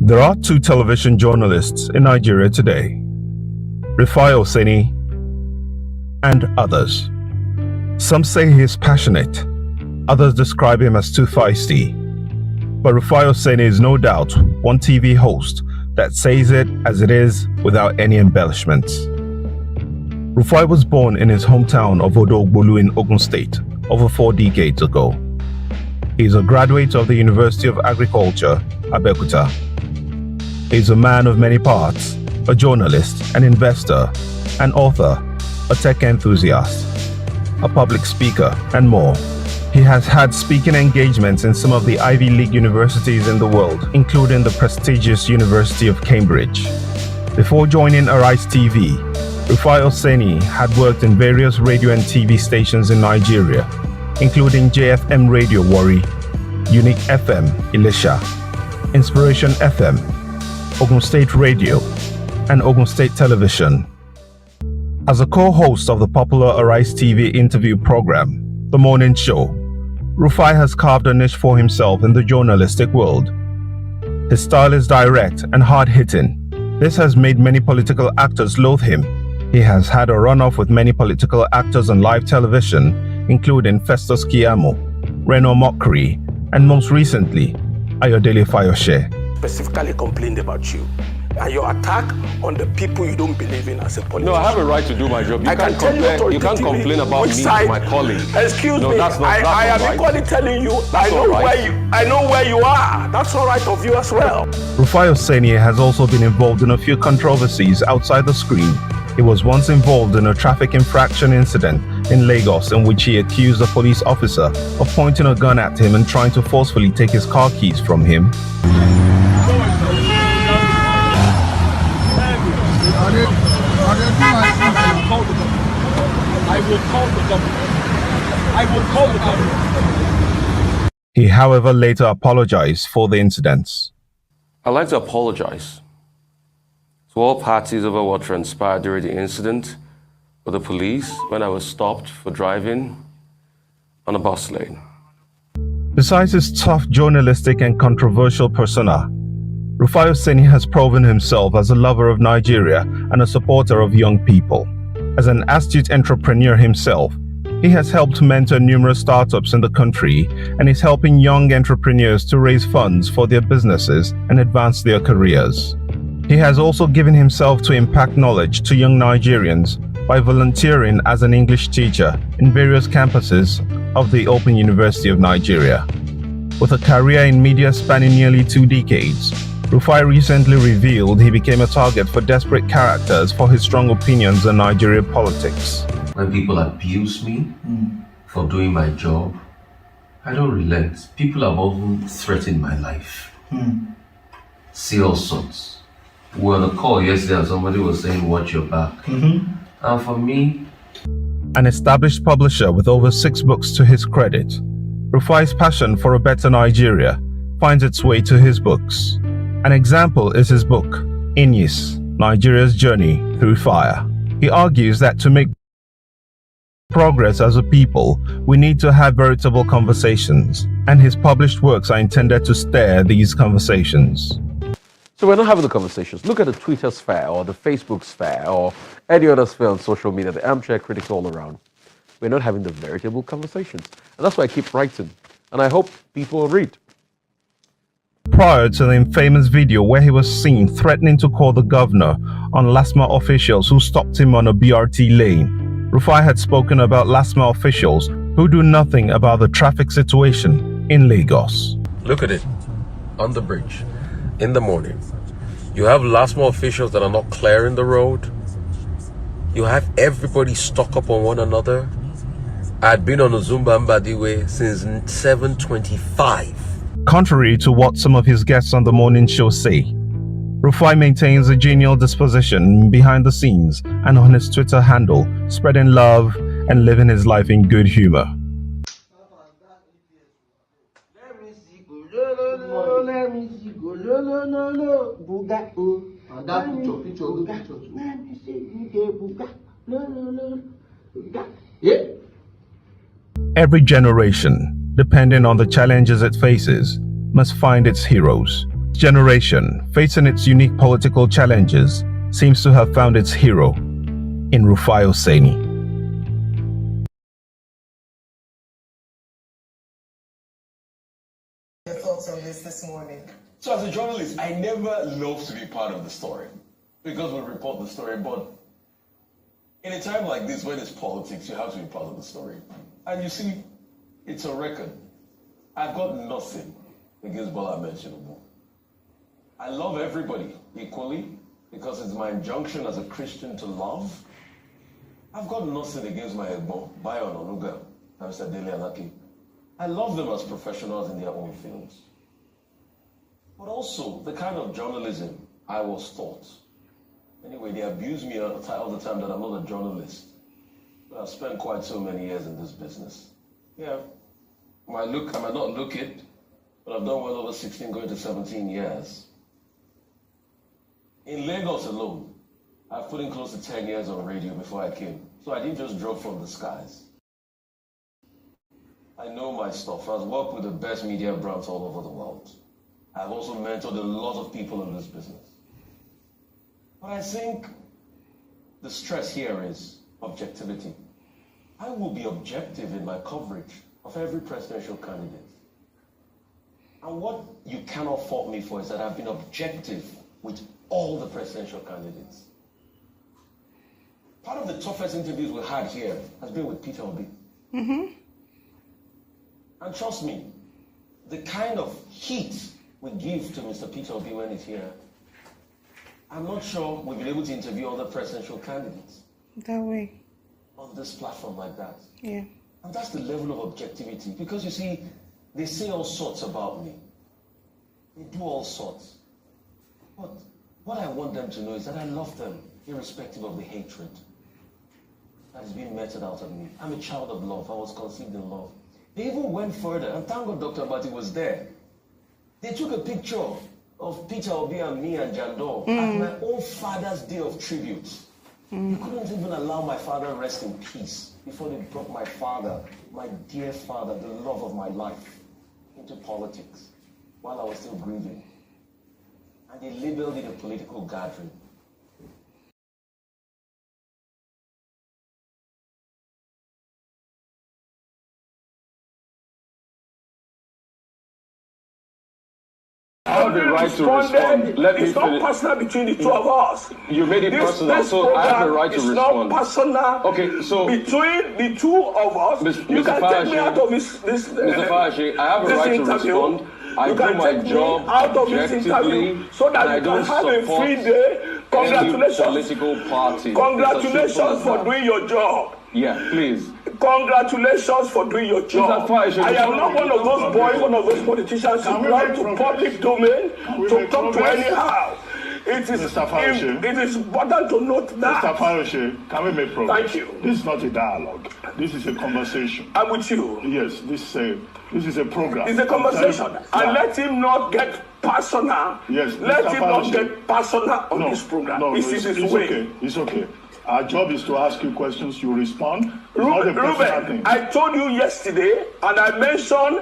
There are two television journalists in Nigeria today, Rufai Oseni and others. Some say he is passionate, others describe him as too feisty. But Rufai Oseni is no doubt one TV host that says it as it is without any embellishments. Rufai was born in his hometown of Odogbolu in Ogun State over 4 decades ago. He is a graduate of the University of Agriculture, Abeokuta. He is a man of many parts, a journalist, an investor, an author, a tech enthusiast, a public speaker, and more. He has had speaking engagements in some of the Ivy League universities in the world, including the prestigious University of Cambridge. Before joining AriseTV, Rufai Oseni had worked in various radio and TV stations in Nigeria, including JFM Radio Warri, Unique FM Ilesha, Inspiration FM, Ogun State Radio, and Ogun State Television. As a co-host of the popular AriseTV interview program, The Morning Show, Rufai has carved a niche for himself in the journalistic world. His style is direct and hard-hitting. This has made many political actors loathe him. He has had a run-off with many political actors on live television, including Festus Keyamo, Reno Mokri, and most recently, Ayodele Fayose. Specifically complained about you and your attack on the people you don't believe in as a politician. No, I have a right to do my job. You can't complain about me to my colleague. Excuse me. That's not I am right. equally telling you. I know where you are. That's all right of you as well. Rufai Oseni has also been involved in a few controversies outside the screen. He was once involved in a traffic infraction incident in Lagos in which he accused a police officer of pointing a gun at him and trying to forcefully take his car keys from him. I will call the government. He, however, later apologized for the incidents. I'd like to apologize to all parties over what transpired during the incident with the police when I was stopped for driving on a bus lane. Besides his tough journalistic and controversial persona, Rufai Oseni has proven himself as a lover of Nigeria and a supporter of young people. As an astute entrepreneur himself, he has helped mentor numerous startups in the country and is helping young entrepreneurs to raise funds for their businesses and advance their careers. He has also given himself to impact knowledge to young Nigerians by volunteering as an English teacher in various campuses of the Open University of Nigeria. With a career in media spanning nearly 2 decades, Rufai recently revealed he became a target for desperate characters for his strong opinions on Nigerian politics. When people abuse me for doing my job, I don't relent. People have often threatened my life. See all sorts. We were on a call yesterday and somebody was saying, watch your back. And for me... An established publisher with over 6 books to his credit, Rufai's passion for a better Nigeria finds its way to his books. An example is his book, Inyis, Nigeria's Journey Through Fire. He argues that to make progress as a people, we need to have veritable conversations, and his published works are intended to stir these conversations. So we're not having the conversations. Look at the Twitter sphere or the Facebook sphere or any other sphere on social media, the armchair critics all around. We're not having the veritable conversations. And that's why I keep writing. And I hope people read. Prior to the infamous video where he was seen threatening to call the governor on LASTMA officials who stopped him on a BRT lane, Rufai had spoken about LASTMA officials who do nothing about the traffic situation in Lagos. Look at it. On the bridge. In the morning. You have LASTMA officials that are not clearing the road. You have everybody stuck up on one another. I'd been on a Zumba Mbadiwe since 7:25. Contrary to what some of his guests on the morning show say, Rufai maintains a genial disposition behind the scenes and on his Twitter handle, spreading love and living his life in good humor. Every generation, depending on the challenges it faces, must find its heroes. generation, facing its unique political challenges, seems to have found its hero in Rufai Oseni. Your thoughts on this morning? So as a journalist, I never love to be part of the story because we report the story, but in a time like this, when it's politics, you have to be part of the story. And you see, it's a record. I've got nothing against Bola Ahmed Tinubu. I love everybody equally because it's my injunction as a Christian to love. I've got nothing against my Egbo, Bayon Onuga, and Mr. Dele Alaki. I love them as professionals in their own fields. But also, the kind of journalism I was taught. Anyway, they abuse me all the time that I'm not a journalist. But I've spent quite so many years in this business. Yeah, I might not look it, but I've done well over 16, going to 17 years. In Lagos alone, I've put in close to 10 years on radio before I came. So I didn't just drop from the skies. I know my stuff. I've worked with the best media brands all over the world. I've also mentored a lot of people in this business. But I think the stress here is objectivity. I will be objective in my coverage of every presidential candidate. And what you cannot fault me for is that I've been objective with all the presidential candidates. Part of the toughest interviews we had here has been with Peter Obi. And trust me, the kind of heat we give to Mr. Peter Obi when he's here, I'm not sure we've been able to interview other presidential candidates that way on this platform like that. Yeah. And that's the level of objectivity. Because you see, they say all sorts about me. They do all sorts. But what I want them to know is that I love them, irrespective of the hatred that is being meted out of me. I'm a child of love. I was conceived in love. They even went further, and thank God Dr. Abati was there. They took a picture of Peter Obi and me and Jandor at my own father's day of tribute. You couldn't even allow my father rest in peace before they brought my father, my dear father, the love of my life, into politics while I was still grieving. And they labeled it a political gathering. I have the right to respond. Let me it's not finish. personal between the two of us. You made it personal, so I have the right to respond. It's not personal Okay, so between the two of us. You Mr. can take me Fayashe, out of this Mr. Fayashe, I have a right to respond. I you do can my take job me out of this interview objectively, so that and I you can don't have a support free day. Congratulations. any political party. Congratulations for doing your job. Yeah, please. Congratulations for doing your job. Fayashe, I am not one of those boys, one of those politicians who belong to public domain to talk to anyhow. It is important to note that. Mr. Fayashe, can we make progress? Thank you. This is not a dialogue. This is a conversation. I'm with you. Yes, this is a program. It's a conversation. And let him not get personal. Yes, let Mr. him not Fayashe. get personal on this program. It's his way. Okay. It's okay. Our job is to ask you questions, you respond. It's not a personal thing. I told you yesterday, and I mentioned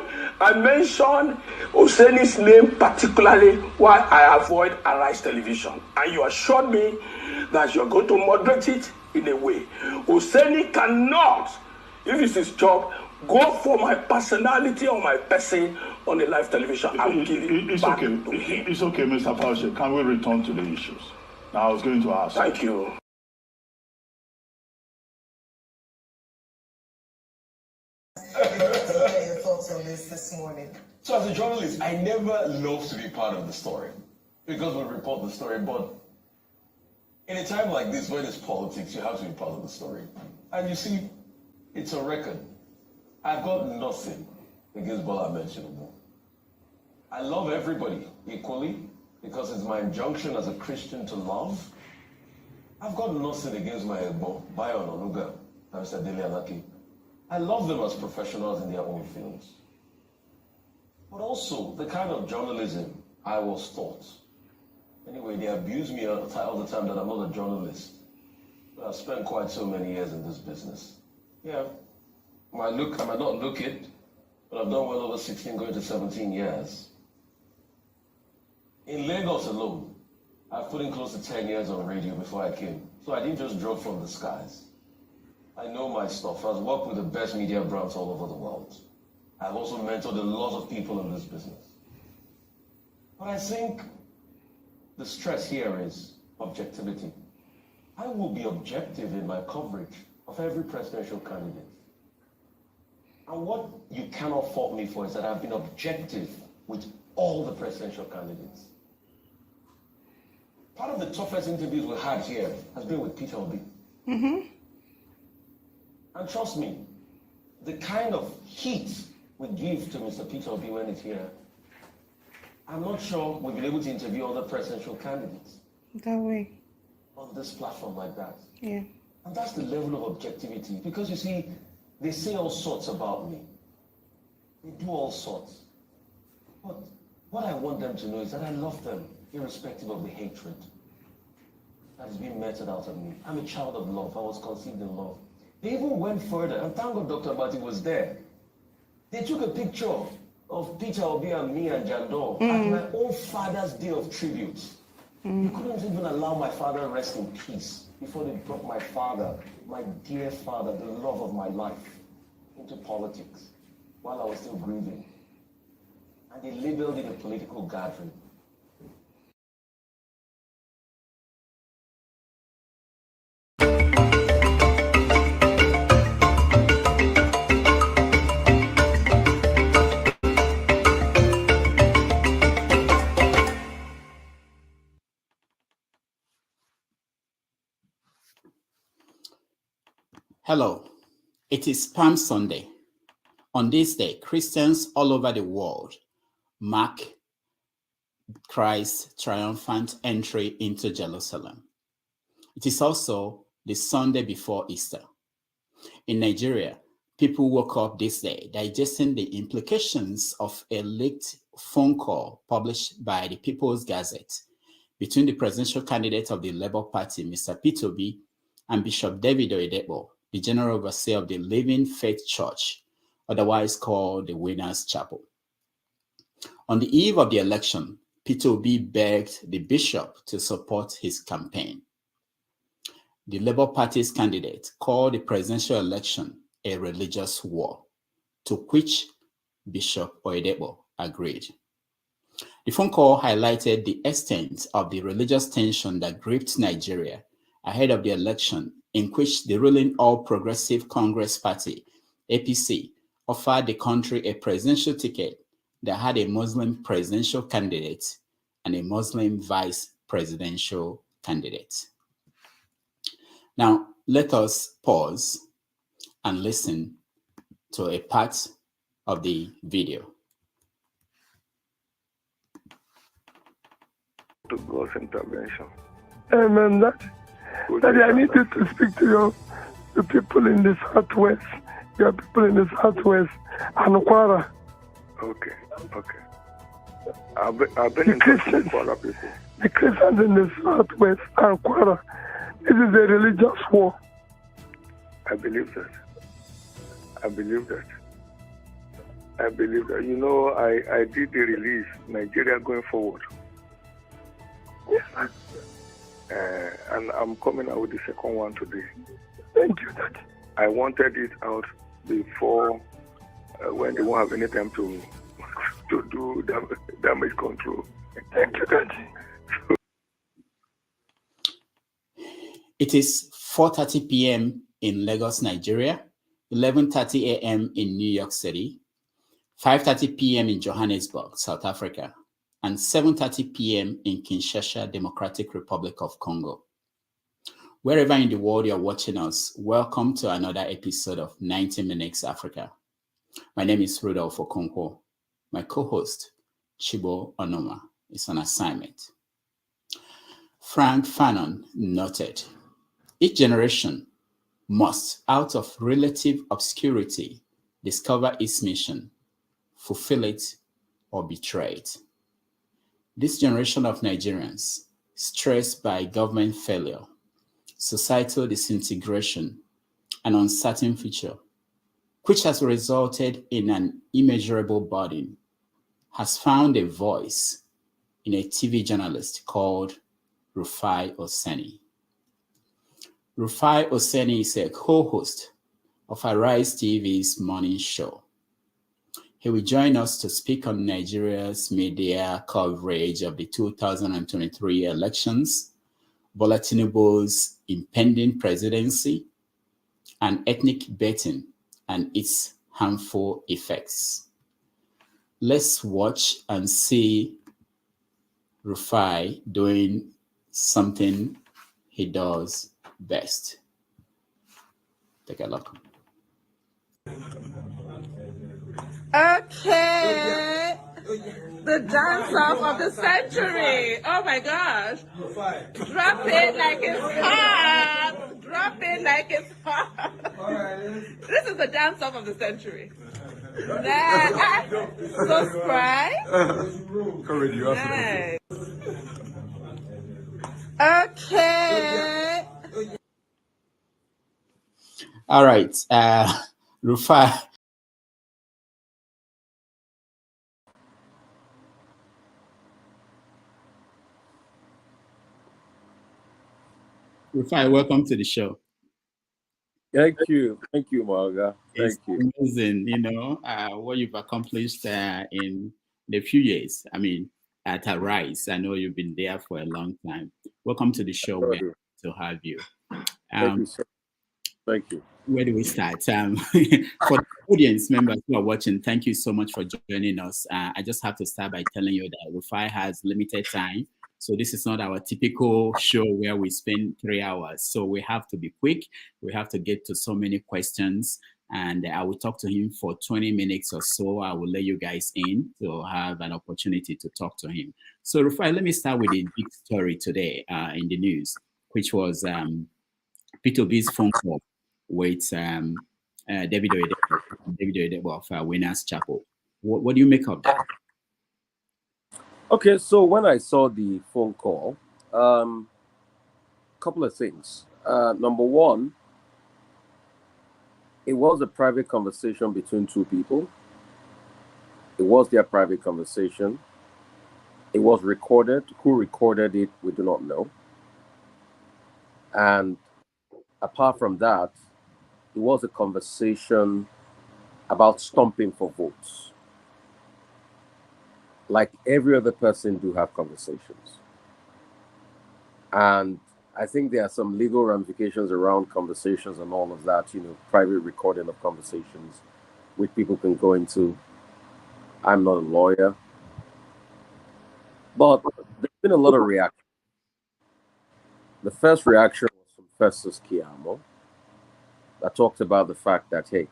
Oseni's name particularly why I avoid Arise Television. And you assured me that you're going to moderate it in a way. Oseni cannot, if it's his job, go for my personality or my person on the live television. I will give it back to him. It's okay, Mr. Fayashe. Can we return to the issues? Now, I was going to ask. Thank you. Your thoughts on this morning? So as a journalist, I never love to be part of the story because we report the story, but in a time like this, when it's politics, you have to be part of the story. And you see, it's a record. I've got nothing against Bola Ahmed Tinubu. I love everybody equally because it's my injunction as a Christian to love. I've got nothing against my Egbo, Bayon Onuga, and Mr. Dele Alaki. I love them as professionals in their own fields. But also, the kind of journalism I was taught. Anyway, they abuse me all the time that I'm not a journalist. But I've spent quite so many years in this business. Yeah, I might not look it, but I've done well over 16, going to 17 years. In Lagos alone, I've put in close to 10 years on radio before I came. So I didn't just drop from the skies. I know my stuff. I've worked with the best media brands all over the world. I've also mentored a lot of people in this business. But I think the stress here is objectivity. I will be objective in my coverage of every presidential candidate. And what you cannot fault me for is that I've been objective with all the presidential candidates. Part of the toughest interviews we had here has been with Peter Obi. And trust me, the kind of heat we give to Mr. Peter Obi when he's here, I'm not sure we've been able to interview other presidential candidates. That way. On this platform like that. Yeah. And that's the level of objectivity. Because you see, they say all sorts about me. They do all sorts. But what I want them to know is that I love them, irrespective of the hatred that is being meted out of me. I'm a child of love. I was conceived in love. They even went further, and thank God Dr. Abati was there. They took a picture of Peter Obi and me and Jandor at my own father's day of tribute. You couldn't even allow my father rest in peace before they brought my father, my dear father, the love of my life, into politics while I was still grieving. And they labeled it a political gathering. Hello, it is Palm Sunday. On this day, Christians all over the world mark Christ's triumphant entry into Jerusalem. It is also the Sunday before Easter. In Nigeria, people woke up this day digesting the implications of a leaked phone call published by the People's Gazette between the presidential candidate of the Labour Party, Mr. Peter Obi, and Bishop David Oyedepo, the general overseer of the Living Faith Church, otherwise called the Winners' Chapel. On the eve of the election, Peter Obi begged the bishop to support his campaign. The Labour Party's candidate called the presidential election a religious war, to which Bishop Oyedepo agreed. The phone call highlighted the extent of the religious tension that gripped Nigeria ahead of the election, in which the ruling All Progressive Congress Party, APC, offered the country a presidential ticket that had a Muslim presidential candidate and a Muslim vice presidential candidate. Now, let us pause and listen to a part of the video. To God's intervention. Amen. Daddy, I need you to speak to the people in the Southwest. Your people in the Southwest and Kwara. Okay. I've been in touch with Kwara people. The Christians in the Southwest and Kwara. This is a religious war. I believe that. You know, I did the release, Nigeria Going Forward. Yes, and I'm coming out with the second one today. Thank you, Daddy. I wanted it out before when they won't have any time to do damage control. Thank you, Daddy. It is 4:30 p.m. in Lagos, Nigeria, 11:30 a.m. in New York City, 5:30 p.m. in Johannesburg, South Africa, and 7:30 p.m. in Kinshasa, Democratic Republic of Congo. Wherever in the world you're watching us, welcome to another episode of 90 Minutes Africa. My name is Rudolph Okonkwo. My co-host, Chibo Onoma, is on assignment. Frank Fanon noted, each generation must, out of relative obscurity, discover its mission, fulfill it, or betray it. This generation of Nigerians, stressed by government failure, societal disintegration, and uncertain future, which has resulted in an immeasurable burden, has found a voice in a TV journalist called Rufai Oseni. Rufai Oseni is a co-host of AriseTV's morning show. He will join us to speak on Nigeria's media coverage of the 2023 elections, Bola Tinubu's impending presidency, and ethnic baiting and its harmful effects. Let's watch and see Rufai doing something he does best. Take a look. Okay. The dance off of the century. Oh my gosh. Drop it like it's hot. Drop it like it's hot. This is the dance off of the century. Nice. So spry. Nice. Okay. All right. Rufai. Rufai, welcome to the show. Thank you, Marga. Thank you. Amazing, what you've accomplished in the few years. I mean, at Arise, I know you've been there for a long time. Welcome to the show. We're happy to have you. Thank you, sir. Thank you. Where do we start? For the audience members who are watching, thank you so much for joining us. I just have to start by telling you that Rufai has limited time. So this is not our typical show where we spend 3 hours. So we have to be quick. We have to get to so many questions. And I will talk to him for 20 minutes or so. I will let you guys in to have an opportunity to talk to him. So Rufai, let me start with a big story today in the news, which was P2B's phone call with David Oyedepo of Winners Chapel. What do you make of that? Okay, so when I saw the phone call, couple of things. Number one, it was a private conversation between two people. It was their private conversation. It was recorded. Who recorded it, we do not know. And apart from that, it was a conversation about stomping for votes. Like every other person do have conversations. And I think there are some legal ramifications around conversations and all of that, private recording of conversations, which people can go into. I'm not a lawyer. But there's been a lot of reaction. The first reaction was from Festus Keyamo that talked about the fact that, hey,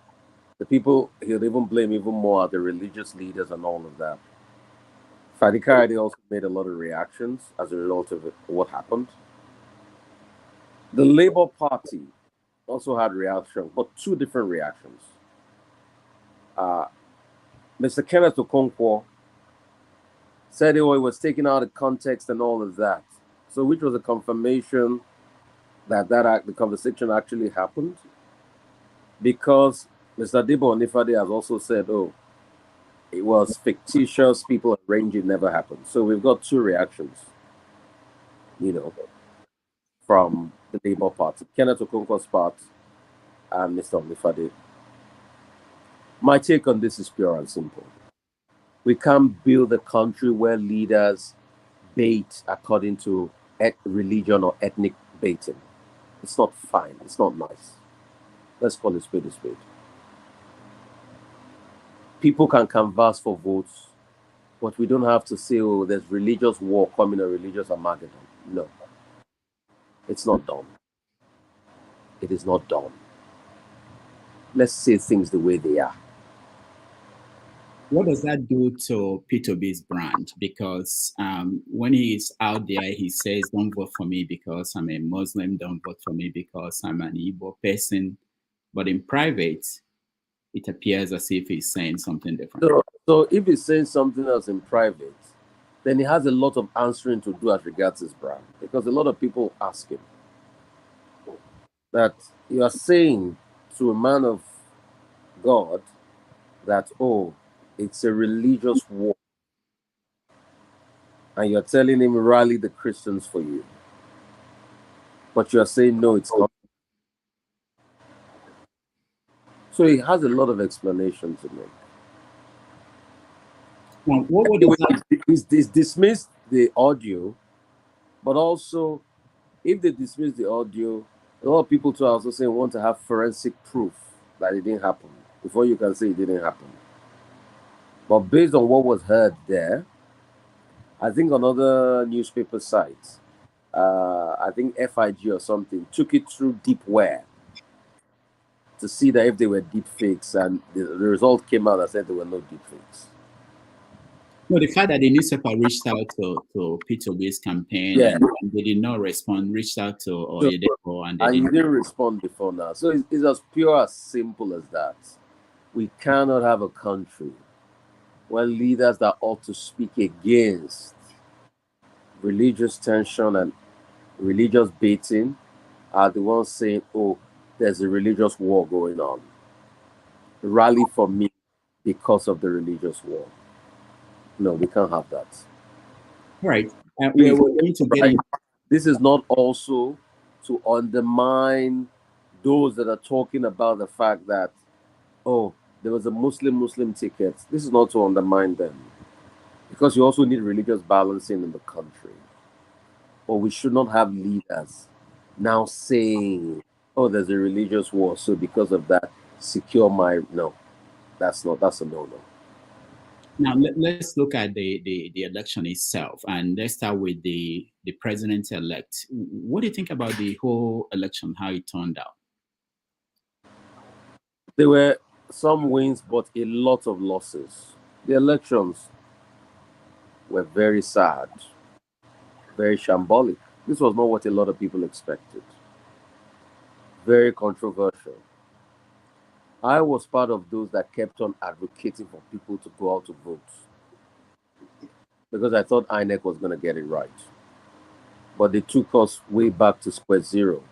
the people, he'll even blame even more the religious leaders and all of that. Fadikari also made a lot of reactions as a result of what happened. The Labour Party also had reactions, but two different reactions. Mr. Kenneth Okonkwo said it was taken out of context and all of that. So which was a confirmation that the conversation actually happened. Because Mr. Debo Onifade has also said, it was fictitious, people arranged, it never happened. So we've got two reactions, from the Labour Party, Kenneth Okonkwo's part and Mr. Onifade. My take on this is pure and simple. We can't build a country where leaders bait according to religion or ethnic baiting. It's not fine. It's not nice. Let's call it spade a spade. People can canvass for votes, but we don't have to say, there's religious war coming or religious Armageddon. No. It's not done. It is not done. Let's say things the way they are. What does that do to P2B's brand? Because when he is out there, he says, don't vote for me because I'm a Muslim, don't vote for me because I'm an Igbo person. But in private, it appears as if he's saying something different. So if he's saying something else in private, then he has a lot of answering to do as regards his brand. Because a lot of people ask him that you are saying to a man of God that, it's a religious war. and you're telling him rally the Christians for you, but you're saying no, it's not. So he has a lot of explanation to make. Well, what would he's dismissed the audio, but also if they dismiss the audio, a lot of people too are also saying want to have forensic proof that it didn't happen before you can say it didn't happen. But based on what was heard there, I think another newspaper site, I think FIG or something, took it through deepware to see that if they were deep fakes, and the result came out that said there were no deep fakes. No, the fact that the newspaper reached out to Peter Obi's campaign and they did not respond, reached out to Oyedepo and they didn't respond before now. So it's as pure as simple as that. We cannot have a country where leaders that ought to speak against religious tension and religious baiting are the ones saying, oh, there's a religious war going on. Rally for me because of the religious war. No, we can't have that. Right. We're going to get This is not also to undermine those that are talking about the fact that, oh, there was a Muslim ticket. This is not to undermine them, because you also need religious balancing in the country. But we should not have leaders now saying, oh, there's a religious war, so because of that, secure my... No, that's a no-no. Now, let's look at the election itself, and let's start with the president-elect. What do you think about the whole election, how it turned out? There were some wins, but a lot of losses. The elections were very sad, very shambolic. This was not what a lot of people expected. Very controversial. I was part of those that kept on advocating for people to go out to vote, because I thought INEC was going to get it right. But they took us way back to square zero.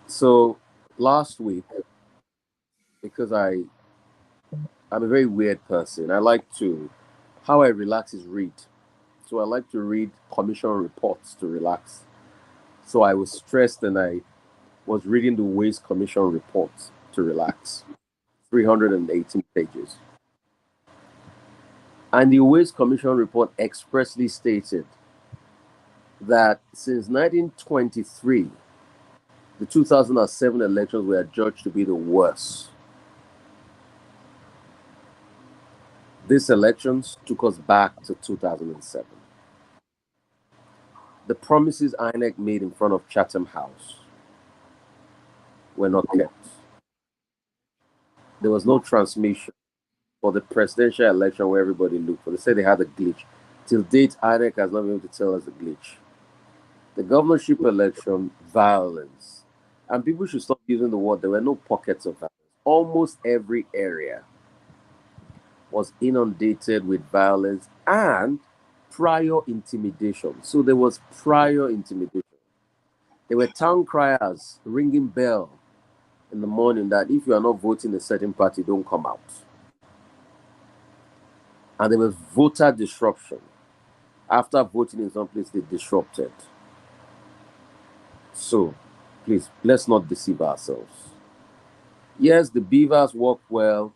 So last week, because I'm a very weird person, how I relax is read. So I like to read commission reports to relax. So I was stressed and I was reading the Waste Commission report to relax. 318 pages. And the Waste Commission report expressly stated that since 1923, the 2007 elections were judged to be the worst. These elections took us back to 2007. The promises INEC made in front of Chatham House were not kept. There was no transmission for the presidential election where everybody looked for. They said they had a glitch. Till date, INEC has not been able to tell us the glitch. The governorship election, violence. And people should stop using the word. There were no pockets of violence. Almost every area was inundated with violence and prior intimidation. So there was prior intimidation. There were town criers ringing bell in the morning that if you are not voting a certain party, don't come out. And there was voter disruption. After voting in some place, they disrupted. So, please, let's not deceive ourselves. Yes, the beavers work well.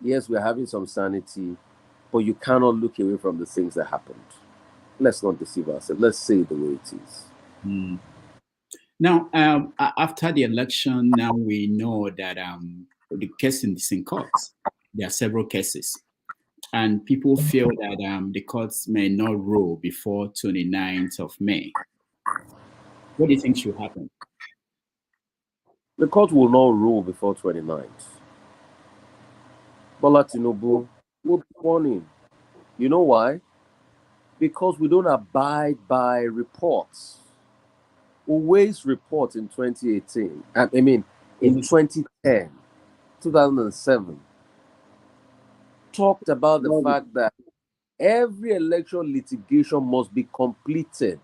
Yes, we're having some sanity, but you cannot look away from the things that happened. Let's not deceive ourselves. Let's say it the way it is. Now, after the election, now we know that the case is in courts. There are several cases. And people feel that the courts may not rule before 29th of May. What do you think should happen? The court will not rule before 29th. Bola Tinubu will be sworn in. You know why? Because we don't abide by reports. Always report in 2018. In 2010, 2007, talked about the fact that every election litigation must be completed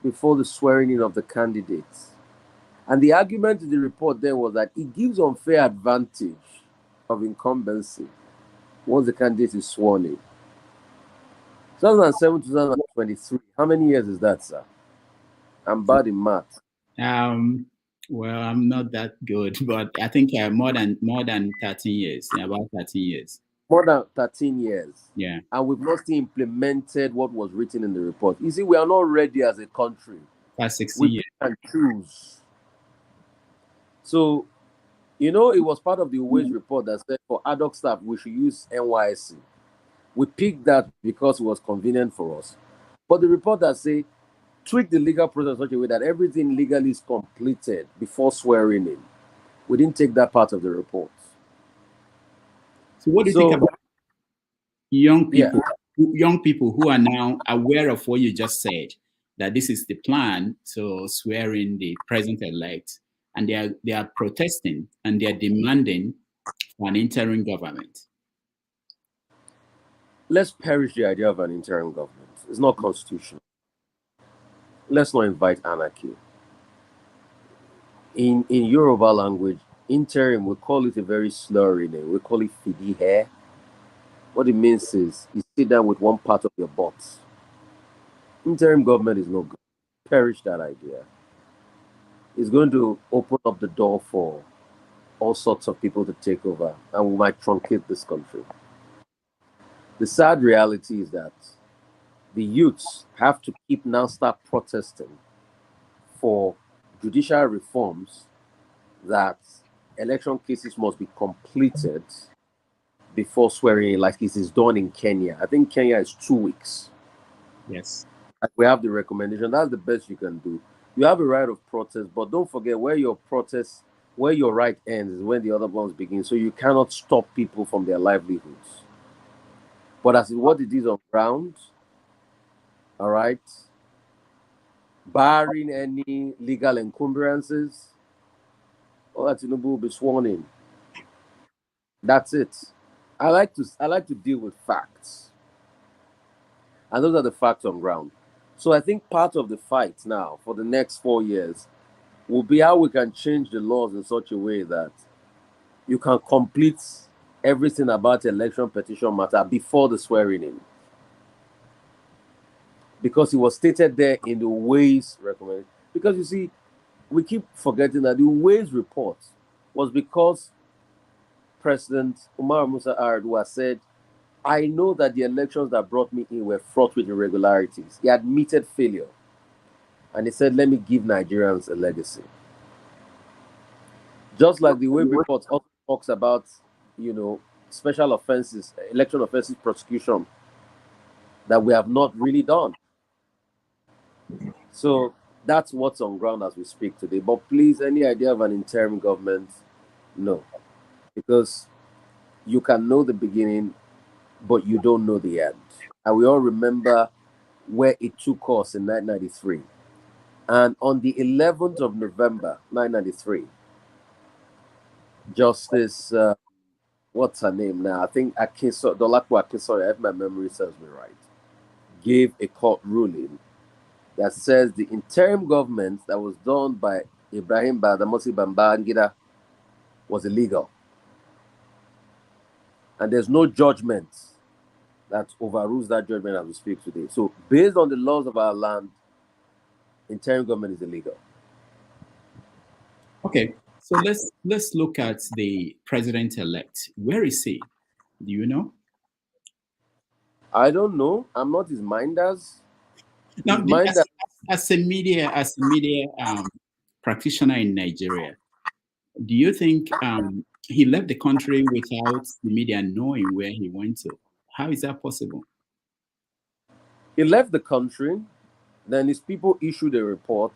before the swearing in of the candidates. And the argument in the report then was that it gives unfair advantage of incumbency once the candidate is sworn in. 2007 2023. How many years is that, sir? I'm bad in math. Well, I'm not that good, but I think more than 13 years. Yeah, about 13 years. More than 13 years. Yeah. And we've not still implemented what was written in the report. You see, we are not ready as a country. Past 60 we years. Can choose. So, it was part of the wage report that said for ad hoc staff, we should use NYSC. We picked that because it was convenient for us. But the report that say tweak the legal process in such a way that everything legally is completed before swearing in. We didn't take that part of the report. So what do you think about young people? Yeah. Young people who are now aware of what you just said, that this is the plan to swear in the president-elect, and they are protesting and they are demanding for an interim government. Let's perish the idea of an interim government. It's not constitutional. Let's not invite anarchy. In Yoruba language, interim, we call it a very slurry name. We call it fidihe. What it means is you sit down with one part of your butt. Interim government is no good. Perish that idea. It's going to open up the door for all sorts of people to take over, and we might truncate this country. The sad reality is that the youths have to start protesting for judicial reforms, that election cases must be completed before swearing in, like it is done in Kenya. I think Kenya is 2 weeks. Yes. We have the recommendation. That's the best you can do. You have a right of protest, but don't forget where your right ends is when the other ones begin. So you cannot stop people from their livelihoods. But as what it is on ground, all right, barring any legal encumbrances, Tinubu will be sworn in. That's it. I like to deal with facts, and those are the facts on ground. So I think part of the fight now for the next 4 years will be how we can change the laws in such a way that you can complete everything about election petition matter before the swearing in. Because it was stated there in the Ways recommendation. Because you see, we keep forgetting that the Ways report was because President Umar Musa Yar'Adua said, I know that the elections that brought me in were fraught with irregularities. He admitted failure. And he said, let me give Nigerians a legacy. Just like the Ways report also talks about, special offenses, election offenses prosecution that we have not really done. So that's what's on ground as we speak today. But please, any idea of an interim government? No. Because you can know the beginning, but you don't know the end. And we all remember where it took us in 1993. And on the 11th of November, 1993, Justice, what's her name now? I think Dolapo Akinsanya, if my memory serves me right, gave a court ruling that says the interim government that was done by Ibrahim Badamasi Babangida was illegal. And there's no judgment that overrules that judgment as we speak today. So based on the laws of our land, interim government is illegal. Okay, so let's look at the president-elect. Where is he? Do you know? I don't know. I'm not his minders. Now, as a media practitioner in Nigeria, do you think he left the country without the media knowing where he went to? How is that possible? He left the country, then his people issued a report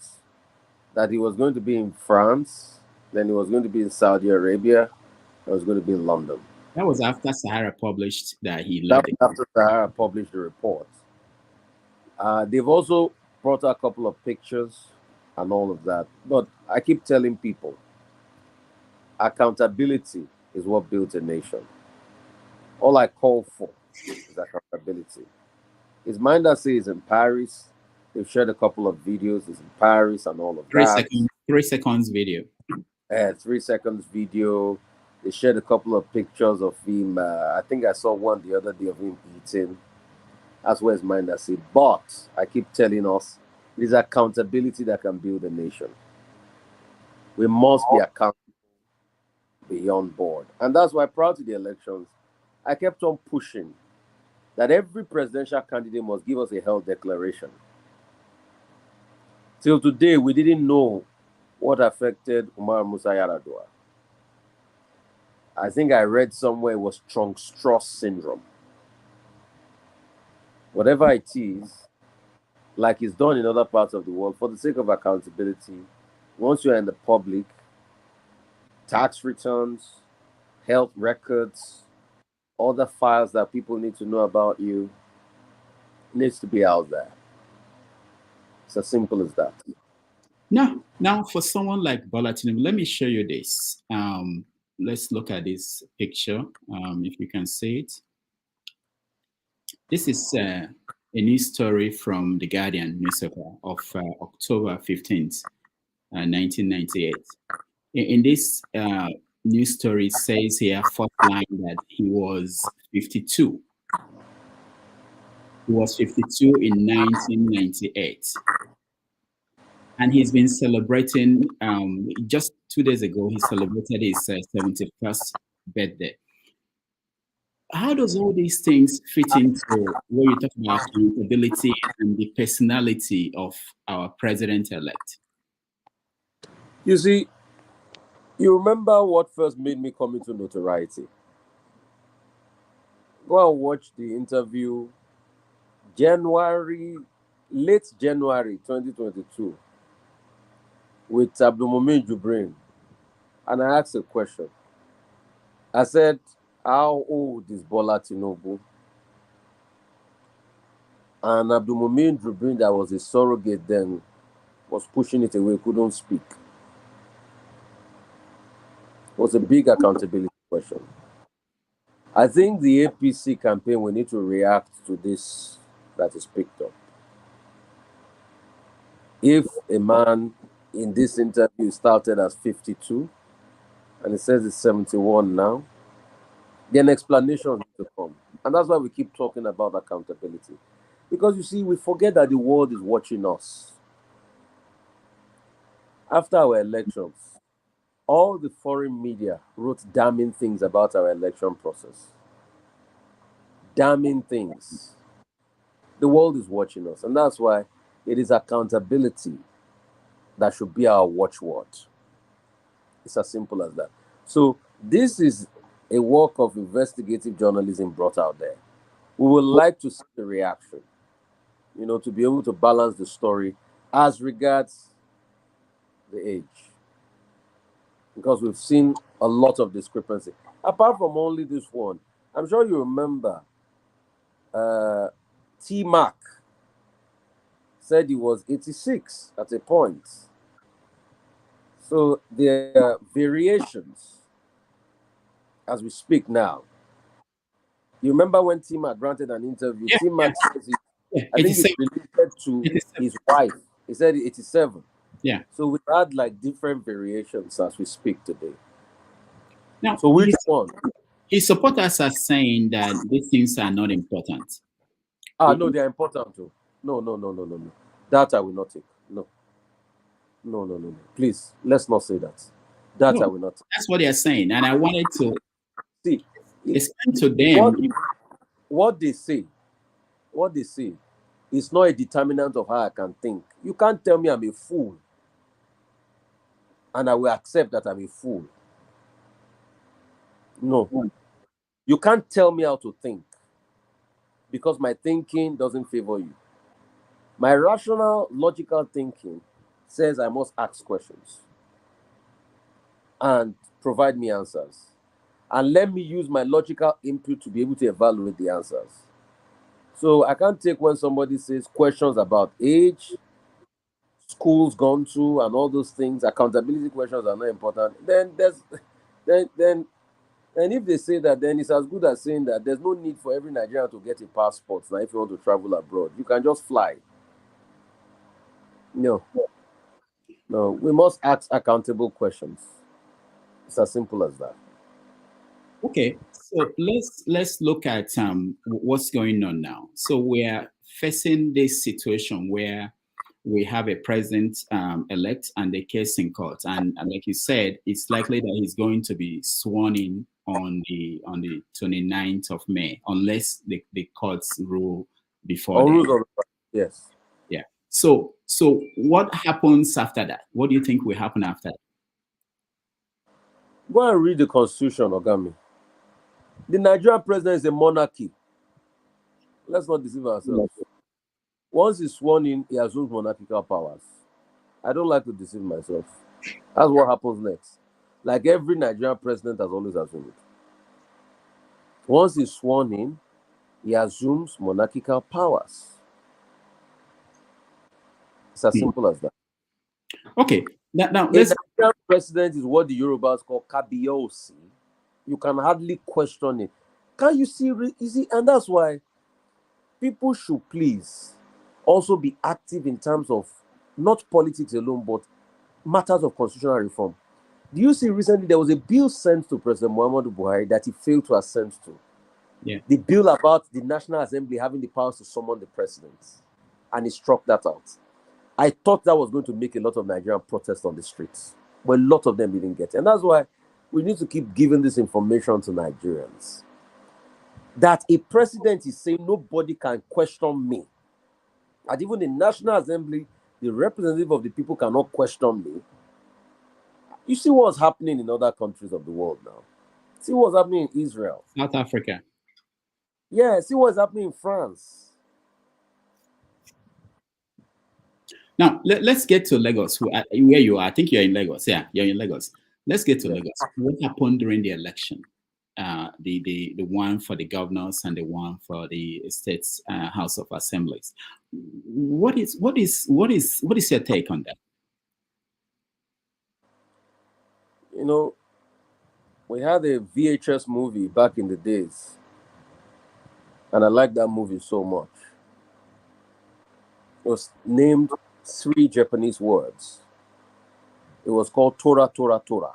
that he was going to be in France, then he was going to be in Saudi Arabia, he was going to be in London. That was after Sahara published that he left. After Sahara published the report. They've also brought a couple of pictures and all of that. But I keep telling people, accountability is what builds a nation. All I call for is accountability. His mind that says in Paris. They've shared a couple of videos. It's in Paris and all of that. 3 seconds video. 3 seconds video. They shared a couple of pictures of him. I think I saw one the other day of him eating. That's where his mind is at. But I keep telling us, it is accountability that can build a nation. We must be accountable beyond board. And that's why prior to the elections, I kept on pushing that every presidential candidate must give us a health declaration. Till today, we didn't know what affected Umar Musa Yar'Adua. I think I read somewhere it was Strong-Strauss syndrome. Whatever it is, like it's done in other parts of the world, for the sake of accountability, once you're in the public, tax returns, health records, other files that people need to know about you needs to be out there. It's as simple as that. Now for someone like Bola Tinubu, let me show you this. Let's look at this picture, if you can see it. This is a news story from The Guardian newspaper of October 15th, 1998. In this news story, it says here, first line, that he was 52. He was 52 in 1998. And he's been celebrating, just 2 days ago, he celebrated his 71st birthday. How does all these things fit into what you talk about accountability and the personality of our president-elect? You see, you remember what first made me come into notoriety? Go and watch the interview late January 2022 with Abdulmumin Jubrin, and I asked a question. I said, how old is Bola Tinubu? And Abdulmumin Jubrin, that was a surrogate then, was pushing it away, couldn't speak. It was a big accountability question. I think the APC campaign, we need to react to this that is picked up. If a man in this interview started as 52 and it says it's 71 now, then explanation needs to come. And that's why we keep talking about accountability. Because you see, we forget that the world is watching us. After our elections, all the foreign media wrote damning things about our election process. Damning things. The world is watching us. And that's why it is accountability that should be our watchword. It's as simple as that. So this is a work of investigative journalism brought out there. We would like to see the reaction, to be able to balance the story as regards the age. Because we've seen a lot of discrepancy. Apart from only this one, I'm sure you remember T-Mac said he was 86 at a point. So there are variations as we speak now. You remember when T-Mac granted an interview? Yeah, T-Mac says I think it's related to his wife. He said 87. Yeah. So we've had like different variations as we speak today. Now, so which one? His supporters are saying that these things are not important. No, they are important too. No. That I will not take. No. Please, let's not say that. That I will not take. That's what they are saying. And I wanted to see explain to them what they say is not a determinant of how I can think. You can't tell me I'm a fool and I will accept that I'm a fool. No. You can't tell me how to think because my thinking doesn't favor you. My rational, logical thinking says I must ask questions and provide me answers. And let me use my logical input to be able to evaluate the answers. So I can't take when somebody says questions about age, schools gone to, and all those things, accountability questions are not important. Then if they say that, then it's as good as saying that there's no need for every Nigerian to get a passport. Now, if you want to travel abroad, you can just fly. No, we must ask accountable questions. It's as simple as that. Okay, so let's look at what's going on now. So we are facing this situation where we have a president elect and a case in court, and like you said, it's likely that he's going to be sworn in on the 29th of May, unless the courts rule before then. Yes. Yeah. So what happens after that? What do you think will happen after that? Go and read the Constitution, Ogami. The Nigerian president is a monarchy. Let's not deceive ourselves. Once he's sworn in, he assumes monarchical powers. I don't like to deceive myself. That's what happens next. Like every Nigerian president has always assumed. Once he's sworn in, he assumes monarchical powers. It's as simple as that. Okay. Now a Nigerian president is what the Yorubas call kabiyesi. You can hardly question it. Can you see? And that's why people should please also be active in terms of not politics alone, but matters of constitutional reform. Do you see recently there was a bill sent to President Muhammadu Buhari that he failed to assent to? Yeah. The bill about the National Assembly having the powers to summon the president. And he struck that out. I thought that was going to make a lot of Nigerian protests on the streets, but a lot of them didn't get it. And that's why we need to keep giving this information to Nigerians. That a president is saying nobody can question me. And even the National Assembly, the representative of the people cannot question me. You see what's happening in other countries of the world now. See what's happening in Israel. South Africa. Yeah, see what's happening in France. Now, let's get to Lagos, where you are. I think you're in Lagos. Yeah, you're in Lagos. Let's get to Lagos. What happened during the election? The one for the governors and the one for the state's House of Assemblies. What is your take on that? You know, we had a VHS movie back in the days, and I like that movie so much. It was named 3 Japanese words. It was called Tora, Tora, Tora.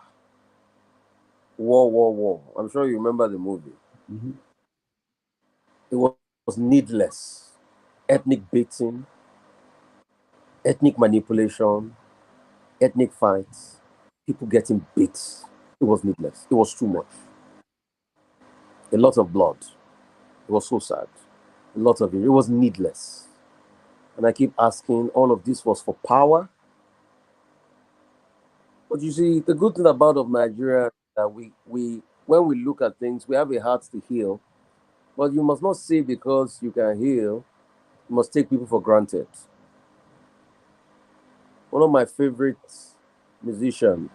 War, war, war. I'm sure you remember the movie. Mm-hmm. It was needless. Ethnic baiting, ethnic manipulation, ethnic fights, people getting beat. It was needless. It was too much. A lot of blood. It was so sad. A lot of it. It was needless. And I keep asking, all of this was for power? But you see, the good thing about Nigeria is that we when we look at things, we have a heart to heal. But you must not say because you can heal, you must take people for granted. One of my favorite musicians,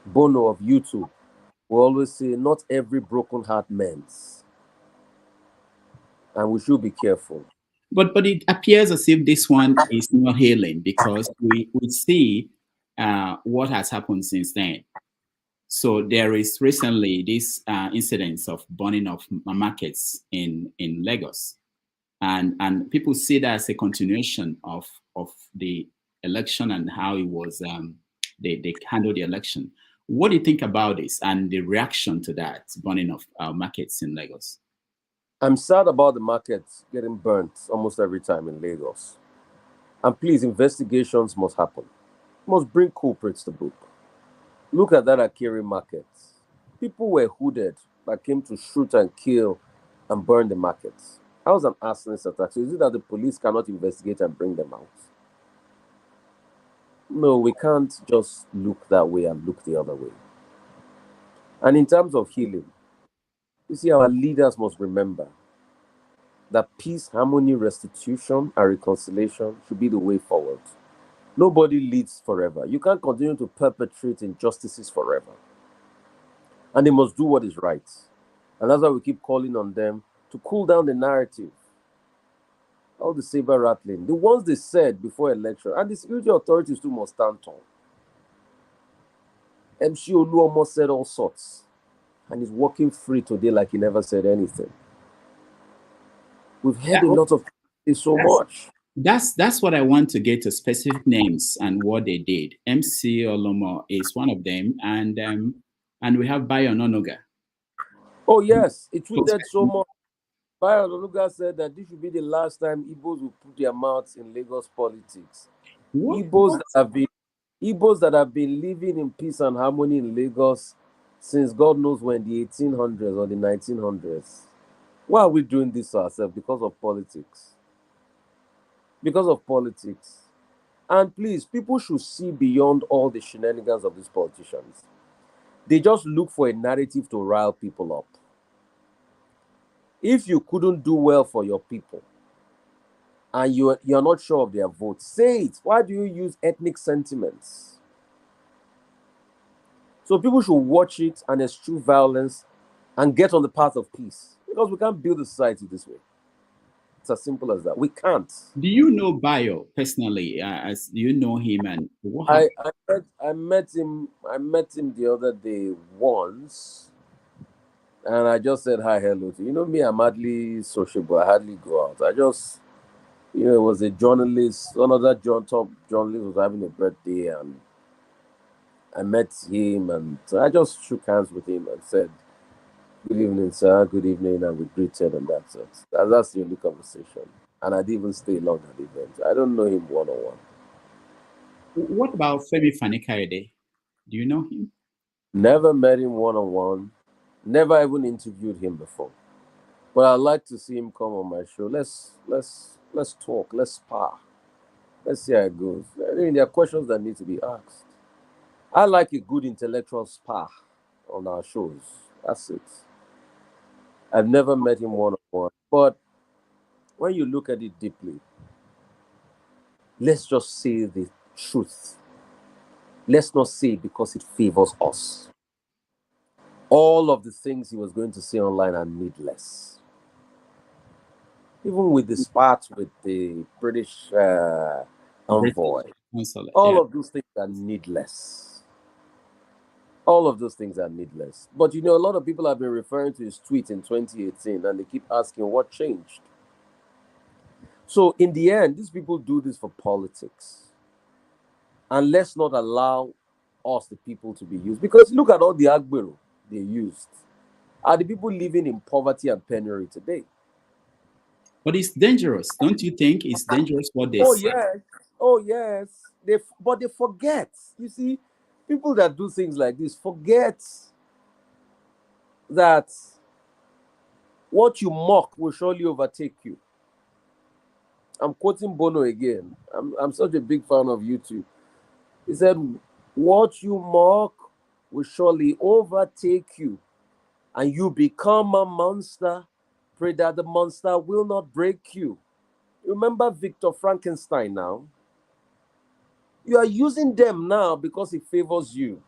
Bono of U2, will always say, not every broken heart mends. And we should be careful. But it appears as if this one is not healing, because we see what has happened since then. So there is recently this incidence of burning of markets in Lagos, and people see that as a continuation of the election and how it was they handled the election. What do you think about this and the reaction to that burning of markets in Lagos? I'm sad about the markets getting burnt almost every time in Lagos. And please, investigations must happen. Must bring culprits to book. Look at that Akiri market. People were hooded that came to shoot and kill and burn the markets. How was an arsonist attack? So is it that the police cannot investigate and bring them out? No, we can't just look that way and look the other way. And in terms of healing, you see, our leaders must remember that peace, harmony, restitution, and reconciliation should be the way forward. Nobody leads forever. You can't continue to perpetrate injustices forever. And they must do what is right. And that's why we keep calling on them to cool down the narrative. All the saber rattling. The ones they said before election, and the security authorities too must stand tall. MC Oluomo said all sorts. And he's walking free today like he never said anything. We've heard a lot of things so much. That's what I want to get to, specific names and what they did. MC Oluomo is one of them, and we have Bayo Ononuga. Oh, yes. It tweeted so much. Bayo Onanuga said that this should be the last time Igbos will put their mouths in Lagos politics. Igbos that have been living in peace and harmony in Lagos since God knows when, the 1800s or the 1900s. Why are we doing this to ourselves? Because of politics. Because of politics. And please, people should see beyond all the shenanigans of these politicians. They just look for a narrative to rile people up. If you couldn't do well for your people and you're not sure of their vote, say it. Why do you use ethnic sentiments? So people should watch it and eschew violence and get on the path of peace, because we can't build a society this way. It's as simple as that. We can't. Do you know Bayo personally? As do you know him, and what I happened? met him the other day once, and I just said hi, hello to you. Know me, I'm hardly sociable. I hardly go out. I just, it was a journalist, another top journalist was having a birthday, and I met him, and so I just shook hands with him and said, "Good evening, sir. Good evening," and we greeted, and that's it. That's the only conversation. And I didn't even stay long at the event. I don't know him one-on-one. What about Femi Fani-Kayode? Do you know him? Never met him one-on-one. Never even interviewed him before. But I'd like to see him come on my show. Let's talk. Let's spar. Let's see how it goes. I mean, there are questions that need to be asked. I like a good intellectual spar on our shows. That's it. I've never met him one-on-one. But when you look at it deeply, let's just say the truth. Let's not say it because it favors us. All of the things he was going to say online are needless. Even with the spat with the British envoy, all of those things are needless. All of those things are needless. But a lot of people have been referring to his tweet in 2018, and they keep asking what changed. So in the end, these people do this for politics. And let's not allow us, the people, to be used. Because look at all the Agbero they used. Are the people living in poverty and penury today? But it's dangerous. Don't you think it's dangerous what they say? Yes. Oh, yes. But they forget. You see, people that do things like this forget that what you mock will surely overtake you. I'm quoting Bono again. I'm such a big fan of you too. He said, "What you mock will surely overtake you, and you become a monster. Pray that the monster will not break you." Remember Victor Frankenstein now? You are using them now because it favors you.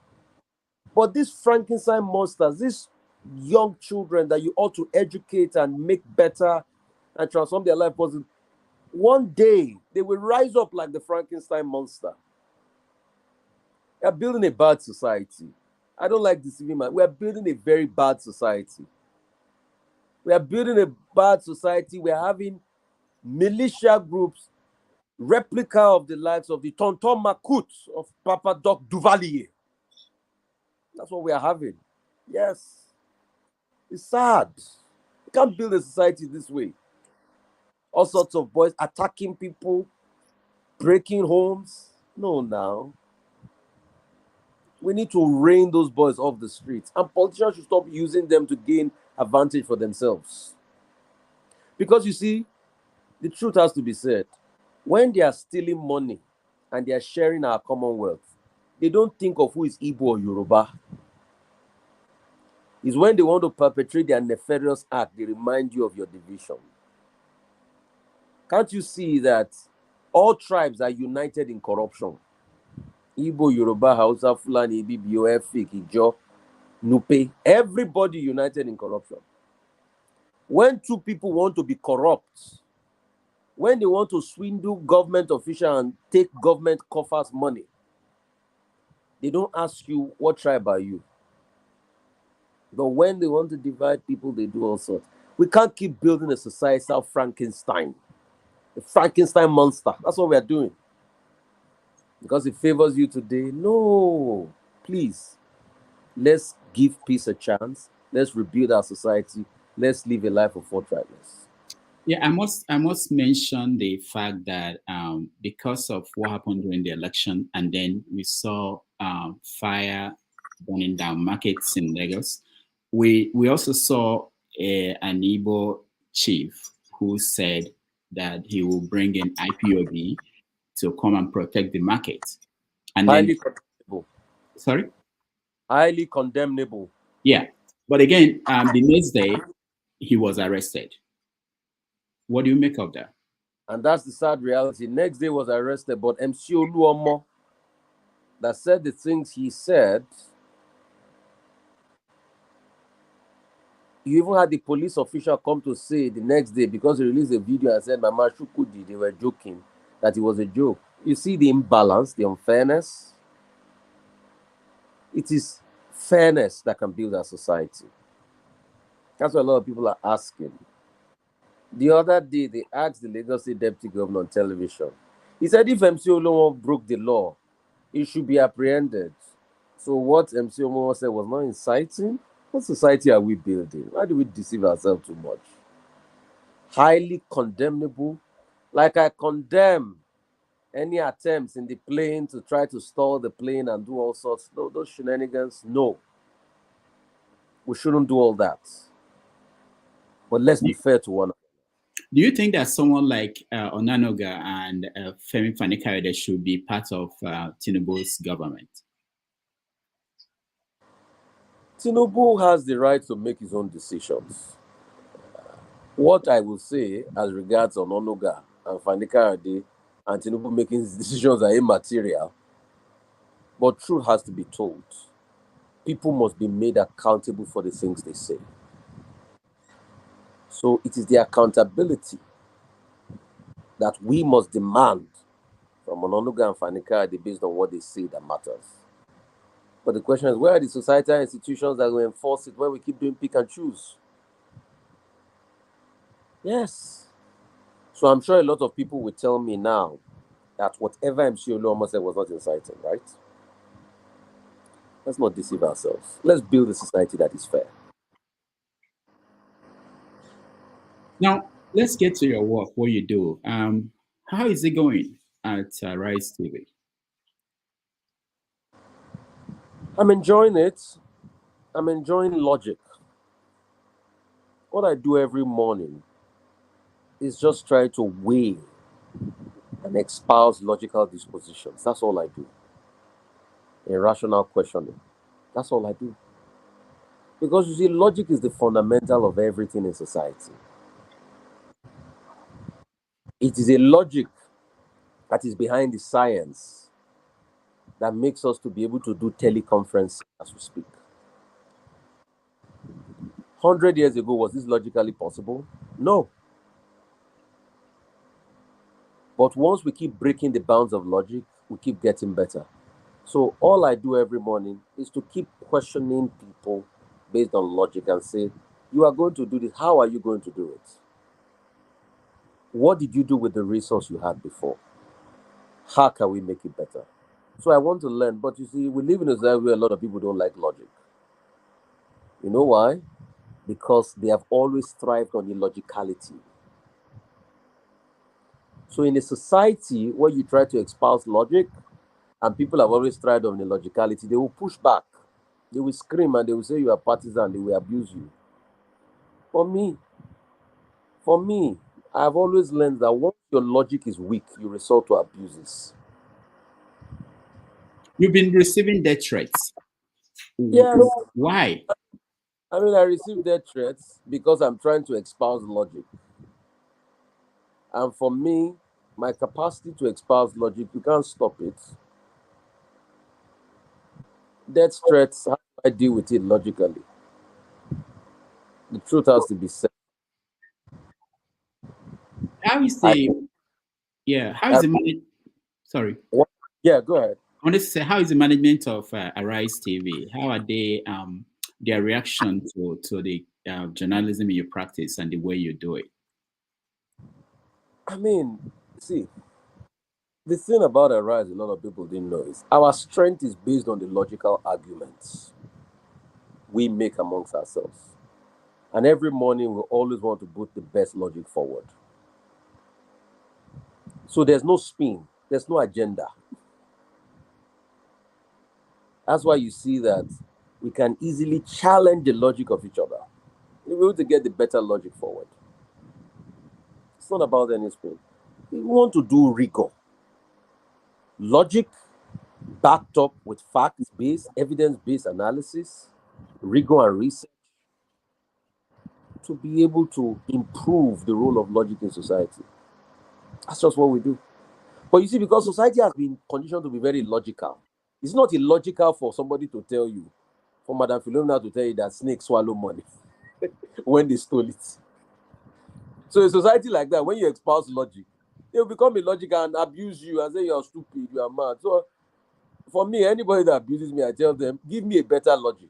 But these Frankenstein monsters, these young children that you ought to educate and make better and transform their life, one day they will rise up like the Frankenstein monster. We are building a bad society. I don't like deceiving man. We are building a very bad society. We are building a bad society. We are having militia groups, replica of the likes of the Tonton Makut of Papa Doc Duvalier. That's what we are having. Yes. It's sad. You can't build a society this way. All sorts of boys attacking people, breaking homes. No, now. We need to rein those boys off the streets. And politicians should stop using them to gain advantage for themselves. Because you see, the truth has to be said. When they are stealing money and they are sharing our commonwealth, they don't think of who is Igbo or Yoruba. It's when they want to perpetrate their nefarious act, they remind you of your division. Can't you see that all tribes are united in corruption? Igbo, Yoruba, Hausa, Fulani, Ibibio, Efik, Ijo, Nupe, everybody united in corruption. When two people want to be corrupt, when they want to swindle government officials and take government coffers money, they don't ask you, what tribe are you? But when they want to divide people, they do all sorts. We can't keep building a societal Frankenstein. The Frankenstein monster. That's what we are doing. Because it favors you today. No. Please. Let's give peace a chance. Let's rebuild our society. Let's live a life of forthrightness. Yeah, I must mention the fact that because of what happened during the election, and then we saw fire burning down markets in Lagos. We also saw an Igbo chief who said that he will bring in IPOB to come and protect the market. And then, Highly condemnable. sorry, Highly condemnable. yeah, but again, the next day he was arrested. What do you make of that? And that's the sad reality. Next day was arrested, but MC Oluomo that said the things he said, you even had the police official come to say the next day, because he released a video and said Mama Shukudi, they were joking, that it was a joke. You see the imbalance, the unfairness. It is fairness that can build our society. That's what a lot of people are asking. The other day, they asked the Lagos State Deputy Governor on television. He said if MC Oluomo broke the law, he should be apprehended. So what MC Oluomo said was not inciting. What society are we building? Why do we deceive ourselves too much? Highly condemnable. Like I condemn any attempts in the plane to try to stall the plane and do all sorts. Those shenanigans, no. We shouldn't do all that. But let's be fair to one another. Do you think that someone like Onanoga and Femi Fani-Kayode should be part of Tinubu's government? Tinubu has the right to make his own decisions. What I will say as regards Onanoga and Fani-Kayode and Tinubu making his decisions are immaterial, but truth has to be told. People must be made accountable for the things they say. So it is the accountability that we must demand from Onanoga and Fani-Kayode based on what they say that matters. But the question is, where are the societal institutions that will enforce it when we keep doing pick and choose? Yes. So I'm sure a lot of people will tell me now that whatever MC Oluomo said was not inciting, right? Let's not deceive ourselves. Let's build a society that is fair. Now, let's get to your work, what you do. How is it going at Rise TV? I'm enjoying it. I'm enjoying logic. What I do every morning is just try to weigh and espouse logical dispositions. That's all I do. Irrational questioning. That's all I do. Because you see, logic is the fundamental of everything in society. It is a logic that is behind the science that makes us to be able to do teleconference as we speak. 100 years ago, was this logically possible? No. But once we keep breaking the bounds of logic, we keep getting better. So all I do every morning is to keep questioning people based on logic and say, you are going to do this. How are you going to do it? What did you do with the resource you had before? How can we make it better? So I want to learn. But you see, we live in a society where a lot of people don't like logic. You know why? Because they have always thrived on illogicality. So in a society where you try to espouse logic and people have always thrived on illogicality, they will push back. They will scream and they will say you are partisan, they will abuse you. For me, I've always learned that once your logic is weak, you resort to abuses. You've been receiving death threats. Yes. Why? I mean, I receive death threats because I'm trying to espouse logic. And for me, my capacity to espouse logic, you can't stop it. Death threats, how do I deal with it logically? The truth has to be said. How is the sorry? What? Yeah, go ahead. I wanted to say, how is the management of Arise TV? How are they? Their reaction to the journalism you practice and the way you do it? I mean, see, the thing about Arise, a lot of people didn't know is our strength is based on the logical arguments. we make amongst ourselves. And every morning we always want to put the best logic forward. So there's no spin, there's no agenda. That's why you see that we can easily challenge the logic of each other. We want to get the better logic forward. It's not about any spin. We want to do rigor. Logic backed up with facts-based, evidence-based analysis, rigor and research to be able to improve the role of logic in society. That's just what we do. But you see, because society has been conditioned to be very logical, it's not illogical for somebody to tell you, for Madam Philomena to tell you that snakes swallow money when they stole it. So in society like that, when you espouse logic, they'll become illogical and abuse you and say you're stupid, you are mad. So for me, anybody that abuses me, I tell them, give me a better logic.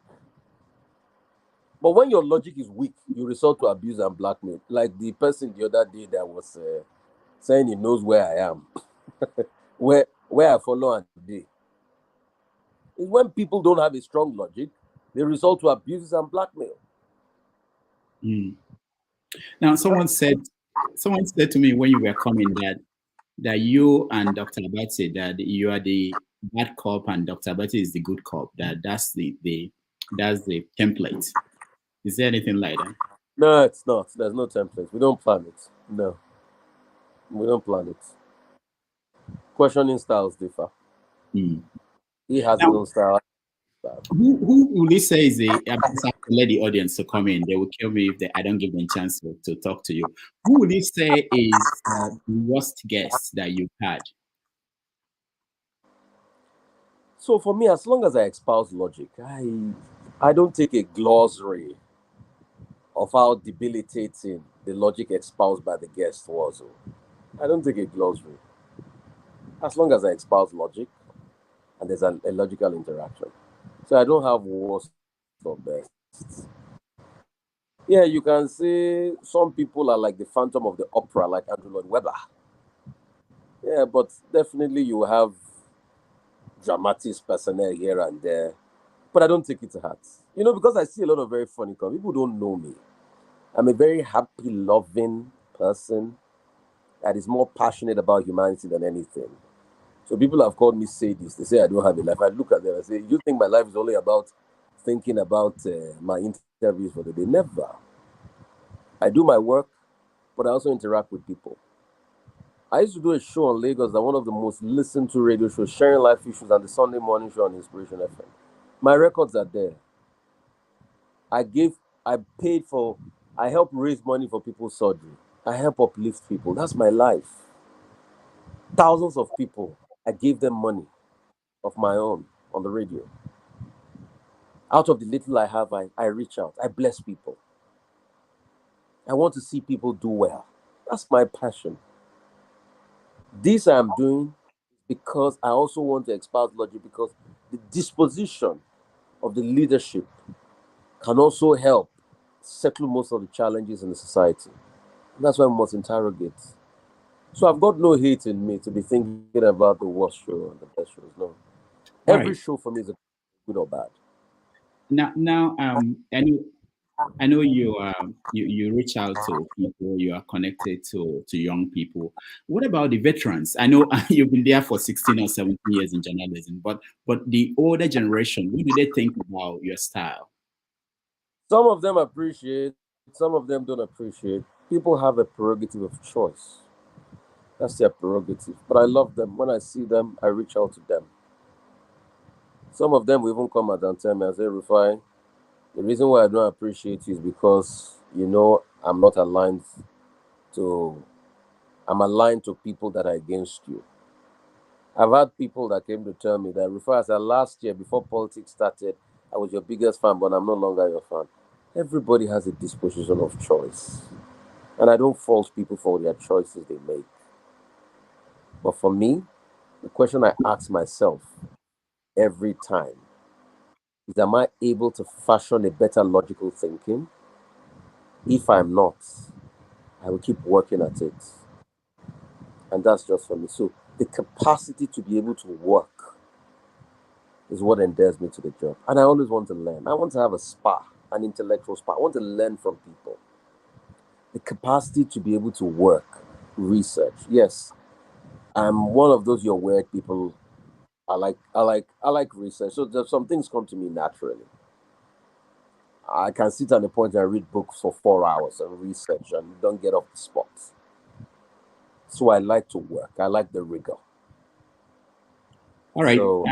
But when your logic is weak, you resort to abuse and blackmail. Like the person the other day that was saying he knows where I am, where I follow and today. It's when people don't have a strong logic, they resort to abuses and blackmail. Now, someone said to me when you were coming that you and Dr. Abati, that you are the bad cop and Dr. Abati is the good cop. That's the template. Is there anything like that? No, it's not. There's no template. We don't plan it. No. We don't plan it. Questioning styles differ. He has his own style. Who will you say is the? I'm just have to let the audience to come in. They will kill me if I don't give them a chance to talk to you. Who will you say is the worst guest that you've had? So for me, as long as I espouse logic, I don't take a glossary of how debilitating the logic espoused by the guest was. I don't take a glossary. As long as I espouse logic and there's a logical interaction. So I don't have worst or best. Yeah, you can say some people are like the Phantom of the Opera, like Andrew Lloyd Webber. Yeah, but definitely you have dramatic personnel here and there. But I don't take it to heart. Because I see a lot of very funny people. People don't know me. I'm a very happy, loving person that is more passionate about humanity than anything. So people have called me sadist. They say I don't have a life. I look at them and say, you think my life is only about thinking about my interviews for the day? Never. I do my work, but I also interact with people. I used to do a show on Lagos that one of the most listened to radio shows, sharing life issues, and the Sunday morning show on Inspiration FM. My records are there. I help raise money for people's surgery. I help uplift people. That's my life. Thousands of people, I gave them money of my own on the radio. Out of the little I have, I reach out. I bless people. I want to see people do well. That's my passion. This I'm doing because I also want to espouse logic, because the disposition of the leadership can also help settle most of the challenges in the society. And that's why we must interrogate. So I've got no hate in me to be thinking about the worst show and the best shows. No. Every show for me is good or bad. Now, I know you reach out to people, you are connected to young people. What about the veterans? I know you've been there for 16 or 17 years in journalism, but the older generation, what do they think about your style? Some of them appreciate, some of them don't appreciate. People have a prerogative of choice. That's their prerogative. But I love them. When I see them, I reach out to them. Some of them will even come out and tell me, I say, Rufai, the reason why I don't appreciate you is because, I'm not aligned to people that are against you. I've had people that came to tell me that, Rufai, I said, last year, before politics started, I was your biggest fan, but I'm no longer your fan. Everybody has a disposition of choice. And I don't fault people for their choices they make. But for me, the question I ask myself every time is, am I able to fashion a better logical thinking? If I'm not, I will keep working at it. And that's just for me. So the capacity to be able to work is what endears me to the job. And I always want to learn. I want to have a spa, an intellectual spa. I want to learn from people. The capacity to be able to work, research. Yes, I'm one of those your weird people. I like research. So there's some things come to me naturally. I can sit at a point and read books for 4 hours and research and don't get off the spot. So I like to work. I like the rigor. All right. So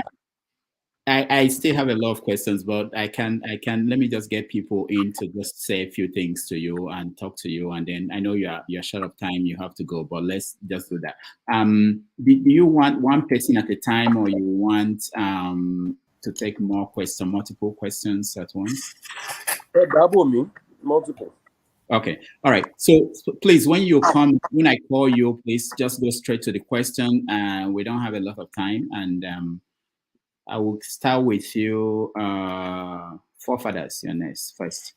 I still have a lot of questions, but I can let me just get people in to just say a few things to you and talk to you, and then I know you're short of time, you have to go, but let's just do that. Do you want one person at a time, or you want to take multiple questions at once? Double me, multiple. Okay. All right. So please, when I call you, please just go straight to the question. We don't have a lot of time, and I will start with you, forefathers. You're next first.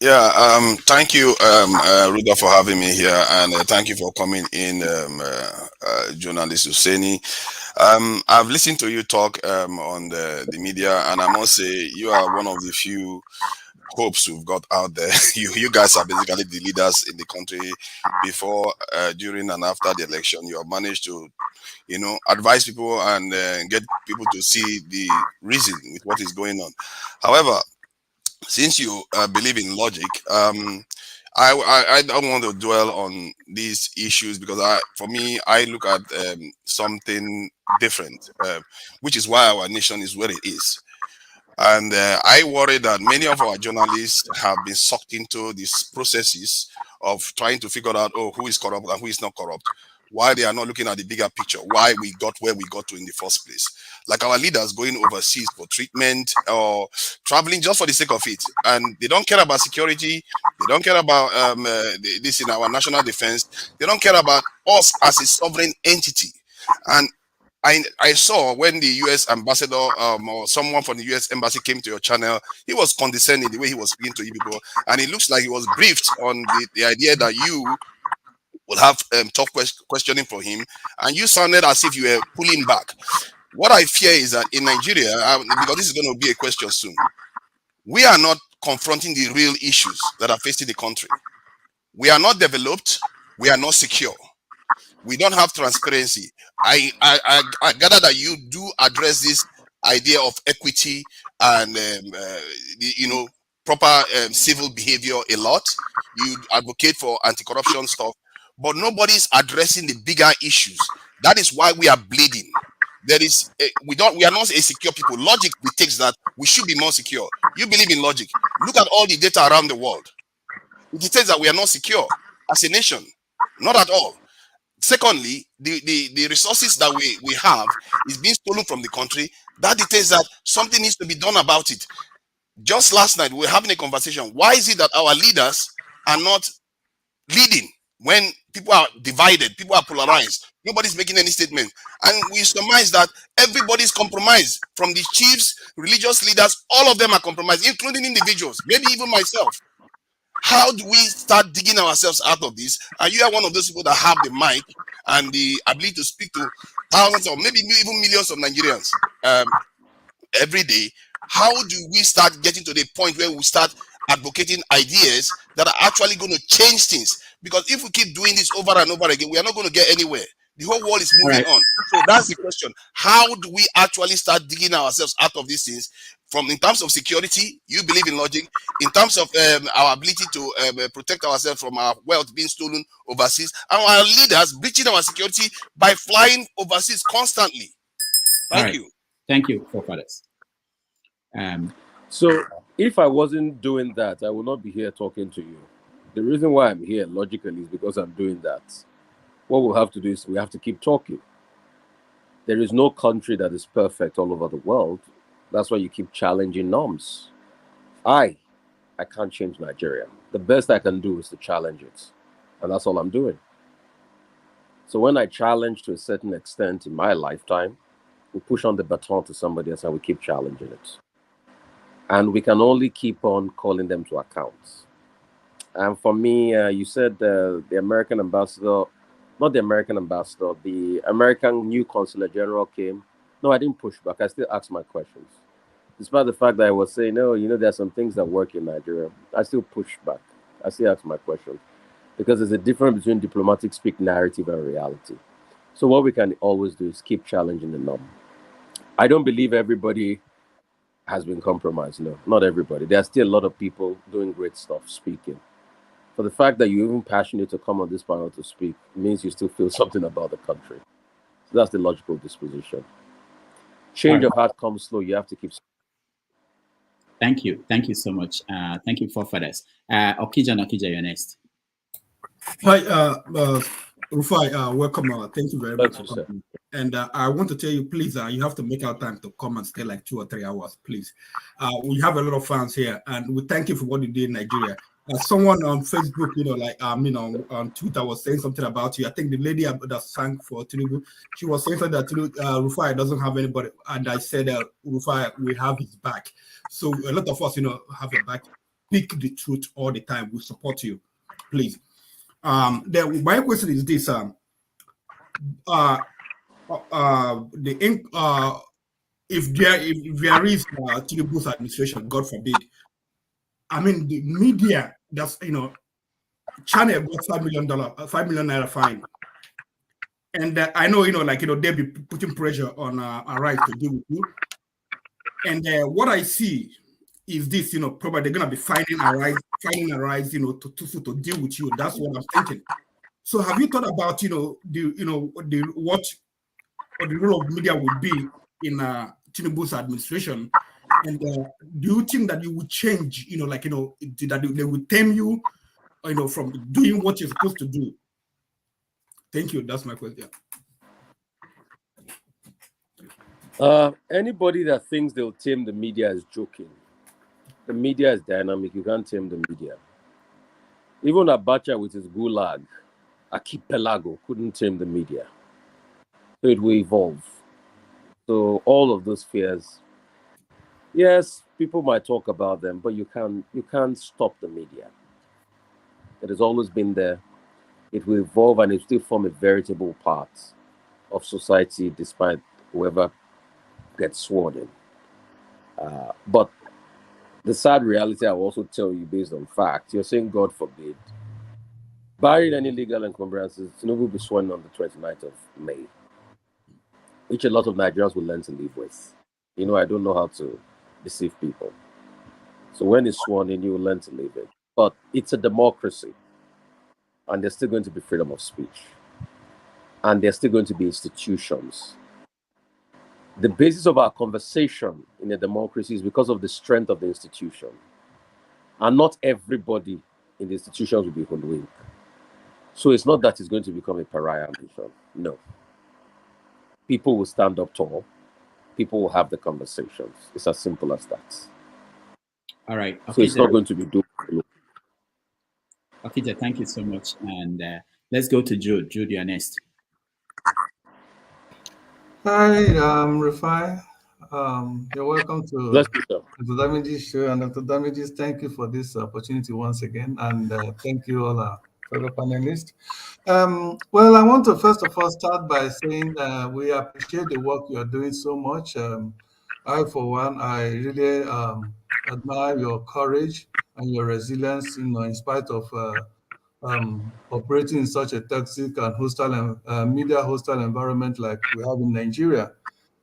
Yeah, thank you, Ruda, for having me here, and thank you for coming in, journalist Oseni. I've listened to you talk on the media, and I must say you are one of the few hopes we've got out there. You guys are basically the leaders in the country before, during, and after the election. You have managed to, advise people and get people to see the reason with what is going on. However, since you believe in logic, I don't want to dwell on these issues because for me, I look at something different, which is why our nation is where it is. And I worry that many of our journalists have been sucked into these processes of trying to figure out, who is corrupt and who is not corrupt, why they are not looking at the bigger picture, why we got where we got to in the first place. Like our leaders going overseas for treatment or traveling just for the sake of it. And they don't care about security. They don't care about this in our national defense. They don't care about us as a sovereign entity. And I saw when the U.S. ambassador or someone from the U.S. embassy came to your channel, he was condescending the way he was speaking to you people. And it looks like he was briefed on the idea that you will have tough questioning for him. And you sounded as if you were pulling back. What I fear is that in Nigeria, because this is going to be a question soon, we are not confronting the real issues that are facing the country. We are not developed. We are not secure. We don't have transparency. I gather that you do address this idea of equity and proper civil behavior a lot. You advocate for anti-corruption stuff, but nobody's addressing the bigger issues. That is why we are bleeding. We are not a secure people. Logic dictates that we should be more secure. You believe in logic. Look at all the data around the world. It dictates that we are not secure as a nation. Not at all. Secondly, the resources that we have is being stolen from the country. That dictates that something needs to be done about it. Just last night, we were having a conversation. Why is it that our leaders are not leading when people are divided, people are polarized? Nobody's making any statement. And we surmise that everybody's compromised, from the chiefs, religious leaders, all of them are compromised, including individuals, maybe even myself. How do we start digging ourselves out of this? And you are one of those people that have the mic and the ability to speak to thousands or maybe even millions of Nigerians every day. How do we start getting to the point where we start advocating ideas that are actually going to change things? Because if we keep doing this over and over again, we are not going to get anywhere. The whole world is moving on. So that's the question. How do we actually start digging ourselves out of these things? In terms of security, you believe in logic. In terms of our ability to protect ourselves from our wealth being stolen overseas, and our leaders breaching our security by flying overseas constantly. Thank you. Thank you, forefathers. So if I wasn't doing that, I would not be here talking to you. The reason why I'm here logically is because I'm doing that. What we'll have to do is we have to keep talking. There is no country that is perfect all over the world. That's why you keep challenging norms. I can't change Nigeria. The best I can do is to challenge it. And that's all I'm doing. So when I challenge to a certain extent in my lifetime, we push on the baton to somebody else and we keep challenging it. And we can only keep on calling them to account. And for me, you said the American ambassador, not the American ambassador, the American new consular general came. No, I didn't push back. I still asked my questions. Despite the fact that I was saying, no, there are some things that work in Nigeria, I still pushed back. I still asked my questions. Because there's a difference between diplomatic speak narrative and reality. So what we can always do is keep challenging the norm. I don't believe everybody has been compromised. No, not everybody. There are still a lot of people doing great stuff, speaking. For the fact that you're even passionate to come on this panel to speak means you still feel something about the country. So that's the logical disposition. Change of heart comes slow. You have to keep. Thank you. Thank you so much. Thank you, forefathers. Okija, you're next. Hi, Rufai, welcome. Thank you very much for Sir. coming. And I want to tell you, please, you have to make our time to come and stay like 2 or 3 hours, please. We have a lot of fans here, and we thank you for what you did in Nigeria. Someone on Facebook, on Twitter was saying something about you. I think the lady that sang for Tinubu, she was saying something that Rufai doesn't have anybody, and I said, Rufai, we have his back. So a lot of us, have your back. Speak the truth all the time. We support you, please. My question is this: if there is Tinubu's administration, God forbid, I mean the media that's Channel got $5 million naira fine, and I know they'll be putting pressure on Arise to deal with you, and what I see is this, probably they're gonna be fining Arise, to deal with you. That's what I'm thinking. So have you thought about what or the role of media would be in Tinubu's administration? And do you think that you would change, that they would tame you, from doing what you're supposed to do? Thank you. That's my question. Anybody that thinks they'll tame the media is joking. The media is dynamic. You can't tame the media. Even Abacha with his gulag, archipelago, couldn't tame the media. So it will evolve. So all of those fears, yes, people might talk about them, but you can't stop the media. It has always been there. It will evolve and it will still form a veritable part of society despite whoever gets sworn in. But the sad reality, I will also tell you based on fact, you're saying God forbid, barring any legal encumbrances, Tinubu will be sworn on the 29th of May, which a lot of Nigerians will learn to live with. I don't know how to deceive people. So when it's sworn in, you will learn to live it. But it's a democracy, and there's still going to be freedom of speech, and there's still going to be institutions. The basis of our conversation in a democracy is because of the strength of the institution. And not everybody in the institutions will be hoodwinked. So it's not that it's going to become a pariah nation. No. People will stand up tall. People will have the conversations. It's as simple as that. All right. Okay, so it's not going to be doomed. Okay, thank you so much. And let's go to Jude. Jude, you're next. Hi, Rufai. You're welcome to Dr. Damage's show. And Dr. Damage's, thank you for this opportunity once again. And thank you all our fellow panelists. Well, I want to first of all start by saying we appreciate the work you're doing so much. I, for one, I really admire your courage and your resilience, in spite of operating in such a toxic and hostile media hostile environment like we have in Nigeria.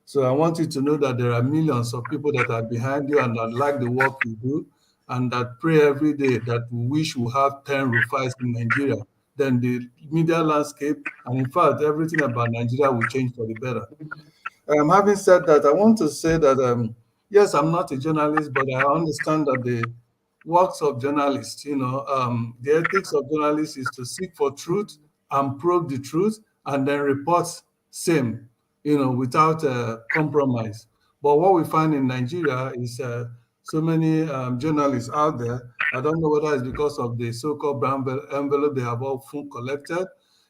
So I want you to know that there are millions of people that are behind you and that like the work you do and that pray every day that we wish we have 10 Rufais in Nigeria. Then the media landscape and in fact everything about Nigeria will change for the better. Having said that, I want to say that yes, I'm not a journalist, but I understand that the works of journalists, the ethics of journalists is to seek for truth and probe the truth and then report same, without compromise. But what we find in Nigeria is so many journalists out there. I don't know whether it's because of the so-called brown envelope they have often collected.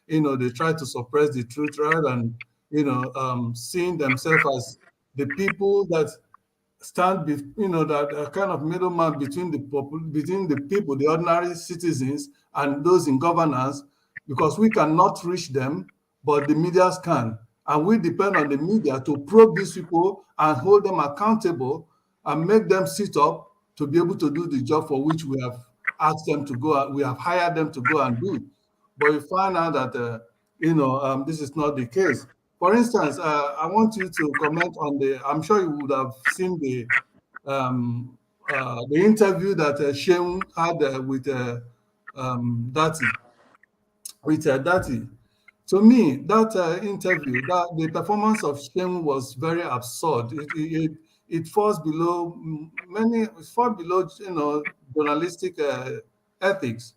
They try to suppress the truth rather than, seeing themselves as the people that stand, that kind of middleman between the people, the ordinary citizens, and those in governance, because we cannot reach them, but the medias can. And we depend on the media to probe these people and hold them accountable and make them sit up to be able to do the job for which we have asked them to go. We have hired them to go and do. But we find out that, this is not the case. For instance, I want you to comment on I'm sure you would have seen the interview that Sheung had with Dati. To me, that interview, that the performance of Sheung was very absurd. It falls below journalistic ethics.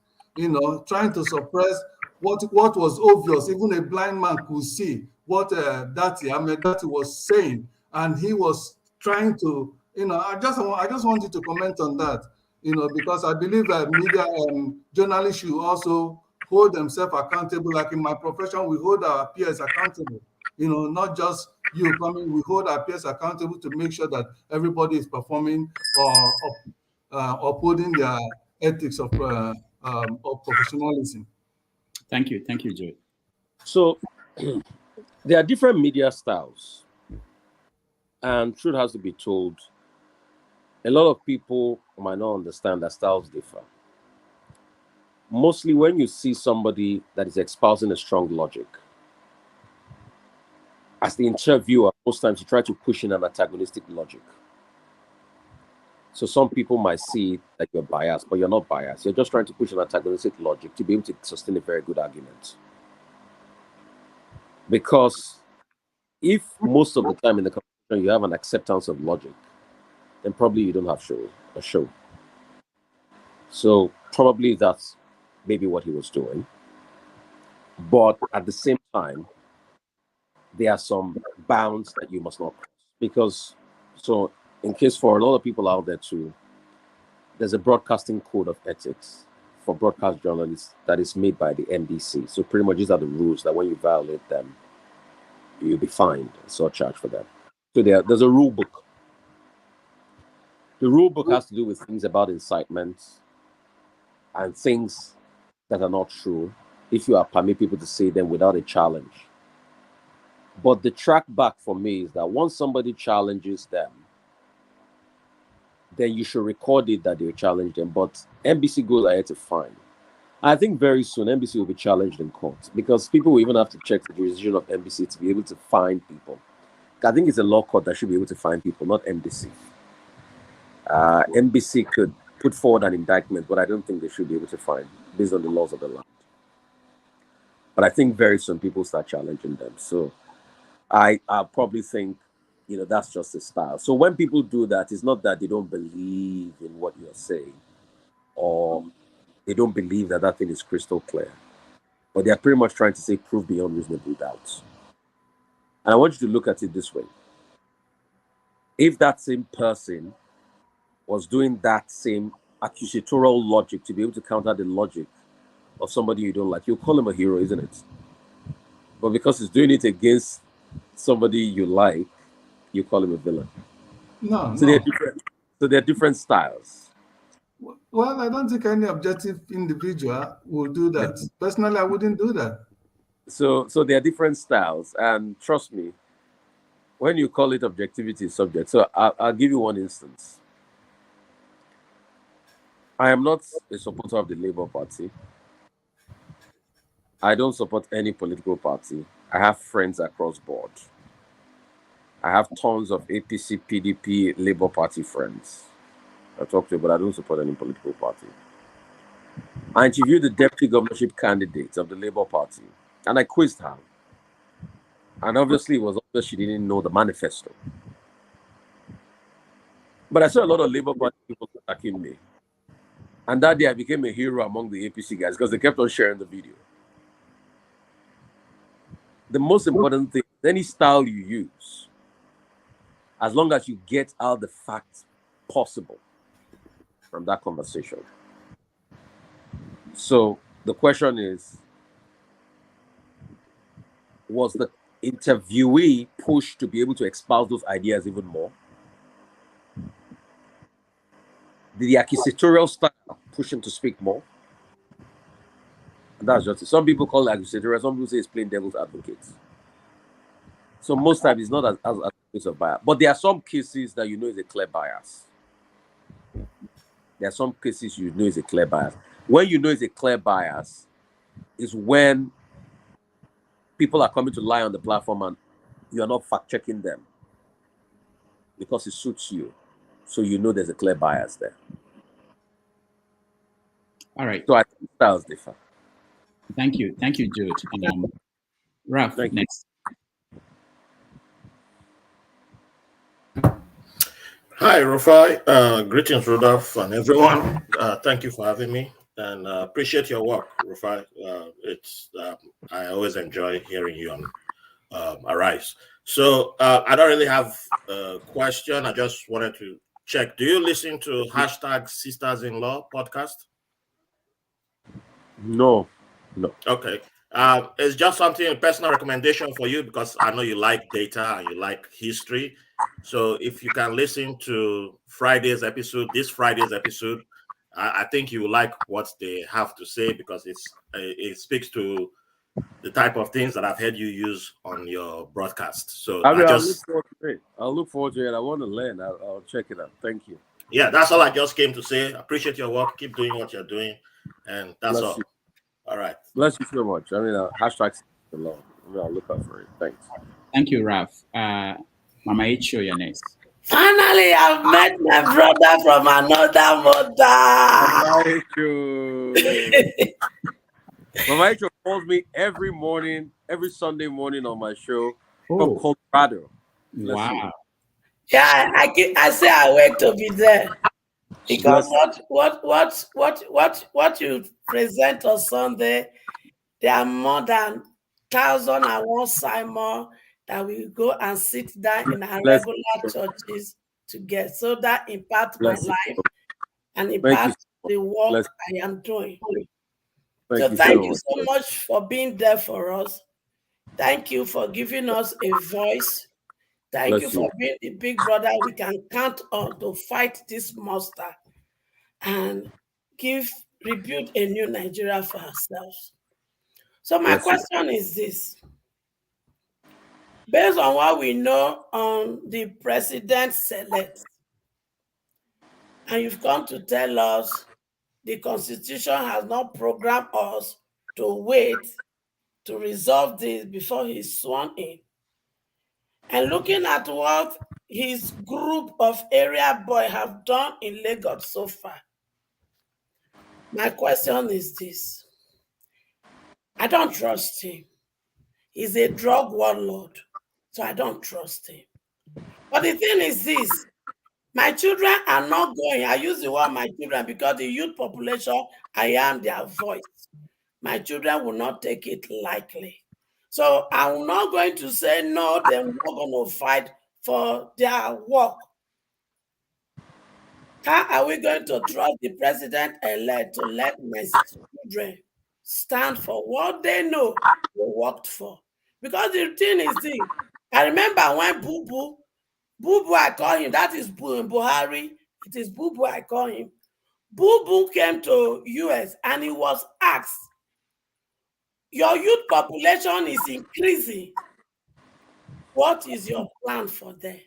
Trying to suppress what was obvious. Even a blind man could see what Dati was saying, and he was trying to. I just want you to comment on that. Because I believe that media journalists should also hold themselves accountable. Like in my profession, we hold our peers accountable. Not just you coming. We hold our peers accountable to make sure that everybody is performing or upholding their ethics of professionalism. Thank you, Joe. So there are different media styles, and truth has to be told. A lot of people might not understand that styles differ. Mostly when you see somebody that is espousing a strong logic, as the interviewer, most times you try to push in an antagonistic logic. So some people might see that you're biased, but you're not biased. You're just trying to push an antagonistic logic to be able to sustain a very good argument. Because if most of the time in the conversation you have an acceptance of logic, then probably you don't have a show. So probably that's maybe what he was doing. But at the same time, there are some bounds that you must not cross. Because, so in case for a lot of people out there too, there's a broadcasting code of ethics for broadcast journalists that is made by the NBC. So pretty much these are the rules that when you violate them, you'll be fined, so charged for them. So there's a rule book. The rule book has to do with things about incitement and things that are not true, if you permit people to say them without a challenge. But the track back for me is that once somebody challenges them, then you should record it that they challenged them. But NBC goes ahead to fine. I think very soon NBC will be challenged in court because people will even have to check the jurisdiction of NBC to be able to fine people. I think it's a law court that should be able to fine people, not NBC. NBC could put forward an indictment, but I don't think they should be able to fine based on the laws of the land. But I think very soon people start challenging them. So I probably think, that's just a style. So when people do that, it's not that they don't believe in what you're saying or they don't believe that thing is crystal clear. But they're pretty much trying to say proof beyond reasonable doubt. And I want you to look at it this way. If that same person was doing that same accusatorial logic to be able to counter the logic of somebody you don't like, you call him a hero, isn't it? But because he's doing it against somebody you like, you call him a villain. No. They're different styles. Well, I don't think any objective individual will do that. Personally, I wouldn't do that. So there are different styles, and trust me, when you call it objectivity subject. So I'll give you one instance. I am not a supporter of the Labour Party. I don't support any political party. I have friends across board. I have tons of APC, PDP, Labour Party friends I talk to, but I don't support any political party. I interviewed the deputy governorship candidate of the Labour Party, and I quizzed her. And obviously, it was obvious she didn't know the manifesto. But I saw a lot of Labour Party people attacking me. And that day, I became a hero among the APC guys because they kept on sharing the video. The most important thing, any style you use, as long as you get out the facts possible from that conversation. So the question is, was the interviewee pushed to be able to espouse those ideas even more? Did the accusatorial style push him to speak more? And that's just it. Some people call it accusatorial, some people say it's plain devil's advocate. So most times it's not as a case of bias. But there are some cases that you know is a clear bias. There are some cases you know is a clear bias. When you know it's a clear bias is when people are coming to lie on the platform and you are not fact-checking them because it suits you. So you know there's a clear bias there. All right. So I think styles differ. Thank you. Thank you, Jude. Ralph, next. Hi, Rufai. Greetings, Rudolph, and everyone. Thank you for having me, and appreciate your work, Rufai. I always enjoy hearing you on Arise. So I don't really have a question. I just wanted to check. Do you listen to #Sisters-in-Law podcast? No. Okay. It's just something, a personal recommendation for you because I know you like data and you like history. So if you can listen to this Friday's episode, I think you will like what they have to say because it speaks to the type of things that I've heard you use on your broadcast. So I'll look forward to it. I'll look forward to it. I want to learn. I'll check it out. Thank you. Yeah, that's all I just came to say. Appreciate your work. Keep doing what you're doing. And that's Bless all. you. All right. Bless you so much. I mean, #alone. I'll look out for it. Thanks. Thank you, Ralph. Mama Icho, you're next. Finally, I've met my brother from another mother. Mama Icho calls me every morning, every Sunday morning on my show from Colorado. Wow. Yeah, I say I wait to be there. Because what you present on Sunday, there are more than 1,001 Simon that we go and sit down in our regular churches to get. So that impacts my life and impacts the work I am doing. So thank you so much for being there for us. Thank you for giving us a voice. Thank you for being the big brother we can count on to fight this monster and rebuild a new Nigeria for ourselves. So my question is this. Based on what we know on the president-elect, and you've come to tell us the Constitution has not programmed us to wait to resolve this before he's sworn in. And looking at what his group of area boys have done in Lagos so far, my question is this. I don't trust him. He's a drug warlord, so I don't trust him. But the thing is this, my children are not going, I use the word my children because the youth population, I am their voice. My children will not take it lightly. So I'm not going to say no, they're not going to fight for their work. How are we going to trust the president-elect to let my children stand for what they know they worked for? Because the thing is this, I remember when Boo Boo I call him, that is Buhari, it is Boo Boo I call him. Boo Boo came to US and he was asked, your youth population is increasing. What is your plan for them?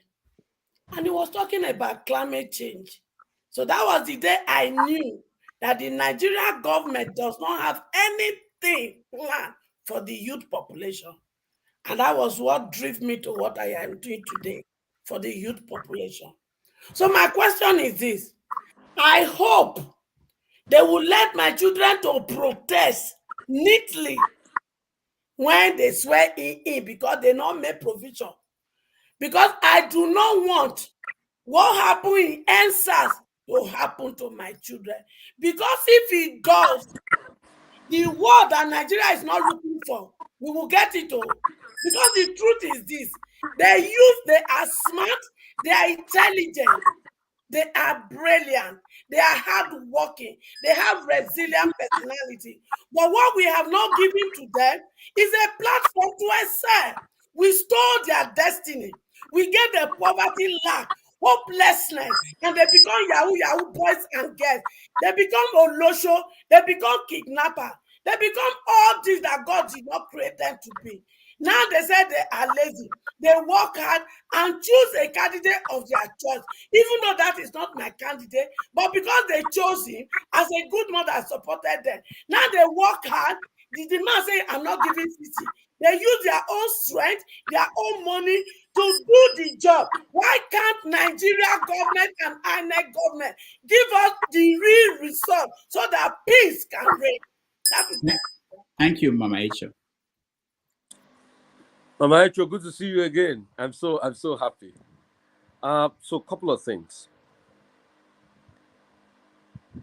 And he was talking about climate change. So that was the day I knew that the Nigerian government does not have anything planned for the youth population. And that was what drove me to what I am doing today for the youth population. So my question is this. I hope they will let my children to protest neatly when they swear in because they not make provision. Because I do not want what happened in NSAS to happen to my children. Because if it does, the word that Nigeria is not looking for, we will get it all. Because the truth is this, they are smart, they are intelligent, they are brilliant, they are hardworking, they have resilient personality. But what we have not given to them is a platform to excel. We stole their destiny. We gave them poverty, lack, hopelessness, and they become Yahoo boys and girls. They become Olosho, they become kidnapper, they become all things that God did not create them to be. Now they say they are lazy. they work hard and choose a candidate of their choice, even though that is not my candidate, but because they chose him as a good mother, I supported them. Now they work hard. The man say, I'm not giving 50. They use their own strength, their own money to do the job. Why can't Nigeria government and INEC government give us the real result so that peace can reign? That is it. Thank you, Mama Echo. Mama Echo, good to see you again. I'm so happy. So a couple of things.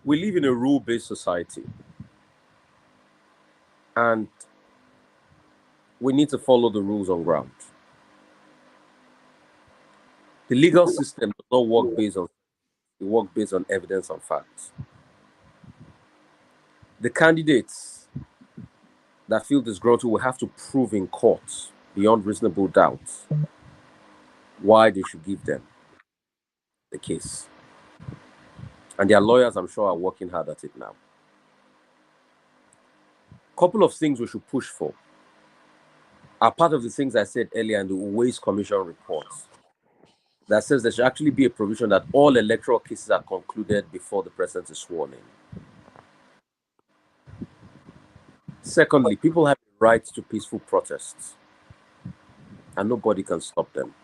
We live in a rule-based society, and we need to follow the rules on ground. The legal system does not work based on evidence and facts. The candidates that feel disgruntled will have to prove in court beyond reasonable doubt why they should give them the case. And their lawyers, I'm sure, are working hard at it now. Couple of things we should push for are part of the things I said earlier in the Waste Commission reports that says there should actually be a provision that all electoral cases are concluded before the president is sworn in. Secondly, people have the right to peaceful protests, and nobody can stop them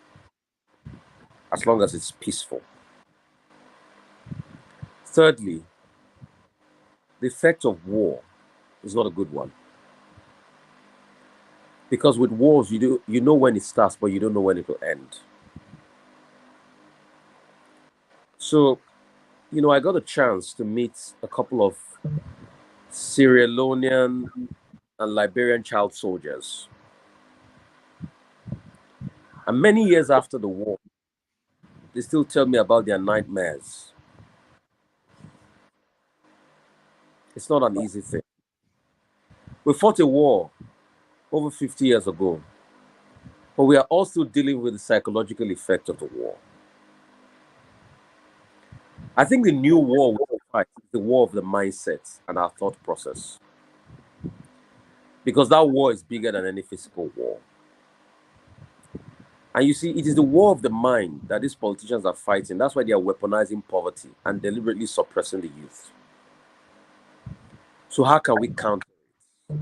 as long as it's peaceful. Thirdly, the effect of war is not a good one. Because with wars, you know when it starts, but you don't know when it will end. So, I got a chance to meet a couple of Sierra Leonean and Liberian child soldiers. And many years after the war, they still tell me about their nightmares. It's not an easy thing. We fought a war over 50 years ago, but we are also dealing with the psychological effect of the war. I think the new war we fight is the war of the mindset and our thought process. Because that war is bigger than any physical war. And you see, it is the war of the mind that these politicians are fighting. That's why they are weaponizing poverty and deliberately suppressing the youth. So how can we counter it?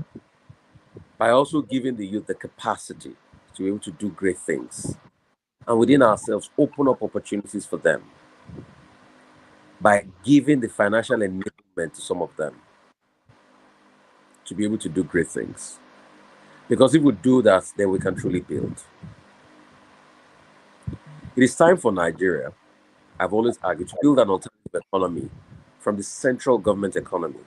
By also giving the youth the capacity to be able to do great things. And within ourselves, open up opportunities for them. By giving the financial enablement to some of them to be able to do great things. Because if we do that, then we can truly build. It is time for Nigeria, I've always argued, to build an alternative economy from the central government economy,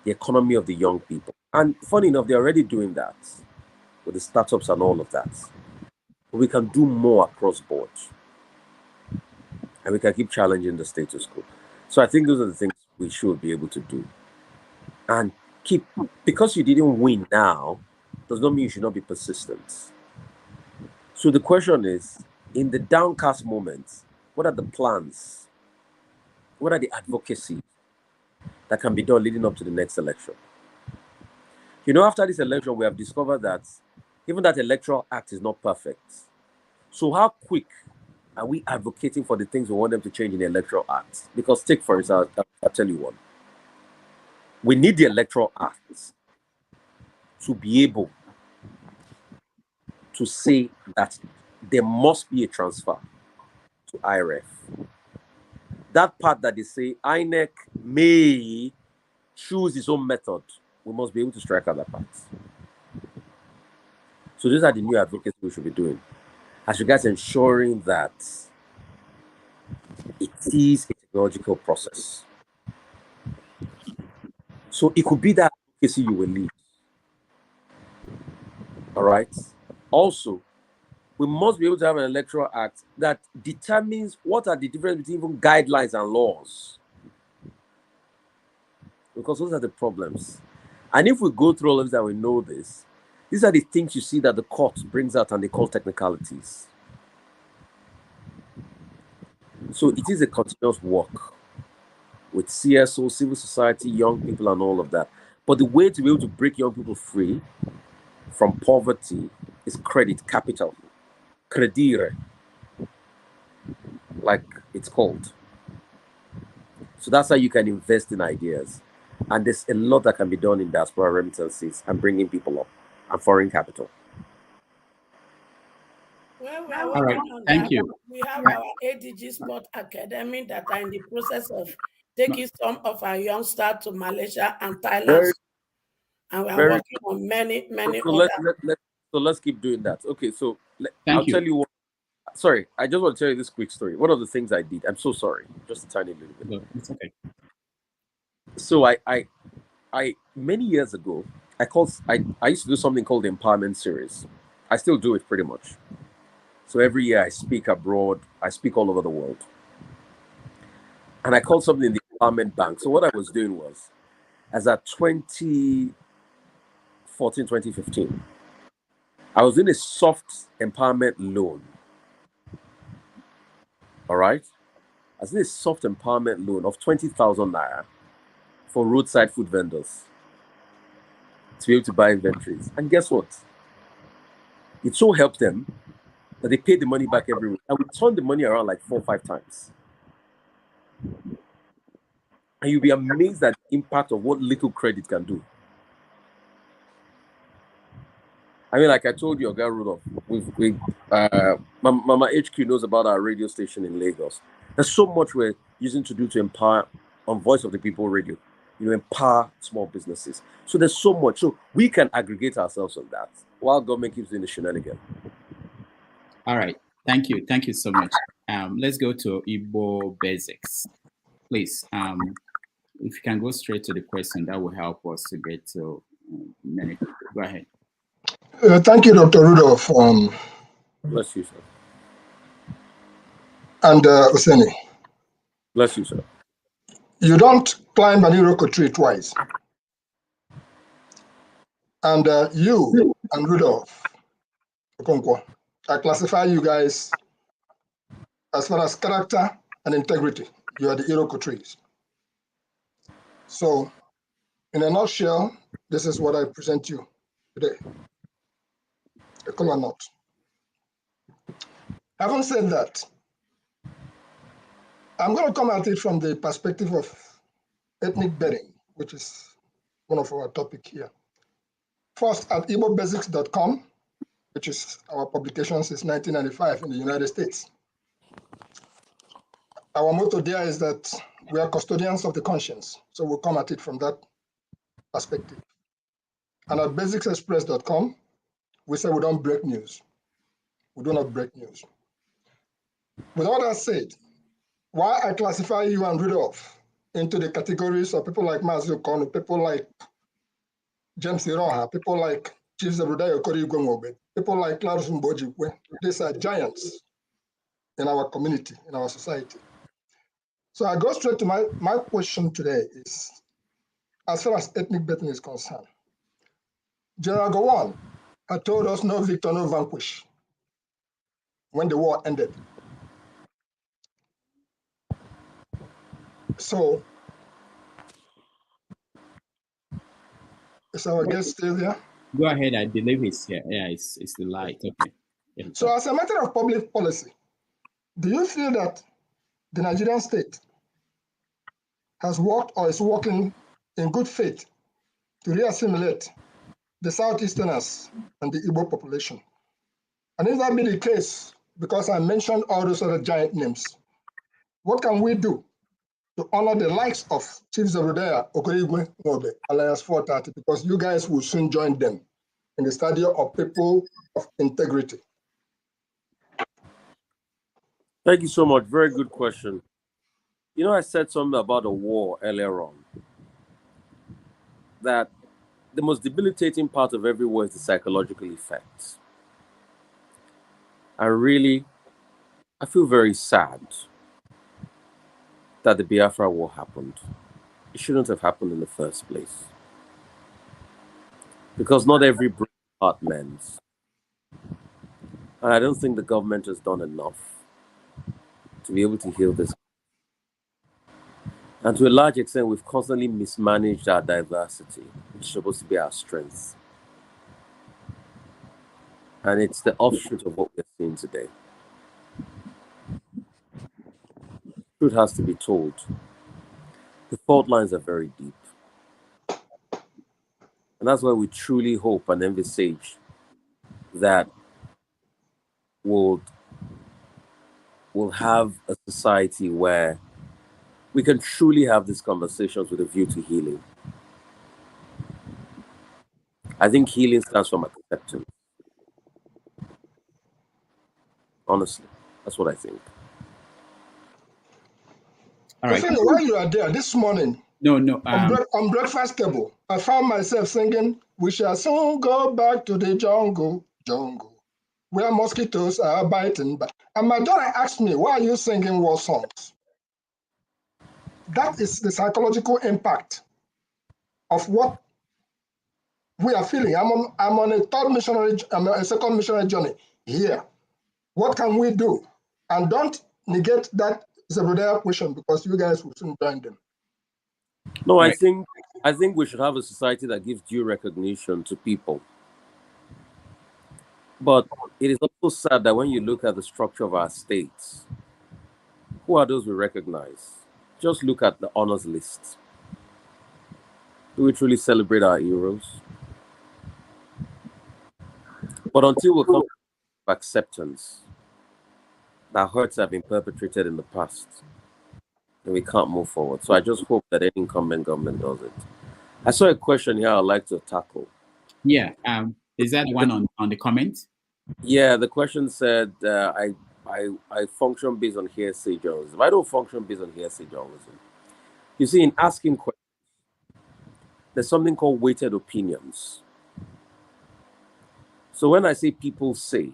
the economy of the young people. And funny enough, they're already doing that with the startups and all of that. But we can do more across board. And we can keep challenging the status quo. So I think those are the things we should be able to do. And because you didn't win now, does not mean you should not be persistent. So the question is, in the downcast moments, what are the plans? What are the advocacy that can be done leading up to the next election? After this election, we have discovered that even that electoral act is not perfect. So how quick are we advocating for the things we want them to change in the electoral act? Because take, for instance, I'll tell you one. We need the electoral act to be able to say that there must be a transfer to IRF. That part that they say INEC may choose its own method, we must be able to strike out that part. So these are the new advocacy we should be doing. As regards ensuring that it is a technological process. So it could be that advocacy you will lead. All right. Also, we must be able to have an electoral act that determines what are the difference between even guidelines and laws. Because those are the problems. And if we go through all of that, we know this. These are the things you see that the court brings out and they call technicalities. So it is a continuous work with CSO, civil society, young people, and all of that. But the way to be able to break young people free from poverty is credit capital. Credire, like it's called. So that's how you can invest in ideas. And there's a lot that can be done in diaspora remittances and bringing people up and foreign capital. Well, we are All right, working on thank that. you. We have our ADG Sport Academy that are in the process of taking some of our youngsters to Malaysia and Thailand. And we are working on many so other. let's keep doing that. Okay, so Thank you. tell you what. Sorry, I just want to tell you this quick story. One of the things I did, I'm so sorry, just a tiny little bit. No, it's okay. So I many years ago, I used to do something called the Empowerment Series. I still do it pretty much. So every year I speak abroad, I speak all over the world. And I called something the Empowerment Bank. So what I was doing was, as at 2014, 2015, I was in a soft empowerment loan. All right? I was in a soft empowerment loan of 20,000 naira for roadside food vendors to be able to buy inventories. And guess what? It so helped them that they paid the money back every week. And we turned the money around like 4 or 5 times. And you'll be amazed at the impact of what little credit can do. I mean, like I told you, Oga Rudolph, Mama HQ knows about our radio station in Lagos. There's so much we're using to empower on Voice of the People radio, empower small businesses. So there's so much. So we can aggregate ourselves on that while government keeps doing the shenanigan. All right. Thank you. Thank you so much. Let's go to Igbo Basics. Please, if you can go straight to the question, that will help us to get to many people. Go ahead. Thank you, Dr. Rudolph. Bless you, sir. And Oseni. Bless you, sir. You don't climb an Iroko tree twice. And you and Rudolph Okonkwo, I classify you guys as far as character and integrity. You are the Iroko trees. So, in a nutshell, this is what I present you today. A color note. Having said that, I'm going to come at it from the perspective of ethnic bedding, which is one of our topic here. First, at igbobasics.com, which is our publication since 1995 in the United States. Our motto there is that we are custodians of the conscience. So we'll come at it from that perspective. And at basicsexpress.com, we say we don't break news. We do not break news. With all that said, why I classify you and Rudolph into the categories of people like Mazio Kono, people like James Iroha, people like Chief Zerudayo Korigwengobe, people like Clarus Mbojikwe, these are giants in our community, in our society. So I go straight to my question today is, as far as ethnic bathing is concerned, General Gowon had told us no victor, no vanquish when the war ended. So, is our guest still there? Go ahead. I believe it's here. Yeah, it's the light. Okay. Yeah, so, as a matter of public policy, do you feel that the Nigerian state has worked or is working in good faith to reassimilate the Southeasterners and the Igbo population? And if that be the case, because I mentioned all those other giant names, what can we do to honor the likes of Chief Zerudea Okorigwe Ngobe, Alliance 430, because you guys will soon join them in the study of people of integrity? Thank you so much. Very good question. You know, I said something about a war earlier on. That the most debilitating part of every war is the psychological effects. And really, I feel very sad that the Biafra War happened. It shouldn't have happened in the first place. Because not every brave heart mends. And I don't think the government has done enough to be able to heal this. And to a large extent, we've constantly mismanaged our diversity, which is supposed to be our strength. And it's the offshoot of what we're seeing today. Truth has to be told. The fault lines are very deep. And that's why we truly hope and envisage that we'll have a society where we can truly have these conversations with a view to healing. I think healing starts from acceptance. Honestly, that's what I think. All right. Oseni, while you are there this morning, No. on breakfast table, I found myself singing, "We shall soon go back to the jungle, where mosquitoes are biting." And my daughter asked me, "Why are you singing war songs?" That is the psychological impact of what we are feeling. I'm on a second missionary journey here. What can we do? And don't negate that Zebediah question, because you guys will soon join them. No, I think we should have a society that gives due recognition to people. But it is also sad that when you look at the structure of our states, who are those we recognize? Just look at the honors list. Do we truly celebrate our heroes? But until we come to acceptance that hurts have been perpetrated in the past, then we can't move forward. So I just hope that any incumbent government does it. I saw a question here I'd like to tackle. Yeah. Is that one on the comment? Yeah, the question said, I function based on hearsay journalism. I don't function based on hearsay journalism. You see, in asking questions, there's something called weighted opinions. So when I say people say,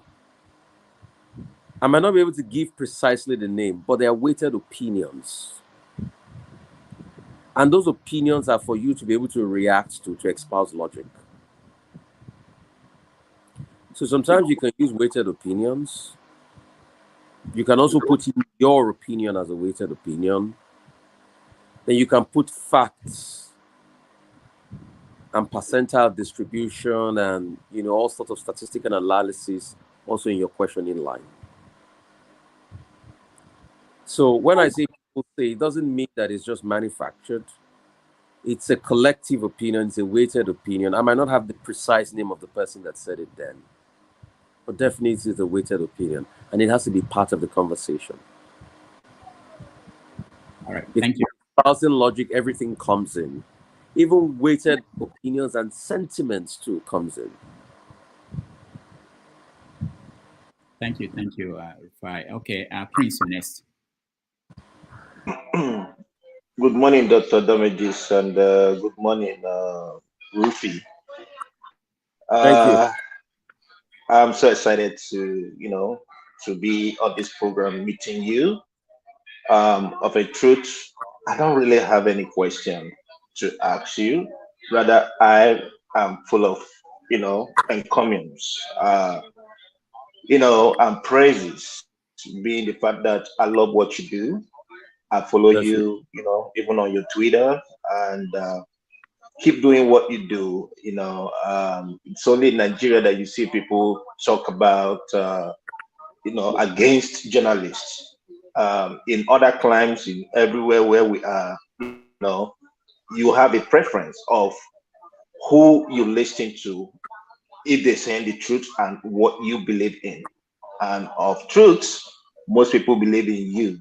I might not be able to give precisely the name, but they are weighted opinions. And those opinions are for you to be able to react to espouse logic. So sometimes you can use weighted opinions. You can also put in your opinion as a weighted opinion. Then you can put facts and percentile distribution and all sorts of statistical analysis also in your questioning line. So when I say people say, it doesn't mean that it's just manufactured. It's a collective opinion. It's a weighted opinion. I might not have the precise name of the person that said it then, but definitely it's a weighted opinion, and it has to be part of the conversation. All right, thank you. Thousand logic, everything comes in. Even weighted opinions and sentiments too comes in. Thank you, Rufai. Okay, Prince, you're next. Good morning, Dr. Damages, and good morning, Rufai. Thank you. I'm so excited to be on this program, meeting you. Of a truth, I don't really have any question to ask you. Rather, I am full of, encomiums, and praises, being the fact that I love what you do. I follow you, even on your Twitter, and keep doing what you do. It's only in Nigeria that you see people talk about, against journalists. In other climes, in everywhere where we are, you have a preference of who you listen to, if they're saying the truth and what you believe in. And of truth, most people believe in you.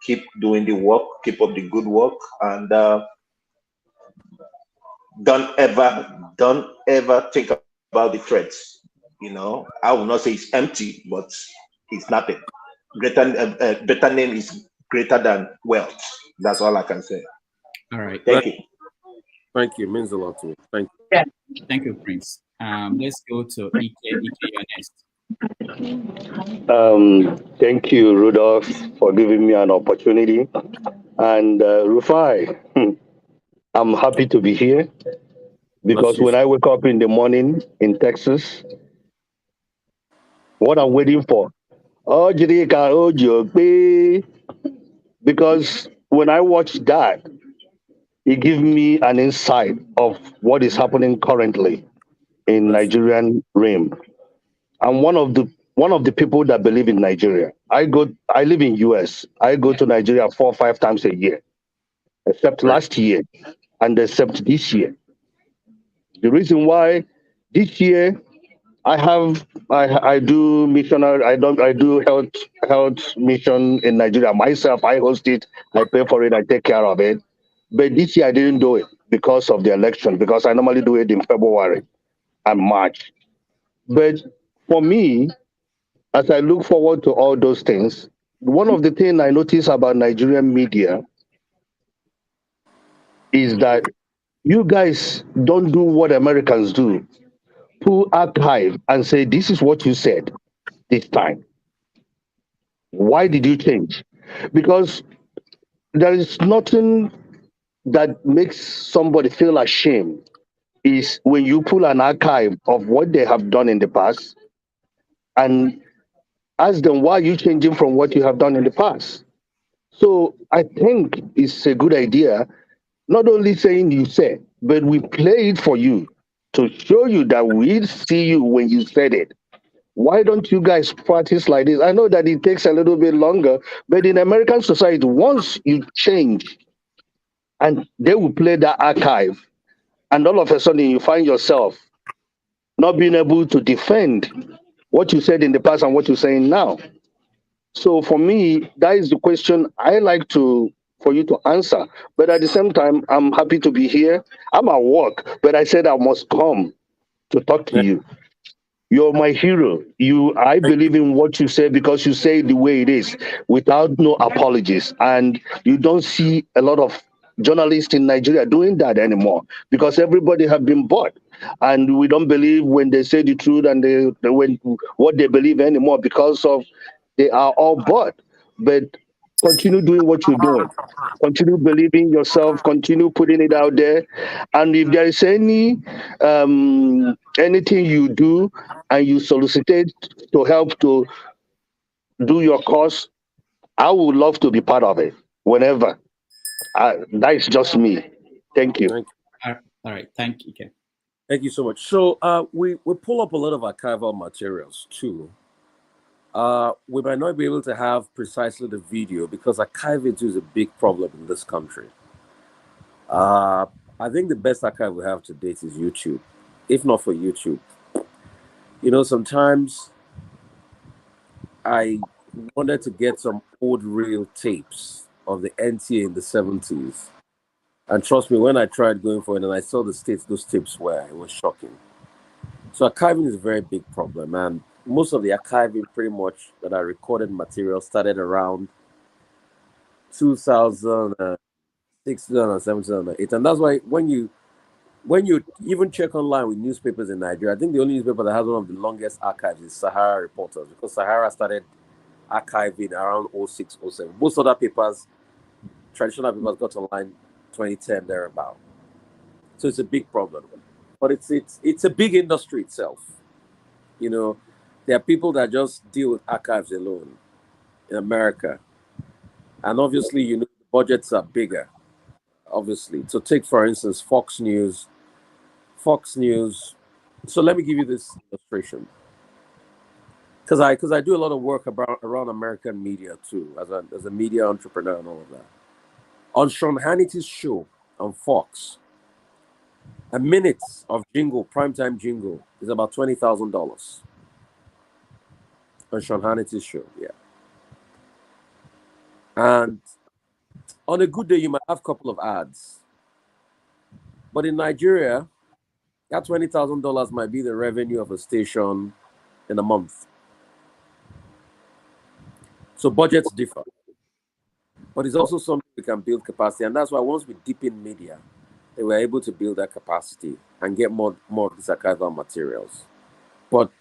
Keep doing the work, keep up the good work, and don't ever think about the threats. I will not say it's empty, but it's nothing. Better name is greater than wealth. That's all I can say. All right. Thank you. Thank you. It means a lot to me. Thank you. Yeah. Thank you, Prince. Let's go to Ike. Ike, you're next. Thank you, Rudolph, for giving me an opportunity. And Rufai, I'm happy to be here because when I wake up in the morning in Texas, what I'm waiting for, because when I watch that, it gives me an insight of what is happening currently in Nigerian realm. I'm one of the people that believe in Nigeria. I live in US. I go to Nigeria 4 or 5 times a year, except last year and except this year. The reason why this year I do missionary, I do health mission in Nigeria myself. I host it, I pay for it, I take care of it. But this year I didn't do it because of the election, because I normally do it in February and March. But for me, as I look forward to all those things, one of the things I notice about Nigerian media is that you guys don't do what Americans do. Pull archive and say, this is what you said this time. Why did you change? Because there is nothing that makes somebody feel ashamed is when you pull an archive of what they have done in the past and ask them, why are you changing from what you have done in the past? So I think it's a good idea, not only saying you said, but we play it for you to show you that we see you when you said it. Why don't you guys practice like this? I know that it takes a little bit longer, but in American society, once you change and they will play that archive, and all of a sudden you find yourself not being able to defend what you said in the past and what you're saying now. So for me, that is the question I like for you to answer. But at the same time, I'm happy to be here. I'm at work, but I said I must come to talk to you. You're my hero. I believe in what you say because you say it the way it is, without no apologies. And you don't see a lot of journalists in Nigeria doing that anymore because everybody have been bought, and we don't believe when they say the truth and when what they believe anymore because of they are all bought. But continue doing what you're doing. Continue believing yourself. Continue putting it out there. And if there is anything you do and you solicitate to help to do your cause, I would love to be part of it whenever. That's just me. Thank you. All right. Thank you, Ken. Thank you so much. So we pull up a lot of archival materials too. We might not be able to have precisely the video because archiving is a big problem in this country. I think the best archive we have to date is YouTube. If not for YouTube, sometimes I wanted to get some old reel tapes of the NTA in the 70s. And trust me, when I tried going for it and I saw the states those tapes were, it was shocking. So archiving is a very big problem. And most of the archiving pretty much that I recorded material started around 2006, 2007, 2008. And that's why when you even check online with newspapers in Nigeria, I think the only newspaper that has one of the longest archives is Sahara Reporters, because Sahara started archiving around 06, 07. Most other papers, traditional papers, got online 2010 thereabout. So it's a big problem. But it's a big industry itself. There are people that just deal with archives alone in America. And obviously, the budgets are bigger, obviously. So take, for instance, Fox News. So let me give you this illustration. Because I do a lot of work around American media too, as a media entrepreneur and all of that. On Sean Hannity's show on Fox, a minute of primetime jingle, is about $20,000. On Sean Hannity's show, yeah. And on a good day, you might have a couple of ads. But in Nigeria, that $20,000 might be the revenue of a station in a month. So budgets differ. But it's also something we can build capacity. And that's why once we deepen media, they were able to build that capacity and get more of these archival materials. But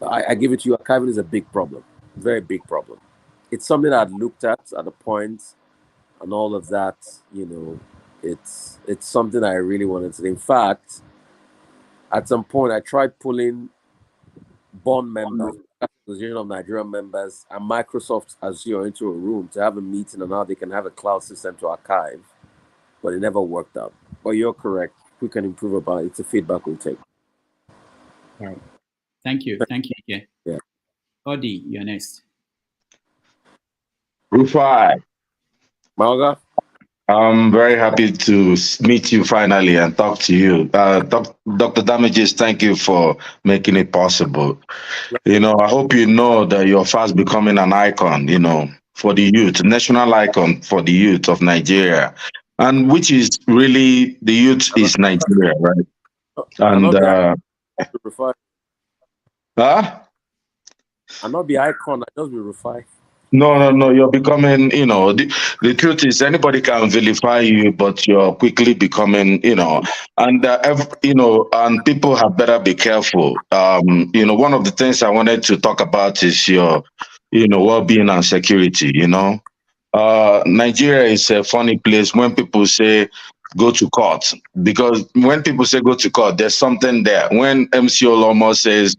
I give it to you, archiving is a big problem, very big problem. It's something that I'd looked at the point and all of that, it's something I really wanted to do. In fact, at some point, I tried pulling bond members, Association of Nigerian members, and Microsoft Azure into a room to have a meeting on how they can have a cloud system to archive, but it never worked out. But you're correct. We can improve about it. It's a feedback we'll take. All right. Thank you. Thank you, Ike. Odi, you're next. Rufai, Malga, I'm very happy to meet you finally and talk to you. Dr. Damages, thank you for making it possible. You know, I hope you know that you're fast becoming an icon, you know, for the youth, national icon for the youth of Nigeria. And which is really, the youth is Nigeria, right? I'm And, not the Rufai. huh? I'm not the icon. I just be Rufai. No, you're becoming, you know, the truth is anybody can vilify you, but you're quickly becoming, you know, and, you know, and people have better be careful. You know, one of the things I wanted to talk about is your, you know, well-being and security, you know. Nigeria is a funny place when people say go to court, because when people say go to court, there's something there. When MC Olomo says,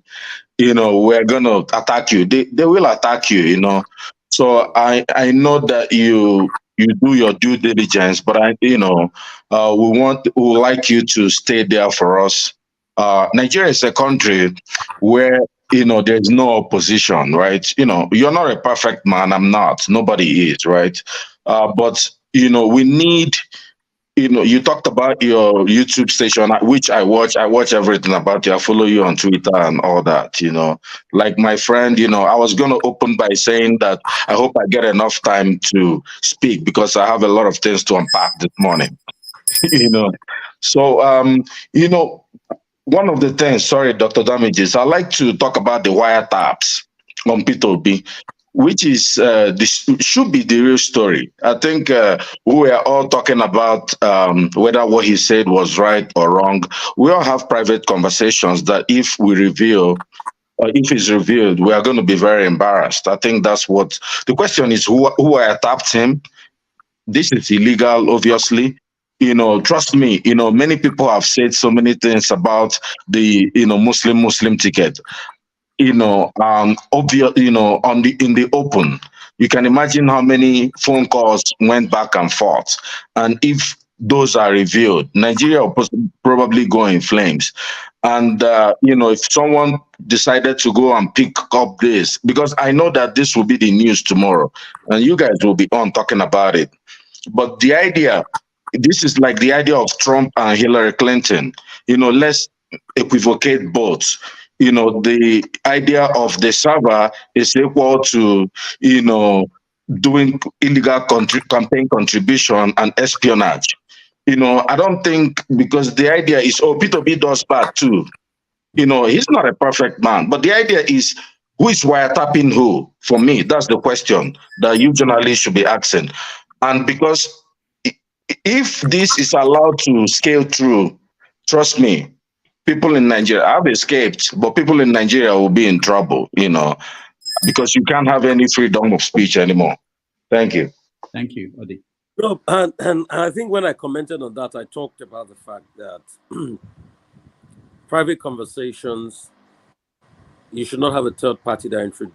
you know, we're gonna attack you, they will attack you, you know. So I know that you do your due diligence, but I, you know, we would like you to stay there for us. Nigeria is a country where, you know, there's no opposition, right? You know, you're not a perfect man, I'm not, nobody is, right? But you know, we need, you know, you talked about your YouTube station, which I watch. I watch everything about you. I follow you on Twitter and all that, you know. Like my friend, you know, I was going to open by saying that I hope I get enough time to speak because I have a lot of things to unpack this morning, you know. So, you know, one of the things, sorry, Dr. Damages, I like to talk about the wiretaps on P2B, which is this should be the real story. I think we are all talking about whether what he said was right or wrong. We all have private conversations that if we reveal, or if it's revealed, we are going to be very embarrassed. I think that's what the question is: who tapped him? This is illegal, obviously. You know, trust me. You know, many people have said so many things about the, you know, Muslim ticket, you know, obvious, you know, in the open. You can imagine how many phone calls went back and forth. And if those are revealed, Nigeria will probably go in flames. And, you know, if someone decided to go and pick up this, because I know that this will be the news tomorrow, and you guys will be on talking about it. But the idea, this is like the idea of Trump and Hillary Clinton. You know, let's equivocate both. You know, the idea of the server is equal to, you know, doing illegal campaign contribution and espionage. You know, I don't think, because the idea is, oh, P2B does bad too. You know, he's not a perfect man, but the idea is, who is wiretapping who? For me, that's the question that you journalists should be asking. And because if this is allowed to scale through, trust me, people in Nigeria have escaped, but people in Nigeria will be in trouble, you know, because you can't have any freedom of speech anymore. Thank you. Thank you, Odi. No, and I think when I commented on that, I talked about the fact that private conversations, you should not have a third party that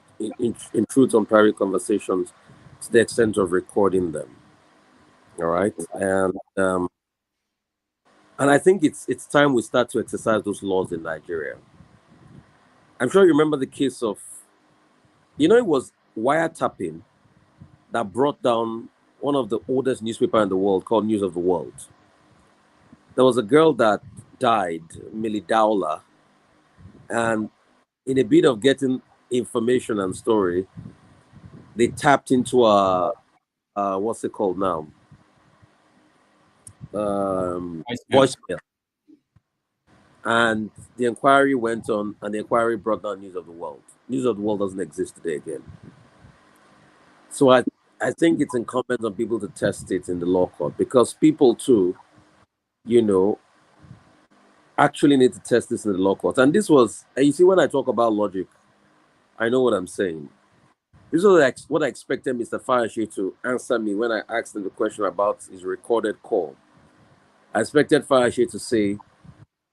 intrudes on private conversations to the extent of recording them. All right, and I think it's time we start to exercise those laws in Nigeria. I'm sure you remember the case of, you know, it was wiretapping that brought down one of the oldest newspaper in the world called News of the World. There was a girl that died, Millie Dowler, and in a bit of getting information and story, they tapped into a what's it called now? Voicemail. And the inquiry went on, and the inquiry brought down News of the World. News of the World doesn't exist today again. So I think it's incumbent on people to test it in the law court, because people too, you know, actually need to test this in the law court. And this was, and you see, when I talk about logic, I know what I'm saying. This was what I expected Mr. Fayashe to answer me when I asked him the question about his recorded call. I expected Fayashe to say,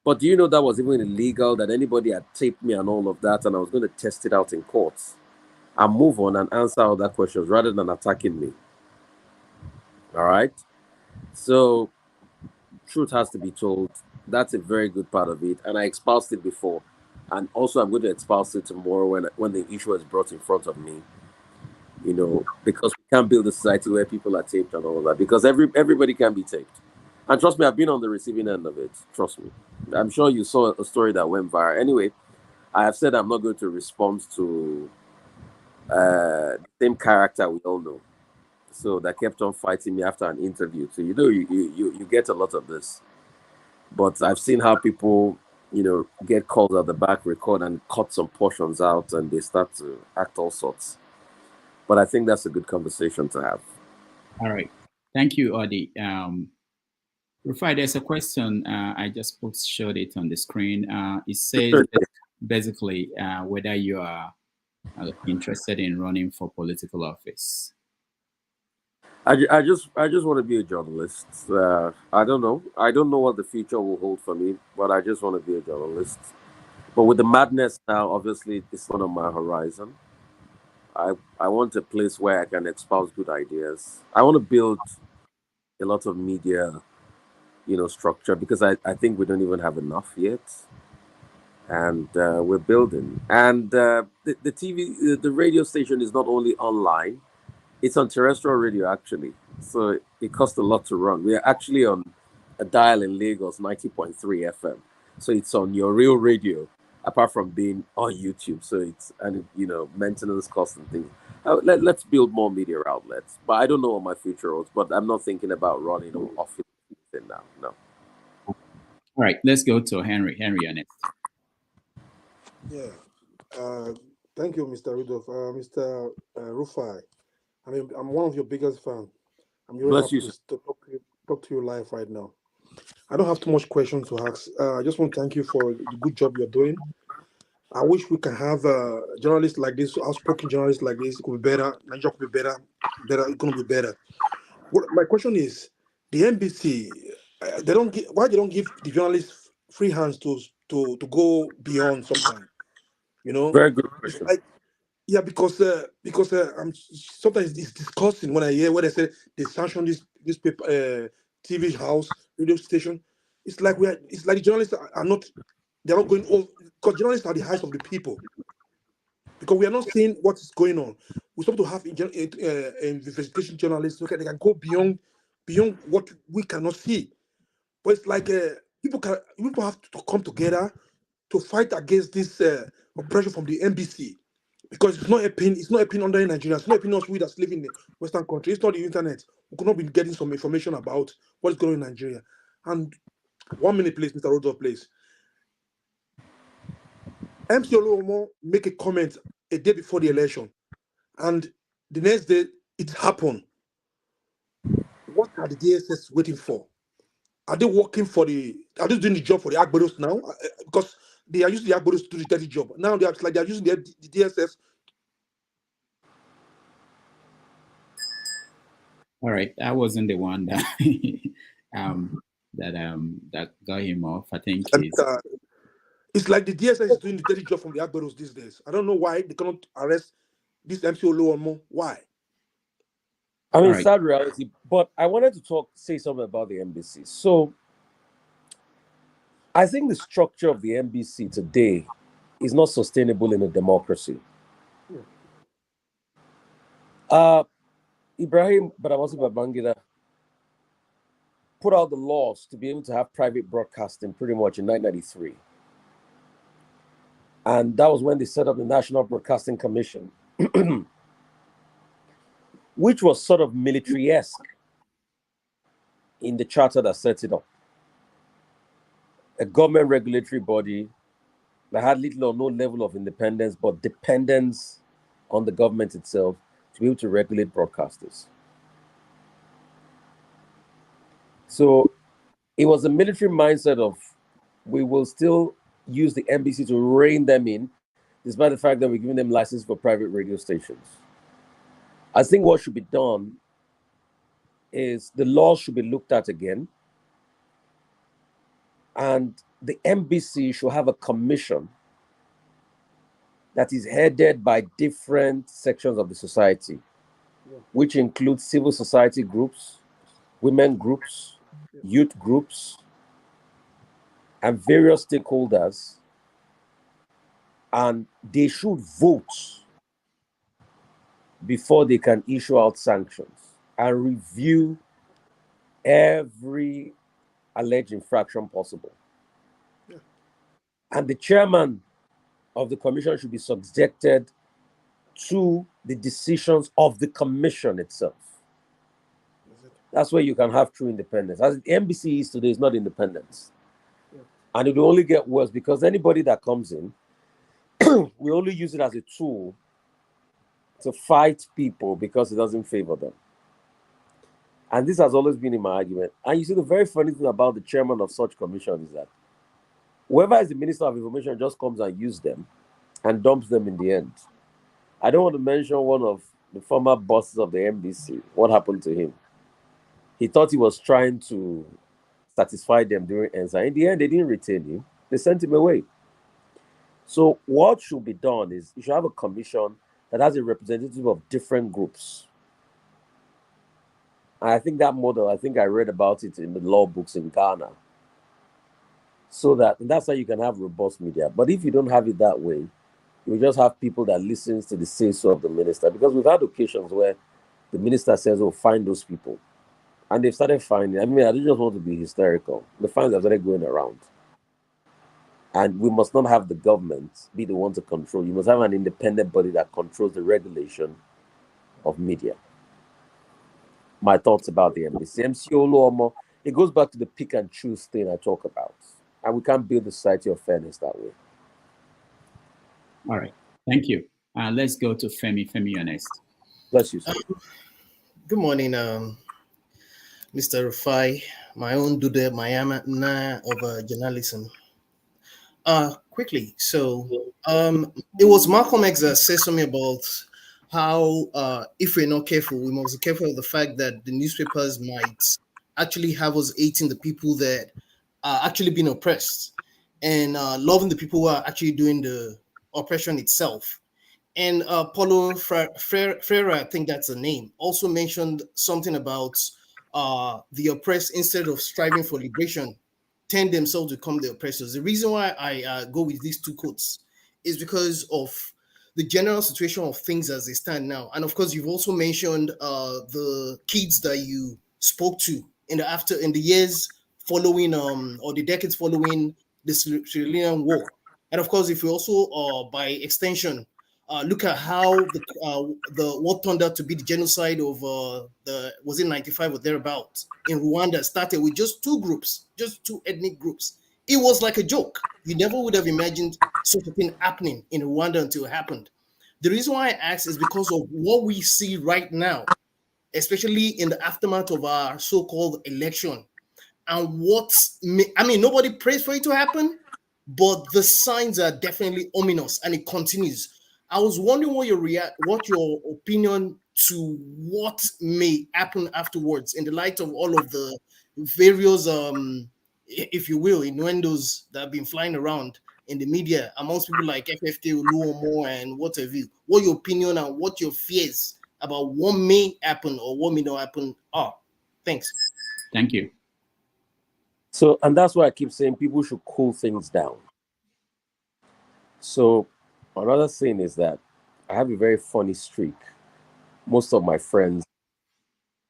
but do you know that was even illegal, that anybody had taped me and all of that, and I was going to test it out in courts and move on and answer other questions rather than attacking me. All right? So, truth has to be told. That's a very good part of it, and I espoused it before. And also, I'm going to espouse it tomorrow when the issue is brought in front of me. You know, because we can't build a society where people are taped and all that. Because everybody can be taped. And trust me, I've been on the receiving end of it. Trust me. I'm sure you saw a story that went viral. Anyway, I have said I'm not going to respond to the same character we all know. So that kept on fighting me after an interview. So you get a lot of this. But I've seen how people, get calls at the back, record and cut some portions out, and they start to act all sorts. But I think that's a good conversation to have. All right. Thank you, Odi. Rufai, there's a question. I just showed it on the screen. It says basically whether you are interested in running for political office. I just want to be a journalist. I don't know. I don't know what the future will hold for me, but I just want to be a journalist. But with the madness now, obviously, it's not on my horizon. I want a place where I can espouse good ideas. I want to build a lot of media, structure, because I think we don't even have enough yet. And we're building. And the TV, the radio station is not only online, it's on terrestrial radio, actually. So it costs a lot to run. We are actually on a dial in Lagos, 90.3 FM. So it's on your real radio, apart from being on YouTube. So it's, maintenance costs and things. Let's build more media outlets. But I don't know what my future holds, but I'm not thinking about running or office now. No. All right, let's go to Henry. Henry, you're next. Yeah. Thank you, Mr. Rudolph. Mr. Rufai. I mean, I'm one of your biggest fans. I'm really happy to talk to you live right now. I don't have too much questions to ask. I just want to thank you for the good job you're doing. I wish we can have journalists like this, outspoken journalists like this. It could be better. Nigeria could be better. It's going to be better. My question is, the NBC, why they don't give the journalists free hands to go beyond sometimes? Very good question. Yeah, because sometimes it's disgusting when I hear when they say they sanction this newspaper, TV house, radio station. It's like the journalists they're not going over, because journalists are the eyes of the people. Because we are not seeing what is going on. We're supposed to have investigation journalists so they can go beyond what we cannot see. But it's like people have to come together to fight against this oppression from the NBC. Because it's not a pain under Nigeria. It's not a pain us we that live in the Western country. It's not the internet. We could not be getting some information about what is going on in Nigeria. And 1 minute, please, Mr. Rodolph, please. MC Oluomo make a comment a day before the election, and the next day it happened. What are the DSS waiting for? Are they doing the job for the Agberos now? Because they are using the Agberos to do the dirty job. Now they are using the DSS. All right, that wasn't the one that that got him off. I think it's like the DSS is doing the dirty job from the Agberos these days. I don't know why they cannot arrest this MC Oluomo. Why? I mean, sad reality. But I wanted to say something about the NBC. So I think the structure of the NBC today is not sustainable in a democracy. Ibrahim Badamasi Babangida put out the laws to be able to have private broadcasting pretty much in 1993. And that was when they set up the National Broadcasting Commission, which was sort of military-esque in the charter that sets it up. A government regulatory body that had little or no level of independence, but dependence on the government itself to be able to regulate broadcasters. So it was a military mindset of, we will still use the NBC to rein them in, despite the fact that we're giving them license for private radio stations. I think what should be done is the laws should be looked at again, and the NBC should have a commission that is headed by different sections of the society, which include civil society groups, women groups, youth groups, and various stakeholders And they should vote before they can issue out sanctions and review every alleged infraction possible. Yeah. And the chairman of the commission should be subjected to the decisions of the commission itself. That's where you can have true independence. As the NBC is today, is not independence. Yeah. And it will only get worse because anybody that comes in, we only use it as a tool to fight people because it doesn't favor them. And this has always been in my argument. And you see, the very funny thing about the chairman of such commission is that whoever is the Minister of Information just comes and uses them and dumps them in the end. I don't want to mention one of the former bosses of the NBC. What happened to him? He thought he was trying to satisfy them during ENSA. In the end, they didn't retain him. They sent him away. So what should be done is you should have a commission that has a representative of different groups. And I think that model, I think I read about it in the law books in Ghana. So that's how you can have robust media. But if you don't have it that way, you just have people that listen to the say-so of the minister. Because we've had occasions where the minister says, oh, find those people. And they've started finding. I mean, I don't just want to be hysterical. The fines have started going around. And we must not have the government be the one to control. You must have an independent body that controls the regulation of media. My thoughts about the MBC. MCO, it goes back to the pick and choose thing I talk about. And we can't build a society of fairness that way. All right. Thank you. Let's go to Femi. Femi, you're next. Bless you, sir. Good morning, Mr. Rufai, my own Dude Miami of journalism. Quickly, so it was Malcolm X that said something about how if we're not careful, we must be careful of the fact that the newspapers might actually have us hating the people that are actually being oppressed and loving the people who are actually doing the oppression itself. And Paulo Freire, I think that's the name, also mentioned something about the oppressed, instead of striving for liberation, tend themselves to become the oppressors. The reason why I go with these two quotes is because of the general situation of things as they stand now. And of course, you've also mentioned the kids that you spoke to in the years following or the decades following the Sri Lankan war. And of course, if we also, by extension, look at how the what turned out to be the genocide of was it 95 or thereabouts in Rwanda started with just two groups, just two ethnic groups. It was like a joke. You never would have imagined such a thing happening in Rwanda until it happened. The reason why I ask is because of what we see right now, especially in the aftermath of our so-called election, and nobody prays for it to happen, but the signs are definitely ominous, and it continues. I was wondering what your opinion to what may happen afterwards in the light of all of the various, if you will, innuendos that have been flying around in the media amongst people like FFK, Oluomo, and what have you. What your opinion and what your fears about what may happen or what may not happen are. Thanks. Thank you. So, and that's why I keep saying people should cool things down. So, another thing is that I have a very funny streak. Most of my friends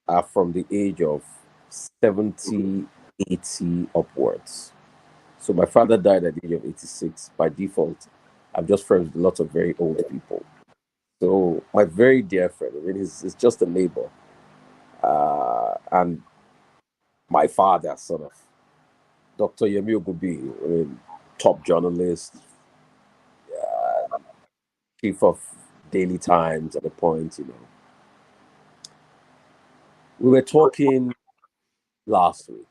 are from the age of 70, 80 upwards. So my father died at the age of 86. By default, I'm just friends with lots of very old people. So my very dear friend, I mean, he's just a neighbor. And my father, sort of, Dr. Yemi Ogubi, I mean, top journalist, chief of Daily Times at a point, We were talking last week.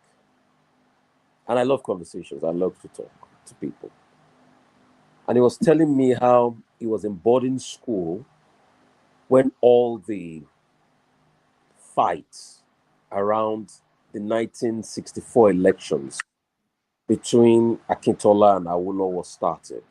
And I love conversations. I love to talk to people. And he was telling me how he was in boarding school when all the fights around the 1964 elections between Akintola and Awolowo started.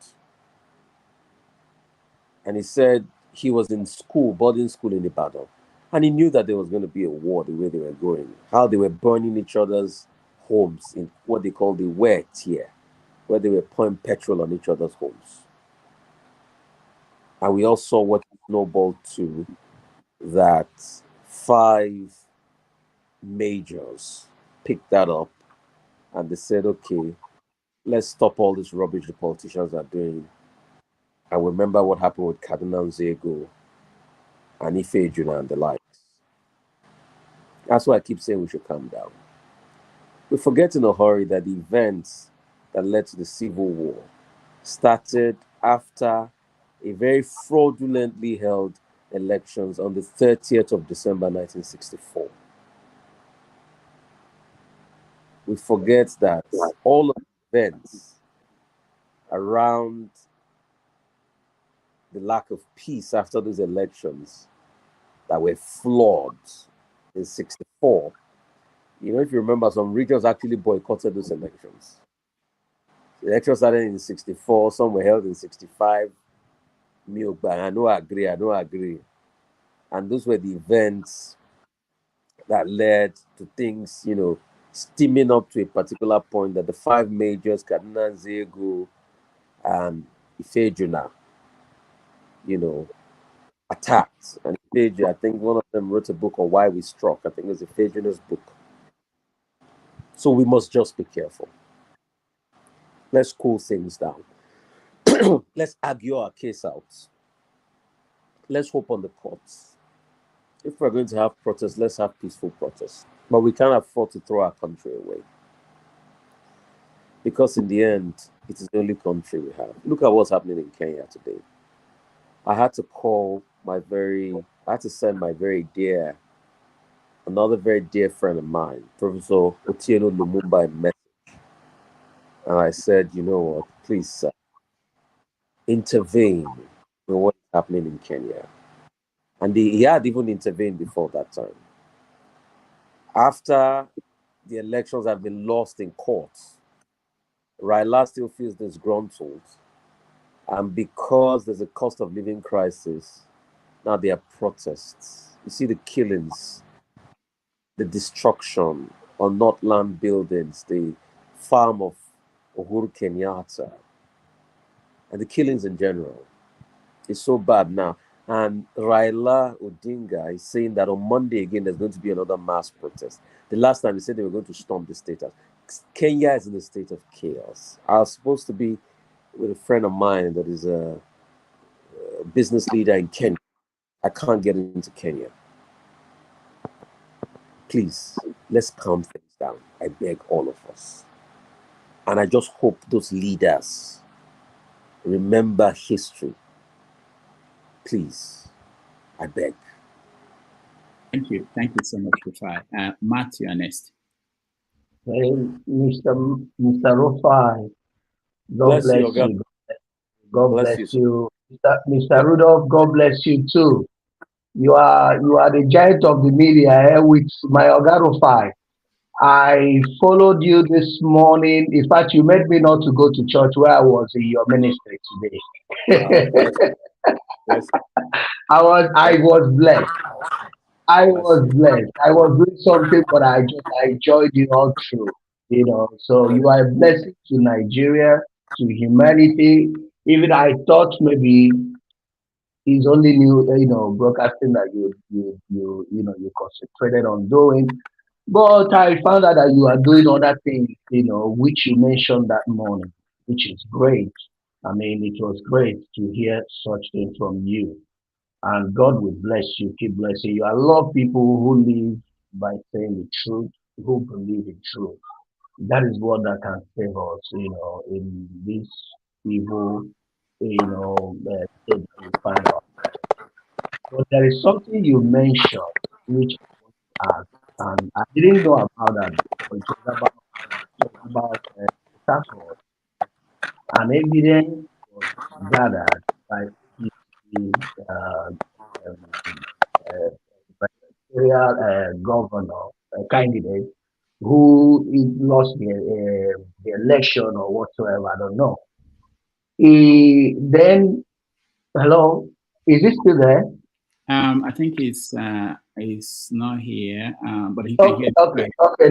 And he said he was in school, boarding school in Ibadan, and he knew that there was going to be a war the way they were going, how they were burning each other's homes in what they call the wear tier, where they were pouring petrol on each other's homes. And we all saw what snowballed to, that 5 majors picked that up and they said, okay, let's stop all this rubbish the politicians are doing. And remember what happened with Cardinal Zego and Ife Juna and the likes. That's why I keep saying we should calm down. We forget in a hurry that the events that led to the Civil War started after a very fraudulently held elections on the 30th of December 1964. We forget that all of the events around the lack of peace after those elections that were flawed in 64. You know, if you remember, some regions actually boycotted those elections. The elections started in 64, some were held in 65. I don't agree. And those were the events that led to things, you know, steaming up to a particular point that the 5 majors, Kaduna, Zego, and Ifejuna, you know, attacked. And Ifeju, I think one of them wrote a book on why we struck. I think it was Ifejuna's book. So we must just be careful. Let's cool things down. Let's argue our case out. Let's hope on the courts. If we're going to have protests, let's have peaceful protests. But we can't afford to throw our country away. Because in the end, it is the only country we have. Look at what's happening in Kenya today. I had to send my another very dear friend of mine, Professor Otieno Lumumba, a message. And I said, you know what, please intervene in what's happening in Kenya. And he had even intervened before that time. After the elections have been lost in courts, Raila still feels disgruntled. And because there's a cost of living crisis, now there are protests. You see the killings, the destruction on Northland buildings, the farm of Uhuru Kenyatta, and the killings in general. It's so bad now. And Raila Odinga is saying that on Monday again, there's going to be another mass protest. The last time they said they were going to storm the state. Kenya is in a state of chaos. I was supposed to be with a friend of mine that is a business leader in Kenya. I can't get into Kenya. Please, let's calm things down. I beg all of us. And I just hope those leaders remember history. Please, I beg. Thank you. Thank you so much, Rufai. Matt, you are next. Hey, Mr. Rufai, God bless you. God bless you. Mr. Rudolph, God bless you too. You are the giant of the media with my Oga Rufai. I followed you this morning. In fact, you made me not to go to church where I was in your ministry today. I was blessed. I was blessed. I was doing something, but I enjoyed it all through. You know, so you are a blessing to Nigeria, to humanity. Even I thought maybe it's only new, broadcasting that you concentrated on doing. But I found out that you are doing other things, which you mentioned that morning, which is great. I mean, it was great to hear such things from you. And God will bless you, keep blessing you. I love people who live by saying the truth, who believe in truth. That is what that can save us, in this evil, state that we find out. But there is something you mentioned, which I want to ask, and I didn't know about that. But it was about task force. An evidence was gathered by presidential governor candidate who lost the election or whatsoever. I don't know. He then, hello, is he still there? I think it's not here, but he can hear. Okay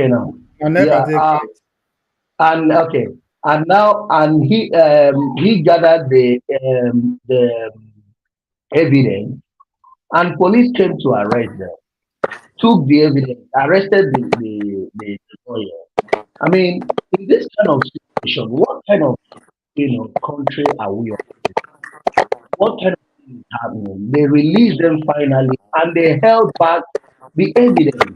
now. Yeah. And okay. And now, and he gathered the evidence, and police came to arrest them, took the evidence, arrested the lawyer. I mean, in this kind of situation, what kind of country are we on? What kind of thing is happening? They released them finally, and they held back the evidence.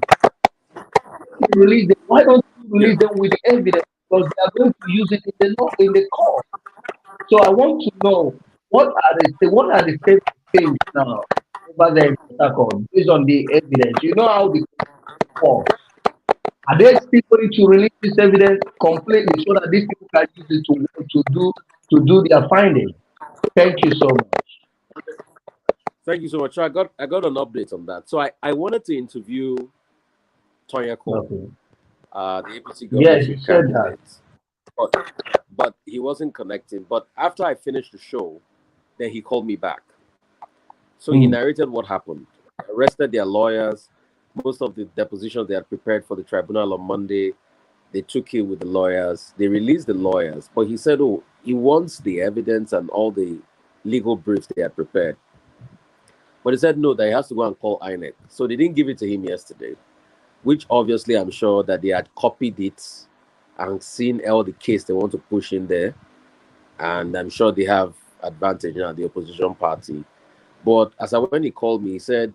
Release them. Why don't you release them with the evidence? Because they are going to use it in the law, in the court. So I want to know what are the state of things now over there in Port Harcourt based on the evidence. You know how the court works. Are they still going to release this evidence completely so that these people can use it to do their finding? Thank you so much. Thank you so much. So I got an update on that. So I wanted to interview Tonya Cole, the APC governorship candidate, but he wasn't connecting. But after I finished the show, then he called me back. So he narrated what happened. Arrested their lawyers. Most of the depositions they had prepared for the tribunal on Monday, they took it with the lawyers. They released the lawyers, but he said, "Oh, he wants the evidence and all the legal briefs they had prepared." But he said no, that he has to go and call INEC. So they didn't give it to him yesterday, which obviously I'm sure that they had copied it and seen all the case they want to push in there. And I'm sure they have advantage now, the opposition party. But when he called me, he said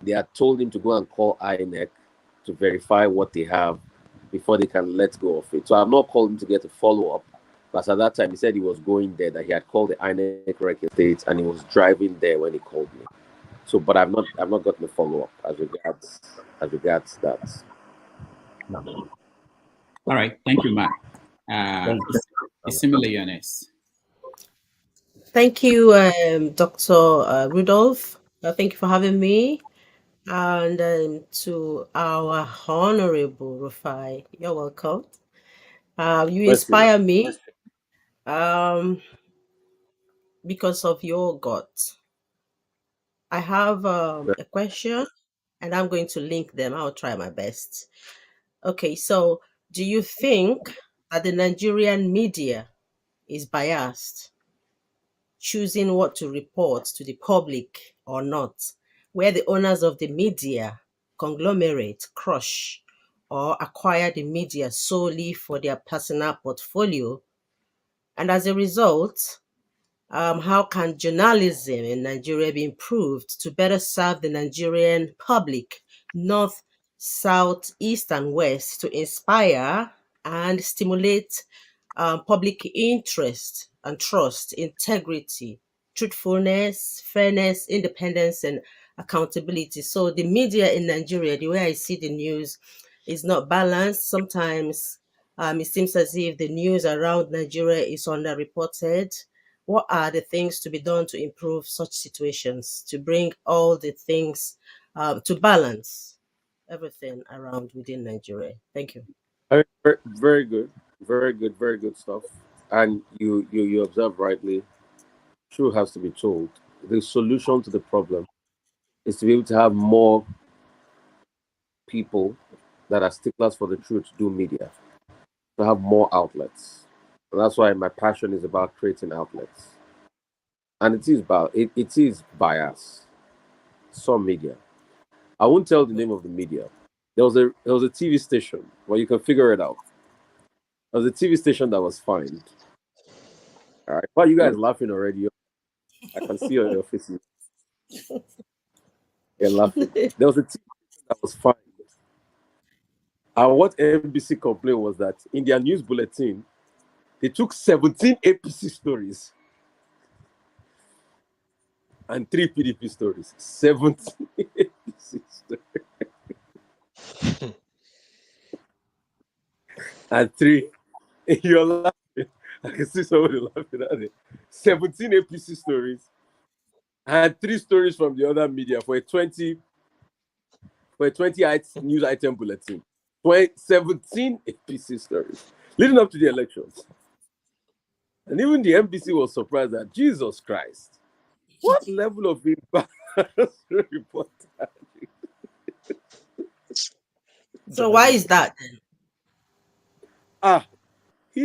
they had told him to go and call INEC to verify what they have before they can let go of it. So I've not called him to get a follow-up. But at that time, he said he was going there, that he had called the INEC record states and he was driving there when he called me. So, but I've not gotten a follow-up as regards that. All right, thank you, Matt. Assimilationist. Thank you, Dr. Rudolph. Thank you for having me. And to our Honorable Rufai, you're welcome. You inspire me because of your guts. I have a question, and I'm going to link them. I'll try my best. Okay, so do you think that the Nigerian media is biased, choosing what to report to the public or not, where the owners of the media conglomerate, crush, or acquire the media solely for their personal portfolio? And as a result, how can journalism in Nigeria be improved to better serve the Nigerian public, north, south, east, and west, to inspire and stimulate public interest and trust, integrity, truthfulness, fairness, independence, and accountability? So the media in Nigeria, the way I see the news, is not balanced. Sometimes it seems as if the news around Nigeria is underreported. What are the things to be done to improve such situations, to bring all the things to balance everything around within Nigeria? Thank you. Very good, very good stuff. And you observe rightly. Truth has to be told. The solution to the problem is to be able to have more people that are sticklers for the truth do media, to have more outlets. And that's why my passion is about creating outlets. And it is bias. Some media. I won't tell the name of the media. There was a TV station where you can figure it out. There was a TV station that was fined. All right. Why are you guys laughing already? I can see your faces. You're laughing. There was a TV station that was fined. And what NBC complained was that in their news bulletin, they took 17 APC stories and 3 PDP stories. 17 APC stories. And 3. You're laughing. I can see somebody laughing at it. 17 APC stories and 3 stories from the other media for a 20 news item bulletin. 17 APC stories leading up to the elections. And even the NBC was surprised that, Jesus Christ, what level of imbalance reportage? So why is that then?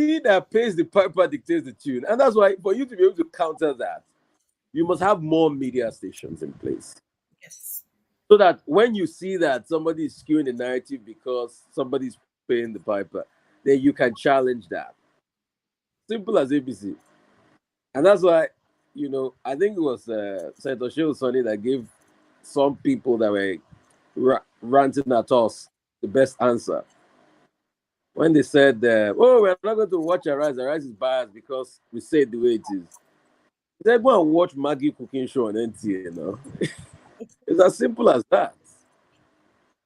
he that pays the piper dictates the tune. And that's why for you to be able to counter that, you must have more media stations in place. Yes. So that when you see that somebody is skewing the narrative because somebody's paying the piper, then you can challenge that. Simple as ABC. And that's why, I think it was Senator Oseni that gave some people that were ranting at us the best answer. When they said, we're not going to watch Arise. Arise is biased because we say it the way it is. They said, go and watch Maggie cooking show on NTA, It's as simple as that.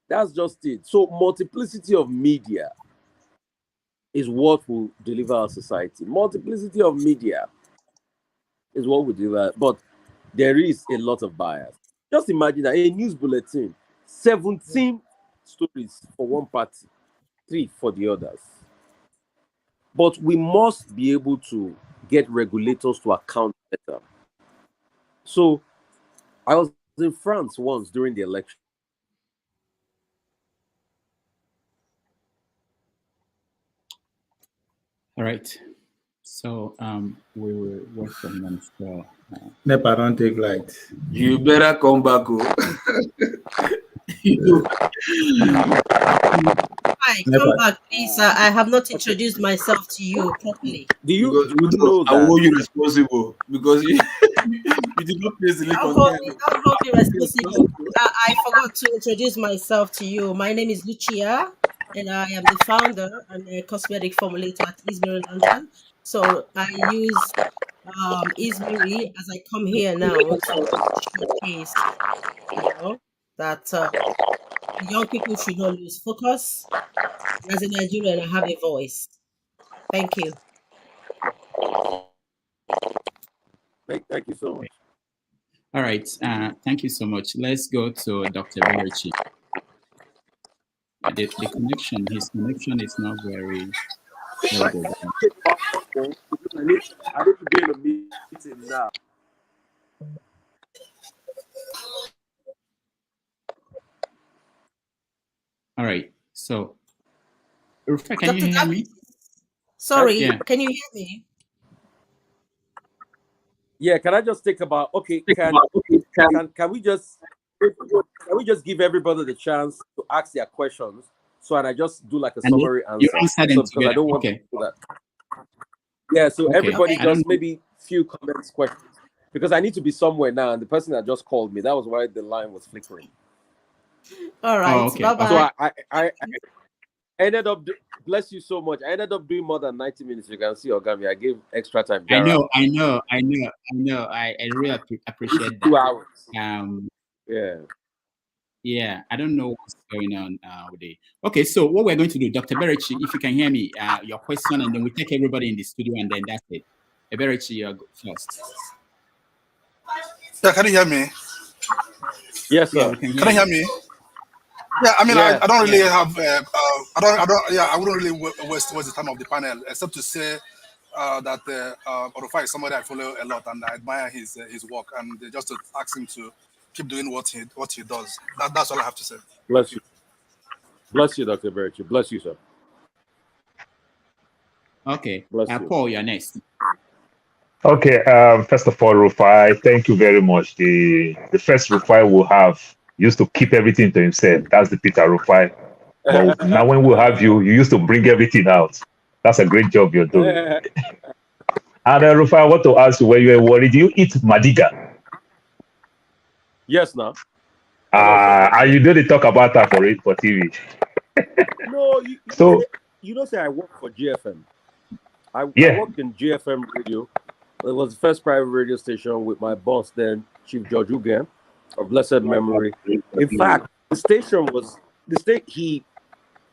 That's just it. So multiplicity of media is what will deliver our society. Multiplicity of media is what will deliver. But there is a lot of bias. Just imagine that a news bulletin, 17 stories for one party, 3 for the others. But we must be able to get regulators to account better. So I was in France once during the election. All right. So we will wait for him. So, Nepa, don't take light. You better come back. Hi, come back, please. I have not introduced myself to you properly. Do you know that? I hold you responsible because you did not place the link on I'll hold you responsible. I forgot to introduce myself to you. My name is Lucia, and I am the founder and a cosmetic formulator at Izmiri London. So I use Izmiri as I come here now to showcase, that young people should not lose focus. As a Nigerian, I have a voice. Thank you. Thank you so much. All right. Thank you so much. Let's go to Dr. Berichi. The connection, his connection is not very good. I need to be in a meeting now. All right. So, Rufai, can you hear me? Sorry, Yeah. Can you hear me? Yeah, can I just think about can we just give everybody the chance to ask their questions so and I just do like a summary answer? You answer them because I don't want to do that. Yeah, so everybody just maybe few comments, questions. Because I need to be somewhere now, and the person that just called me, that was why the line was flickering. All right, bye-bye. So I ended up, bless you so much. I ended up doing more than 90 minutes. You can see, Ogami, I gave extra time. I know. I really appreciate that. 2 hours. Yeah. I don't know what's going on with it. Okay, so what we're going to do, Dr. Berichi, if you can hear me, your question, and then we take everybody in the studio, and then that's it. Berichi, you're first. Yeah, can you hear me? Yes, sir. Yeah, we can you hear me? Yeah, I mean, I don't really have, I wouldn't really waste the time of the panel, except to say that Rufai is somebody I follow a lot, and I admire his work, and just to ask him to keep doing what he does. That's all I have to say. Bless you. Bless you, Dr. Berichi. Bless you, sir. Okay. Paul, you're next. Okay. First of all, Rufai, thank you very much. The first Rufai will have used to keep everything to himself. That's the Peter Rufai. But now when we have you, you used to bring everything out. That's a great job you're doing. And Rufai, I want to ask you, when you were worried, do you eat Madiga? Yes, now. And you don't talk about that for TV. No, say I work for GFM. I worked in GFM radio. It was the first private radio station with my boss then, Chief George Ugen, of blessed memory. In fact,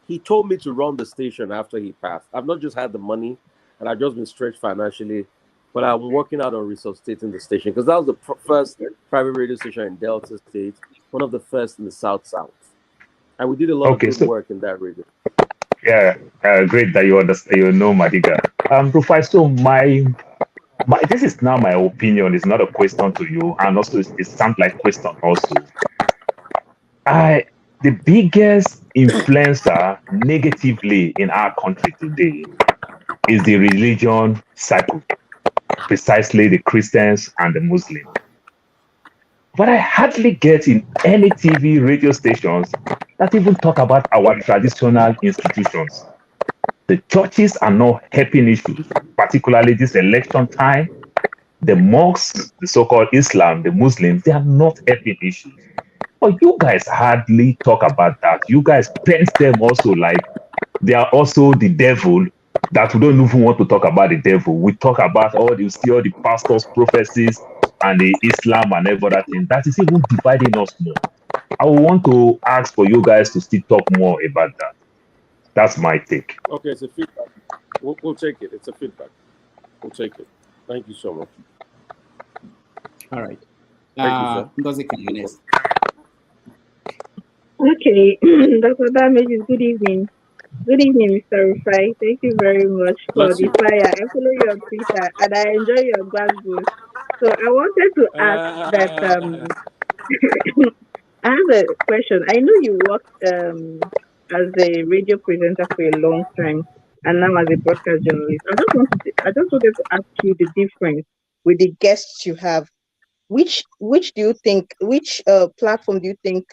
he told me to run the station after he passed. I've not just had the money, and I've just been stretched financially, but I'm working out on resuscitating the station because that was the first private radio station in Delta State, one of the first in the South. And we did a lot of good work in that radio. Yeah, great that you understand. You know Madiga. Rufai, so my this is now my opinion. It's not a question to you, and also it sounds like a question also. The biggest influencer negatively in our country today is the religion cycle, precisely the Christians and the Muslims. But I hardly get in any TV radio stations that even talk about our traditional institutions. The churches are not helping issues, particularly this election time. The mosques, the so-called Islam, the Muslims, they are not helping issues. But you guys hardly talk about that. You guys paint them also like they are also the devil, that we don't even want to talk about the devil. We talk about you see all the pastors' prophecies and the Islam and every other thing. That is even dividing us more. I want to ask for you guys to still talk more about that. That's my take. Okay, it's a feedback. We'll take it. It's a feedback. We'll take it. Thank you so much. All right. Thank you, sir. Okay, Dr. Damages, good evening. Good evening, Mr. Rufai. Thank you very much for Bless the you. fire. I follow you on Twitter and I enjoy your glasgow. So I wanted to ask that I have a question. I know you worked as a radio presenter for a long time and now as a broadcast journalist. I just wanted to ask you the difference with the guests you have. Which do you think, which platform do you think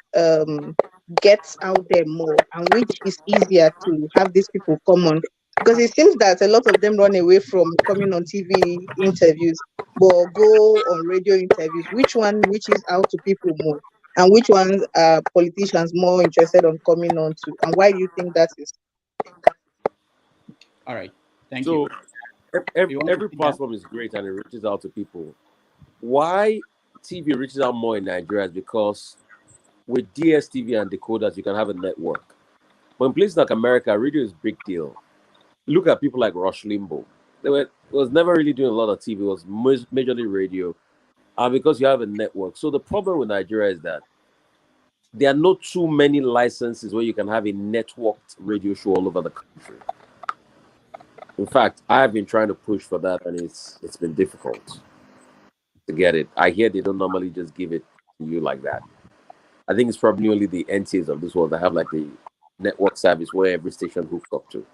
gets out there more, and which is easier to have these people come on? Because it seems that a lot of them run away from coming on TV interviews but go on radio interviews. Which one reaches out to people more, and which ones are politicians more interested on coming on to, and why do you think that is? All right, thank So you. every platform is great and it reaches out to people. Why TV reaches out more in Nigeria is because with DSTV and decoders, you can have a network. But in places like America, radio is a big deal. Look at people like Rush Limbaugh. Was never really doing a lot of TV. It was majorly radio. Because you have a network. So the problem with Nigeria is that there are not too many licenses where you can have a networked radio show all over the country. In fact, I've been trying to push for that, and it's been difficult to get it. I hear they don't normally just give it to you like that. I think it's probably only the NTAs of this world that have like the network service where every station hooks up to.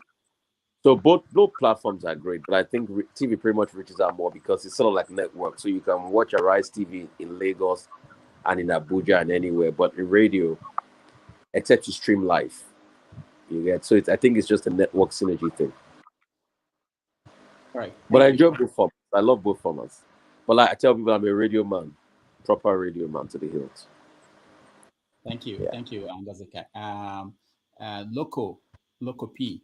So both platforms are great, but I think TV pretty much reaches out more because it's sort of like network. So you can watch Arise TV in Lagos and in Abuja and anywhere, but in radio, except you stream live, you get. So I think it's just a network synergy thing. Right. But I enjoy both formats. I love both formats. But like I tell people, I'm a radio man, proper radio man to the hilt. Thank you. Yeah. Thank you, Ngazika. Loco P.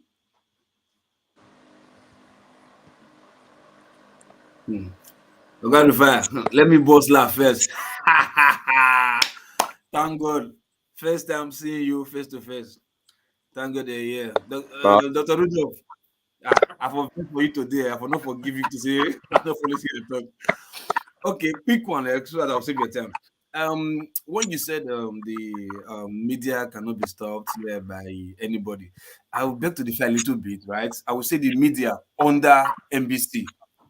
Let me boast laugh first. Thank God. First time seeing you face to face. Thank God they're here. Dr. Rudolph, I forgive for you today. I will not forgive you to say I don't follow you the talk. Okay, pick one so that I'll save your time. When you said the media cannot be stopped here by anybody, I will beg to differ a little bit, right? I would say the media under NBC,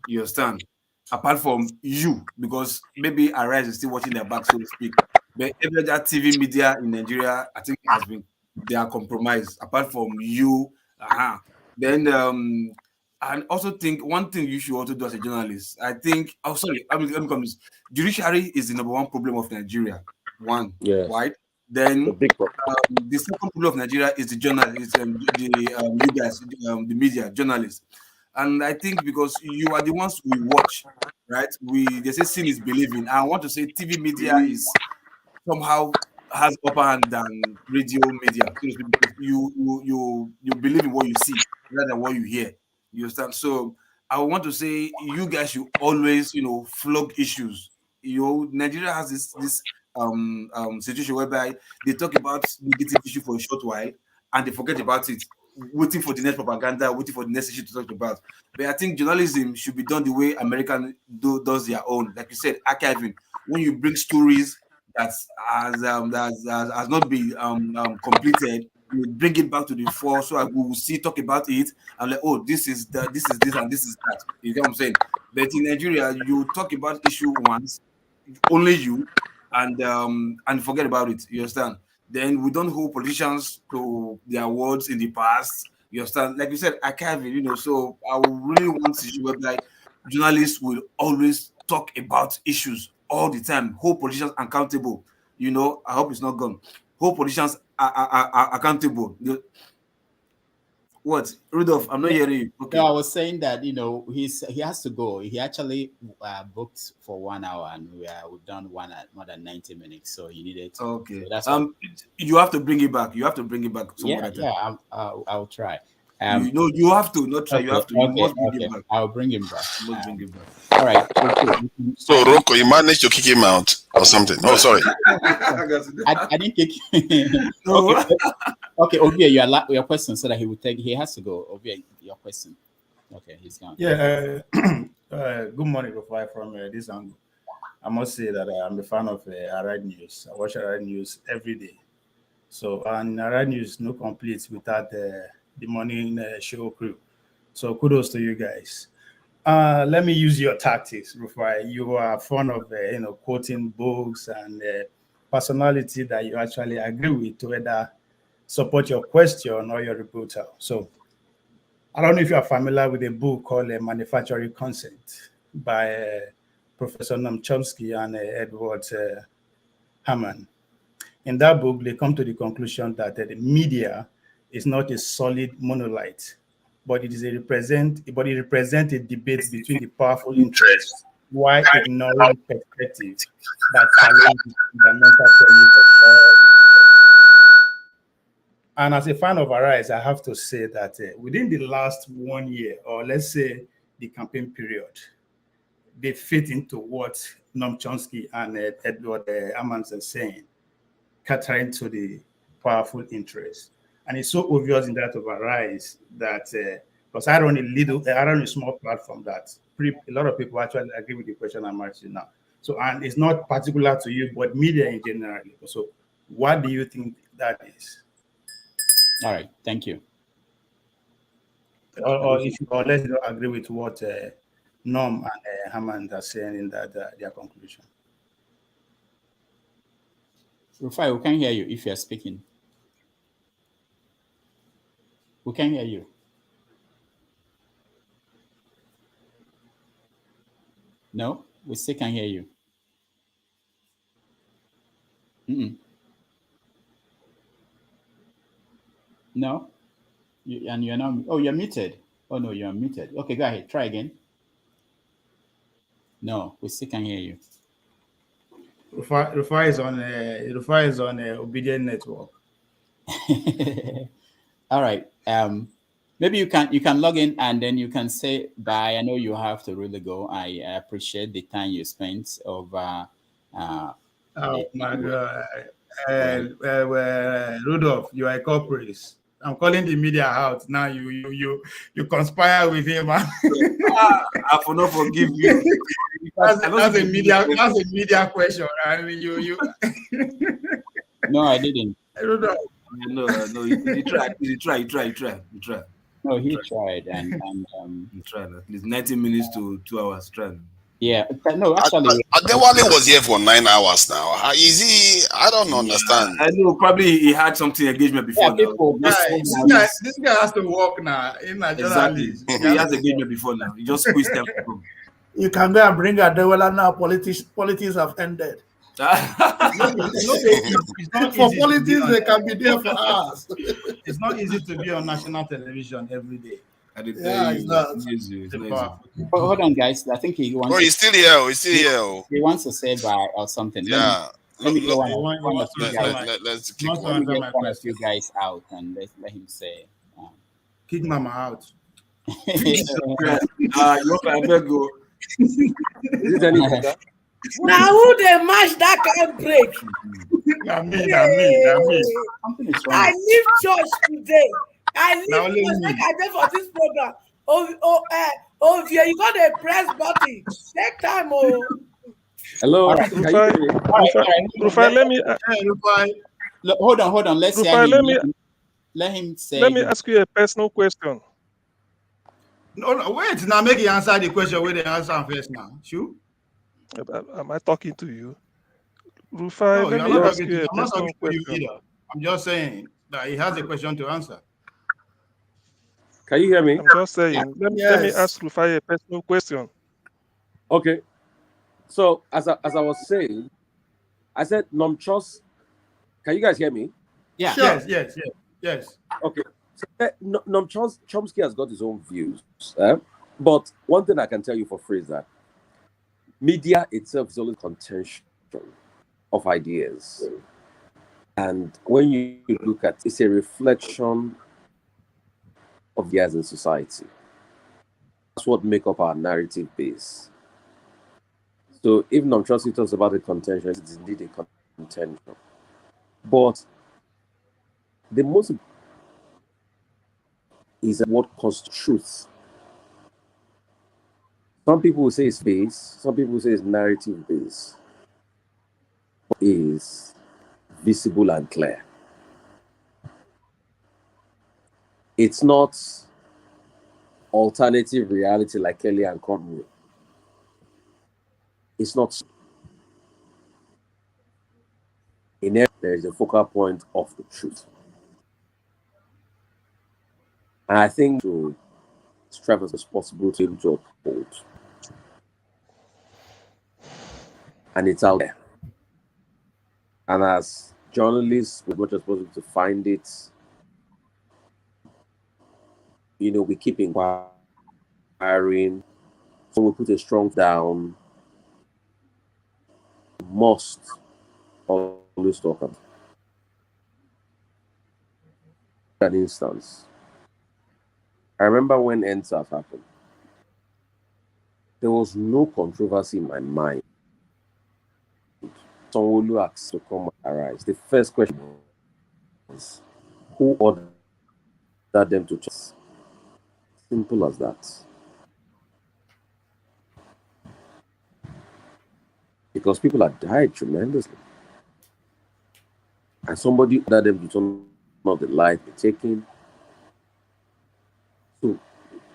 you understand? Apart from you, because maybe Arise is still watching their back, so to speak. But every other TV media in Nigeria, I think they are compromised. Apart from you, then and also think one thing you should also do as a journalist. I think. Oh, sorry. Let me come this. Judiciary is the number one problem of Nigeria. One, yes. Right? Then the big problem. The second problem of Nigeria is the journalists, you guys, the media, journalists. And I think because you are the ones we watch, right? They say seeing is believing. I want to say TV media is somehow has upper hand than radio media. You believe in what you see rather than what you hear. You understand? So I want to say you guys should always, flog issues. Nigeria has this situation whereby they talk about negative issue for a short while and they forget about it, waiting for the next propaganda, waiting for the next issue to talk about. But I think journalism should be done the way American does their own. Like you said, archiving. When you bring stories that has not been completed, you bring it back to the fore so we will talk about it and like, oh, this is this and this is that. You get what I'm saying? But in Nigeria, you talk about issue once, only you, and forget about it. You understand? Then we don't hold politicians to their words in the past. You understand? Like you said, archiving, you know, so I would really want to see where like journalists will always talk about issues all the time, hold politicians accountable. You know, I hope it's not gone. Hold politicians are accountable. What, Rudolph? I'm not hearing you. Okay. No, I was saying that he has to go. He actually booked for 1 hour, and we've done more than 90 minutes. So he needed to. Okay. So that's you have to bring it back. You have to bring it back some other time. Yeah. I'll try. You have to not try. Okay, you have to. You must bring okay. it back. I'll bring him back. You must bring it back. All right. So Rocco, you managed to kick him out or something? Oh, sorry. I didn't kick him. No. Okay, Ovia, your question, so that he has to go. Ovia, your question. Okay, he's gone. Yeah. Good morning, Rufai, from this angle. I must say that I'm a fan of Arad News. I watch Arad News every day. So, and Arad News is no complete without the morning show crew. So, kudos to you guys. Let me use your tactics, Rufai. You are fond of quoting books and personality that you actually agree with to either support your question or your rebuttal. So, I don't know if you are familiar with a book called Manufacturing Consent by Professor Noam Chomsky and Edward Hammond. In that book, they come to the conclusion that the media is not a solid monolith, but it represents a debate between the powerful interests while ignoring perspectives that challenge the fundamental premise of all the. And as a fan of Arise, I have to say that within the last 1 year, or let's say the campaign period, they fit into what Noam Chomsky and Edward Hammond are saying, catering to the powerful interests. And it's so obvious in that of Arise that, because I run a small platform that a lot of people actually agree with the question I'm asking now. So, and it's not particular to you, but media in general. So, what do you think that is? All right, thank you. Or let's agree with what Noam and Hammond are saying in that their conclusion. Rufai, we can't hear you if you're speaking. We can't hear you. No, we still can't hear you. No, and you're not. Oh, you're muted. Oh no, you're muted. Okay, go ahead. Try again. No, we still can't hear you. Rufai is on Obedient Network. All right. Maybe you can log in and then you can say bye. I know you have to really go. I appreciate the time you spent over. Oh my God, Rudolph, you are a corporate. I'm calling the media out now. You conspire with him. I will not forgive you. That's a media question. I mean, you. No, I didn't. Rudolph. No, you tried. No, he tried, and he tried at least 90 minutes to 2 hours. Tried. Yeah, no, actually, Adewale was here for 9 hours now. How is he? I don't understand. I know. Probably he had something engagement before. This guy has to work now. Exactly. He has engagement before now. He just squeezed them. You can go and bring Adewale now. Politics have ended. It's not for politics, they can be there for hours. It's not easy to be on national television every day. Yeah, it's not. Hold on, guys. I think he wants. Oh, he's still here. He's still here. He wants to say bye or something. Yeah. Let me go one let's kick one of you guys out and let him say. Kick Mama out. Go. Now who they match that kind of break? I leave church today. I leave church like I did for this program. Yeah, you got a press button. Take time, Hello, Rufai, let me. Hold on. Let's Rufai, let him say. Let me ask you a personal question. No, wait. Now make you answer the question where they answer first now. Sure. Am I talking to you? Rufai, let me ask you a personal question. I'm just saying that he has a question to answer. Can you hear me? I'm just saying. Let me ask Rufai a personal question. Okay. So as I was saying, I said non-trust. Can you guys hear me? Yeah. Sure. Yes. Okay. So, Chomsky has got his own views. But one thing I can tell you for free is that media itself is always contention of ideas. And when you look at it's a reflection of years in society. That's what make up our narrative base. So if non-trustee talks about a contention, it is indeed a contention. But the most is what constitutes truth. Some people will say it's base, some people will say it's narrative base. Is visible and clear. It's not alternative reality like Kelly and Company. It's not. In there, there is a focal point of the truth. And I think to strive as possible to be able to uphold. And it's out there. And as journalists, we're much as possible to find it. We keep inquiring. So we put a strong down. Must always talk about an instance. I remember when NSAS happened. There was no controversy in my mind. Sanwo-Olu asked to come and arise. The first question was, who ordered them to choose? Simple as that. Because people had died tremendously. And somebody ordered them to turn off the light, be taken. So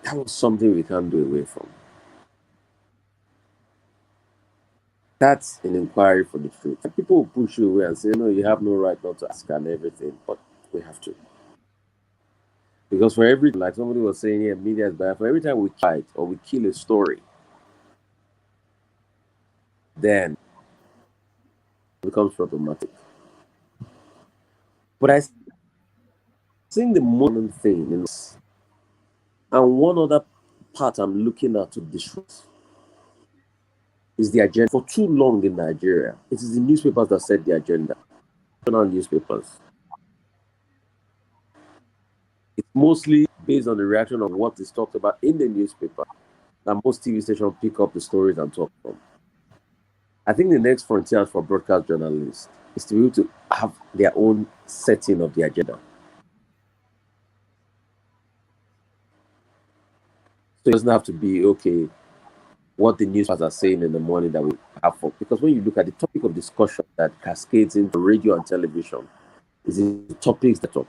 that was something we can't do away from. That's an inquiry for the truth. People will push you away and say, no, you have no right not to ask and everything, but we have to. Because for every, like somebody was saying here, media is bad. For every time we fight or we kill a story, then it becomes problematic. But I think the most thing is, and one other part I'm looking at to disrupt is the agenda. For too long in Nigeria, it is the newspapers that set the agenda. National newspapers. It's mostly based on the reaction of what is talked about in the newspaper that most TV stations pick up the stories and talk from. I think the next frontier for broadcast journalists is to be able to have their own setting of the agenda. So it doesn't have to be, okay, what the newspapers are saying in the morning that we have for. Because when you look at the topic of discussion that cascades into radio and television, is the topics that talk.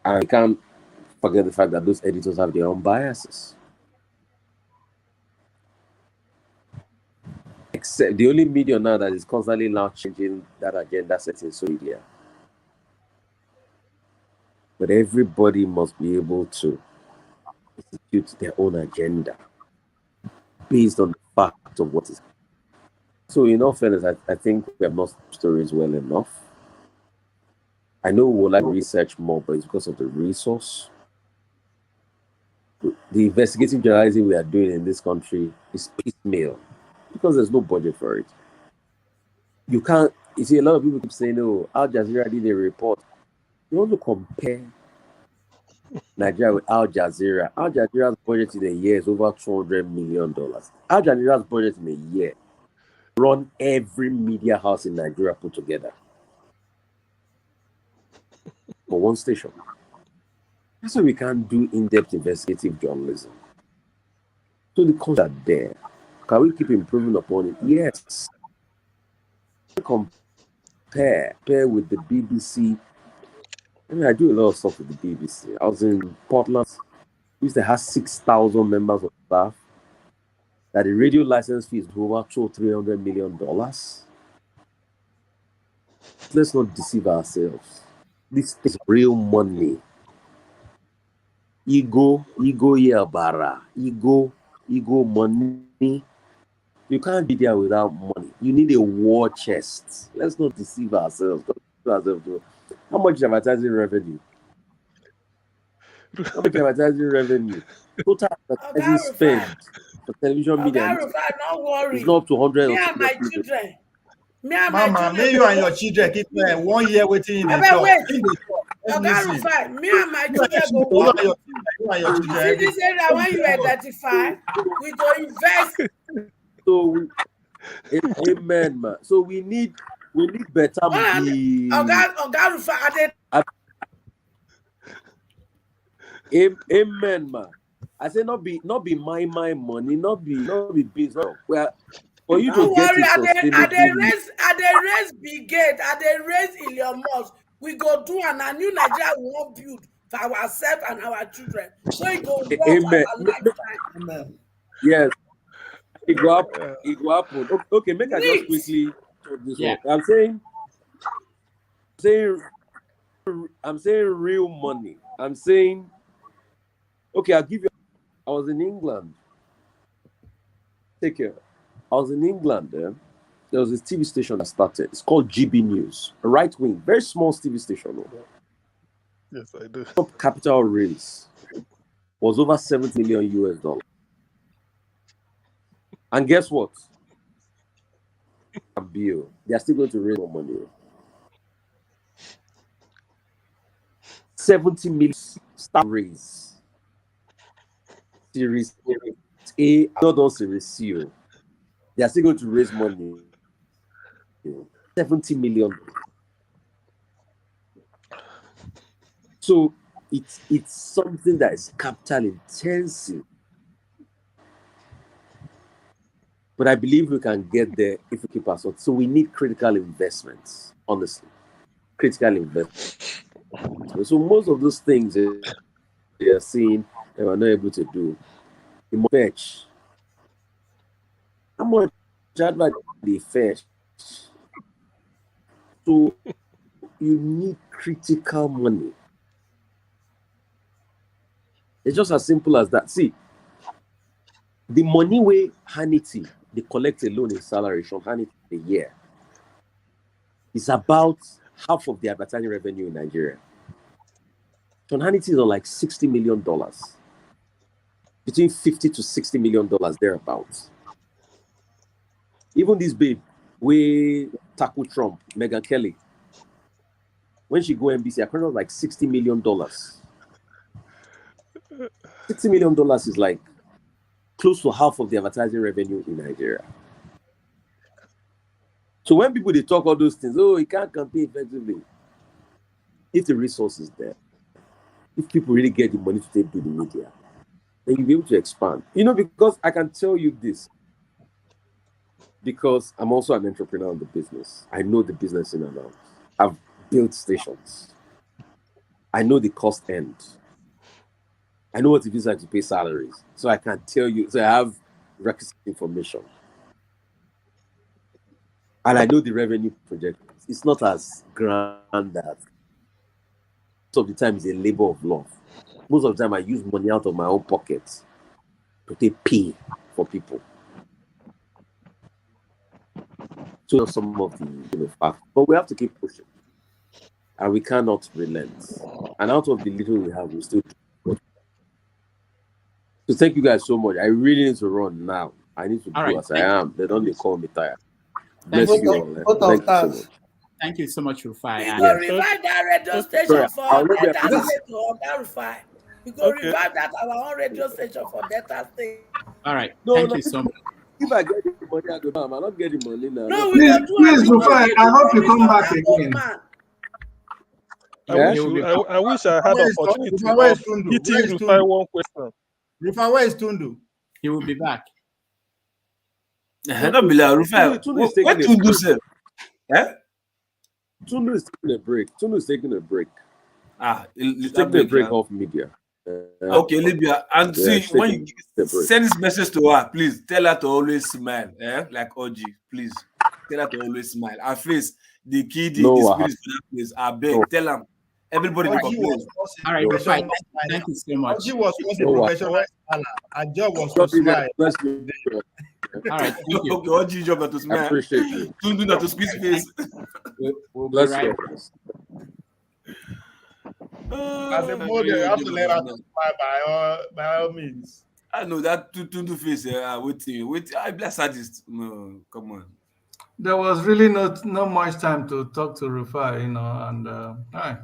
And you can't forget the fact that those editors have their own biases. Except the only media now that is constantly now changing that agenda setting is social media. But everybody must be able to institute their own agenda based on the fact of what is. So in all fairness, I think we have not stories well enough. I know we would like to research more, but it's because of the resource. The investigative journalism we are doing in this country is piecemeal because there's no budget for it. You can't, you see, a lot of people keep saying, oh, Al Jazeera did a report. You want to compare Nigeria with Al Jazeera. Al Jazeera's budget in a year is over $200 million. Al Jazeera's budget in a year run every media house in Nigeria put together for one station. That's why we can't do in-depth investigative journalism. So the costs are there. Can we keep improving upon it? Yes. Compare with the BBC. I mean, I do a lot of stuff with the BBC. I was in Portland. We used to have 6,000 members of staff. That the radio license fee is over $300 million. Let's not deceive ourselves. This is real money. Ego, yabara. Ego, money. You can't be there without money. You need a war chest. Let's not deceive ourselves. How much advertising revenue? How much advertising revenue? Total advertising spend for television media Don't worry. is not up to 100 Me or and my 200 million. children. Me and my Mama, children. may you and your children keep 1 year waiting in the shop. Wait. Let me see. Rufai, me and my children go You work. and your You children. see this area when you identify, we go invest. So, amen, man. So we need better. Amen, man. I say not be my money, not be business. No. For you Don't to get worry, it sustainable. I raise Brigade, I raise Elon Musk. We go do and a new Nigeria we won't build for ourselves and our children. So it go work Amen. for our lifetime. Amen. Yes. It go happen. Okay, make I just quickly talk this one. I'm saying real money. I'm saying, okay, I'll give you. I was in England. Take care. I was in England. There was this TV station that started. It's called GB News, a right wing, very small TV station. Yes, I do. Top capital raise was over $70 million US. And guess what? Bill, they are still going to raise more money. 70 million star raise. Series A, not on Series C. They are still going to raise money. 70 million. So it's something that is capital intensive. But I believe we can get there if we keep ourselves. So we need critical investments, honestly. Critical investments. So most of those things they are seeing they were not able to do. The fetch. How much advert they fetch? So you need critical money. It's just as simple as that. See, the money where Hannity, they collect alone in salary from Hannity a year is about half of the advertising revenue in Nigeria. Sean Hannity is on like $60 million. Between $50 to $60 million thereabouts. Even this babe, we tackle Trump, Meghan Kelly. When she go NBC, I heard like $60 million. $60 million is like close to half of the advertising revenue in Nigeria. So when people they talk all those things, oh, you can't campaign effectively. If the resource is there, if people really get the money to do the media, then you'll be able to expand. You know, because I can tell you this, because I'm also an entrepreneur in the business. I know the business in and out. I've built stations. I know the cost end. I know what it is like to pay salaries. So I can tell you, so I have requisite information. And I know the revenue projections. It's not as grand as most of the time it's a labor of love. Most of the time I use money out of my own pockets to take pay for people. So some of the facts. But we have to keep pushing. And we cannot relent. And out of the little we have, we still do. So thank you guys so much. I really need to run now. I need to go as I am. They don't call me tired. Bless you all. Thank you so much. Thank you so much, Rufai. We go revive that radio station for Delta State to Rufai. We go revive that our own radio station for Delta State. All right. Thank you so much. If I get the money, I go. I'm not getting money now. No, we go do please, Rufai, I hope you come back again. I wish I had opportunity of hitting Rufai one question. Rufai, where is Tundu? He will be back. Not be like Rufai. What Tundu said? Tundu is taking a break. Tundu is taking a break. He's taking a break off media. Okay, Libya. And see, when you send this message to her, please tell her to always smile. Like OG, please. Tell her to always smile. Her face, the key, the spirit for that place. I beg, tell them. Everybody they Oji complain. was forcing All right, Rufai, professional thank you so much. Oji was forcing No, professional manner. Our job was to smile. All right, thank you. Okay, what you job to I smile? appreciate you. Tundu not to squeeze face. We'll be Bless right you. back. As a model, you have to learn how to smile by all means. I know that Tundu face. Wait. I bless sadist. No, come on. There was really no much time to talk to Rufai, and hi.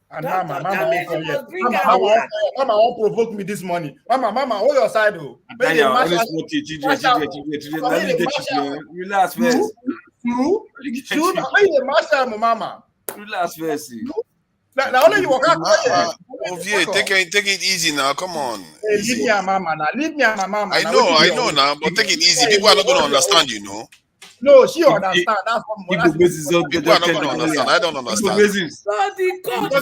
And Dr. Mama Damage, won't you must bring Mama, her back. Mama won't provoke me this morning. Mama, hold your side, oh. Make Tanya, the mash always out. watching Mash out. children. Mama, Now make you the get mash out. children. Relax True, first. true. Now, make the mash out, Mama. Relax first. Now only you walk out. Ovie, take it easy now. Come on. Hey, leave me and Mama now. Leave me and my Mama. I now. know What you do? now, but take it easy. People are not going to understand, you know. No, she understand. That's what People are not going to understand. I don't understand. So the court,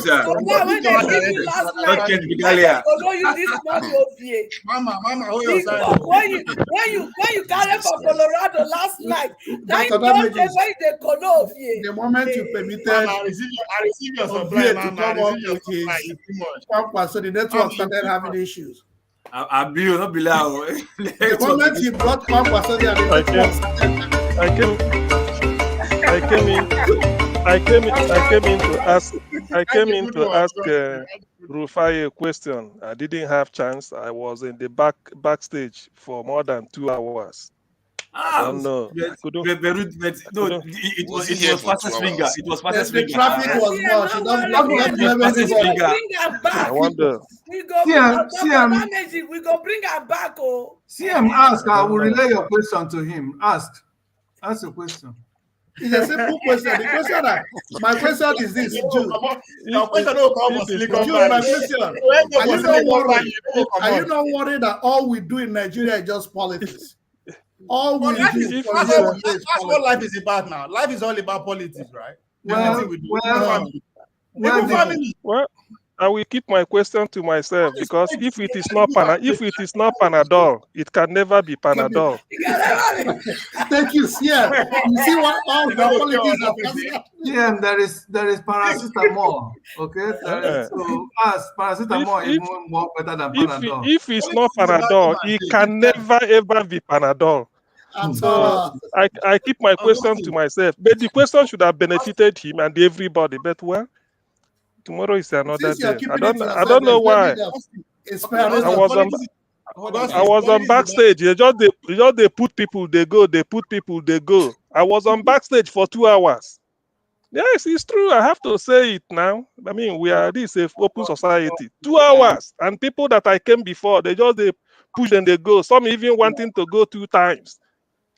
when they give you last night, I just follow you this morning, Ovie. Mama, hold your The side. court, when you carry for Colorado last night, that you don't say where they Kolo, Ovie. The moment you permitted, I receive your supply, Mama. I receive your supply. It's too much. So the network started having issues. I be not be loud. The moment you brought Pampa, so the network I came in to ask Rufai a question. I didn't have chance. I was in the backstage for more than 2 hours. I don't know. It was fastest finger. It was fastest the finger. traffic was much. It doesn't I wonder. We go bring her back, oh. CM ask, I will relay your question to him. Ask a question. It's a simple question. The question my question is this, Jude. My question are you not worried that all we do in Nigeria is just politics? All we do that's what life is about now. Life is all about politics, right? Well, I will keep my question to myself because if it is not Panadol, it can never be Panadol. Thank you. Yeah, you see what all the politics are. Yeah, there is paracetamol. Okay, so paracetamol is more better than Panadol. If it's not Panadol, it can never ever be Panadol. So I keep my question to myself. But the question should have benefited him and everybody. But well, tomorrow is another day. I don't know why. I was on backstage. They put people, they go. I was on backstage for 2 hours. Yes, it's true. I have to say it now. I mean, we are this open society. 2 hours, and people that I came before, they push and they go. Some even wanting to go 2 times.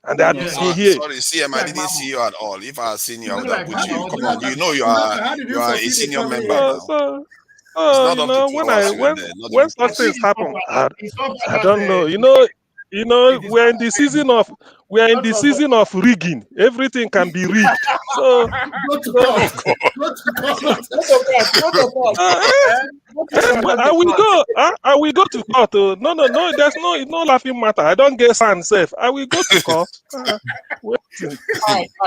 And they are busy here. Sorry, CM, I didn't see you at all. If I had seen you, I would have put you. Come on, you know you are a senior member now. When such things happen, I don't know. We're in the season of rigging. Everything can be rigged. So I will go to court. No, there's no laughing matter. I don't get sand safe. I will go to court. I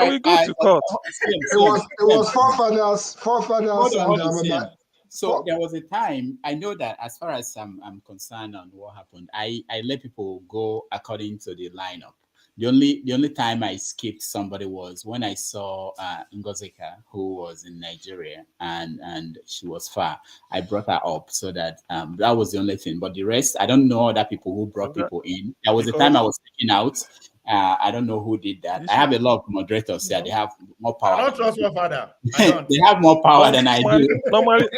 will go to court. It was forefathers and so there was a time, I know that as far as I'm concerned on what happened, I let people go according to the lineup. The only time I skipped somebody was when I saw Ngozika, who was in Nigeria and she was far. I brought her up so that that was the only thing. But the rest, I don't know other people who brought people in. There was a time I was taken out. I don't know who did that. I have a lot of moderators here. They have more power. I don't trust your father. They have more power than I do. Normally,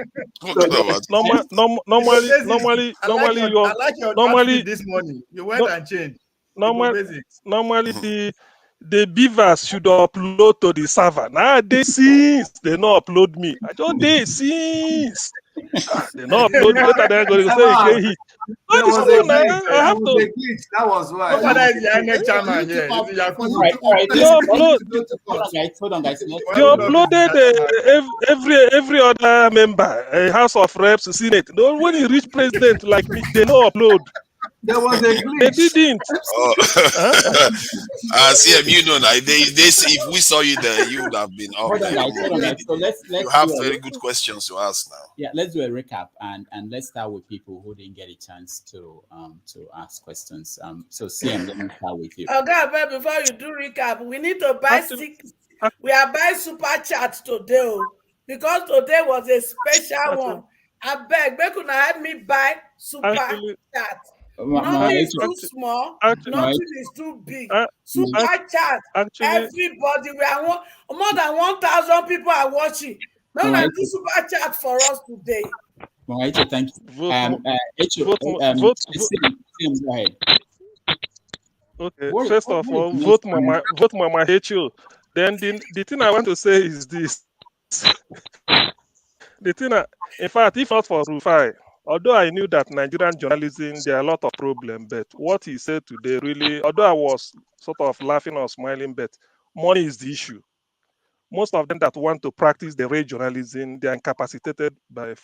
this morning you went and changed. Normally, the beavers should upload to the server. Nowadays, since they not upload me, I don't since they not upload me. Later they're going to say again hit. That was why. Hold on, guys. They uploaded every other member, House of Reps, Senate. When you reach president like me, they no upload. There was a glitch. They didn't. Oh. CM, you know, like if we saw you there, you would have been up there. So let's you have very good questions to ask now. Yeah, let's do a recap and let's start with people who didn't get a chance to ask questions. So CM, let me start with you. Okay, but before you do recap, we need to buy we are buying super chat today because today was a special one. I beg, make una help me buy super chat. Nothing is too small, nothing is too big. Super chat. Everybody, we are more than 1,000 people are watching. Make una do super chat for us today. Thank you. Vote. Go ahead. Okay, first of all, vote Mama HO. Then the thing I want to say is this. In fact, if not for Rufai, although I knew that Nigerian journalism, there are a lot of problems, but what he said today really, although I was sort of laughing or smiling, but money is the issue. Most of them that want to practice the real journalism, they are incapacitated by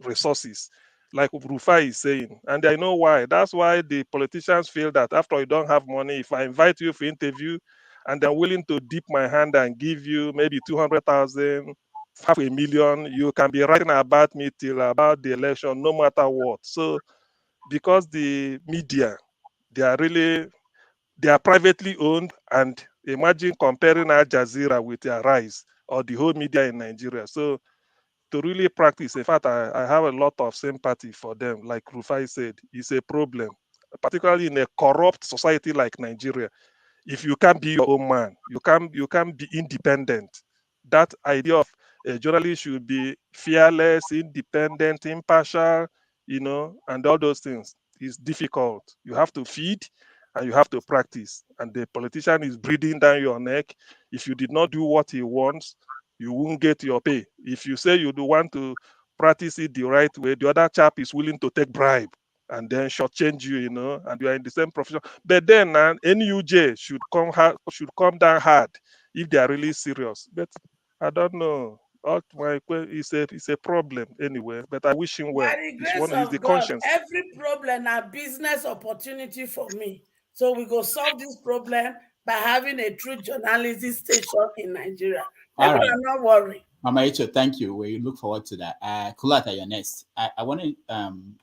resources, like Rufai is saying. And I know why. That's why the politicians feel that after you don't have money, if I invite you for interview and I'm willing to dip my hand and give you maybe 200,000, 500,000, you can be writing about me till about the election, no matter what. So because the media, they are privately owned, and imagine comparing Al Jazeera with their Rise or the whole media in Nigeria. So to really practice, in fact, I have a lot of sympathy for them. Like Rufai said, it's a problem, particularly in a corrupt society like Nigeria. If you can't be your own man, you can't be independent. That idea of a journalist should be fearless, independent, impartial, and all those things is difficult. You have to feed and you have to practice. And the politician is breathing down your neck. If you did not do what he wants, you won't get your pay. If you say you do want to practice it the right way, the other chap is willing to take bribe and then shortchange you, and you are in the same profession. But then NUJ should come down hard if they are really serious. But I don't know. It's a problem anyway. But I wish him well. By the grace of the God, conscience. every problem a business opportunity for me. So we go solve this problem by having a true journalism station in Nigeria. All right. Not worry. Mama Echo, thank you. We look forward to that. Kulata, you're next. I want to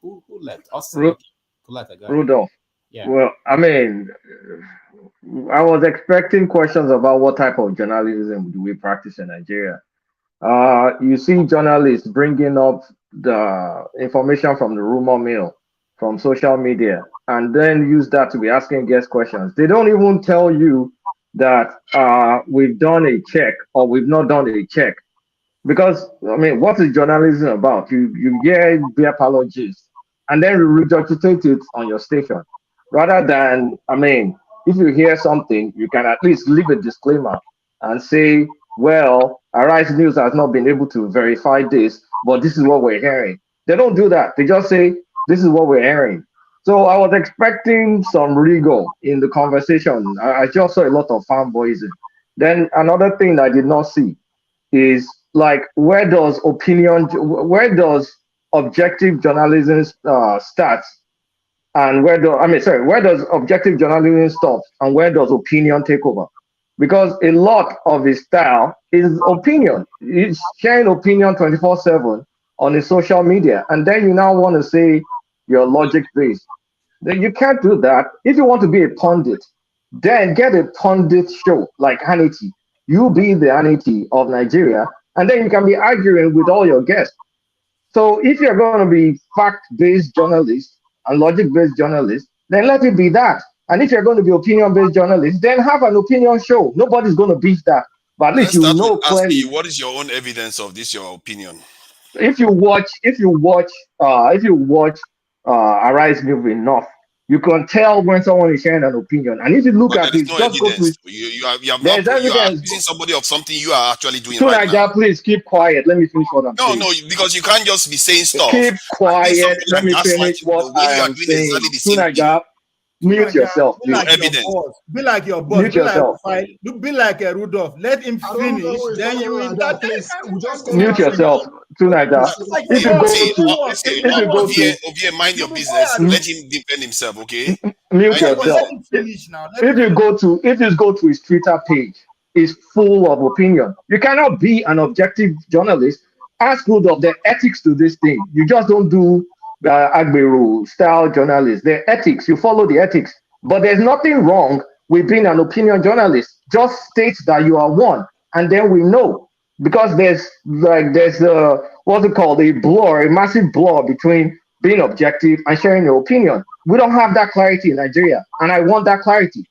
who left? Oseni. Kulata, go ahead. Rudolph. Yeah. Well, I mean, I was expecting questions about what type of journalism do we practice in Nigeria. You see journalists bringing up the information from the rumor mill, from social media, and then use that to be asking guest questions. They don't even tell you that we've done a check or we've not done a check. Because, I mean, what is journalism about? You hear the apologies and then you regurgitate it on your station. Rather than, I mean, if you hear something, you can at least leave a disclaimer and say, well, Arise News has not been able to verify this, but this is what we're hearing. They don't do that. They just say, this is what we're hearing. So I was expecting some rigor in the conversation. I just saw a lot of fanboyism. Then another thing I did not see is like, where does objective journalism start? And where does objective journalism stop and where does opinion take over? Because a lot of his style is opinion. He's sharing opinion 24/7 on his social media. And then you now want to say you're logic-based. Then you can't do that. If you want to be a pundit, then get a pundit show like Hannity. You be the Hannity of Nigeria, and then you can be arguing with all your guests. So if you're going to be fact-based journalist and logic-based journalist, then let it be that. And if you're going to be opinion-based journalist, then have an opinion show. Nobody's going to beat that. But at least you know clearly. What is your own evidence of this? Your opinion? If you watch Arise News enough, you can tell when someone is sharing an opinion. And if you look at it, just go to you are accusing somebody of something you are actually doing right now. Please keep quiet. Let me finish what I'm saying. No, because you can't just be saying stuff. Keep quiet. Let me finish what I am saying. Mute yourself, Be please. like your boss. Be like your boss. Mute Be like yourself. Rufai. Be like a Rudolph. Let him I don't know finish. who is Then talking you like that. interject Please, we just call Mute him yourself, Tunaja. It's like If your you boss. go to, Listen, if you go to, Ovie, mind your Rufai business. has Let him defend himself, okay? mute Mind your let business. yourself. him finish now. Let If him you finish. go to, if you go to his Twitter page, it's full of opinion. You cannot be an objective journalist. Ask Rudolph the ethics to this thing. You just don't do Agbero style journalist. The ethics, you follow the ethics. But there's nothing wrong with being an opinion journalist. Just state that you are one, and then we know. Because there's what's it called, a blur, a massive blur between being objective and sharing your opinion. We don't have that clarity in Nigeria, and I want that clarity.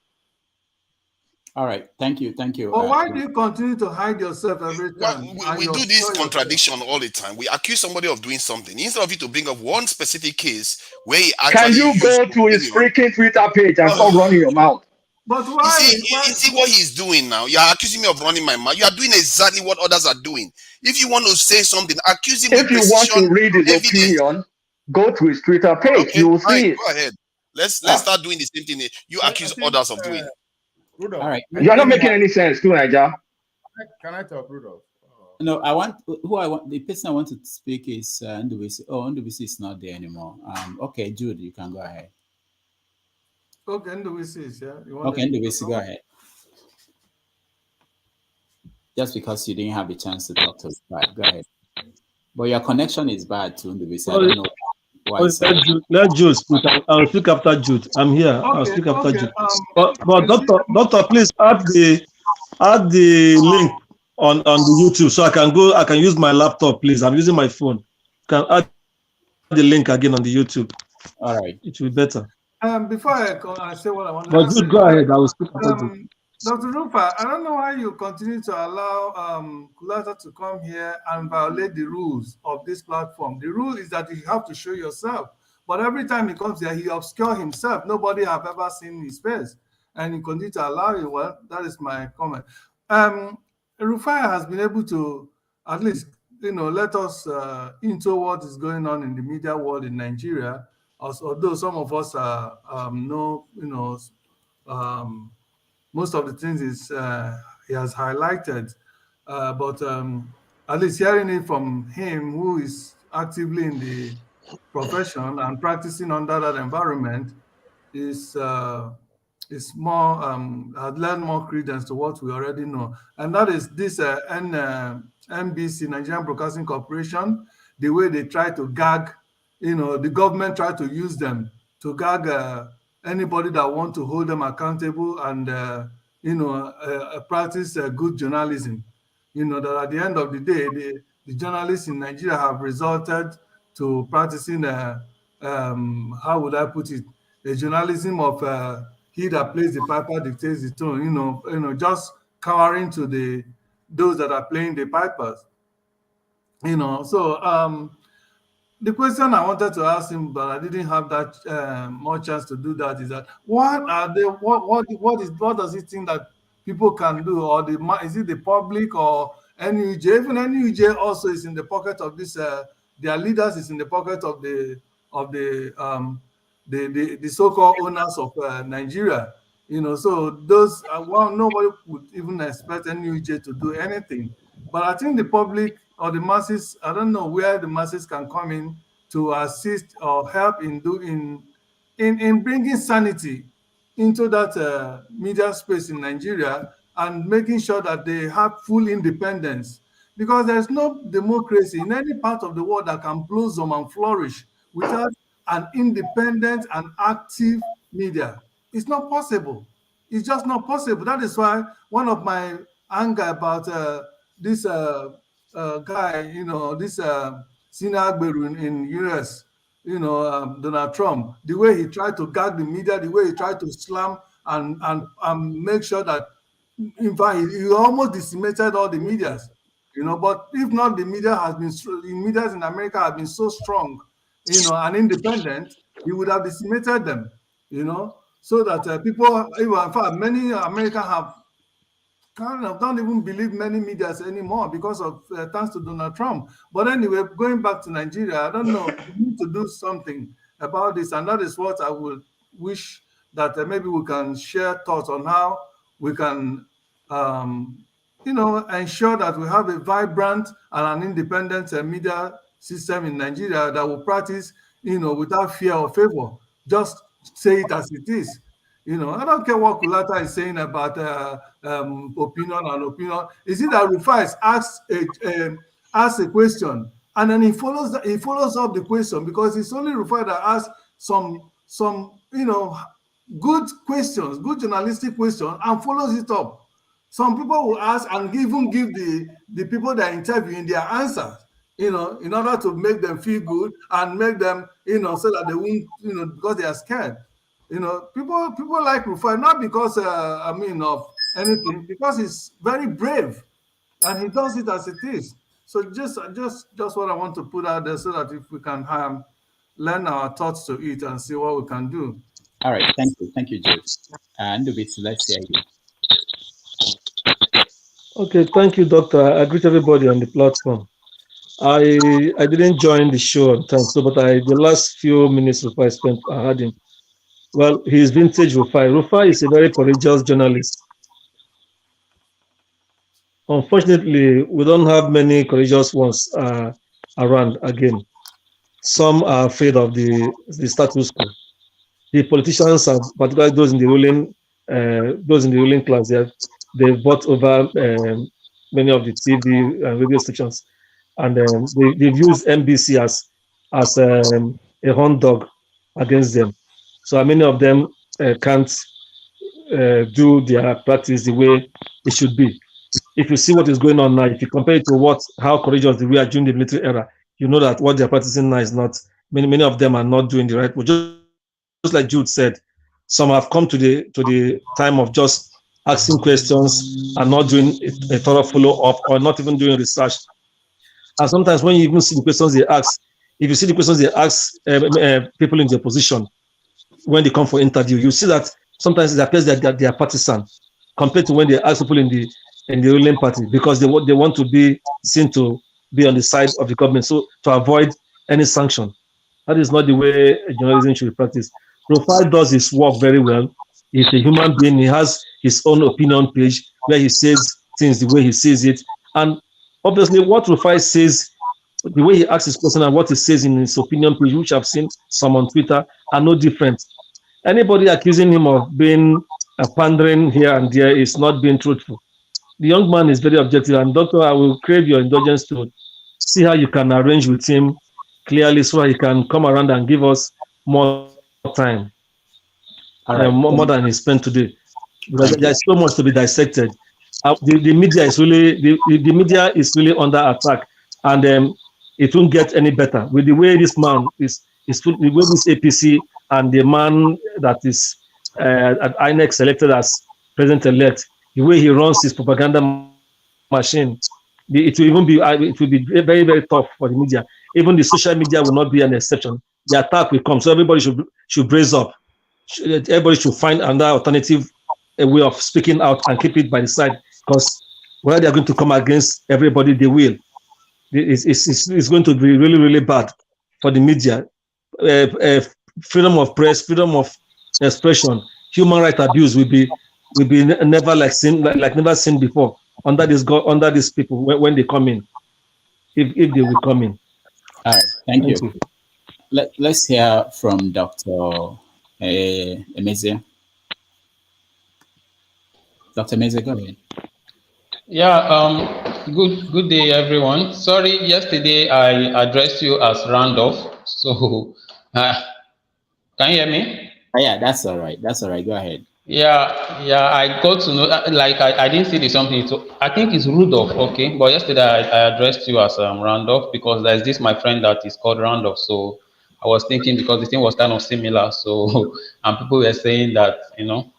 All right, thank you. But why do you continue to hide yourself every time? We do this contradiction all the time. We accuse somebody of doing something. Instead of you to bring up one specific case where he Can actually you go to his freaking Twitter page and stop running your mouth? But You see what he's doing now? You are accusing me of running my mouth. You are doing exactly what others are doing. If you want to say something, accuse him If with you want precision, to read his evidence. opinion, go to his Twitter page. Okay, You will fine. see it. Go ahead. Let's start doing the same thing you accuse others of doing. Rudolph, all right. You're not making any sense, too, Niger. Can I talk, Rudolph? No, the person I want to speak is Ndubisi. Oh, Ndubisi is not there anymore. Okay, Jude, you can go ahead. Okay, Ndubisi, yeah. Okay, Ndubisi, go ahead. Just because you didn't have a chance to talk to us, right? Go ahead. But your connection is bad too, Ndubisi. I don't know why. Let Jude speak. I'll speak after Jude. I'm here. I'll speak after Jude. But doctor, please add the link on the YouTube so I can use my laptop, please. I'm using my phone. Can add the link again on the YouTube. All right. It will be better. Before I say what I want But to say, Jude, go ahead. I will speak after Jude. Dr. Rufai, I don't know why you continue to allow Kulata to come here and violate the rules of this platform. The rule is that you have to show yourself. But every time he comes here, he obscures himself. Nobody have ever seen his face. And you continue to allow it. Well, that is my comment. Rufai has been able to at least, let us into what is going on in the media world in Nigeria. Although some of us know, most of the things he has highlighted, but at least hearing it from him, who is actively in the profession and practicing under that environment, is more had lent more credence to what we already know, and that is this NBC, Nigerian Broadcasting Corporation, the way they try to gag, the government try to use them to gag anybody that want to hold them accountable and practice good journalism. That at the end of the day, the journalists in Nigeria have resulted to practicing how would I put it, a journalism of he that plays the piper dictates the tone. Just cowering to those that are playing the pipers. So the question I wanted to ask him, but I didn't have that more chance to do that, is that what does he think that people can do, or is it the public or NUJ? Even NUJ also is in the pocket of this. Their leaders is in the pocket of the so-called owners of Nigeria. So those nobody would even expect NUJ to do anything. But I think the public or the masses, I don't know where the masses can come in to assist or help in bringing sanity into that media space in Nigeria and making sure that they have full independence. Because there's no democracy in any part of the world that can blossom and flourish without an independent and active media. It's not possible. It's just not possible. That is why one of my anger about this guy, this senior Agberu in US, Donald Trump, the way he tried to gag the media, the way he tried to slam and make sure that, in fact, he almost decimated all the medias. But if not, the medias in America have been so strong, and independent, he would have decimated them, so that people, in fact, many Americans have kind of don't even believe many medias anymore because of thanks to Donald Trump. But anyway, going back to Nigeria, I don't know, we need to do something about this, and that is what I would wish that maybe we can share thoughts on how we can, ensure that we have a vibrant and an independent media system in Nigeria that will practice, without fear or favor. Just say it as it is. I don't care what Kulata is saying about opinion and opinion. Is it that Rufai asks a question and then he follows up the question, because it's only Rufai that asks some good questions, good journalistic questions, and follows it up. Some people will ask and even give the people they're interviewing their answers, in order to make them feel good and make them, so that they won't, because they are scared. People like Rufai, not because of anything, because he's very brave and he does it as it is. So just what I want to put out there, so that if we can lend our thoughts to it and see what we can do. All right, thank you, Jude. And let's hear you. Okay, thank you, Doctor. I greet everybody on the platform. I didn't join the show on time, so but the last few minutes Rufai spent, I had him. Well, he's vintage Rufai. Rufai is a very courageous journalist. Unfortunately, we don't have many courageous ones around again. Some are afraid of the status quo. The politicians, are particularly those in the ruling class, they bought over many of the TV and radio stations, and they've used NBC as a horn dog against them. So many of them can't do their practice the way it should be. If you see what is going on now, if you compare it to how courageous they were during the military era, you know that what they're practicing now is not. Many of them are not doing the right. But just like Jude said, some have come to the time of just asking questions and not doing a thorough follow-up, or not even doing research. And sometimes when you even see the questions they ask, if you see the questions they ask people in the opposition when they come for interview, you see that sometimes it appears that they are partisan compared to when they ask people in the ruling party, because they want to be seen to be on the side of the government, so to avoid any sanction. That is not the way journalism should be practiced. Rufai does his work very well. He's a human being. He has his own opinion page where he says things the way he sees it. And obviously, what Rufai says, the way he asks his question and what he says in his opinion page, which I've seen some on Twitter, are no different. Anybody accusing him of being pandering here and there is not being truthful. The young man is very objective, and Doctor, I will crave your indulgence to see how you can arrange with him clearly, so he can come around and give us more time, more than he spent today. Because there's so much to be dissected. The media is really the media is really under attack, and it won't get any better with the way this man is the way this APC and the man that is at INEC selected as president-elect, the way he runs his propaganda machine, it will be very, very tough for the media. Even the social media will not be an exception. The attack will come, so everybody should brace up. Everybody should find another alternative way of speaking out and keep it by the side, because where they are going to come against everybody, they will. It's going to be really, really bad for the media. Freedom of press, freedom of expression, human rights abuse will be never never seen before under these people when they come in, if they will come in. All right, thank you. Let's hear from Dr. Emeze. Dr. Emeze, go ahead. Yeah, good day, everyone. Sorry, yesterday I addressed you as Randolph, so can you hear me? Yeah, that's all right. That's all right. Go ahead. Yeah, I got to know, like I didn't see the something, so I think it's Rudolph, okay? But yesterday I addressed you as Randolph, because there's this my friend that is called Randolph, so I was thinking, because the thing was kind of similar, so and people were saying that, No,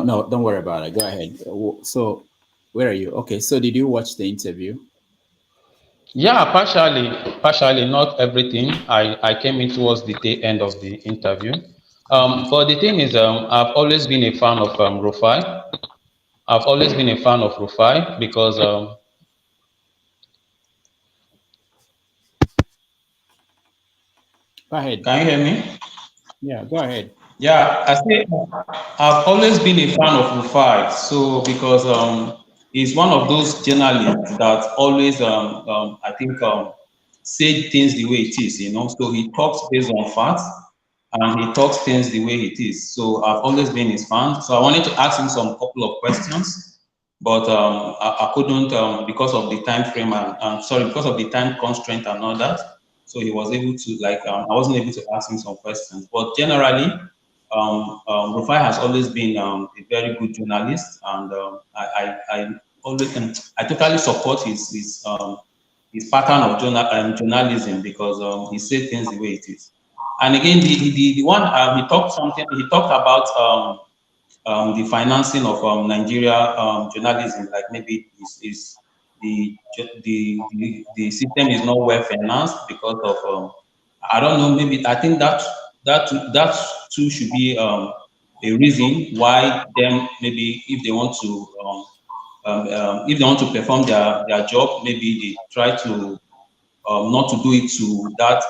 don't worry about it. Go ahead. So, where are you? Okay, so did you watch the interview? Yeah, partially, not everything. I came in towards the tail end of the interview. But the thing is, I've always been a fan of Rufai. I've always been a fan of Rufai because Go ahead. Can you hear me? Yeah, go ahead. Yeah, I say I've always been a fan of Rufai. So because he's one of those journalists that always I think say things the way it is, you know. So he talks based on facts and he talks things the way it is. So I've always been his fan. So I wanted to ask him some couple of questions, but I couldn't because of the time frame and sorry, because of the time constraint and all that. So he was able to I wasn't able to ask him some questions. But generally, Rufai has always been a very good journalist, and I always I totally support his pattern of journalism because he says things the way it is. And again, the one he talked something. He talked about the financing of Nigeria journalism, like maybe is the system is not well financed because of I don't know, maybe I think that too should be a reason why them maybe if they want to perform their job, maybe they try to not to do it to that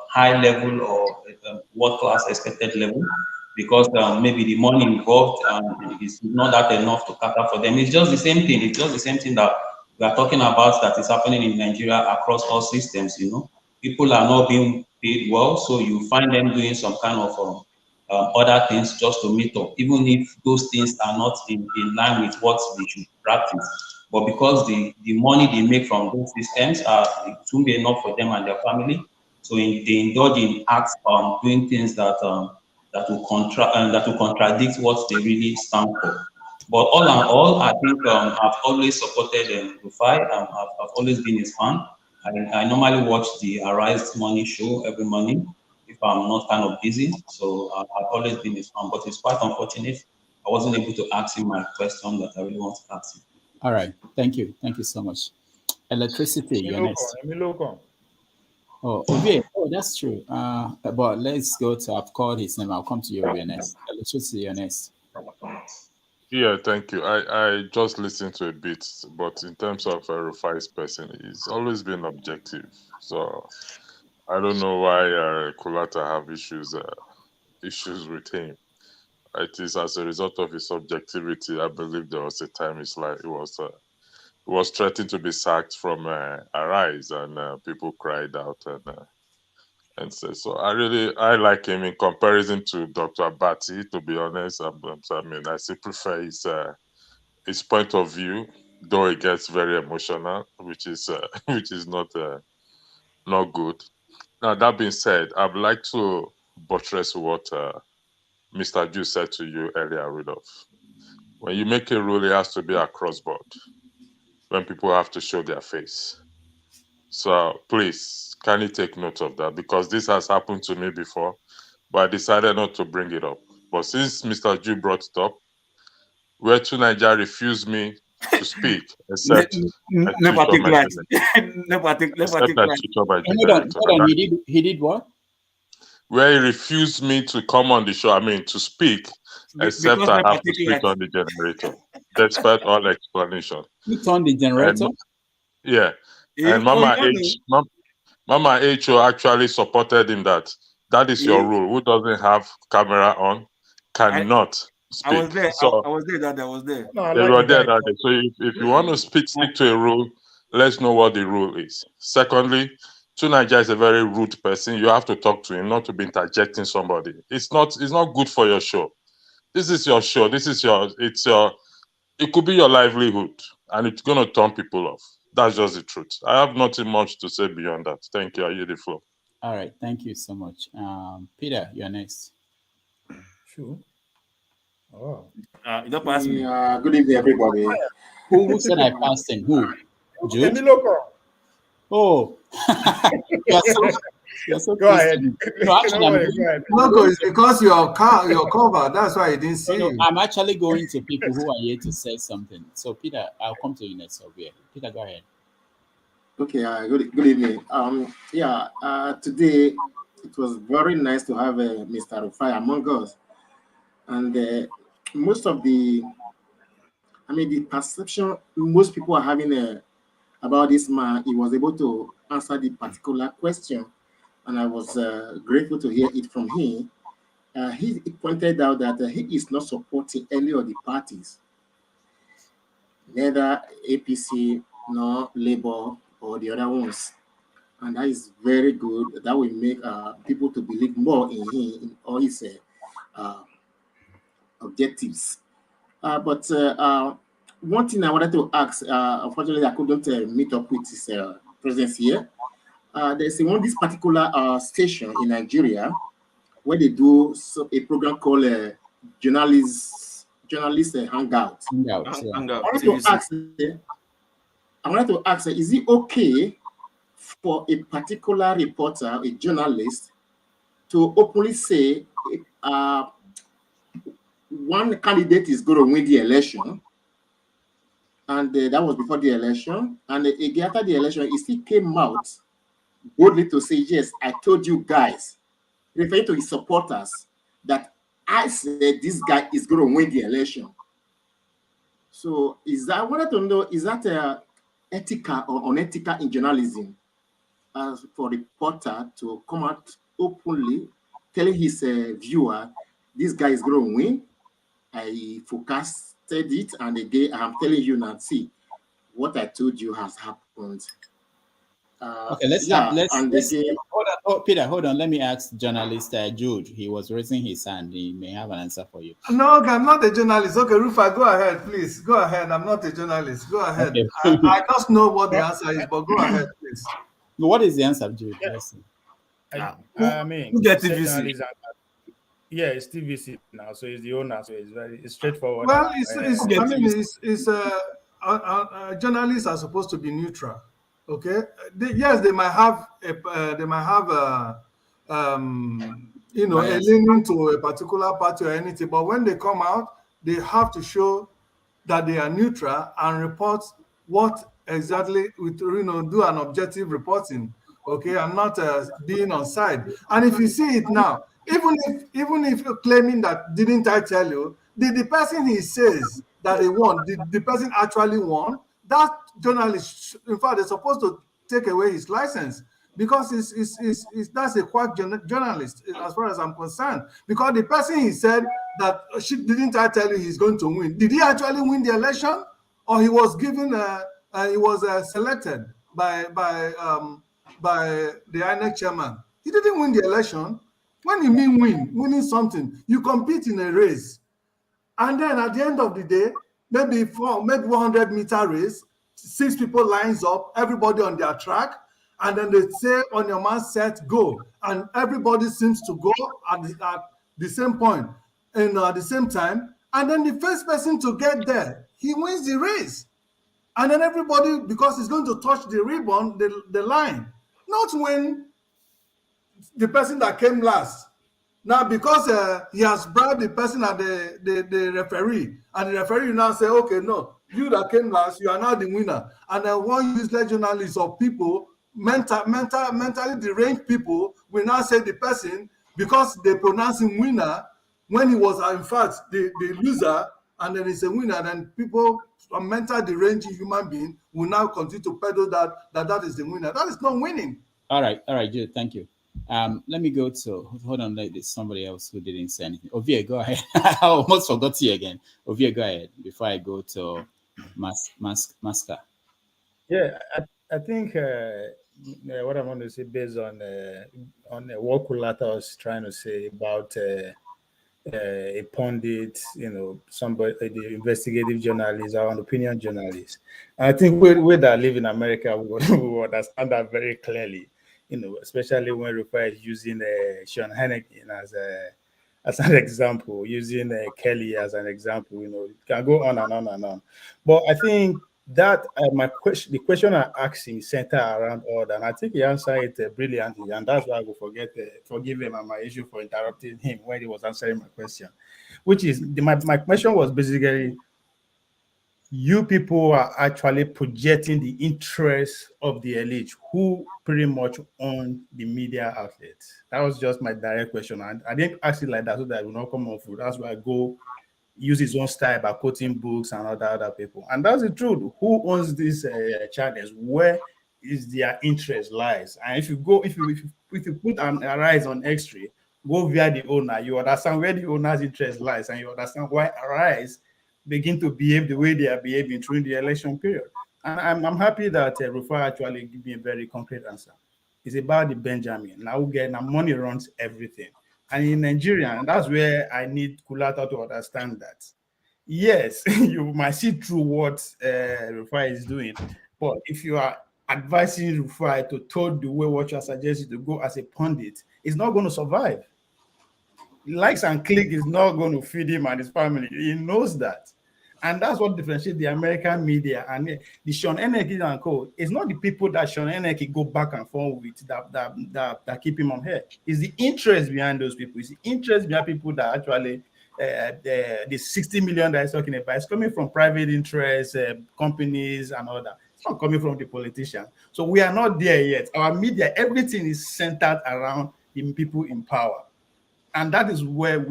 high level or world class expected level because maybe the money involved is not that enough to cater for them. It's just the same thing. It's just the same thing that we are talking about that is happening in Nigeria across all systems. You know, people are not being paid well, so you find them doing some kind of other things just to meet up, even if those things are not in line with what they should practice. But because the money they make from those systems it won't be enough for them and their family, so they indulge in acts on doing things that will contradict what they really stand for. But all in all, I think I've always supported Rufai. I've always been his fan. I normally watch the Arise Money show every morning if I'm not kind of busy. So I've always been his fan. But it's quite unfortunate I wasn't able to ask him my question that I really want to ask him. All right. Thank you. Thank you so much. Electricity, you're next. Oh, okay. Oh, that's true. But let's go to, I've called his name. I'll come to you, you're next. Electricity, you're next. Yeah, thank you. I just listened to a bit, but in terms of Rufai's person, he's always been objective. So I don't know why Kulata have issues with him. It is as a result of his objectivity. I believe there was a time his life it was threatened to be sacked from Arise, and people cried out and said so. I like him in comparison to Dr. Abati. To be honest, I still prefer his point of view, though it gets very emotional, which is which is not good. Now that being said, I'd like to buttress what Mr. Ju said to you earlier, Rudolph. When you make a rule, it has to be across board. When people have to show their face. So please, can you take note of that? Because this has happened to me before, but I decided not to bring it up. But since Mr. Ju brought it up, where to Nigeria refused me to speak, except Never take right. Never take right. Hold on. He did what? Where he refused me to come on the show, to speak, except I have to switch on the generator, despite all explanation. Switch on the generator? Yeah. And Mama H.O. actually supported him that is your rule. Who doesn't have camera on cannot speak. I was there. So I was there that day. I was there. No, you were there that day. So if you want to stick to a rule, let's know what the rule is. Secondly, Tunaja is a very rude person. You have to talk to him, not to be interjecting somebody. It's not good for your show. This is your show. It could be your livelihood, and it's gonna turn people off. That's just the truth. I have nothing much to say beyond that. Thank you. I yield the floor. All right. Thank you so much. Peter, you're next. Sure. Oh. You don't pass me. Good evening, everybody. Who said I passed him? Who? Jude? Oh. you're so go ahead. No, actually, No, it's because your cover. That's why I didn't see you. I'm actually going to people who are here to say something. So, Peter, I'll come to you next. Peter, go ahead. Okay. Good evening. Today it was very nice to have Mr. Rufai among us, and most of the perception most people are having about this man, he was able to answer the particular question, and I was grateful to hear it from him. he pointed out that he is not supporting any of the parties, neither APC nor Labour or the other ones. And that is very good. That will make people to believe more in him, in all his objectives. But one thing I wanted to ask, unfortunately, I couldn't meet up with his presence here. There's this particular station in Nigeria where they do a program called Journalist Hangout. I wanted to ask, is it okay for a particular reporter, a journalist, to openly say one candidate is going to win the election, and that was before the election, and again after the election, he still came out boldly to say, yes, I told you guys, referring to his supporters, that I said this guy is going to win the election. So I wanted to know, is that ethical or unethical in journalism for a reporter to come out openly telling his viewer, this guy is going to win? I forecasted it, and again, I'm telling you now, see, what I told you has happened. Okay, let's Peter, hold on. Let me ask journalist Jude. He was raising his hand. He may have an answer for you. No, okay, I'm not a journalist. Okay, Rufai, go ahead, please. Go ahead. I'm not a journalist. Go ahead. Okay. I just know what the answer is, but go ahead, please. What is the answer, Jude? Yes. I mean, who get TVC? Yeah, it's TVC now, so it's the owner, so it's straightforward. Well, journalists are supposed to be neutral. Okay, yes, they might have a leaning to a particular party or anything, but when they come out, they have to show that they are neutral and report what exactly, do an objective reporting. Okay, I'm not being on side. And if you see it now, even if you're claiming that didn't I tell you, did the person he says that he won, did the person actually won? That journalist, in fact, they're supposed to take away his license, because that's a quack journalist as far as I'm concerned. Because the person he said that didn't I tell you he's going to win, did he actually win the election, or he was given he was selected by the INEC chairman? He didn't win the election. When you mean winning something, you compete in a race, and then at the end of the day, maybe 100-meter race, 6 people lines up, everybody on their track, and then they say on your man set, go, and everybody seems to go at the same point and at the same time, and then the first person to get there, he wins the race, and then everybody, because he's going to touch the ribbon, the line, not when the person that came last. Now, because he has bribed the person at the referee, and the referee now say, okay, no, you that came last, you are now the winner. And then one useless journalist or people, mentally deranged people, will now say the person, because they pronounce him winner, when he was in fact the loser, and then he's a winner, then people, a mental deranged human being, will now continue to peddle that is the winner. That is not winning. All right, Jude, thank you. Let me go to, hold on, there's somebody else who didn't say anything. Ovia, go ahead. I almost forgot you again. Ovia, go ahead before I go to Maska. Yeah, I think what I want to say based on what Kulata was trying to say about a pundit, somebody, the investigative journalist or an opinion journalist. And I think we that live in America, we will understand that very clearly. Especially when Rufai is using Sean Hannity as an example, using Kelly as an example, it can go on and on and on. But I think that the question I asked him center around all that, and I think he answered it brilliantly, and that's why I will forgive him and my issue for interrupting him when he was answering my question, which is my question was basically, you people are actually projecting the interests of the elite who pretty much own the media outlets. That was just my direct question. And I didn't ask it like that so that I will not come off with. That's why I go use his own style by quoting books and other people. And that's the truth. Who owns these channels? Where is their interest lies? And if you put an Arise on X-ray, go via the owner. You understand where the owner's interest lies, and you understand why Arise begin to behave the way they are behaving during the election period. And I'm happy that Rufai actually gave me a very concrete answer. It's about the Benjamin. Now money runs everything. And in Nigeria, and that's where I need Kulata to understand that. Yes, you might see through what Rufai is doing, but if you are advising Rufai to told the way what you are suggesting to go as a pundit, it's not going to survive. Likes and click is not going to feed him and his family. He knows that. And that's what differentiates the American media and the Sean Hannity and co. It's not the people that Sean Hannity go back and forth with that keep him on here. It's the interest behind those people. It's the interest behind people that actually the 60 million that he's talking about is coming from private interests, companies, and all that. It's not coming from the politicians. So we are not there yet. Our media, everything is centered around the people in power. And that is where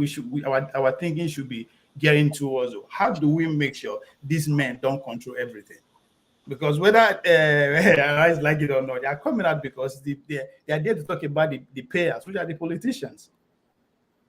our thinking should be getting towards. How do we make sure these men don't control everything? Because whether Arise like it or not, they are coming out because they are there to talk about the payers, which are the politicians.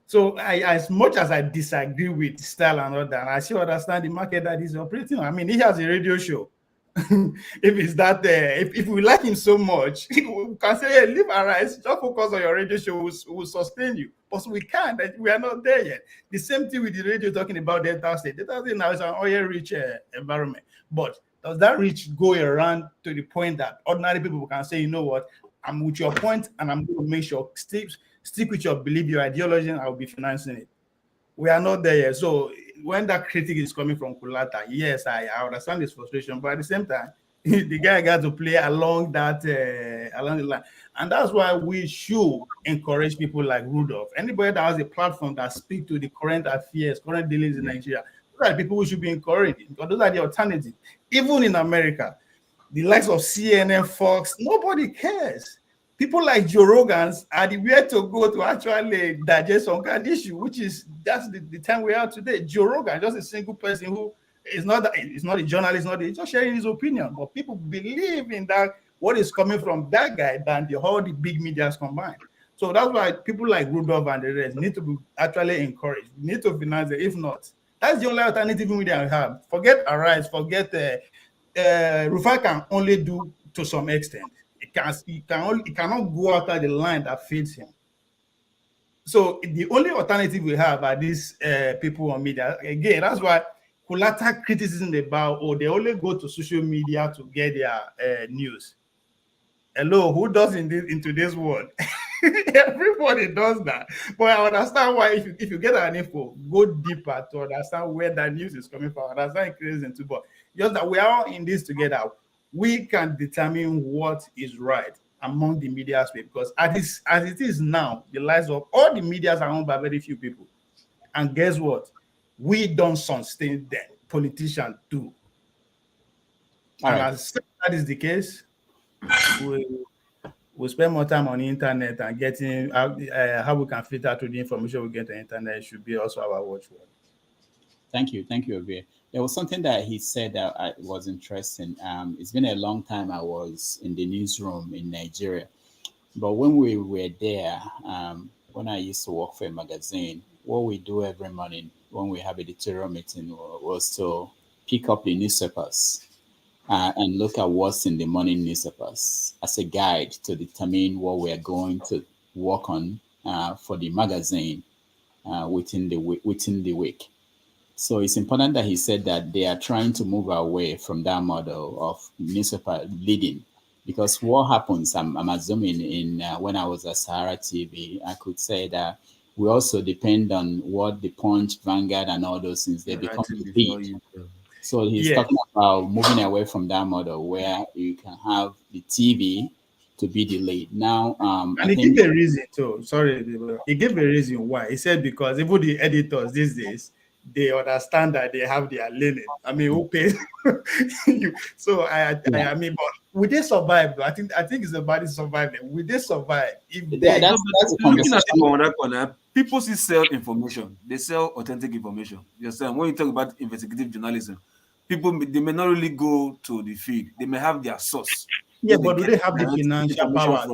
So as much as I disagree with style and all that, I still understand the market that he's operating on. I mean, he has a radio show. If it's that if we like him so much, we can say, hey, leave Arise, just focus on your radio show, will sustain you. But we can't, we are not there yet. The same thing with the radio talking about Delta State. Delta State now is an oil-rich environment. But does that reach go around to the point that ordinary people can say, you know what, I'm with your point and I'm going to make sure stick with your belief, your ideology, and I'll be financing it. We are not there yet. So when that critic is coming from Kulata, yes, I understand his frustration, but at the same time, the guy got to play along that along the line, and that's why we should encourage people like Rudolph. Anybody that has a platform that speaks to the current affairs, current dealings in Nigeria, those are the people we should be encouraging, because those are the alternatives. Even in America, the likes of CNN, Fox, nobody cares. People like Joe Rogans are the way to go to actually digest some kind of issue, that's the time we are today. Joe Rogan, just a single person who is not a journalist, he's just sharing his opinion. But people believe in that, what is coming from that guy, than all the big medias combined. So that's why people like Rudolph and the rest need to be actually encouraged. We need to finance it. If not, that's the only alternative media we have. Forget Arise, forget Rufai can only do to some extent. It cannot go after the line that feeds him. So the only alternative we have are these people on media. Again, that's why Kulata criticism about, they only go to social media to get their news. Hello, who does in today's world? Everybody does that. But I understand why if you get an info, go deeper to understand where that news is coming from. Understand criticism too, but just that we are all in this together. We can determine what is right among the media space, because as it is now, the lives of all the medias are owned by very few people. And guess what? We don't sustain them. Politicians do. And as that is the case, we spend more time on the internet and getting how we can filter through the information we get on the internet should be also our watchword. Thank you, Obi. There was something that he said that was interesting. It's been a long time I was in the newsroom in Nigeria, but when we were there, when I used to work for a magazine, what we do every morning when we have editorial meeting was to pick up the newspapers and look at what's in the morning newspapers as a guide to determine what we are going to work on for the magazine within the week. So it's important that he said that they are trying to move away from that model of newspaper leading, because what happens, I'm assuming in when I was at Sahara TV, I could say that we also depend on what the Punch, Vanguard, and all those things, they become the lead. So he's talking about moving away from that model where you can have the TV to be the lead. Now, and he gave a reason too. Sorry, he gave a reason why. He said because even the editors these days, they understand that they have their limit. I mean, who pays you? So I mean, but will they survive? I think it's about surviving. Will they survive? If that's looking at it on that corner, people sell information. They sell authentic information. You understand? When you talk about investigative journalism, people they may not really go to the feed. They may have their source. Yeah, but do they have the financial power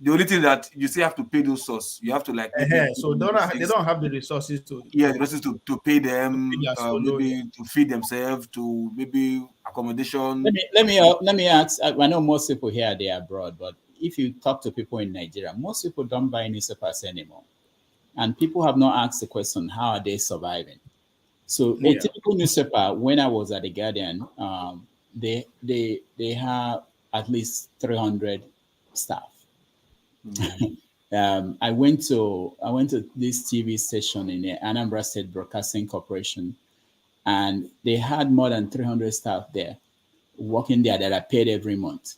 The only thing that you still have to pay those source. You have to like maybe So they don't have the resources to the resources to pay them, maybe to feed themselves, to maybe accommodation. Let me ask. I know most people here they are abroad, but if you talk to people in Nigeria, most people don't buy newspapers anymore, and people have not asked the question: how are they surviving? So a typical newspaper, when I was at the Guardian, they have at least 300 staff. I went to this TV station in the Anambra State Broadcasting Corporation, and they had more than 300 staff there working there that are paid every month.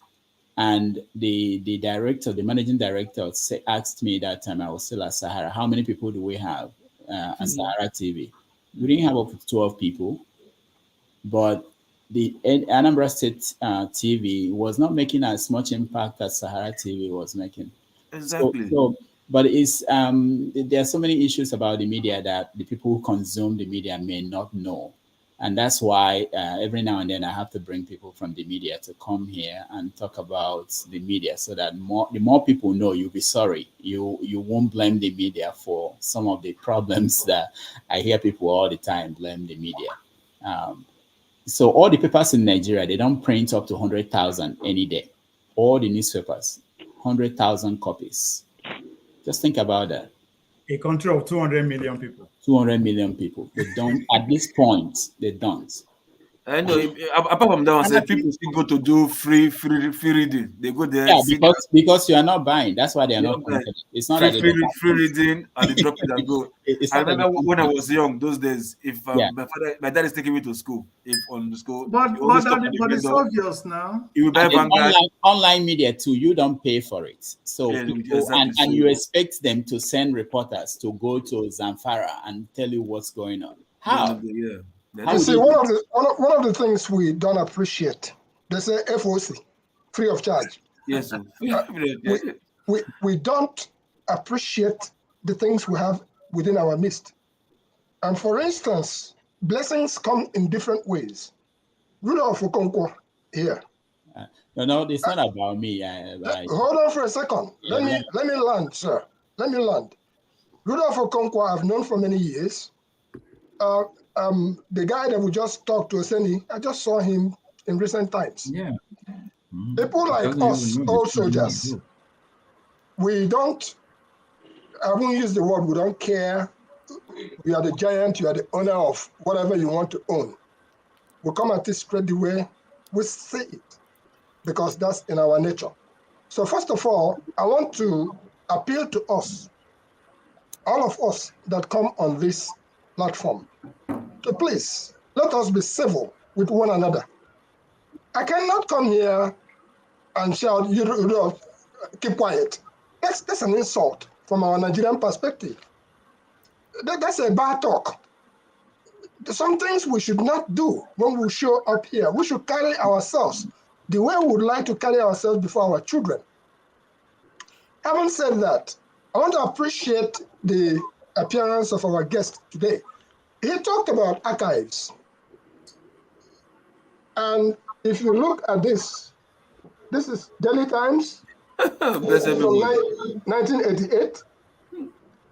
And the director, the managing director, asked me that time, I was still at Sahara, how many people do we have at Sahara TV? We didn't have up to 12 people, but the Anambra State TV was not making as much impact as Sahara TV was making. Exactly. But it's there are so many issues about the media that the people who consume the media may not know. And that's why every now and then I have to bring people from the media to come here and talk about the media, so that the more people know, you'll be sorry. You won't blame the media for some of the problems that I hear people all the time blame the media. So all the papers in Nigeria, they don't print up to 100,000 any day. All the newspapers, 100,000 copies. Just think about that. A country of 200 million people. 200 million people. They don't, at this point, they don't. I know. Apart from that one, people still go to do free reading. They go there. Yeah, because you are not buying. That's why they are not printing. It's not free reading and they drop it and go. I remember when I was young, those days, if my dad is taking me to school, if on the school, but it's obvious now. You will buy Vanguard. Online media too. You don't pay for it, so exactly. and you expect them to send reporters to go to Zamfara and tell you what's going on. How? You see, one of the things we don't appreciate, they say FOC, free of charge. Yes, sir. We don't appreciate the things we have within our midst. And for instance, blessings come in different ways. Rudolph Okonkwo here. No, it's not about me. Hold on for a second. Let me land, sir. Let me land. Rudolph Okonkwo I've known for many years. The guy that we just talked to, Oseni, I just saw him in recent times. Yeah. People like us, old soldiers, we don't, I won't use the word, we don't care. You are the giant, you are the owner of whatever you want to own. We come at it straight the way we see it, because that's in our nature. So first of all, I want to appeal to us, all of us that come on this platform, to please let us be civil with one another. I cannot come here and shout, you keep quiet. That's an insult from our Nigerian perspective. That's a bad talk. Some things we should not do when we show up here. We should carry ourselves the way we would like to carry ourselves before our children. Having said that, I want to appreciate the appearance of our guest today. He talked about archives. And if you look at this is Daily Times from 1988.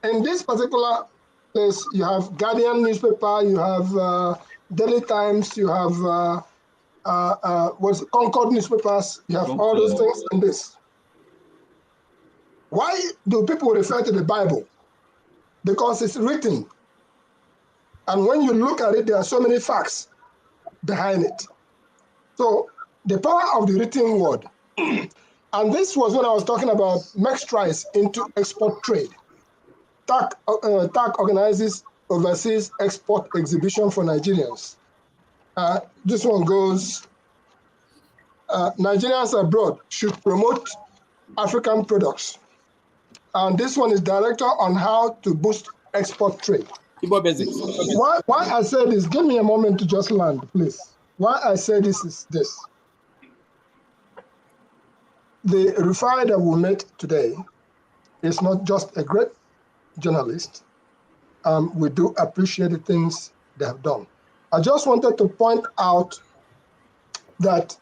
In this particular place, you have Guardian newspaper, you have Daily Times, you have Concord newspapers, you have all those things in this. Why do people refer to the Bible? Because it's written. And when you look at it, there are so many facts behind it. So the power of the written word. And this was when I was talking about make strides into export trade. TAC organizes overseas export exhibition for Nigerians. This one goes, Nigerians abroad should promote African products. And this one is director on how to boost export trade. Why I say this, give me a moment to just land, please. Why I say this is this. The Rufai that we met today is not just a great journalist. We do appreciate the things they have done. I just wanted to point out that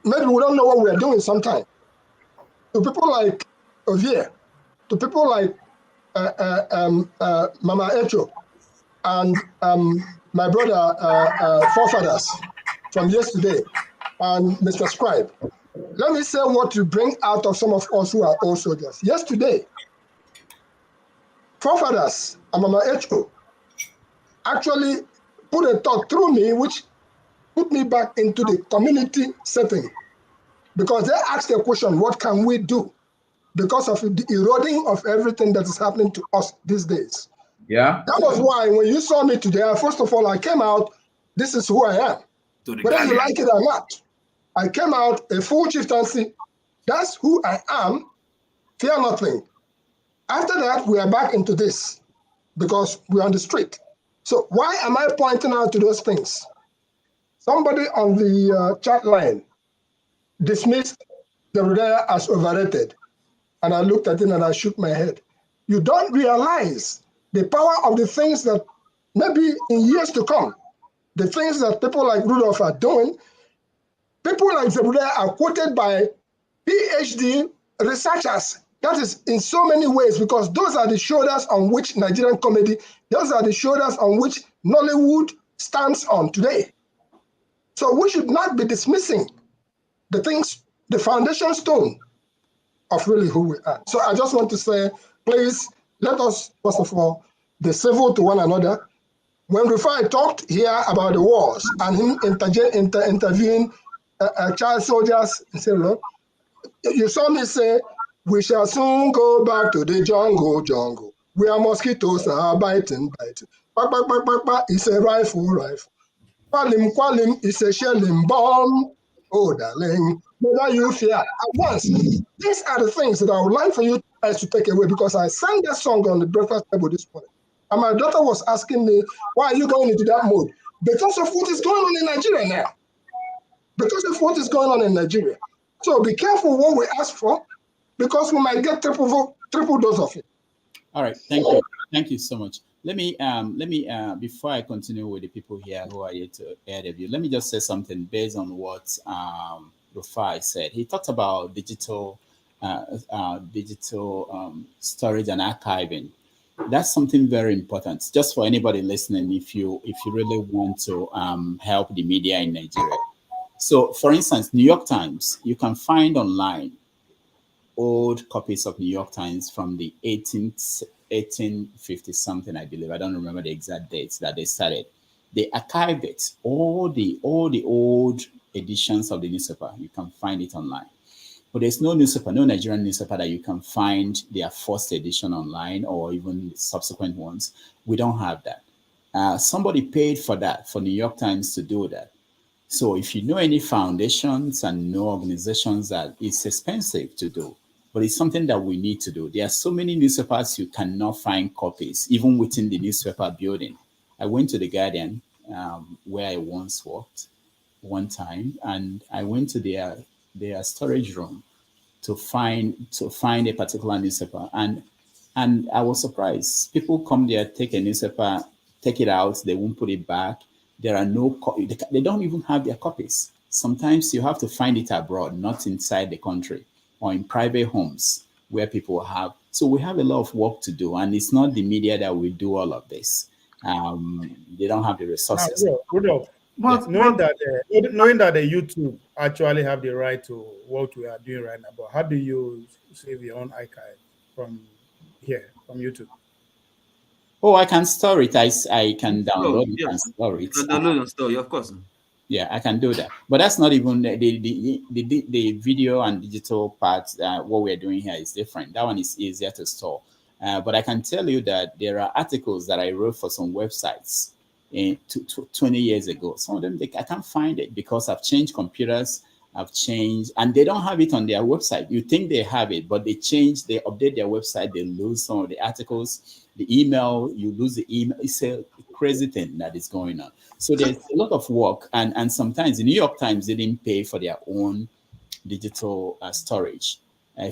maybe we don't know what we are doing sometimes. To people like Ovie, to people like Mama Echo and my brother forefathers from yesterday and Mr. Scribe. Let me say what you bring out of some of us who are old soldiers. Yesterday, forefathers and Mama Echo actually put a thought through me which put me back into the community setting because they asked the question, what can we do because of the eroding of everything that is happening to us these days? Yeah. That was why when you saw me today, first of all, I came out, this is who I am. Whether you like it or not, I came out a full chieftaincy. That's who I am. Fear nothing. After that, we are back into this because we're on the street. So why am I pointing out to those things? Somebody on the chat line dismissed the Rudaya as overrated. And I looked at it and I shook my head. You don't realize the power of the things that maybe in years to come, the things that people like Rudolph are doing, people like Zebudah are quoted by PhD researchers. That is in so many ways because those are the shoulders on which Nigerian comedy, those are the shoulders on which Nollywood stands on today. So we should not be dismissing the things, the foundation stone of really who we are. So I just want to say, please, let us, first of all, be civil to one another. When Rufai talked here about the wars and him interviewing child soldiers, you saw me say, we shall soon go back to the jungle, where mosquitoes are biting. It's a rifle. Kwalim is a shelling bomb. Oh, darling, whether you fear at once. These are the things that I would like for you guys to take away because I sang that song on the breakfast table this morning. And my daughter was asking me, why are you going into that mode? Because of what is going on in Nigeria now. Because of what is going on in Nigeria. So be careful what we ask for because we might get triple dose of it. All right, thank you. Thank you so much. Let me before I continue with the people here who are here to air the view, let me just say something based on what Rufai said. He talked about digital storage and archiving. That's something very important. Just for anybody listening, if you really want to help the media in Nigeria. So, for instance, New York Times, you can find online old copies of New York Times from the 1850 something, I believe. I don't remember the exact dates that they started. They archived it, all the old editions of the newspaper. You can find it online. But there's no newspaper, no Nigerian newspaper that you can find their first edition online or even the subsequent ones. We don't have that. Somebody paid for that, for New York Times to do that. So if you know any foundations and know organizations that it's expensive to do, but it's something that we need to do. There are so many newspapers you cannot find copies, even within the newspaper building. I went to the Guardian, where I once worked one time, and I went to their storage room to find a particular newspaper, and I was surprised. People come there, take a newspaper, take it out, they won't put it back. There are no copies. They don't even have their copies. Sometimes you have to find it abroad, not inside the country, or in private homes where people have. So we have a lot of work to do, and it's not the media that will do all of this. They don't have the resources. Rudolph, knowing that the YouTube actually have the right to what we are doing right now, but how do you save your own archive from here, from YouTube? Oh, I can store it. I can download it and store it. You can download and store it, of course. Yeah, I can do that. But that's not even the video and digital part. What we're doing here is different. That one is easier to store. But I can tell you that there are articles that I wrote for some websites 20 years ago. Some of them, I can't find it because I've changed computers. I've changed, and they don't have it on their website. You think they have it, but they change, they update their website, they lose some of the articles. The email, you lose the email. It's a crazy thing that is going on. So there's a lot of work, and sometimes the New York Times didn't pay for their own digital storage.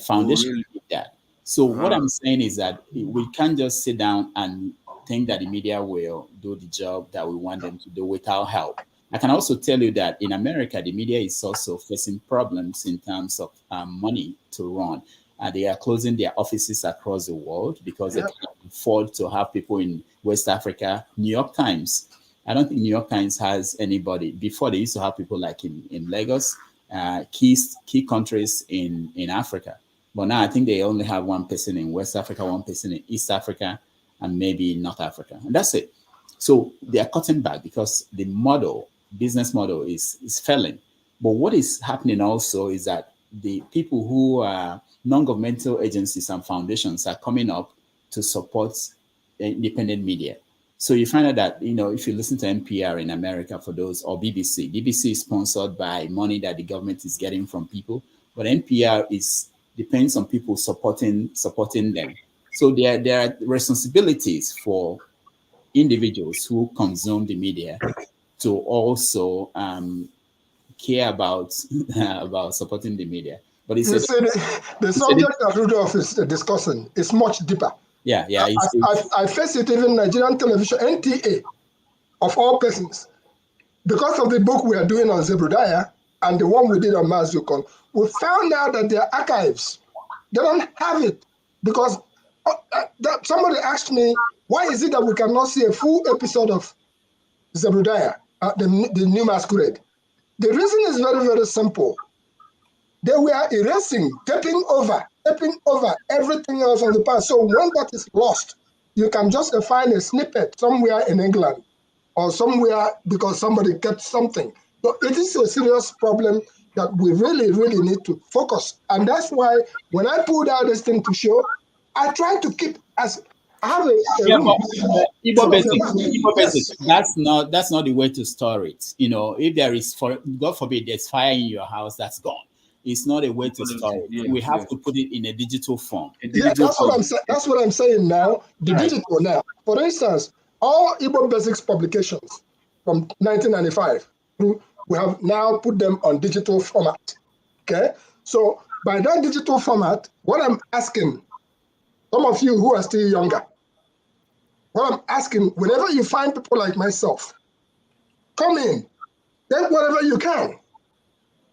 Foundation did that. So what I'm saying is that we can't just sit down and think that the media will do the job that we want them to do without help. I can also tell you that in America, the media is also facing problems in terms of money to run. They are closing their offices across the world because they can't afford to have people in West Africa. New York Times, I don't think New York Times has anybody. Before, they used to have people like in Lagos, key countries in Africa. But now I think they only have one person in West Africa, one person in East Africa, and maybe North Africa. And that's it. So they are cutting back because the business model is failing. But what is happening also is that the people who are non-governmental agencies and foundations are coming up to support independent media. So you find out that, if you listen to NPR in America for those, or BBC is sponsored by money that the government is getting from people, but NPR depends on people supporting them. So there are responsibilities for individuals who consume the media to also care about supporting the media. But You see, the subject that Rudolph is discussing is much deeper. Yeah. I face it even Nigerian television, NTA, of all persons. Because of the book we are doing on Zebrudiah and the one we did on Mazukon, we found out that their archives, they don't have it. Because somebody asked me, why is it that we cannot see a full episode of Zebrudiah, the new masquerade? The reason is very, very simple. They were erasing, taping over everything else on the past. So when that is lost, you can just find a snippet somewhere in England or somewhere because somebody kept something. So it is a serious problem that we really, really need to focus. And that's why when I pulled out this thing to show, I try to keep as I have a room. Igbo basic. That's not the way to store it. If there is, God forbid, there's fire in your house, that's gone. It's not a way to store it. We have to put it in a digital form. That's what I'm saying now. The digital now. For instance, all Igbo Basics publications from 1995, we have now put them on digital format. Okay? So by that digital format, what I'm asking, some of you who are still younger, what I'm asking, whenever you find people like myself, come in, take whatever you can.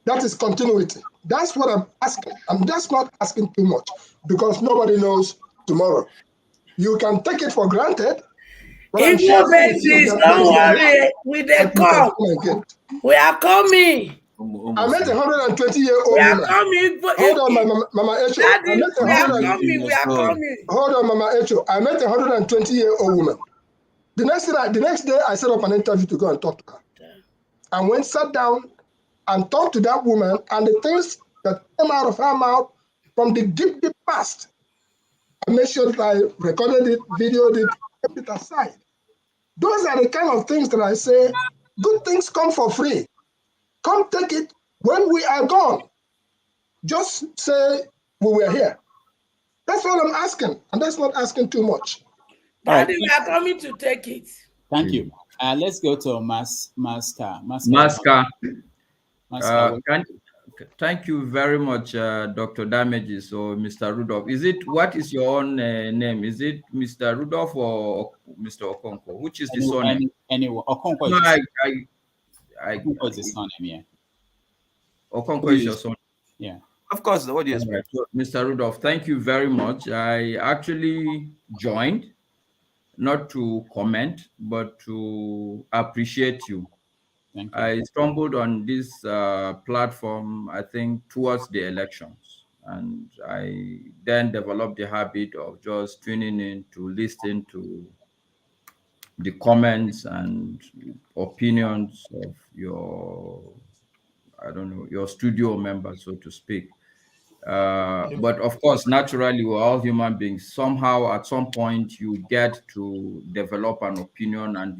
That is continuity. That's what I'm asking. I'm just not asking too much because nobody knows tomorrow. You can take it for granted. Igbo Basics, don't worry. We dey come. We are coming. I met a 120-year-old We are woman. coming. Hold on, Mama Echo. Daddy, we are coming. Hold on, Mama Echo. I met a 120-year-old woman. The next day, I set up an interview to go and talk to her. I went, sat down, and talked to that woman, and the things that came out of her mouth from the deep, deep past. I made sure that I recorded it, videoed it, kept it aside. Those are the kind of things that I say, good things come for free. Come take it when we are gone. Just say we were here. That's all I'm asking, and that's not asking too much. Daddy, we are coming to take it. Thank you. Let's go to Maska. Thank you very much, Dr. Damages or Mr. Rudolph. What is your own name? Is it Mr. Rudolph or Mr. Okonkwo? Which is the surname? Anyone. Okonkwo no, Okonkwo is the surname, yeah. Okonkwo is your son. Yeah. Of course, the audience. Right. Mr. Rudolph, thank you very much. I actually joined, not to comment, but to appreciate you. I stumbled on this platform, I think, towards the elections. And I then developed the habit of just tuning in to listen to the comments and opinions of your studio members, so to speak. But of course, naturally, we're all human beings. Somehow, at some point, you get to develop an opinion and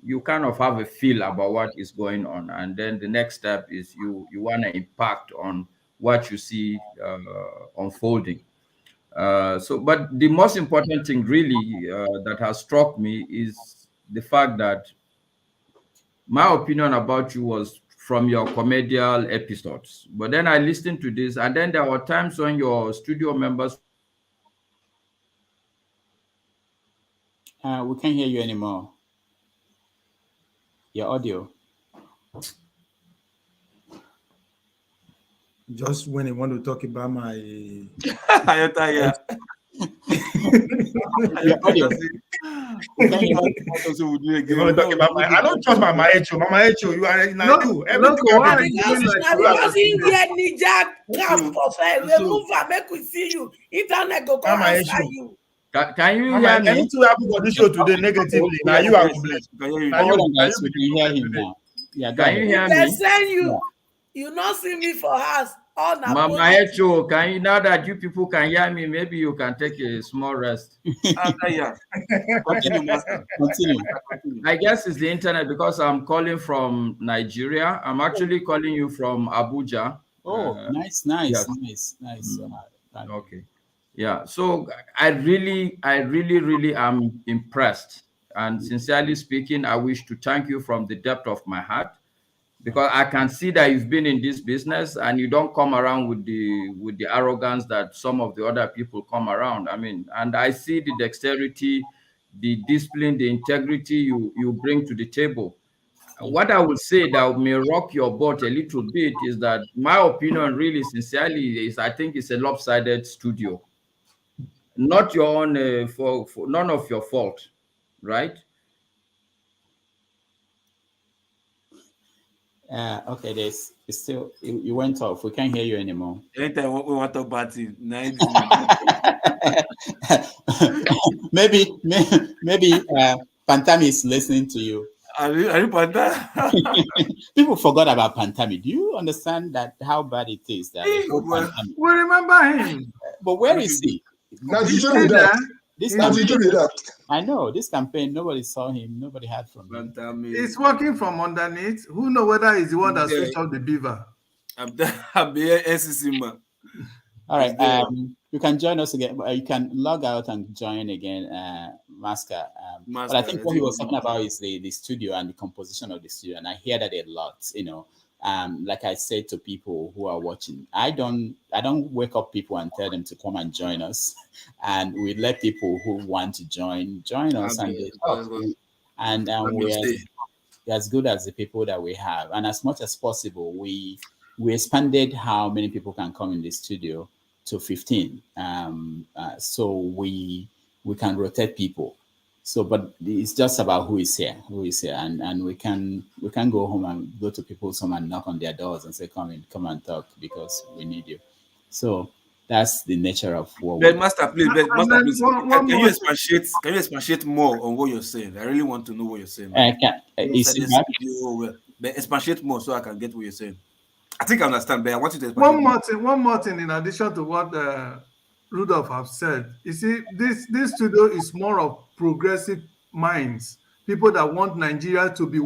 you kind of have a feel about what is going on. And then the next step is you want to impact on what you see unfolding. But the most important thing really that has struck me is the fact that my opinion about you was from your comedial episodes. But then I listened to this, and then there were times when your studio members. We can't hear you anymore. Your audio. just when I want to talk about my yeah. I don't trust Mama Echo. Mama Echo, you are now you. Everything why are happens. you doing like Because in here, Niger camp for fair. We move and make we see you. Internet go come Mama answer Echo. you. Can you Mama, hear me? anything happen for this show today negatively. Now you are blessed. Now you, Hold on, now guys. you We be can hear him now. Yeah, go Can you ahead. hear If they me? send you, you not see me for house. All na Mama positive. Echo, can you, now that you people can hear me, maybe you can take a small rest. Yeah. Continue, Master. Continue. I guess it's the internet because I'm calling from Nigeria. I'm actually calling you from Abuja. Oh, nice. Yes. Okay. Yeah. So I really am impressed. And sincerely speaking, I wish to thank you from the depth of my heart, because I can see that you've been in this business and you don't come around with the arrogance that some of the other people come around. I mean, and I see the dexterity, the discipline, the integrity you bring to the table. What I would say that may rock your boat a little bit is that my opinion, really sincerely, is I think it's a lopsided studio. Not your own, for none of your fault, right? Okay, there's still you went off. We can't hear you anymore. Anytime we want to talk about it, maybe Pantami is listening to you. Are you Pantami? People forgot about Pantami. Do you understand that how bad it is that we remember him? But where is he? Now did you read that? This Now did you read that? I know this campaign. Nobody saw him. Nobody heard from him. He's working from underneath. Who knows whether he's the one that switched off the beaver? I'm the SEC man. All right. You can join us again. You can log out and join again, Masker. But I think what he was talking about is the studio and the composition of the studio, and I hear that a lot. You know, like I said to people who are watching, I don't wake up people and tell them to come and join us, and we let people who want to join us, and they talk. And we're as good as the people that we have, and as much as possible, we expanded how many people can come in the studio to 15, so we can rotate people. So, but it's just about who is here, and we can go home and go to people's home and knock on their doors and say, come and talk because we need you. So that's the nature of what. But Master, please, can you expatiate more on what you're saying? I really want to know what you're saying. But expatiate more so I can get what you're saying. I think I understand, but I want you to explain. One more thing in addition to what Rudolph have said. You see, this studio is more of progressive minds, people that want Nigeria to be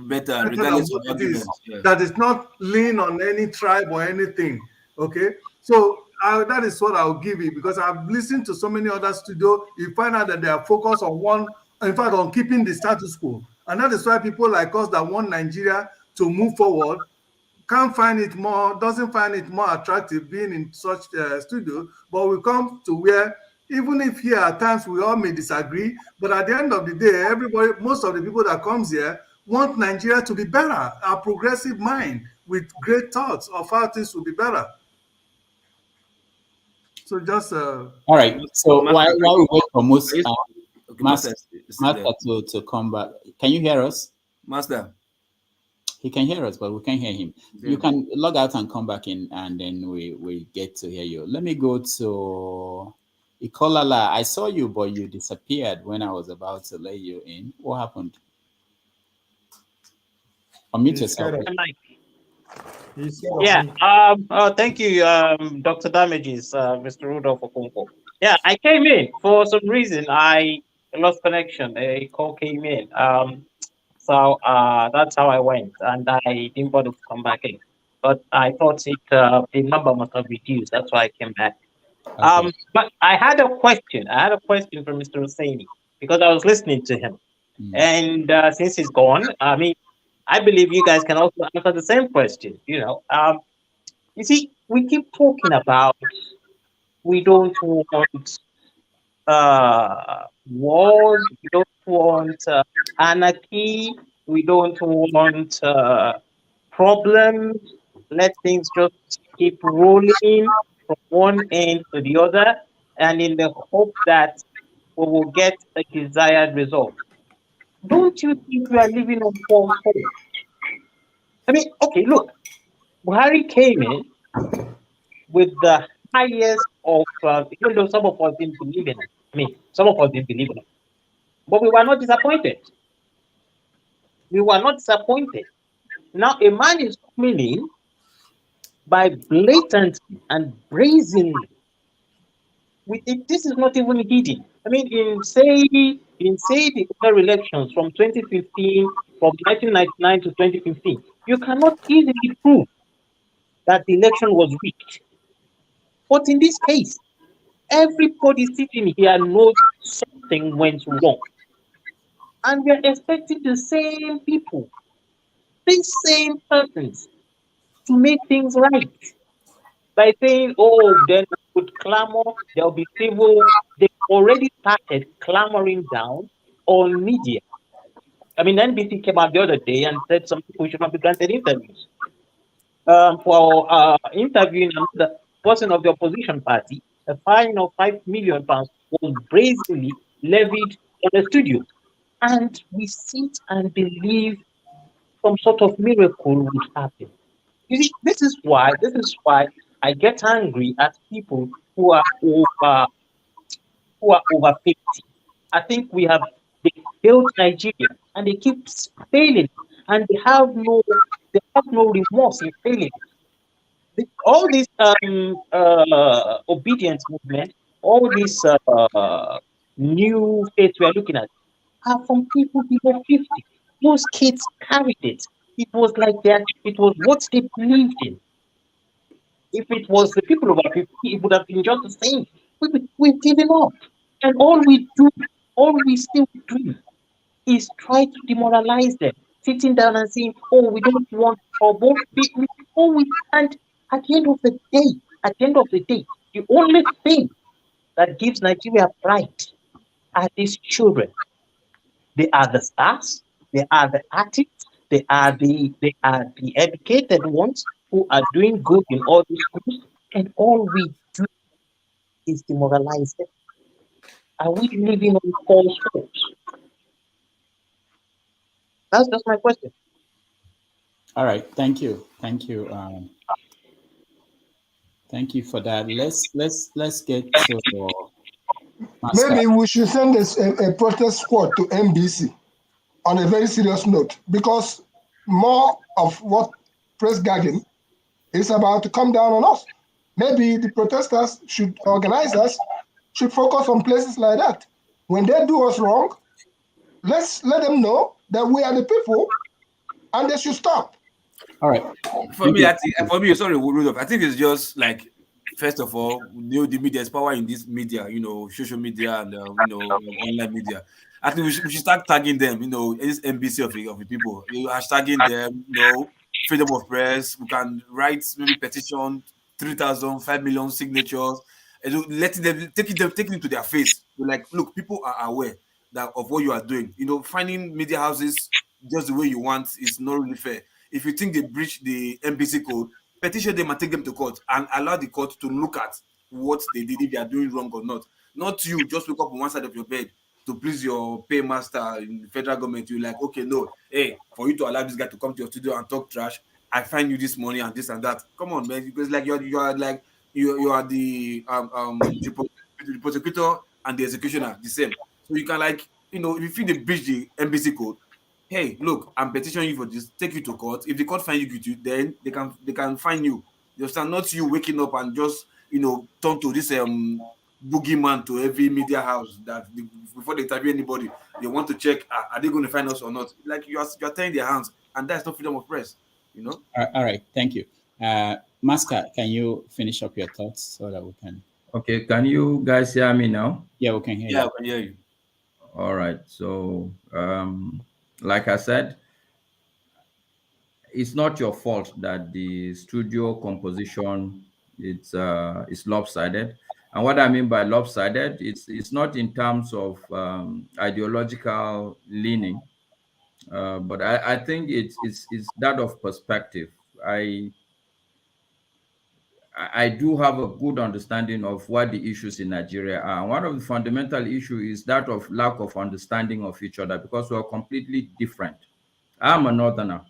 better than what it is. Yeah. That is not lean on any tribe or anything. Okay, so that is what I'll give you, because I've listened to so many other studios. You find out that they are focused on one, in fact, on keeping the status quo, and that is why people like us that want Nigeria to move forward doesn't find it more attractive being in such studio. But we come to where, even if here at times we all may disagree, but at the end of the day, most of the people that comes here want Nigeria to be better, a progressive mind with great thoughts of how things will be better. So just all right. So while we wait for Master to come back, can you hear us, Master? He can hear us, but we can't hear him. Yeah. You can log out and come back in, and then we get to hear you. Let me go to Ikolala. I saw you, but you disappeared when I was about to let you in. What happened? Unmute yourself. Yeah. Thank you, Dr. Damages, Mr. Rudolph Okonkwo. Yeah, I came in for some reason. I lost connection. A call came in. So that's how I went, and I didn't bother to come back in. But I thought the number must have reduced. That's why I came back. Okay. But I had a question. I had a question for Mr. Oseni, because I was listening to him. And since he's gone, I mean, I believe you guys can also answer the same question. You see, we keep talking about we don't want wars, we don't want anarchy, we don't want problems. Let things just keep rolling from one end to the other, and in the hope that we will get a desired result. Don't you think we are living on false hope? I mean, okay, look, Buhari came in with the highest of, even though some of us didn't believe in it. I mean, some of us didn't believe in it, but we were not disappointed. We were not disappointed. Now, a man is coming in by blatantly and brazenly. This is not even hidden. I mean, in say the other elections from 2015, from 1999 to 2015, you cannot easily prove that the election was rigged. But in this case, everybody sitting here knows something went wrong. And we are expecting the same people, these same persons, to make things right by saying, oh, then we would clamor, there'll be civil. They already started clamoring down on media. I mean, NBC came out the other day and said some people should not be granted interviews. For interviewing another person of the opposition party, a fine of £5 million was brazenly levied on the studio. And we sit and believe some sort of miracle would happen. You see, this is why I get angry at people who are over 50. I think they failed Nigeria and they keep failing, and they have no remorse in failing. All this obedience movement, all these new faiths we are looking at are from people below 50. Those kids carried it. It was like that. It was what they believed in. If it was the people over 50, it would have been just the same. We've given up. And all we still do is try to demoralize them, sitting down and saying, oh, we don't want trouble. And at the end of the day, the only thing that gives Nigeria pride are these children. They are the stars, they are the artists, they are the educated ones who are doing good in all these schools, and all we do is demoralize them. Are we living on false hopes? That's just my question. All right, thank you, thank you for that. Let's get to Pascal. Maybe we should send a protest squad to NBC on a very serious note, because more of what press gagging is about to come down on us. Maybe the protesters should organize us, should focus on places like that. When they do us wrong, let's let them know that we are the people and they should stop. All right. For me, sorry, Rudolph, I think it's just like, first of all, the media is power in this media, social media and online media. I think we should start tagging them, this NBC of the people. Hashtagging them, freedom of press. We can write maybe petition, 3,000, 5 million signatures, and letting them taking it to their face. We're like, look, people are aware of what you are doing. Finding media houses just the way you want is not really fair. If you think they breach the NBC code, petition them and take them to court and allow the court to look at what they did, if they are doing wrong or not. Not you just wake up on one side of your bed to please your paymaster in the federal government. You're like, okay, no, hey, for you to allow this guy to come to your studio and talk trash, I find you this money and this and that. Come on, man, because like you are the prosecutor and the executioner, the same. So you can if you feel they breach the NBC code, hey, look, I'm petitioning you for this, take you to court. If the court find you guilty, then they can fine you. You understand? Not you waking up and just turn to this boogeyman to every media house that before they interview anybody, they want to check are they going to find us or not. Like you're tying their hands, and that's not freedom of press. All right, thank you. Masca, can you finish up your thoughts so that we can? Okay, can you guys hear me now? Yeah, we can hear you. Yeah, we can hear you. All right. So, like I said, it's not your fault that the studio composition is lopsided. And what I mean by lopsided, it's not in terms of ideological leaning, but I think it's that of perspective. I do have a good understanding of what the issues in Nigeria are. One of the fundamental issues is that of lack of understanding of each other because we are completely different. I'm a northerner,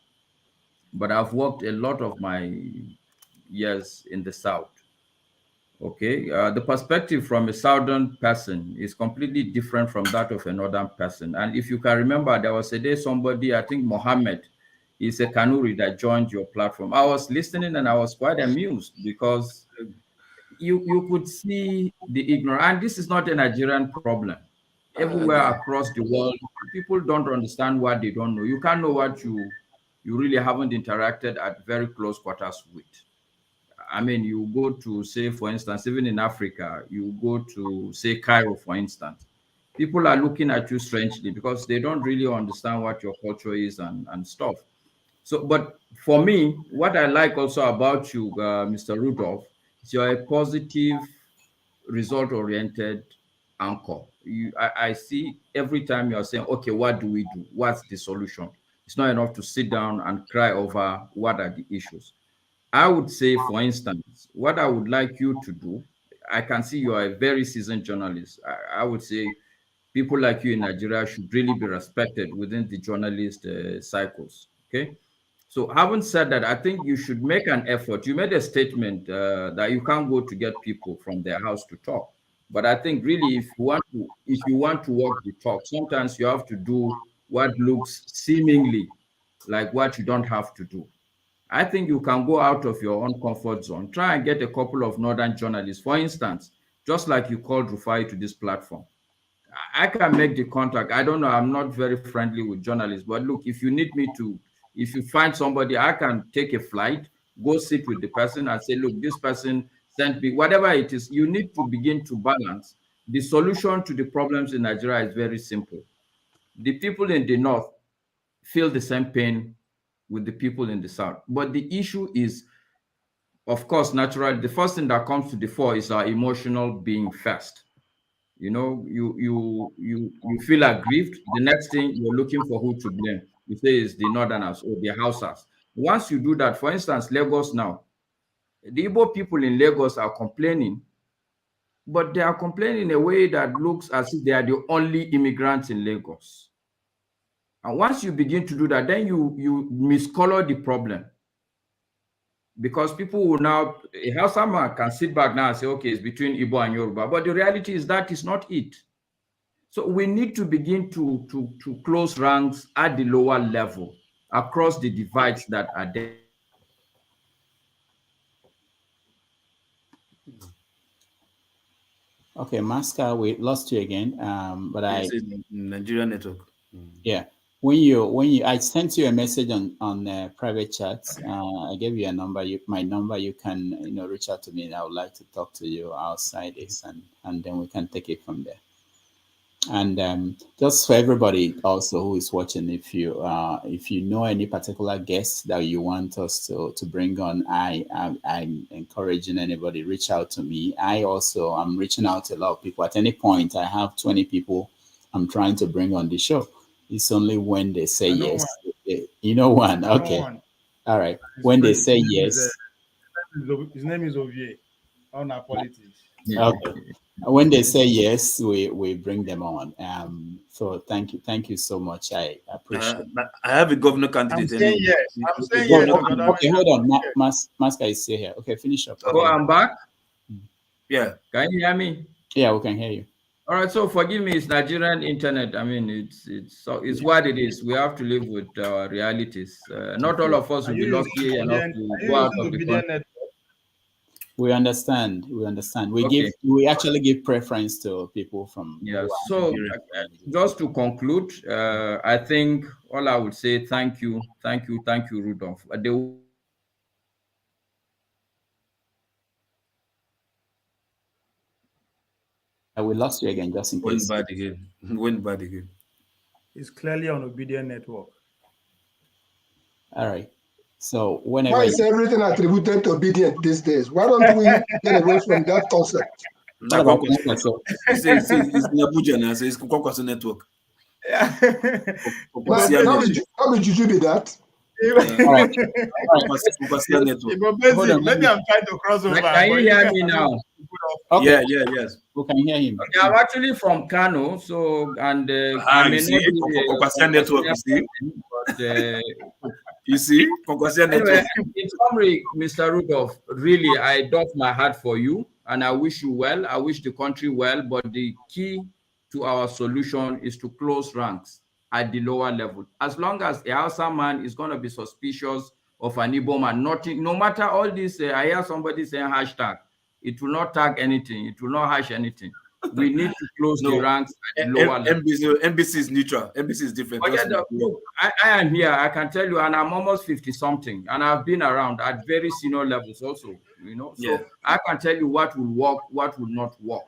but I've worked a lot of my years in the South. Okay, the perspective from a southern person is completely different from that of a northern person. And if you can remember, there was a day somebody, I think Mohammed, is a Kanuri that joined your platform. I was listening and I was quite amused because you could see the ignorance. And this is not a Nigerian problem. Everywhere across the world, people don't understand what they don't know. You can't know what you really haven't interacted at very close quarters with. I mean, you go to, say, for instance, even in Africa, you go to, say, Cairo, for instance, people are looking at you strangely because they don't really understand what your culture is and stuff. So, but for me, what I like also about you, Mr. Rudolph, is you're a positive, result-oriented anchor. I see every time you're saying, okay, what do we do? What's the solution? It's not enough to sit down and cry over what are the issues. I would say, for instance, what I would like you to do, I can see you are a very seasoned journalist. I would say people like you in Nigeria should really be respected within the journalist cycles. Okay. So, having said that, I think you should make an effort. You made a statement that you can't go to get people from their house to talk. But I think really, if you want to walk the talk, sometimes you have to do what looks seemingly like what you don't have to do. I think you can go out of your own comfort zone. Try and get a couple of northern journalists, for instance, just like you called Rufai to this platform. I can make the contact. I don't know. I'm not very friendly with journalists, but look, if you need me to, if you find somebody, I can take a flight, go sit with the person and say, look, this person sent me, whatever it is, you need to begin to balance. The solution to the problems in Nigeria is very simple. The people in the north feel the same pain with the people in the south. But the issue is, of course, naturally, the first thing that comes to the fore is our emotional being first. You know, you feel aggrieved. The next thing you're looking for who to blame. You say it's the northerners or the Hausas. Once you do that, for instance, Lagos now, the Igbo people in Lagos are complaining, but they are complaining in a way that looks as if they are the only immigrants in Lagos. And once you begin to do that, then you miscolor the problem. Because people will now, a Hausa man can sit back now and say, okay, it's between Igbo and Yoruba. But the reality is that is not it. So we need to begin to close ranks at the lower level across the divides that are there. Okay, Masca, we lost you again. But it's a Nigerian network. Yeah, when you I sent you a message on private chats. I gave you a number, my number. You can reach out to me, and I would like to talk to you outside this, and then we can take it from there. And just for everybody also who is watching, if you know any particular guests that you want us to bring on, I'm encouraging anybody, reach out to me. I'm reaching out to a lot of people. At any point, I have 20 people I'm trying to bring on the show. It's only when they say yes. You know one. Okay. All right. When they say yes. His name is Ovie on our politics. Okay. When they say yes, we bring them on. So thank you so much. I appreciate it. I have a governor candidate. I'm saying yes. I'm saying yes. Okay, hold on. Maska is still here. Okay, finish up. Oh, I'm back? Yeah. Can you hear me? Yeah, we can hear you. All right, so forgive me, it's Nigerian internet. I mean, it's what it is. We have to live with realities. Not all of us will be lucky enough to go out of the country. We understand. We actually give preference to people from. Yeah. So just to conclude, I think all I would say, thank you, Rudolph. We lost you again, just in case. Went bad again. It's clearly on obedient network. All right. So whenever why is everything attributed to obedient these days? Why don't we get away from that concept? It's in Abuja now, so it's Kwakwaso network. How would you be that? All right. Hold on, maybe I'm trying to cross over. Can you hear me now? Okay. Yes. Who can hear him? Okay, I'm actually from Kano, so and I you may see, not be Conquest Network, you see? but You see, Conquest anyway, Network. in summary, Mr. Rudolph, really, I doff my hat for you, and I wish you well. I wish the country well, but the key to our solution is to close ranks at the lower level. As long as a Hausa man is going to be suspicious of an Igbo man, nothing, no matter all this, I hear somebody saying hashtag, it will not tag anything, it will not hash anything. We need to close the ranks at the lower level. NBC is neutral. NBC is different. Look, I am here, I can tell you, and I'm almost 50 something, and I've been around at very senior levels also, you know, so I can tell you what will work, what will not work.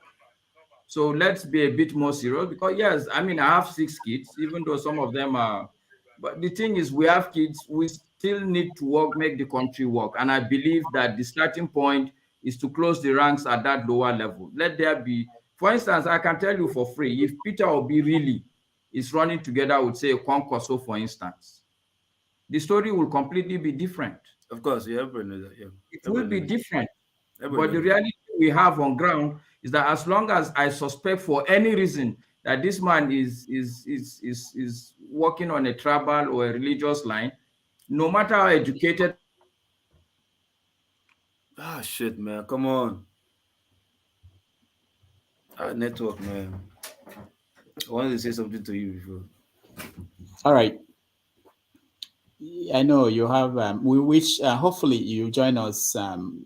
So let's be a bit more serious, because yes, I mean, I have 6 kids, even though some of them are, but the thing is, we have kids, we still need to work, make the country work. And I believe that the starting point is to close the ranks at that lower level. Let there be, for instance, I can tell you for free, if Peter Obi really is running together with, say, Kwankwaso, for instance, the story will completely be different. Of course, everybody knows that. Yeah. It will be different. But the reality we have on ground is that as long as I suspect for any reason that this man is working on a tribal or a religious line, no matter how educated. Ah, shit, man. Come on. Network, man. I wanted to say something to you before. All right. I know you have, we wish, hopefully you join us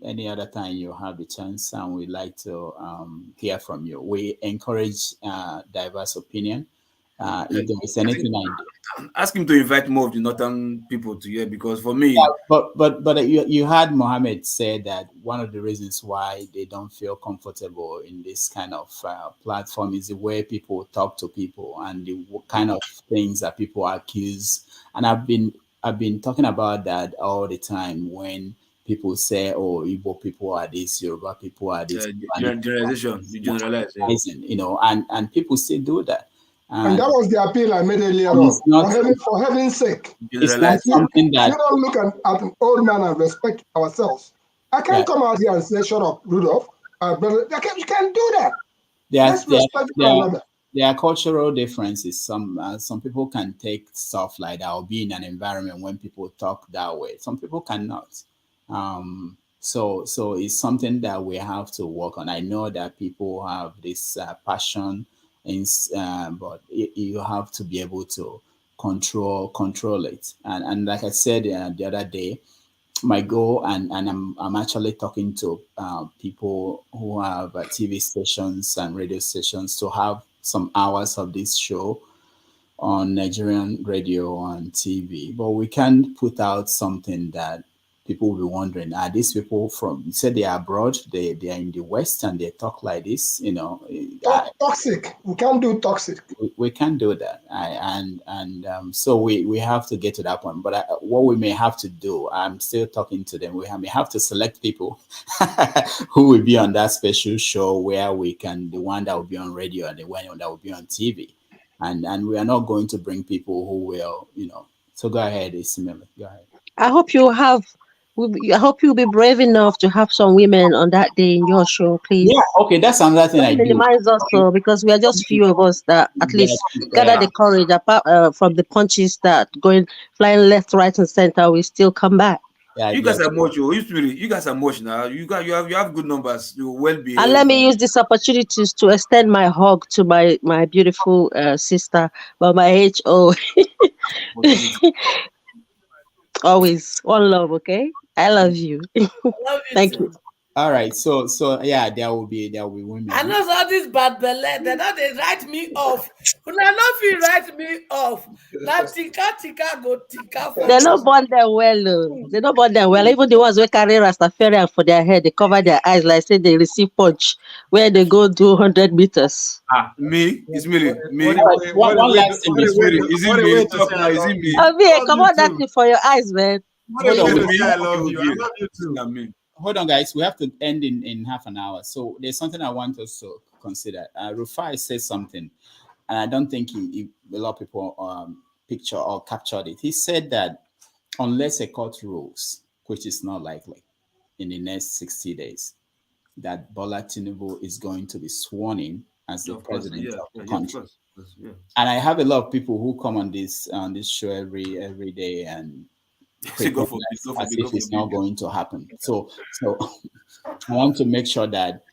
any other time you have the chance, and we'd like to hear from you. We encourage diverse opinion. If there is anything ask him to invite more of the northern people to here, because for me, but you had Mohammed say that one of the reasons why they don't feel comfortable in this kind of platform is the way people talk to people and the kind of things that people accuse. And I've been talking about that all the time when people say, "Oh, Igbo people are this, Yoruba people are this." Generalization, you generalize, you know, and people still do that. And that was the appeal I made earlier on. For heaven's sake, it's not something that you don't look at an old man and respect ourselves. I can't come out here and say, "Shut up, Rudolph." Brother, you can't do that. Let's respect one another. There are cultural differences. Some people can take stuff like that or be in an environment when people talk that way. Some people cannot. So it's something that we have to work on. I know that people have this passion, but you have to be able to control it. And like I said the other day, my goal, and I'm actually talking to people who have TV stations and radio stations to have some hours of this show on Nigerian radio and TV. But we can put out something that people will be wondering, are these people from, you said they are abroad, they are in the West and they talk like this, you know. Toxic. We can't do toxic. We can't do that. So we have to get to that point. But what we may have to do, I'm still talking to them, we may have to select people who will be on that special show where we can, the one that will be on radio and the one that will be on TV. And we are not going to bring people who will, you know. So go ahead, Isimele. Go ahead. I hope you'll be brave enough to have some women on that day in your show, please. Yeah, okay, that's another thing I do. Minimize us, because we are just few of us that at least gather the courage apart from the punches that going flying left, right, and center. We still come back. Yeah, you guys are much. You guys are much now. You have good numbers. You will be. And let me use this opportunity to extend my hug to my beautiful sister, but my HO. Always one love, okay? I love you. Thank you. All right, so yeah, there will be women. I know all these bad belly, they know they write me off. When I know if you write me off, now tika go tika. They don't burn them well. They don't burn them well. Even the ones who carry Rastafarian for their head, they cover their eyes like say they receive punch where they go do 100 meters. Me? It's me. Me. One last thing. Is it me? Is it me? Abi, come on, that thing for your eyes, man. I love you too. Hold on, guys. We have to end in half an hour. So there's something I want us to consider. Rufai said something, and I don't think a lot of people picture or captured it. He said that unless a court rules, which is not likely, in the next 60 days, that Bola Tinubu is going to be sworn in as the president of the country. And I have a lot of people who come on this show every day and pretend as if it's not going to happen. So I want to make sure that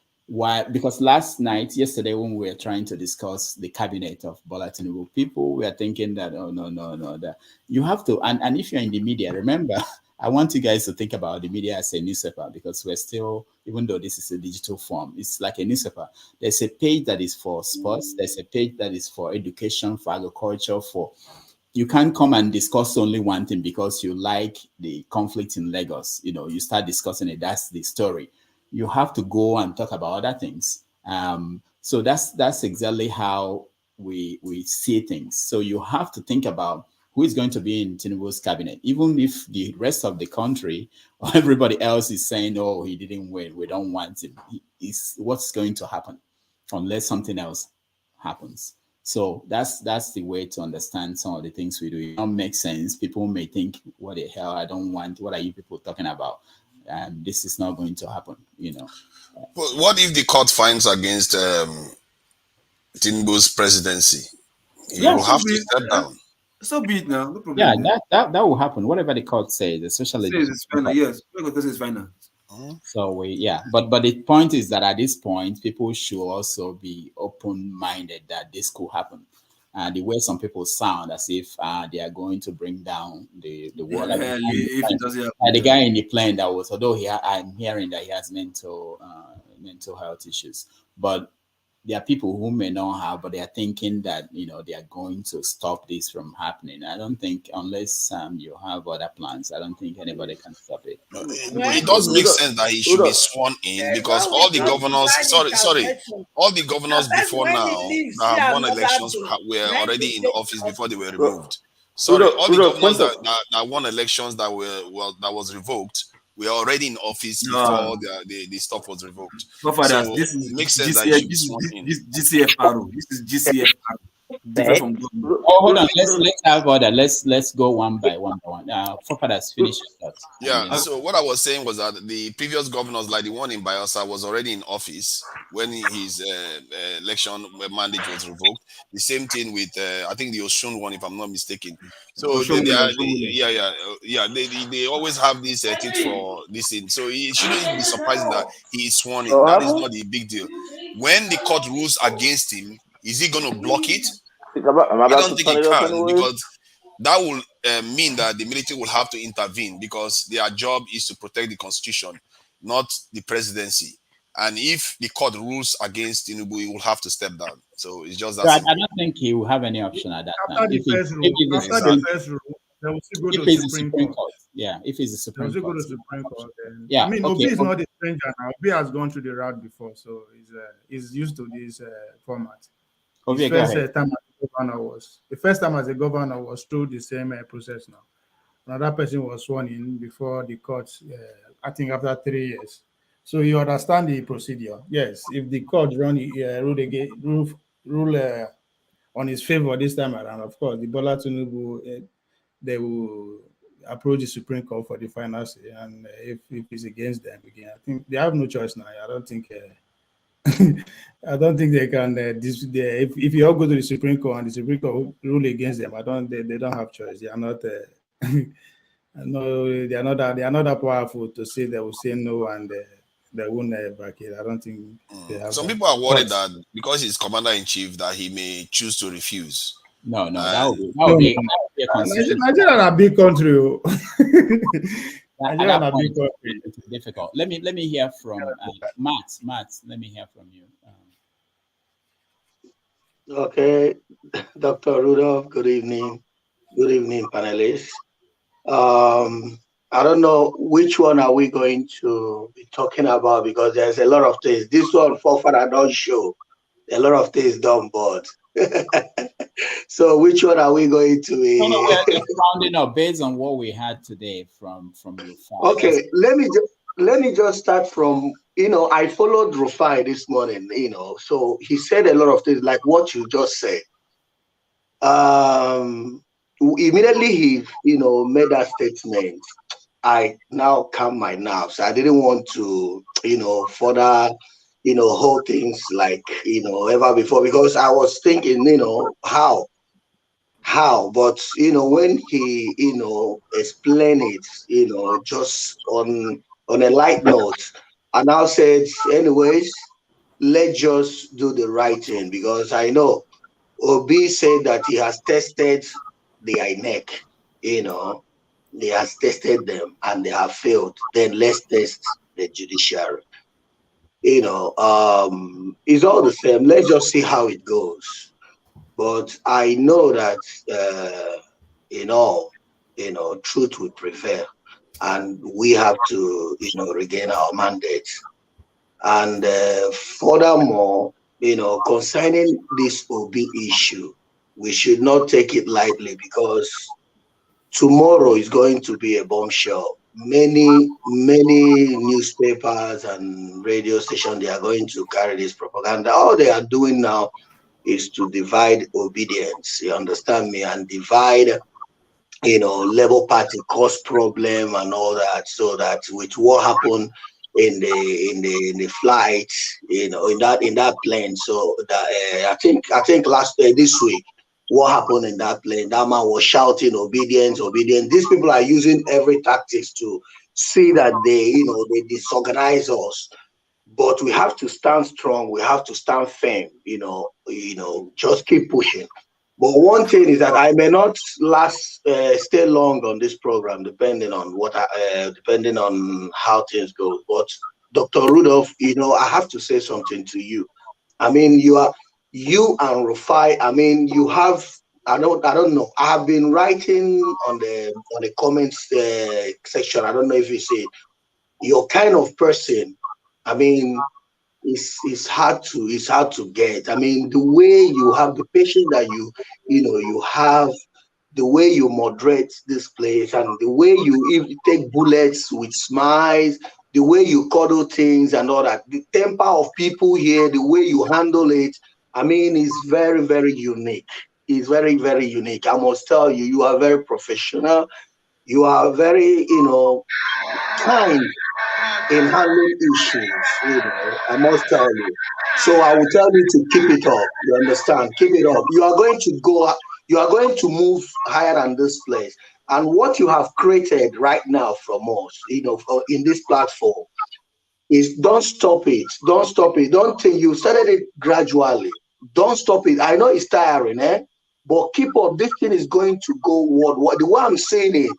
because yesterday when we were trying to discuss the cabinet of Bola Tinubu, people were thinking that, oh, no, that you have to, and if you're in the media, remember, I want you guys to think about the media as a newspaper, because we're still, even though this is a digital form, it's like a newspaper. There's a page that is for sports, there's a page that is for education, for agriculture, you can't come and discuss only one thing because you like the conflict in Lagos. You start discussing it, that's the story. You have to go and talk about other things. So that's exactly how we see things. So you have to think about who is going to be in Tinubu's cabinet, even if the rest of the country or everybody else is saying, "Oh, he didn't win, we don't want him." What's going to happen unless something else happens. So that's the way to understand some of the things we do. It don't make sense. People may think, "What the hell? I don't want. What are you people talking about?" And this is not going to happen. But what if the court finds against Tinubu's presidency? He will have to step down. So be it now. No problem. Yeah, that will happen. Whatever the court says, especially it's final. Yes, because it's final. So but the point is that at this point, people should also be open-minded that this could happen. The way some people sound as if they are going to bring down the world. The guy in the plane that was, although I'm hearing that he has mental health issues, but there are people who may not have, but they are thinking that they are going to stop this from happening. I don't think, unless you have other plans, I don't think anybody can stop it. It does make sense that he should be sworn in, because all the governors, all the governors before now that have won elections were already in office before they were removed. All the governors that won elections that was revoked were already in office before the stuff was revoked. So this it makes sense that he should be sworn in. This GCFRO. This is GCFRO. Different from government. Hold on. Let's have order. Let's go one by one. Forefathers, finish your thoughts. Yeah. So what I was saying was that the previous governors, like the one in Bayelsa, was already in office when his election mandate was revoked. The same thing with I think the Osun one, if I'm not mistaken. So they always have this tit for this thing. So it shouldn't be surprising that he is sworn in. That is not a big deal. When the court rules against him, is he going to block it? I don't think he can, because that will mean that the military will have to intervene, because their job is to protect the constitution, not the presidency. And if the court rules against Tinubu, he will have to step down. So it's just that. I don't think he will have any option at that time. If it's the Supreme Court. Yeah, if it's the Supreme Court. Go to Supreme Court. Yeah, I mean, Obi is not a stranger now. Obi has gone through the route before, so he's used to this format. The first time as a governor was through the same process now. Another person was sworn in before the court, I think after 3 years. So you understand the procedure. Yes, if the court rule on his favor this time around, of course, the Bola Tinubu, they will approach the Supreme Court for the final say. And if it's against them again, I think they have no choice now. I don't think they can. If you all go to the Supreme Court and the Supreme Court rule against them, they don't have choice. They are not. No, they are not that powerful to say they will say no and they won't back it. I don't think they have. Some people are worried that because he's commander in chief, that he may choose to refuse. No, that would be a concern. Nigeria is a big country. It's difficult. Let me hear from Matt. Let me hear from you. Okay, Dr. Rudolph. Good evening. Good evening, panelists. I don't know which one are we going to be talking about, because there's a lot of things. This one, forefather don't show. A lot of things done, but so which one are we going to be? No, we're just rounding up based on what we had today from Rufai. Okay, let me just start from, I followed Rufai this morning, so he said a lot of things like what you just said. immediately he, made that statement, I now calm my nerves. I didn't want to, further, hold things like, ever before, because I was thinking, how, but, when he, explained it, just on a light note, I now said, anyways, let's just do the right thing, because I know Obi said that he has tested the INEC, he has tested them and they have failed. Then let's test the judiciary. It's all the same. Let's just see how it goes. But I know that in all, truth will prevail, and we have to, regain our mandate. And furthermore, concerning this OB issue, we should not take it lightly, because tomorrow is going to be a bombshell. Many newspapers and radio stations, they are going to carry this propaganda. All they are doing now is to divide obedience. You understand me? And divide, Labour Party cause problem and all that, so that with what happened in the flight, in that plane. So that I think last this week, what happened in that plane? That man was shouting obedience, obedience. These people are using every tactics to see that they disorganize us. But we have to stand strong. We have to stand firm. Just keep pushing. But one thing is that I may not stay long on this program, depending on depending on how things go. But Dr. Rudolph, I have to say something to you. I mean, you and Rufai. I mean, you have. I don't know. I have been writing on the comments section. I don't know if you see it. You're kind of person. I mean, it's hard to get. I mean, the way you have the patience that you have, the way you moderate this place, and the way you even take bullets with smiles, the way you cuddle things and all that, the temper of people here, the way you handle it, I mean, it's very, very unique. It's very, very unique. I must tell you, you are very professional. You are very, kind in handling issues, I must tell you. So I will tell you to keep it up. You understand? Keep it up. You are going to go, you are going to move higher than this place. And what you have created right now from us, in this platform, is don't stop it. Don't stop it. Don't think you started it gradually. Don't stop it. I know it's tiring, but keep up. This thing is going to go worldwide. The way I'm saying it,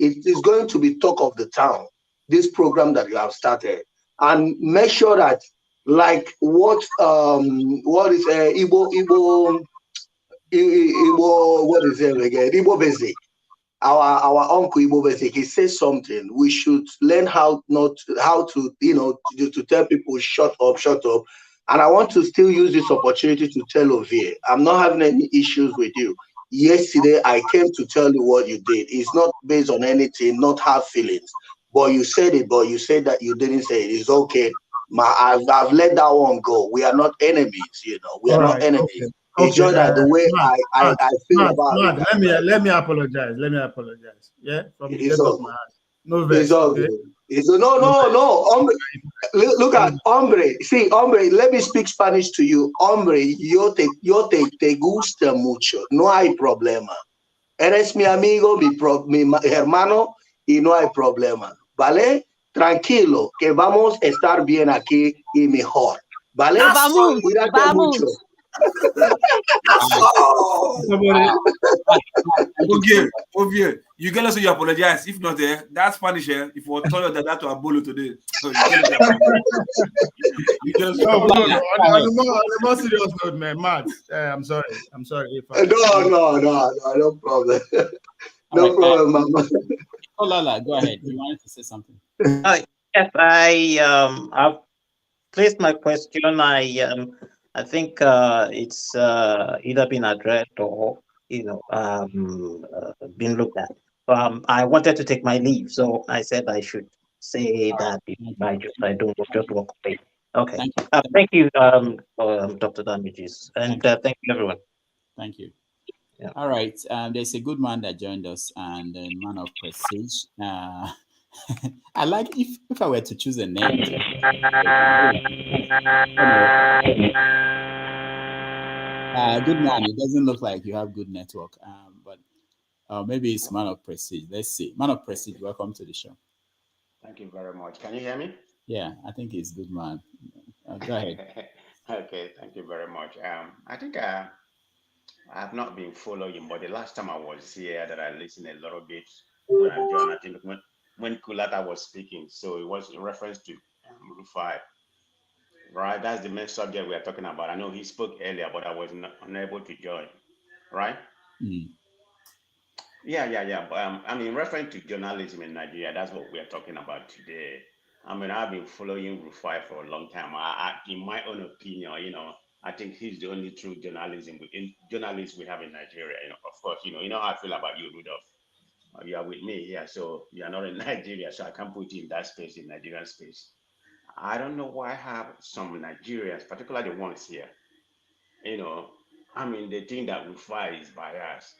it is going to be talk of the town. This program that you have started, and make sure that, like what is Igbo, what is it again? Igbo Basic. Our uncle Igbo Basic, he says something. We should learn how to to tell people shut up, shut up. And I want to still use this opportunity to tell Ovie, I'm not having any issues with you. Yesterday, I came to tell you what you did. It's not based on anything, not hard feelings. But you said it, but you said that you didn't say it. It's okay. I've let that one go. We are not enemies, We are All not right. enemies. Okay. It's Okay. just that the way I feel about it. Let me apologize. Let me apologize. Yeah, from the It's depth all of my good. heart. No It's vex. all Okay. good. Look at hombre. See, hombre, let me speak Spanish to you. Hombre, yo te gusta mucho. No hay problema. Eres mi amigo, mi hermano, y no hay problema. ¿Vale? Tranquilo, que vamos a estar bien aquí y mejor. ¿Vale? Vamos, Cuídate vamos. mucho. Somebody, Ovie, you get us to apologize. If not, that Spanish, if you told you that to Abolo today, so you tell us to apologize. You tell us to No, apologize. on a more serious note, man, Matt, I'm sorry. I'm sorry. If I, No problem. No problem, Mama. Oh, Lala, go ahead. You wanted to say something. Yes, I've placed my question. I think it's either been addressed or been looked at. I wanted to take my leave, so I said I should say that I don't just walk away. Okay. Thank you, Dr. Damages, and thank you, everyone. Thank you. Yeah. All right. There's a good man that joined us and a man of prestige. I like if I were to choose a name. Good man. It doesn't look like you have good network, but maybe it's man of prestige. Let's see. Man of prestige, welcome to the show. Thank you very much. Can you hear me? Yeah, I think he's good man. Go ahead. Okay, thank you very much. I think I have not been following, but the last time I was here, that I listened a little bit when I joined. I think when Kulata was speaking, so it was in reference to Rufai, right? That's the main subject we are talking about. I know he spoke earlier, but I was unable to join, right? Yeah. But I mean, referring to journalism in Nigeria, that's what we are talking about today. I mean, I've been following Rufai for a long time. In my own opinion, I think he's the only true journalist we have in Nigeria. Of course, you know how I feel about you, Rudolph. You are with me here, so you are not in Nigeria, so I can't put you in that space, in Nigerian space. I don't know why I have some Nigerians, particularly the ones here, you know, I mean, they think that Rufai is biased.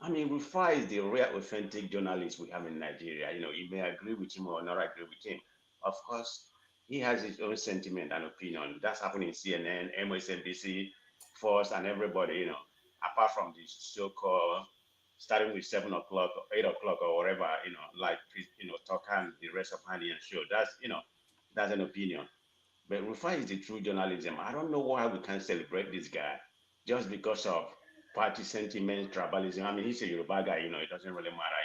I mean, Rufai is the real authentic journalist we have in Nigeria. You may agree with him or not agree with him. Of course, he has his own sentiment and opinion. That's happening in CNN, MSNBC, Fox, and everybody, apart from the so-called, starting with 7 o'clock or 8 o'clock or whatever, like, Tucker and the rest of Handy and Show. That's an opinion. But Rufai is the true journalism. I don't know why we can't celebrate this guy just because of party sentiment, tribalism. I mean, he's a Yoruba guy, it doesn't really matter.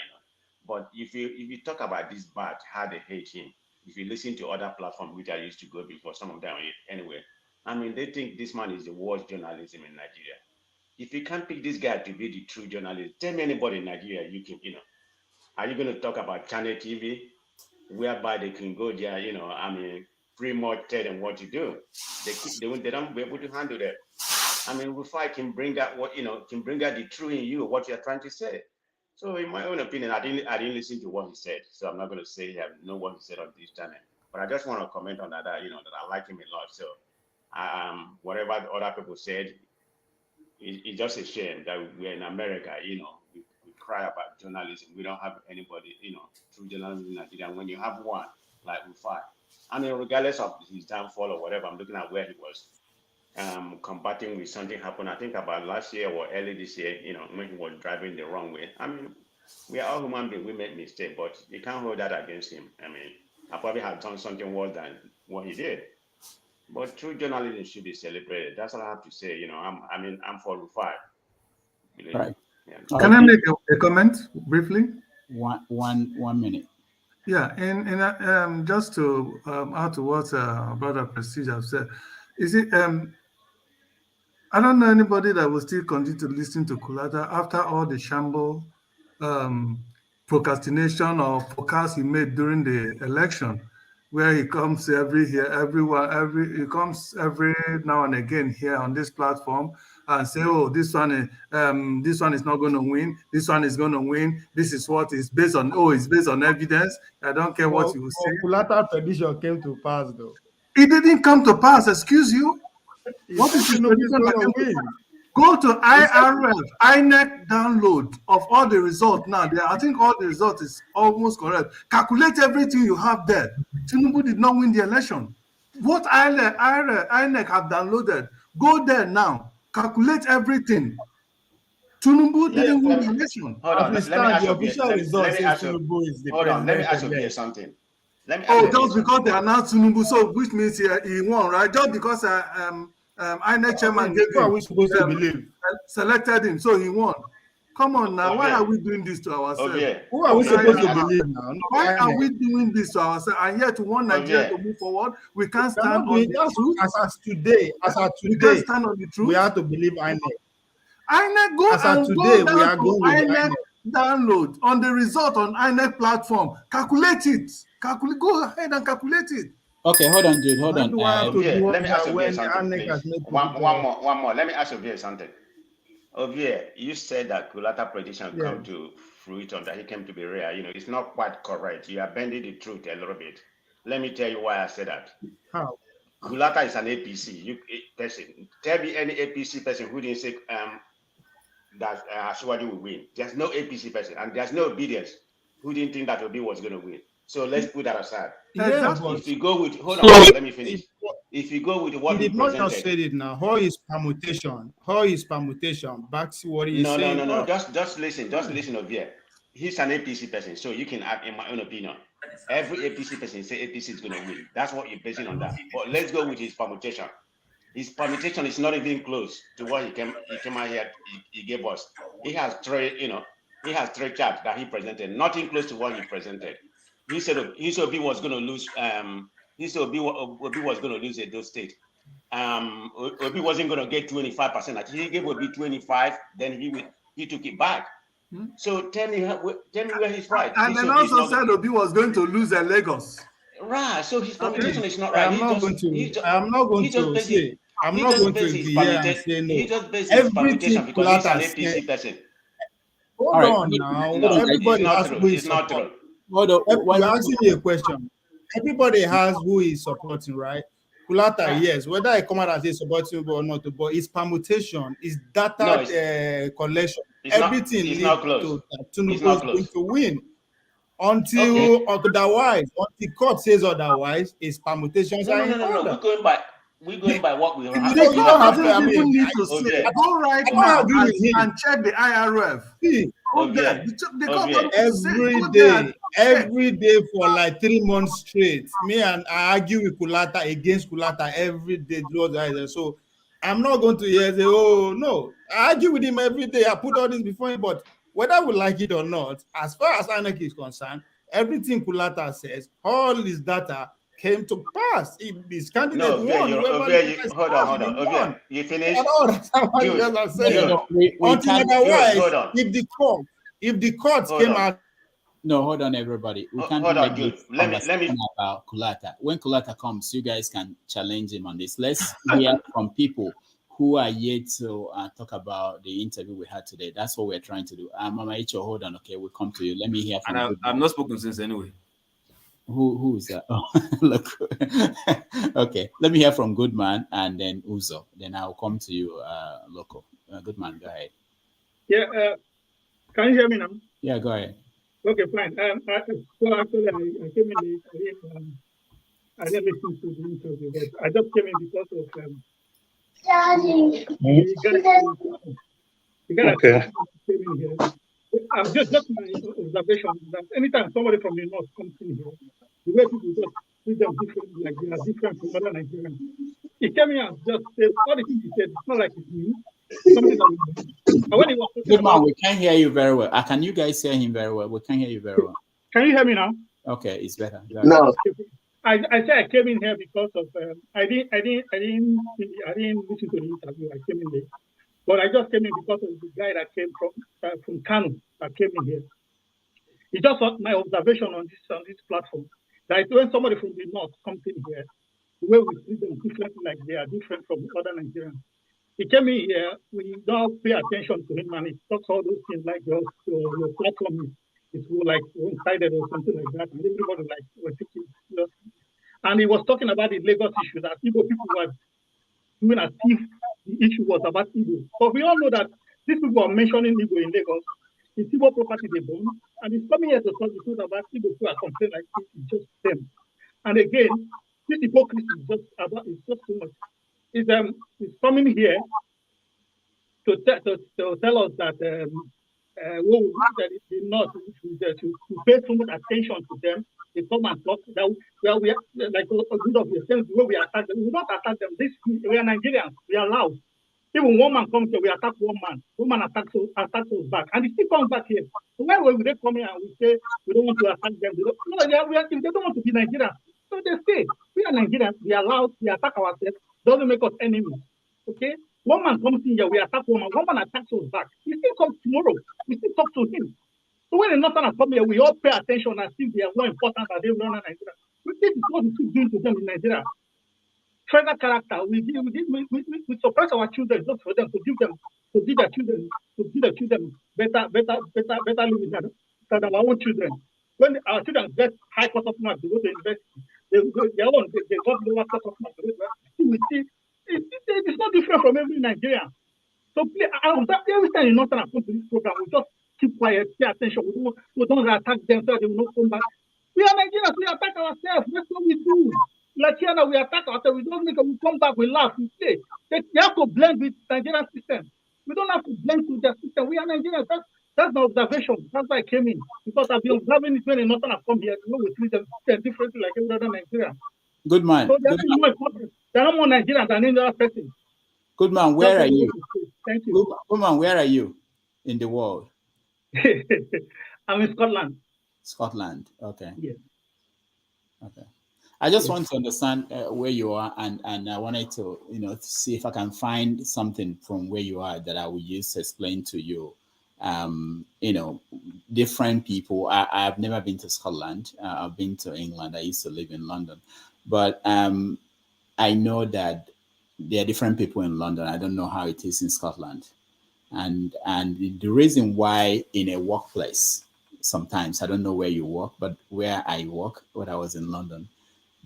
But if you talk about this bad, how they hate him, if you listen to other platforms which I used to go before, some of them anyway, I mean, they think this man is the worst journalism in Nigeria. If you can't pick this guy to be the true journalist, tell me anybody in Nigeria you can, are you going to talk about Channel TV, whereby they can go there, I mean, pretty much tell them what to do. They don't be able to handle that. I mean, Rufai can bring out can bring out the true in you, what you're trying to say. So in my own opinion, I didn't listen to what he said. So I'm not going to say I know what he said on this channel. But I just want to comment on that, that I like him a lot. So whatever other people said, it's just a shame that we're in America, we cry about journalism. We don't have anybody, true journalism in Nigeria. When you have one like Rufai, I mean, regardless of his downfall or whatever, I'm looking at where he was combating with something happened, I think about last year or early this year, when he was driving the wrong way. I mean, we are all human beings, we make mistakes, but you can't hold that against him. I mean, I probably have done something worse than what he did. But true journalism should be celebrated. That's all I have to say. I'm for Rufai. Right. Yeah. Can I make a comment briefly? One minute. Yeah, and just to add to what Brother Prestige have said, is it I don't know anybody that will still continue to listen to Kulata after all the shamble procrastination or forecast he made during the election, where he comes every now and again here on this platform and say, oh, this one is not going to win, this one is going to win, this is what is based on, it's based on evidence. I don't care what you say. Kulata prediction came to pass though. It didn't come to pass, excuse you. What is his Tinubu is prediction? going to win? Go to INEC download of all the results now. I think all the results is almost correct. Calculate everything you have there. Tinubu did not win the election. What INEC have downloaded, go there now. Calculate everything. Tinubu didn't win the election. Hold on. Let me ask Ovie something. Just because they announced Tinubu, so which means he won, right? Just because INEC chairman gave him, are we supposed to believe? Selected him, so he won. Come on now, why are we doing this to ourselves? Who are we supposed to believe now? Why are we doing this to ourselves? And yet, we want Nigeria to move forward. We can't stand on the truth. As today, we can't stand on the truth. We have to believe INEC. INEC go as and today, go down we are to going with INEC download on the result on INEC platform. Calculate it. Go ahead and calculate it. Okay, hold on, dude. Hold on. Let me ask Ovie something, please. One more. Let me ask Ovie something. Ovie, you said that Kulata prediction come to fruition, that he came to be rare. It's not quite correct. You are bending the truth a little bit. Let me tell you why I said that. How? Kulata is an APC person. Tell me any APC person who didn't say that Ashwadi will win. There's no APC person, and there's no obedience who didn't think that Obi was going to win. So let's put that aside. Yeah, If we go with, hold on, let me finish. If you go with what he he did not just presented, say it now. How is permutation backs what he is saying? No. Just listen over here. He's an APC person, so you can add, in my own opinion, every APC person say APC is going to win. That's what you're basing on that. But let's go with his permutation. His permutation is not even close to what he came out here. He gave us. He has three charts that he presented. Nothing close to what he presented. He said Obi was going to lose. He said Obi was going to lose Edo State. Obi wasn't going to get 25%. He gave Obi 25. Then he took it back. So tell me where he's right. And then also said Obi was going to lose at Lagos. Right. So his permutation is not right. I'm not going to be here and say no. He just based his permutation because he's an APC person. Hold on now. Everybody has who is supporting. You're asking me a question. Everybody has who is supporting, right? Kulata, yes. Whether I come out as a supporting or not, but it's permutation, it's data collection. Everything leads to Tinubu going to win. Until otherwise, until court says otherwise, it's permutations are in order. We're going by what we have. You don't have to even need to say. Go right now and check the IRF. Every day for like 3 months straight. Me and I argue with Kulata against Kulata every day. So I'm not going to hear say, oh no. I argue with him every day. I put all this before him, but whether we like it or not, as far as anarchy is concerned, everything Kulata says, all his data came to pass. If this candidate won, hold on. You finished? Until otherwise, if the court came out. No, hold on, everybody. We can't let me about Kulata. When Kulata comes, you guys can challenge him on this. Let's hear from people who are yet to talk about the interview we had today. That's what we're trying to do. Mama Icho, hold on. Okay, we'll come to you. Let me hear from you. I've not spoken since anyway. Who is that? Oh, look. Okay, let me hear from Goodman and then Uzo. Then I'll come to you, Loco. Goodman, go ahead. Yeah, can you hear me now? Yeah, go ahead. Okay, fine. So actually, I came in late. I didn't listen to the interview, but I just came in because of the guy came in here. I'm just my observation that anytime somebody from the north comes in here, the way people just treat them different, like they are different from other Nigerians. He came in and just said all the things he said. It's not like it's new. Something that when he was Good man, we can't hear you very well. Can you guys hear him very well? We can't hear you very well. Can you hear me now? Okay, it's better. No. I said I came in here because of I didn't listen to the interview. I came in late, but I just came in because of the guy that came from Kano that came in here. It's just my observation on this platform that when somebody from the north comes in here, the way we treat them differently, like they are different from other Nigerians. He came in here, we don't pay attention to him, and he talks all those things like your platform is like one-sided or something like that, and everybody like was thinking. And he was talking about the Lagos issue that Igbo people were doing as if the issue was about Igbo. But we all know that these people are mentioning Igbo in Lagos. It's Igbo property they burn, and it's coming here to talk the truth about Igbo who are complaining like it's just them. And again, this hypocrisy is just too much. It's coming here to tell us that the North to pay so much attention to them. They come and talk that we are like a good of the sense the way we attack them. We don't attack them. We are Nigerians. We are loud. Even one man comes here, we attack one man. One man attacks us back, and he still comes back here. So why will they come here and we say we don't want to attack them? They don't want to be Nigerians. So they say we are Nigerians. We are loud. We attack ourselves. Doesn't make us enemies. Okay. One man comes in here, we attack one man. One man attacks us back. He still comes tomorrow. We still talk to him. So when the Northerners come here, we all pay attention and see they are more important than they run in Nigeria. This is what we keep doing to them in Nigeria. Further character, we suppress our children just for them to give their children better living than our own children. When our children get high cut off marks, they go to university. They got lower cut off marks. We see it's not different from every Nigerian. So please, every time you know that I come to this program, we just keep quiet, pay attention. We don't attack them so they will not come back. We are Nigerians, we attack ourselves. That's what we do. Like here now, we attack ourselves. We don't make we come back, we laugh, we play. They have to blend with Nigerian system. We don't have to blend with their system. We are Nigerians. That's my observation. That's why I came in. Because I've been observing it when the Northern have come here. You know, we treat them differently like every other Nigerian. Good man. So they're more important. They're not more Nigerians than any other person. Good man, where are you? Thank you. Good man, where are you in the world? I'm in Scotland. Scotland, okay. Yes. Okay. I just want to understand where you are, and I wanted to, to see if I can find something from where you are that I will use to explain to you. Different people. I've never been to Scotland. I've been to England. I used to live in London, but I know that there are different people in London. I don't know how it is in Scotland, and the reason why in a workplace, sometimes I don't know where you work, but where I work, when I was in London,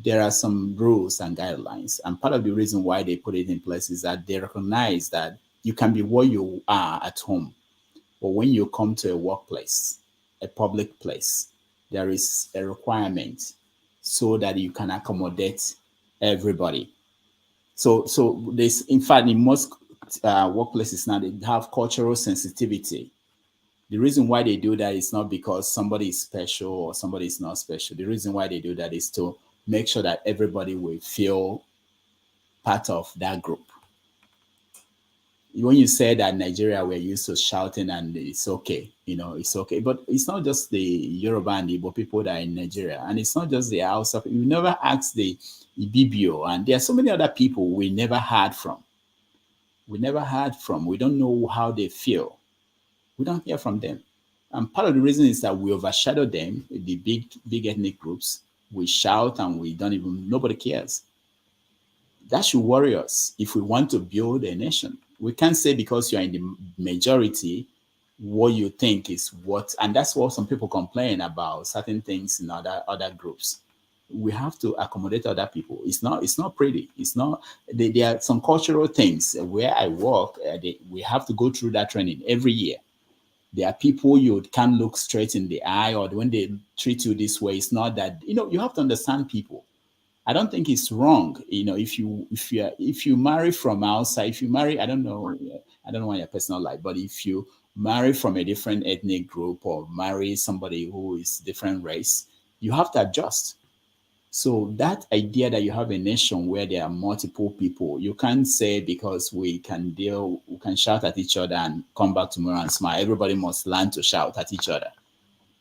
there are some rules and guidelines. And part of the reason why they put it in place is that they recognize that you can be what you are at home, but when you come to a workplace, a public place, there is a requirement so that you can accommodate everybody. So there's, in fact, in most workplaces now, they have cultural sensitivity. The reason why they do that is not because somebody is special or somebody is not special. The reason why they do that is to make sure that everybody will feel part of that group. When you say that Nigeria, we're used to shouting and it's okay, it's okay. But it's not just the Yoruba and the Igbo people that are in Nigeria. And it's not just the Hausa. You never ask the Ibibio. And there are so many other people we never heard from. We don't know how they feel. We don't hear from them. And part of the reason is that we overshadow them, the big ethnic groups. We shout and nobody cares. That should worry us if we want to build a nation. We can't say because you're in the majority, what you think is what, and that's what some people complain about certain things in other groups. We have to accommodate other people. It's not pretty. It's not, there are some cultural things where I work, we have to go through that training every year. There are people you can't look straight in the eye, or when they treat you this way, it's not that, you have to understand people. I don't think it's wrong, if you marry from outside, if you marry, I don't know your personal life, but if you marry from a different ethnic group or marry somebody who is different race, you have to adjust. So that idea that you have a nation where there are multiple people, you can't say because we can shout at each other and come back tomorrow and smile. Everybody must learn to shout at each other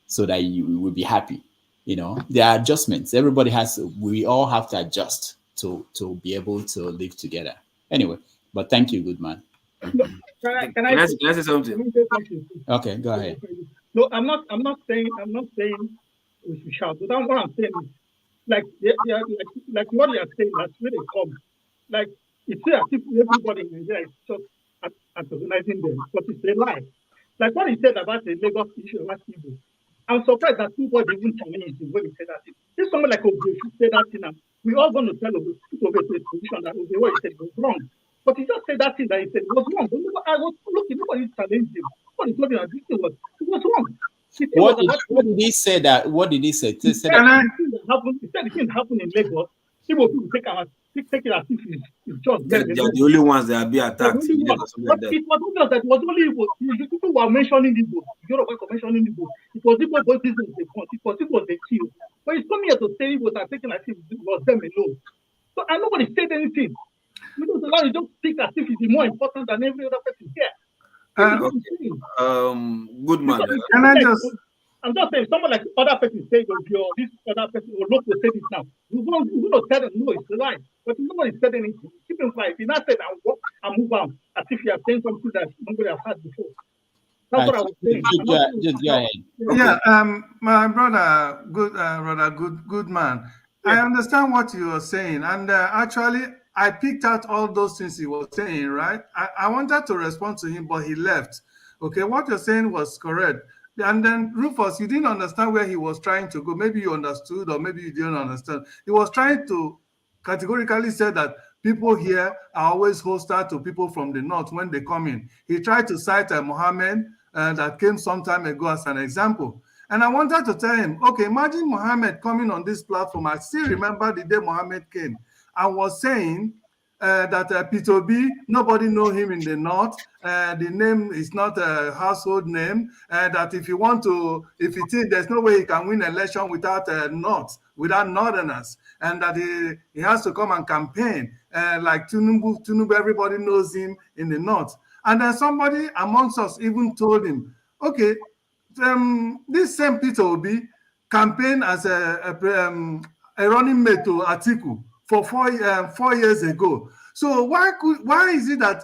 so that you will be happy. There are adjustments. We all have to adjust to be able to live together. Anyway, but thank you, good man. Can I say something? Okay, go ahead. No, I'm not saying we should shout. But what I'm saying is, like what you are saying, that's where they come. Like it's as if everybody in Nigeria is just antagonizing them, but it's a lie. Like what he said about the Lagos issue last evening. I'm surprised that nobody even challenged him when he said that thing. If someone like Obi said that thing, we all going to tell Obi to his position that what he said was wrong. But he just said that thing that he said was wrong. I was looking, nobody challenged him. Nobody told him that this thing was wrong. What did he say? What did he say? He said the thing happened in Lagos. People take it as if it's just. They're the only ones that are being attacked. But it was obvious that it was only people were mentioning the book. Yoruba were mentioning the book. It was people both business they want. It was they kill. But it's coming here to say it was taken as if it was them alone. So and nobody said anything. You don't think as if it's more important than every other person here. Good man. I'm just saying, someone like other person say this other person will look to say this now. We're going to tell them no, it's right. But nobody said anything. Keep him quiet. If he not said and move on, as if you have saying something that nobody has heard before. That's what I was saying. Yeah, my brother, good man. Yeah. I understand what you are saying, and actually, I picked out all those things he was saying. Right? I wanted to respond to him, but he left. Okay, what you're saying was correct. And then Rufus, you didn't understand where he was trying to go. Maybe you understood, or maybe you didn't understand. He was trying to categorically say that people here are always hostile to people from the north when they come in. He tried to cite Mohammed that came some time ago as an example. And I wanted to tell him, okay, imagine Mohammed coming on this platform. I still remember the day Mohammed came and was saying that P2B, nobody know him in the north. The name is not a household name. That if you want to, if you think there's no way he can win election without north, without northerners, and that he has to come and campaign like Tinubu, everybody knows him in the north. And then somebody amongst us even told him, okay, this same Peter Obi campaigned as a running mate to Atiku for 4 years ago. So why is it that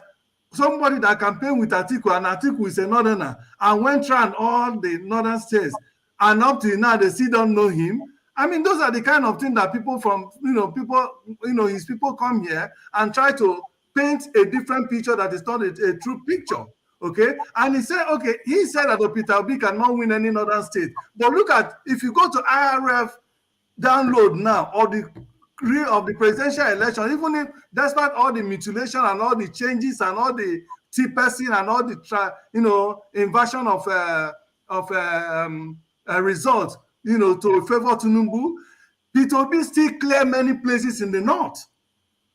somebody that campaigned with Atiku, and Atiku is a northerner, and went around all the northern states, and up to now they still don't know him? I mean, those are the kind of things that people from, his people come here and try to paint a different picture that is not a true picture. Okay, and he said that Peter Obi cannot win any northern state. But look at, if you go to IRF download now, or the real of the presidential election, even if despite all the mutilation and all the changes and all the T-person and all the inversion of results, to favor Tinubu, Peter Obi still clear many places in the north.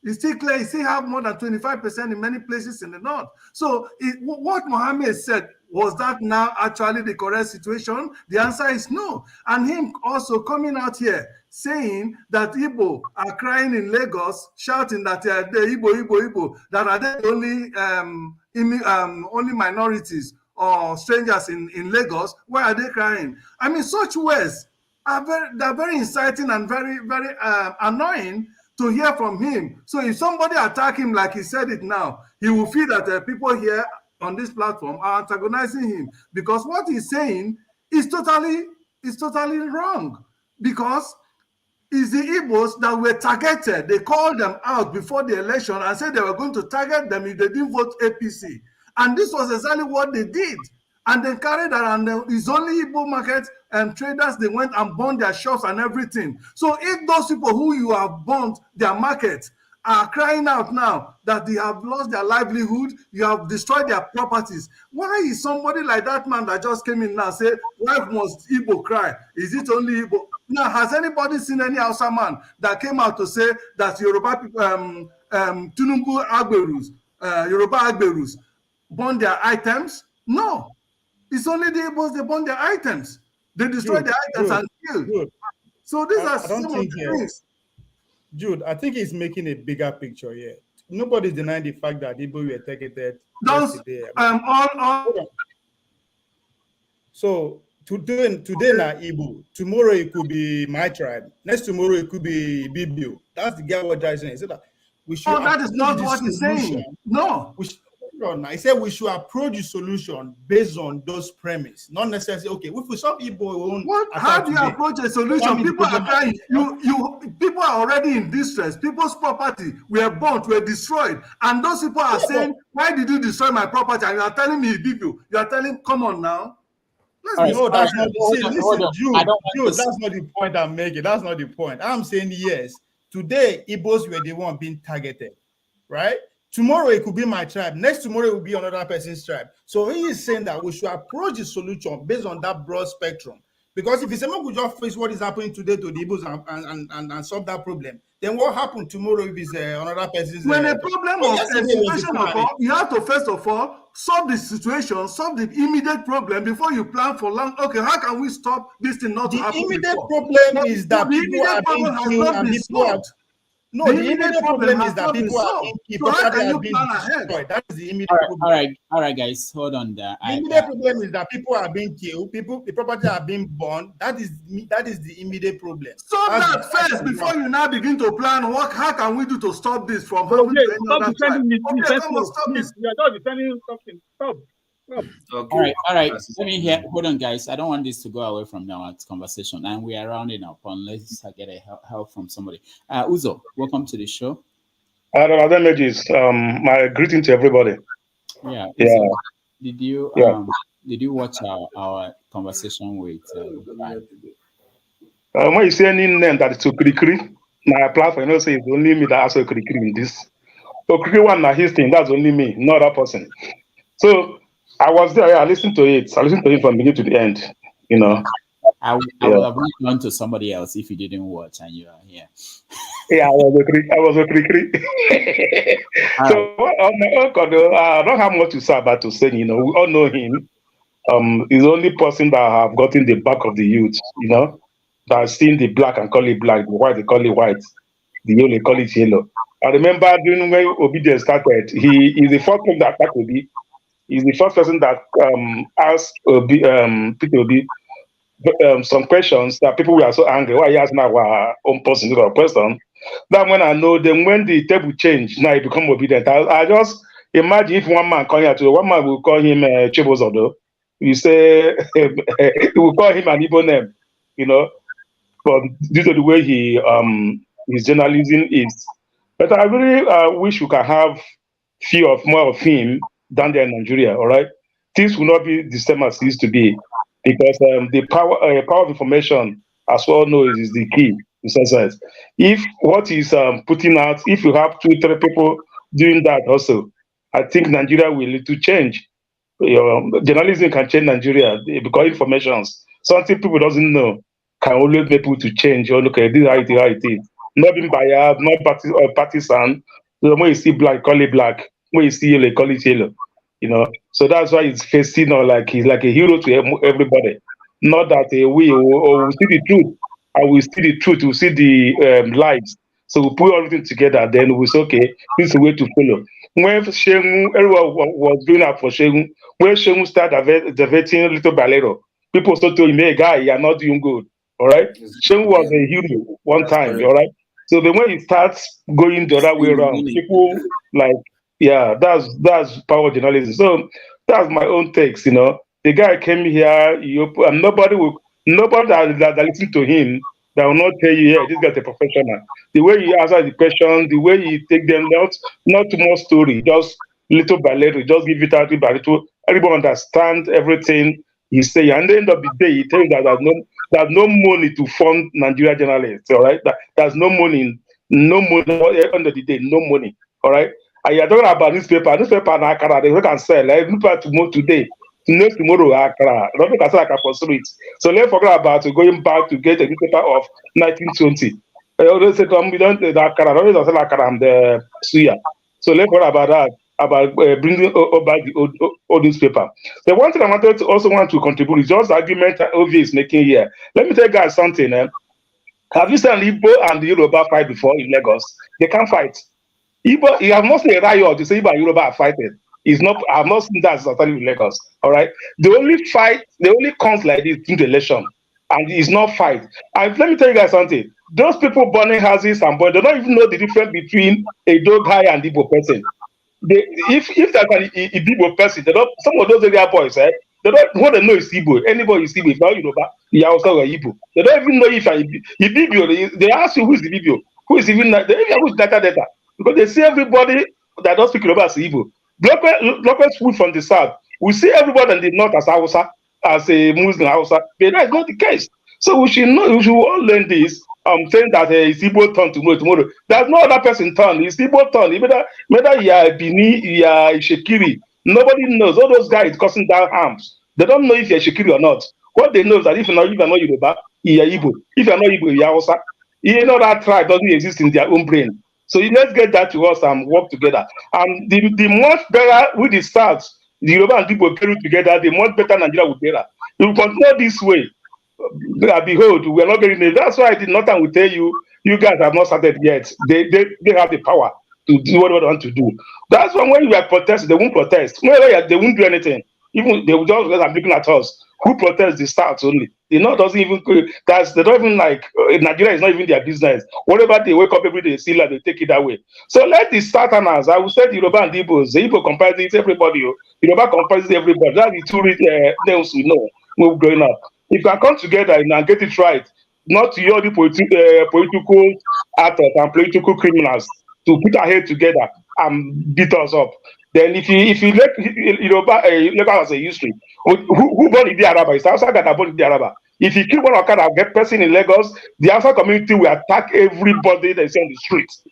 It's still clear. He still have more than 25% in many places in the north. So what Mohammed said, was that now actually the correct situation? The answer is no. And him also coming out here saying that Igbo are crying in Lagos, shouting that the Igbo, that are they only minorities or strangers in Lagos. Why are they crying? I mean, such words are very inciting and very, very annoying to hear from him. So if somebody attack him like he said it now, he will feel that people here on this platform are antagonizing him, because what he's saying is totally wrong, because it's the Igbos that were targeted. They called them out before the election and said they were going to target them if they didn't vote APC. And this was exactly what they did. And they carried around it's only Igbo market and traders, they went and burned their shops and everything. So if those people who you have burned their market are crying out now that they have lost their livelihood, you have destroyed their properties, why is somebody like that man that just came in now say, why must Igbo cry? Is it only Igbo? Now, has anybody seen any Hausa man that came out to say that Yoruba people, Tinubu Agberus, Yoruba Agberus, burn their items? No. It's only the Igbos, they burn their items. They destroy their items and kill. So these are some of the things. Jude, I think he's making a bigger picture here. Nobody's denying the fact that Igbo were targeted yesterday. So today na Igbo. Tomorrow it could be my tribe. Next tomorrow it could be Bibio. That's the guy what is saying. So that we should. No, that is not what he's saying. No. I said we should approach the solution based on those premises, not necessarily okay. If we solve Igbo, how do you approach a solution? People are crying. People are already in distress. People's property were burnt, were destroyed, and those people are saying, "Why did you destroy my property?" And you are telling me, people, you are telling, "Come on now." No, that's not. Listen, Jude, that's not the point I'm making. That's not the point. I'm saying yes. Today, Igbos were the one being targeted, right? Tomorrow it could be my tribe. Next tomorrow it will be another person's tribe. So he is saying that we should approach the solution based on that broad spectrum. Because if someone could just face what is happening today to the Igbos and solve that problem, then what happened tomorrow if it's another person's? When a problem of a situation occurs, you have to first of all solve the situation, solve the immediate problem before you plan for long. Okay, how can we stop this thing not to happen? The immediate problem is that people are being killed and people are. No, the immediate problem is that people are being killed. So how can you plan ahead? That is the immediate problem. All right, guys, hold on there. The immediate problem is that people are being killed, the property are being burned. That is the immediate problem. Solve that first before you now begin to plan how can we do to stop this from happening to any other tribe? Okay, come on, stop this. You are not defending something. Stop. Okay. All right. Let me hear. Hold on, guys. I don't want this to go away from our conversation, and we are rounding up unless I get help from somebody. Uzo, welcome to the show. My greeting to everybody. Yeah. Uzo, did you watch our conversation with? When you say any name that is to Krikri, my platform, you know, say it's only me that has Okrikiri in this. Okrikiri one na his thing, that's only me, not that person. So I was there, I listened to it. I listened to it from beginning to the end, you know. I would have moved on to somebody else if you didn't watch and you are here. Yeah, I was Okrikiri. So on my own, I don't have much to say about Oseni, you know. We all know him. He's the only person that have gotten the back of the youth, you know, that has seen the black and call it black, the white they call it white, the yellow they call it yellow. I remember during when Obedience started, he is the first person that attacked Obi. He's the first person that asked Obi, Peter Obi some questions that people were so angry. Why are you asking our own person question? That when I know them, when the table changed, now he become obedient. I just imagine if one man come here to one man will call him Chibozodo. You say he will call him an Igbo name, you know, but due to the way he his journalism is. But I really wish we can have more of him down there in Nigeria. All right, things will not be the same as it used to be because the power of information, as well know, is the key. In some sense, if what he's putting out, if you have 2-3 people doing that also, I think Nigeria will need to change. Journalism can change Nigeria because informations, something people doesn't know, can always make people to change. Or look at this, how it is. Not being biased, not partisan. So when you see black, call it black. When you see yellow, call it yellow. You know, so that's why he's facing, or like he's like a hero to everybody. Not that we will see the truth. I will see the truth. We'll see the lives. So we put everything together. Then we say, okay, this is the way to follow. When Shemu, everyone was doing that for Shemu. When Shemu started diverting little by little, people also told him, hey, guy, you are not doing good. All right. Shemu was a hero one time. All right. So then when he starts going the other way around, people like, yeah, that's power journalism. So that's my own takes, you know. The guy came here, and nobody that listen to him that will not tell you, yeah, this guy's a professional. The way he answer the question, the way he take them, not too much story, just little by little, just give it out by little. Everybody understand everything he say. And at the end of the day, he tells you that there's no money to fund Nigeria journalists. All right, there's no money. At the end of the day, no money. All right. And you're talking about newspaper and Akara, they can sell. Like, newspaper tomorrow today, tomorrow Akara. Not can sell Akara for street. So let's forget about going back to get a newspaper of 1920. They say, we don't the Akara, always sell Akara and the Suya. So let's forget about that, about bringing over the old newspaper. The one thing I wanted to also want to contribute is just the argument that OV is making here. Let me tell you guys something. Have you seen Igbo and the Yoruba fight before in Lagos? They can't fight. Igbo, you have not seen a riot to say Igbo and Yoruba are fighting. It's not. I have not seen that starting in Lagos. All right. The only comes like this in the election, and it's not fight. And let me tell you guys something. Those people burning houses and burning, they don't even know the difference between a dog guy and Igbo person. If there's an Igbo person, they don't. Some of those area boys, they don't want to know is Igbo. Anybody is Igbo, if not Yoruba, you also are Igbo. They don't even know if Ibibio. They ask you who is the Ibibio, who is even who is data. Because they see everybody that don't speak Yoruba as Igbo. Local school from the south, we see everybody in the north as Hausa, as a Muslim Hausa. But that is not the case. So we should all learn this. Saying that it's Igbo turn tomorrow. There's no other person turn. It's Igbo turn. Whether you are Bini, you are Shekiri, nobody knows. All those guys causing down harms. They don't know if you're Shekiri or not. What they know is that if you're not Yoruba, you're Igbo. If you're not Igbo, you're Hausa. You know that tribe doesn't exist in their own brain. So let's get that to us and work together. And the much better with the South, the Yoruba and people carry together, the much better Nigeria will be. If we continue this way, behold, we are not getting it. That's why the Northern will tell you, you guys have not started yet. They have the power to do what they want to do. That's why when we are protesting, they won't protest. They won't do anything. Even they will just looking at us. Who protests the South only? The North doesn't even. They don't even like. Nigeria is not even their business. Whatever they wake up every day, see like they take it that way. So let the Southerners. I will say the Yoruba and the Igbos. The Igbo comprises everybody. Yoruba comprises everybody. That's the two names we know when we're growing up. If you can come together and get it right, not to all the political actors and political criminals to put our head together and beat us up. Then if you look, look at a history, who born in the Araba? It's Hausa that are born in the Araba. If you kill one Okada get person in Lagos, the Hausa community will attack everybody that's on the streets.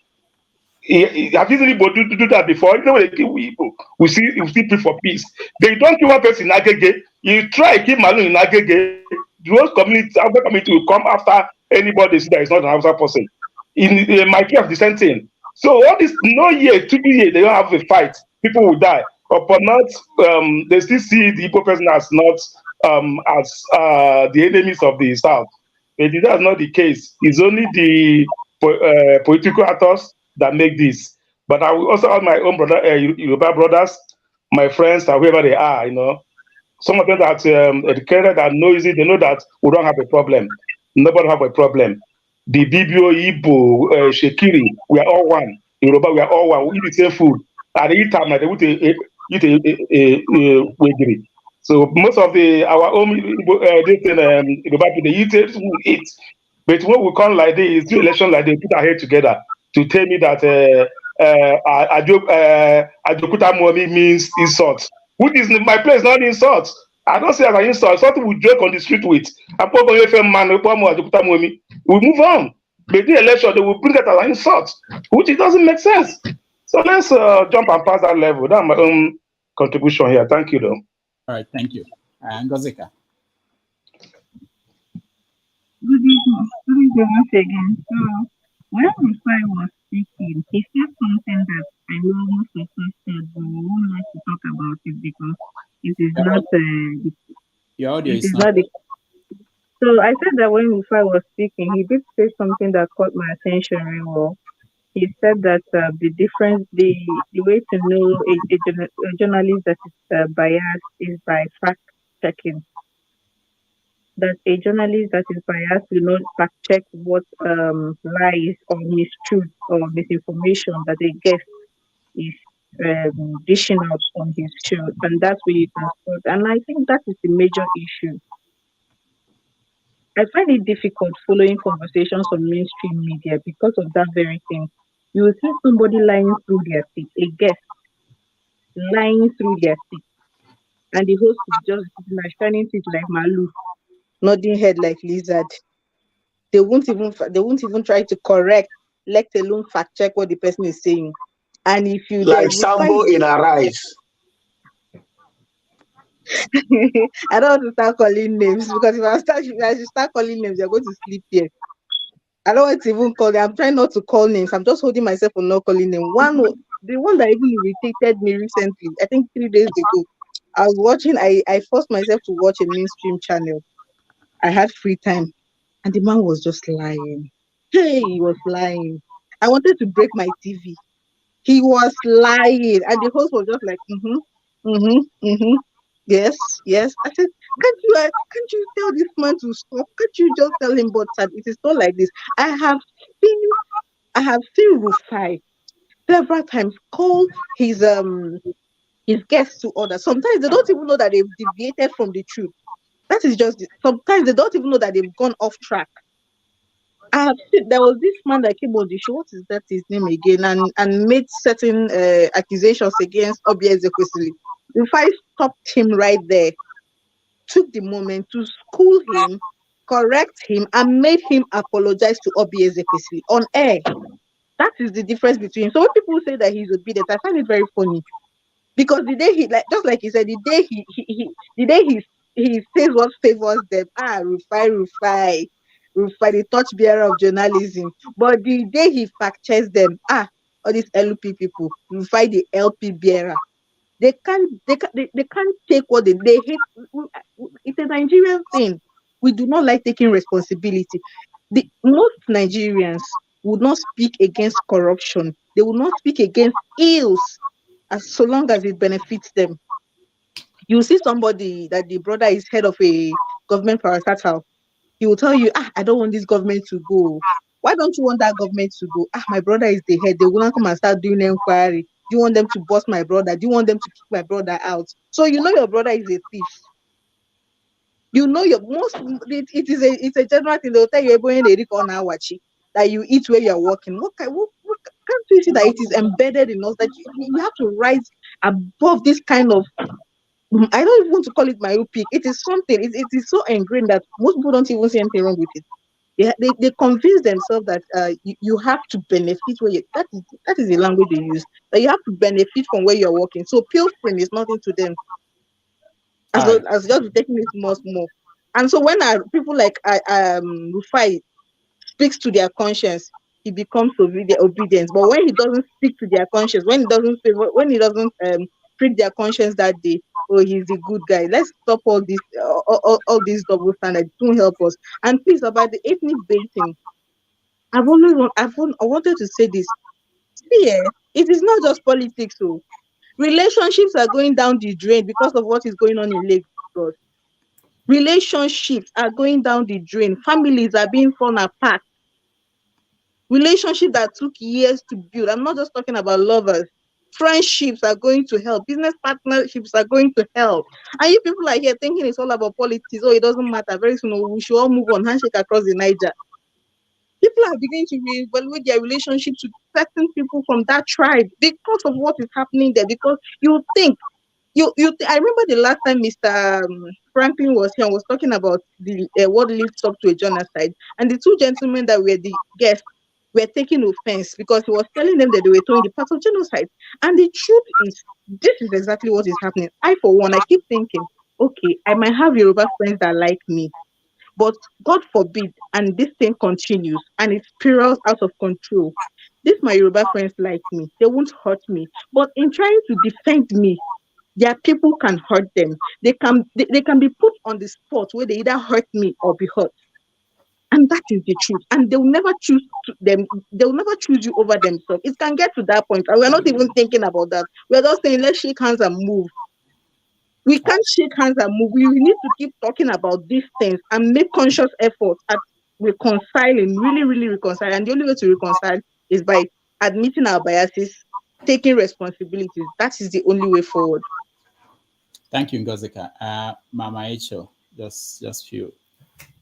Have you seen Igbo do that before? You know when they kill Igbo, we see people for peace. They don't kill one person in Agege. You try to kill Malu in Agege, the whole community, Hausa community will come after anybody that is not an Hausa person. In my case, the same thing. So all this no year, 2 years, they don't have a fight. People will die. But not they still see the Igbo person as not as the enemies of the South. But that's not the case. It's only the political actors that make this. But I will also have my own brother, Yoruba brothers, my friends, and whoever they are, some of them that educated and noisy, they know that we don't have a problem. Nobody have a problem. The BBO, Igbo, Shekiri, we are all one. Yoruba, we are all one. We eat the same food. At the time, they would eat a so most of our own Yoruba people, they eat it, we eat. But when we come like this, do election like they put our head together to tell me that Ajokuta Momi means insult. Which is my place, not insult. I don't say as an insult. Something we joke on the street with. We move on. But the election, they will bring it as an insult, which it doesn't make sense. So let's jump and pass that level. That's my own contribution here. Thank you, though. All right, thank you. Ngozika. Good evening. Good evening once again. So when Rufai was speaking, he said something that I know most of us said, but we won't like to talk about it because it is not your audio it is is not. not the, so I said that when Rufai was speaking, he did say something that caught my attention very well. He said that the difference, the way to know a journalist that is biased is by fact checking. That a journalist that is biased will not fact check what lies or mistruth or misinformation that a guest is dishing out on his show, and that's where you can spot. And I think that is the major issue. I find it difficult following conversations on mainstream media because of that very thing. You will see somebody lying through their teeth, a guest lying through their teeth, and the host is just sitting there shining teeth like Malu, nodding head like lizard. They won't even try to correct, let alone fact check what the person is saying. And if you like Sambo in Arise. I don't want to start calling names because if I should start calling names, you're going to sleep here. I don't want to even call them. I'm trying not to call names. I'm just holding myself on not calling them. The one that even irritated me recently, I think 3 days ago, I was watching, I forced myself to watch a mainstream channel. I had free time. And the man was just lying. Hey, he was lying. I wanted to break my TV. He was lying. And the host was just like, yes. I said, can't you tell this man to stop? Can't you just tell him, but it is not like this. I have seen Rufai several times call his guests to order. Sometimes they don't even know that they've deviated from the truth. That is just it. Sometimes they don't even know that they've gone off track. I have seen there was this man that came on the show. What is that his name again? And made certain accusations against Obi Ezekwesili. If I stopped him right there, took the moment to school him, correct him, and made him apologize to Obi Ezekwesili on air. That is the difference between. So when people say that he's obedient, I find it very funny. Because the day just like he said, the day he says what favors them, Rufai, the torchbearer of journalism. But the day he fact checks them, all these LP people, Rufai the LP bearer. They can't take what they hate. It's a Nigerian thing. We do not like taking responsibility. Most Nigerians would not speak against corruption. They will not speak against ills so long as it benefits them. You see somebody that the brother is head of a government parastatal, he will tell you, I don't want this government to go. Why don't you want that government to go? My brother is the head. They will not come and start doing inquiry. Do you want them to bust my brother? Do you want them to kick my brother out? So you know your brother is a thief. You know it's a general thing. They'll tell you that you eat where you're working. What kind can't you see that it is embedded in us that you have to rise above this kind of, I don't even want to call it myopic. It is something, it is so ingrained that most people don't even see anything wrong with it. They convince themselves that you have to benefit where you, that is the language they use, that you have to benefit from where you're working. So pilfering is nothing to them, as just taking it more. And so when people like Rufai speaks to their conscience, he becomes obedient. But when he doesn't speak to their conscience, when he doesn't prick their conscience that day, oh, he's the good guy. Let's stop all this, all these double standards. It won't help us. And please, about the ethnic baiting, I wanted to say this. See, it is not just politics. So relationships are going down the drain because of what is going on in Lagos. Relationships are going down the drain. Families are being torn apart. Relationships that took years to build. I'm not just talking about lovers. Friendships are going to hell. Business partnerships are going to hell. And you people are here thinking it's all about politics. Oh, it doesn't matter. Very soon we should all move on. Handshake across the Niger. People are beginning to reevaluate their relationship to certain people from that tribe because of what is happening there. Because you think, I remember the last time Mr. Franklin was here and was talking about the what leads up to a genocide, and the two gentlemen that were the guests were taking offense because he was telling them that they were towing the path of genocide. And the truth is, this is exactly what is happening. I, for one, I keep thinking, okay, I might have Yoruba friends that like me, but God forbid, and this thing continues and it spirals out of control. This my Yoruba friends like me, they won't hurt me. But in trying to defend me, their people can hurt them. They can be put on the spot where they either hurt me or be hurt. And that is the truth. And they'll never choose they'll never choose you over themselves. It can get to that point. And we're not even thinking about that. We're just saying, let's shake hands and move. We can't shake hands and move. We need to keep talking about these things and make conscious efforts at reconciling, really, really reconcile. And the only way to reconcile is by admitting our biases, taking responsibilities. That is the only way forward. Thank you, Ngozika. Mama Echo, just few.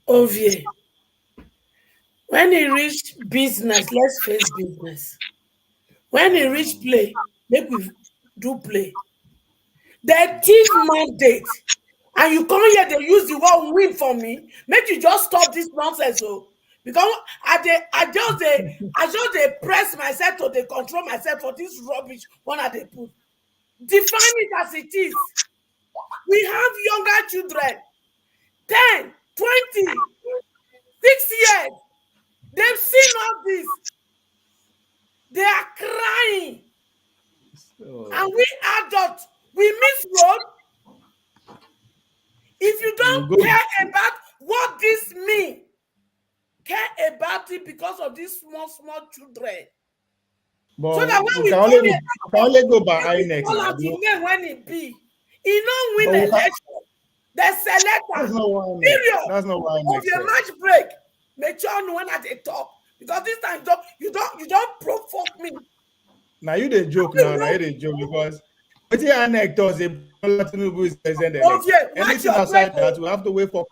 Ovie, when he reach business, let's face business. When he reach play, make we do play. The thief mandate, and you come here, they use the word win for me. Make you just stop this nonsense, oh. Because I just press myself to they control myself for this rubbish one at they put. Define it as it is. We have younger children, 10, 20, 6 years. They've seen all this. They are crying. And we adults, we miss road. If you don't care about what this means, care about it because of these small children. But so that when we can only go by INEC. Out the name when it be, he don't win election. The selector. Period. That's not why INEC. Of your match break, make sure no one at the top. Because this time you don't provoke me. Now you the joke now. Now you the joke because what the INEC does is Tinubu is president. Anything aside that we have to wait for.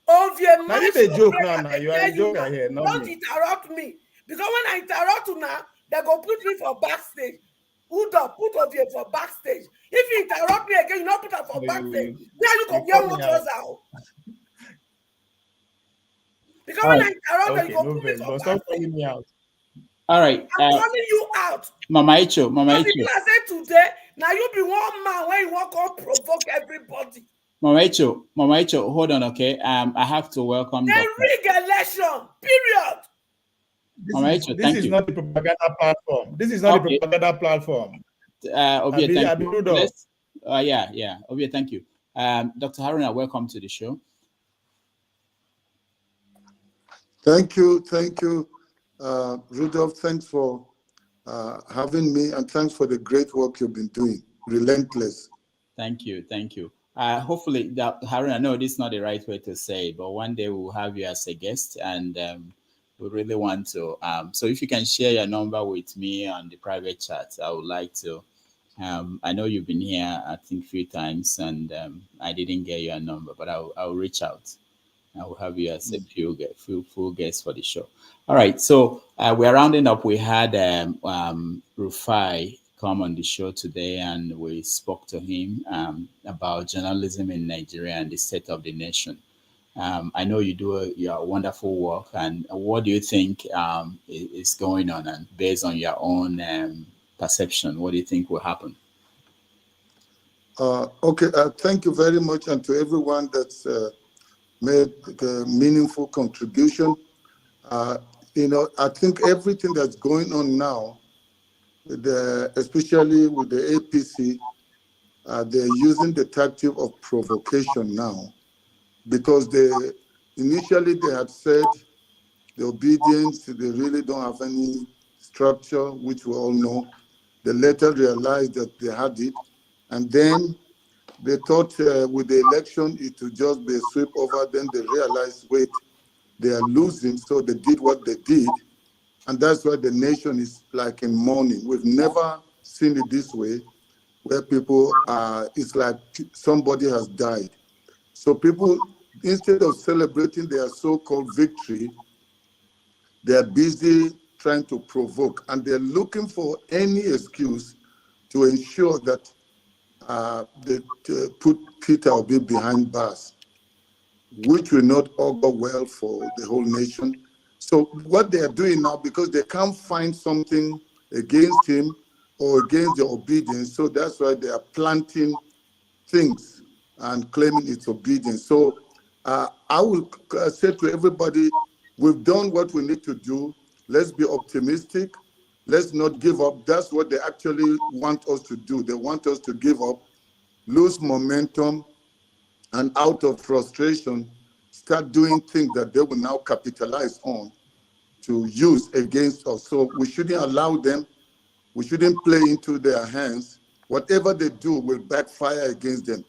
Now you the joke now. Now you are the joke here. Don't interrupt me. Because when I interrupt you now, they go put me for backstage. Who don't put Ovie for backstage? If you interrupt me again, you not put her for backstage. Now you can get what was out. Because when I interrupt you go put me for stop calling me out. All right. I'm calling you out. Mama Icho. I said today, now you be one man when you want to provoke everybody. Mama Icho, hold on, okay? I have to welcome the rig election, period. This is not the propaganda platform. This is not the propaganda platform. Ovie, thank you. Yeah. Ovie, thank you. Dr. Haruna, welcome to the show. Thank you, Rudolph. Thanks for having me, and thanks for the great work you've been doing. Relentless. Thank you. Hopefully, Haruna, I know this is not the right way to say, but one day we'll have you as a guest, and we really want to. So if you can share your number with me on the private chat, I would like to. I know you've been here, I think, a few times, and I didn't get your number, but I'll reach out. I will have you as a full guest for the show. All right, so we're rounding up. We had Rufai come on the show today, and we spoke to him about journalism in Nigeria and the state of the nation. I know you do your wonderful work, and what do you think is going on? And based on your own perception, what do you think will happen? Okay, thank you very much, and to everyone that's made a meaningful contribution. I think everything that's going on now, especially with the APC, they're using the tactic of provocation now, because initially they had said the obedience, they really don't have any structure, which we all know. They later realized that they had it, and then they thought with the election it would just be a sweep over. Then they realized, wait, they are losing, so they did what they did, and that's why the nation is like in mourning. We've never seen it this way, where people it's like somebody has died. So people, instead of celebrating their so-called victory, they're busy trying to provoke, and they're looking for any excuse to ensure that they put Peter Obi behind bars, which will not augur well for the whole nation. So what they are doing now, because they can't find something against him or against the obedience, so that's why they are planting things and claiming it's obedience. So I will say to everybody, we've done what we need to do. Let's be optimistic. Let's not give up. That's what they actually want us to do. They want us to give up, lose momentum, and out of frustration, start doing things that they will now capitalize on to use against us. So we shouldn't allow them. We shouldn't play into their hands. Whatever they do will backfire against them.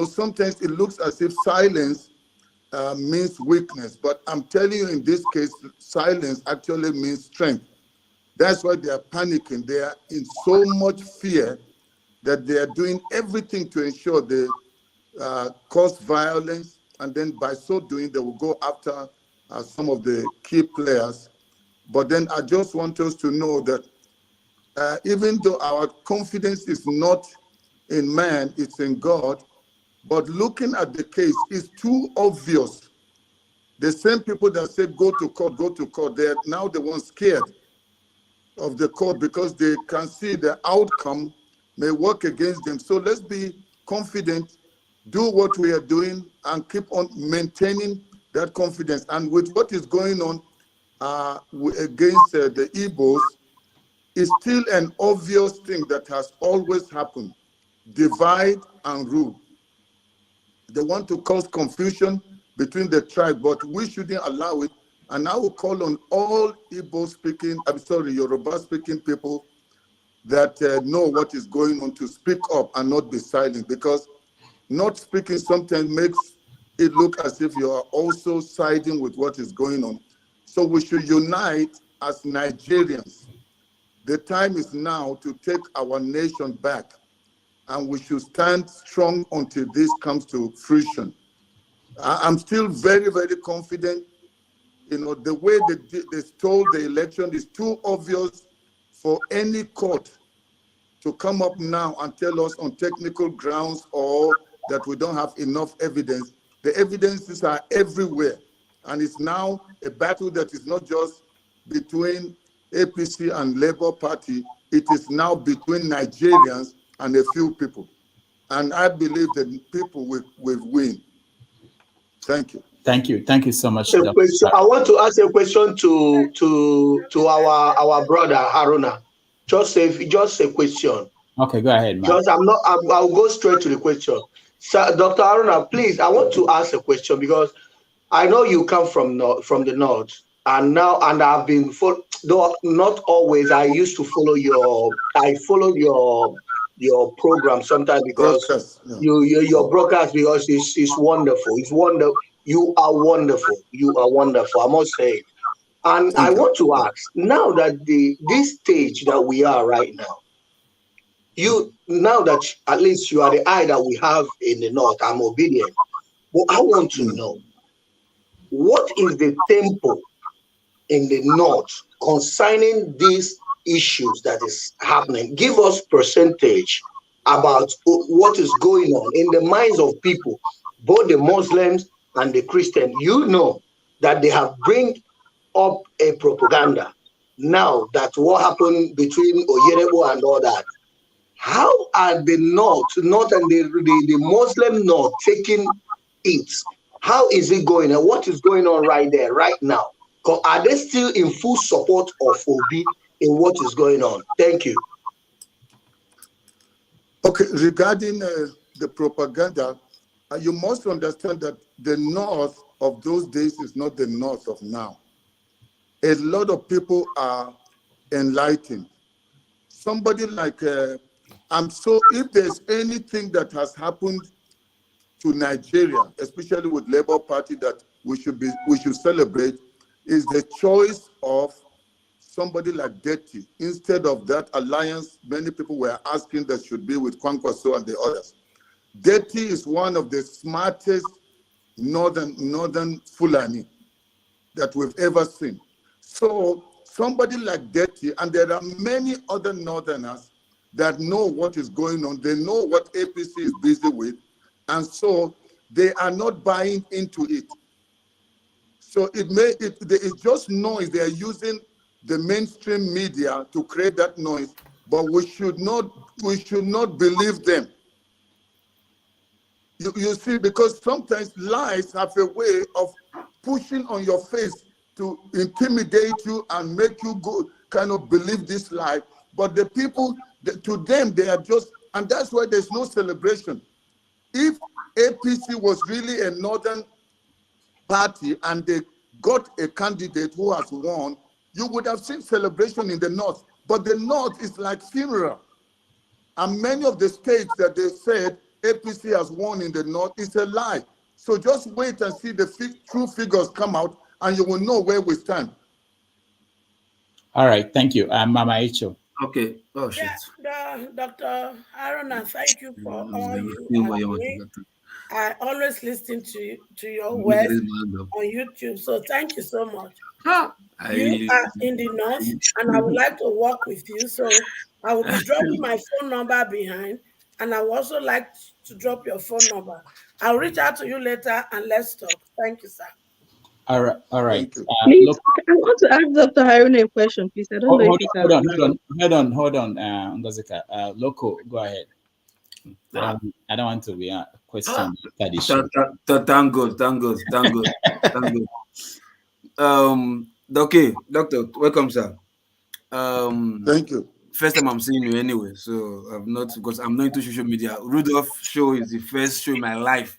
Sometimes it looks as if silence means weakness, but I'm telling you, in this case, silence actually means strength. That's why they are panicking. They are in so much fear that they are doing everything to ensure they cause violence, and then by so doing, they will go after some of the key players. But then I just want us to know that even though our confidence is not in man, it's in God, but looking at the case, it's too obvious. The same people that said go to court, they are now the ones scared of the court because they can see the outcome may work against them. So let's be confident, do what we are doing, and keep on maintaining that confidence. And with what is going on against the Igbos, it's still an obvious thing that has always happened: divide and rule. They want to cause confusion between the tribes, but we shouldn't allow it. And I will call on all Yoruba-speaking people that know what is going on to speak up and not be silent, because not speaking sometimes makes it look as if you are also siding with what is going on. So we should unite as Nigerians. The time is now to take our nation back, and we should stand strong until this comes to fruition. I'm still very, very confident. The way they stole the election is too obvious for any court to come up now and tell us on technical grounds or that we don't have enough evidence. The evidences are everywhere, and it's now a battle that is not just between APC and Labour Party. It is now between Nigerians and a few people. And I believe that people will win. Thank you. Thank you. Thank you so much. I want to ask a question to our brother Haruna. Just a question. Okay, go ahead, man. I'll go straight to the question. So, Dr. Haruna, please, I want to ask a question because I know you come from the north, and I've been though not always. I used to follow your program sometimes because your broadcast, because it's wonderful. It's wonderful. You are wonderful. You are wonderful. I must say. And I want to ask, now that this stage that we are right now, now that at least you are the eye that we have in the north, I'm obedient. But I want to know, what is the tempo in the north concerning these issues that is happening? Give us percentage about what is going on in the minds of people, both the Muslims and the Christian. You know that they have bring up a propaganda now that what happened between Oyerebo and all that. How are the North and the Muslim North taking it? How is it going and what is going on right there, right now? Are they still in full support of Obi in what is going on? Thank you. Okay, regarding the propaganda, you must understand that the North of those days is not the North of now. A lot of people are enlightened. Somebody like, if there's anything that has happened to Nigeria, especially with Labour Party, that we should celebrate, is the choice of somebody like Deti instead of that alliance many people were asking that should be with Kwankwaso and the others. Deti is one of the smartest northern Fulani that we've ever seen. So somebody like Deti, and there are many other northerners that know what is going on. They know what APC is busy with, and so they are not buying into it. So it's just noise. They are using the mainstream media to create that noise, but we should not believe them. You see, because sometimes lies have a way of pushing on your face to intimidate you and make you go kind of believe this lie. But the people, to them, they are just, and that's why there's no celebration. If APC was really a northern party and they got a candidate who has won, you would have seen celebration in the north. But the north is like funeral. And many of the states that they said APC has won in the north is a lie. So just wait and see the true figures come out and you will know where we stand. All right, thank you. Mama Icho. Okay. Oh, shit. Yeah, Dr. Aruna, thank you for all you are doing. I always listen to your words on YouTube, so thank you so much. You are in the north, and I would like to work with you, so I will be dropping my phone number behind, and I would also like to drop your phone number. I'll reach out to you later, and let's talk. Thank you, sir. All right. Please, I want to ask Dr. Haruna a question, please. I don't know if it's Hold on, Ngozika. Loco, go ahead. I don't want to be a question. Thank God. Okay, doctor, welcome, sir. Thank you. First time I'm seeing you anyway, so I've not, because I'm not into social media. Rudolph show is the first show in my life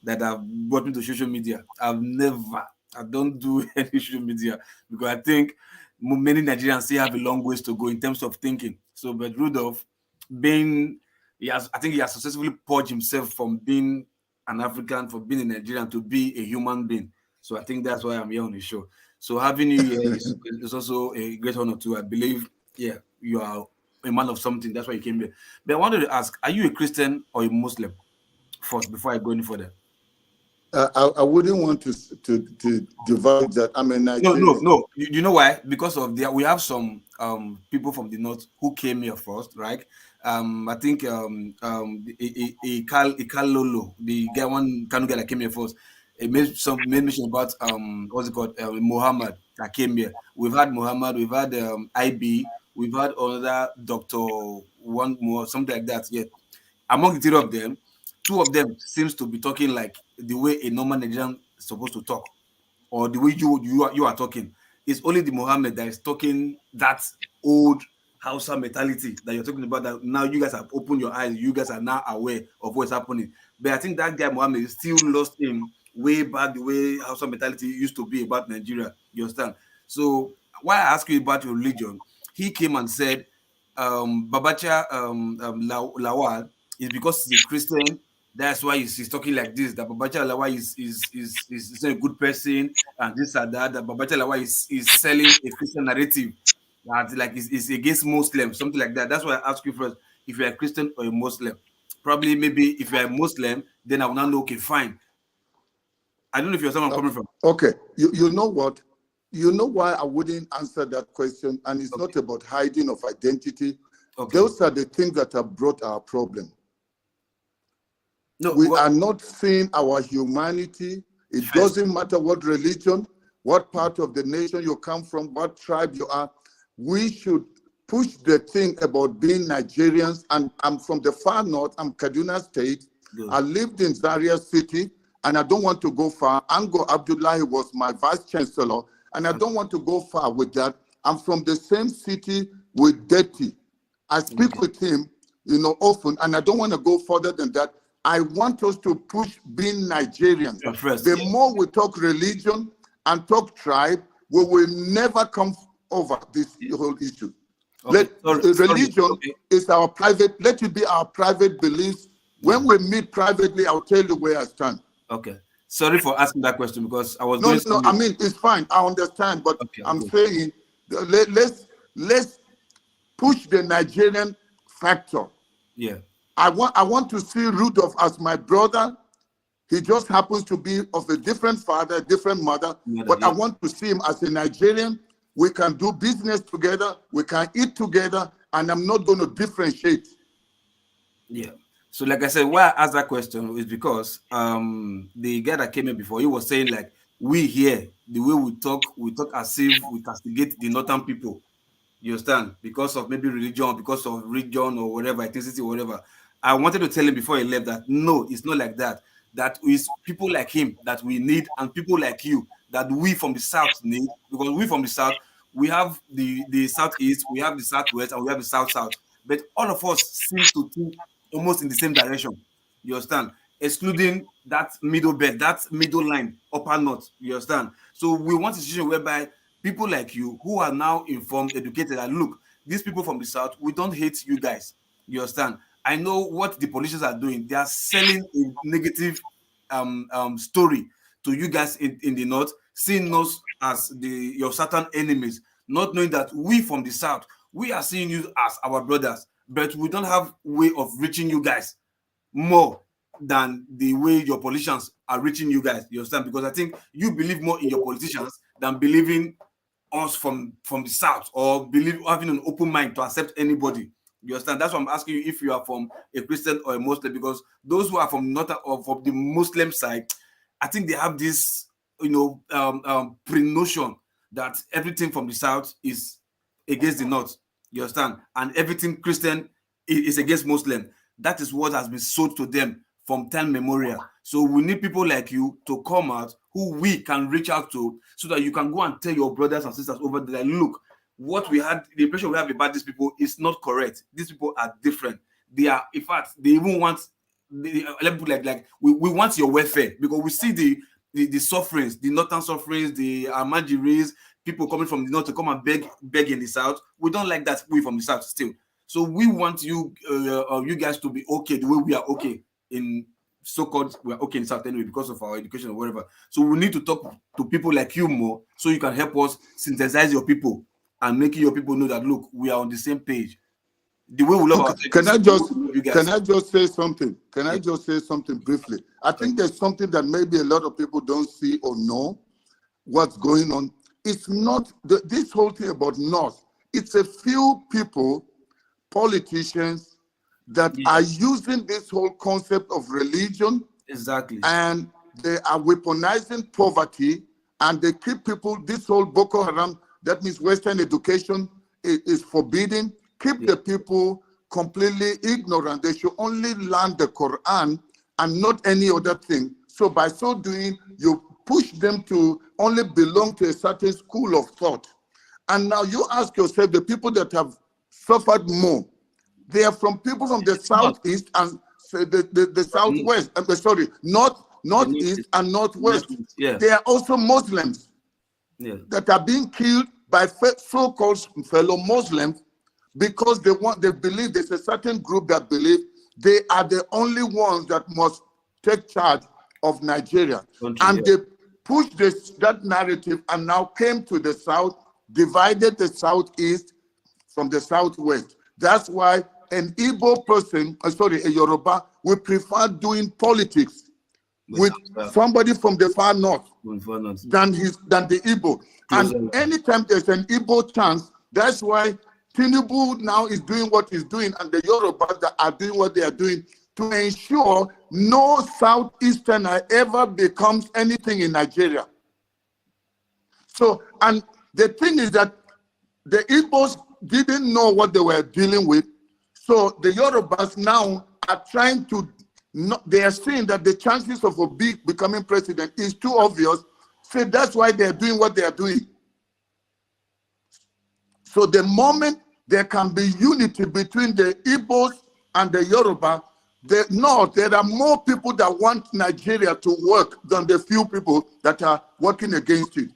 that I've brought me to social media. I don't do any social media because I think many Nigerians still have a long ways to go in terms of thinking. So, but Rudolph, I think he has successfully purged himself from being an African, from being a Nigerian, to be a human being. So I think that's why I'm here on the show. So having you here is also a great honor too. I believe, you are a man of something. That's why you came here. But I wanted to ask, are you a Christian or a Muslim first before I go any further? I wouldn't want to divide that. I'm a Nigerian. No. You know why? Because of we have some people from the north who came here first, right? I think Ikalolo, the one Kanu guy that came here first, it made mention about what's it called, Muhammad that came here. We've had Muhammad, we've had IB, we've had another doctor, one more, something like that. Yeah, among the three of them, two of them seems to be talking like the way a normal Nigerian is supposed to talk, or the way you are talking. It's only the Muhammad that is talking that old Hausa mentality that you're talking about, that now you guys have opened your eyes, you guys are now aware of what's happening. But I think that guy Muhammad is still lost in way back the way Hausa mentality used to be about Nigeria. You understand? So why I ask you about your religion, he came and said Babacha Lawal is because he's a Christian. That's why he's talking like this. That Babacha Lawal is not a good person, and this and that. That Babacha Lawal is selling a Christian narrative that like is against Muslims, something like that. That's why I ask you first if you're a Christian or a Muslim. Probably maybe if you're a Muslim, then I will not know. Okay, fine. I don't know if you're someone coming from. Okay, you know what? You know why I wouldn't answer that question, and it's not about hiding of identity. Those are the things that have brought our problem. No, we are not seeing our humanity. It doesn't matter what religion, what part of the nation you come from, what tribe you are. We should push the thing about being Nigerians. And I'm from the far north. I'm Kaduna State. Good. I lived in Zaria City, and I don't want to go far. Ango Abdullahi was my vice chancellor, and I don't want to go far with that. I'm from the same city with Deti. I speak with him, often, and I don't want to go further than that. I want us to push being Nigerians. The more we talk religion and talk tribe, we will never come over this whole issue. Religion is our private, let it be our private beliefs. When we meet privately, I'll tell you where I stand. Okay. Sorry for asking that question because I was No, I mean, it's fine. I understand, but I'm saying let's push the Nigerian factor. Yeah. I want to see Rudolph as my brother. He just happens to be of a different father, a different mother. But I want to see him as a Nigerian. We can do business together. We can eat together. And I'm not going to differentiate. Yeah. So like I said, why I asked that question is because the guy that came in before, he was saying like, we here, the way we talk as if we castigate the northern people. You understand? Because of maybe religion, because of region or whatever, ethnicity or whatever. I wanted to tell him before he left that no, it's not like that. That is people like him that we need, and people like you that we from the south need, because we from the south, we have the southeast, we have the southwest, and we have the south. But all of us seem to think almost in the same direction. You understand? Excluding that middle belt, that middle line, upper north. You understand? So we want a situation whereby people like you who are now informed, educated, and look, these people from the south, we don't hate you guys. You understand? I know what the politicians are doing. They are selling a negative story to you guys in the north, seeing us as your certain enemies, not knowing that we from the south, we are seeing you as our brothers, but we don't have way of reaching you guys more than the way your politicians are reaching you guys. You understand? Because I think you believe more in your politicians than believing us from the south, or having an open mind to accept anybody. You understand? That's why I'm asking you if you are from a Christian or a Muslim, because those who are from north or from the Muslim side, I think they have this pre-notion that everything from the south is against the north. You understand? And everything Christian is against Muslim. That is what has been sold to them from time memorial. So we need people like you to come out who we can reach out to, so that you can go and tell your brothers and sisters over there, look, what we had, the impression we have about these people is not correct. These people are different. They are, in fact, they even want, we want your welfare, because we see the sufferings, the northern sufferings, the Amajiris, people coming from the north to come and beg in the south. We don't like that, we from the south still. So we want you guys to be okay the way we are okay in so-called, we're okay in South anyway because of our education or whatever. So we need to talk to people like you more, so you can help us synthesize your people and making your people know that, look, we are on the same page. The way we love our Can I just say something? Can I just say something briefly? I think there's something that maybe a lot of people don't see or know what's going on. It's not this whole thing about North. It's a few people, politicians, that are using this whole concept of religion. Exactly. And they are weaponizing poverty, and they keep people, this whole Boko Haram, that means Western education is forbidden, keep the people completely ignorant. They should only learn the Quran and not any other thing. So by so doing, you push them to only belong to a certain school of thought. And now you ask yourself, the people that have suffered more, they are from people from the southeast and the southwest. Northeast and northwest. They are also Muslims that are being killed by so-called fellow Muslims, because they believe there's a certain group that believe they are the only ones that must take charge of Nigeria. They pushed that narrative and now came to the south, divided the southeast from the southwest. That's why an Igbo person, a Yoruba, we prefer doing politics with somebody from the far north than the Igbo. And anytime there's an Igbo chance, that's why Tinubu now is doing what he's doing, and the Yorubas that are doing what they are doing to ensure no Southeasterner ever becomes anything in Nigeria. So, and the thing is that the Igbos didn't know what they were dealing with. So the Yorubas now are trying to, they are seeing that the chances of Obi becoming president is too obvious. So that's why they're doing what they are doing. So the moment there can be unity between the Igbos and the Yoruba, there are more people that want Nigeria to work than the few people that are working against it.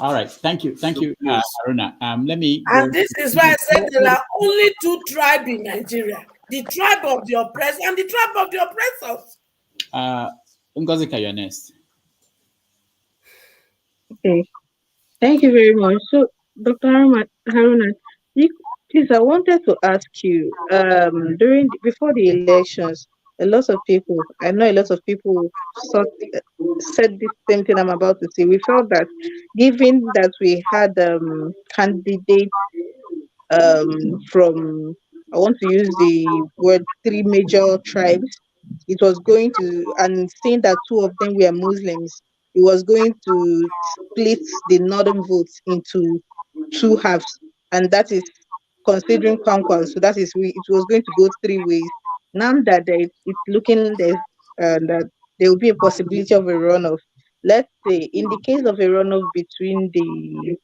All right, thank you, Haruna. Let me. And this is why I said there are only two tribes in Nigeria: the tribe of the oppressed and the tribe of the oppressors. Ngozika, you're next. Okay, thank you very much. So, Dr. Haruna, please, I wanted to ask you, before the elections, I know a lot of people said this same thing I'm about to say. We felt that, given that we had candidates from, I want to use the word, 3 major tribes, it was going to, and seeing that 2 of them were Muslims, it was going to split the northern votes into 2 halves, and that is considering Kwankwan. So that is, it was going to go 3 ways. Now that it's looking that there will be a possibility of a runoff. Let's say, in the case of a runoff between the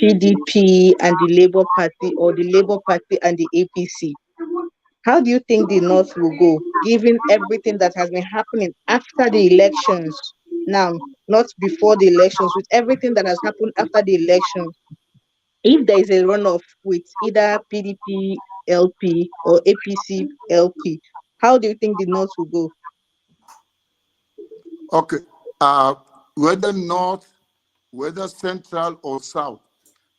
PDP and the Labour Party, or the Labour Party and the APC, how do you think the North will go, given everything that has been happening after the elections? Now, not before the elections, with everything that has happened after the elections, if there is a runoff with either PDP LP or APC LP, how do you think the North will go? Okay, whether North, whether Central or South,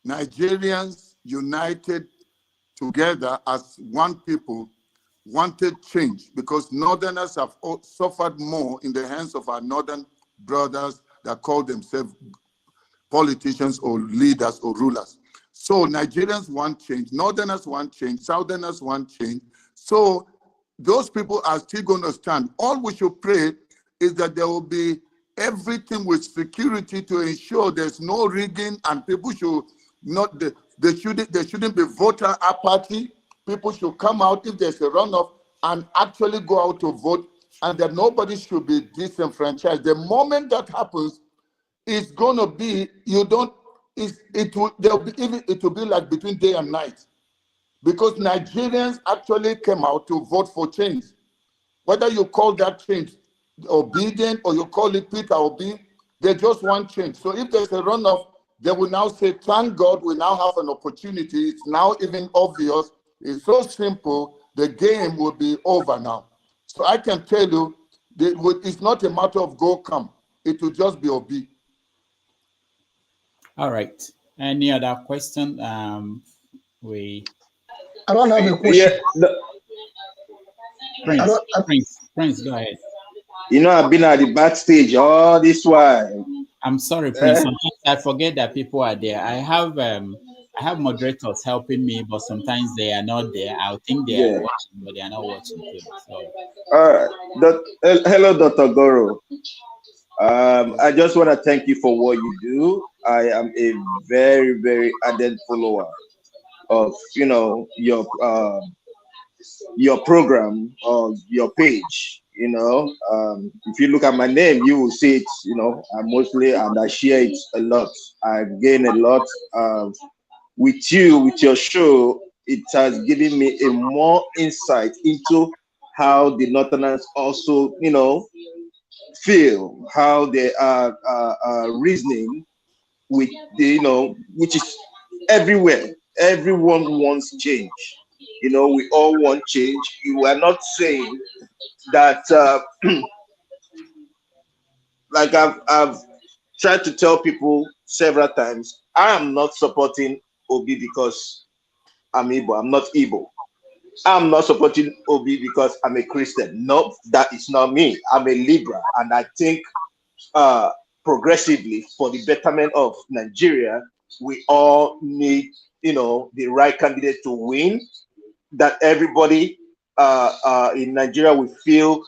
Nigerians united together as one people wanted change, because Northerners have suffered more in the hands of our Northern brothers that call themselves politicians or leaders or rulers. So Nigerians want change, Northerners want change, Southerners want change. So those people are still going to stand. All we should pray is that there will be everything with security to ensure there's no rigging, and people should not, there shouldn't be voter apathy. People should come out if there's a runoff and actually go out to vote, and that nobody should be disenfranchised. The moment that happens, it's going to be, it will be like between day and night, because Nigerians actually came out to vote for change. Whether you call that change obedient or you call it Peter Obi, they just want change. So if there's a runoff, they will now say, thank God we now have an opportunity. It's now even obvious. It's so simple. The game will be over now. So I can tell you, it's not a matter of go come. It will just be Obi. All right. Any other question? I don't have a question. Prince, go ahead. You know, I've been at the backstage all this while. I'm sorry, Prince. Sometimes I forget that people are there. I have moderators helping me, but sometimes they are not there. I think they are watching, but they are not watching too. So. All right. Hello, Dr. Goro. I just want to thank you for what you do. I am a very, very ardent follower of, your program or your page. If you look at my name, you will see it. I share it a lot. I gain a lot with you, with your show. It has given me a more insight into how the Northerners also, feel, how they are reasoning with which is everywhere. Everyone wants change. We all want change. You are not saying that, like I've tried to tell people several times, I am not supporting Obi because I'm Igbo. I'm not Igbo. I'm not supporting Obi because I'm a Christian. No, that is not me. I'm a liberal, and I think progressively for the betterment of Nigeria, we all need, the right candidate to win. That everybody in Nigeria will feel,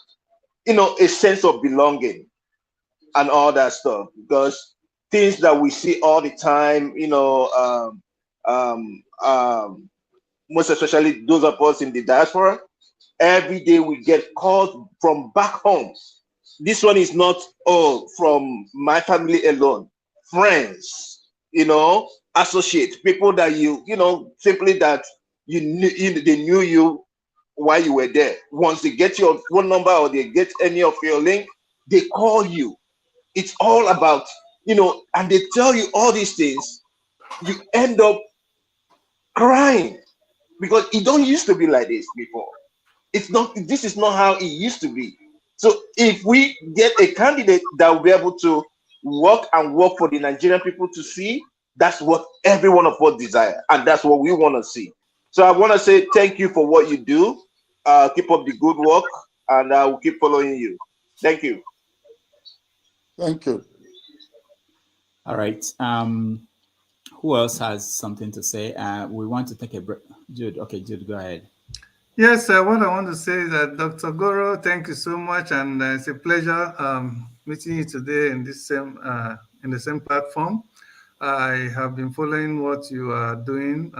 a sense of belonging and all that stuff. Because things that we see all the time, most especially those of us in the diaspora, every day we get calls from back home. This one is not from my family alone. Friends, associates, people that simply that they knew you while you were there. Once they get your phone number or they get any of your link, they call you. It's all about, and they tell you all these things. You end up crying because it don't used to be like this before. This is not how it used to be. So if we get a candidate that will be able to work for the Nigerian people to see, that's what every one of us desire, and that's what we want to see. So I want to say thank you for what you do. Keep up the good work, and I will keep following you. Thank you. Thank you. All right. Who else has something to say? We want to take a break. Jude. Okay, Jude, go ahead. Yes, what I want to say is that Dr. Goro, thank you so much, and it's a pleasure meeting you today in this same in the same platform. I have been following what you are doing,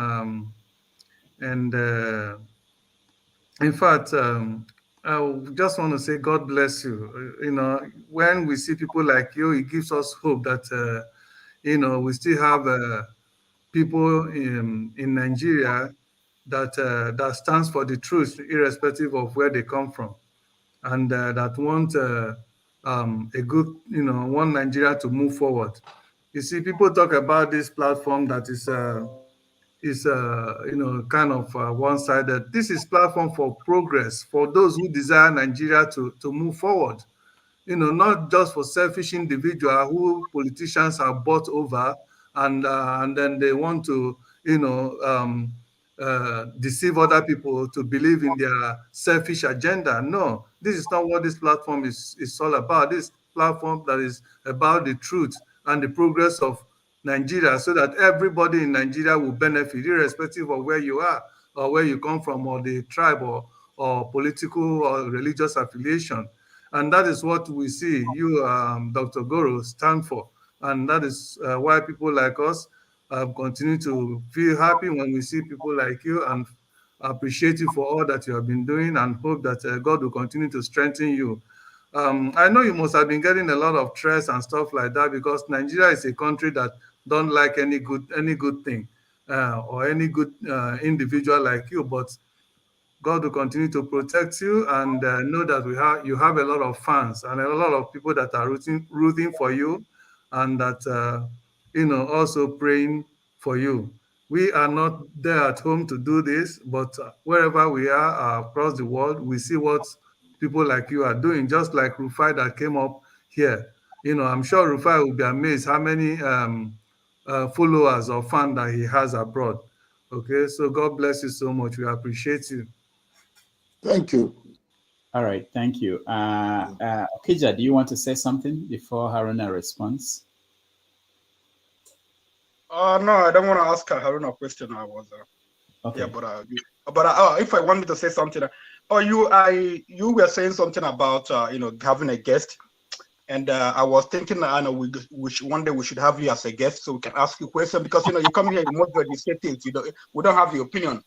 and in fact, I just want to say God bless you. When we see people like you, it gives us hope that we still have people in Nigeria that stands for the truth, irrespective of where they come from, and that want a good, want Nigeria to move forward. You see, people talk about this platform that is kind of one-sided. This is platform for progress, for those who desire Nigeria to move forward. Not just for selfish individual who politicians are bought over, and then they want to, deceive other people to believe in their selfish agenda. No, this is not what this platform is all about. This platform that is about the truth and the progress of Nigeria, so that everybody in Nigeria will benefit, irrespective of where you are or where you come from, or the tribe or political or religious affiliation. And that is what we see you, Dr. Goro, stand for. And that is why people like us continue to feel happy when we see people like you, and appreciate you for all that you have been doing, and hope that God will continue to strengthen you. I know you must have been getting a lot of stress and stuff like that, because Nigeria is a country that don't like any good thing or any good individual like you. But God will continue to protect you, and know that you have a lot of fans and a lot of people that are rooting for you, and that also praying for you. We are not there at home to do this, but wherever we are across the world, we see what people like you are doing, just like Rufai that came up here. I'm sure Rufai will be amazed how many followers or fans that he has abroad. Okay, so God bless you so much. We appreciate you. Thank you. All right, thank you. Okija, do you want to say something before Haruna responds? No, I don't want to ask Haruna a question. I was okay. Yeah, but if I want me to say something, you were saying something about having a guest, and I was thinking, one day we should have you as a guest so we can ask you questions, because you come here, you moderate, you say things, we don't have your opinion.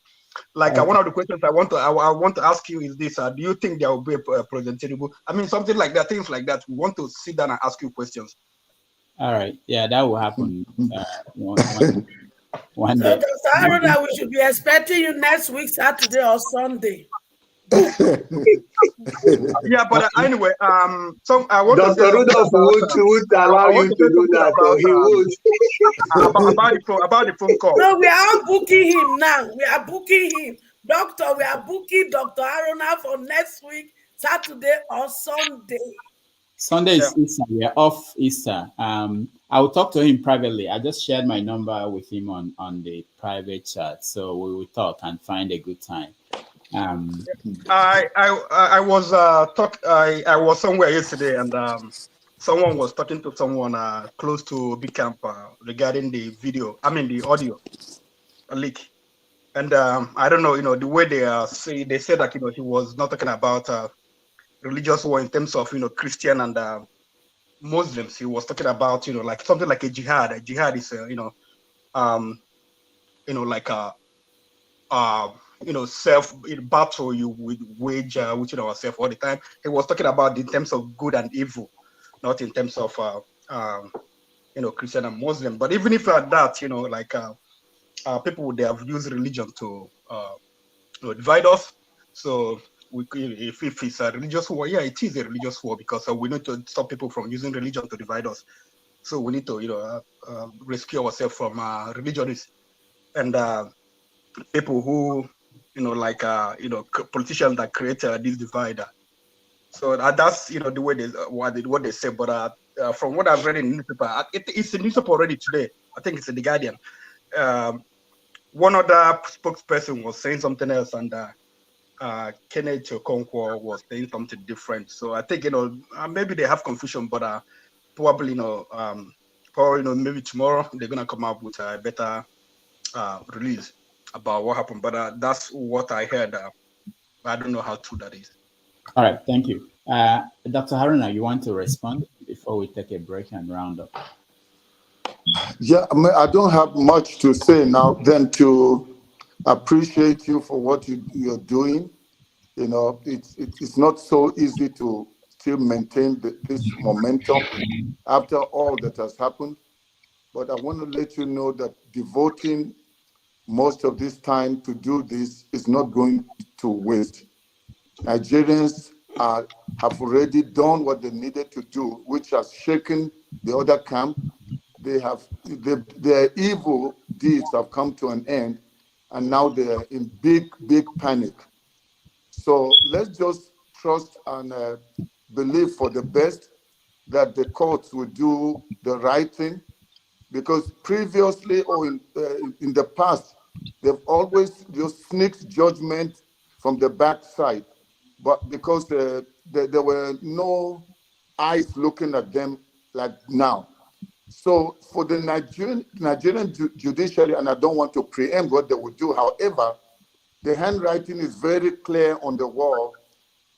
Like one of the questions I want to ask you is this: do you think there will be a President Tinubu? I mean, something like that, things like that. We want to sit down and ask you questions. All right, yeah, that will happen one So, day. Dr. Haruna, we should be expecting you next week, Saturday or Sunday. Yeah, but anyway, so I want Dr. to say Rudolph would allow you to do that, or he would. about the phone call. No, we are all booking him now. We are booking him. Doctor, we are booking Dr. Haruna for next week, Saturday or Sunday. Sunday is Easter. We are off Easter. I will talk to him privately. I just shared my number with him on the private chat, so we will talk and find a good time. I was somewhere yesterday, and someone was talking to someone close to Big Camp regarding the video. I mean the audio leak, and I don't know. The way they say, they said that he was not talking about religious war in terms of Christian and Muslims. He was talking about like something like a jihad. A jihad is like a self battle you would wage within ourselves all the time. He was talking about in terms of good and evil, not in terms of Christian and Muslim. But even if at that, like people would have used religion to divide us. So if it's a religious war, yeah, it is a religious war, because we need to stop people from using religion to divide us. So we need to rescue ourselves from religionists and people who like politicians that create this divide. So that's the way they what they say. But from what I've read in the newspaper, it's a newspaper already today. I think it's in the Guardian. One other spokesperson was saying something else, and Kenneth Okonkwo was saying something different. So I think maybe they have confusion, but probably maybe tomorrow they're gonna come up with a better release about what happened. But that's what I heard. I don't know how true that is. All right, thank you. Dr. Haruna, you want to respond before we take a break and round up? Yeah, I don't have much to say now than to appreciate you for what you're doing. It's not so easy to still maintain this momentum after all that has happened. But I want to let you know that devoting most of this time to do this is not going to waste. Nigerians have already done what they needed to do, which has shaken the other camp. Their evil deeds have come to an end, and now they're in big panic. So let's just trust and believe for the best that the courts will do the right thing, because previously or in the past, they've always just sneaked judgment from the backside, but because there were no eyes looking at them like now. So for the Nigerian judiciary, and I don't want to preempt what they would do, however, the handwriting is very clear on the wall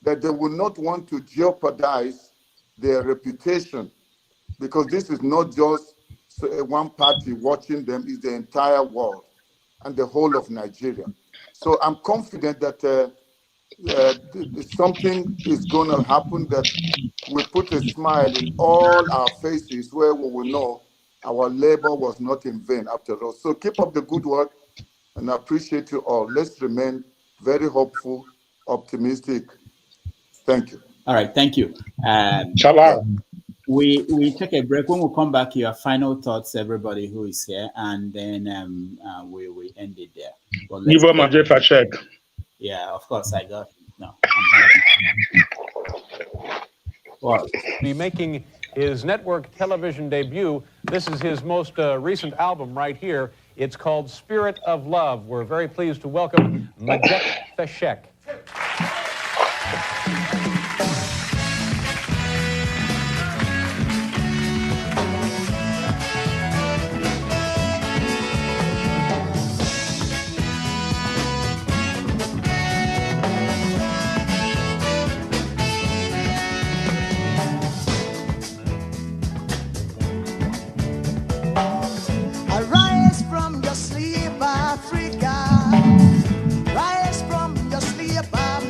that they will not want to jeopardize their reputation, because this is not just one party watching them, it's the entire world and the whole of Nigeria. So I'm confident that something is going to happen that will put a smile in all our faces, where we will know our labor was not in vain after all. So keep up the good work, and I appreciate you all. Let's remain very hopeful, optimistic. Thank you. All right, thank you. We take a break. When we come back, your final thoughts, everybody who is here, and then we end it there. Yeah, of course, I got it. No. Well, be making his network television debut. This is his most recent album right here. It's called Spirit of Love. We're very pleased to welcome Majek Feshek. Arise from your sleep, Africa. Rise from your sleep, Africa.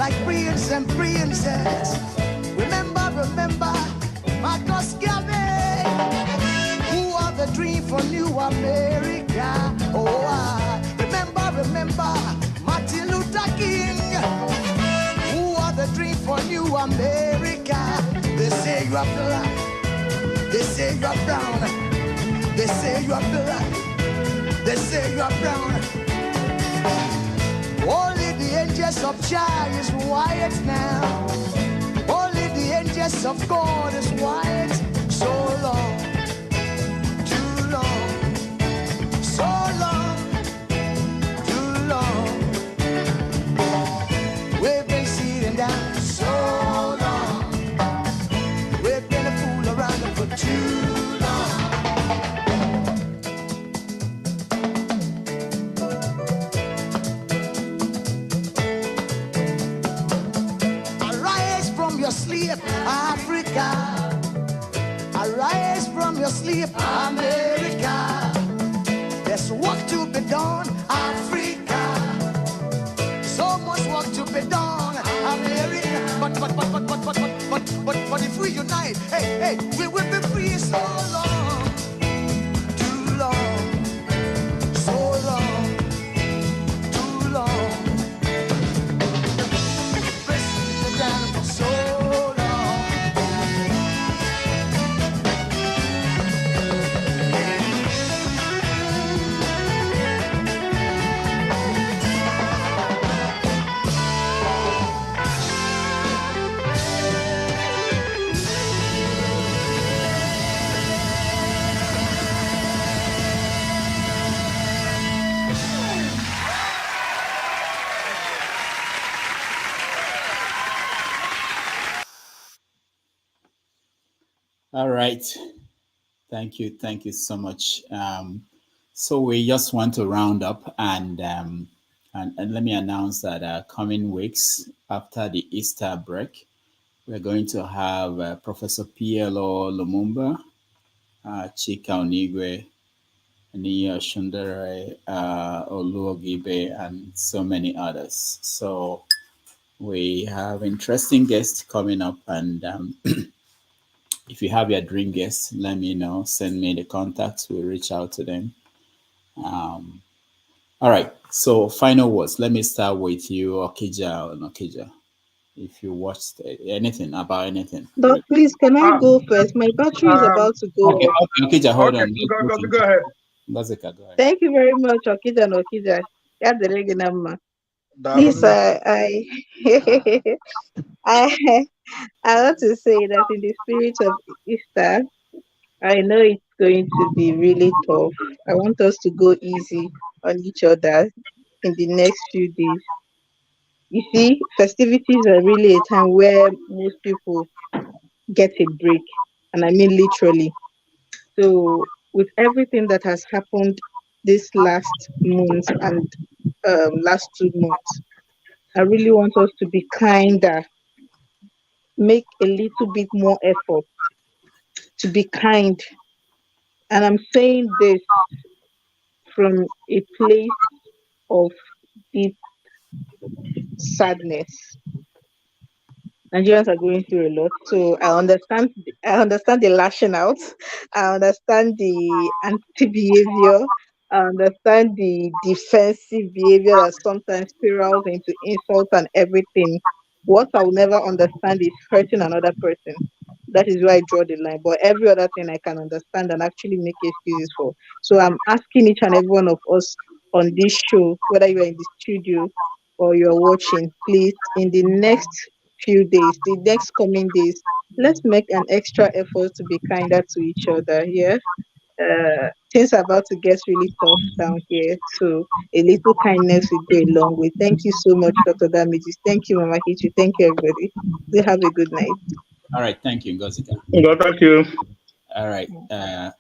like prince and princess. Remember, remember, Marcus Garvey, who are the dream for new America. Oh, remember, remember, Martin Luther King, who are the dream for new America. They say you are black, they say you are brown, they say you are black, they say you are brown. Only the angels of Jah is white now. Only the angels of God is white. So long, too long, so long, too long. We've been sitting down so long. We've been a fool around for too long. Arise from your sleep, Africa. Arise from your sleep, America. There's work to be done, Africa. So much work to be done, America. But if we unite, hey, we will be free so long, too long, so long, too long. Pressing down for so long. All right. Thank you so much. So we just want to round up and let me announce that coming weeks after the Easter break, we're going to have Professor PLO Lumumba, Chika Onigwe, Nia Shundere, Oluogibe, and so many others. So we have interesting guests coming up, and if you have your dream guests, let me know. Send me the contacts. We'll reach out to them. All right. So final words. Let me start with you, Okija or Nokija. If you watched anything about anything. But please, can I go first? My battery is about to go Okay, off. Okija, hold on. Go ahead. Bazika, go ahead. Thank you very much, Okija and Okija. Please, I want to say that in the spirit of Easter, I know it's going to be really tough. I want us to go easy on each other in the next few days. You see, festivities are really a time where most people get a break, and I mean literally. So, with everything that has happened this last month and last 2 months, I really want us to be kinder, make a little bit more effort to be kind. And I'm saying this from a place of deep sadness. Nigerians are going through a lot, so I understand the lashing out. I understand the anti-behavior. I understand the defensive behavior that sometimes spirals into insults and everything. What I will never understand is hurting another person. That is where I draw the line. But every other thing I can understand and actually make excuses for. So I'm asking each and every one of us on this show, whether you're in the studio or you're watching, please, in the next few days, the next coming days, let's make an extra effort to be kinder to each other. Yeah. Things are about to get really tough down here, so a little kindness will go a long way. Thank you so much, Dr. Damages. Thank you, Mama Hichu. Thank you, everybody. You have a good night. All right, thank you, Ngozika. Thank you. All right,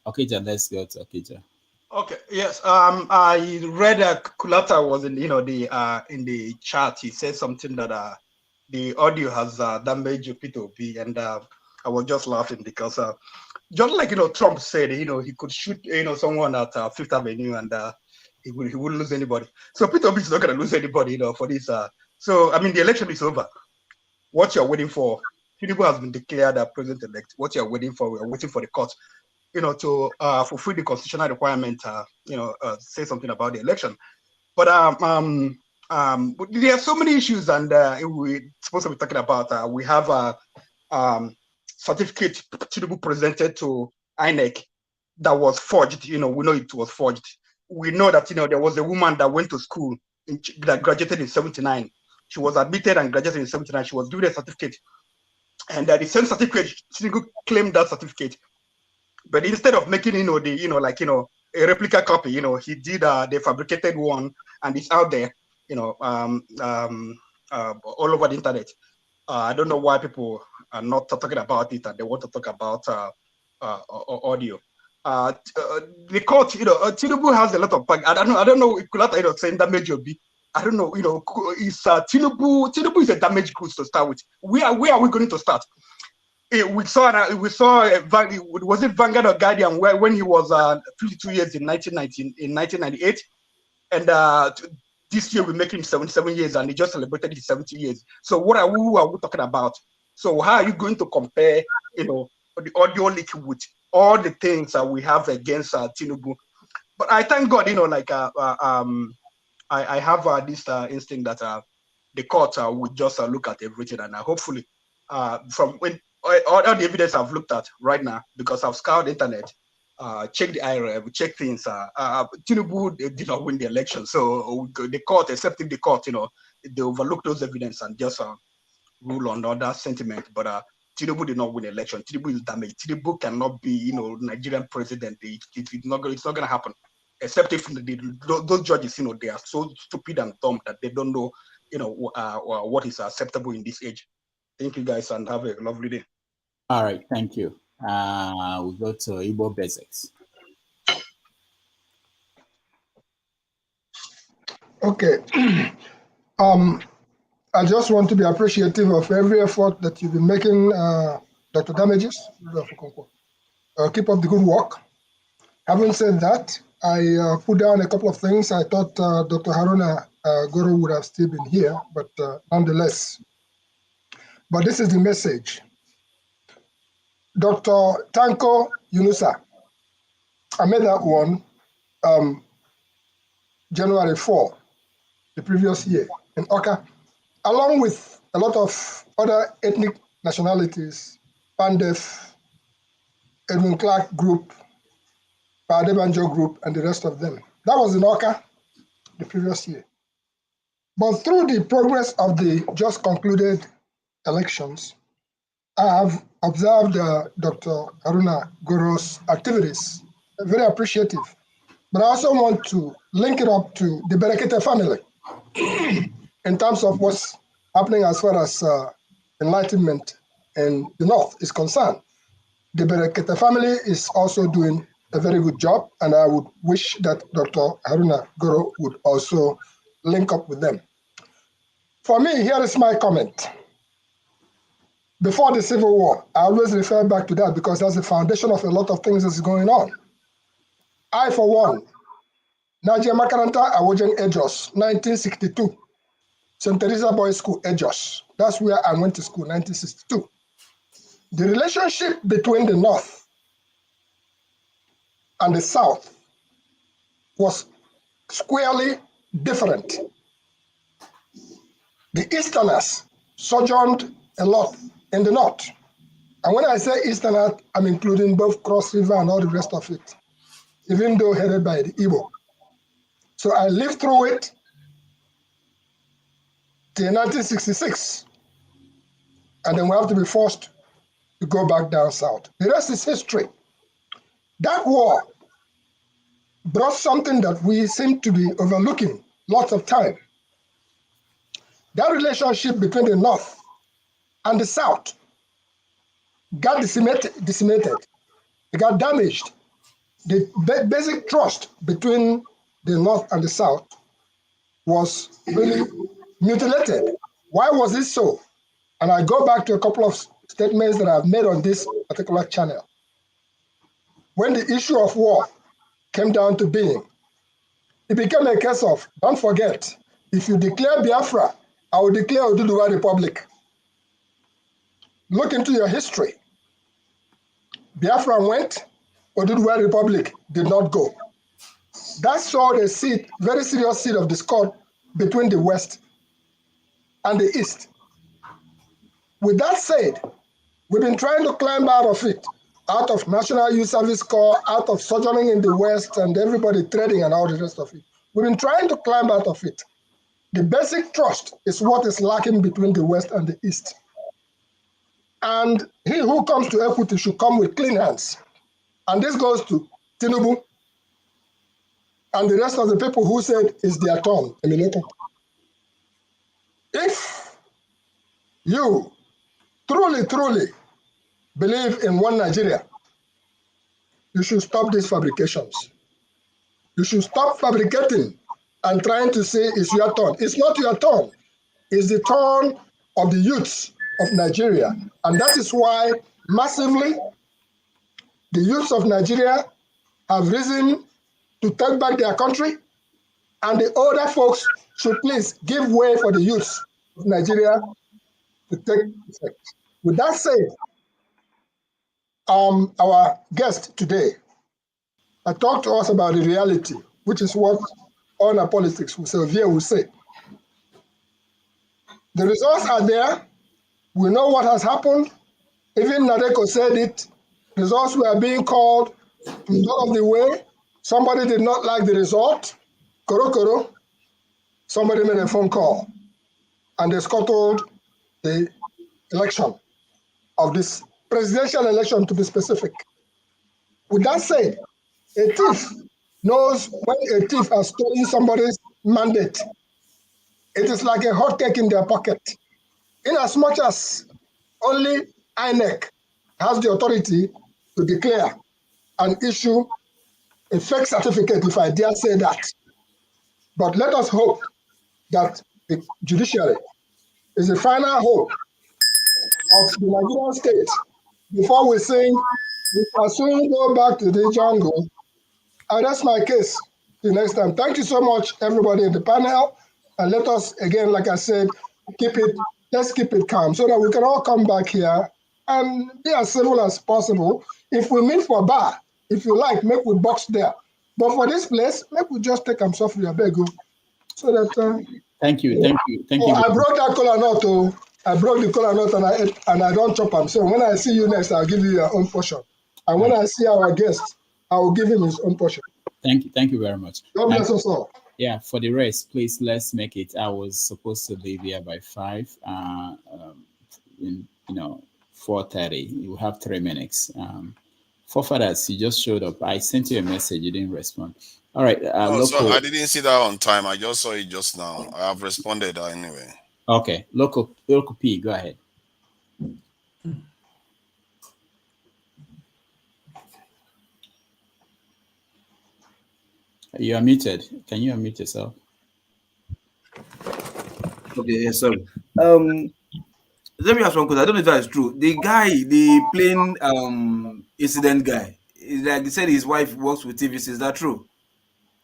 Okija, let's go to Okija. Okay. Yes. I read Kulata was in in the chat. He said something that the audio has damaged P2P, and I was just laughing because just like Trump said, he could shoot someone at Fifth Avenue and he wouldn't lose anybody. So P2P is not going to lose anybody for this So, I mean, the election is over. What you're waiting for, Tinubu has been declared a president-elect. What you're waiting for, we're waiting for the court, to fulfill the constitutional requirement, say something about the election. But there are so many issues, and we're supposed to be talking about. We have a certificate Tinubu presented to INEC that was forged. We know it was forged. We know that there was a woman that went to school that graduated in 79. She was admitted and graduated in 79. She was given a certificate, and the same certificate, Tinubu claimed that certificate. But instead of making a replica copy, he did the fabricated one, and it's out there, all over the internet. I don't know why people are not talking about it, and they want to talk about audio. The court, Tinubu has a lot of. I don't know. Kulata, saying damage will be. I don't know. Is Tinubu? Tinubu is a damaged goods to start with. Where are we going to start? We saw was it Vanguard or Guardian when he was 52 years in 1998, and this year we're making 77 years, and he just celebrated his 70 years. So who are we talking about? So how are you going to compare, the audio leak with all the things that we have against Tinubu? But I thank God, I have this instinct that the court would just look at everything, and hopefully, from when all the evidence I've looked at right now, because I've scoured the internet, check the IRF, check things. Tinubu did not win the election, so the court, accepting the court, they overlook those evidence and just rule on other sentiment. But Tinubu did not win the election. Tinubu is damaged. Tinubu cannot be, Nigerian president. It's not going to happen, except if those judges, they are so stupid and dumb that they don't know, what is acceptable in this age. Thank you guys, and have a lovely day. All right, thank you. We'll go to Igbo Basics. Okay. I just want to be appreciative of every effort that you've been making, Dr. Damages. Keep up the good work. Having said that, I put down a couple of things. I thought Dr. Haruna Goro would have still been here, but nonetheless. But this is the message. Dr. Tanko Yunusa, I made that one January 4, the previous year in Oka, along with a lot of other ethnic nationalities, Pandef, Edwin Clark Group, Padebanjo Group, and the rest of them. That was in Oka the previous year. But through the progress of the just concluded elections, I have observed Dr. Haruna Goro's activities, very appreciative. But I also want to link it up to the Berekete family in terms of what's happening as far as enlightenment in the North is concerned. The Berekete family is also doing a very good job, and I would wish that Dr. Haruna Goro would also link up with them. For me, here is my comment. Before the Civil War, I always refer back to that because that's the foundation of a lot of things that's going on. I, for one, Nadia Makaranta Awojen Ejos, 1962. St. Teresa Boys School, Ejos. That's where I went to school, 1962. The relationship between the North and the South was squarely different. The Easterners sojourned a lot in the North. And when I say Easterners, I'm including both Cross River and all the rest of it, even though headed by the Igbo. So I lived through it till 1966. And then we have to be forced to go back down south. The rest is history. That war brought something that we seem to be overlooking lots of time. That relationship between the North and the South got decimated. It got damaged. The basic trust between the North and the South was really mutilated. Why was it so? And I go back to a couple of statements that I've made on this particular channel. When the issue of war came down to being, it became a case of, don't forget, if you declare Biafra, I will declare Oduduwa Republic. Look into your history. Biafra went, Oduduwa Republic did not go. That showed a seed, very serious seed of discord between the West and the East. With that said, we've been trying to climb out of it, out of National Youth Service Corps, out of sojourning in the West and everybody trading and all the rest of it. We've been trying to climb out of it. The basic trust is what is lacking between the West and the East. And he who comes to equity should come with clean hands. And this goes to Tinubu and the rest of the people who said it's their turn. If you truly believe in one Nigeria, you should stop these fabrications. You should stop fabricating and trying to say it's your turn. It's not your turn. It's the turn of the youths of Nigeria. And that is why massively the youths of Nigeria have risen to take back their country, and the older folks should please give way for the youths of Nigeria to take effect. With that said, our guest today talked to us about the reality, which is what all our politics will say. The results are there. We know what has happened. Even Nadeko said it. Results were being called from all of the way. Somebody did not like the result. Koro. Somebody made a phone call and they scuttled the election of this presidential election, to be specific. With that said, a thief knows when a thief has stolen somebody's mandate. It is like a hot cake in their pocket. In as much as only INEC has the authority to declare and issue a fake certificate, if I dare say that. But let us hope that the judiciary is the final hope of the Nigerian state before we sing, we shall soon go back to the jungle. And that's my case. Till next time. Thank you so much, everybody in the panel. And let us, again, like I said, let's keep it calm so that we can all come back here and be as civil as possible. If we meet for bar, if you like, make we box there. But for this place, make we just take them softly, I beg you. So that Thank you. I broke that kola nut, oh. I broke the kola nut and I don't chop them. So when I see you next, I'll give you your own portion. And when I see our guest, I will give him his own portion. Thank you very much. God bless us all. Yeah, for the rest, please let's make it. I was supposed to leave here by 5. 4:30. You have 3 minutes. Forefathers, you just showed up. I sent you a message. You didn't respond. All right. So I didn't see that on time. I just saw it just now. I have responded anyway. Okay. Local P, go ahead. You are muted. Can you unmute yourself? Okay, yes, sorry. Let me ask one question. I don't know if that is true. The guy, the plane incident guy, like he said his wife works with TVC. Is that true?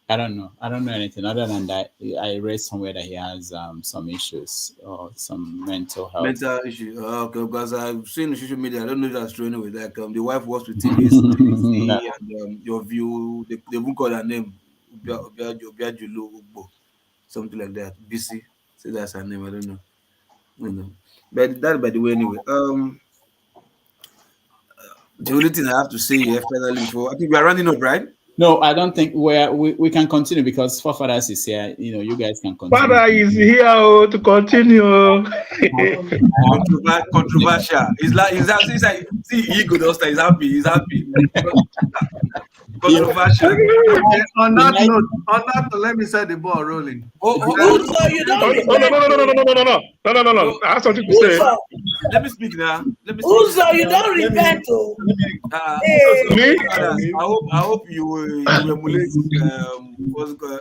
I don't know. I don't know anything other than that. I read somewhere that he has some issues or some mental health. Mental issue. Okay, because I've seen on social media. I don't know if that's true anyway. Like the wife works with TVC and your view. They won't call her name. Something like that. BC. Say that's her name. I don't know. But that, by the way, anyway. The only thing I have to say here, finally, before I think we are running up, right? No, I don't think we can continue because Forefathers is here. You guys can continue. Father is here to continue. Controversial. He's like see ego duster. He's happy. Controversial. On that note, let me set the ball rolling. No. I have something to say. Let me speak now. Uzo, you don't repent, oh. Me? I hope you will emulate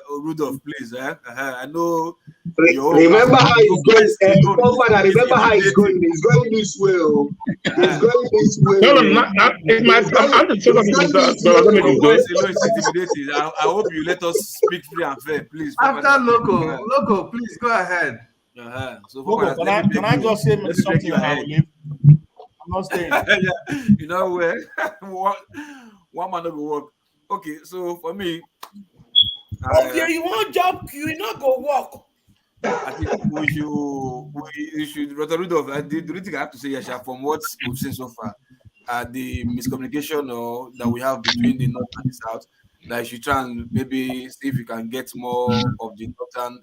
Rudolph, please. I know. Remember how it's going. Remember how it's going. It's going this way. It's going this way. I hope you let us speak free and fair, please. After Loco, please go ahead. So Logo, can I just say something and I will leave? I'm not staying. Yeah, you know where one man will work. Okay, so for me, okay, you want job, you not go work. I think we should Dr. Rudolph, the only thing I have to say, Yasha, from what we've seen so far, the miscommunication that we have between the North and the South, that you should try and maybe see if you can get more of the Northern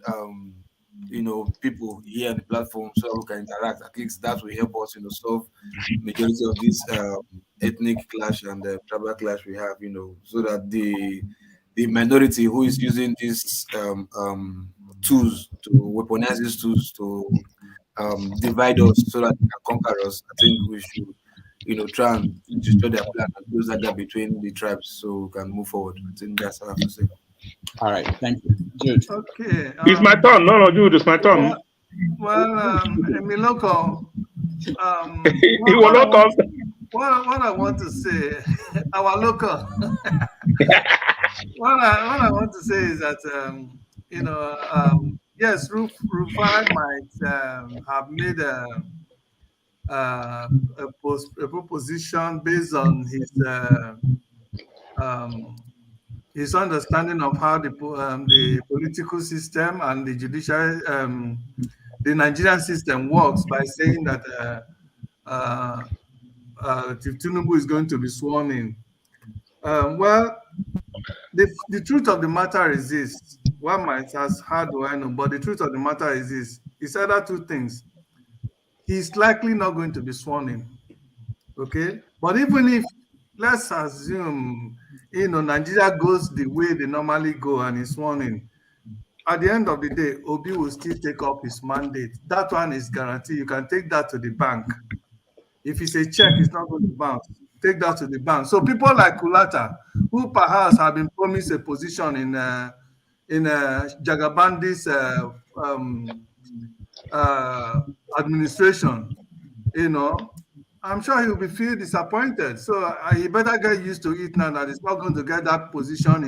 people here on the platform so we can interact. At least that will help us, solve majority of this ethnic clash and tribal clash we have, so that the minority who is using these tools to weaponize these tools to divide us so that they can conquer us. I think we should, try and destroy their plan and close that gap between the tribes so we can move forward. I think that's all I have to say. All right, thank you, Jude. Okay, it's my turn. No, Jude, it's my turn. Well, Emiloko, what I want to say, our local. What I want to say is that yes, Rufai might have made a proposition based on his understanding of how the political system and the judiciary, the Nigerian system works, by saying that Tinubu is going to be sworn in. Well, the truth of the matter is this. One might ask, how do I know? But the truth of the matter is this. It's either two things. He's likely not going to be sworn in. Okay? But even if, let's assume, Nigeria goes the way they normally go and is sworn in, at the end of the day, Obi will still take up his mandate. That one is guaranteed. You can take that to the bank. If it's a check, it's not going to bounce. Take that to the bank. So people like Kulata, who perhaps have been promised a position in Jagabandi's administration, I'm sure he will feel disappointed. So he better get used to it now that he's not going to get that position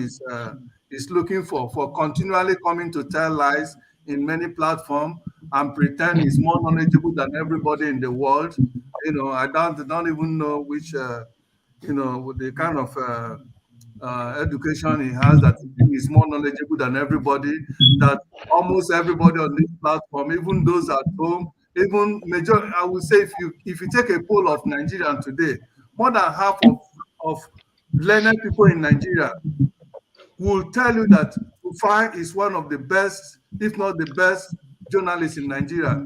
he's looking for continually coming to tell lies in many platforms and pretend he's more knowledgeable than everybody in the world. I don't even know which, the kind of education he has, that he's more knowledgeable than everybody, that almost everybody on this platform, even those at home, even major, I would say if you take a poll of Nigerians today, more than half of learned people in Nigeria will tell you that Rufai is one of the best, if not the best, journalists in Nigeria,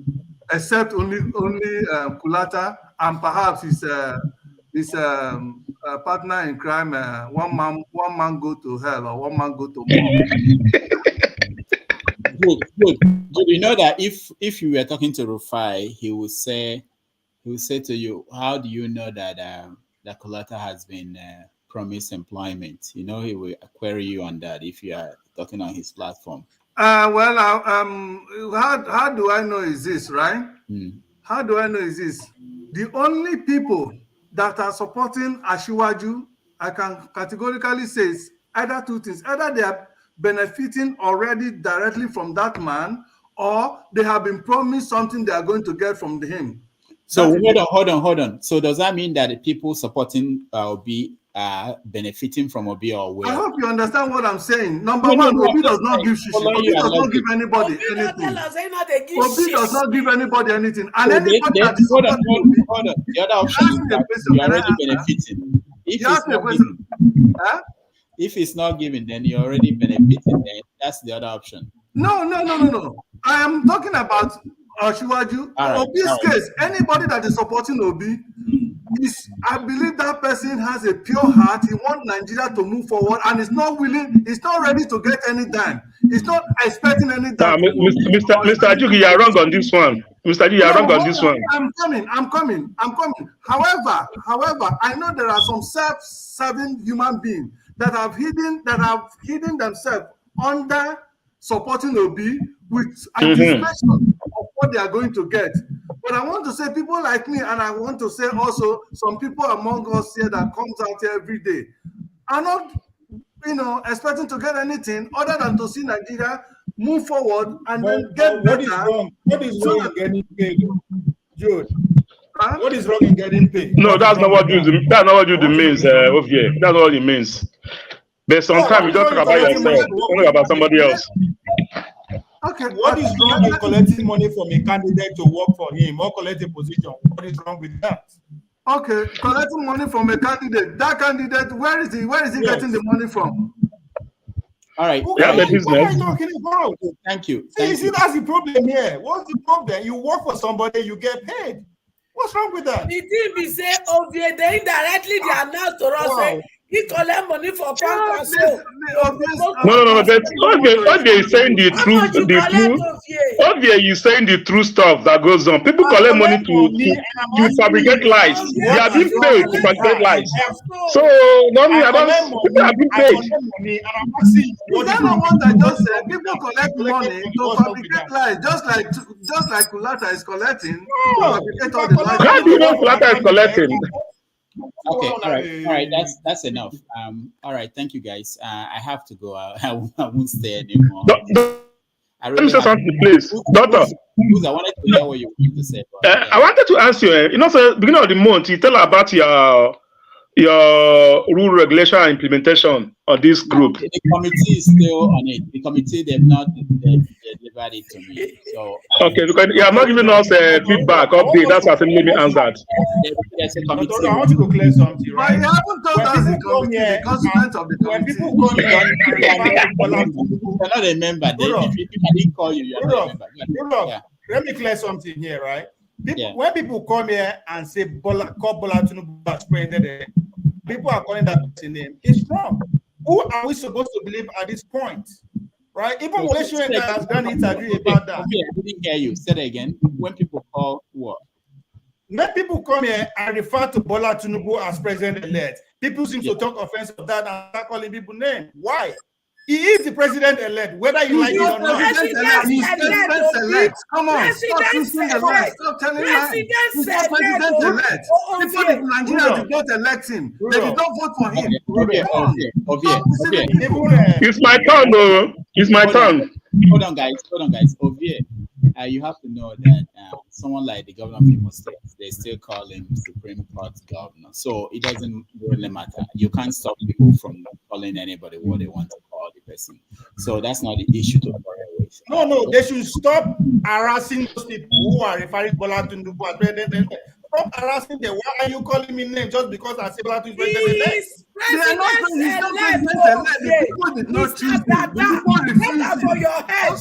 except only Kulata and perhaps his partner in crime, one man go to hell or one man go to more. Good. You know that if you were talking to Rufai, he will say to you, how do you know that that Kulata has been promised employment? He will query you on that if you are talking on his platform. Well, how do I know is this, right? How do I know is this? The only people that are supporting Asiwaju, I can categorically say, is either two things. Either they are benefiting already directly from that man, or they have been promised something they are going to get from him. So hold on. So does that mean that the people supporting Obi are benefiting from Obi or where? I hope you understand what I'm saying. Number one, Obi does not give shishi. Obi does not give anybody anything. Obi does not give anybody anything. And so anybody that is hold on. The other option is that you're already benefiting. If it's not given, then you're already benefiting. Then that's the other option. No. I am talking about Asiwaju. Obi's case, anybody that is supporting Obi, I believe that person has a pure heart. He wants Nigeria to move forward and is not ready to get any dime. He's not expecting any dime. Mr. Ajuki, you are wrong on this one. Mr. Ajuki, you are wrong on this one. I'm coming. However, I know there are some self-serving human beings that have hidden themselves under supporting Obi with anticipation of what they are going to get. But I want to say people like me, and I want to say also some people among us here that comes out here every day are not, expecting to get anything other than to see Nigeria move forward, and then get what better. is wrong? What is wrong in getting paid, Jude? What is wrong in getting paid? No, that's not what Jude means. Ovie. That's not what it means. But sometimes you don't talk about yourself, don't talk about somebody else. Okay, what is wrong with collecting money from a candidate to work for him or collect a position? What is wrong with that? Okay, collecting money from a candidate. That candidate, where is he getting the money from? All right. What are you talking about? Thank you. See, that's the problem here. What's the problem? You work for somebody, you get paid. What's wrong with that? The thing be say, they indirectly they announced to us say he collect money for bank and so. No. That's Ovie is saying the truth. Ovie is saying the true stuff that goes on. People collect money to fabricate lies. They are being paid to fabricate lies. So normally people are being paid. Is that not what I just said? People collect money to fabricate lies, just like Kulata is collecting to fabricate all the lies. How do you know Kulata is collecting? Okay, all right. That's enough. All right, thank you guys. I have to go. I won't stay anymore. Let me say something, please, Doctor. I wanted to hear what you wanted to say. I wanted to ask you. So beginning of the month, you tell about your rule, regulation, and implementation of this group. The committee is still on it. The committee they've not delivered it to me. So okay, because you are not giving us feedback update. That's what let me answer that. There's a committee. I want to clear something, right? But you haven't told us the consequence of the committee. When people come here, you're not a member. If I didn't call you, you're not a member. Let me clear something here, right? When people come here and say call Bola Tinubu as president, people are calling that person's name. It's wrong. Who are we supposed to believe at this point? Right? Even Weshuenga has done an interview about that. Okay, I didn't hear you. Say that again. When people call what? When people come here and refer to Bola Tinubu as president-elect, people seem to talk offense of that and start calling people names. Why? He is the president-elect, whether you like it or not. President-elect. Come on, stop twisting the lie. Stop telling lies. He's not president-elect. People in Nigeria did not elect him. They did not vote for him. It's my turn, though. It's my turn. Hold on, guys. Ovie, you have to know that someone like the governor of Imo State, they still call him Supreme Court governor. So it doesn't really matter. You can't stop people from calling anybody what they want to call the person. So that's not the issue to worry with. No, they should stop harassing those people who are referring to Bola Tinubu as president. Stop harassing them. Why are you calling me name just because I say Bola Tinubu is president? They are not president-elect. The people did not choose him. The people refused for your head.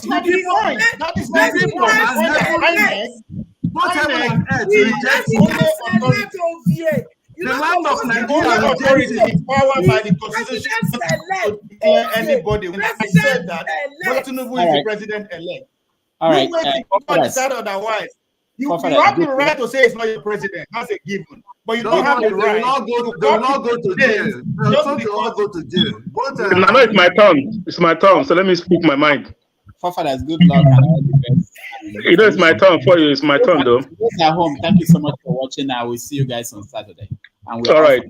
That is not the point. Not everyone else rejects him. The land of Nigeria authority is empowered by the constitution to declare anybody. When I said that, Bola Tinubu is the president-elect. All right. You decide otherwise. You have the right to say it's not your president. That's a given. But you don't have the right. They will not go to jail. They will not go to jail. No, it's my turn. It's my turn. So let me speak my mind. Forefathers, good luck and all the best. It's my turn for you. It's my turn, though. Those at home, thank you so much for watching. I will see you guys on Saturday. And all right.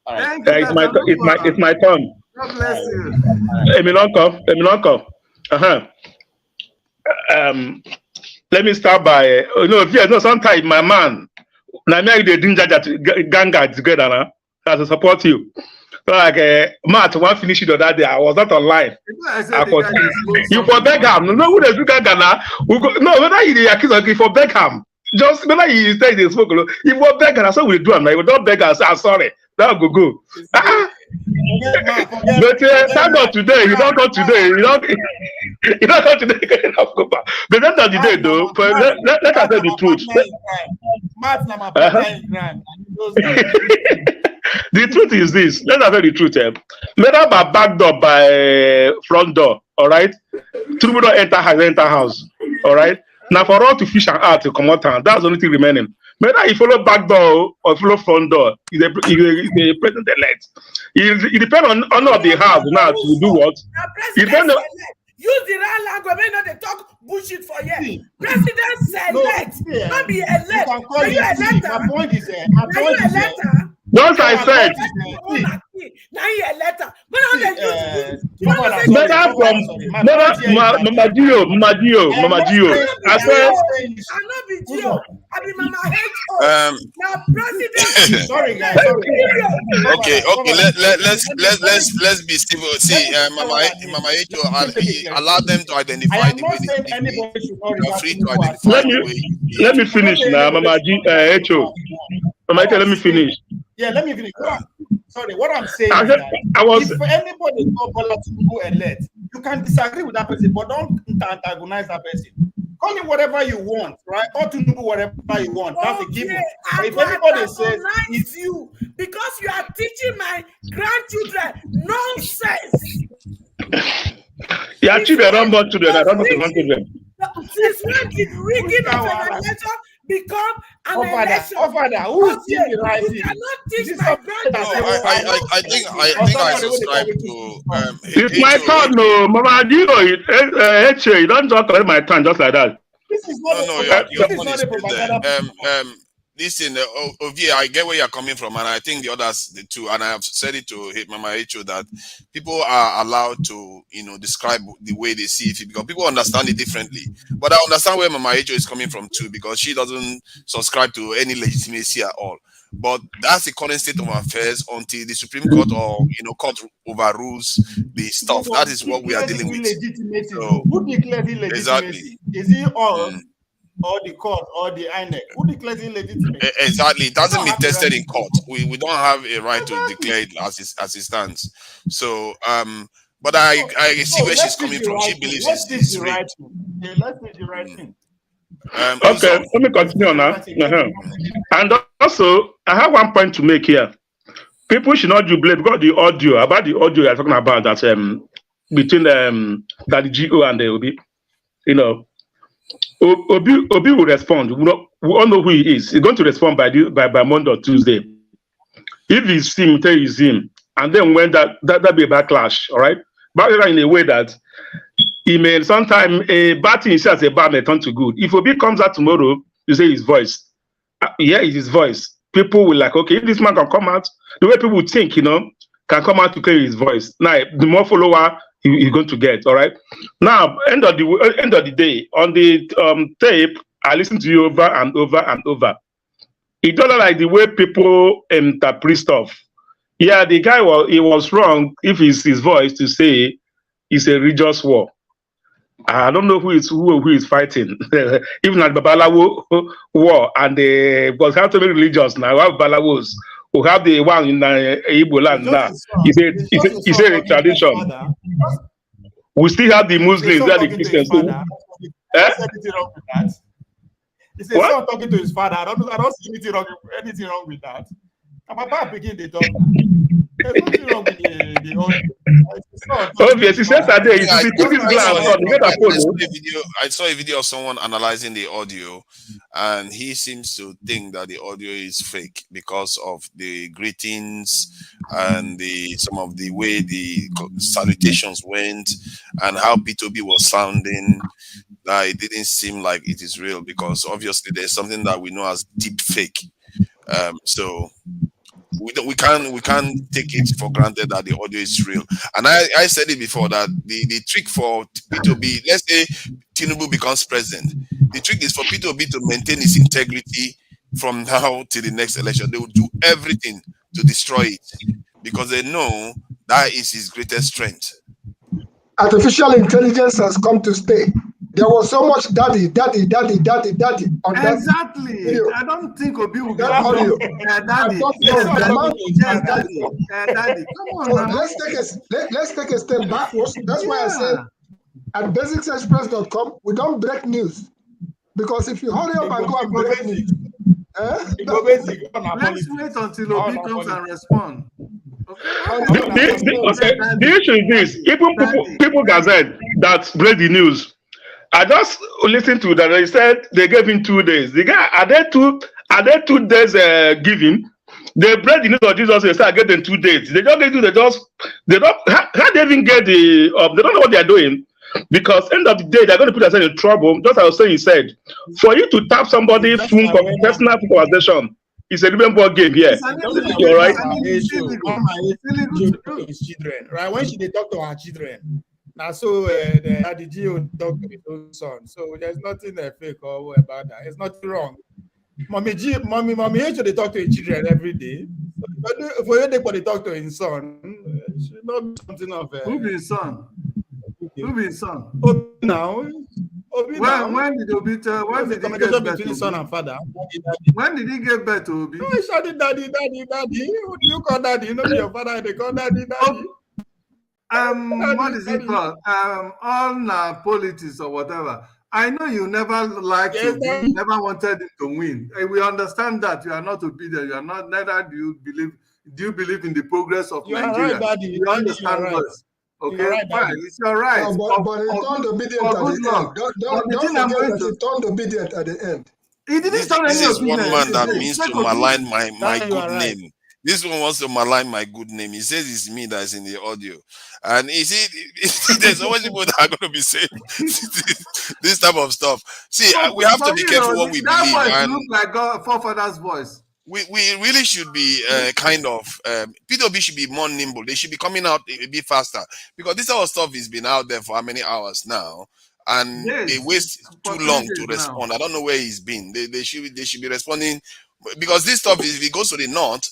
All right. It's my turn. God bless you. Emilonko. Let me start by sometimes my man, now me they didn't gang together to support you. So like Matt, one finish it that day. I was not online. You for Beckham. No, who does you Ghana? No, whether you accuse for Beckham. Just whether you say they spoke. If for Beckham, so we do. I'm like, without Beckham, I'm sorry. That will go. But thank God today. You don't go today. You don't go today. But that's not the day, though. Let us say the truth. The truth is this. Let us say the truth. Whether by back door, by front door, all right. Tinubu don't enter house, all right. Now for all to fish and out to come out town, that's the only thing remaining. Whether you follow back door or follow front door, is a president-elect. It depends on honor of the house now to do what. Use the right language. May not they talk bullshit for you. President select, not be elect. Are you elector? My point is Once I said. Now you elector. But not they use Mama Gio. I said, I know be Gio. I be Mama H.O. Now presidency. Sorry, guys. Okay. Let's be civil. See, Mama H.O. allow them to identify the way they speak. You are free to identify the way. Let me finish now, Mama H.O. Mama H.O. Let me finish. Yeah, let me finish. Sorry, what I'm saying is that if anybody call Bola Tinubu elect, you can disagree with that person, but don't antagonize that person. Call him whatever you want, right? Call Tinubu whatever you want. That's a given. If anybody says it's you because you are teaching my grandchildren nonsense. Yeah, children don't want children. I don't want children. Since when did rigging of an election become an election? Who is the right thing? You cannot teach my grandchildren. I think I subscribe to. It's my turn, no, Mama Gio. You don't talk about my turn just like that. This is not your turn is there. Listen, Ovie, I get where you're coming from, and I think the others too. And I have said it to Mama H.O. that people are allowed to, describe the way they see it because people understand it differently. But I understand where Mama H.O. is coming from too, because she doesn't subscribe to any legitimacy at all. But that's the current state of affairs until the Supreme Court or court overrules the stuff. That is what we are dealing with. So, who declared illegitimacy? Exactly. Is it all? Or the court or the INEC, who declares illegitimate? Exactly, it doesn't be tested in court. We don't have a right to declare it as it stands. So, but I see where she's coming from. She believes it's right. Let's do the right thing. Okay, let me continue now. And also, I have one point to make here. People should not jubilate because the audio you're talking about that between Daddy GO and the Obi, Obi will respond. We all know who he is. He's going to respond by Monday or Tuesday. If he's him, tell he's him. And then when that be a backlash, all right? Backlash in a way that he may sometimes a bad thing says a bad may turn to good. If Obi comes out tomorrow, you say his voice. Yeah, it's his voice. People will like, okay, if this man can come out, the way people think, can come out to claim his voice. Now, the more follower he's going to get, all right. Now, end of the day, on the tape, I listen to you over and over and over. It doesn't like the way people interpret stuff. Yeah, the guy was wrong if it's his voice to say it's a religious war. I don't know who is fighting. Even at Babalawo war, and because how to be religious now, we have Balawos. We have the one in Igbo land now. It's a tradition. We still have the Muslims, the Christians. He says, "I'm talking to his father. I don't see anything wrong with that." My papa begin the talk. There's nothing wrong with the audio. Obviously, yesterday I saw a video of someone analyzing the audio, and he seems to think that the audio is fake because of the greetings and some of the way the salutations went and how P2B was sounding. It didn't seem like it is real because obviously there's something that we know as deep fake. So we can't take it for granted that the audio is real. And I said it before that the trick for P2B, let's say Tinubu becomes president, the trick is for P2B to maintain its integrity from now to the next election. They will do everything to destroy it because they know that is his greatest strength. Artificial intelligence has come to stay. There was so much daddy on that. Exactly. I don't think Obi will get audio. Daddy. Daddy. Come on. So let's take a step backwards. That's why I said at basicsexpress.com we don't break news. Because if you hurry up and go and break news, let's wait until Obi comes and respond. The issue is this: people gazette that break the news. I just listened to that. They said they gave him 2 days. The guy are there 2 days giving? They break the news of Jesus. They start getting 2 days. They don't how they even get the they don't know what they are doing because end of the day they're going to put themselves in trouble. Just as I was saying, he said, for you to tap somebody phone personal conversation It's a different ball game here. You're right. His children, right? When she they talk to her children, now so the GO talk to his own son. So there's nothing fake or about that. It's nothing wrong. Mommy H they talk to his children every day. But for you, they talk to his son. Should not be something of who be his son? Who be his son? Now. When did Obi tell? When did he get back between son and father? When did he get back to Obi? No, he shouted daddy. What do you call daddy? You know your father, they call daddy. What is it called? All politics or whatever. I know you never liked Obi, you never wanted him to win. We understand that you are not obedient. You are not. Neither do you believe. Do you believe in the progress of Nigeria? Right, daddy. You understand this. Okay, right, fine. It's your right. But he turned obedient at the end. Don't forget that he turned obedient at the end. He didn't turn This any is one obedience. man that means to malign my good right. name. This one wants to malign my good name. He says it's me that's in the audio. And you see, there's always people that are going to be saying this type of stuff. See, we have to be careful what we believe. That voice looks like God forefather's voice. We really should be P2B should be more nimble. They should be coming out a bit faster, because this type of stuff has been out there for how many hours now, and they waste too long to respond. I don't know where he's been. They should be responding, because this stuff is, if it goes to the north,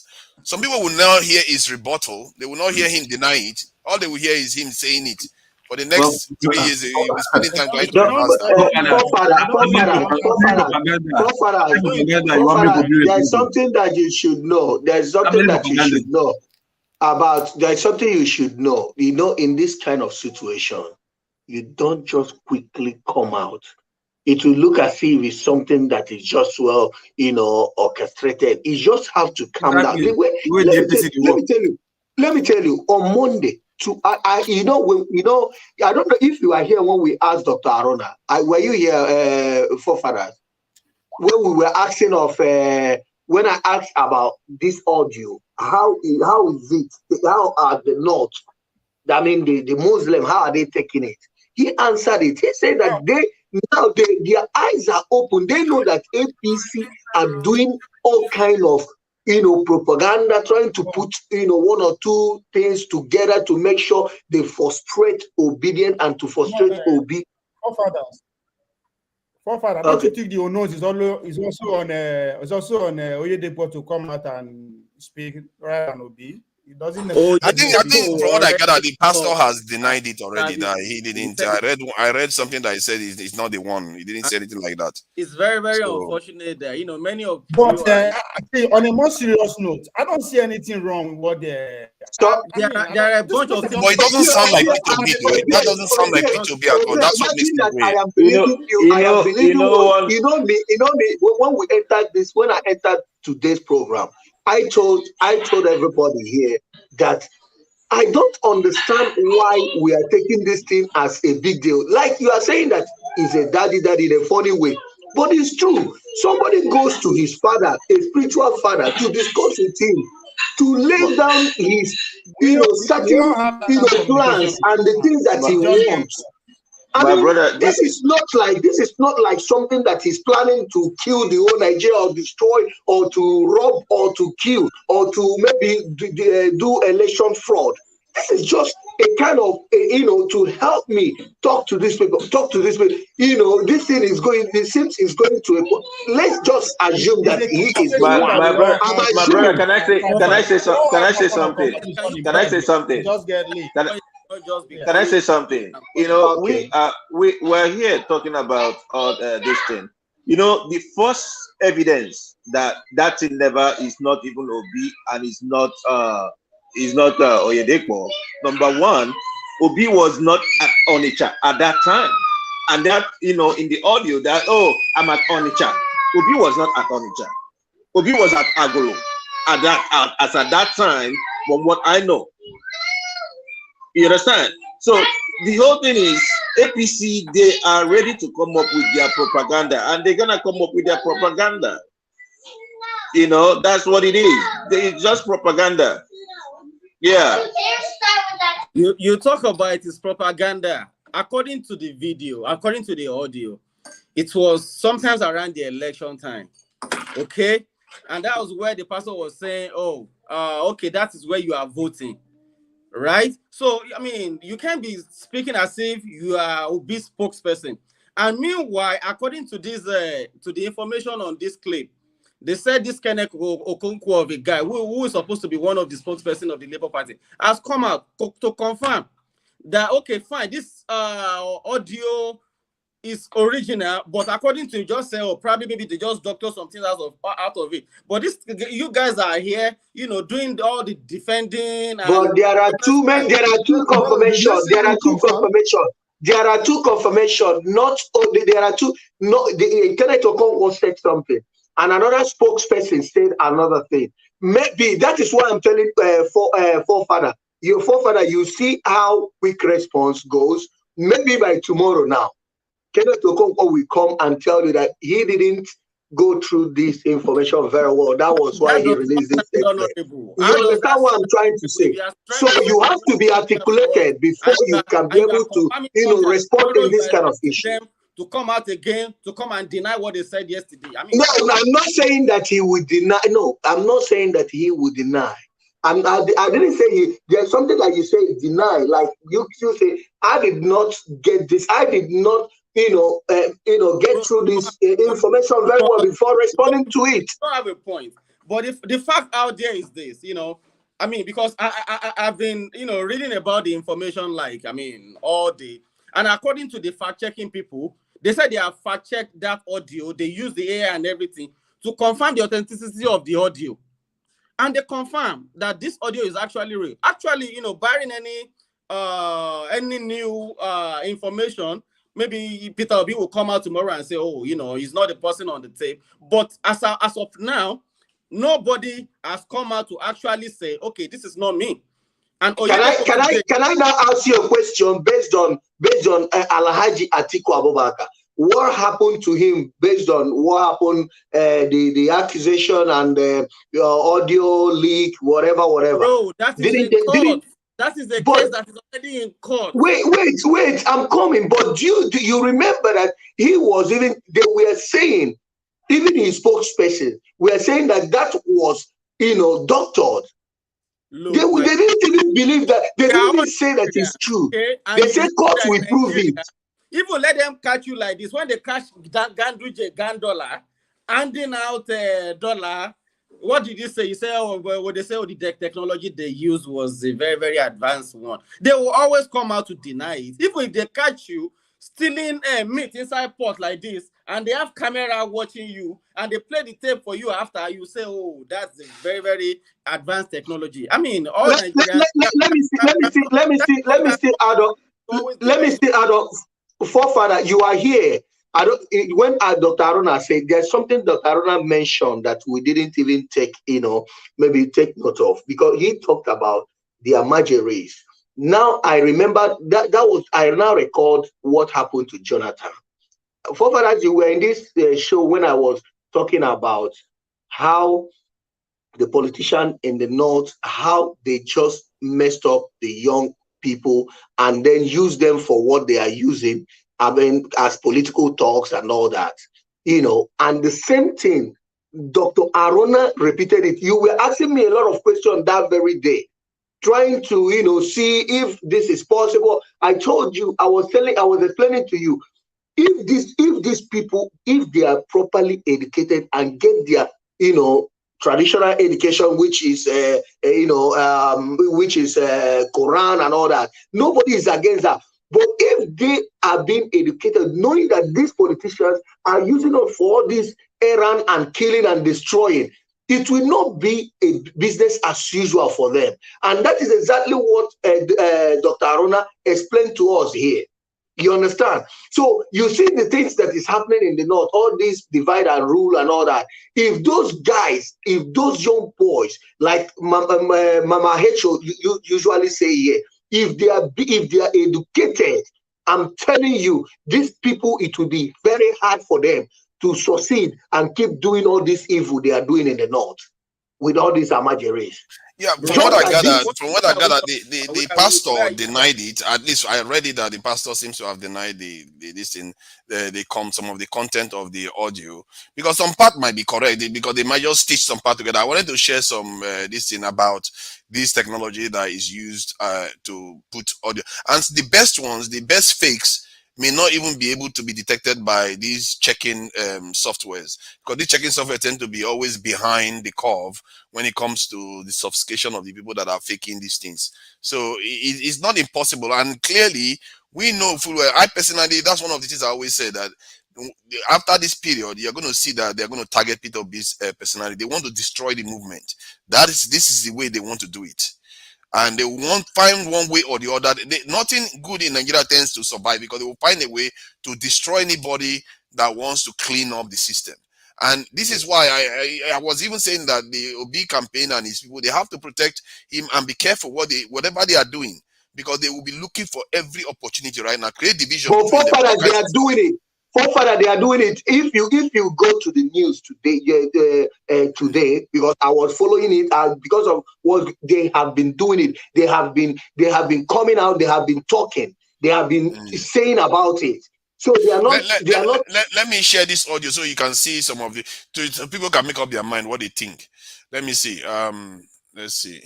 some people will not hear his rebuttal. They will not hear him deny it. All they will hear is him saying it. For the next 3 years, he'll be spending time trying to there's something that you should know. There's something that you should know about. There's something you should know. You know, in this kind of situation, you don't just quickly come out. It will look as if it's something that is just orchestrated. You just have to calm down. Let me tell you. On Monday, I don't know if you are here when we asked Dr. Arona. Were you here, forefathers? When we were asking when I asked about this audio, how is it? How are the North? I mean, the Muslim, how are they taking it? He answered it. He said that their eyes are open. They know that APC are doing all kind of propaganda, trying to put one or two things together to make sure they frustrate obedient and to frustrate Obi. Forefather, don't you think the onus is also on Oyedepo to come out and speak rather than Obi? It doesn't. I think from what I gather, the pastor has denied it already. That he didn't. I read something that he said he's not the one. He didn't say anything like that. It's very unfortunate that many of. But on a more serious note, I don't see anything wrong with what they. There are a bunch of. But it doesn't sound like P2B. That doesn't sound like P2B at all. That's what makes me I am believing you. I am believing you. You know me. When I entered today's program, I told everybody here that I don't understand why we are taking this thing as a big deal. Like you are saying that it's a daddy in a funny way, but it's true. Somebody goes to his father, a spiritual father, to discuss with him, to lay down his certain plans and the things that he wants. Brother, this is not like something that he's planning to kill the whole Nigeria or destroy or to rob or to kill or to maybe do election fraud. This is just a kind of to help me talk to these people. This thing is going. It seems it's going to. Let's just assume that he is the one. My brother, can I say something? Just get late. Can I say something? We're here talking about this thing. The first evidence that thing never is not even Obi and is not Oyedepo. Number one, Obi was not at Onitsha at that time, and that in the audio that I'm at Onitsha. Obi was not at Onitsha. Obi was at Agolo at that time. From what I know. You understand? So the whole thing is APC, they are ready to come up with their propaganda, and they're gonna come up with their propaganda. That's what it is. It's just propaganda. Yeah. You talk about it is propaganda. According to the video, according to the audio, it was sometimes around the election time. Okay? And that was where the pastor was saying, oh, okay, that is where you are voting. Right? So, I mean, you can't be speaking as if you are a big spokesperson. And meanwhile, according to this, to the information on this clip, they said this Kenneth Okonkwo of a guy who is supposed to be one of the spokesperson of the Labour Party has come out to confirm that, okay, fine, this audio is original, but according to you just say, oh, probably maybe they just doctor something out of it. But this, you guys are here, you know, doing all the defending. But there are two men. There are two confirmation. There are two confirmation. There are two confirmation. Not only there are two. No, the Kenneth Okonkwo said something, and another spokesperson said another thing. Maybe that is why I'm telling forefather. Your forefather, you see how quick response goes. Maybe by tomorrow now, Kenneth Okonkwo will come and tell you that he didn't go through this information very well. That was why he released this statement. You understand what I'm trying to say? So you have to be articulated before you can be able to, you know, respond in this kind of issue. To come out again, to come and deny what they said yesterday. I mean, no, I'm not saying that he would deny. No, I'm not saying that he would deny. I didn't say there's something that you say deny. Like you say, I did not get this. I did not, get through this information very well before responding to it. You don't have a point. But if the fact out there is this, I mean, because I've been, reading about the information, like, I mean, all day. And according to the fact-checking people, they said they have fact-checked that audio. They use the AI and everything to confirm the authenticity of the audio. And they confirm that this audio is actually real. Actually, barring any new information, maybe Peter Obi will come out tomorrow and say, oh, he's not the person on the tape. But as of now, nobody has come out to actually say, okay, this is not me. And can I now ask you a question based on Alhaji Atiku Abubakar? What happened to him based on what happened, the accusation and the audio leak, whatever? Bro, that is in court. That is a case that is already in court. Wait, I'm coming. But do you remember that he was even, they were saying, even his spokesperson, were saying that was, doctored. Look, they didn't even believe that. They didn't even say that it's true. Okay, they said court will prove it. Even let them catch you like this. When they catch Ganduje Gandola, handing out dollar, what did you say? You say, they say, the technology they used was a very, very advanced one. They will always come out to deny it. Even if they catch you stealing meat inside pot like this, and they have camera watching you, and they play the tape for you after, you say, oh, that's a very, very advanced technology. I mean, all let me still add up. Forefather, you are here. When Dr. Aruna said, there's something Dr. Aruna mentioned that we didn't even take, maybe take note of, because he talked about the Amaje race. Now I remember I now record what happened to Jonathan. Forefather, you were in this show when I was talking about how the politician in the north, how they just messed up the young people and then use them for what they are using, I mean, as political talks and all that, and the same thing, Dr. Aruna repeated it. You were asking me a lot of questions that very day, trying to, see if this is possible. I told you, I was explaining to you, if these people, if they are properly educated and get their, traditional education, which is Quran and all that, nobody is against that. But if they are being educated, knowing that these politicians are using it for all this errand and killing and destroying, it will not be a business as usual for them. And that is exactly what Dr. Aruna explained to us here. You understand? So you see the things that is happening in the north, all this divide and rule and all that. If those guys, if those young boys, like Mama Hecho usually say here, if they are educated, I'm telling you, these people, it will be very hard for them to succeed and keep doing all this evil they are doing in the north. with all these amajeries. Yeah, from what I gathered, the pastor denied it. At least I read it that the pastor seems to have denied some of the content of the audio, because some part might be correct, because they might just stitch some part together. I wanted to share some this thing about this technology that is used to put audio, and the best ones, the best fakes, may not even be able to be detected by these checking softwares, because these checking software tend to be always behind the curve when it comes to the sophistication of the people that are faking these things. So it's not impossible, and clearly we know full well. I personally, that's one of the things I always say, that after this period, you're going to see that they're going to target Peter Obi's personality. They want to destroy the movement. This is the way they want to do it. And they won't find one way or the other. Nothing good in Nigeria tends to survive, because they will find a way to destroy anybody that wants to clean up the system. And this is why I was even saying that the Obi campaign and his people, they have to protect him and be careful whatever they are doing, because they will be looking for every opportunity right now, create division. But forefathers, they are doing it. Forefathers, they are doing it. If you go to the news today, because I was following it, because of what they have been doing it, they have been coming out, they have been talking, they have been saying about it. So they are not. Let me share this audio so you can see some of so people can make up their mind what they think. Let me see. Let's see.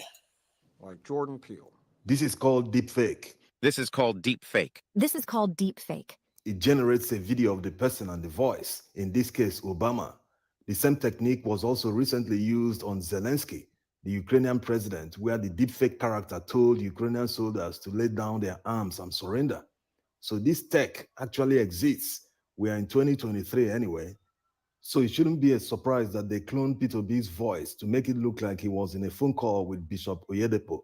Like Jordan Peele. This is called deepfake. This is called deepfake. This is called deepfake. It generates a video of the person and the voice, in this case, Obama. The same technique was also recently used on Zelensky, the Ukrainian president, where the deepfake character told Ukrainian soldiers to lay down their arms and surrender. So this tech actually exists. We are in 2023 anyway. So it shouldn't be a surprise that they cloned Peter Obi's voice to make it look like he was in a phone call with Bishop Oyedepo.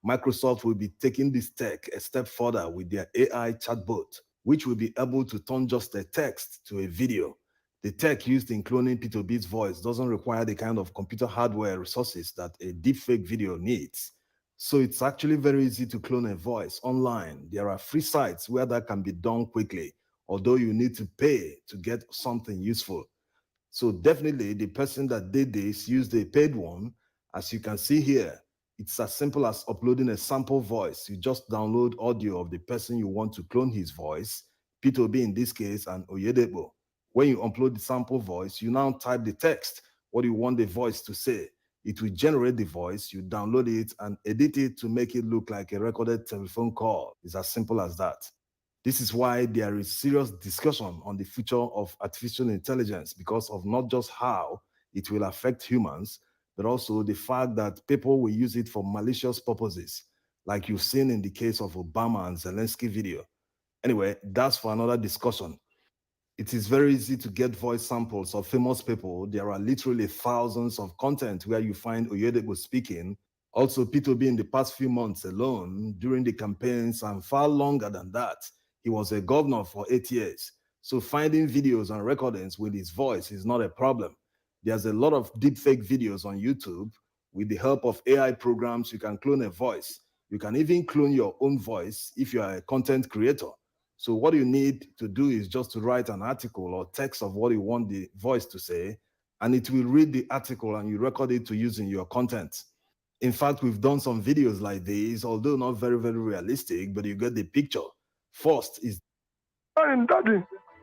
Microsoft will be taking this tech a step further with their AI chatbot, which will be able to turn just a text to a video. The tech used in cloning Peter Obi's voice doesn't require the kind of computer hardware resources that a deepfake video needs. So it's actually very easy to clone a voice online. There are free sites where that can be done quickly, although you need to pay to get something useful. So definitely the person that did this used a paid one. As you can see here, it's as simple as uploading a sample voice. You just download audio of the person you want to clone his voice, Peter Obi in this case, and Oyedepo. When you upload the sample voice, you now type the text, what you want the voice to say. It will generate the voice, you download it and edit it to make it look like a recorded telephone call. It's as simple as that. This is why there is serious discussion on the future of artificial intelligence, because of not just how it will affect humans, but also the fact that people will use it for malicious purposes, like you've seen in the case of Obama and Zelensky video. Anyway, that's for another discussion. It is very easy to get voice samples of famous people. There are literally thousands of content where you find Oyedepo speaking. Also, Peter Obi in the past few months alone, during the campaigns and far longer than that, he was a governor for 8 years. So finding videos and recordings with his voice is not a problem. There's a lot of deepfake videos on YouTube. With the help of AI programs, you can clone a voice. You can even clone your own voice if you are a content creator. So what you need to do is just to write an article or text of what you want the voice to say, and it will read the article and you record it to use in your content. In fact, we've done some videos like these, although not very, very realistic, but you get the picture. First is... I'm Daddy.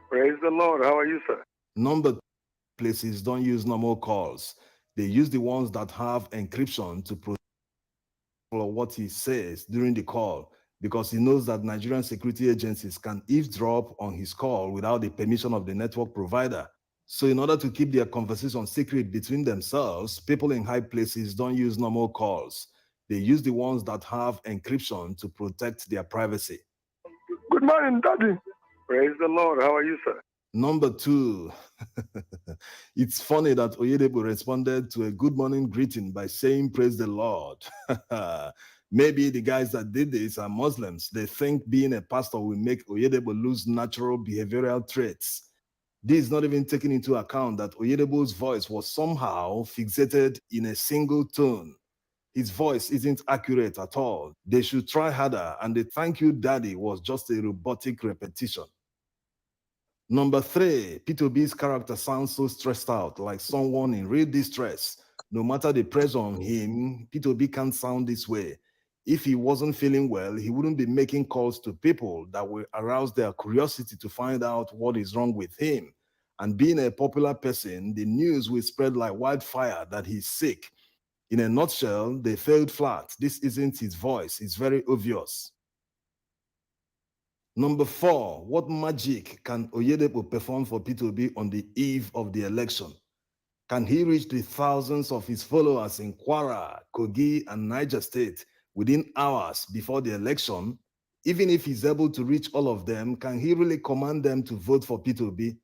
Praise the Lord. How are you, sir? Number places don't use normal calls. They use the ones that have encryption to protect what he says during the call, because he knows that Nigerian security agencies can eavesdrop on his call without the permission of the network provider. So in order to keep their conversation secret between themselves, people in high places don't use normal calls. They use the ones that have encryption to protect their privacy. Good morning, Daddy. Praise the Lord. How are you, sir? Number two, it's funny that Oyedepo responded to a good morning greeting by saying, praise the Lord. Maybe the guys that did this are Muslims. They think being a pastor will make Oyedepo lose natural behavioral traits. This is not even taking into account that Oyedepo's voice was somehow fixated in a single tone. His voice isn't accurate at all. They should try harder, and the thank you, Daddy, was just a robotic repetition. Number three, Peter Obi's character sounds so stressed out, like someone in real distress. No matter the pressure on him, P2B can't sound this way. If he wasn't feeling well, he wouldn't be making calls to people that will arouse their curiosity to find out what is wrong with him. And being a popular person, the news will spread like wildfire that he's sick. In a nutshell, they failed flat. This isn't his voice. It's very obvious. Number 4, what magic can Oyedepo perform for P2B on the eve of the election? Can he reach the thousands of his followers in Kwara, Kogi, and Niger State within hours before the election? Even if he's able to reach all of them, can he really command them to vote for P2B?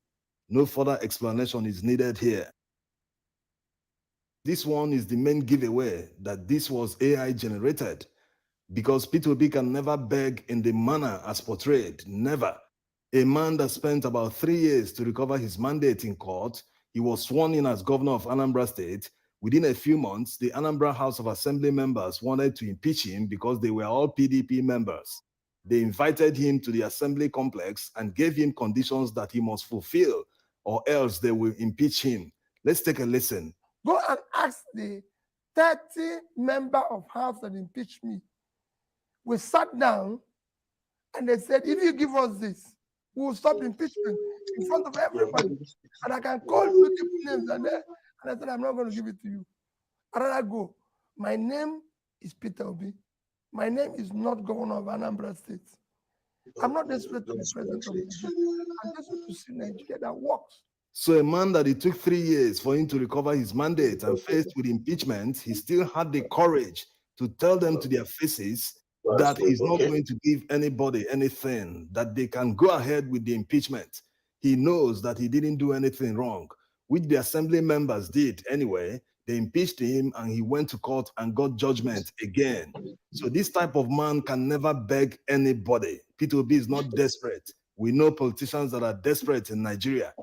No further explanation is needed here. This one is the main giveaway that this was AI generated, because P2B can never beg in the manner as portrayed, never. A man that spent about 3 years to recover his mandate in court, he was sworn in as governor of Anambra State. Within a few months, the Anambra House of Assembly members wanted to impeach him because they were all PDP members. They invited him to the assembly complex and gave him conditions that he must fulfill, or else they will impeach him. Let's take a listen. Go and ask the 30-member of House that impeached me. We sat down and they said, if you give us this, we will stop impeachment in front of everybody. And I can call beautiful names and I said, I'm not going to give it to you. I'd rather go. My name is Peter Obi. My name is not governor of Anambra State. I'm not desperate to be president of Nigeria. I'm desperate to see Nigeria that works. So a man that it took 3 years for him to recover his mandate and faced with impeachment, he still had the courage to tell them to their faces that he's not going to give anybody anything, that they can go ahead with the impeachment. He knows that he didn't do anything wrong, which the assembly members did anyway. They impeached him and he went to court and got judgment again. So this type of man can never beg anybody. P2B is not desperate. We know politicians that are desperate in Nigeria.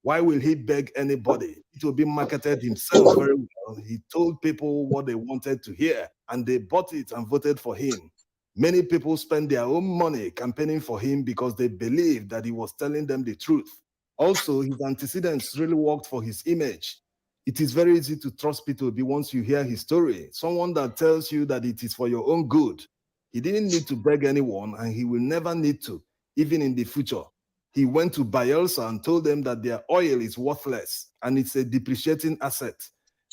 Why will he beg anybody? P2B marketed himself very well. He told people what they wanted to hear and they bought it and voted for him. Many people spend their own money campaigning for him because they believed that he was telling them the truth. Also, his antecedents really worked for his image. It is very easy to trust P2B once you hear his story. Someone that tells you that it is for your own good. He didn't need to beg anyone and he will never need to, even in the future. He went to Bayelsa and told them that their oil is worthless and it's a depreciating asset.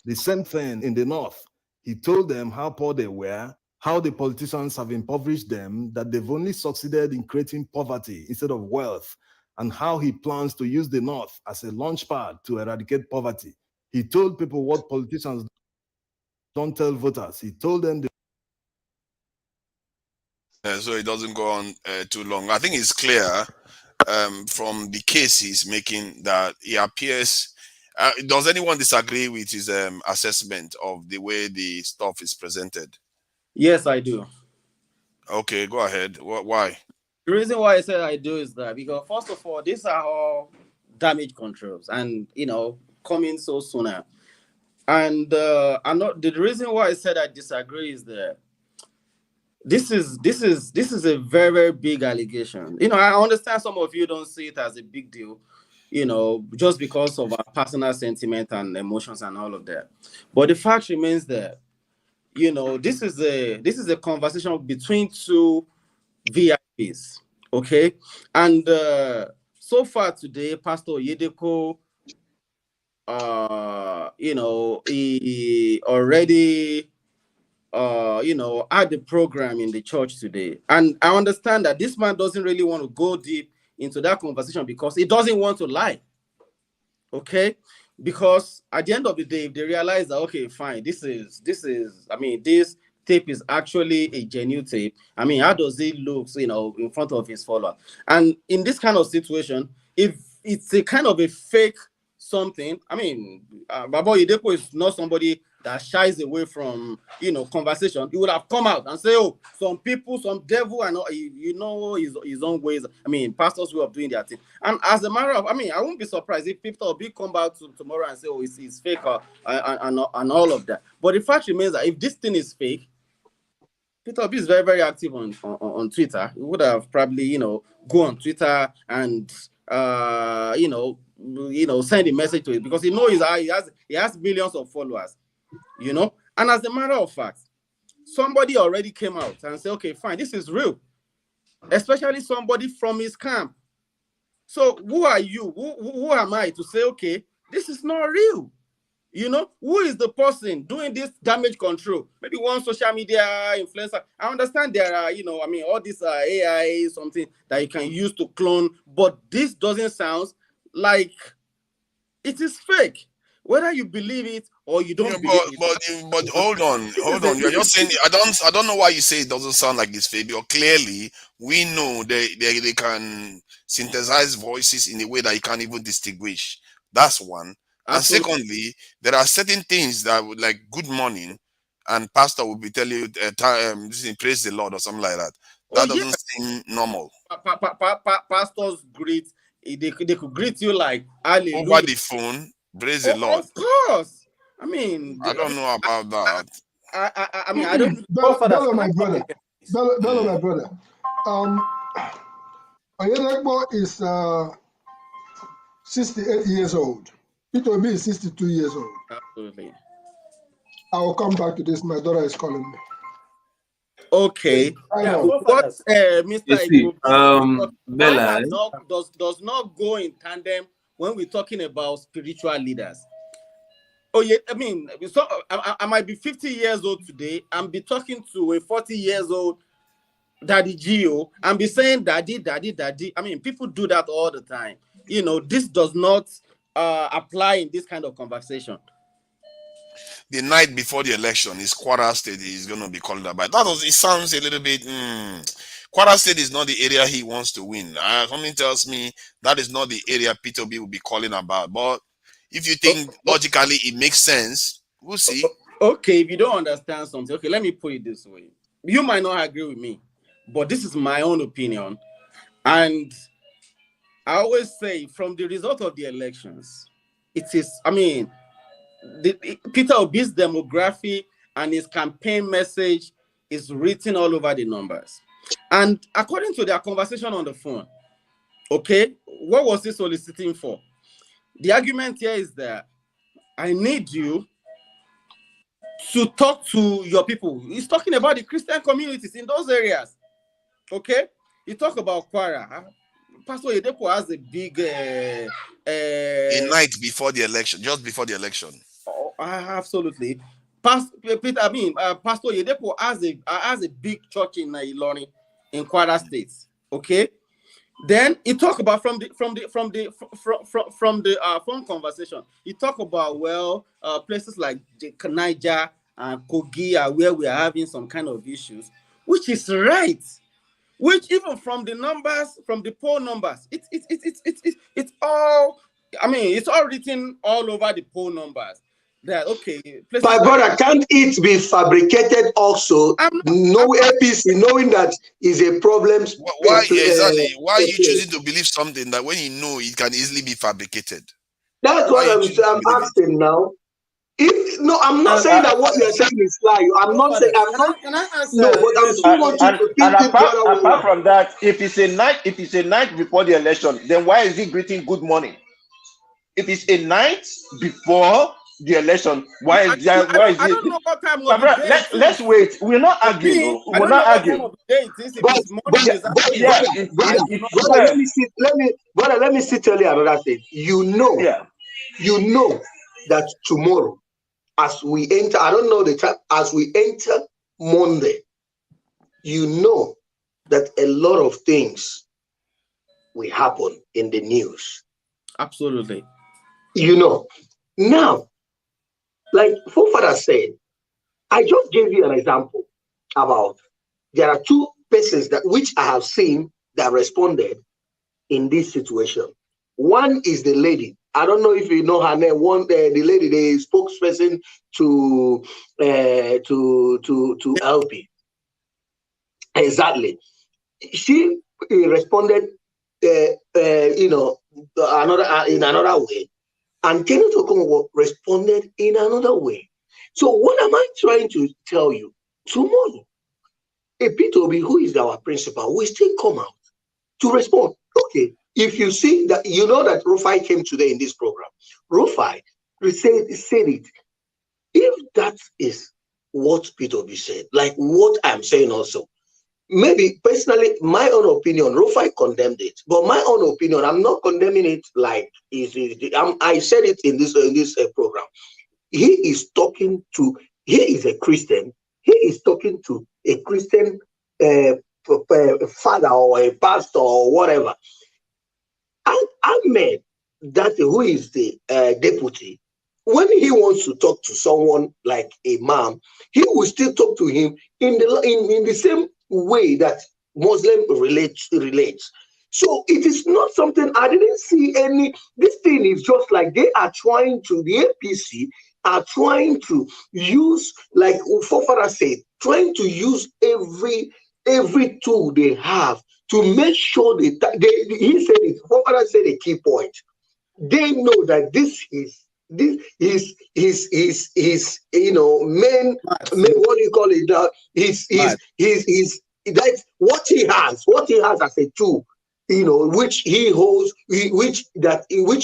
The same thing in the north. He told them how poor they were, how the politicians have impoverished them, that they've only succeeded in creating poverty instead of wealth, and how he plans to use the north as a launchpad to eradicate poverty. He told people what politicians don't tell voters. He told them so it doesn't go on too long. I think it's clear from the case he's making that he appears. Does anyone disagree with his assessment of the way the stuff is presented? Yes, I do. Okay, go ahead. Why? The reason why I said I do is that because, first of all, these are all damage controls and, coming so sooner. And the reason why I said I disagree is that this is a very, very big allegation. I understand some of you don't see it as a big deal, just because of our personal sentiment and emotions and all of that. But the fact remains that, this is a conversation between two VIPs, okay? And so far today, Pastor Oyedepo, he already had the program in the church today. And I understand that this man doesn't really want to go deep into that conversation because he doesn't want to lie. Okay? Because at the end of the day, if they realize that, okay, fine, this tape is actually a genuine tape. How does it look, in front of his follower? And in this kind of situation, if it's a kind of a fake something, Baba Oyedepo is not somebody that shies away from, conversation. He would have come out and say, oh, some people, some devil, and his own ways. Pastors way of doing their thing. And as a matter of, I won't be surprised if people will come back tomorrow and say, oh, it's fake and all of that. But the fact remains that if this thing is fake, Peter Obi is very, very active on Twitter. He would have probably, go on Twitter and, send a message to it because he knows he has millions of followers. you know. And as a matter of fact, somebody already came out and said, okay, fine, this is real, especially somebody from his camp. So who are you? Who am I to say, okay, this is not real? You know, who is the person doing this damage control? Maybe one social media influencer. I understand there are, you know, I mean, all this AI, something that you can use to clone, but this doesn't sound like it is fake. Whether you believe it or you don't believe it. But hold on. You're just saying I don't know why you say it doesn't sound like it's fake. Because clearly we know they can synthesize voices in a way that you can't even distinguish. That's one. Absolutely. And secondly, there are certain things that would, like good morning, and pastor will be telling you praise the Lord or something like that. That doesn't seem normal. Pastors greet, they could greet you like hallelujah over the phone. Praise the Lord. Of course. I mean, I don't know about that. I mean, I don't. Bello, my brother. Bello, my brother. Oyedekpo is 68 years old. P2B is 62 years old. Absolutely. I will come back to this. My daughter is calling me. Okay. What Mr. Bella does not go in tandem when we're talking about spiritual leaders. Oh yeah, I mean, so I might be 50 years old today and be talking to a 40 years old Daddy Gio and be saying daddy. I mean, people do that all the time. You know, this does not apply in this kind of conversation. The night before the election is Kwara State is going to be called about. It sounds a little bit. Kwara State is not the area he wants to win. Something tells me that is not the area Peter B will be calling about. But if you think logically it makes sense, we'll see. Okay, if you don't understand something, okay, let me put it this way. You might not agree with me, but this is my own opinion. And I always say from the result of the elections, it is, I mean, Peter Obi's demography and his campaign message is written all over the numbers. And according to their conversation on the phone, okay, what was he soliciting for? The argument here is that I need you to talk to your people. He's talking about the Christian communities in those areas. Okay? He talk about Kwara. Pastor Oyedepo has a big a night before the election, just before the election. Oh, absolutely. Pastor Oyedepo has a big church in Ilorin, in Kwara State. Okay? Then he talk about from the phone conversation. He talk about places like Niger and Kogi are where we are having some kind of issues, which is right. Which even from the numbers, from the poll numbers, it's all. I mean, it's all written all over the poll numbers. That okay. My brother, can't it be fabricated also? No APC, knowing that is a problem. Why exactly? Why are you choosing to believe something that when you know it can easily be fabricated? That's what I'm asking now. I'm not saying that what you're saying is lie. I'm not saying Can I answer? No, but I'm still wanting to think apart from that, if it's a night before the election, then why is he greeting good morning? If it's a night before the election, why is it? I don't know what time of the day. Let's wait. We're not arguing. We're not arguing. Let me tell you another thing. You know that tomorrow, as we enter, I don't know the time, as we enter Monday, you know that a lot of things will happen in the news. Absolutely. You know, now, like Fofather said, I just gave you an example about there are two persons that which I have seen that responded in this situation. One is the lady. I don't know if you know her name. The lady, the spokesperson to LP. Exactly. She responded, in another way, and Kenneth Okonkwo responded in another way. So what am I trying to tell you? Tomorrow, a P2B, who is our principal, will still come out to respond. Okay, if you see that, you know that Rufai came today in this program. Rufai said it. If that is what Peter B said, like what I'm saying also, maybe personally, my own opinion, Rufai condemned it, but my own opinion, I'm not condemning it like I said it in this program. He is talking to, he is a Christian, he is talking to a Christian father or a pastor or whatever. Ahmed, that who is the deputy, when he wants to talk to someone like a imam, he will still talk to him in the same way that Muslim relates. So it is not something I didn't see any. This thing is just like they are trying to, the APC are trying to use, like Fofara said, trying to use every tool they have to make sure he said it. Fofara said a key point. They know that this is main what do you call it? That's what he has as a tool, which he holds, which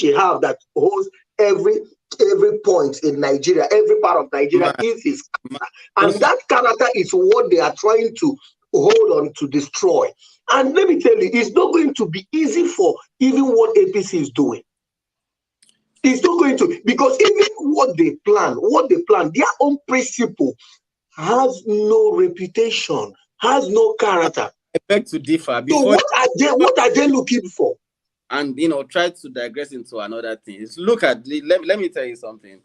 he have that holds every point in Nigeria, every part of Nigeria is his character. And that character is what they are trying to hold on to destroy. And let me tell you, it's not going to be easy for even what APC is doing. It's not going to, because even what they plan, their own principle has no reputation, has no character. I beg to differ. So what are they looking for? And try to digress into another thing. Look at, let me tell you something.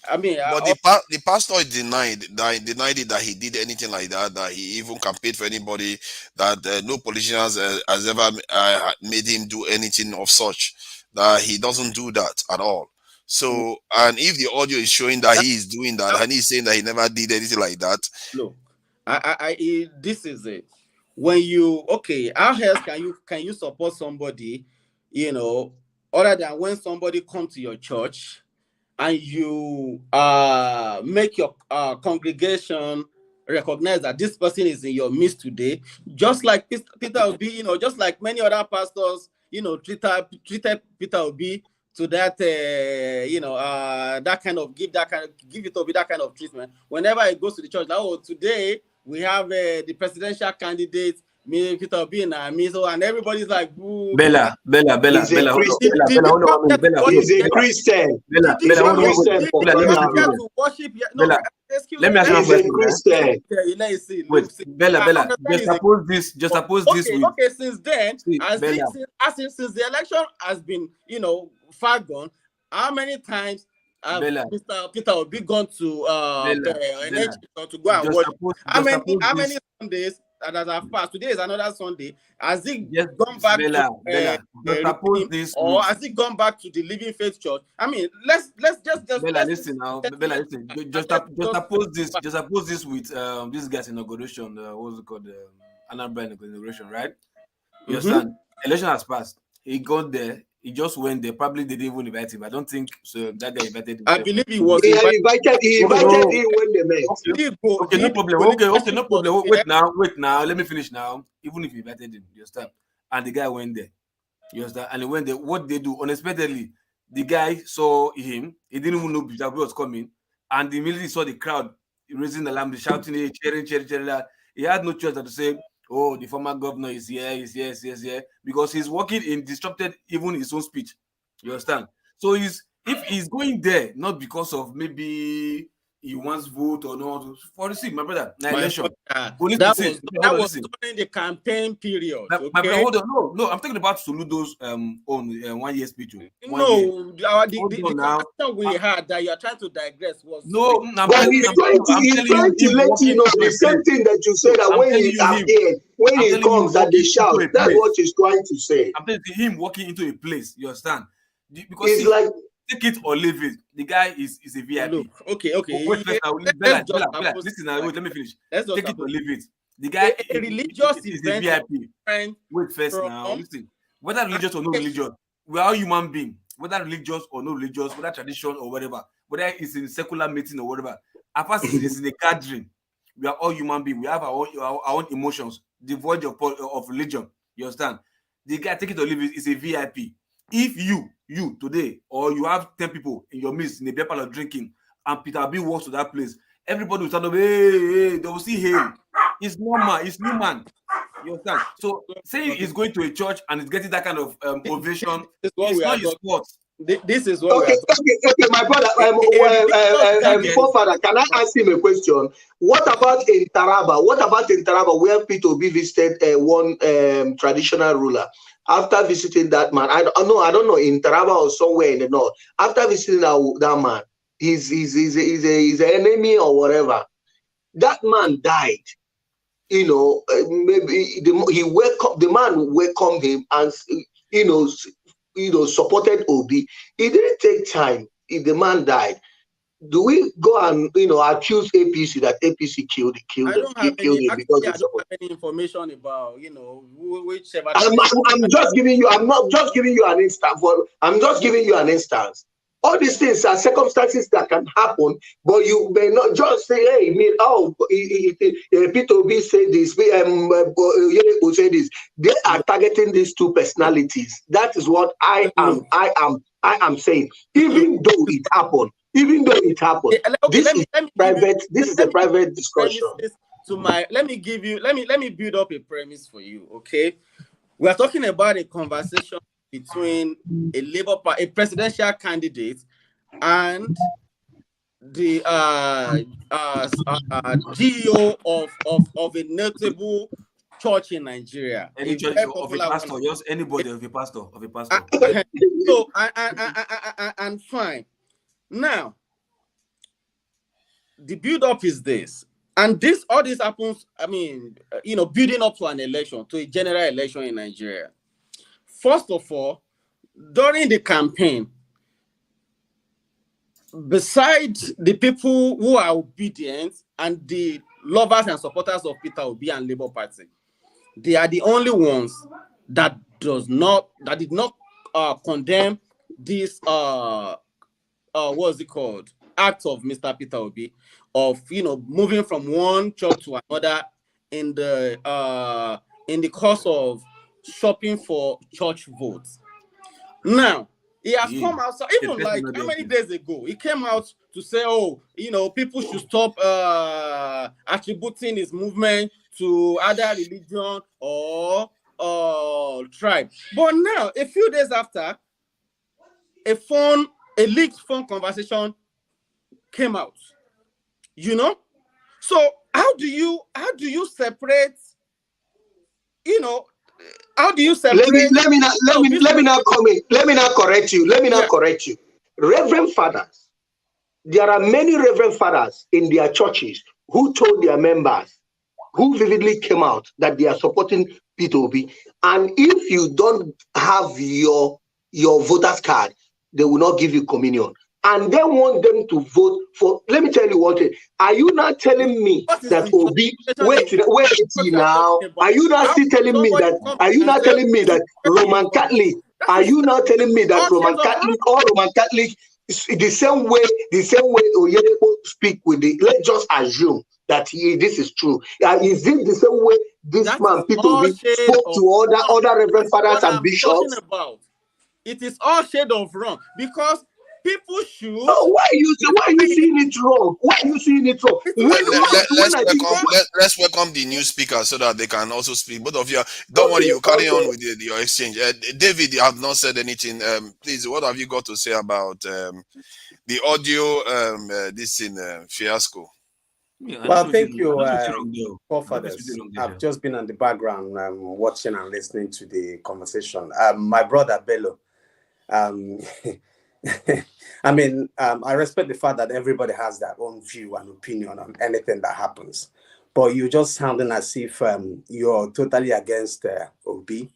I mean, but the pastor denied it, that he did anything like that, that he even campaigned for anybody, that no politicians has ever made him do anything of such, that he doesn't do that at all. So, and if the audio is showing that he is doing that, and he's saying that he never did anything like that. Look, this is it. When you, how else can you support somebody, other than when somebody comes to your church and you make your congregation recognize that this person is in your midst today, just like Peter Obi, just like many other pastors, treated Peter Obi to that, that kind of give it Obi that kind of treatment. Whenever it goes to the church, like, today we have the presidential candidate, Peter Obi and Amizo, and everybody's like, boo. Bella. He's a Christian. He's a Christian. Bella, let me ask you a question. Wait, Bella, just suppose this with. Since then, since the election has been, far gone, how many times Mr. Peter will be gone to to go and watch? How many Sundays that have passed? Today is another Sunday. Has he gone back or has he gone back to the Living Faith Church? I mean, let's listen now. Bella, listen. Just suppose this with this guy's inauguration. What's it called? Anambra inauguration, right? You understand? Election has passed. He got there. He just went there. Probably they didn't even invite him. I don't think so. That guy invited him. I believe he was invited. He invited him when they met. Okay, no problem. Okay, no problem. Wait now. Let me finish now. Even if he invited him, you understand? And the guy went there. You understand? And he went there. What they do unexpectedly, the guy saw him. He didn't even know Peter was coming, and immediately saw the crowd raising the alarm, shouting, cheering. He had no choice than to say, "Oh, the former governor is here, because he's working in disrupted even his own speech. You understand? So if he's going there, not because of maybe he wants vote or not, for see, my brother, election. That was during the campaign period. My brother, hold on. No, I'm talking about Soludo's own 1 year speech. The conversation we had that you are trying to digress was he's trying to let you know the same thing that you said, that when he appeared, when he comes that they shout. That's what he's trying to say. I'm telling you, him walking into a place, you understand? Because it's like take it or leave it. The guy is a VIP. Look, okay. Wait, Bella, listen now. Wait, let me finish. Take it or leave it. The guy a religious is a VIP. Wait first now. Listen. Whether religious or no religious, we are all human beings. Whether religious or no religious, whether tradition or whatever, whether it's in secular meeting or whatever, apart it's in a gathering, we are all human beings. We have our own emotions, devoid of religion. You understand? The guy, take it or leave it, is a VIP. If you today, or you have 10 people in your midst in a beer parlor drinking, and Peter Obi walks to that place, everybody will stand up, hey, they will see him. It's normal, it's human. You understand? So saying he's going to a church and is getting that kind of ovation, it's not his fault. This is what okay, my brother, forefather, can I ask him a question? What about in Taraba? What about in Taraba where Peter Obi visited one traditional ruler? After visiting that man, I don't know, in Taraba or somewhere in the north. After visiting that man, he's an enemy or whatever. That man died. You know, maybe the man welcomed him and supported Obi. It didn't take time. The man died. Do we go and accuse APC that APC killed him because I don't have any information about whichever. I'm just giving you. I'm not just giving you an instance. I'm just giving you an instance. All these things are circumstances that can happen, but you may not just say, "Hey, Peter Obi said this, say this." They are targeting these two personalities. That is what I am saying. Even though it happened, this is a private discussion. Let me build up a premise for you. Okay, we are talking about a conversation between a presidential candidate and the GEO of a notable church in Nigeria. Any church of a pastor, just anybody of a pastor. So and fine. Now, the build-up is this, and all this happens. I mean, building up to an election, to a general election in Nigeria. First of all, during the campaign, besides the people who are obedient and the lovers and supporters of Peter Obi and Labour Party, they are the only ones that did not condemn this what's it called, act of Mr. Peter Obi of moving from one church to another in the course of shopping for church votes. Now, he has come out, so even like how many days ago, he came out to say, people should stop attributing his movement to other religion or tribe. But now, a few days after, a leaked phone conversation came out. So how do you separate? How do you separate? Let me not comment. Let me not correct you. Correct you. Reverend fathers, there are many reverend fathers in their churches who told their members, who vividly came out that they are supporting Peter Obi. And if you don't have your voter's card, they will not give you communion. And they want them to vote for. Let me tell you one thing. Are you not telling me that Obi? Wait now. Are you not still telling me that? Are you not telling me that Roman Catholic? Are you not telling me that Roman Catholic or Roman Catholic is the same way Oyedepo speak with the? Let's just assume that this is true. Is it the same way this man Peter Obi spoke to other reverend fathers and bishops? It is all shade of wrong because people should. Oh, why are you seeing it wrong? Let's welcome the new speaker so that they can also speak. Both of you, don't worry, you carry on with your exchange. David, you have not said anything. Please, what have you got to say about the audio? This in fiasco. Well, thank you, forefathers. I've just been in the background watching and listening to the conversation. My brother Bello. I mean, I respect the fact that everybody has their own view and opinion on anything that happens, but you're just sounding as if you're totally against Obi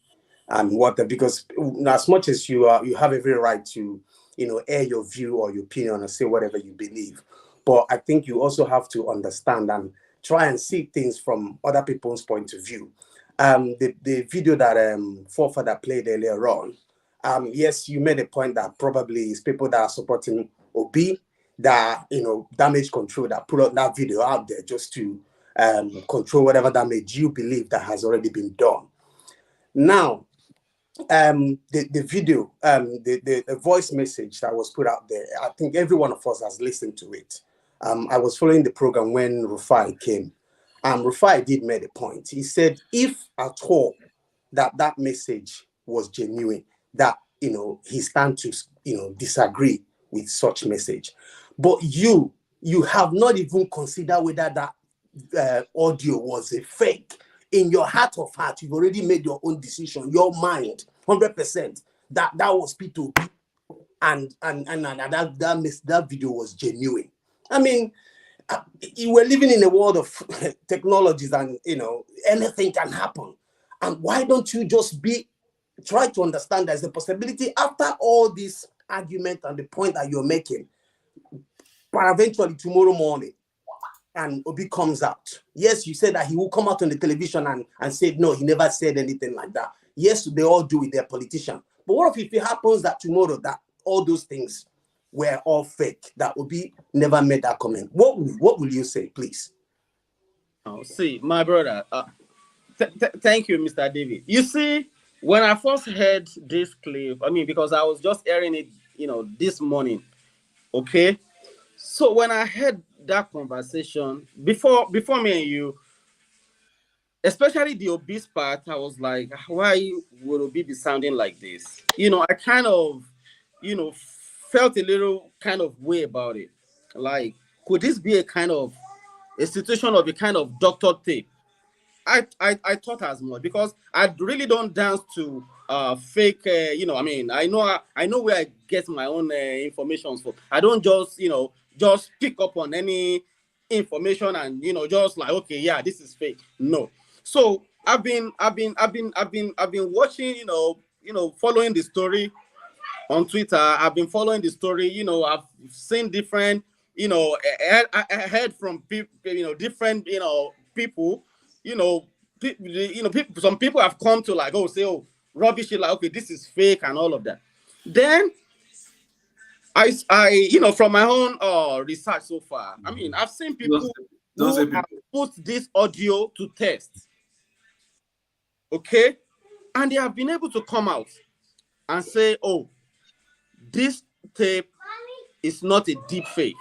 and because as much as you have every right to, air your view or your opinion and say whatever you believe, but I think you also have to understand and try and see things from other people's point of view. The video that forefather played earlier on. Yes, you made a point that probably it's people that are supporting Obi that, damage control, that put out that video out there just to control whatever damage you believe that has already been done. Now, the video, the voice message that was put out there, I think every one of us has listened to it. I was following the program when Rufai came. Rufai did make a point. He said, if at all that message was genuine, that, you know, he stand to, you know, disagree with such message. But you have not even considered whether that audio was a fake. In your heart of heart, you've already made your own decision, your mind, 100%, that was P2P, and that video was genuine. I mean, we're living in a world of technologies, and, you know, anything can happen. And why don't you just try to understand there's a possibility after all this argument and the point that you're making, but eventually tomorrow morning, and Obi comes out. Yes, you said that he will come out on the television and say, no, he never said anything like that. Yes, they all do with their politician. But what if it happens that tomorrow that all those things were all fake, that Obi never made that comment? What will you say, please? Oh, see, my brother, thank you, Mr. David. You see, when I first heard this clip, I mean, because I was just airing it, you know, this morning, okay? So when I heard that conversation, before me and you, especially the obese part, I was like, why would Obi be sounding like this? You know, I kind of, you know, felt a little kind of way about it. Like, could this be a situation of a kind of doctor tape? I thought as much, because I really don't dance to fake, you know, I mean, I know where I get my own information from. I don't just, you know, just pick up on any information and, you know, just like, okay, yeah, this is fake. No. So I've been watching, you know, following the story on Twitter. I've been following the story, you know, I've seen different, you know, I heard from people, you know, different, you know, people, you know, some people have come to like, say, rubbish, like, okay, this is fake and all of that. Then I you know, from my own research so far, I mean, I've seen people who have put this audio to test, okay, and they have been able to come out and say, oh, this tape is not a deep fake.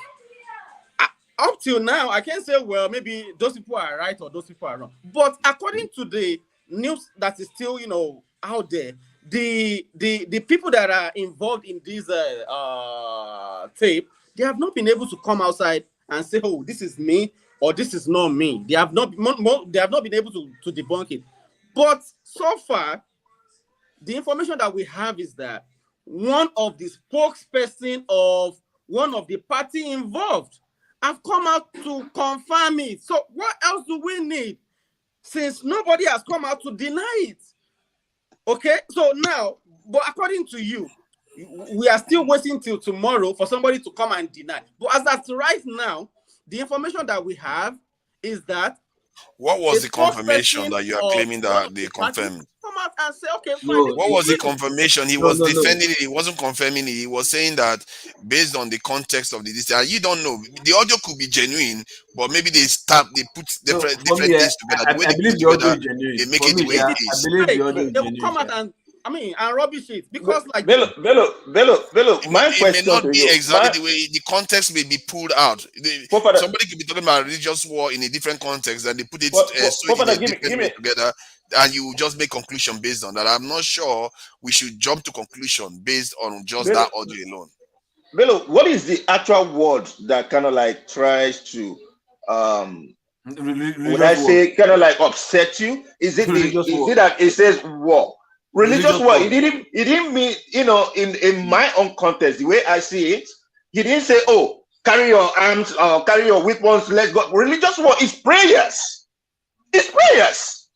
Up till now, I can't say, well, maybe those people are right or those people are wrong. But according to the news that is still, you know, out there, the people that are involved in this tape, they have not been able to come outside and say, oh, this is me or this is not me. They have not been able to debunk it. But so far, the information that we have is that one of the spokesperson of one of the party involved have come out to confirm it. So what else do we need, since nobody has come out to deny it? Okay, so now, but according to you, we are still waiting till tomorrow for somebody to come and deny. But as at right now, the information that we have is that what was the confirmation that you are claiming that they confirmed? Come out and say, okay, fine. No, what was the confirmation? He was defending it. He wasn't confirming it. He was saying that based on the context of the decision, you don't know. The audio could be genuine, but maybe they put different things together. The way they put together, they make it the way it is. I believe the audio is genuine. They will come out and rubbish it, because like Bello. My question may not be exactly the way the context may be pulled out. Somebody could be talking about religious war in a different context, and they put it together, and you just make conclusion based on that. I'm not sure we should jump to conclusion based on just that audio alone. Bello, what is the actual word that kind of like tries to would I say kind of like upset you? Is it that it says war? Religious war. It didn't mean, you know, in my own context, the way I see it, he didn't say, oh, carry your arms, carry your weapons, let's go. Religious war is prayers. It's prayers.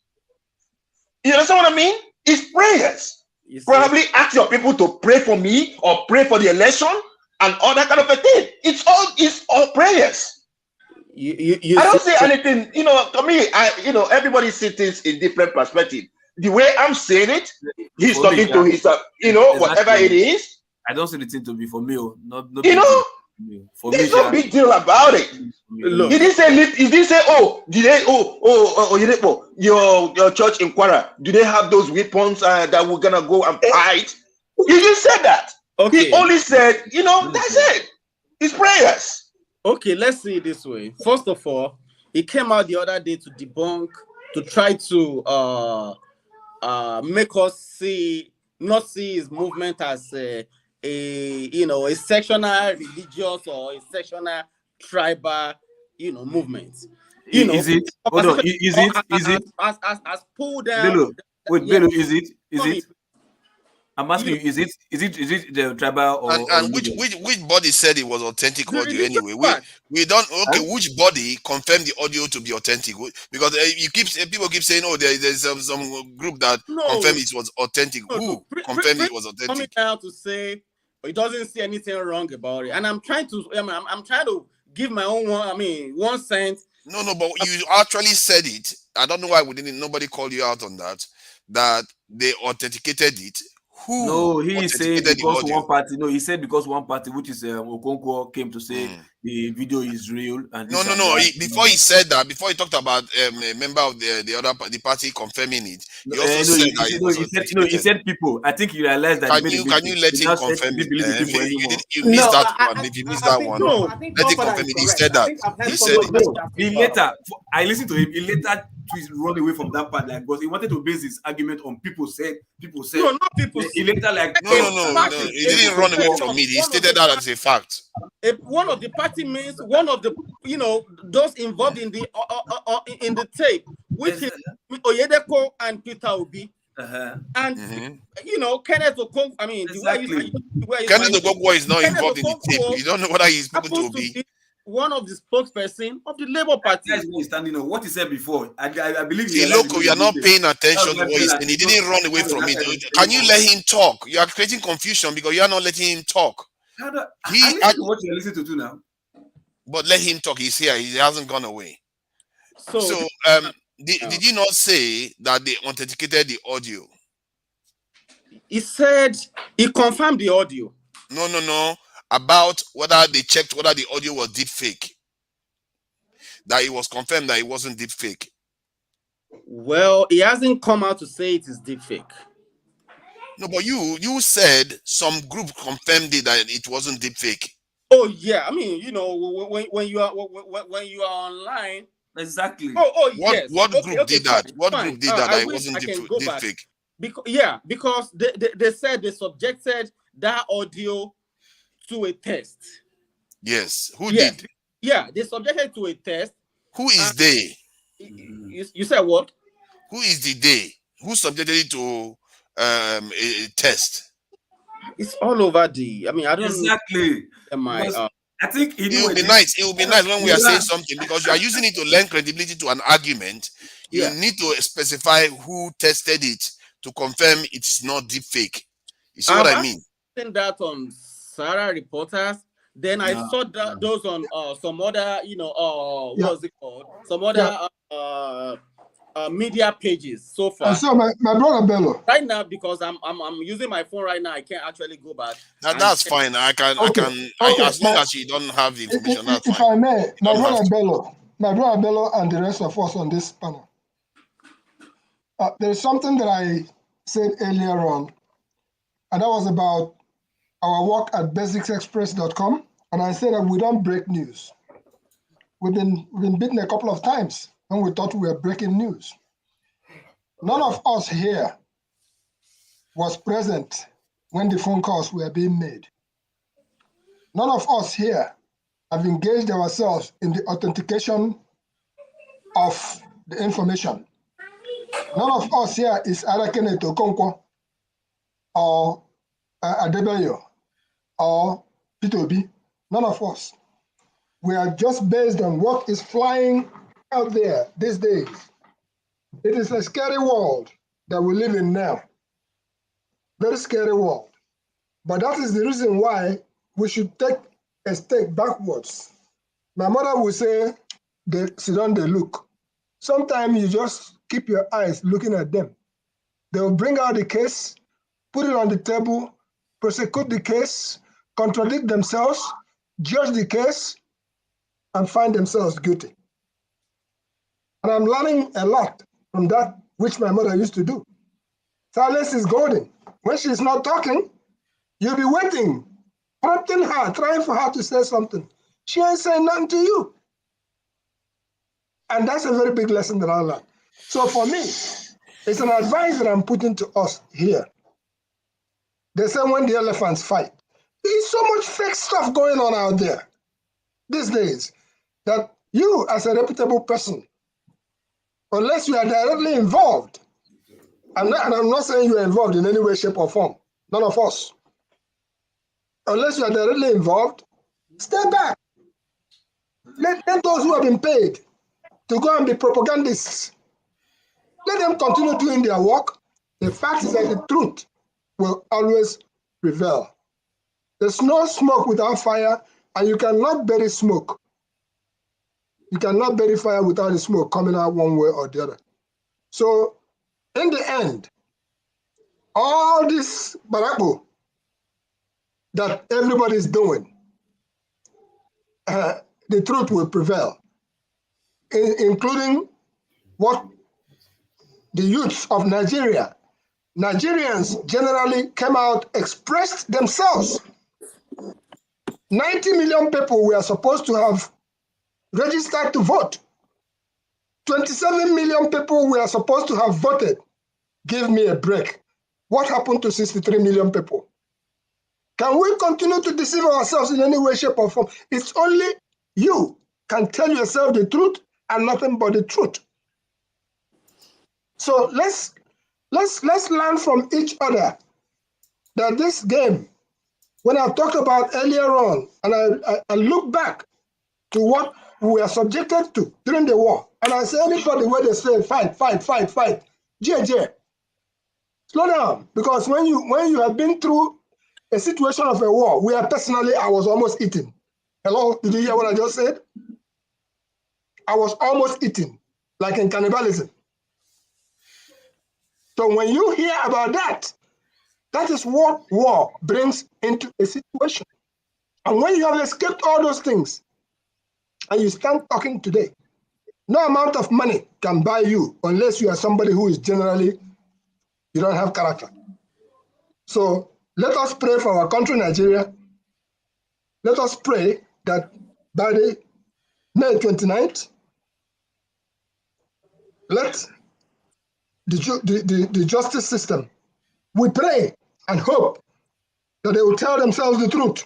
You understand what I mean? It's prayers. Probably ask your people to pray for me or pray for the election and all that kind of a thing. It's all prayers. I don't say anything, you know, to me, everybody sees things in different perspective. The way I'm saying it, he's talking to his, you know, whatever it is. I don't see the thing to be for me. You know, There's no big deal about it. Look. He didn't say, oh, did they, your church in Kwara, do they have those weapons that we're gonna go and fight? He just said that. Okay. He only said, that's it. It's prayers. Okay, let's see it this way. First of all, he came out the other day to debunk, to try to make us not see his movement as a sectional religious or a sectional tribal movement. Is it? Hold on. Is it? As pull down. Bello, wait, yeah. Bello, is it? I'm asking you, is it the tribal or and which body said it was authentic audio anyway? We don't which body confirmed the audio to be authentic? Because people keep saying, oh, there's some group that confirmed it was authentic. Who confirmed it was authentic? Coming out to say he doesn't see anything wrong about it, and I'm trying to give my own 1 cent. No, but you actually said it. I don't know why nobody called you out on that they authenticated it. Who? No, he said because one party. No, he said because one party, which is Okonkwo, came to say the video is real. And no. Before he said that, before he talked about a member of the party confirming it, he also said that he said people. I think you realized that. Can you let him confirm it? You missed that one. If you missed that one, let him confirm it. He said that. He said it. He later, I listened to him. He later run away from that part, because he wanted to base his argument on people said. No, not people. He later no. He didn't run away from it. He stated that as a fact. One of the party means one of the those involved in the tape, which is Oyedeko and Peter Obi. And Kenneth Okonkwo. Kenneth Okonkwo is not involved in the tape. You don't know whether he's spoken to Obi. One of the spokesperson of the Labour Party. What he said before, I believe. See, local, you are not paying attention to what he's saying. He didn't run away from it. Can you let him talk? You are creating confusion because you are not letting him talk. What you listen to now? But let him talk. He's here. He hasn't gone away. So did you not say that they authenticated the audio? He said he confirmed the audio. No. About whether they checked whether the audio was deep fake. That it was confirmed that it wasn't deep fake. Well, he hasn't come out to say it is deep fake. No, but you said some group confirmed it that it wasn't deep fake. Oh yeah, when you are online. Exactly. Yes. What group did that? What group did that? That it wasn't deep fake. Because they said they subjected that audio to a test. Yes. Who did? Yeah, they subjected to a test. Who is they? You said what? Who is the they? Who subjected it to a test? It's all over the. I don't exactly. I think it will be nice. It will be nice when we are saying something, because you are using it to lend credibility to an argument. You need to specify who tested it to confirm it's not deep fake. You see what I mean? Seen that on Sarah Reporters. Then I saw those on some other, what's it called? Some other media pages so far. So my brother Bello. Right now, because I'm using my phone right now, I can't actually go back. That's fine. I can as long as you don't have the information. That's if fine. I may, my brother Bello and the rest of us on this panel. There is something that I said earlier on, and that was about our work at basicsexpress.com, and I said that we don't break news. We've been beaten a couple of times when we thought we were breaking news. None of us here was present when the phone calls were being made. None of us here have engaged ourselves in the authentication of the information. None of us here is either Kenneth Okonkwo or Adebayo or Peter Obi. None of us. We are just based on what is flying out there these days. It is a scary world that we live in now. Very scary world. But that is the reason why we should take a step backwards. My mother would say, they sit down, they look. Sometimes you just keep your eyes looking at them. They will bring out the case, put it on the table, prosecute the case, contradict themselves, judge the case, and find themselves guilty. And I'm learning a lot from that, which my mother used to do. Silence is golden. When she's not talking, you'll be waiting, prompting her, trying for her to say something. She ain't saying nothing to you. And that's a very big lesson that I learned. So for me, it's an advice that I'm putting to us here. They say when the elephants fight, there's so much fake stuff going on out there these days that you, as a reputable person, unless you are directly involved, and I'm not saying you are involved in any way, shape, or form, none of us. Unless you are directly involved, stay back. Let those who have been paid to go and be propagandists, let them continue doing their work. The fact is that the truth will always prevail. There's no smoke without fire, and you cannot bury smoke. You cannot bury fire without the smoke coming out one way or the other. So, in the end, all this barako that everybody's doing, the truth will prevail, including what the youth of Nigeria, Nigerians generally came out, expressed themselves. 90 million people were supposed to have registered to vote. 27 million people were supposed to have voted. Give me a break. What happened to 63 million people? Can we continue to deceive ourselves in any way, shape, or form? It's only you can tell yourself the truth and nothing but the truth. So let's learn from each other that this game, when I talked about earlier on, and I look back to what we were subjected to during the war, and I say anybody where they say fight, JJ, slow down, because when you have been through a situation of a war where personally I was almost eaten. Hello, did you hear what I just said? I was almost eaten, like in cannibalism. So when you hear about that, that is what war brings into a situation. And when you have escaped all those things, and you stand talking today, no amount of money can buy you unless you are somebody who is generally, you don't have character. So let us pray for our country, Nigeria. Let us pray that by the May 29th, let the justice system, we pray and hope that they will tell themselves the truth.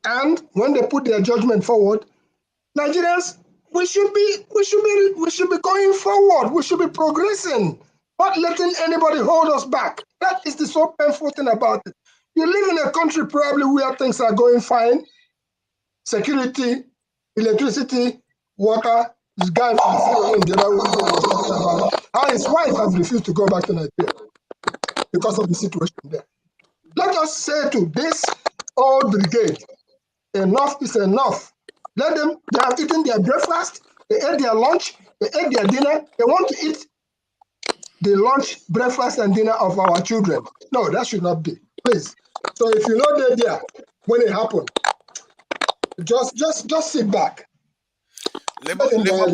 And when they put their judgment forward, Nigerians, we should be going forward. We should be progressing, not letting anybody hold us back. That is the so painful thing about it. You live in a country probably where things are going fine. Security, electricity, water. This guy from CNN the other week was talking about how his wife has refused to go back to Nigeria because of the situation there. Let us say to this old brigade, enough is enough. Let them, they have eaten their breakfast, they ate their lunch, they ate their dinner. They want to eat the lunch, breakfast, and dinner of our children. No, that should not be. Please. So if you know they're there when it happened, just sit back. Labour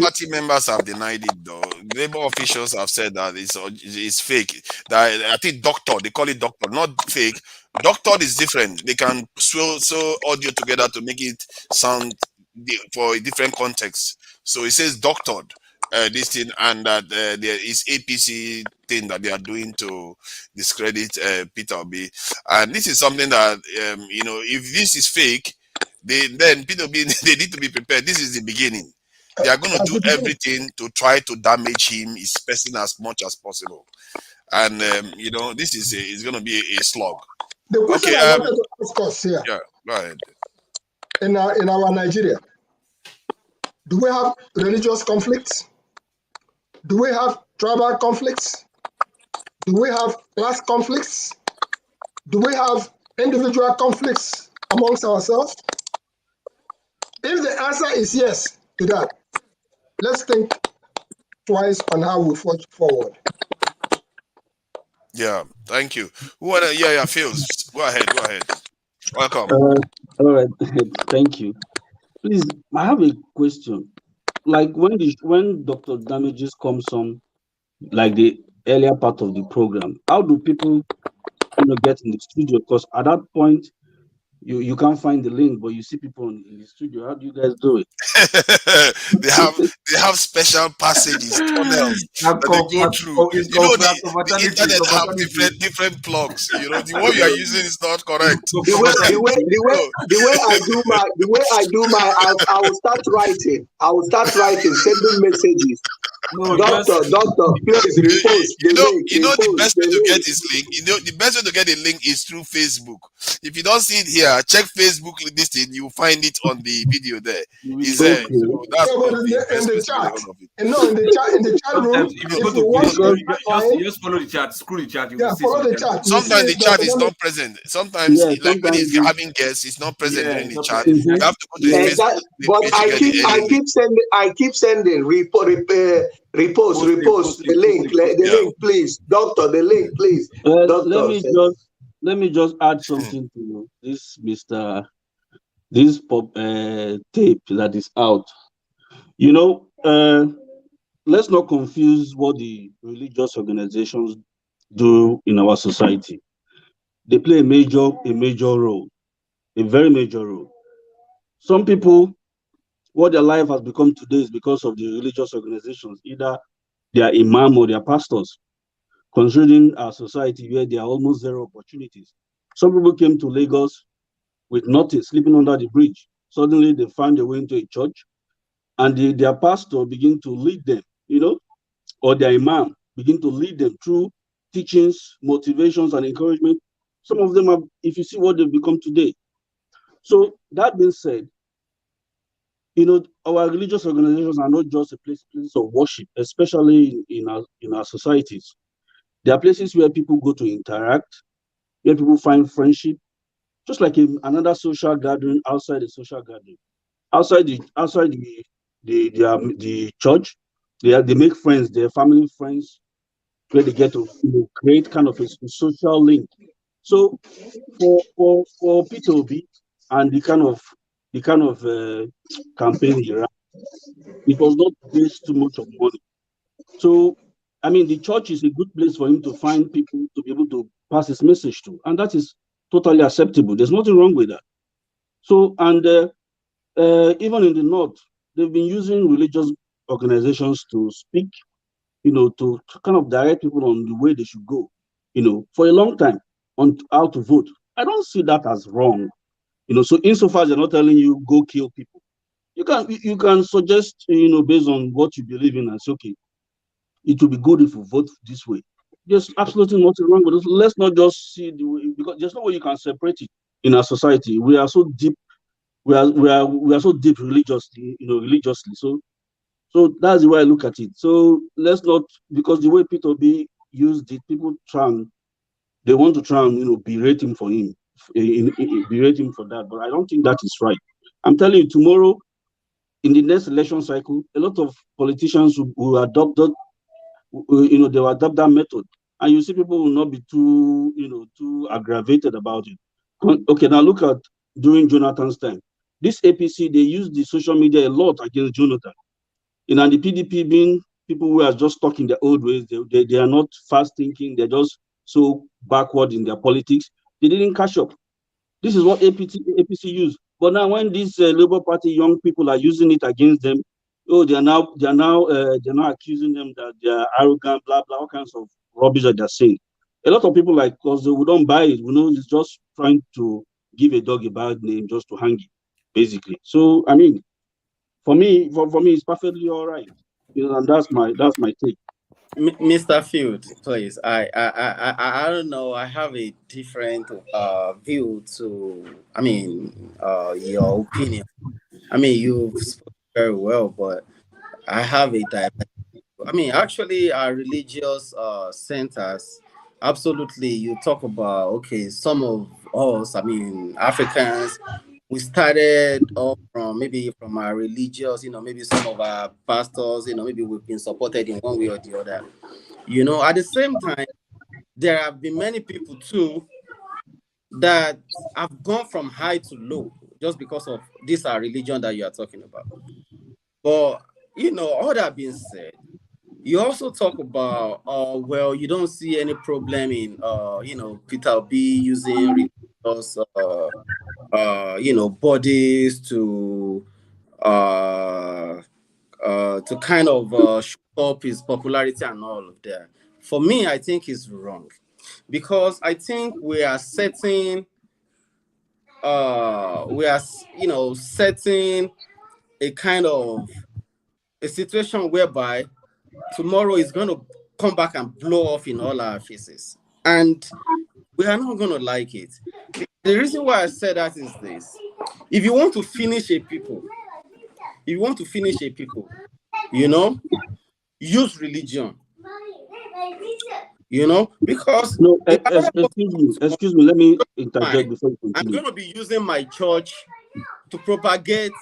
Party members have denied it, though. Labour officials have said that it's fake. That I think they call it doctor, not fake. Doctored is different. They can sew audio together to make it sound for a different context. So it says doctored, this thing, and that there is APC thing that they are doing to discredit Peter Obi. And this is something that, if this is fake, then Peter Obi, they need to be prepared. This is the beginning. They are going to do everything to try to damage him, his person, as much as possible. And, this is going to be a slog. The question I wanted to ask us here. Yeah, go ahead. In our Nigeria, do we have religious conflicts? Do we have tribal conflicts? Do we have class conflicts? Do we have individual conflicts amongst ourselves? If the answer is yes to that, let's think twice on how we forge forward. Yeah, thank you. Phils, go ahead. Welcome. All right, thank you. Please, I have a question. Like when Dr. Damages comes on, like the earlier part of the program, how do people, get in the studio? Because at that point, you can't find the link, but you see people in the studio. How do you guys do it? they have special passages, tunnels that they go through. The internet have different plugs. The one you are using is not correct. The way I do my, I will start writing. Sending messages. Doctor, please repost the link. The best way to get his link. The best way to get a link is through Facebook. If you don't see it here, check Facebook listing. You will find it on the video there. It's there. So that's one of the best ways to get hold of it. No, in the chat room. If you go to Facebook, just follow the chat. Screw the chat. You will see follow the chat. Sometimes the chat is not present. Sometimes, like when he's having guests, it's not present during the chat. You have to go to the Facebook. But I keep sending repost the link, link, please, doctor, the link, please. Let me just add something to this pop tape that is out. Let's not confuse what the religious organizations do in our society. They play a major role, a very major role. Some people, what their life has become today is because of the religious organizations, either their imam or their pastors. Considering our society where there are almost zero opportunities. Some people came to Lagos with nothing, sleeping under the bridge. Suddenly they find a way into a church and their pastor begin to lead them, or their imam begin to lead them through teachings, motivations, and encouragement. Some of them have, if you see what they've become today. So that being said, our religious organizations are not just a place of worship, especially in our societies. There are places where people go to interact, where people find friendship, just like another social gathering outside the social gathering. Outside the church, they make friends, their family friends, where they get to create kind of a social link. So for Peter Obi and the kind of campaign he ran, it was not based too much of money. So the church is a good place for him to find people to be able to pass his message to, and that is totally acceptable. There's nothing wrong with that. So, and even in the north, they've been using religious organizations to speak, to kind of direct people on the way they should go, for a long time on how to vote. I don't see that as wrong, So, insofar as they're not telling you go kill people, you can suggest, based on what you believe in, and say, okay, it will be good if you vote this way. There's absolutely nothing wrong with it. Let's not just see the way, because there's no way you can separate it in our society. We are so deep. We are so deep religiously, So that's the way I look at it. So let's not, because the way Peter B used it, people they want to try and berate him for him, berate him for that. But I don't think that is right. I'm telling you, tomorrow, in the next election cycle, a lot of politicians who adopted, they will adopt that method, and you see people will not be too aggravated about it. Okay, now look at during Jonathan's time. This APC, they used the social media a lot against Jonathan. The PDP being people who are just stuck in their old ways, they are not fast thinking, they're just so backward in their politics. They didn't catch up. This is what APC used. But now when these Labour Party young people are using it against them, they're now accusing them that they are arrogant, blah blah, all kinds of rubbish that they're saying. A lot of people because we don't buy it. We know it's just trying to give a dog a bad name just to hang it, basically. So for me, it's perfectly all right. And that's my take. Mr. Field, please. I don't know. I have a different view to. Your opinion. You've spoken very well, but I have a diverse. Actually, our religious centers. Absolutely, you talk about some of us. Africans. We started off from our religious, maybe some of our pastors, maybe we've been supported in one way or the other. At the same time, there have been many people too that have gone from high to low. just because of this religion that you are talking about. But all that being said, you also talk about well, you don't see any problem in Peter Obi using religious bodies to kind of show up his popularity and all of that. For me, I think it's wrong, because I think we are setting setting a kind of a situation whereby tomorrow is going to come back and blow off in all our faces, and we are not going to like it. The reason why I said that is this: if you want to finish a people, use religion. Because no, excuse me, let me interject before you continue. I'm going to be using my church to propagate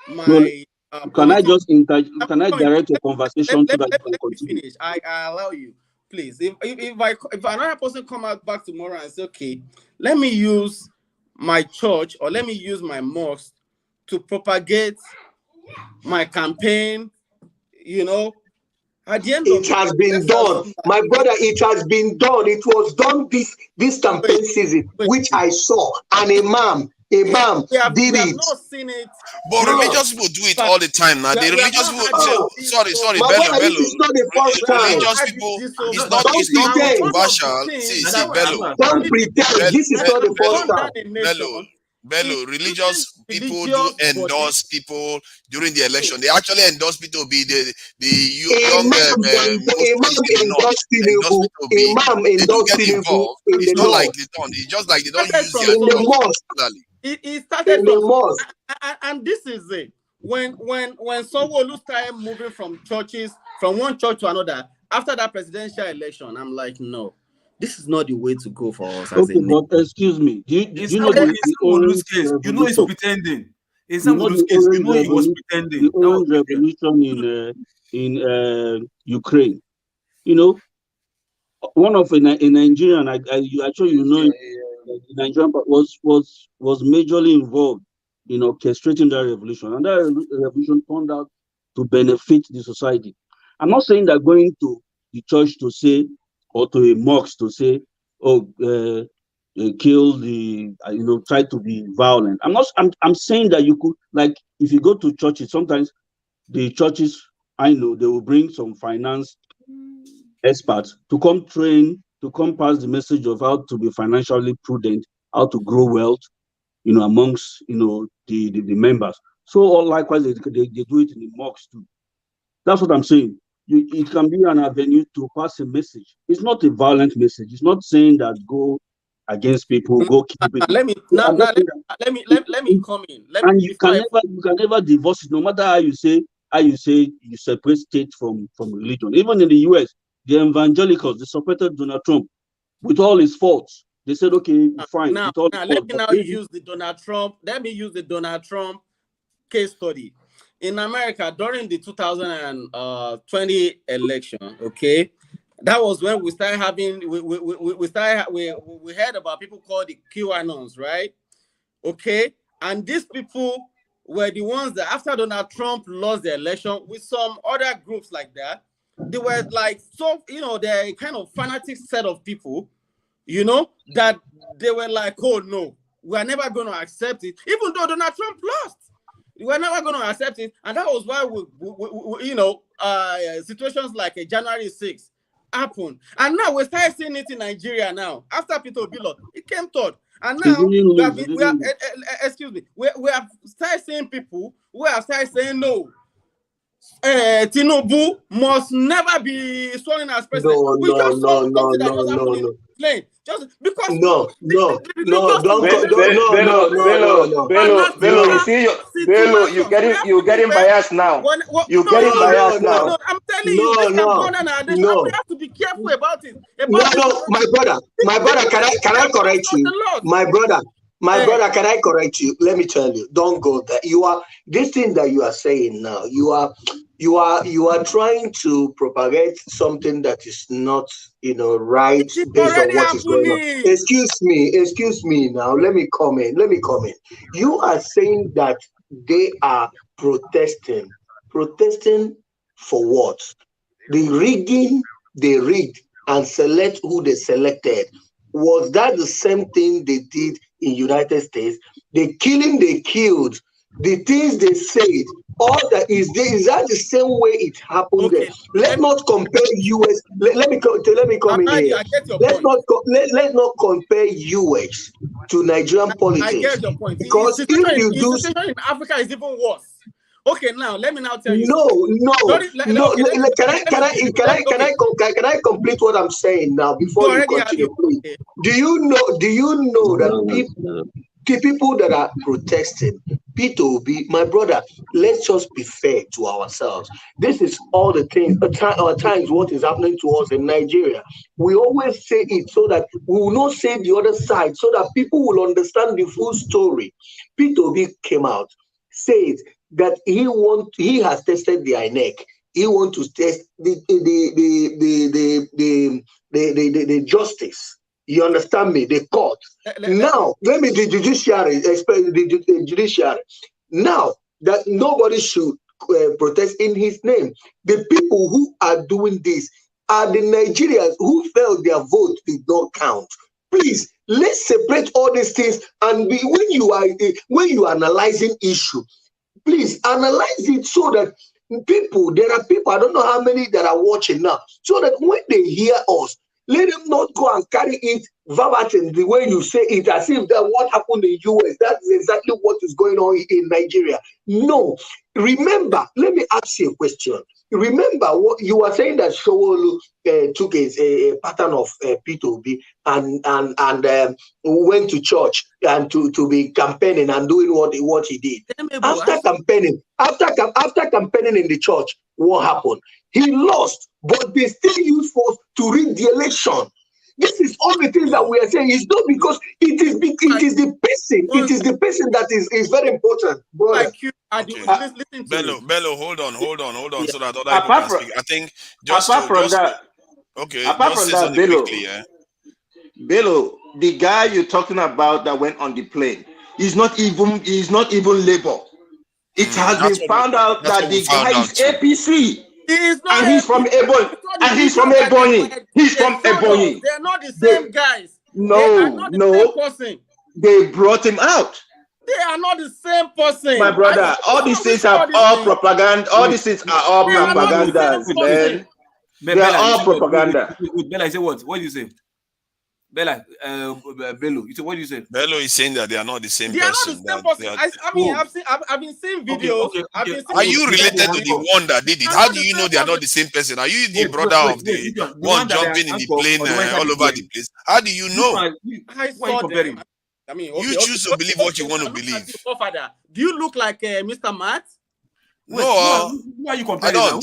my. Can I direct a conversation so that you can continue? Finish. I allow you, please. If another person come out back tomorrow and say, okay, let me use my church or let me use my mosque to propagate my campaign, at the end it has been done, my brother. It has been done. It was done this campaign season, which I saw, and Imam did it. Not seen it. But religious people do it all the time now. The religious people, sorry, Bello. This is not the first time. Religious people, it's not controversial. See, Bello. Don't pretend. This is not the first time. Bello, religious people do endorse people during the election. They actually endorse people to be the young Imam endorsed Tinubu. It's not like they don't. It's just like they don't use their mosque. It started from the mosque. And this is it. When Sanwo-Olu started moving from one church to another after that presidential election, I'm like, no. This is not the way to go for us. Okay, but excuse me. Do you know the orange case? You know he's pretending. In Sanwo-Olu's case, you know he was pretending. The orange revolution in Ukraine. One of a Nigerian, the Nigerian was majorly involved in orchestrating that revolution, and that revolution turned out to benefit the society. I'm not saying that going to the church to say, or to a mosque to say, kill the, try to be violent. I'm saying that you could, like, if you go to churches, sometimes the churches, I know, they will bring some finance experts to come train, to come pass the message of how to be financially prudent, how to grow wealth, amongst, the members. So, or likewise, they do it in the mosques too. That's what I'm saying. It can be an avenue to pass a message. It's not a violent message. It's not saying that go against people, go kill people. Let me come in. You can never divorce it, no matter how you say you separate state from religion. Even in the US, the evangelicals, they supported Donald Trump with all his faults. They said, okay, fine. Let me use the Donald Trump case study. In America, during the 2020 election, okay, that was when we started having we heard about people called the QAnons, right? Okay, and these people were the ones that after Donald Trump lost the election with some other groups like that, they were like they're a kind of fanatic set of people, that they were like, oh no, we are never going to accept it, even though Donald Trump lost. We're never going to accept it, and that was why situations like January 6th happened, and now we start seeing it in Nigeria now. After Peter Obi, it came third, and now we have started seeing people who have started saying no. Tinubu must never be sworn as president. Just because Bello, you see, Bello, you're getting biased now. You're getting biased now. I'm telling you, we have to be careful about it. My brother, can I correct you? My My brother, can I correct you? Let me tell you, don't go there. This thing that you are saying now, you are trying to propagate something that is not, right based on what is going on. Excuse me now. Let me comment. You are saying that they are protesting. Protesting for what? The rigging they rigged and select who they selected. Was that the same thing they did in United States? The killing they killed, the things they said, all that is that the same way it happened there? Let's not compare US. Let me come in here. Let's not compare US to Nigerian politics. I get your point. Because if you do, the situation in Africa is even worse. Okay, now let me now tell you. Can I complete what I'm saying now before you continue? Please? Do you know that the people that are protesting, P2B, my brother, let's just be fair to ourselves. This is all the things, at times what is happening to us in Nigeria. We always say it so that we will not say the other side, so that people will understand the full story. P2B came out, said that he has tested the INEC. He wants to test the justice. You understand me? The court. Now, let me the judiciary, the judiciary. Now that nobody should protest in his name. The people who are doing this are the Nigerians who felt their vote did not count. Please, let's separate all these things and when you are analyzing issue, please analyze it so that there are people, I don't know how many that are watching now, so that when they hear us, let them not go and carry it verbatim the way you say it, as if that what happened in US, that's exactly what is going on in Nigeria. No. Remember, let me ask you a question. Remember what you were saying, that Showolu took a pattern of P2B and went to church and to be campaigning and doing what he did. After campaigning in the church, what happened? He lost, but they still use force to rig the election. This is all the things that we are saying. It's not because it is the person. It is the person that is very important. Bello, hold on, so that other people can speak. I think apart from that, Bello, the guy you're talking about that went on the plane, he's not even Labour. It has been found out that the guy is APC. And he's from Ebonyi. He's from Ebonyi. They're not the same guys. No. They brought him out. They are not the same person. My brother, all these things are all propaganda. All these things are all propaganda, man. They are all propaganda. Bella, say what? What do you say? Bella, Bello, what do you say? Bello is saying that they are not the same person. They are not the same person. I mean, I've been seeing videos. Okay. Are you related to the one that did it? How do you know they are not the same person? Are you the brother of the one jumping in the plane all over the place? How do you know? I saw them. I mean, you choose to believe what you want to believe. Do you look like Mr. Matt? No, who are you comparing? I don't.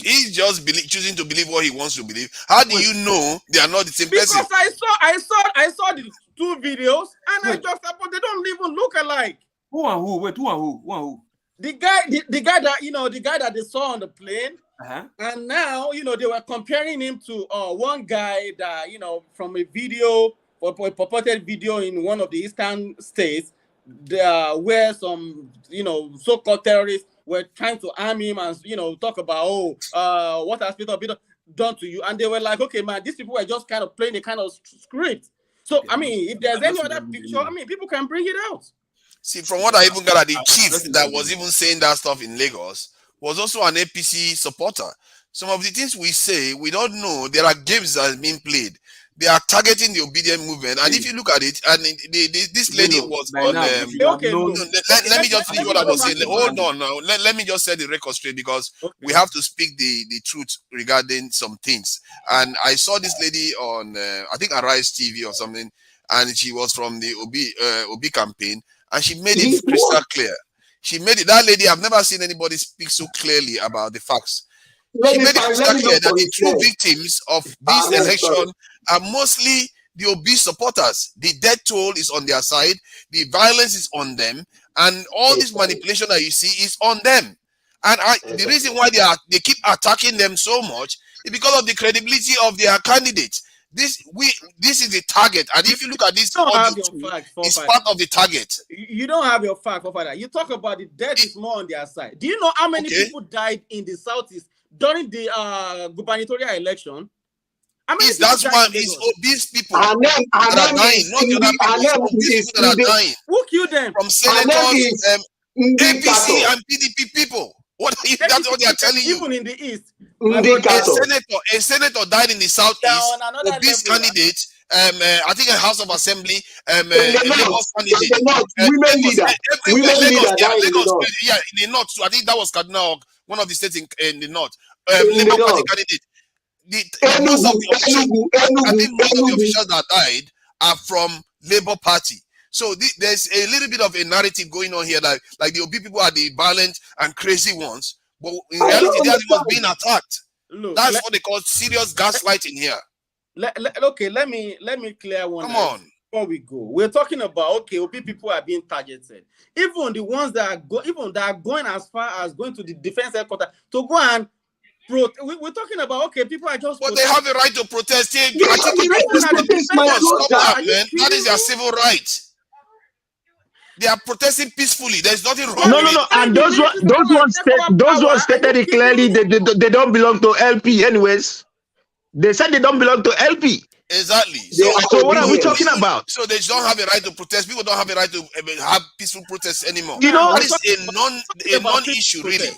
He's just choosing to believe what he wants to believe. How do you know they are not the same person? Because I saw the two videos and I just thought they don't even look alike. Who and who? Wait, who and who? The guy that they saw on the plane. And now they were comparing him to one guy that from a video or a purported video in one of the eastern states, where some so-called terrorists were trying to arm him and talk about what has Peter done to you, and they were like, okay, man, these people were just kind of playing a kind of script. So I mean, if there's any other picture, I mean, people can bring it out. See, from what I even got, the chief that was even saying that stuff in Lagos was also an APC supporter. Some of the things we say, we don't know. There are games that are being played. They are targeting the obedient movement, and if you look at it, and this lady was on. Let me just finish what I was saying. Hold on now. Let me just set the record straight, because we have to speak the truth regarding some things. And I saw this lady on I think AriseTV or something, and she was from the Obi campaign, and she made it crystal clear. She made it. That lady, I've never seen anybody speak so clearly about the facts. She made it crystal clear that the true victims of this election are mostly the Obi supporters. The death toll is on their side, the violence is on them, and all this manipulation that you see is on them. And the reason why they keep attacking them so much is because of the credibility of their candidates. This is the target, and if you look at this audio, it's part of the target. You don't have your fact for that. You talk about the death is more on their side. Do you know how many people died in the southeast during the gubernatorial election? That's why it's obese people that are dying, not the other people that are dying. Who killed them? From senators, APC and PDP people. That's what they are telling you. Even in the east, a senator died in the southeast. Obese candidate, I think a House of Assembly, a Lagos candidate, women leader, in the north. I think that was Kaduna, one of the states in the north. Labour Party candidate. Most of the officials that died are from Labour Party. So there's a little bit of a narrative going on here that like the Obi people are the violent and crazy ones, but in reality they are the ones being attacked. That's what they call serious gaslighting here. Let me clear one. Come on. Before we go, we're talking about Obi people are being targeted. Even the ones that are going as far as going to the defense headquarters to go and we're talking about people are just. But they have a right to protest. That is their civil right. They are protesting peacefully. There's nothing wrong. No. And those ones stated it clearly. They don't belong to LP, anyways. They said they don't belong to LP. Exactly. So what are we talking about? So they don't have a right to protest. People don't have a right to have peaceful protests anymore. You know, that is a non-issue, really.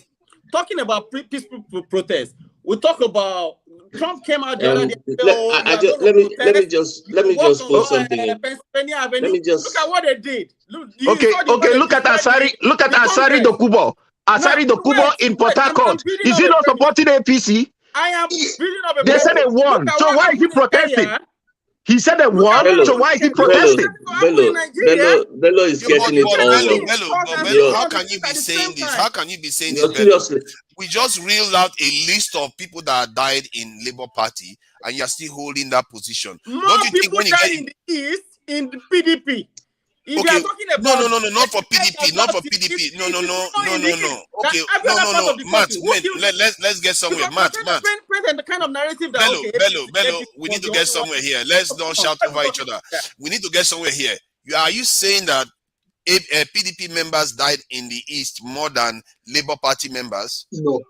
Talking about peaceful protest, we talk about Trump came out the other day. Let me just put something in. Look at what they did. Look at Asari. Look at Asari Dokubo. Asari Dokubo in Port Harcourt. Is he not supporting APC? I am building up a. They said they won. So why is he protesting? He said they won. So why is he protesting? Bello is getting it all. Bello, how can you be saying this? How can you be saying this? Seriously. We just reeled out a list of people that died in Labour Party, and you're still holding that position. Don't you think when you get in the east in the PDP? No, not for PDP, not for PDP. No. Okay, no. Matt, let's get somewhere. Matt. The kind of narrative that Bello, we need to get somewhere here. Let's not shout over each other. We need to get somewhere here. Are you saying that PDP members died in the east more than Labour Party members? No.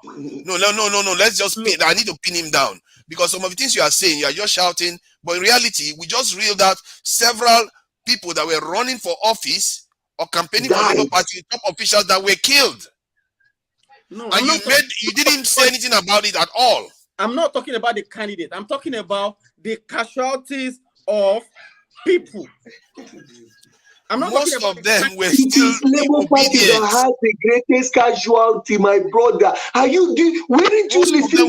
Let's just pin. I need to pin him down because some of the things you are saying, you are just shouting, but in reality, we just reeled out several people that were running for office or campaigning for Labour Party, top officials that were killed. You didn't say anything about it at all. I'm not talking about the candidate. I'm talking about the casualties of people. Most of them were still Labour Party that has the greatest casualty, my brother. Where did you listen to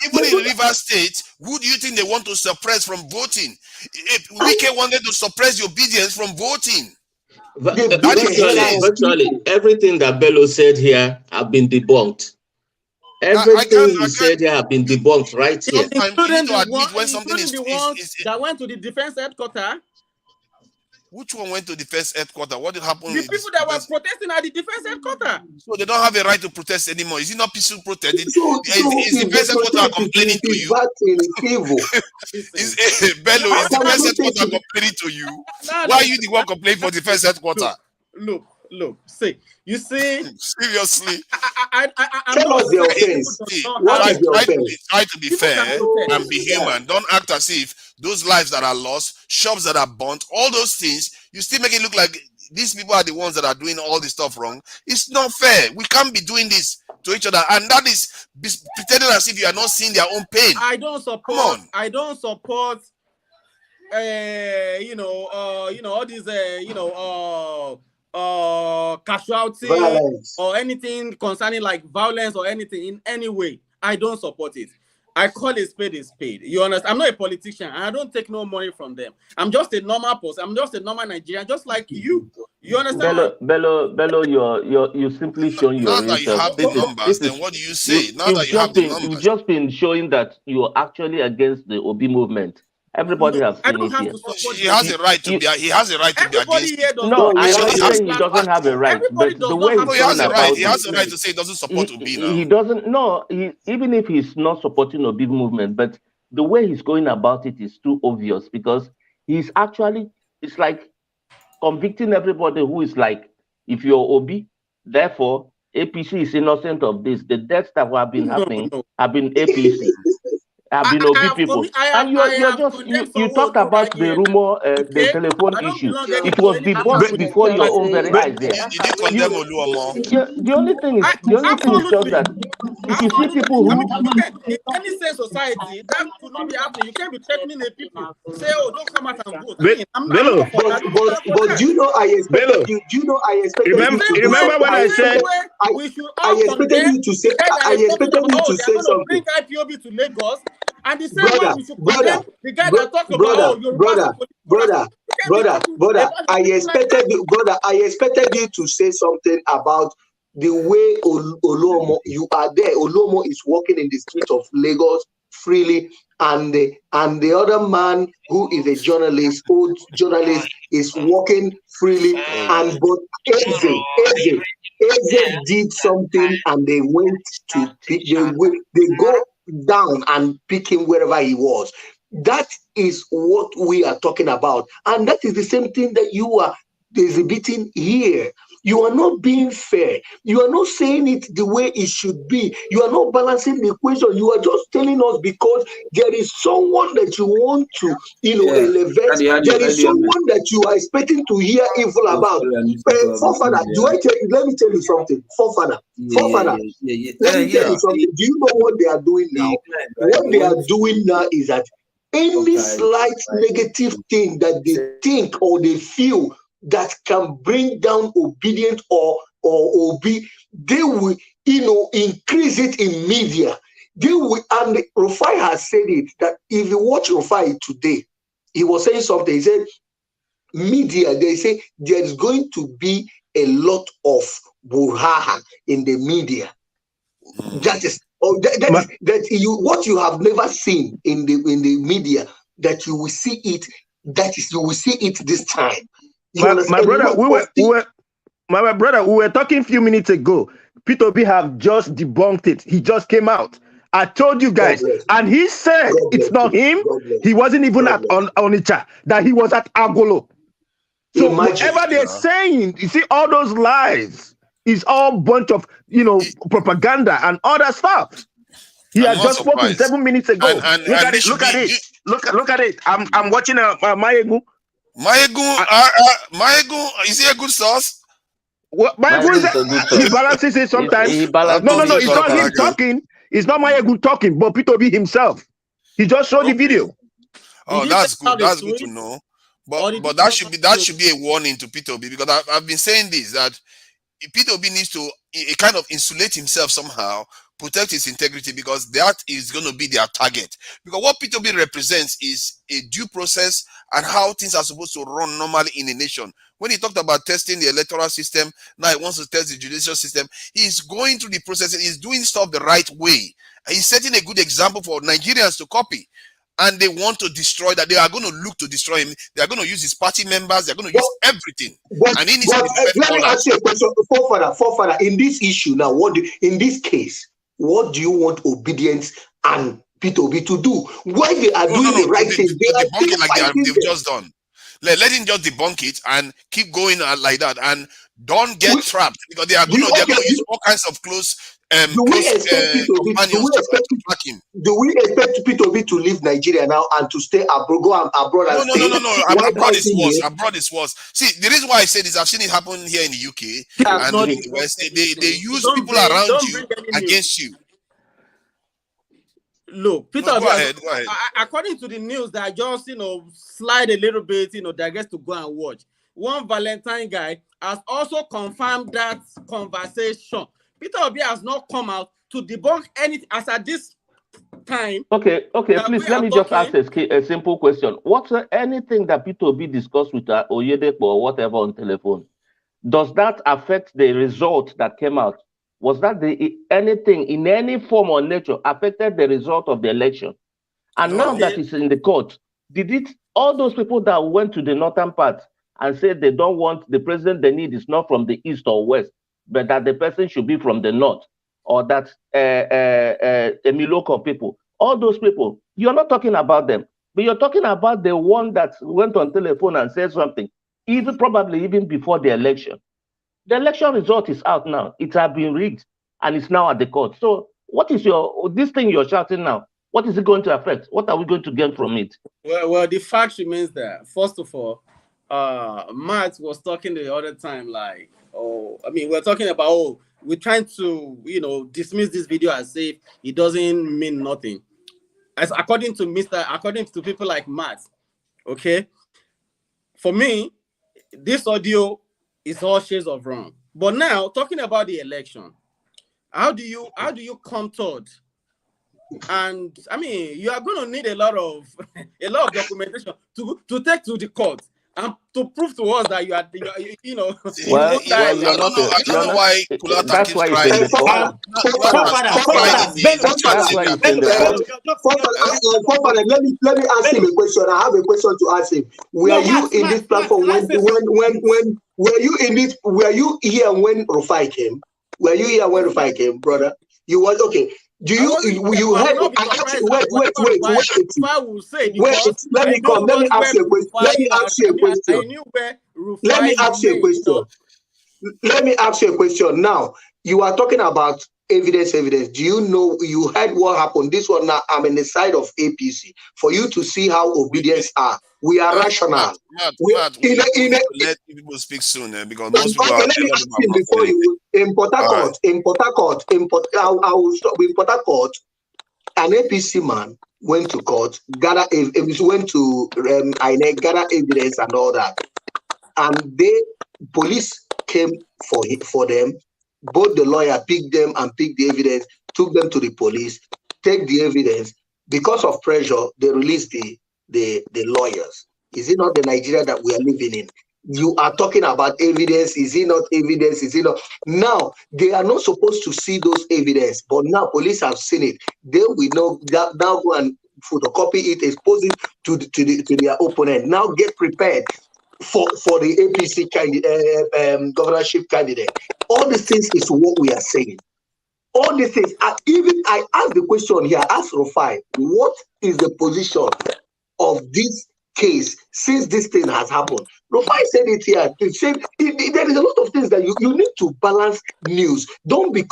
even in River State, who do you think they want to suppress from voting? If Wike wanted to suppress the obedience from voting. Virtually everything that Bello said here have been debunked. Everything he said here have been debunked right here. Including the ones that went to the defense headquarters. Which one went to the defense headquarters? What did happen? The people that were protesting at the defense headquarters. So they don't have a right to protest anymore. Is it not peaceful protest? Is the defense headquarters complaining to you? Bello, is the defense headquarters complaining to you? Why are you the one complaining for the defense headquarters? Look, see, you see, seriously, tell us the offense. Try to be fair and be human. Don't act as if those lives that are lost, shops that are burnt, all those things, you still make it look like these people are the ones that are doing all this stuff wrong. It's not fair. We can't be doing this to each other, and that is pretending as if you are not seeing their own pain. I don't support. All these casualty violence, or anything concerning like violence or anything in any way. I don't support it. I call a spade a spade. You understand? I'm not a politician and I don't take no money from them. I'm just a normal person. I'm just a normal Nigerian, just like you. You understand? Bello, you're simply showing your now that you have the numbers, then what do you say? Now that you have the numbers, you've just been showing that you're actually against the Obi movement. Everybody has I seen don't it have here. to support. He has a right to be. He has a right to be Everybody against here it. does No, not. I'm not He saying he doesn't have a right, Everybody but does the not way have he's he has going a right. about He has a right it, to say he doesn't support Obi now. he doesn't. No, even if he's not supporting Obi movement, but the way he's going about it is too obvious because he's actually. It's like convicting everybody who is like, if you're Obi, therefore APC is innocent of this. The deaths that have been happening have been APC, have been Obi people. And you talked about the rumor, the telephone issue. It was debunked before your own very eyes there. Did you condemn Oluomo? The only thing is just that if you see people who in any sane society, that could not be happening. You can't be threatening the people. Say, oh, don't come out and vote. I mean, I'm not for that. But you know, I expected you. You know, I expected Remember when I said we should all expected you to say. I expected you to say something. Bring IPOB to Lagos, and the same way we should condemn the guy that talked about brother. I expected you to say something about the way Oluomo, you are there. Oluomo is walking in the streets of Lagos freely, and the other man who is a journalist, old journalist, is walking freely. And but Eze did something, and they went to pick. They go down and pick him wherever he was. That is what we are talking about, and that is the same thing that you are exhibiting here. You are not being fair. You are not saying it the way it should be. You are not balancing the equation. You are just telling us because there is someone that you want to, elevate. There is someone that you are expecting to hear evil about. Forefather, let me tell you something. Forefather, let me tell you something. Do you know what they are doing now? What they are doing now is that any slight negative thing that they think or they feel that can bring down obedient or Obi, they will, increase it in media. They will, and Rufai has said it, that if you watch Rufai today, he was saying something. He said, media, they say there's going to be a lot of brouhaha in the media. That is what you have never seen in the media, that you will see it. You will see it this time. My brother, we were talking a few minutes ago. P2B have just debunked it. He just came out. I told you guys, and he said it's not him. He wasn't even at Onitsha, that he was at Agolo. So whatever they're saying, you see, all those lies is all bunch of propaganda and other stuff. He had just spoken 7 minutes ago. Look at it. Look at it. I'm watching Mayegu. Mayegu, is he a good source? He balances it sometimes. No, it's not him talking. It's not Mayegu talking, but P2B himself. He just showed the video. Oh, that's good. That's good to know. But that should be a warning to P2B, because I've been saying this, that P2B needs to kind of insulate himself somehow, protect his integrity, because that is going to be their target. Because what P2B represents is a due process and how things are supposed to run normally in a nation. When he talked about testing the electoral system, now he wants to test the judicial system. He's going through the process. He's doing stuff the right way. And he's setting a good example for Nigerians to copy. And they want to destroy that. They are going to look to destroy him. They are going to use his party members. They're going to use everything. And he needs to let me ask you a question, forefather. In this issue now, in this case, what do you want obedience and P2B to do? Why they are doing the right thing? They are debunk it like they've just done. Let him just debunk it and keep going like that, and don't get trapped, because they are going to use all kinds of close. Do we expect P2B to leave Nigeria now and to stay abroad, go abroad and stay? No. Abroad is worse. See, the reason why I say this, I've seen it happen here in the UK and in the West. They use people around you against you. Look, Peter, go ahead. According to the news that just slide a little bit, digress to go and watch. One Valentine guy has also confirmed that conversation. Peter Obi has not come out to debunk anything as at this time. Okay, please let me just ask a simple question. What's anything that Peter Obi discussed with Oyedepo or whatever on telephone? Does that affect the result that came out? Was that anything in any form or nature affected the result of the election? And now that it's in the court, Did it, all those people that went to the northern part and said they don't want the president they need is not from the east or west, but that the person should be from the north, or that Emiloko people, all those people, you're not talking about them, but you're talking about the one that went on telephone and said something, even probably even before the election. The election result is out now. It has been rigged and it's now at the court. So what is this thing you're shouting now? What is it going to affect? What are we going to gain from it? Well, the fact remains that, first of all, Matt was talking the other time, like, we're talking about, we're trying to, dismiss this video as if it doesn't mean nothing. As according to people like Matt, okay, for me, this audio is all shades of wrong. But now, talking about the election, how do you come toward? And you are going to need a lot of documentation to take to the court and to prove to us that you are Well, you're not. Why that's why it's in the court. That's why it's in the court. Let me ask him a question. I have a question to ask him. Were you in this platform when were you here when Rufai came? Were you here when Rufai came, brother? You was okay. Do you heard? Wait. Let me come. Let me ask you a question. Let me ask you a question. Now, you are talking about evidence. Do you know, you heard what happened? This one now, I'm in the side of APC. For you to see how obedience are. We are rational. Let people speak soon because most people are. Let me ask him before you. In Port Harcourt, I will stop. In Port Harcourt, an APC man went to court, went to INEC, gather evidence and all that, and police came for them. Both the lawyer picked them and picked the evidence, took them to the police, take the evidence. Because of pressure, they released the lawyers. Is it not the Nigeria that we are living in? You are talking about evidence. Is it not evidence? Is it not? Now, they are not supposed to see those evidence, but now police have seen it. They will know that now go and photocopy it, expose it to their opponent. Now get prepared for the APC governorship candidate. All these things is what we are saying. All these things. I asked the question here. Ask Rufai, what is the position of this case since this thing has happened? Rufai said it here. He said there is a lot of things that you need to balance news. Don't be.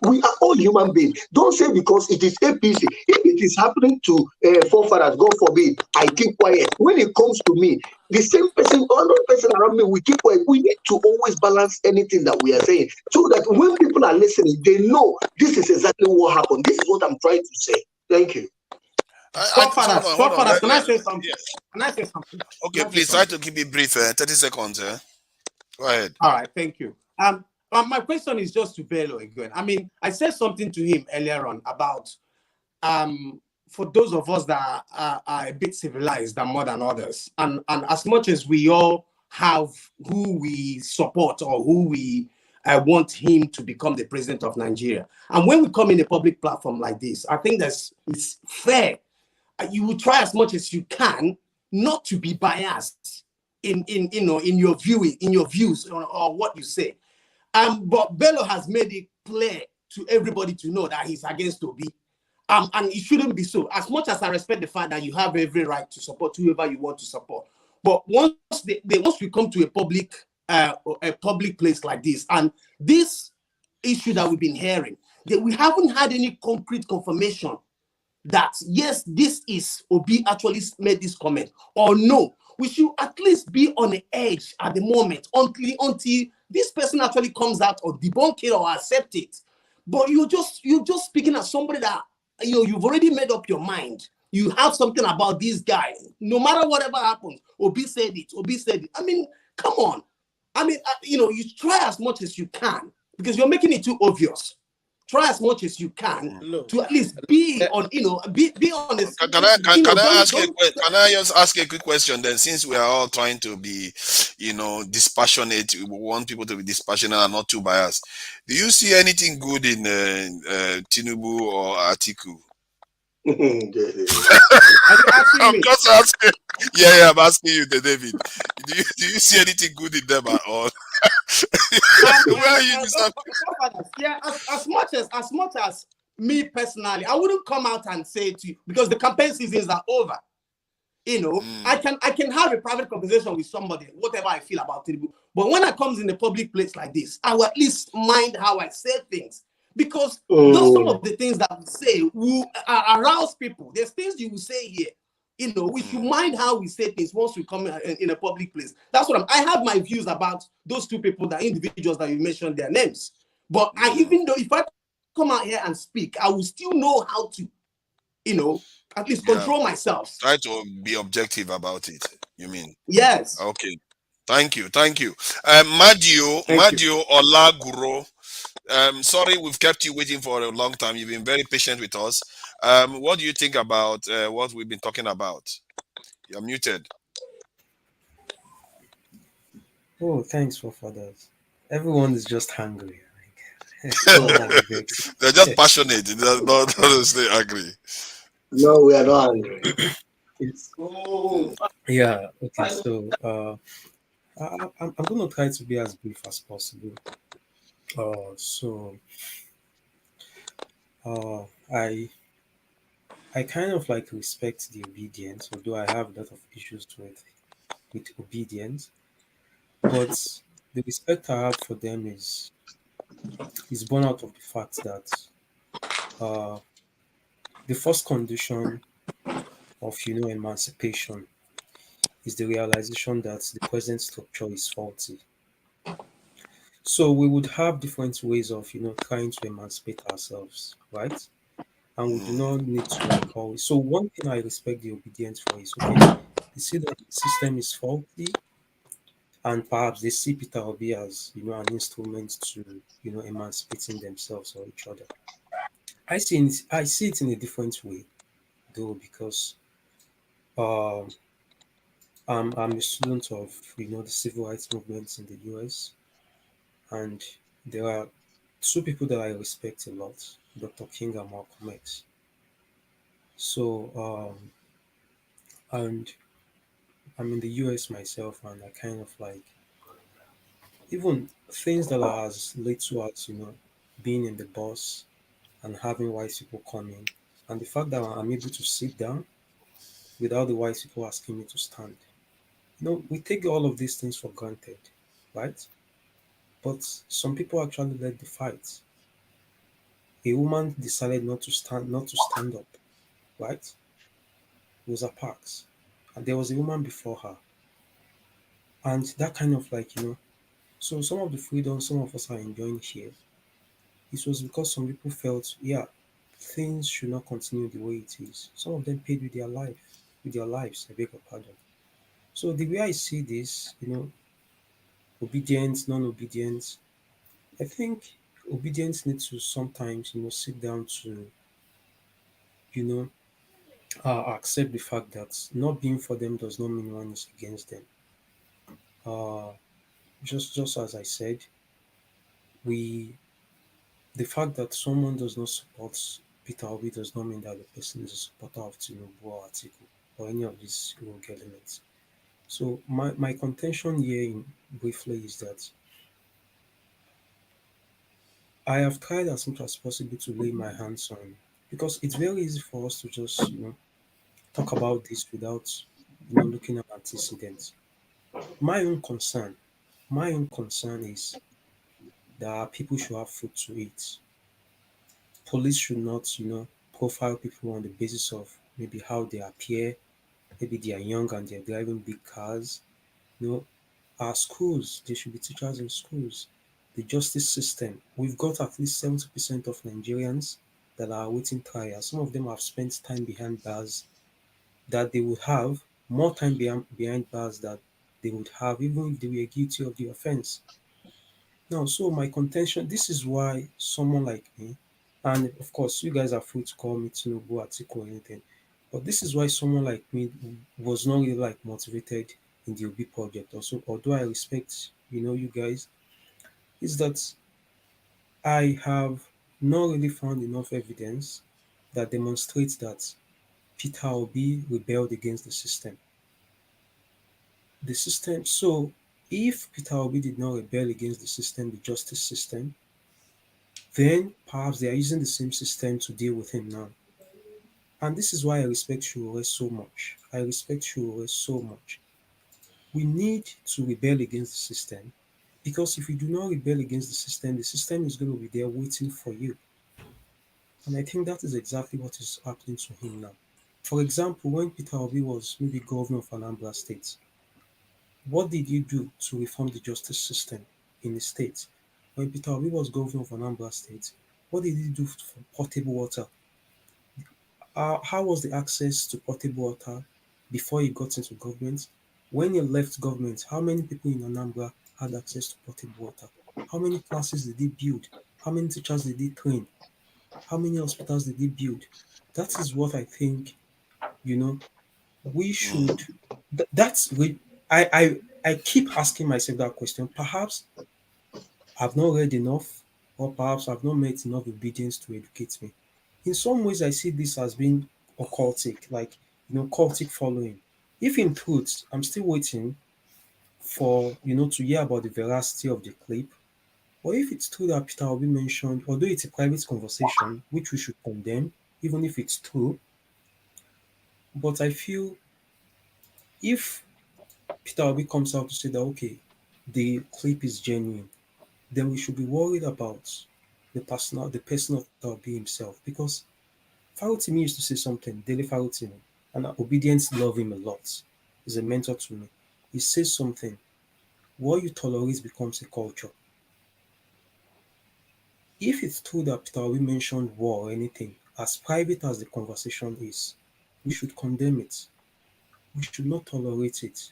We are all human beings. Don't say because it is APC. If it is happening to forefathers, God forbid, I keep quiet. When it comes to me, the same person, another person around me, we keep quiet. We need to always balance anything that we are saying, so that when people are listening, they know this is exactly what happened. This is what I'm trying to say. Thank you. Forefathers, can I say something? Okay, please try to keep it brief. 30 seconds. Go ahead. All right, thank you. My question is just to Bello again. I said something to him earlier on about for those of us that are a bit civilized than more than others, and as much as we all have who we support or who we want him to become the president of Nigeria, and when we come in a public platform like this, I think it's fair. You will try as much as you can not to be biased in your viewing, in your views or what you say. But Bello has made it clear to everybody to know that he's against Obi. And it shouldn't be so. As much as I respect the fact that you have every right to support whoever you want to support, but once we come to a public place like this, and this issue that we've been hearing, that we haven't had any concrete confirmation that yes, this is Obi actually made this comment, or no, we should at least be on the edge at the moment until this person actually comes out or debunk it or accept it. But you're just speaking as somebody that you've already made up your mind. You have something about this guy. No matter whatever happens, Obi said it. Come on. You try as much as you can because you're making it too obvious. Try as much as you can to at least be on, be honest. Can I just ask a quick question then? Since we are all trying to be, dispassionate, we want people to be dispassionate and not too biased. Do you see anything good in Tinubu or Atiku? I'm just asking. Yeah, I'm asking you, David. Do you see anything good in them at all? Where are you yeah, as much as me personally, I wouldn't come out and say to you because the campaign seasons are over. You know, I can have a private conversation with somebody, whatever I feel about it. But when I comes in a public place like this, I will at least mind how I say things. Because those some of the things that we say will arouse people. There's things you will say here. You know, we should mind how we say things once we come in a public place. That's what I have my views about those two people, the individuals that you mentioned their names. But I even though if I come out here and speak, I will still know how to, you know, at least control myself. Try to be objective about it. You mean? Yes. Okay. Thank you. Madio Olaguro. Sorry, we've kept you waiting for a long time. You've been very patient with us. What do you think about what we've been talking about? You're muted. Oh, thanks for that. Everyone is just hungry. They're just passionate. They're not honestly angry. No, we are not angry. Yeah. Okay. So, I'm going to try to be as brief as possible. I kind of like respect the obedience, although I have a lot of issues with obedience. But the respect I have for them is born out of the fact that the first condition of emancipation is the realization that the present structure is faulty. So we would have different ways of trying to emancipate ourselves, right? And we do not need to like always. So one thing I respect the obedience for is okay. They see that the system is faulty, and perhaps they see Peter Obi as an instrument to emancipating themselves or each other. I see it in a different way though, because um, I'm a student of the civil rights movements in the US, and there are two people that I respect a lot, Dr. King and Malcolm X. So and I'm in the US myself, and I kind of like even things that are as little as being in the bus and having white people coming, and the fact that I'm able to sit down without the white people asking me to stand. We take all of these things for granted, right? But some people actually led the fight. A woman decided not to stand up, right? Rosa Parks. And there was a woman before her. And that kind of like, so some of the freedom some of us are enjoying here, it was because some people felt, yeah, things should not continue the way it is. Some of them paid with their lives, I beg your pardon. So the way I see this, obedience, non-obedience, I think obedience needs to sometimes, sit down to, you know, accept the fact that not being for them does not mean one is against them. Uh, just as I said, we the fact that someone does not support Peter Obi does not mean that the person is a supporter of Tinubu or Atiku or any of these rogue elements. So my contention here briefly is that I have tried as much as possible to lay my hands on, because it's very easy for us to just talk about this without looking at antecedents. My own concern is that people should have food to eat. Police should not profile people on the basis of maybe how they appear, maybe they are young and they're driving big cars. you know our schools, there should be teachers in schools. The justice system, we've got at least 70% of Nigerians that are awaiting trial. Some of them have spent time behind bars that they would have more time behind bars that they would have even if they were guilty of the offense. Now, so my contention, this is why someone like me, and of course, you guys are free to call me Tinubu, Atiku, or anything, but this is why someone like me was not really like motivated in the OB project. Also, although I respect, you guys, is that I have not really found enough evidence that demonstrates that Peter Obi rebelled against the system. The system. So, if Peter Obi did not rebel against the system, the justice system, then perhaps they are using the same system to deal with him now. And this is why I respect Shuro so much. I respect Shuro so much. We need to rebel against the system because if you do not rebel against the system is going to be there waiting for you. And I think that is exactly what is happening to him now. For example, when Peter Obi was maybe governor of Anambra State, what did you do to reform the justice system in the state? When Peter Obi was governor of Anambra State, what did he do for portable water? How was the access to portable water before he got into government? When he left government, how many people in Anambra had access to portable water? How many classes did he build? How many teachers did he train? How many hospitals did he build? That is what I think, you know, we should. That's we. I keep asking myself that question. Perhaps I've not read enough, or perhaps I've not met enough obedience to educate me. In some ways, I see this as being occultic, like cultic following. If in truth, I'm still waiting for to hear about the veracity of the clip, or if it's true that Peter Obi mentioned, although it's a private conversation, which we should condemn, even if it's true. But I feel if Peter Obi comes out to say that okay, the clip is genuine, then we should be worried about the person of Peter Obi himself. Because Farotimi used to say something, Daily Farotimi, and obedience love him a lot. He's a mentor to me. He says something, what you tolerate becomes a culture. If it's true that Peter Obi mentioned war or anything, as private as the conversation is, we should condemn it. We should not tolerate it.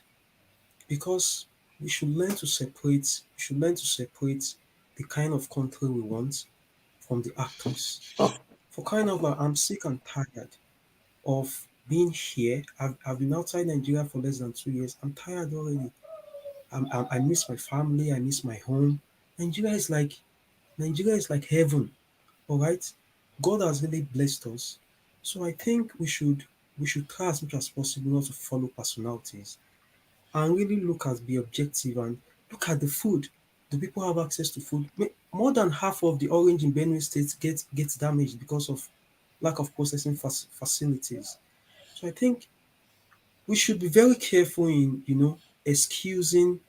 Because we should learn to separate the kind of country we want from the actors. For crying out loud, I'm sick and tired of being here. I've been outside Nigeria for less than 2 years. I'm tired already. I miss my family. I miss my home. Nigeria is like Nigeria is like heaven. All right, God has really blessed us. So I think we should try as much as possible not to follow personalities and really be objective and look at the food. Do people have access to food? More than half of the orange in Benue State gets damaged because of lack of processing facilities. So I think we should be very careful in excusing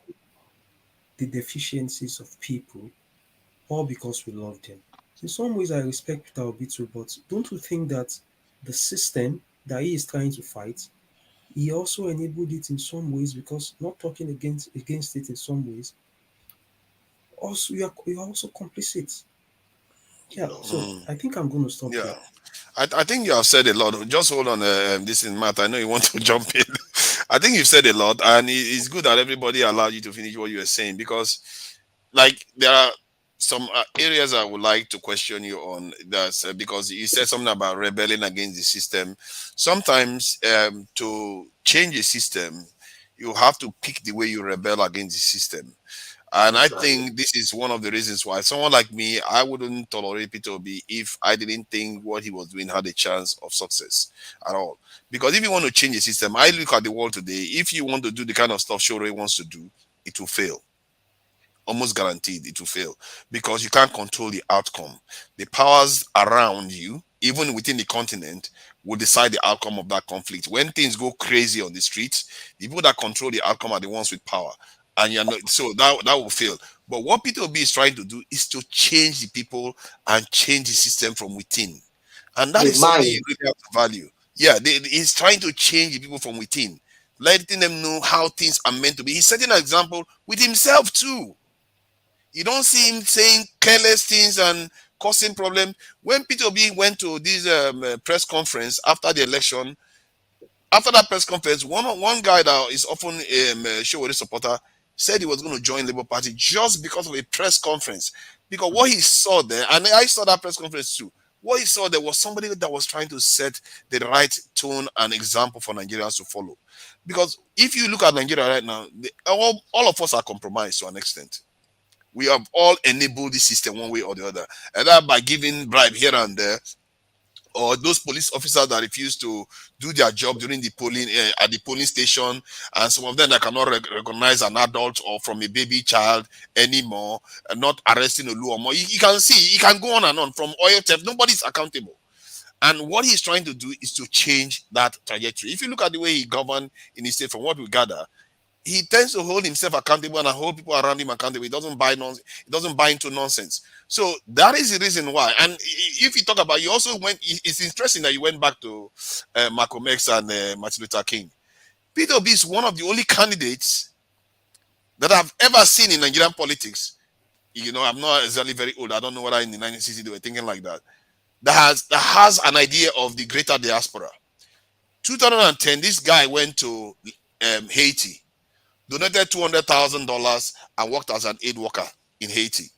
the deficiencies of people all because we love them. In some ways, I respect Peter Obi too, but don't you think that the system that he is trying to fight, he also enabled it in some ways because not talking against it in some ways, also you're also complicit. Yeah, so I think I'm going to stop Yeah. here. I think you have said a lot. Just hold on, this is Matt. I know you want to jump in. I think you've said a lot, and it's good that everybody allowed you to finish what you were saying because, like, there are some areas I would like to question you on. That's because you said something about rebelling against the system. Sometimes, to change a system, you have to pick the way you rebel against the system. And I Exactly. think this is one of the reasons why someone like me, I wouldn't tolerate Peter Obi if I didn't think what he was doing had a chance of success at all. Because if you want to change the system, I look at the world today. If you want to do the kind of stuff Shore wants to do, it will fail. Almost guaranteed it will fail because you can't control the outcome. The powers around you, even within the continent, will decide the outcome of that conflict. When things go crazy on the streets, the people that control the outcome are the ones with power, and you're not. So that will fail. But what Peter Obi is trying to do is to change the people and change the system from within, and that The is something you mind. really have to value. Yeah, he's trying to change the people from within, letting them know how things are meant to be. He's setting an example with himself too. You don't see him saying careless things and causing problem. When Peter Obi went to this press conference after the election, after that press conference, one guy that is often Showore supporter said he was going to join Labour Party just because of a press conference. Because what he saw there, and I saw that press conference too, what he saw there was somebody that was trying to set the right tone and example for Nigerians to follow. Because if you look at Nigeria right now, all of us are compromised to an extent. We have all enabled the system one way or the other, either by giving bribe here and there, or those police officers that refuse to do their job during the polling at the polling station, and some of them that cannot recognize an adult or from a baby child anymore, and not arresting Oluomo. You can see, you can go on and on. From oil theft, nobody's accountable. And what he's trying to do is to change that trajectory. If you look at the way he governed in his state, from what we gather, he tends to hold himself accountable and hold people around him accountable. He doesn't buy into nonsense. So that is the reason why. And if you talk about, you also went. It's interesting that you went back to Malcolm X and Martin Luther King. Peter Obi is one of the only candidates that I've ever seen in Nigerian politics. You know, I'm not exactly very old. I don't know whether in the 1960s they were thinking like that. That has an idea of the greater diaspora. 2010, this guy went to Haiti, donated $200,000 and worked as an aid worker in Haiti.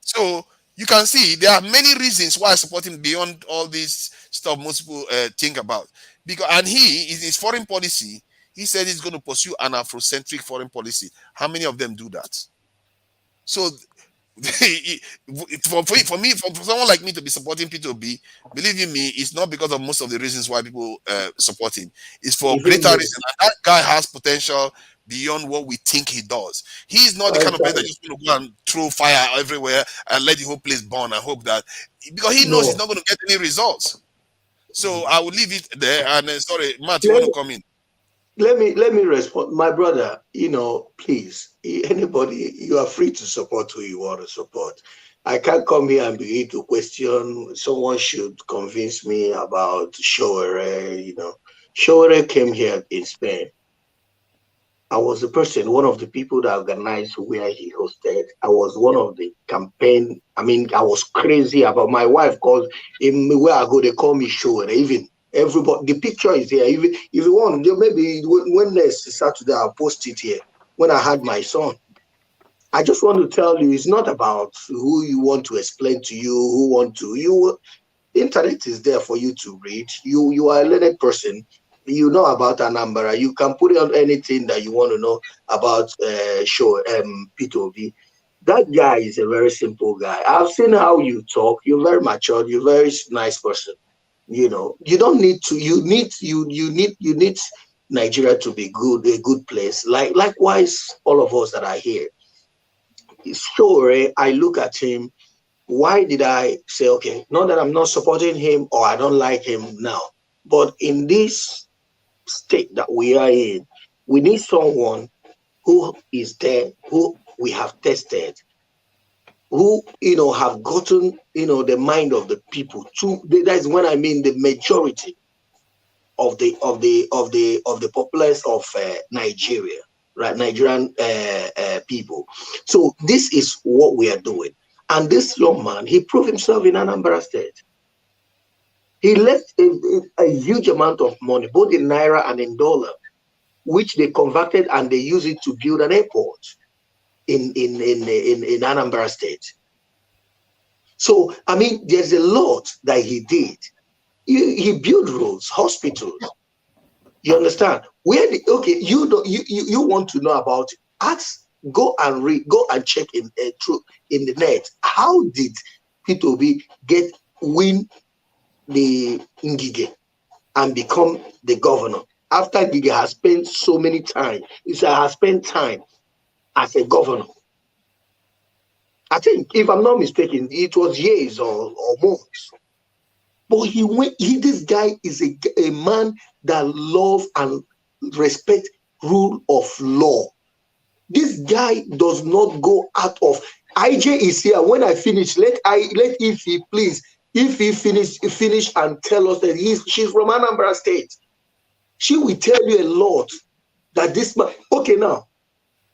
So you can see there are many reasons why I support him beyond all this stuff most people think about. And he, in his foreign policy, he said he's going to pursue an Afrocentric foreign policy. How many of them do that? So for me, for someone like me to be supporting P2B, believe you me, it's not because of most of the reasons why people support him. It's for greater reasons. And that guy has potential beyond what we think he does. He's not the kind of person that just going to go and throw fire everywhere and let the whole place burn and hope that, because he knows he's not going to get any results. So I will leave it there. And sorry, Matt, you want to come in? Let me respond, my brother. You know, please, anybody, you are free to support who you want to support. I can't come here and begin to question. Someone should convince me about Showere. You know, Showere came here in Spain. I was the person, one of the people that organized where he hosted. I was one of the campaign. I mean, I was crazy about my wife because where I go, they call me Showere. Even everybody, the picture is here. If you want, maybe when next Saturday, I'll post it here. When I had my son, I just want to tell you, it's not about who you want to explain to you, internet is there for you to read. You are a learned person. You know about Anambra. You can put on anything that you want to know about P2B. That guy is a very simple guy. I've seen how you talk. You're very mature. You're a very nice person. You know, you don't need to. You need Nigeria to be good, a good place. Likewise, all of us that are here. Sure, I look at him. Why did I say, okay, not that I'm not supporting him or I don't like him now, but in this state that we are in, we need someone who is there, who we have tested, who, you know, have gotten, you know, the mind of the people. That's when I mean the majority of the populace of Nigeria, right? Nigerian people. So this is what we are doing. And this young man, he proved himself in Anambra State. He left a huge amount of money, both in Naira and in dollar, which they converted and they use it to build an airport in Anambra State. So, I mean, there's a lot that he did. He built roads, hospitals. You understand? You want to know about it? Go and read, go and check in the net. How did P2B win the Ngige and become the governor after Ngige has spent so many time? He has spent time as a governor. I think, if I'm not mistaken, it was years or months. But this guy is a man that loves and respects rule of law. This guy does not go out of. IJ is here. When I finish, let if he finish and tell us that she's from Anambra State. She will tell you a lot that this man. Okay, now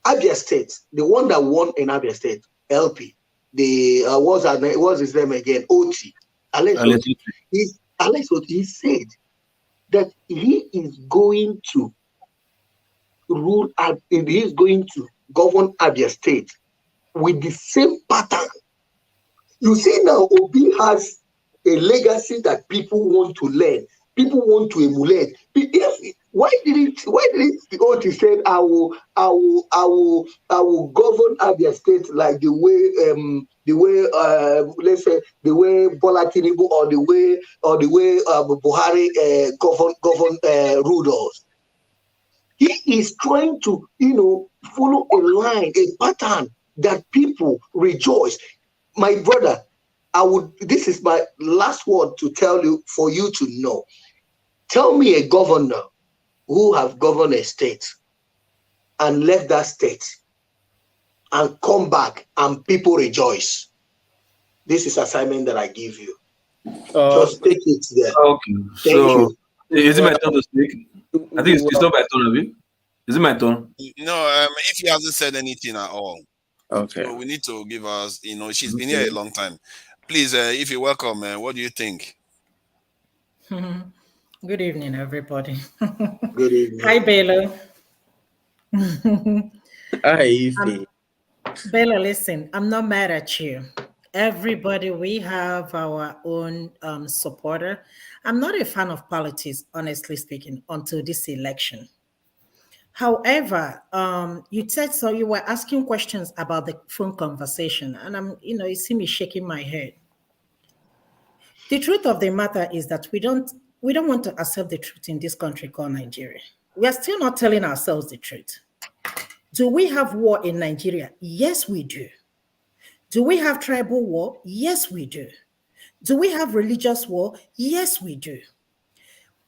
Abia State, the one that won in Abia State, LP. What's his name again? OT. Alex Oti said that he is going to rule, he is going to govern Abia State with the same pattern. You see now, Obi has a legacy that people want to learn, people want to emulate. Why did Oti said I will govern Abia State like the the way let's say the way Bola Tinubu or the way Buhari govern ruled us. He is trying to, follow a line, a pattern that people rejoice. My brother, this is my last word to tell you, for you to know. Tell me a governor who have governed a state and left that state and come back and people rejoice. This is assignment that I give you. Just take it there. Okay. Thank you. Is it my turn to speak? I think it's not my turn, Abi. Is it my turn? No, if he hasn't said anything at all. Okay. So we need to give us, she's been here a long time. Please, if you're welcome, what do you think? Good evening, everybody. Good evening. Hi, Bello. Hi, Bello, listen, I'm not mad at you. Everybody, we have our own supporter. I'm not a fan of politics, honestly speaking, until this election. However, you said so. You were asking questions about the phone conversation, and you see me shaking my head. The truth of the matter is that we don't want to accept the truth in this country called Nigeria. We are still not telling ourselves the truth. Do we have war in Nigeria? Yes, we do. Do we have tribal war? Yes, we do. Do we have religious war? Yes, we do.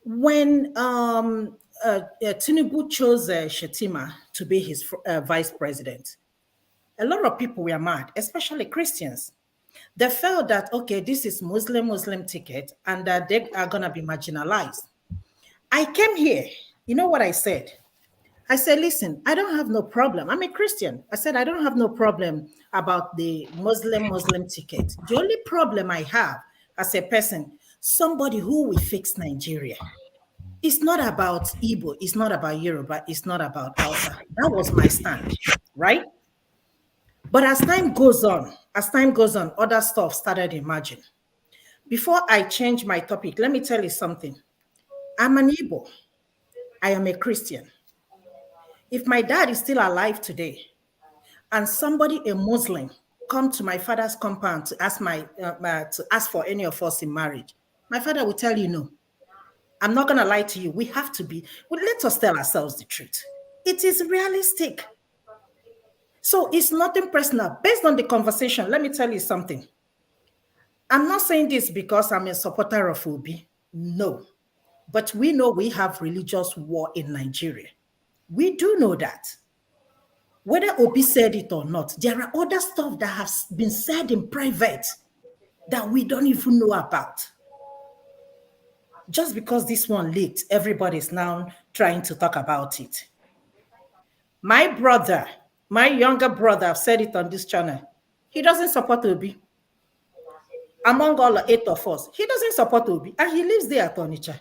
When Tinubu chose Shetima to be his vice president, a lot of people were mad, especially Christians. They felt that, okay, this is Muslim ticket and that they are going to be marginalized. I came here, you know what I said? I said, listen, I don't have no problem. I'm a Christian. I said, I don't have no problem about the Muslim ticket. The only problem I have as a person, somebody who will fix Nigeria. It's not about Igbo. It's not about Yoruba. It's not about Hausa. That was my stand, right? But as time goes on, other stuff started emerging. Before I change my topic, let me tell you something. I'm an Igbo. I am a Christian. If my dad is still alive today, and somebody, a Muslim, come to my father's compound to ask for any of us in marriage, my father will tell you no. I'm not gonna lie to you. We have to be. Let us tell ourselves the truth. It is realistic. So it's nothing personal. Based on the conversation, let me tell you something. I'm not saying this because I'm a supporter of Obi. No. But we know we have religious war in Nigeria. We do know that. Whether Obi said it or not, there are other stuff that has been said in private that we don't even know about. Just because this one leaked, everybody's now trying to talk about it. My brother, my younger brother, I've said it on this channel, he doesn't support Obi. Among all 8 of us, he doesn't support Obi, and he lives there at Onitsha.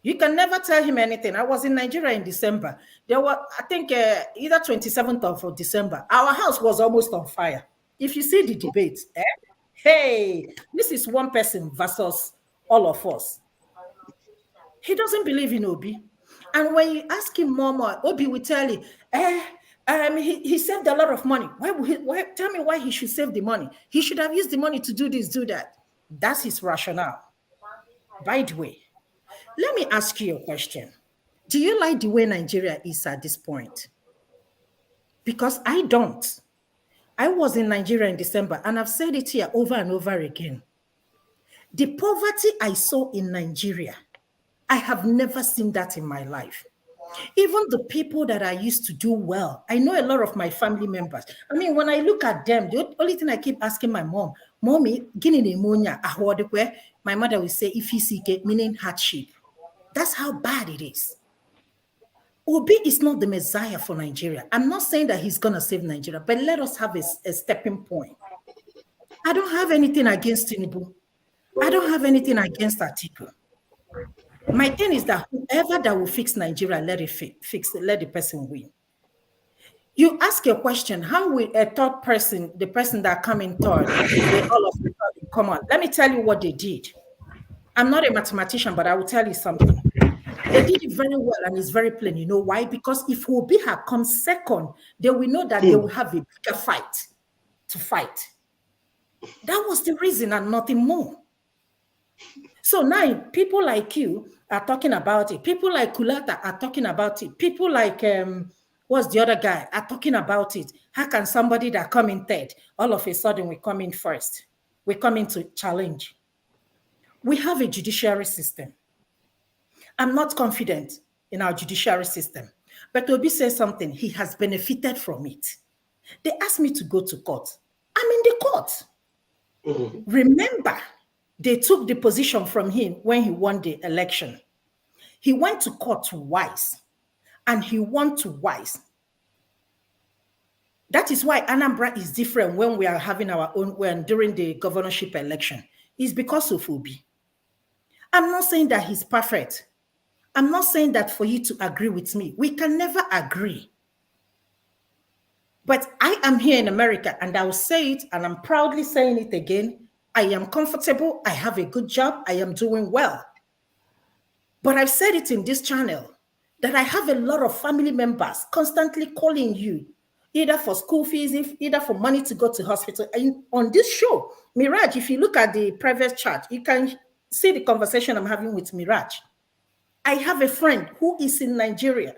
You can never tell him anything. I was in Nigeria in December. There were, I think, either 27th of December. Our house was almost on fire. If you see the debate, hey, this is one person versus all of us. He doesn't believe in Obi. And when you ask him more, Obi will tell you, he saved a lot of money. Tell me why he should save the money. He should have used the money to do this, do that. That's his rationale. By the way, let me ask you a question. Do you like the way Nigeria is at this point? Because I don't. I was in Nigeria in December, and I've said it here over and over again. The poverty I saw in Nigeria, I have never seen that in my life. Even the people that I used to do well, I know a lot of my family members. I mean, when I look at them, the only thing I keep asking my mom, Mommy, gini pneumonia, my mother will say, if he's sick, meaning hardship. That's how bad it is. Obi is not the Messiah for Nigeria. I'm not saying that he's going to save Nigeria, but let us have a stepping point. I don't have anything against Tinubu. I don't have anything against Atiku. My thing is that whoever that will fix Nigeria, let the person win. You ask a question, how will a third person, the person that come in third, they all of them come on? Let me tell you what they did. I'm not a mathematician, but I will tell you something. They did it very well, and it's very plain. You know why? Because if Obi had come second, they will know that they will have a bigger fight to fight. That was the reason and nothing more. So now people like you are talking about it. People like Kulata are talking about it. People like, what's the other guy, are talking about it. How can somebody that come in third, all of a sudden we come in first? We come in to challenge. We have a judiciary system. I'm not confident in our judiciary system. But Obi says something, he has benefited from it. They asked me to go to court. I'm in the court. Remember, they took the position from him when he won the election. He went to court twice, and he won twice. That is why Anambra is different when we are having our own, when during the governorship election. It's because of Obi. I'm not saying that he's perfect. I'm not saying that for you to agree with me. We can never agree. But I am here in America, and I will say it, and I'm proudly saying it again. I am comfortable. I have a good job. I am doing well. But I've said it in this channel that I have a lot of family members constantly calling you, either for school fees, either for money to go to hospital. And on this show, Miraj, if you look at the private chat, you can see the conversation I'm having with Miraj. I have a friend who is in Nigeria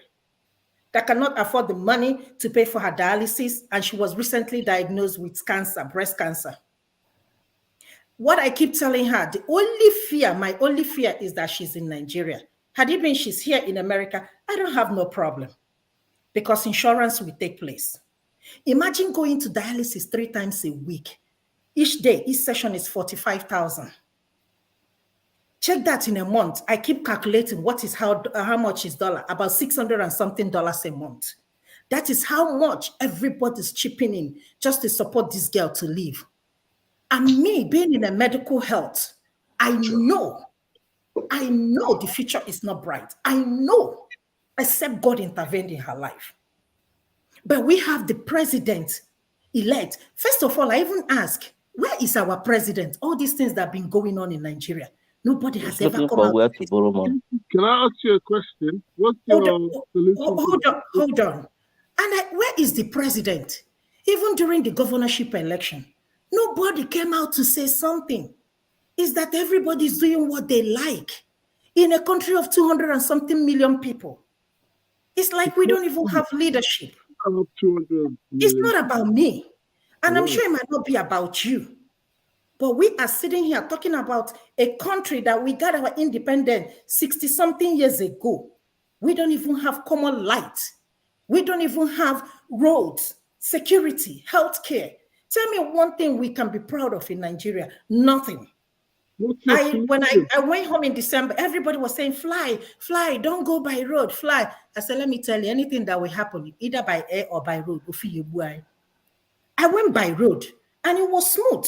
that cannot afford the money to pay for her dialysis, and she was recently diagnosed with cancer, breast cancer. What I keep telling her, my only fear is that she's in Nigeria. Had it been she's here in America, I don't have no problem because insurance will take place. Imagine going to dialysis 3 times a week. Each day, each session is 45,000. Check that in a month. I keep calculating what is how much is dollar, about $600 and something a month. That is how much everybody's chipping in just to support this girl to live. And me being in a medical health, I know the future is not bright. I know, except God intervened in her life. But we have the president-elect. First of all, I even ask, where is our president? All these things that have been going on in Nigeria. Nobody has ever come out. Where to borrow money. Can I ask you a question? What's your solution? Hold on. And where is the president? Even during the governorship election, nobody came out to say something. Is that everybody's doing what they like in a country of 200 and something million people? It's like we don't even have leadership. It's not about me. And I'm sure it might not be about you. But we are sitting here talking about a country that we got our independence 60-something years ago. We don't even have common light. We don't even have roads, security, healthcare. Tell me one thing we can be proud of in Nigeria. Nothing. When I went home in December, everybody was saying, fly, don't go by road, fly. I said, let me tell you, anything that will happen, either by air or by road, I went by road and it was smooth.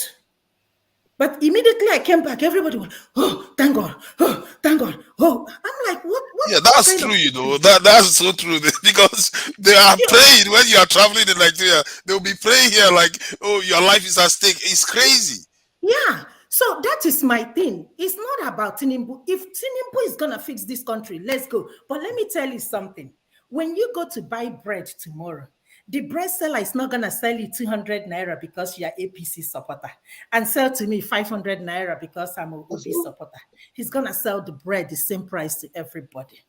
But immediately I came back, everybody went, oh, thank God, oh, thank God. Oh, I'm like, what? Yeah, that's true, you know. That's so true because they are praying when you are traveling in Nigeria. They'll be praying here like, oh, your life is at stake. It's crazy. Yeah. So that is my thing. It's not about Tinubu. If Tinubu is going to fix this country, let's go. But let me tell you something. When you go to buy bread tomorrow, the bread seller is not going to sell you 200 naira because you're APC supporter and sell to me 500 naira because I'm an OB supporter. He's going to sell the bread the same price to everybody.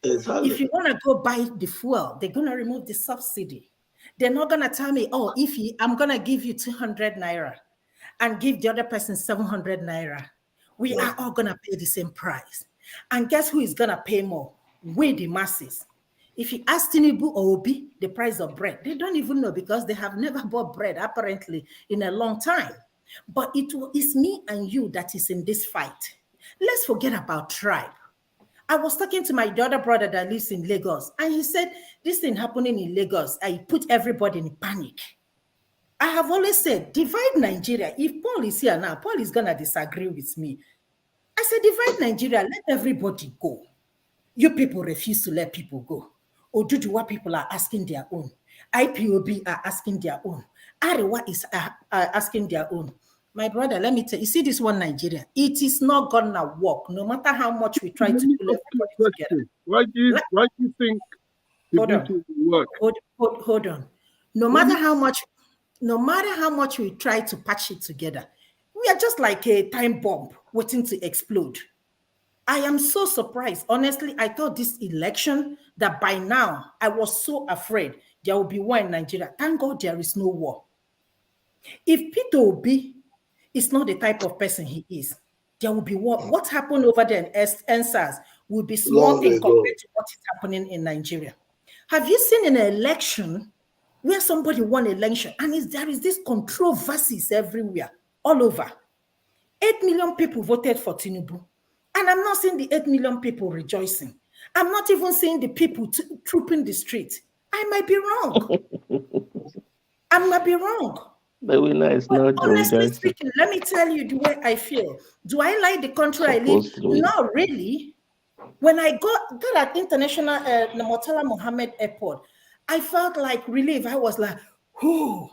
Exactly. If you want to go buy the fuel, they're going to remove the subsidy. They're not going to tell me, oh, I'm going to give you 200 naira and give the other person 700 naira. We are all going to pay the same price. And guess who is going to pay more? We, the masses. If you ask Tinubu or Obi the price of bread, they don't even know because they have never bought bread, apparently, in a long time. But it's me and you that is in this fight. Let's forget about tribe. I was talking to my other brother that lives in Lagos, and he said, this thing happening in Lagos, I put everybody in panic. I have always said, divide Nigeria. If Paul is here now, Paul is going to disagree with me. I said, divide Nigeria, let everybody go. You people refuse to let people go. Oduduwa people are asking their own. IPOB are asking their own. Arewa is asking their own. My brother, let me tell you, see this one Nigeria, it is not gonna work, no matter how much we try to pull everybody together. Why do you think hold on. No matter how much no matter how much we try to patch it together, we are just like a time bomb waiting to explode. I am so surprised. Honestly, I thought this election that by now I was so afraid there will be war in Nigeria. Thank God there is no war. If Peter Obi is not the type of person he is, there will be war. What happened over there in NSAS will be small thing compared to what is happening in Nigeria. Have you seen an election where somebody won an election and there is this controversies everywhere, all over? 8 million people voted for Tinubu. And I'm not seeing the 8 million people rejoicing. I'm not even seeing the people trooping the street. I might be wrong. I might be wrong. The winner is not honestly speaking, let me tell you the way I feel. Do I like the country I live? Not really. When I got at international Murtala Mohammed Airport, I felt like relief. I was like, "Whoo,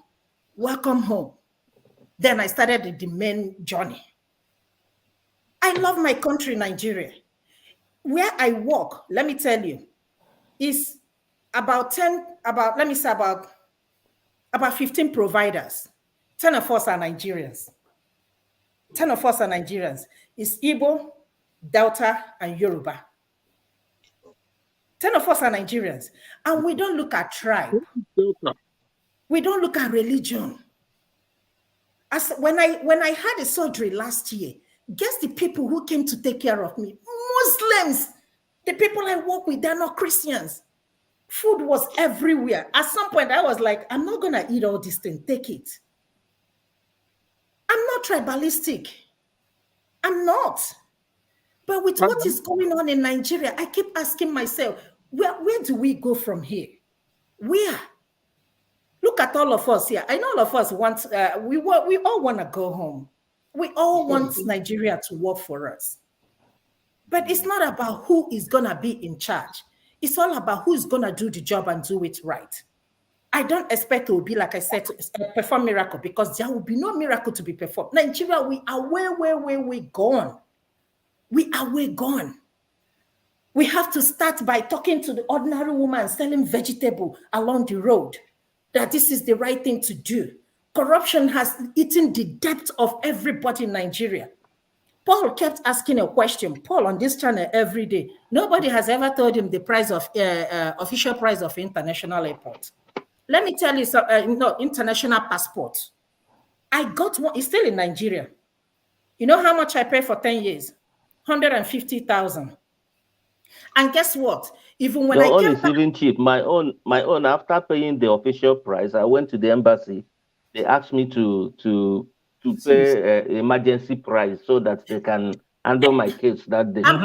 welcome home." Then I started the main journey. I love my country, Nigeria. Where I work, let me tell you, is about 15 providers. 10 of us are Nigerians. 10 of us are Nigerians. It's Igbo, Delta, and Yoruba. 10 of us are Nigerians. And we don't look at tribe. We don't look at religion. As when I had a surgery last year, guess the people who came to take care of me? Muslims. The people I work with, they're not Christians. Food was everywhere. At some point, I was like, I'm not going to eat all this thing. Take it. I'm not tribalistic. I'm not. But with what is going on in Nigeria, I keep asking myself, where do we go from here? Where? Look at all of us here. I know all of us want, we all want to go home. We all want Nigeria to work for us. But it's not about who is going to be in charge. It's all about who's going to do the job and do it right. I don't expect it will be, like I said, to perform miracle, because there will be no miracle to be performed. Nigeria, we are way gone. We are way gone. We have to start by talking to the ordinary woman selling vegetable along the road, that this is the right thing to do. Corruption has eaten the depth of everybody in Nigeria. Paul kept asking a question. Paul on this channel every day. Nobody has ever told him the price of official price of international airport. Let me tell you something. No, international passport. I got one. It's still in Nigeria. You know how much I paid for 10 years? 150,000. And guess what? Even when Your own is even cheap. My own. After paying the official price, I went to the embassy. They asked me to pay emergency price so that they can handle my case that day. I'm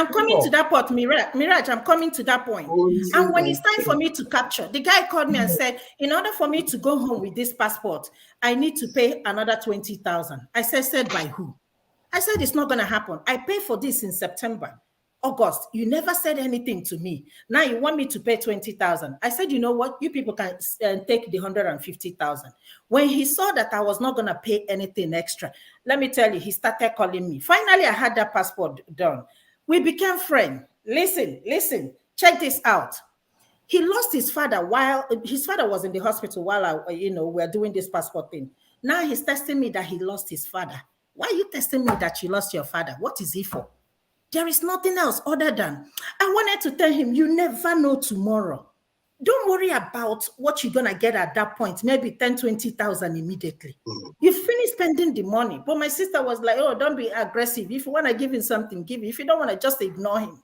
coming to that point, Miraj, I'm coming to that point. And when it's time for me to capture, the guy called me and said, in order for me to go home with this passport, I need to pay another 20,000. I said by who? I said, it's not going to happen. I paid for this in September. August, you never said anything to me. Now you want me to pay 20,000. I said, you know what? You people can take the 150,000. When he saw that I was not going to pay anything extra, let me tell you, he started calling me. Finally, I had that passport done. We became friends. Listen, check this out. He lost his father while his father was in the hospital while we're doing this passport thing. Now he's testing me that he lost his father. Why are you testing me that you lost your father? What is he for? There is nothing else other than, I wanted to tell him, you never know tomorrow. Don't worry about what you're going to get at that point, maybe 10, 20,000 immediately. You finish spending the money. But my sister was like, oh, don't be aggressive. If you want to give him something, give it. If you don't want to, just ignore him.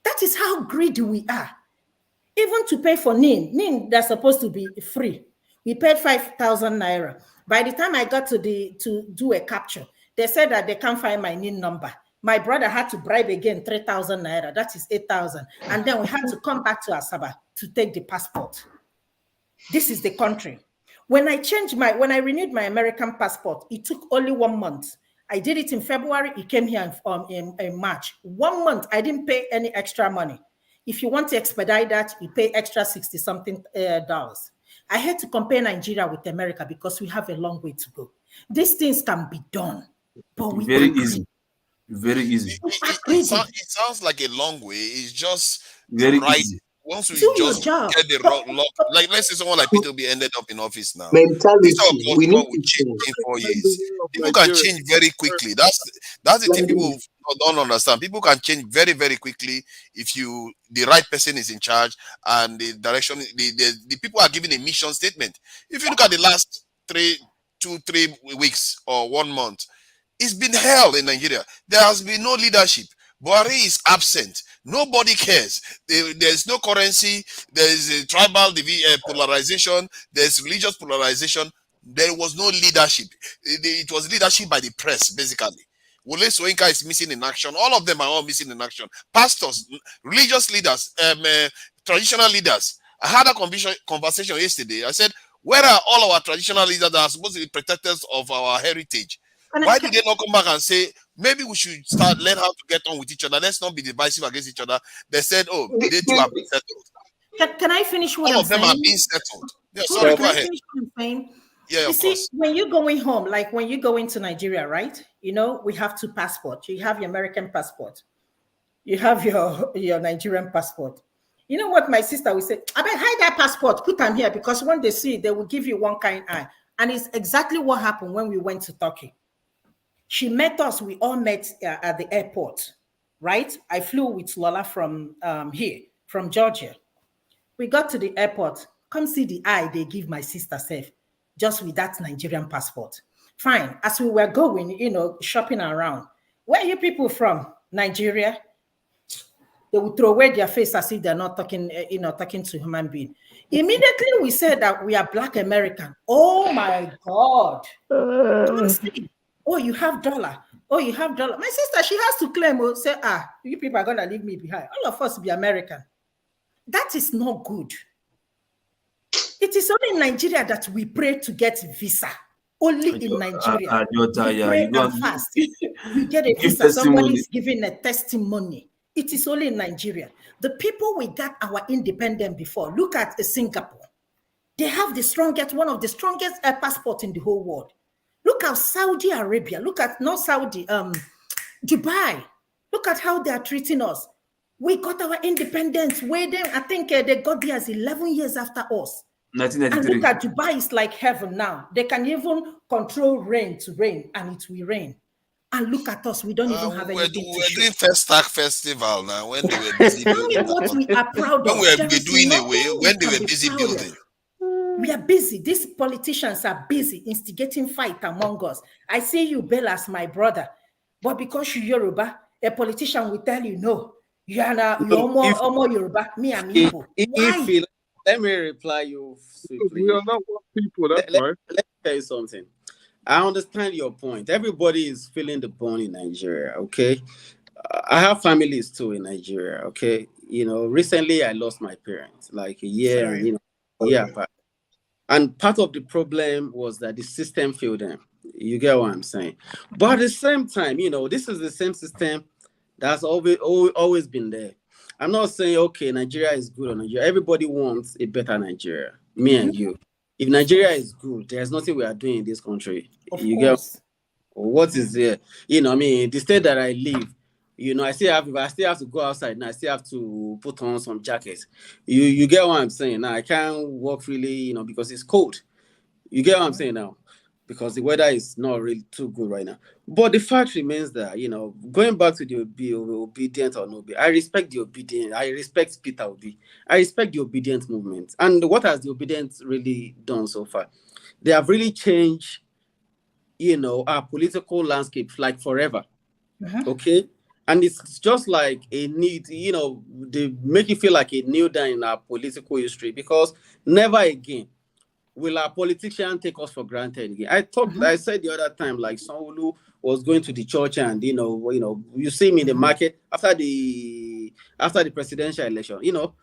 That is how greedy we are. Even to pay for NIN, that's supposed to be free. We paid 5,000 naira. By the time I got to do a capture, they said that they can't find my NIN number. My brother had to bribe again 3,000 naira. That is 8,000. And then we had to come back to Asaba to take the passport. This is the country. When I renewed my American passport, it took only 1 month. I did it in February. It came here in March. 1 month, I didn't pay any extra money. If you want to expedite that, you pay extra $60-something dollars. I had to compare Nigeria with America because we have a long way to go. These things can be done, but we very easy. Very easy. It sounds like a long way. It's just very the right easy. once we Do your just job. get the lock, like let's say someone like Peter be ended up in office now. Mentality. This our We culture need will to change change. in 4 years. People can change very quickly. That's the thing people don't understand. People can change very, very quickly if the right person is in charge and the direction. The people are giving a mission statement. If you look at the last 3 weeks or 1 month, it's been hell in Nigeria. There has been no leadership. Buhari is absent. Nobody cares. There's no currency. There's a tribal polarization. There's religious polarization. There was no leadership. It was leadership by the press, basically. Wole Soyinka is missing in action. All of them are all missing in action. Pastors, religious leaders, traditional leaders. I had a conversation yesterday. I said, where are all our traditional leaders that are supposed to be protectors of our heritage? Why did they not come back and say, maybe we should learn how to get on with each other? Let's not be divisive against each other. They said, oh, they too have been settled. Can I finish what all I'm of them saying? are being settled. Yeah, sorry, go ahead. Yeah, you see, when you're going home, like when you go into Nigeria, right? You know, we have 2 passports. You have your American passport. You have your Nigerian passport. You know what my sister would say? I bet hide that passport, put them here, because when they see it, they will give you one kind eye. And it's exactly what happened when we went to Turkey. She met us. We all met at the airport, right? I flew with Lola from here, from Georgia. We got to the airport. Come see the eye they give my sister safe, just with that Nigerian passport. Fine. As we were going, you know, shopping around, where are you people from? Nigeria? They would throw away their face as if they're not talking, you know, talking to human being. Immediately we said that we are Black American. Oh my God. Come see. Oh, you have dollar. Oh, you have dollar. My sister, she has to claim, say, you people are going to leave me behind. All of us be American. That is not good. It is only in Nigeria that we pray to get visa. Only in Nigeria. We pray and fast. We get a visa. Somebody is giving a testimony. It is only in Nigeria. The people we got our independence before, look at Singapore. They have the strongest, one of the strongest passports in the whole world. Look at Saudi Arabia. Look at, not Saudi, Dubai. Look at how they are treating us. We got our independence way then. I think they got there as 11 years after us. 1993. And look at Dubai, it's like heaven now. They can even control rain to rain, and it will rain. And look at us, we don't even have anything to show. We're doing Festac Festival now when they were busy Tell me what we are proud of. When we were doing away, when they were busy building. We are busy. These politicians are busy instigating fight among us. I see you, Bella, as my brother. But because you're Yoruba, a politician will tell you, no, you're more Yoruba, me, I'm Igbo. Why? Let me reply you swiftly. We are not one people, that's right. Let me tell you something. I understand your point. Everybody is feeling the bone in Nigeria, okay? I have families too in Nigeria, okay? You know, recently I lost my parents, like a year, and, you know, yeah. And part of the problem was that the system failed them. You get what I'm saying? But at the same time, you know, this is the same system that's always been there. I'm not saying, okay, Nigeria is good or Nigeria. Everybody wants a better Nigeria, me and you. If Nigeria is good, there's nothing we are doing in this country. You get what is there? You know, I mean, the state that I live, you know, I still have to go outside now. I still have to put on some jackets. You get what I'm saying? Now I can't walk freely, you know, because it's cold. You get what I'm saying now? Because the weather is not really too good right now. But the fact remains that, you know, going back to the obedient or no, I respect the obedient. I respect Peter Obi. I respect the obedient movement. And what has the obedient really done so far? They have really changed, you know, our political landscape like forever. Okay? And it's just like a need, you know, they make you feel like a new day in our political history, because never again will our politician take us for granted again. I said the other time, like Sanwo-Olu was going to the church, and you know, you see him in the market after the presidential election, you know,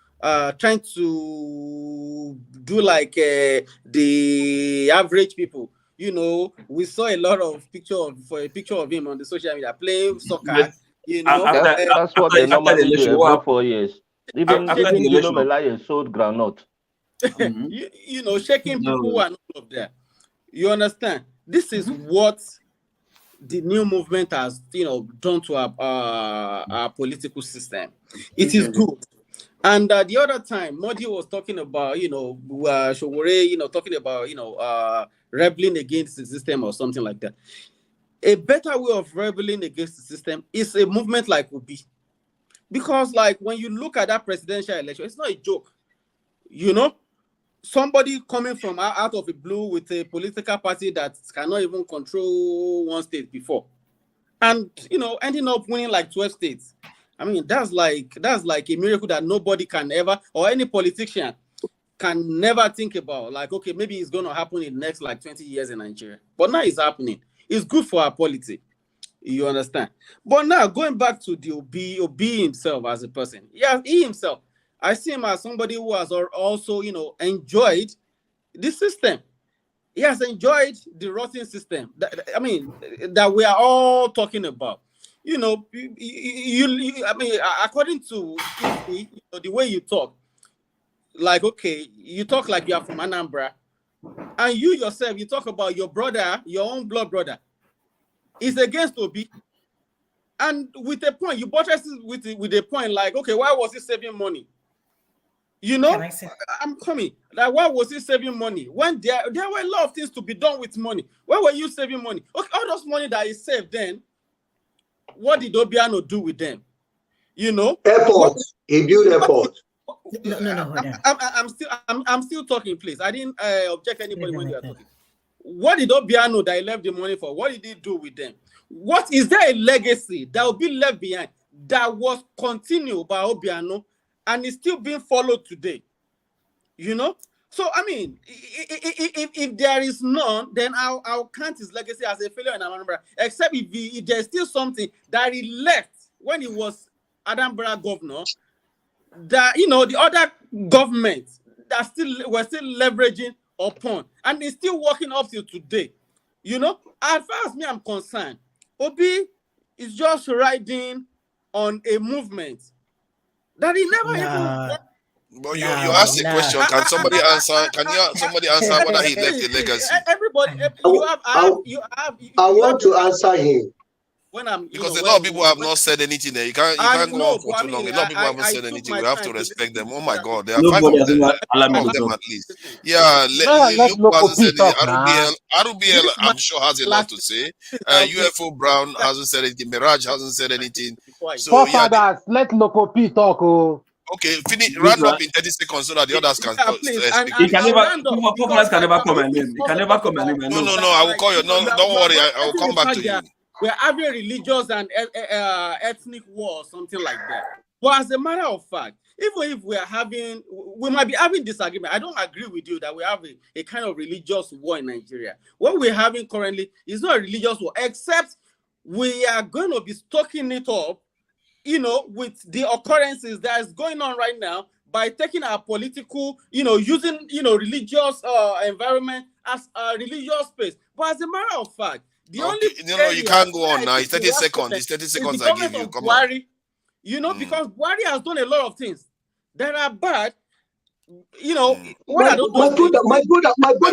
trying to do like the average people. You know, we saw a lot of picture of him on the social media playing soccer. You know, that's what they normally do every 4 years. Even Dino Melaye sold groundnut. You know, shaking people and all of that. You understand? This is what the new movement has, you know, done to our political system. It is good. And the other time, Modi was talking about, Showore, talking about, rebelling against the system or something like that. A better way of rebelling against the system is a movement like Obi. Because, like, when you look at that presidential election, it's not a joke. Somebody coming from out of the blue with a political party that cannot even control one state before. And, ending up winning like 12 states. I mean, that's like a miracle that nobody can ever, or any politician can never think about. Like, okay, maybe it's going to happen in the next like 20 years in Nigeria. But now it's happening. It's good for our polity. You understand? But now, going back to the Obi himself as a person. Yeah, he himself, I see him as somebody who has also, enjoyed the system. He has enjoyed the rotten system. That we are all talking about. According to the way you talk, like, okay, you talk like you are from Anambra, and you yourself, you talk about your brother, your own blood brother, is against Obi. And with a point, you buttress with a point like, okay, why was he saving money? I'm coming. Like, why was he saving money? When there were a lot of things to be done with money. Why were you saving money? Okay, all those money that he saved then, what did Obiano do with them? Airport. He built airport. No. I'm still talking, please. I didn't object anybody when you are talking. What did Obiano that he left the money for? What did he do with them? What is there a legacy that will be left behind that was continued by Obiano and is still being followed today? So I mean, if there is none, then I'll count his legacy as a failure in Anambra. Except if there's still something that he left when he was Anambra governor, that the other governments that were still leveraging upon, and they're still working up till today. As far as me I'm concerned, Obi is just riding on a movement that he never even. But you asked a question. Can somebody answer? Somebody answer whether he left a legacy? Everybody, I want to answer him. Because a lot of people have not said anything there. You can't go on for too long. A lot of people haven't said anything. We have to respect them. Oh my God, there are five of them. At least. Yeah, Luke hasn't said anything. RBL, I'm sure has a lot to say. UFO Brown hasn't said anything. Mirage hasn't said anything. So forefathers, let Lokopi talk. Okay, finish. Round up in 30 seconds so that the others can speak. He can never come and name. He can never come and name. No. I will call you. No, don't worry. I will come back to you. We're having religious and ethnic war or something like that. But as a matter of fact, even if we might be having disagreement. I don't agree with you that we have a kind of religious war in Nigeria. What we're having currently is not a religious war, except we are going to be stocking it up, with the occurrences that is going on right now by taking our political, using, religious environment as a religious space. But as a matter of fact, you can't go on now. It's 30 seconds. It's 30 seconds I give you. Come on. Because Buhari has done a lot of things that are bad. My brother,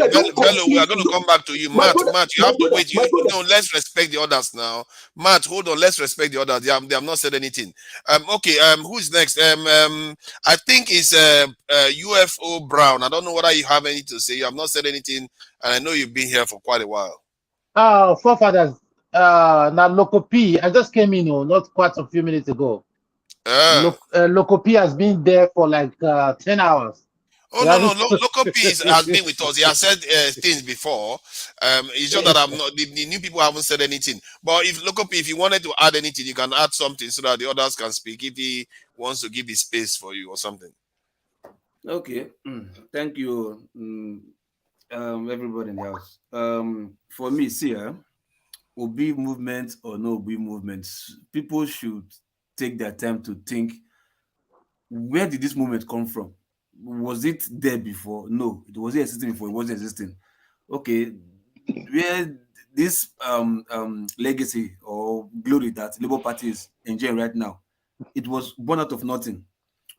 Bello, we are going to come back to you. Matt, you have to wait. Let's respect the others now. Matt, hold on. Let's respect the others. They have not said anything. Okay. Who's next? I think it's UFO Brown. I don't know whether you have anything to say. You have not said anything, and I know you've been here for quite a while. Forefathers. Now Lokopi. I just came in, not quite a few minutes ago. Lokopi has been there for like 10 hours. Oh, no. Lokopi has been with us. He has said things before. It's just that the new people haven't said anything. But if Lokopi, if you wanted to add anything, you can add something so that the others can speak if he wants to give his space for you or something. Okay. Thank you, everybody in the house. For me, see, Obi movement or no Obi movements, people should take their time to think, where did this movement come from? Was it there before? No. It wasn't existing before. It wasn't existing. Okay. Where this legacy or glory that Labour Party is enjoying right now, it was born out of nothing.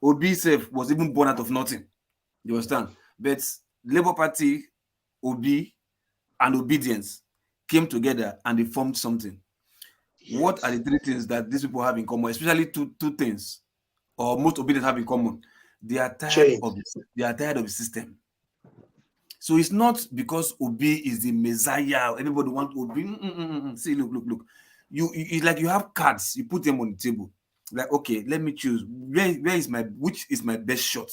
Obi self was even born out of nothing. You understand? But Labour Party, Obi, and obedience came together and they formed something. Yes. What are the three things that these people have in common? Especially two things, or most obedience have in common. They are tired of the system. So it's not because Obi is the Messiah. Everybody wants Obi. See, look. It's like you have cards. You put them on the table. Like, okay, let me choose. Which is my best shot?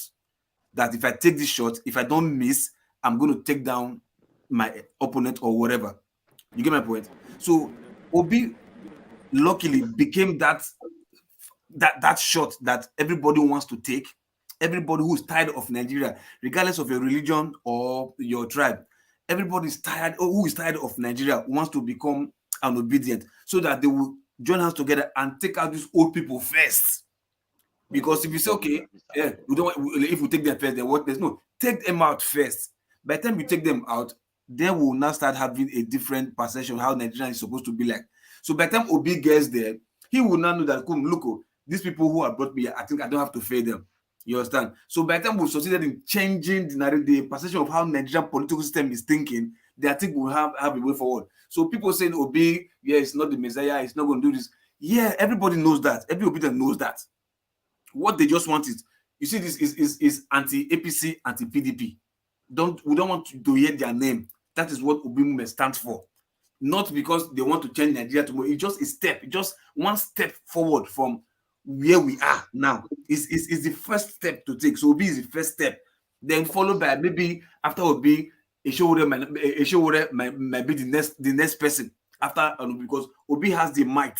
That if I take this shot, if I don't miss, I'm going to take down my opponent or whatever. You get my point? So Obi luckily became that shot that everybody wants to take. Everybody who's tired of Nigeria, regardless of your religion or your tribe, everybody's tired, or who is tired of Nigeria wants to become an obedient, so that they will join hands together and take out these old people first. Because if you say, okay, yeah, if we take them first, then what? There's no, take them out first. By the time you take them out, then we'll now start having a different perception of how Nigeria is supposed to be like. So by the time Obi gets there, he will now know that, look, these people who have brought me, I think I don't have to fear them. You understand? So by the time we've succeeded in changing the perception of how Nigerian political system is thinking, then I think we'll have a way forward. So people saying Obi, yeah, it's not the Messiah, it's not going to do this. Yeah, everybody knows that. Every Obedient knows that. What they just want is, you see, this is anti-APC, anti-PDP. We don't want to hear their name. That is what Obi movement stands for. Not because they want to change Nigeria tomorrow. It's just a step, just one step forward from where we are now. It's the first step to take. So Obi is the first step. Then followed by, maybe after Obi, Eshowore might be the next person after, because Obi has the might.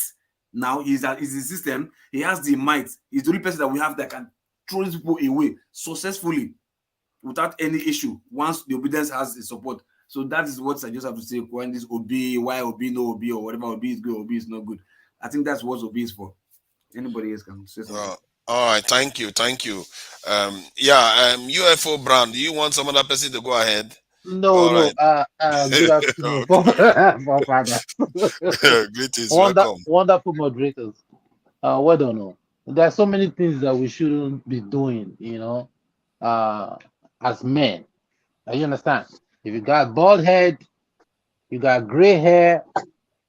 Now he's the system. He has the might. He's the only person that we have that can throw these people away successfully without any issue once the obedience has the support. So that is what I just have to say. When this Obi, why Obi, no Obi, or whatever, Obi is good, Obi is not good. I think that's what Obi is for. Anybody else can say something. All right, thank you. UFO Brand, do you want some other person to go ahead? No. Right. Good afternoon, father. Greetings, welcome. Wonderful moderators. Well done. There are so many things that we shouldn't be doing, as men. You understand? If you got bald head, you got gray hair,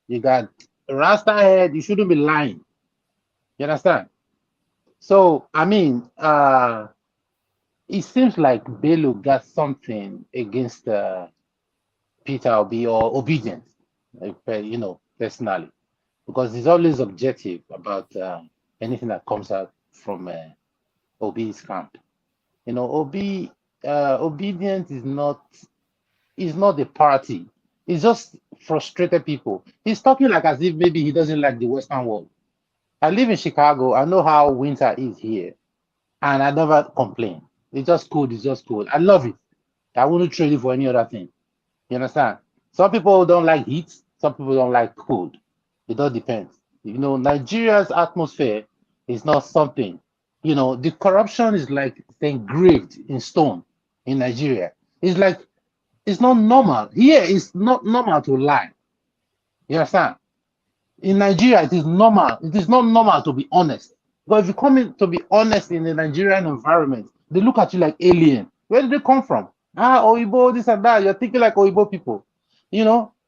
you got rasta head, you shouldn't be lying. You understand? So, I mean, it seems like Bello got something against Peter Obi or Obedience, personally, because he's always objective about anything that comes out from Obi's camp. Obedience is not the party. It's just frustrated people. He's talking like as if maybe he doesn't like the Western world. I live in Chicago. I know how winter is here, and I never complain. It's just cold. I love it. I wouldn't trade it for any other thing. You understand? Some people don't like heat. Some people don't like cold. It all depends. Nigeria's atmosphere is not something. The corruption is like engraved in stone in Nigeria. It's like, it's not normal. Here, it's not normal to lie. You understand? In Nigeria, it is normal. It is not normal to be honest. But if you come in to be honest in the Nigerian environment, they look at you like alien. Where did they come from? Oibo, this and that. You're thinking like Oibo people.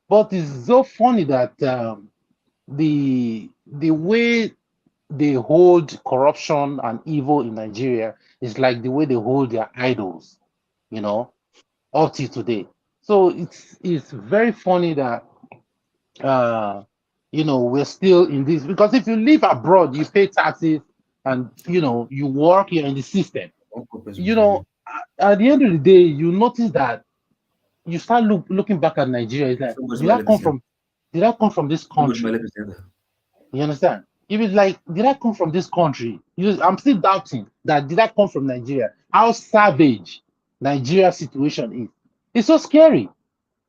But it's so funny that the way they hold corruption and evil in Nigeria is like the way they hold their idols, up till today. So it's very funny that we're still in this, because if you live abroad, you pay taxes and you work, you're in the system. At the end of the day, you notice that you start looking back at Nigeria. It's like, did I come from this country? You understand? If it's like, did I come from this country? I'm still doubting that, did I come from Nigeria? How savage Nigeria's situation is. It's so scary.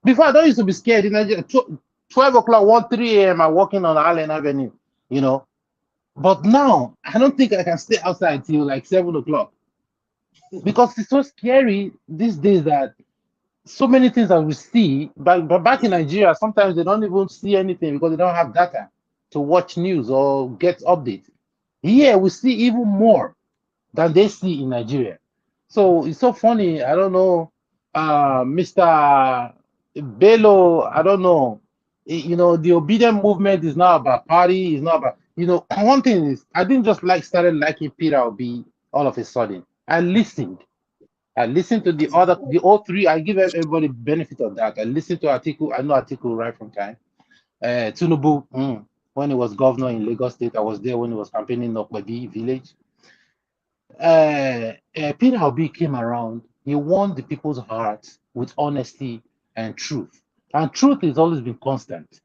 Before, I don't used to be scared in Nigeria. 12 o'clock, 1, 3 a.m., I'm walking on Allen Avenue, But now, I don't think I can stay outside till like 7 o'clock. Because it's so scary these days that so many things that we see, but back in Nigeria, sometimes they don't even see anything because they don't have data to watch news or get updates. Here, we see even more than they see in Nigeria. So it's so funny. I don't know, Mr. Bello, I don't know. The obedient movement is not about party. It's not about, one thing is, I didn't just started liking Peter Obi all of a sudden. I listened. I listened to the all three. I give everybody benefit of that. I listened to Atiku. I know Atiku right from time. Tinubu, when he was governor in Lagos State, I was there when he was campaigning in Okwebi village. Peter Obi came around. He won the people's hearts with honesty and truth. And truth has always been constant,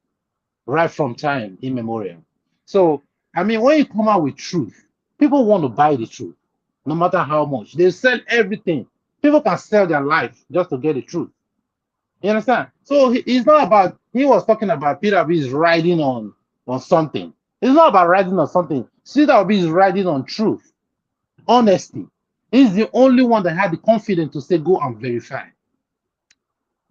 right from time immemorial. So, I mean, when you come out with truth, people want to buy the truth, no matter how much. They sell everything. People can sell their life just to get the truth. You understand? So it's not about, he was talking about Peter Obi is riding on something. It's not about riding on something. Peter Obi is riding on truth, honesty. He's the only one that had the confidence to say, go and verify.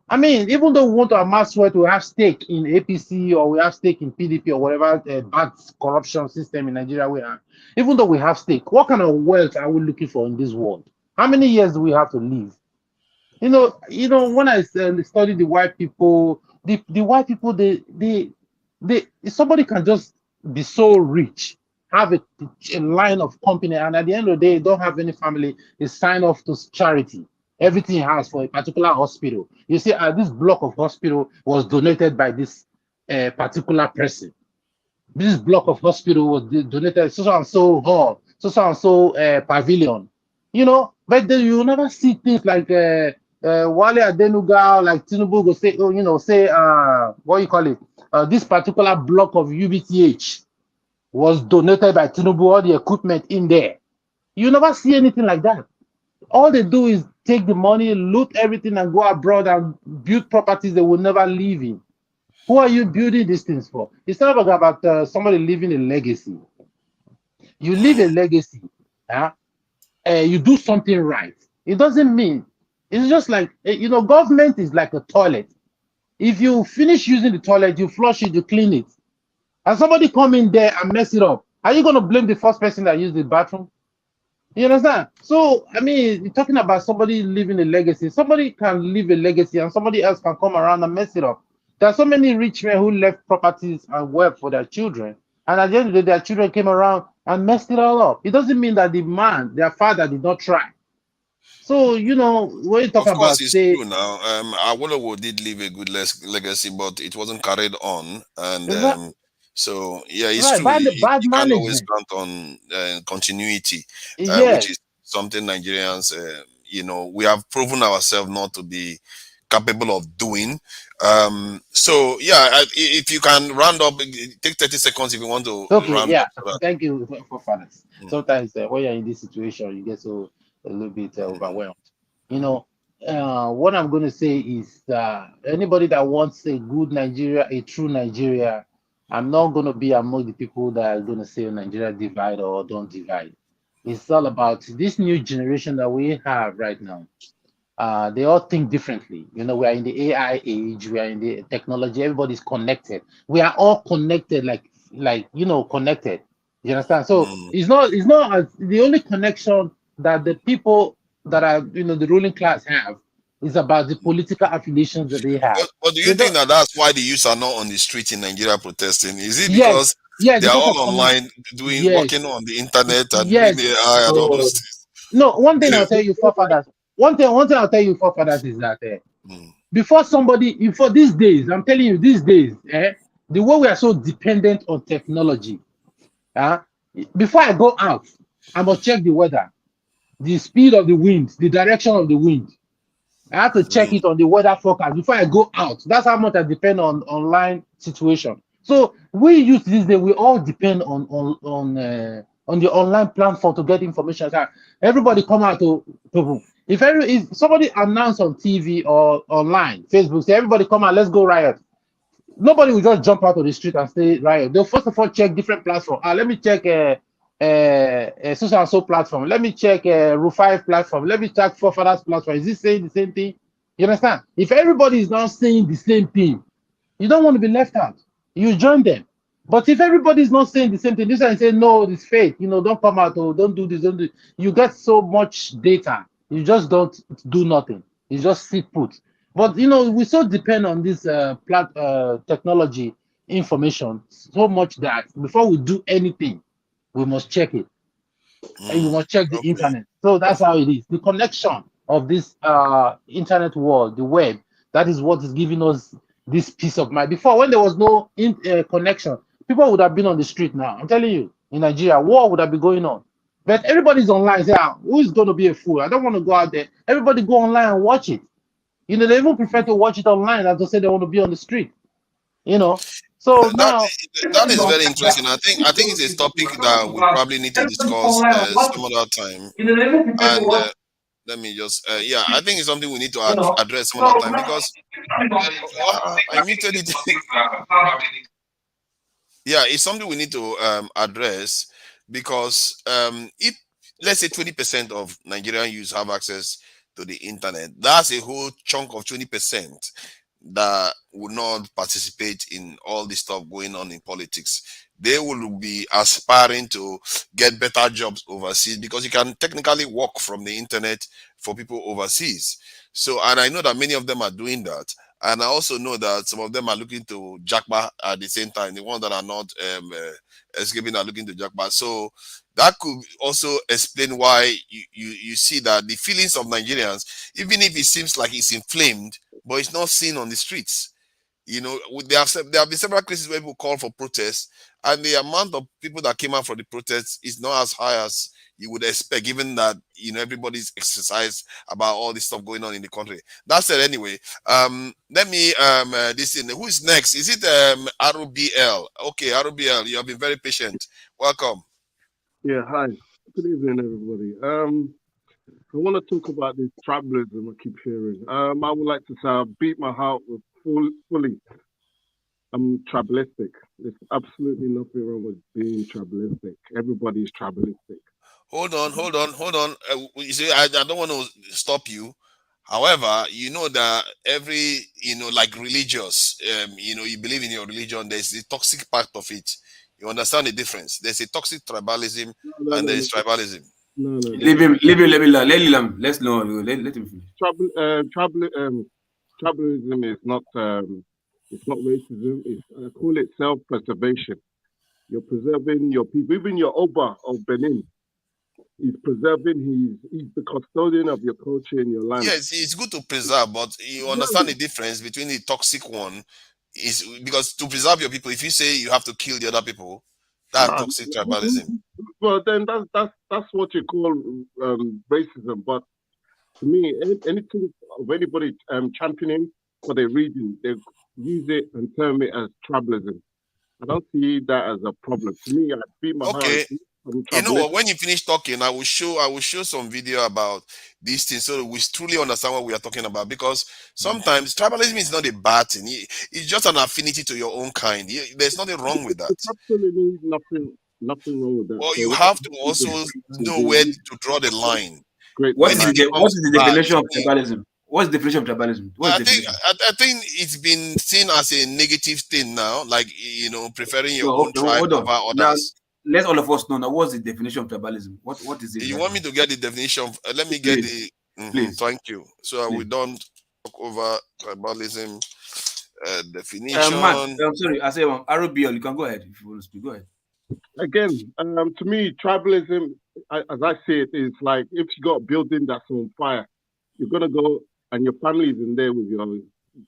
I mean, even though we want to amass wealth, we have stake in APC or we have stake in PDP or whatever bad corruption system in Nigeria we have. Even though we have stake, what kind of wealth are we looking for in this world? How many years do we have to live? You know, when I study the white people, the white people, they somebody can just be so rich, have a line of company, and at the end of the day, don't have any family, they sign off to charity. Everything he has for a particular hospital. You see, this block of hospital was donated by this particular person. This block of hospital was donated so and so hall, so and so pavilion. You know, but then you never see things like Wale Adenuga, like Tinubu go say, oh, you know, say what you call it? This particular block of UBTH was donated by Tinubu, all the equipment in there. You never see anything like that. All they do is take the money, loot everything, and go abroad and build properties they will never live in. Who are you building these things for? It's not about somebody leaving a legacy. You leave a legacy, you do something right. It doesn't mean, it's just like, you know, government is like a toilet. If you finish using the toilet, you flush it, you clean it. And somebody come in there and mess it up. Are you going to blame the first person that used the bathroom? You understand? So, I mean, you're talking about somebody leaving a legacy. Somebody can leave a legacy and somebody else can come around and mess it up. There are so many rich men who left properties and wealth for their children. And at the end of the day, their children came around and messed it all up. It doesn't mean that the man, their father, did not try. So, you know, when you talk Of course, about, it's say, true now. Awolowo did leave a good legacy, but it wasn't carried on. And so, yeah, it's right, true. bad You can't always management. count on continuity, which Yes. is something Nigerians, you know, we have proven ourselves not to be capable of doing. So, yeah, if you can round up, take 30 seconds if you want to Okay, round yeah. up. Thank you for fathers. Sometimes when you're in this situation, you get so a little bit overwhelmed. You know, what I'm going to say is anybody that wants a good Nigeria, a true Nigeria, I'm not going to be among the people that are going to say Nigeria divide or don't divide. It's all about this new generation that we have right now. They all think differently. You know, we are in the AI age, we are in the technology, everybody's connected. We are all connected, like you know, connected. You understand? So it's not the only connection that the people that are, you know, the ruling class have is about the political affiliations that they have. But do you They think don't, that that's why the youths are not on the street in Nigeria protesting? Is it yes, because yes, they are because all of online, yes, working on the internet and doing yes. AI and all those things? No, one thing I'll tell you, forefathers. One thing I'll tell you, forefathers, is that before these days, I'm telling you, these days, the way we are so dependent on technology, before I go out, I must check the weather, the speed of the wind, the direction of the wind. I have to check it on the weather forecast before I go out. That's how much I depend on online situation. So we use these days, we all depend on the online platform to get information. So everybody come out to if somebody announce on TV or online, Facebook, say everybody come out, let's go riot. Nobody will just jump out of the street and say riot. They'll first of all check different platforms. Let me check social and so platform. Let me check Rufai platform. Let me check Forefathers platform. Is this saying the same thing? You understand? If everybody is not saying the same thing, you don't want to be left out. You join them. But if everybody is not saying the same thing, this one say no, it's fake. You know, don't come out or don't do this, don't do. You get so much data, you just don't do nothing. You just sit put. But you know, we so depend on this technology information so much that before we do anything, we must check it. and you must check the internet. So that's how it is. The connection of this internet world, the web, that is what is giving us this peace of mind. Before, when there was no connection, people would have been on the street now. I'm telling you, in Nigeria, war would have been going on. But everybody's online. Say, who is going to be a fool? I don't want to go out there. Everybody go online and watch it. You know, they even prefer to watch it online as to say they want to be on the street. You know, so now that is very interesting. I think it's a topic that we probably need to discuss some other time. And let me just I think it's something we need to address some other time because I muted it. Yeah, it's something we need to address because if let's say 20% of Nigerian youth have access to the internet, that's a whole chunk of 20% that will not participate in all the stuff going on in politics. They will be aspiring to get better jobs overseas because you can technically work from the internet for people overseas. So, and I know that many of them are doing that. And I also know that some of them are looking to jackpot at the same time. The ones that are not escaping are looking to jackpot. So that could also explain why you see that the feelings of Nigerians, even if it seems like it's inflamed, but it's not seen on the streets. You know, there have been several cases where people call for protests, and the amount of people that came out for the protests is not as high as you would expect, given that everybody's exercised about all this stuff going on in the country. That's it anyway. Let me this in. Who is next? Is it RBL? Okay, RBL, you have been very patient. Welcome. Yeah, hi. Good evening, everybody. I want to talk about this tribalism I keep hearing. I would like to say I beat my heart with fully. I'm tribalistic. There's absolutely nothing wrong with being tribalistic. Everybody is tribalistic. Hold on. You see, I don't want to stop you. However, you know that every, like religious, you believe in your religion, there's the toxic part of it. You understand the difference? There's a toxic tribalism and there's tribalism. No. Leave him. Let's know. Let him finish. Tribalism is not it's not racism. I call it self-preservation. You're preserving your people. Even your Oba of Benin, he's preserving. He's the custodian of your culture and your land. Yes, it's good to preserve, but you understand the difference between the toxic one is because to preserve your people, if you say you have to kill the other people, that's toxic tribalism. Well, then that's what you call racism. But to me, anything of anybody championing for their region, they use it and term it as tribalism. I don't see that as a problem. To me, I beat my heart. You know what? When you finish talking, I will show some video about these things so that we truly understand what we are talking about. Because sometimes tribalism is not a bad thing; it's just an affinity to your own kind. There's nothing wrong with that. There's absolutely nothing wrong with that. Well, you have to also know where to draw the line. What is the definition of tribalism? What's the definition of tribalism? I think it's been seen as a negative thing now, like preferring your own tribe over others. Now, let all of us know now. What's the definition of tribalism? What is it? You want me to get the definition? Let me get the. Thank you. So we don't talk over tribalism definition. I'm sorry. I say RBL. You can go ahead if you want to speak. Go ahead. Again, to me, tribalism, as I say it, is like if you got a building that's on fire, you're gonna go and your family is in there with your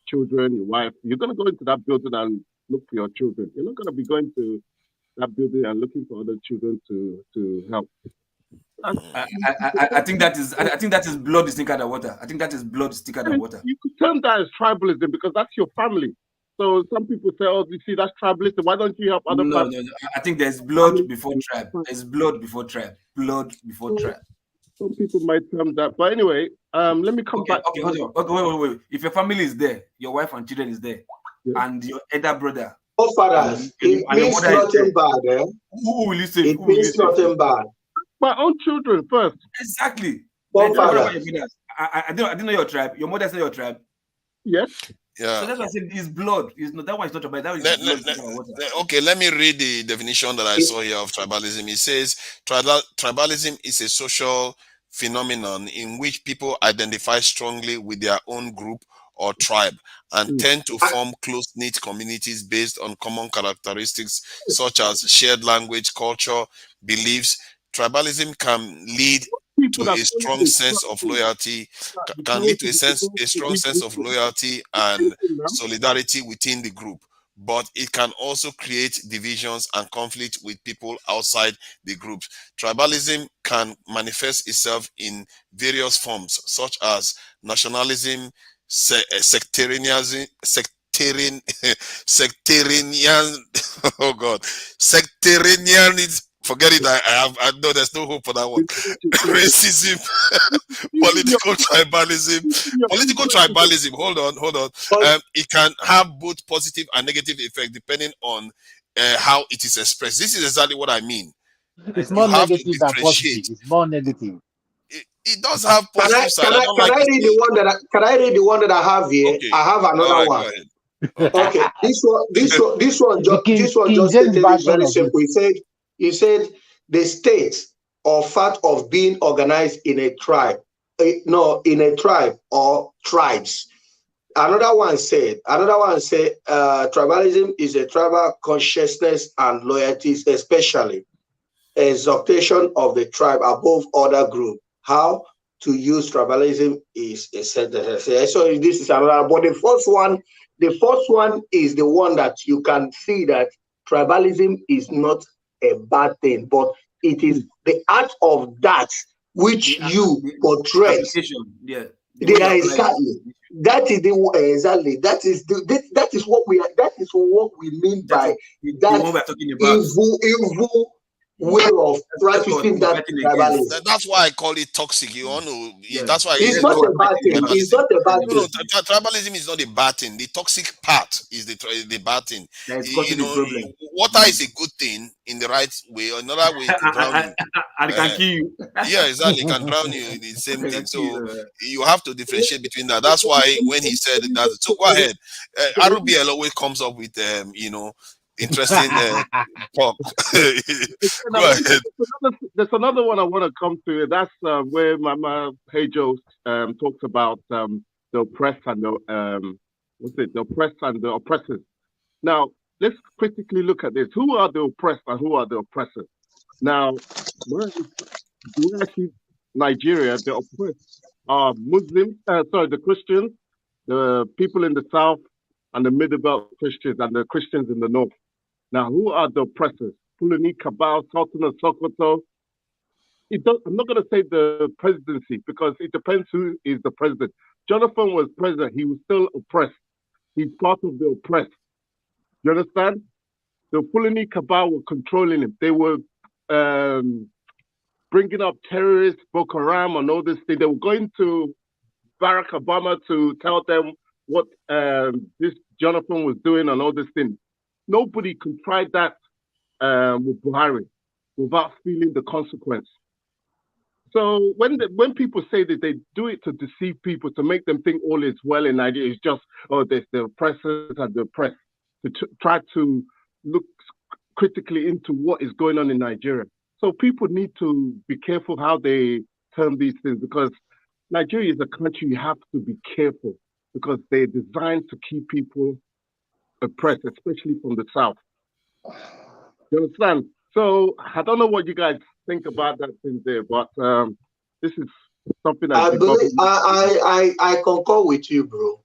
children, your wife. You're gonna go into that building and look for your children. You're not gonna be going to that building and looking for other children to help. I think that is blood is thicker than water. I think that is blood is thicker than water. You could term that as tribalism because that's your family. So some people say, "Oh, you see, that's tribalism. Why don't you help other families?" No. I think there's blood before tribe. There's blood before tribe. Blood before tribe. Some people might term that, but anyway, let me come back. Okay, hold on. Wait. If your family is there, your wife and children is there, and your elder brother. Oh, fathers, it means nothing bad. Who will you say? It means nothing bad. My own children first. Exactly. Oh, I didn't know your tribe. Your mother's not your tribe. Yes. Yeah. So that's why I said it's blood. It's not that one is not tribal. Okay, let me read the definition that I saw here of tribalism. It says tribalism is a social phenomenon in which people identify strongly with their own group or tribe and tend to form close-knit communities based on common characteristics such as shared language, culture, beliefs, tribalism can lead to a strong sense of loyalty, can lead to a strong sense of loyalty and solidarity within the group. But it can also create divisions and conflict with people outside the group. Tribalism can manifest itself in various forms, such as nationalism, sectarianism, oh God, sectarianism. Forget it. I know there's no hope for that one. Racism, political tribalism. Hold on. It can have both positive and negative effect depending on how it is expressed. This is exactly what I mean. It's more negative than positive. It's more negative. It does have positive side. Can I read the one that I have here? Okay. I have another one. Okay, this one just stated it very simple. He said the state or fact of being organized in a tribe, or tribes. Another one said, tribalism is a tribal consciousness and loyalties, especially exaltation of the tribe above other group. How to use tribalism is a sentence. So this is another, but the first one is the one that you can see that tribalism is not a bad thing, but it is the art of that which you portray. Yeah. Exactly. That is exactly. That is what we are. That is what we mean by that evil way of practicing that tribalism. That's why I call it toxic. You want to? Yeah. That's why it's not a bad thing. It's not a bad thing. No, tribalism is not a bad thing. The toxic part is the bad thing. Water is a good thing in the right way, or another way it can drown you. And it can kill you. Yeah, exactly. It can drown you in the same thing. So you have to differentiate between that. That's why when he said that. So go ahead. RBL always comes up with interesting talk. Go ahead. There's another one I want to come to. That's where Mama Hejo talks about the oppressed and the oppressed and the oppressors. Now, let's critically look at this. Who are the oppressed and who are the oppressors? Now, when I see Nigeria, the oppressed are Muslims, the Christians, the people in the south, and the Middle Belt Christians, and the Christians in the north. Now, who are the oppressors? Fulani, Cabal, Sultan of Sokoto. I'm not going to say the presidency because it depends who is the president. Jonathan was president. He was still oppressed. He's part of the oppressed. You understand? The Fulani Cabal were controlling him. They were bringing up terrorists, Boko Haram, and all this thing. They were going to Barack Obama to tell them what this Jonathan was doing and all this thing. Nobody can try that with Buhari without feeling the consequence. So when people say that they do it to deceive people, to make them think all is well in Nigeria, it's just, there's the oppressors and the oppressed, to try to look critically into what is going on in Nigeria. So people need to be careful how they term these things, because Nigeria is a country you have to be careful, because they're designed to keep people oppressed, especially from the south. You understand? So I don't know what you guys think about that thing there, but this is something I believe I concur with you, bro.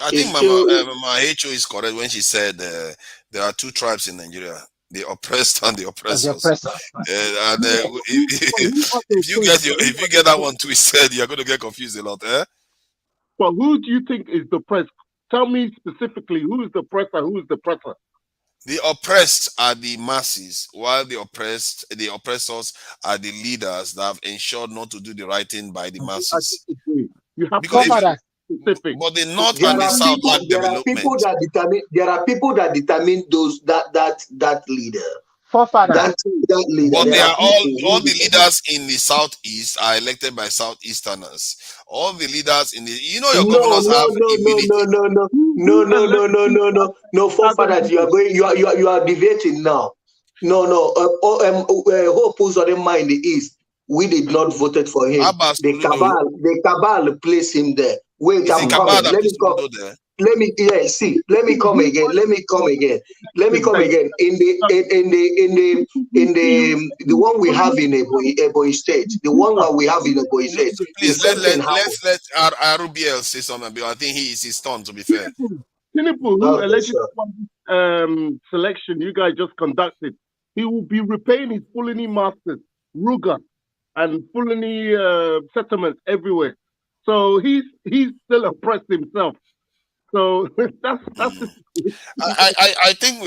I think Mama Hecho is correct when she said there are two tribes in Nigeria: the oppressed and the oppressors. If you get that one twisted, you're going to get confused a lot. Well, who do you think is the oppressed? Tell me specifically who is the oppressor and who is the oppressor. The oppressed are the masses, while the oppressors are the leaders that have ensured not to do the right thing by the masses. You have but the north and the south lack development. There are people that determine that leader. That leader. But they are all the leaders in the southeast are elected by southeasterners. All the leaders in the your governors have no forefathers. You are debating now. Hope who's on him in the east. We did not vote for him. The cabal placed him there. Wait, I'm coming. let me come again. In the one we have in Ebonyi State, the one that we have in Ebonyi State. Please let Rubiel say something, because I think he is his turn, to be fair. Tinubu, who allegedly won selection you guys just conducted, he will be repaying his Fulani masters, Ruga, and Fulani settlements everywhere. So he's still oppressed himself. So that's I think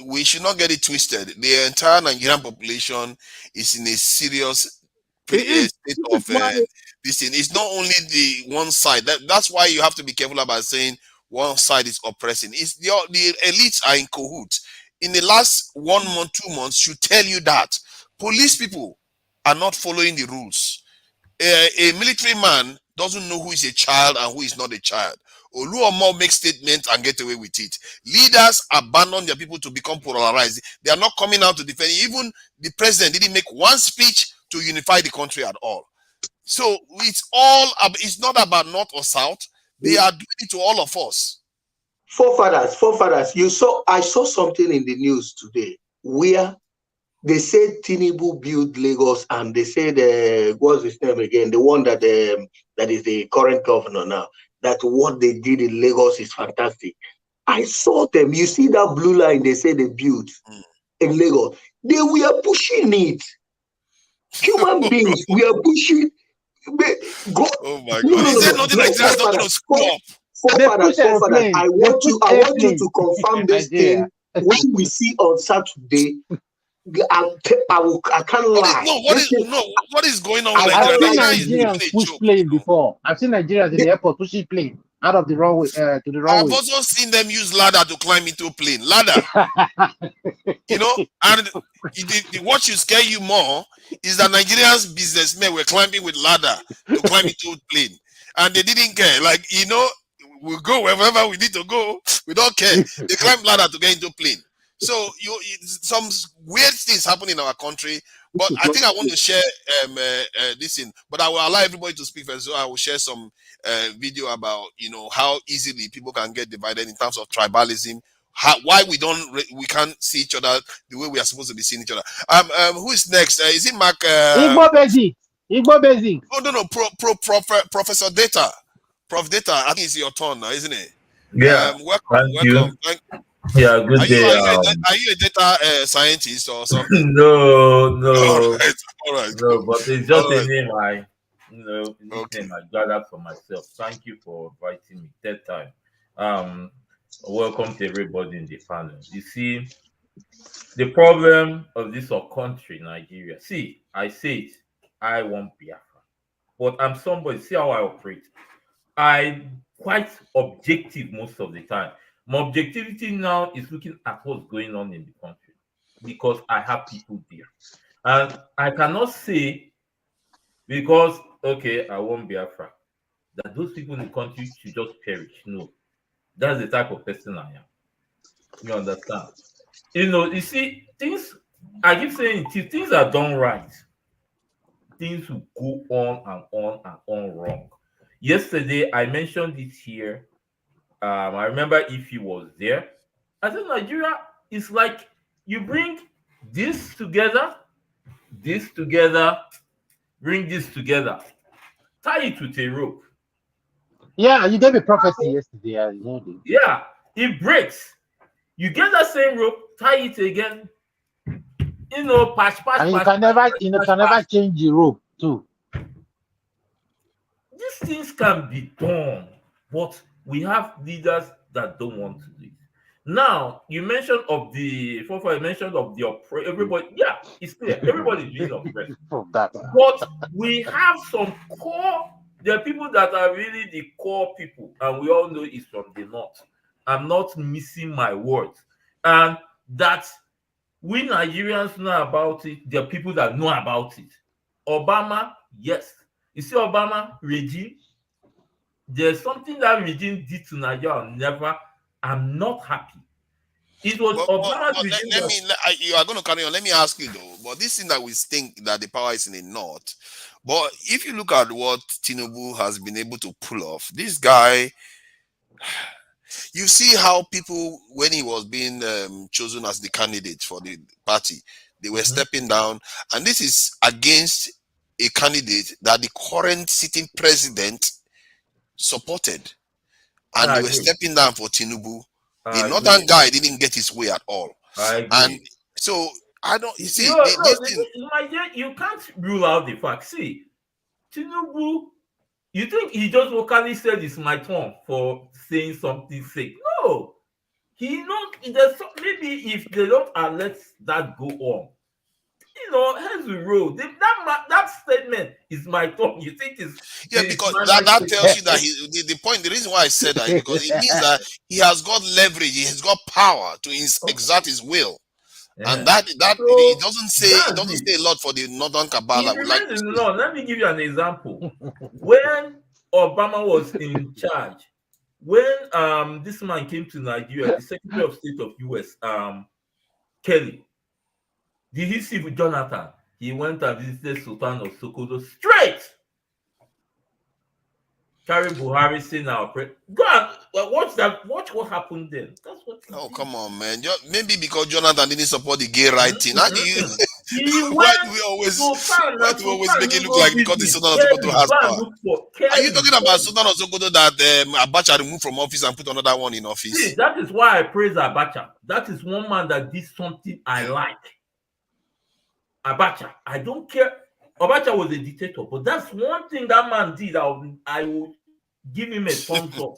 we should not get it twisted. The entire Nigerian population is in a serious state of this thing. It's not only the one side. That's why you have to be careful about saying one side is oppressing. It's the elites are in cahoots. In the last 1 month, 2 months, should tell you that police people are not following the rules. A military man doesn't know who is a child and who is not a child. Oluomo makes statements and get away with it. Leaders abandon their people to become polarized. They are not coming out to defend. Even the president didn't make one speech to unify the country at all. So it's not about north or south. They are doing it to all of us. Forefathers. I saw something in the news today where they said Tinubu built Lagos, and they said what's his name again? The one that is the current governor now. That what they did in Lagos is fantastic. I saw them. You see that blue line they say they built in Lagos. They were pushing it. Human beings, we are pushing. Oh my God! Is there nothing like that's not going to screw up? Forefathers, I want you to confirm this thing. What we see on Saturday, I can't lie. What is going on with I've seen Nigerians push plane before. I've seen Nigerians in the airport pushing plane out of the runway to the runway. I've also seen them use ladder to climb into a plane. Ladder. And what should scare you more is that Nigerians businessmen were climbing with ladder to climb into a plane. And they didn't care. We'll go wherever we need to go. We don't care. They climb ladder to get into a plane. So some weird things happen in our country, but I think I want to share this in. But I will allow everybody to speak first. So I will share some video about how easily people can get divided in terms of tribalism. Why we can't see each other the way we are supposed to be seeing each other. Who is next? Is it Mark? Igbo Basic. Oh no, Professor Data, Prof Data. I think it's your turn now, isn't it? Yeah. Welcome. Yeah, good day. Are you a data scientist or something? No. All right. No, but it's just a name nickname I gathered for myself. Thank you for inviting me that time. Welcome to everybody in the panel. You see, the problem of this country, Nigeria. See, I say it, I want Biafra, but I'm somebody. See how I operate. I'm quite objective most of the time. My objectivity now is looking at what's going on in the country because I have people there. And I cannot say because, I want Biafra, that those people in the country should just perish. No, that's the type of person I am. You understand? You see, things, I keep saying, things are done right. Things will go on and on and on wrong. Yesterday, I mentioned it here. I remember if he was there. I said Nigeria is like you bring this together, bring this together, tie it with a rope. Yeah, you gave a prophecy yesterday. Yeah, it breaks. You get that same rope, tie it again. Patch. And you can never change the rope too. These things can be done, but we have leaders that don't want to do it. Now, you mentioned of the everybody. Yeah, it's clear. Everybody's being oppressed. But we have some core. There are people that are really the core people, and we all know it's from the north. I'm not missing my words. And that we Nigerians know about it. There are people that know about it. Obama, yes. You see, Obama regime, there's something that regime did to Nigeria. I'm not happy. It was Obama's regime. You are going to carry on. Let me ask you though. But this thing that we think that the power is in the north. But if you look at what Tinubu has been able to pull off, this guy You see how people, when he was being chosen as the candidate for the party, they were stepping down, and this is against a candidate that the current sitting president supported, and they were stepping down for Tinubu. The northern guy didn't get his way at all. I agree. And so I don't. You see, you can't rule out the fact. See, Tinubu, you think he just vocally said it's my turn for saying something fake? No, he not. Maybe if they don't let that go on, here's the road. That statement is my turn. You think it's because that tells you that the point. The reason why I said that is because it means that he has got leverage. He has got power to exert his will. And that it doesn't say a lot for the northern cabal. Let me give you an example. When Obama was in charge, when this man came to Nigeria, the Secretary of State of US, Kelly, did he see with Jonathan? He went and visited Sultan of Sokoto straight. Carry Buhari saying go and watch that. Watch what happened then. That's what. Oh, come on, man! Maybe because Jonathan didn't support the gay right thing. How do you? Why do we always make it look like because the Sultan of Sokoto has power? Are you talking about Sultan of Sokoto that Abacha removed from office and put another one in office? See, that is why I praise Abacha. That is one man that did something I like. Abacha, I don't care. Abacha was a dictator, but that's one thing that man did. I will give him a thumbs up.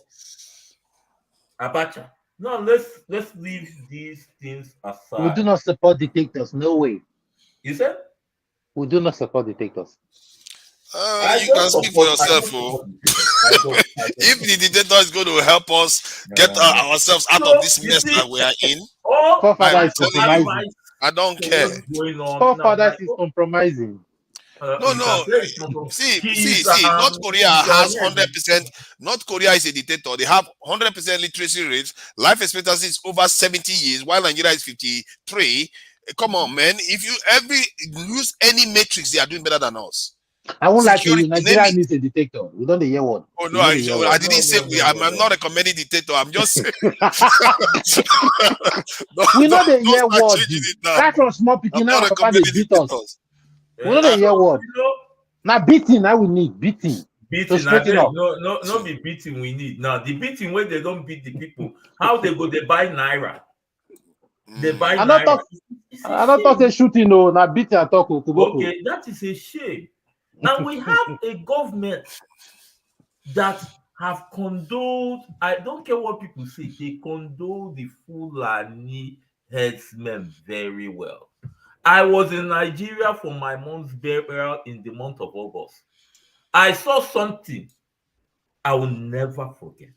Abacha. Now let's leave these things aside. We do not support dictators. No way. You said? We do not support dictators. You can speak for yourself. If the dictator is going to help us get ourselves out of this mess that we are in, I don't care. Forefathers is compromising. No. See. North Korea has 100%. North Korea is a dictator. They have 100% literacy rates. Life expectancy is over 70 years, while Nigeria is 53. Come on, man. If you use any matrix, they are doing better than us. I won't like you. Nigeria needs a dictator. We don't hear one. Oh no, I didn't say we. I'm not recommending dictator. I'm just saying. We know the year word. That's from small picking out about the beaters. We know the year word. Now beating, now we need beating. Beating, no be beating we need. Now the beating where they don't beat the people, how they go? They buy naira. They buy naira. I don't talk the shooting. No, now beating I talk. Okay, that is a shame. And we have a government that have condoned, I don't care what people say, they condone the Fulani headsmen very well. I was in Nigeria for my mom's burial in the month of August. I saw something I will never forget.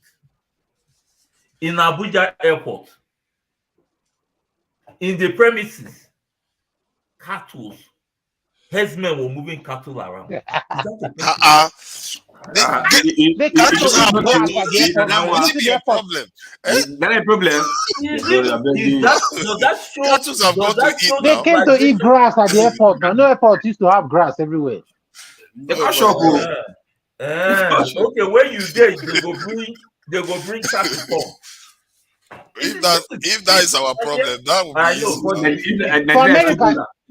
In Abuja airport, in the premises, cattle. Headsmen were moving cattle around. The cattle are going to be a problem. That a problem. They came to eat grass at the airport. Now, no airport used to have grass everywhere. Okay, when you there, they go bring cattle. If that is our problem, that would be easy.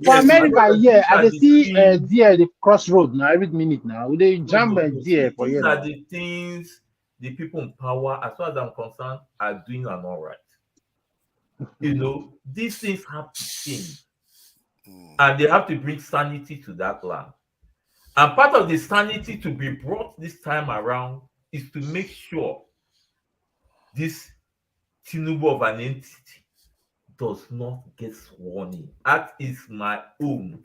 For America, yeah, I see there the crossroad now every minute now. They jam there for you. These are the things the people in power, as far as I'm concerned, are doing and all right. These things have to change, and they have to bring sanity to that land. And part of the sanity to be brought this time around is to make sure this Tinubu of an entity does not get sworn in. That is my own.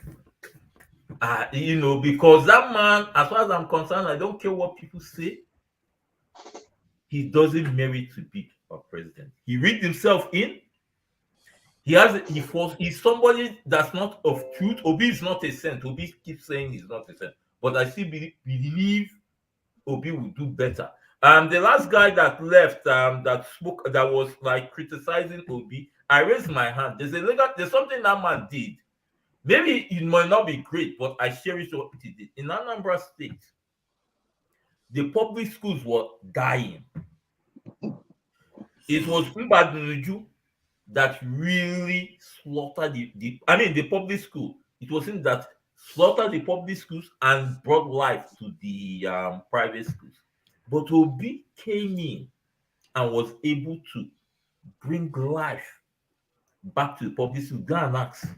Because that man, as far as I'm concerned, I don't care what people say, he doesn't merit to be a president. He read himself in. He's somebody that's not of truth. Obi is not a saint. Obi keeps saying he's not a saint. But I still believe Obi will do better. The last guy that left, that spoke, that was like criticizing Obi, I raised my hand. There's something that man did. Maybe it might not be great, but I cherish what he did. In Anambra State, the public schools were dying. It was Mbadinuju that really slaughtered the public school. It was him that slaughtered the public schools and brought life to the private schools. But Obi came in and was able to bring life back to the public school. Go and ask.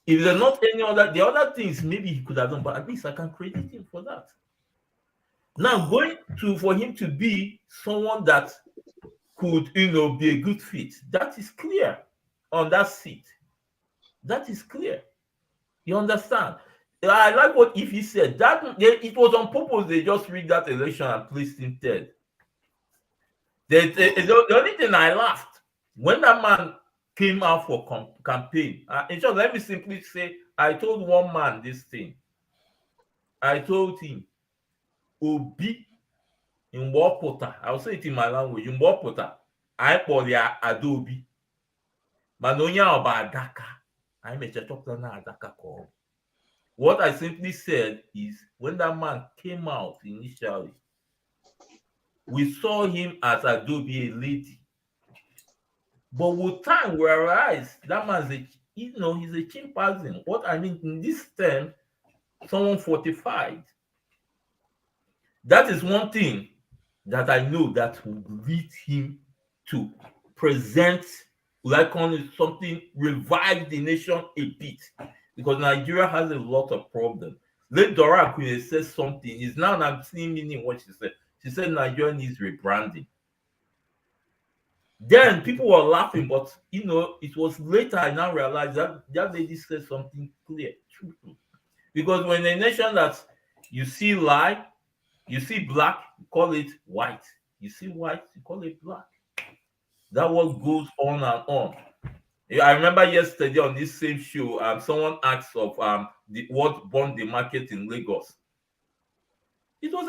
If there's not any other, the other things maybe he could have done, but at least I can credit him for that. Now, for him to be someone that could, be a good fit, that is clear on that seat. That is clear. You understand? I like what Ify said. That it was on purpose. They just rigged that election and placed him third. The only thing I laughed when that man came out for campaign. Let me simply say, I told one man this thing. I told him, Obi in Wapota. I'll say it in my language. In Wapota, I call ya Adobe. Manonya oba Adaka. I may talk to na Adaka call. What I simply said is, when that man came out initially, we saw him as Adobe, a lady. But with time, we realized that man's he's a chimpanzee. What I mean, in this term, someone fortified. That is one thing that I know that will lead him to present, like on something, revive the nation a bit. Because Nigeria has a lot of problems. Let Dora Akunyili said something. It's now I'm seeing meaning what she said. She said Nigeria needs rebranding. Then people were laughing, but it was later I now realized that that lady said something clear, true. Because when a nation that you see lie, you see black, you call it white. You see white, you call it black. That what goes on and on. I remember yesterday on this same show, someone asked of what burned the market in Lagos. It was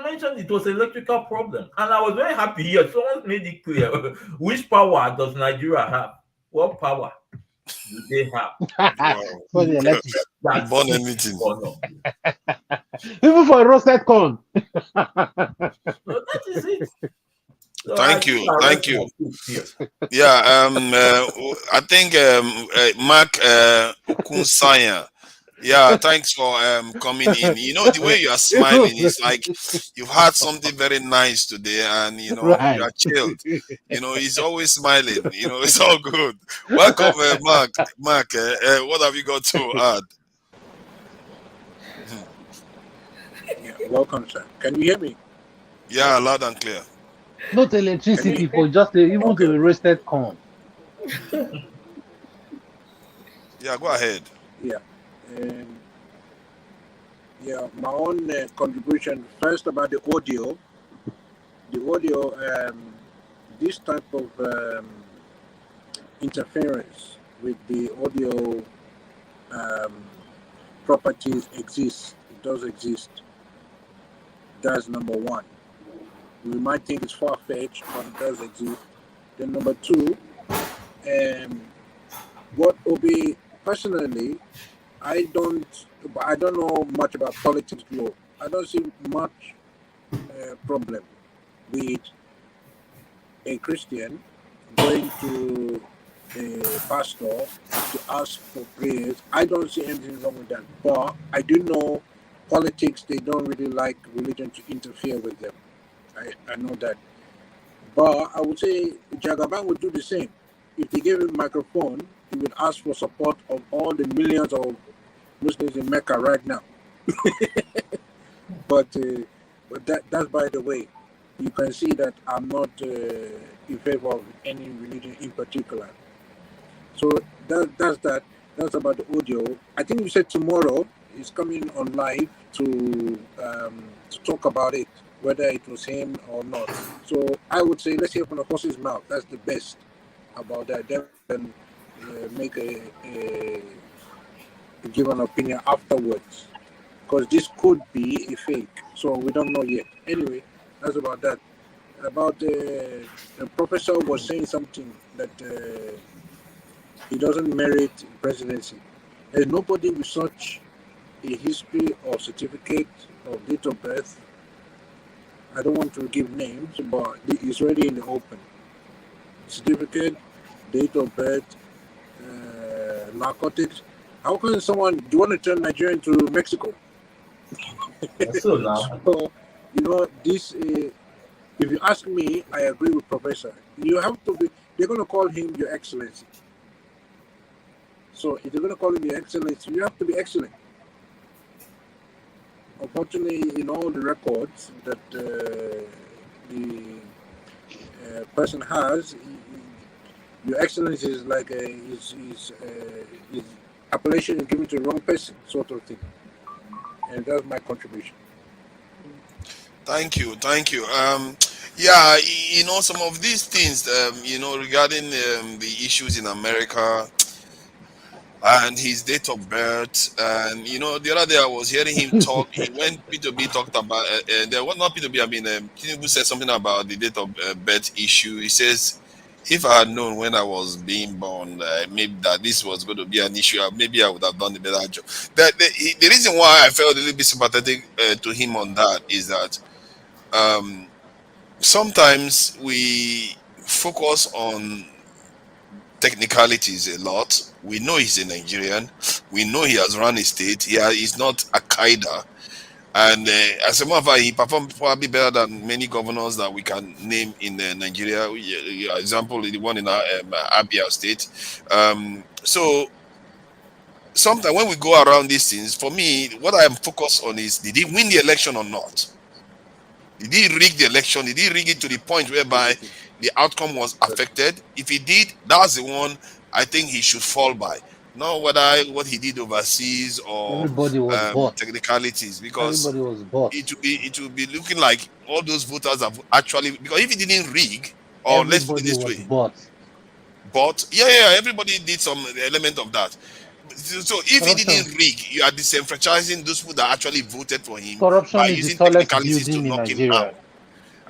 mentioned it was an electrical problem, and I was very happy here. Someone made it clear. Which power does Nigeria have? What power do they have? For the electric. Burn anything. Even for roasted corn. So that is it. So Thank you. Yeah, I think Mark Kunsanya. Yeah, thanks for coming in. The way you are smiling is like you've had something very nice today, and you are chilled. He's always smiling. It's all good. Welcome, Mark. Mark, what have you got to add? Yeah, welcome, sir. Can you hear me? Yeah, loud and clear. Not electricity people, just even to roasted corn. Yeah, go ahead. Yeah. My own contribution first about the audio. This type of interference with the audio properties exists. It does exist. That's number one. We might think it's far-fetched, but it does exist. Then number two, what Obi personally, I don't know much about politics law. I don't see much problem with a Christian going to a pastor to ask for prayers. I don't see anything wrong with that. But I do know politics, they don't really like religion to interfere with them. I know that. But I would say Jagaban would do the same. If they gave him a microphone, he would ask for support of all the millions of Muslims in Mecca right now. but that's by the way. You can see that I'm not in favor of any religion in particular. So that's that. That's about the audio. I think you said tomorrow he's coming on live to talk about it, whether it was him or not. So I would say let's hear from the horse's mouth. That's the best about that. Then make give an opinion afterwards, because this could be a fake. So we don't know yet. Anyway, that's about that. About the professor was saying something that he doesn't merit presidency. There's nobody with such a history or certificate of date of birth I don't want to give names, but it's already in the open. Certificate, date of birth, narcotics. How can someone, do you want to turn Nigeria into Mexico? So now, So, this, if you ask me, I agree with Professor. You have to be, they're going to call him Your Excellency. So if you're going to call him Your Excellency, you have to be excellent. Unfortunately, in all the records that the person has, Your Excellency is like his appellation is given to the wrong person, sort of thing. And that's my contribution. Thank you. Yeah, some of these things, regarding the issues in America and his date of birth, and the other day I was hearing him talk. When P2B talked about, there was not P2B. I mean, Tinubu said something about the date of birth issue. He says, if I had known when I was being born, maybe that this was going to be an issue, maybe I would have done a better job. The reason why I felt a little bit sympathetic to him on that is that sometimes we focus on technicalities a lot. We know he's a Nigerian. We know he has run a state. He's not a Qaeda. And as a matter of fact, he performed probably better than many governors that we can name in Nigeria. Example, the one in Abia State. So sometimes when we go around these things, for me, what I am focused on is, did he win the election or not? Did he rig the election? Did he rig it to the point whereby the outcome was affected? If he did, that's the one I think he should fall by. Not whether what he did overseas or Everybody was bought. technicalities, because Everybody was bought. it will be looking like all those voters have actually, because if he didn't rig, or let's put it this way, but everybody did some element of that. So if he didn't rig, you are disenfranchising those people that actually voted for him Corruption by is using the tallest technicalities to building in knock him Nigeria. out.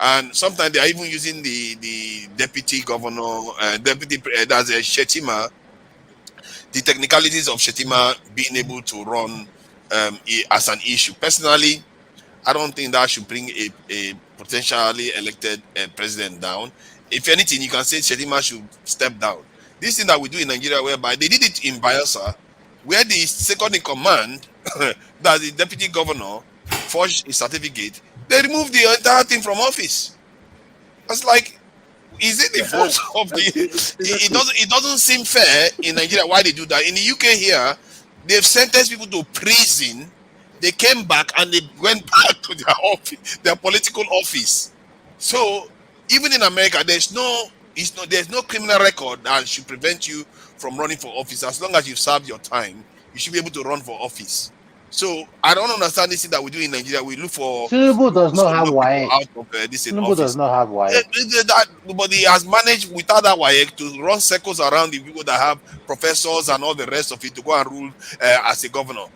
And sometimes they are even using the deputy governor, that's a Shetima, the technicalities of Shetima being able to run as an issue. Personally, I don't think that should bring a potentially elected president down. If anything, you can say Shetima should step down. This thing that we do in Nigeria, whereby they did it in Bayelsa, where the second in command, that the deputy governor, forged his certificate, they removed the entire thing from office. It's like, is it the fault of the? It doesn't seem fair in Nigeria why they do that. In the UK here, they've sentenced people to prison. They came back and they went back to their office, their political office. So even in America, there's no criminal record that should prevent you from running for office. As long as you've served your time, you should be able to run for office. So I don't understand this thing that we do in Nigeria. We look for Tinubu does not have WAEC. out of this in Tinubu office. does not have WAEC. But he has managed without that WAEC to run circles around the people that have professors and all the rest of it to go and rule as a governor.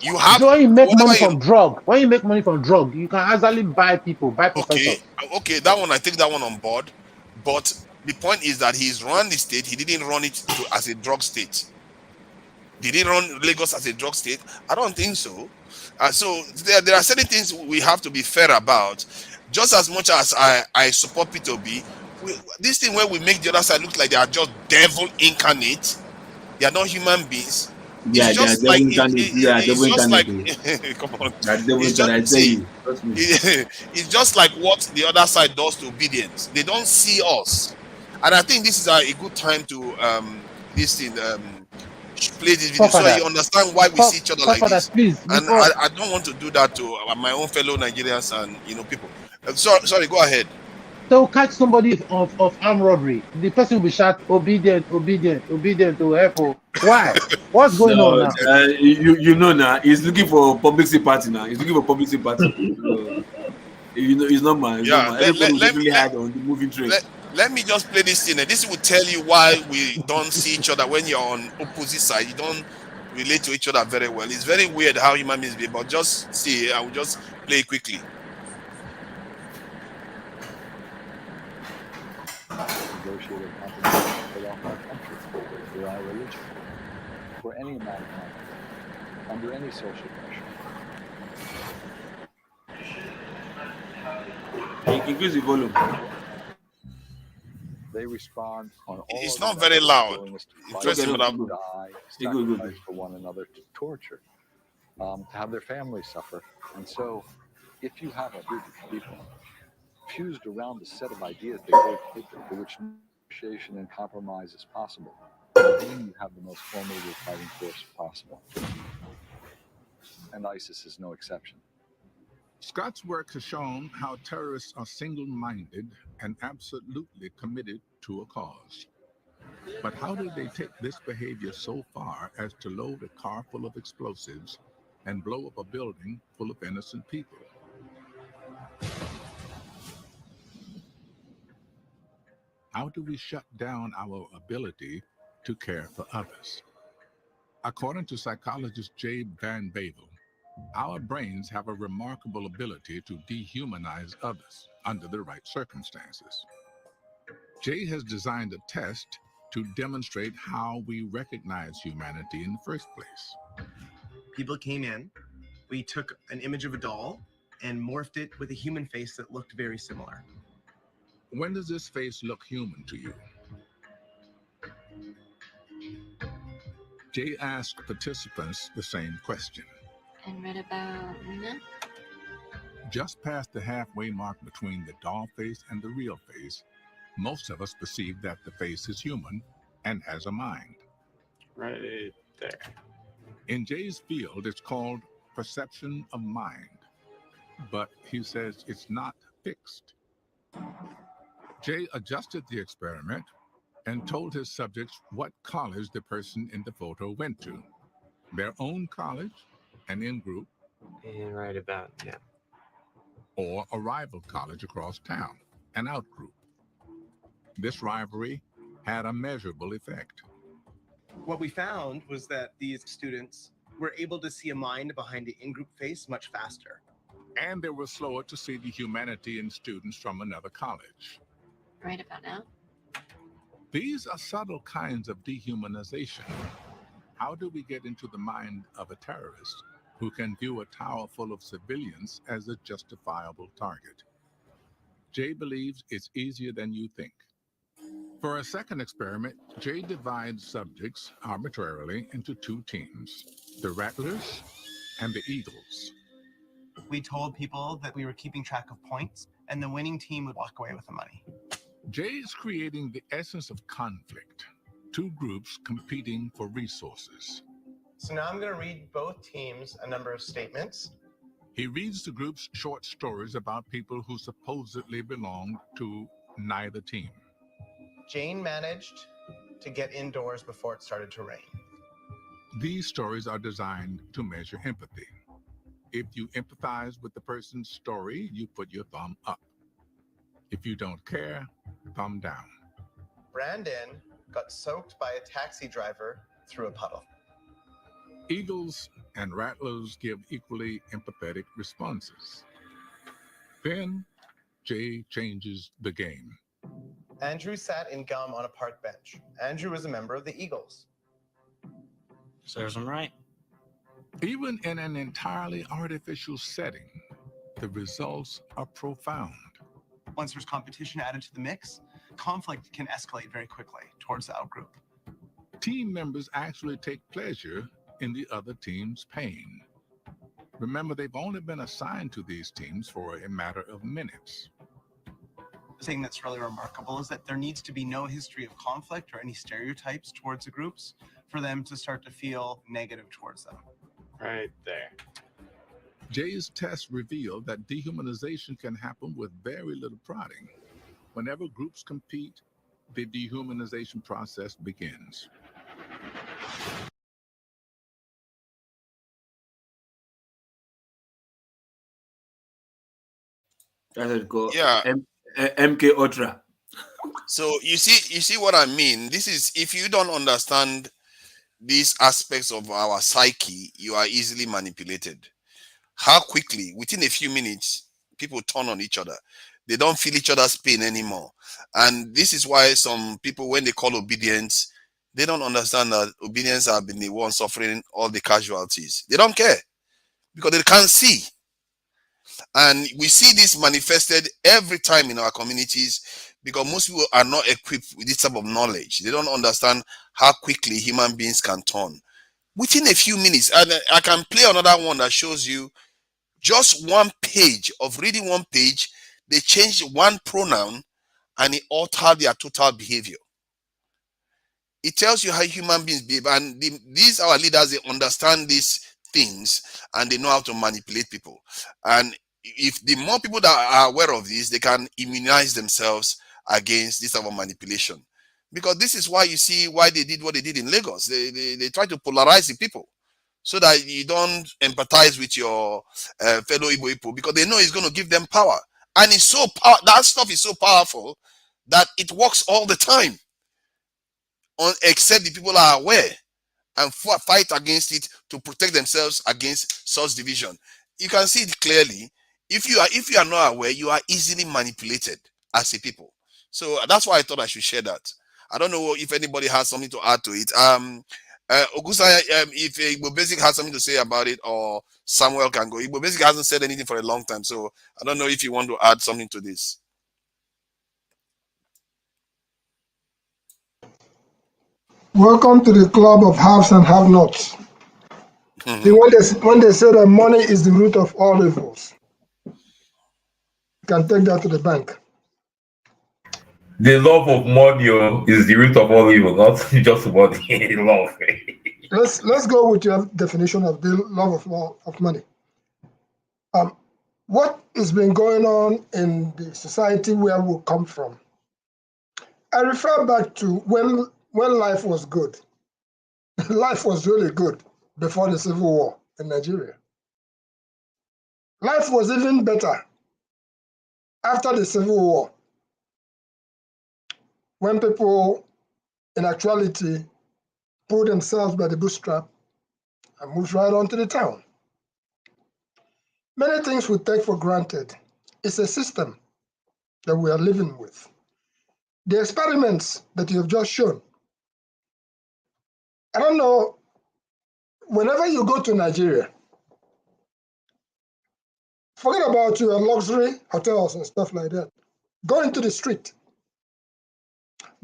You have, so when you make money from drug, you can actually buy people, buy professors. Okay, that one I take that one on board. But the point is that he's run the state. He didn't run it as a drug state. Did he run Lagos as a drug state? I don't think so. So there are certain things we have to be fair about. Just as much as I support P2B, this thing where we make the other side look like they are just devil incarnate, they are not human beings. It's just like come on. It's just like what the other side does to obedience. They don't see us, and I think this is a good time to play this video so you understand why we see each other like this. Please, and I don't want to do that to my own fellow Nigerians and people. Sorry, go ahead. They'll catch somebody of armed robbery. The person will be shot, obedient to help. Why? What's going on now? Now, he's looking for public sympathy now. He's looking for public sympathy. It's not mine. Everybody was really hard on the moving train. Let me just play this thing. This will tell you why we don't see each other when you're on opposite side. You don't relate to each other very well. It's very weird how human beings be, but just see. I will just play it quickly. Negotiated compensation for our country, for our religion, for any amount of money, under any social pressure. Increase the volume. They respond on all It's other not very levels, loud. willingness to fight, Interesting, madam. die, sacrifice for one another, to torture, to have their families suffer. And so, if you have a group of people fused around a set of ideas they hold sacred, for which negotiation and compromise is possible, then you have the most formidable fighting force possible. And ISIS is no exception. Scott's work has shown how terrorists are single-minded and absolutely committed to a cause. But how do they take this behavior so far as to load a car full of explosives and blow up a building full of innocent people? How do we shut down our ability to care for others? According to psychologist Jay Van Bavel, our brains have a remarkable ability to dehumanize others under the right circumstances. Jay has designed a test to demonstrate how we recognize humanity in the first place. People came in, we took an image of a doll and morphed it with a human face that looked very similar. When does this face look human to you? Jay asked participants the same question. And read about Nina? Just past the halfway mark between the doll face and the real face, most of us perceive that the face is human and has a mind. Right there. In Jay's field, it's called perception of mind, but he says it's not fixed. Jay adjusted the experiment and told his subjects what college the person in the photo went to, their own college, an in-group, and right about now, or a rival college across town, an out-group. This rivalry had a measurable effect. What we found was that these students were able to see a mind behind the in-group face much faster. And they were slower to see the humanity in students from another college. Right about now. These are subtle kinds of dehumanization. How do we get into the mind of a terrorist who can view a tower full of civilians as a justifiable target? Jay believes it's easier than you think. For a second experiment, Jay divides subjects arbitrarily into two teams, the Rattlers and the Eagles. We told people that we were keeping track of points, and the winning team would walk away with the money. Jay is creating the essence of conflict, two groups competing for resources. So now I'm going to read both teams a number of statements. He reads the groups short stories about people who supposedly belonged to neither team. Jane managed to get indoors before it started to rain. These stories are designed to measure empathy. If you empathize with the person's story, you put your thumb up. If you don't care, thumb down. Brandon got soaked by a taxi driver through a puddle. Eagles and Rattlers give equally empathetic responses. Then Jay changes the game. Andrew sat in gum on a park bench. Andrew was a member of the Eagles. Serves him right. Even in an entirely artificial setting, the results are profound. Once there's competition added to the mix, conflict can escalate very quickly towards the outgroup. Team members actually take pleasure in the other team's pain. Remember, they've only been assigned to these teams for a matter of minutes. The thing that's really remarkable is that there needs to be no history of conflict or any stereotypes towards the groups for them to start to feel negative towards them. Right there. Jay's test revealed that dehumanization can happen with very little prodding. Whenever groups compete, the dehumanization process begins. Yeah. MK Ultra. So you see what I mean. This is, if you don't understand these aspects of our psyche, you are easily manipulated. How quickly, within a few minutes, people turn on each other. They don't feel each other's pain anymore. And this is why some people, when they call obedience, they don't understand that obedience have been the one suffering all the casualties. They don't care because they can't see. And we see this manifested every time in our communities because most people are not equipped with this type of knowledge. They don't understand how quickly human beings can turn. Within a few minutes, and I can play another one that shows you just one page of reading one page, they changed one pronoun and it altered their total behavior. It tells you how human beings behave, and these our leaders, they understand these things and they know how to manipulate people. And if the more people that are aware of this, they can immunize themselves against this type of manipulation. Because this is why you see why they did what they did in Lagos. They try to polarize the people so that you don't empathize with your fellow Igbo people, because they know it's going to give them power. And it's so that stuff is so powerful that it works all the time, except the people are aware and fight against it to protect themselves against such division. You can see it clearly. If you are not aware, you are easily manipulated as a people. So that's why I thought I should share that. I don't know if anybody has something to add to it. Ogusa, if Igbo Basic has something to say about it, or Samuel can go. Igbo Basic hasn't said anything for a long time, so I don't know if you want to add something to this. Welcome to the club of haves and have-nots. When they say that money is the root of all evils, you can take that to the bank. The love of money is the root of all evil, not just money. Love. Let's go with your definition of the love of money. What has been going on in the society where we come from? I refer back to when life was good. Life was really good before the Civil War in Nigeria. Life was even better after the Civil War, when people, in actuality, pulled themselves by the bootstrap and moved right on to the town. Many things we take for granted. It's a system that we are living with. The experiments that you have just shown, I don't know, whenever you go to Nigeria, forget about your luxury hotels and stuff like that. Go into the street.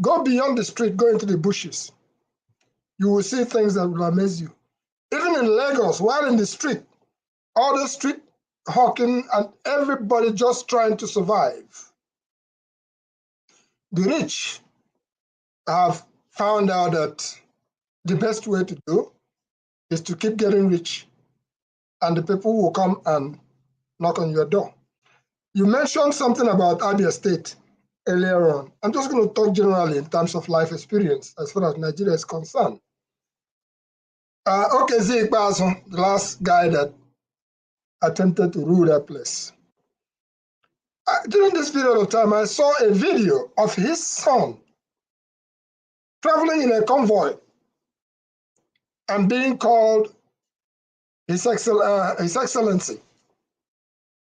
Go beyond the street, go into the bushes. You will see things that will amaze you. Even in Lagos, while in the street, all the street hawking and everybody just trying to survive. The rich have found out that the best way to do is to keep getting rich, and the people will come and knock on your door. You mentioned something about Abia State earlier on. I'm just going to talk generally in terms of life experience as far as Nigeria is concerned. Zeke Basso, the last guy that attempted to rule that place. During this period of time, I saw a video of his son traveling in a convoy and being called His Excellency.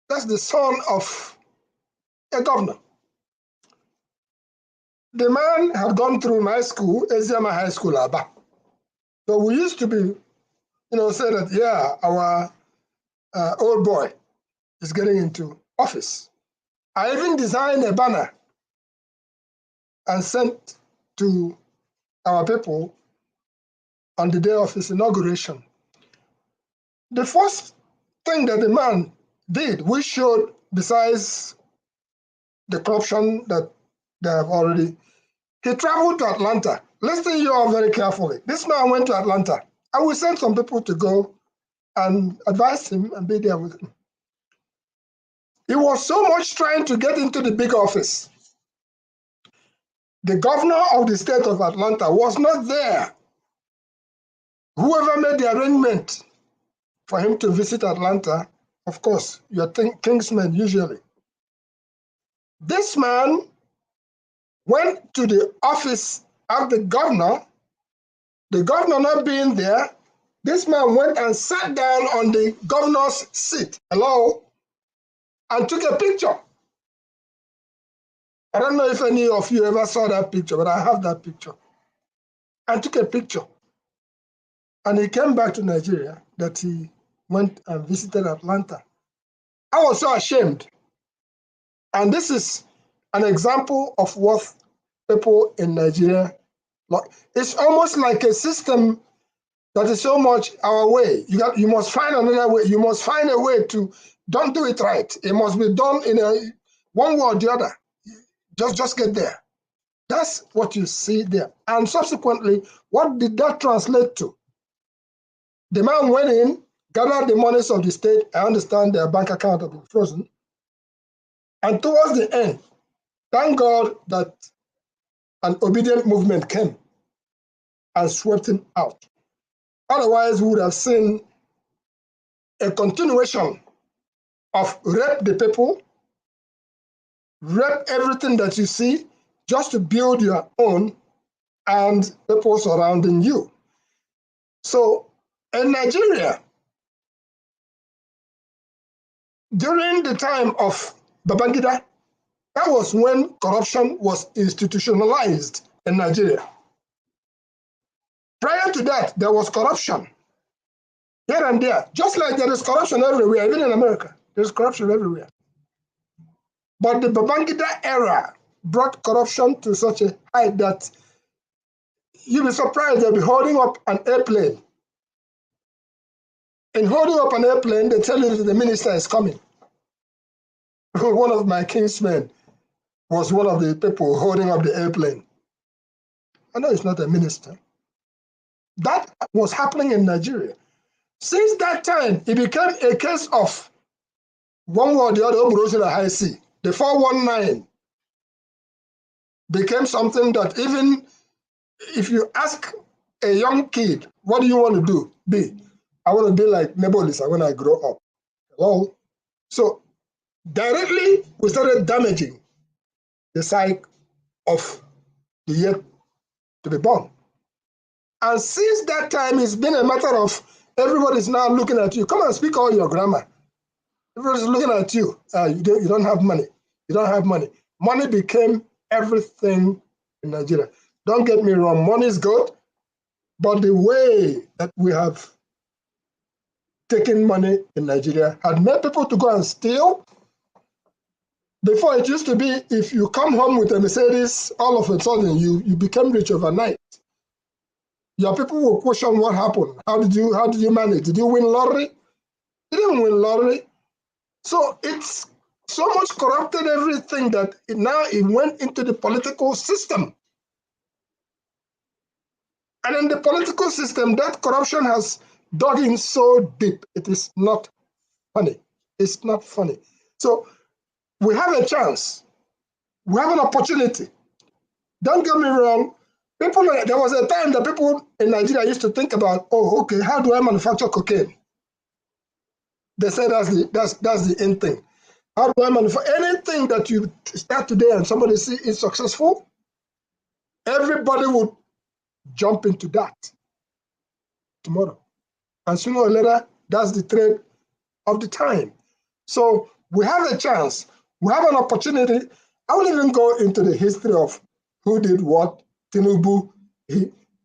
That's the son of a governor. The man had gone through my school, Eziama High School, Aba. So we used to be, say that, yeah, our old boy is getting into office. I even designed a banner and sent to our people on the day of his inauguration. The first thing that the man did, we showed, besides the corruption that they have already, he traveled to Atlanta. Listen you all very carefully. This man went to Atlanta. I will send some people to go and advise him and be there with him. He was so much trying to get into the big office. The governor of the state of Atlanta was not there. Whoever made the arrangement for him to visit Atlanta, of course, your kingsmen usually. This man went to the office of the governor not being there. This man went and sat down on the governor's seat, and took a picture. I don't know if any of you ever saw that picture, but I have that picture. And took a picture. And he came back to Nigeria, that he went and visited Atlanta. I was so ashamed. And this is an example of what people in Nigeria like. It's almost like a system that is so much our way. You must find another way. You must find a way to don't do it right. It must be done in one way or the other. Just get there. That's what you see there. And subsequently, what did that translate to? The man went in, gathered the monies of the state. I understand their bank account had been frozen. And towards the end, thank God that an obedient movement came and swept him out. Otherwise, we would have seen a continuation of rape the people, rape everything that you see, just to build your own and people surrounding you. So in Nigeria, during the time of Babangida, that was when corruption was institutionalized in Nigeria. Prior to that, there was corruption here and there, just like there is corruption everywhere, even in America. There's corruption everywhere. But the Babangida era brought corruption to such a height that you'll be surprised they'll be holding up an airplane. In holding up an airplane, they tell you that the minister is coming. One of my kinsmen was one of the people holding up the airplane. I know it's not a minister. That was happening in Nigeria. Since that time, it became a case of one way or the other, high sea. The 419 became something that even if you ask a young kid, what do you want to be? I want to be like Nebolisa when I grow up. Hello? So directly, we started damaging the psyche of the yet to be born. And since that time, it's been a matter of everybody's now looking at you. Come and speak all your grammar. Everybody's looking at you. You don't have money. You don't have money. Money became everything in Nigeria. Don't get me wrong, money is good, but the way that we have taken money in Nigeria had made people to go and steal. Before, it used to be if you come home with a Mercedes, all of a sudden you became rich overnight. Your people will question what happened. How did you manage? Did you win lottery? You didn't win lottery. So it's so much corrupted everything that now it went into the political system. And in the political system, that corruption has dug in so deep, it is not funny. It's not funny. So we have a chance. We have an opportunity. Don't get me wrong. There was a time that people in Nigeria used to think about, oh, okay, how do I manufacture cocaine? They say that's the end thing. How do I manufacture anything that you start today and somebody see is successful? Everybody would jump into that tomorrow. And sooner or later, that's the trade of the time. So we have a chance. We have an opportunity. I won't even go into the history of who did what, Tinubu,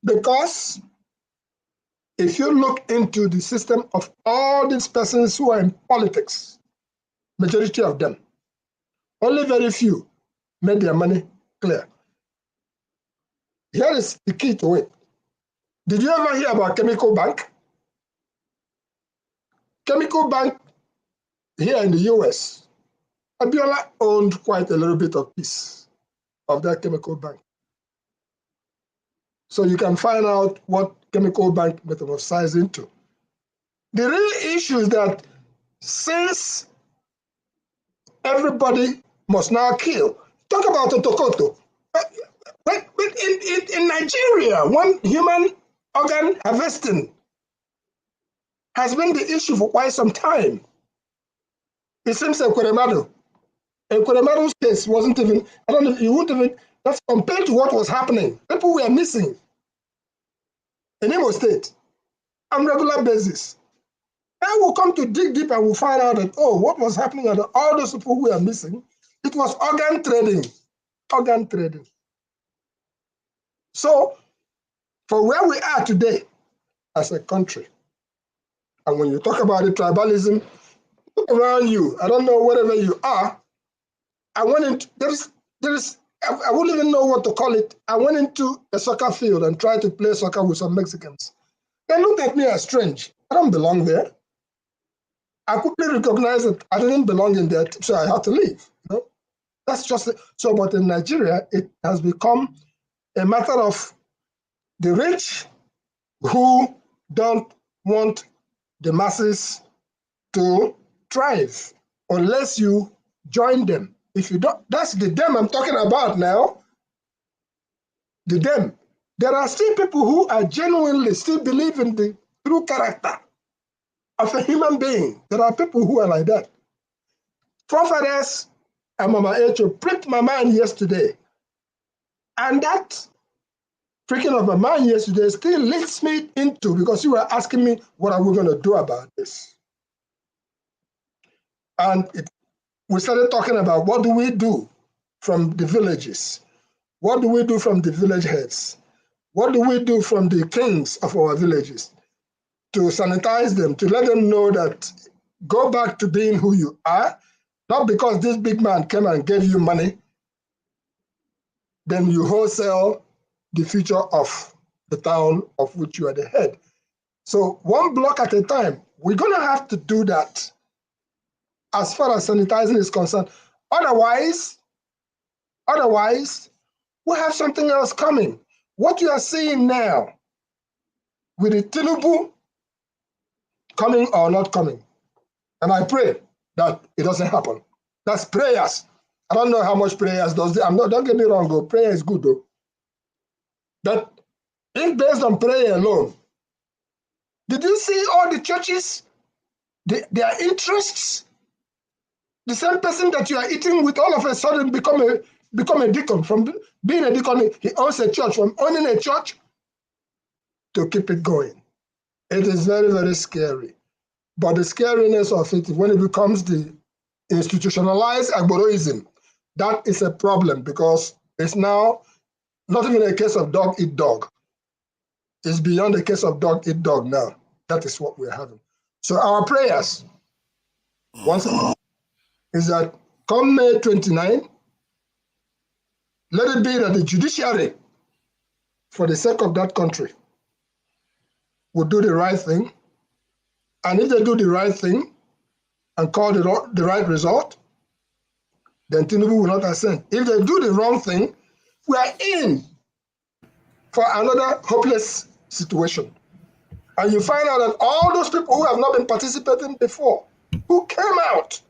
because if you look into the system of all these persons who are in politics, majority of them, only very few made their money clear. Here is the key to it. Did you ever hear about Chemical Bank? Chemical Bank here in the US, Abiola owned quite a little bit of piece of that Chemical Bank. So you can find out what Chemical Bank metamorphosized into. The real issue is that since everybody must now kill, talk about Otokoto. But in Nigeria, one human organ harvesting has been the issue for quite some time. It seems Ekweremadu's case wasn't even, I don't know, you wouldn't even, that's compared to what was happening. People were missing in Imo State on a regular basis. Now we'll come to dig deep and we'll find out that, oh, what was happening and all those people who were missing, it was organ trading. Organ trading. So, for where we are today as a country, and when you talk about the tribalism, look around you. I don't know wherever you are. I went into I wouldn't even know what to call it. I went into a soccer field and tried to play soccer with some Mexicans. They looked at me as strange. I don't belong there. I quickly recognized that I didn't belong in there, so I had to leave. You know, that's just it. So. But in Nigeria, it has become a matter of the rich who don't want the masses to thrive unless you join them. If you don't, that's the them I'm talking about now. The them. There are still people who are genuinely still believe in the true character of a human being. There are people who are like that. Forefathers and Mama Echo pricked my mind yesterday. And that pricking of my mind yesterday still leads me into, because you were asking me, what are we going to do about this? And we started talking about what do we do from the villages? What do we do from the village heads? What do we do from the kings of our villages to sanitize them, to let them know that go back to being who you are, not because this big man came and gave you money, then you wholesale the future of the town of which you are the head. So one block at a time, we're going to have to do that as far as sanitizing is concerned. Otherwise, we have something else coming. What you are seeing now with the Tinubu coming or not coming, and I pray that it doesn't happen. That's prayers. I don't know how much prayers does. Don't get me wrong, though. Prayer is good, though. But if based on prayer alone, did you see all the churches, their interests? The same person that you are eating with all of a sudden become a deacon. From being a deacon, he owns a church. From owning a church to keep it going. It is very, very scary. But the scariness of it, when it becomes the institutionalized agboroism, that is a problem, because it's now not even a case of dog eat dog. It's beyond the case of dog eat dog now. That is what we're having. So our prayers, once again, is that come May 29, let it be that the judiciary, for the sake of that country, will do the right thing. And if they do the right thing and call the right result, then Tinubu will not ascend. If they do the wrong thing, we are in for another hopeless situation. And you find out that all those people who have not been participating before, who came out,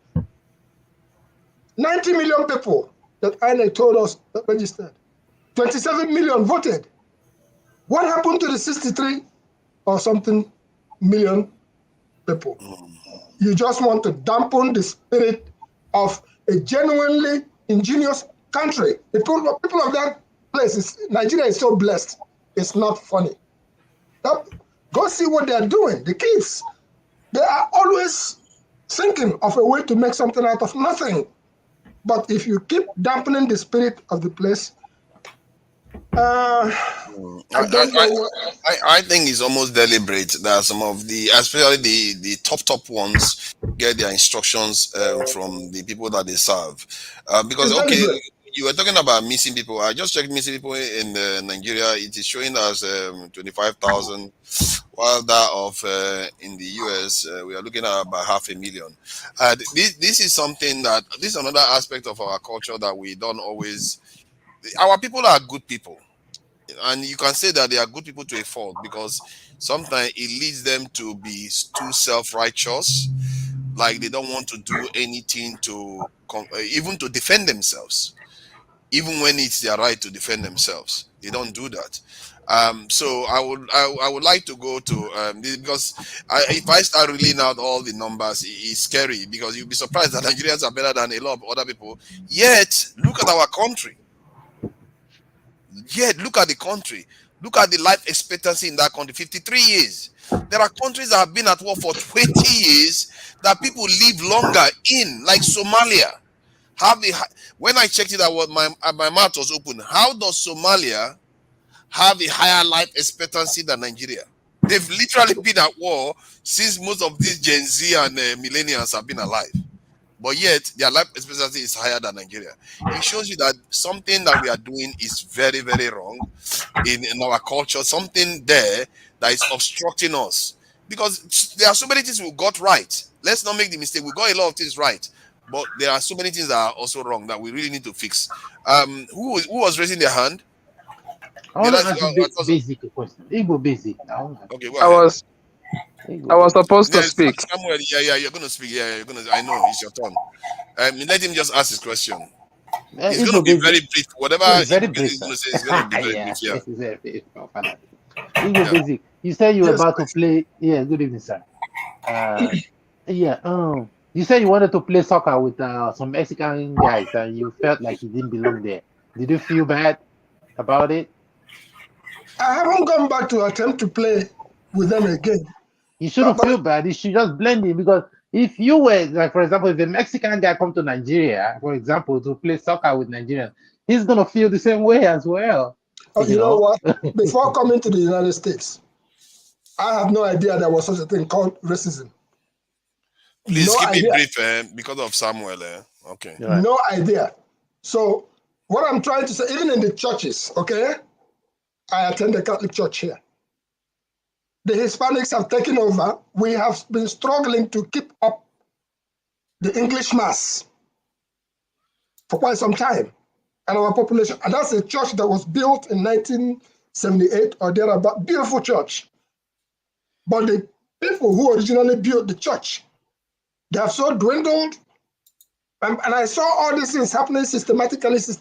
90 million people that INEC told us that registered, 27 million voted. What happened to the 63 or something million people? You just want to dampen the spirit of a genuinely ingenious country. The people of that place, Nigeria is so blessed. It's not funny. Go see what they're doing. The kids, they are always thinking of a way to make something out of nothing. But if you keep dampening the spirit of the place, I think it's almost deliberate that some of the, especially the top ones, get their instructions from the people that they serve. Because okay, you were talking about missing people. I just checked missing people in Nigeria. It is showing us 25,000, while that of in the US we are looking at about 500,000. This is something that this is another aspect of our culture that we don't always. Our people are good people. And you can say that they are good people to a fault, because sometimes it leads them to be too self-righteous, like they don't want to do anything to even to defend themselves, even when it's their right to defend themselves. They don't do that. So I would like to go to because if I start reading out all the numbers, it's scary, because you'll be surprised that Nigerians are better than a lot of other people. Yet look at our country. Yet look at the country. Look at the life expectancy in that country, 53 years. There are countries that have been at war for 20 years that people live longer in, like Somalia. When I checked it out, my mouth was open. How does Somalia have a higher life expectancy than Nigeria? They've literally been at war since most of these Gen Z and millennials have been alive. But yet, their life expectancy is higher than Nigeria. It shows you that something that we are doing is very, very wrong in our culture. Something there that is obstructing us. Because there are so many things we got right. Let's not make the mistake. We got a lot of things right. But there are so many things that are also wrong that we really need to fix. Who was raising their hand? I want to ask you basic question. Igbo basic. Okay, go ahead. I was supposed to speak. Samuel, you're going to speak. Yeah, I know, it's your turn. Let him just ask his question. It's going to be very brief. Whatever he's going to say is going to be very brief, Igbo basic. You said you were about to play. Yeah, good evening, sir. You said you wanted to play soccer with some Mexican guys and you felt like you didn't belong there. Did you feel bad about it? I haven't gone back to attempt to play with them again. You shouldn't feel bad. You should just blend in, because if you were, like, for example, if a Mexican guy come to Nigeria, for example, to play soccer with Nigerians, he's going to feel the same way as well. Oh, you know what? Before coming to the United States, I have no idea there was such a thing called racism. Please keep it brief because of Samuel. Okay. Right. No idea. So what I'm trying to say, even in the churches, okay, I attend the Catholic church here. The Hispanics have taken over. We have been struggling to keep up the English Mass for quite some time. And our population, and that's a church that was built in 1978 or thereabout, beautiful church. But the people who originally built the church, they have so dwindled. And I saw all these things happening systematically. See,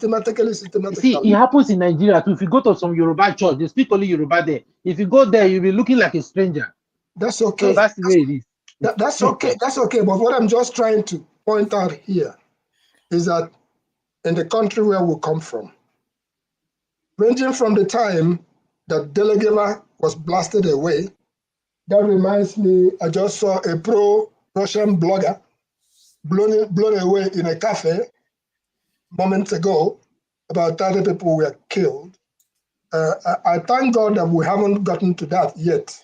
it happens in Nigeria too. If you go to some Yoruba church, they speak only Yoruba there. If you go there, you'll be looking like a stranger. That's okay. So that's the way it is. That's okay. That's okay. But what I'm just trying to point out here is that in the country where we come from, ranging from the time that Delegeva was blasted away, that reminds me, I just saw a pro-Russian blogger blown away in a cafe moments ago. About 30 people were killed. I thank God that we haven't gotten to that yet,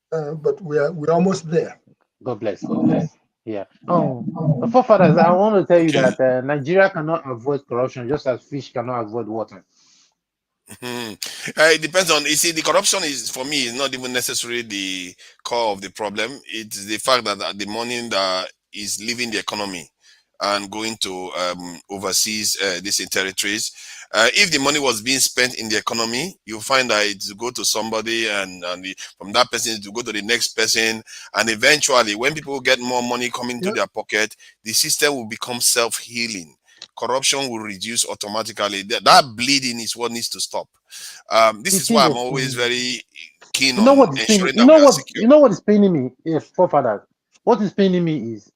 but we're almost there. God bless. God bless. Yeah. Forefathers, I want to tell you that Nigeria cannot avoid corruption, just as fish cannot avoid water. It depends on, you see, the corruption is, for me, is not even necessarily the core of the problem. It's the fact that the money that is leaving the economy and going to overseas these territories. If the money was being spent in the economy, you find that it go to somebody, and from that person to go to the next person, and eventually, when people get more money coming to their pocket, the system will become self-healing. Corruption will reduce automatically. That bleeding is what needs to stop. This is why I'm always very keen on ensuring that we are secure. You know what is paining me? Yes, forefathers. What is paining me is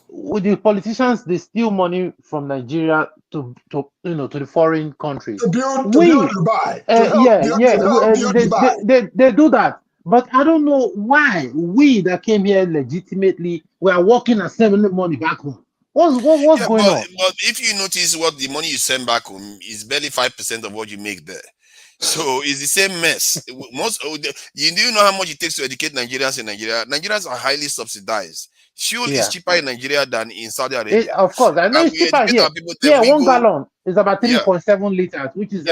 with the politicians, they steal money from Nigeria to the foreign countries. To build Dubai. They do that. But I don't know why we that came here legitimately, we are working and sending money back home. What's going on? But if you notice what the money you send back home is barely 5% of what you make there. So it's the same mess. Do you know how much it takes to educate Nigerians in Nigeria? Nigerians are highly subsidized. Fuel is cheaper in Nigeria than in Saudi Arabia. Of course, I know it's cheaper here. Yeah, 1 gallon is about 3.7 liters, which is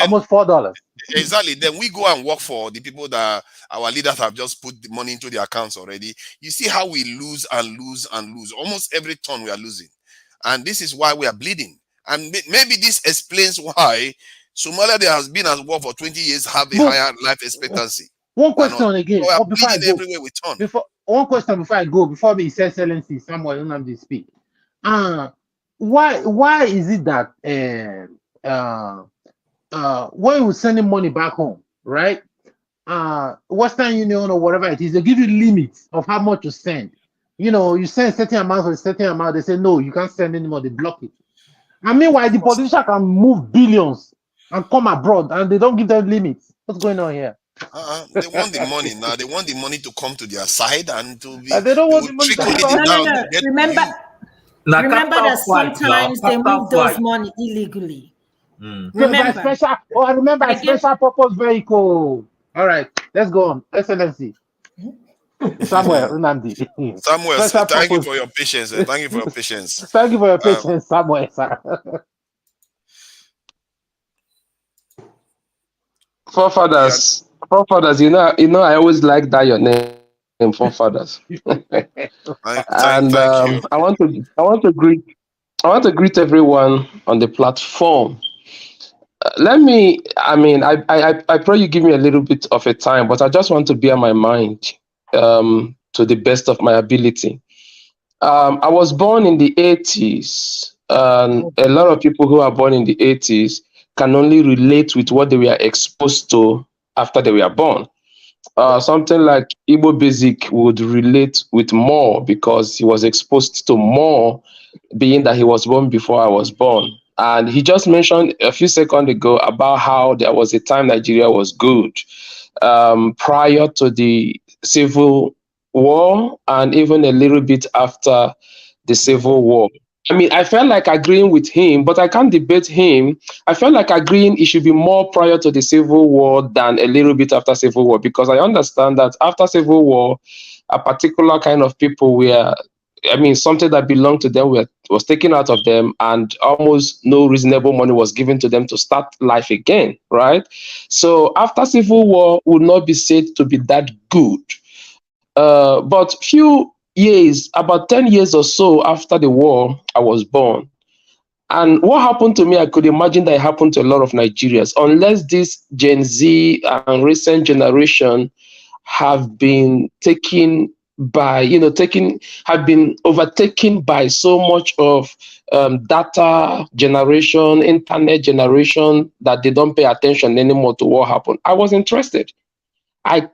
almost $4. Exactly. Then we go and work for the people that our leaders have just put the money into their accounts already. You see how we lose and lose and lose. Almost every turn we are losing. And this is why we are bleeding. And maybe this explains why Somalia that has been at war for 20 years have a higher life expectancy. One question again. So before I go. One question before I go, before His Excellency Samuel Nnamdi speak. Why is it that when we're sending money back home, right? Western Union or whatever it is, they give you limits of how much to send. You send certain amount for a certain amount, they say no, you can't send anymore, they block it. And meanwhile, the politician can move billions and come abroad and they don't give them limits. What's going on here? They want the money now. They want the money to come to their side and to be. They don't want the money to come. No. Remember that sometimes they move those money illegally. Remember a special purpose vehicle. All right, let's go on. Excellency. Samuel Unandi. Samuel, Special thank you purpose. for your patience. Thank you for your patience. Thank you for your patience, Samuel, sir. Forefathers, I always like that your name, forefathers. And Thank you. I want to greet everyone on the platform. I pray you give me a little bit of a time, but I just want to bear my mind to the best of my ability. I was born in the 80s, and a lot of people who are born in the 80s can only relate with what they were exposed to after they were born. Something like Igbo Basic would relate with more because he was exposed to more, being that he was born before I was born. And he just mentioned a few seconds ago about how there was a time Nigeria was good prior to the civil war and even a little bit after the civil war. I mean, I felt like agreeing with him, but I can't debate him. I felt like agreeing it should be more prior to the civil war than a little bit after civil war, because I understand that after civil war, a particular kind of people were, something that belonged to them was taken out of them, and almost no reasonable money was given to them to start life again, right? So after civil war would not be said to be that good. But few years, about 10 years or so after the war, I was born. And what happened to me, I could imagine that it happened to a lot of Nigerians, unless this Gen Z and recent generation have been taken by, have been overtaken by so much of data generation, internet generation, that they don't pay attention anymore to what happened. I was interested. I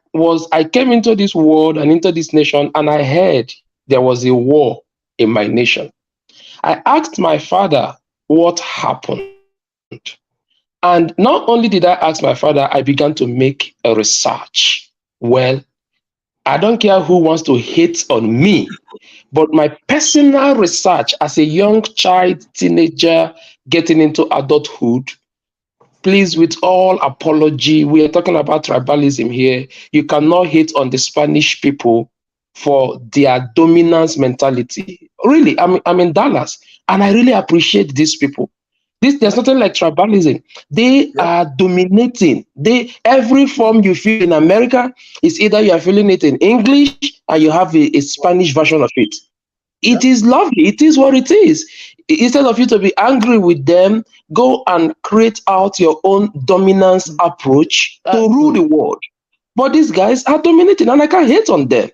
came into this world and into this nation, and I heard there was a war in my nation. I asked my father what happened. And not only did I ask my father, I began to make a research. Well, I don't care who wants to hate on me, but my personal research as a young child, teenager, getting into adulthood, please, with all apology, we are talking about tribalism here. You cannot hate on the Spanish people for their dominance mentality. Really, I'm in Dallas, and I really appreciate these people. There's nothing like tribalism. They are dominating. Every form you feel in America is either you are feeling it in English or you have a Spanish version of it. It is lovely. It is what it is. Instead of you to be angry with them, go and create out your own dominance approach to rule the world. But these guys are dominating, and I can't hate on them.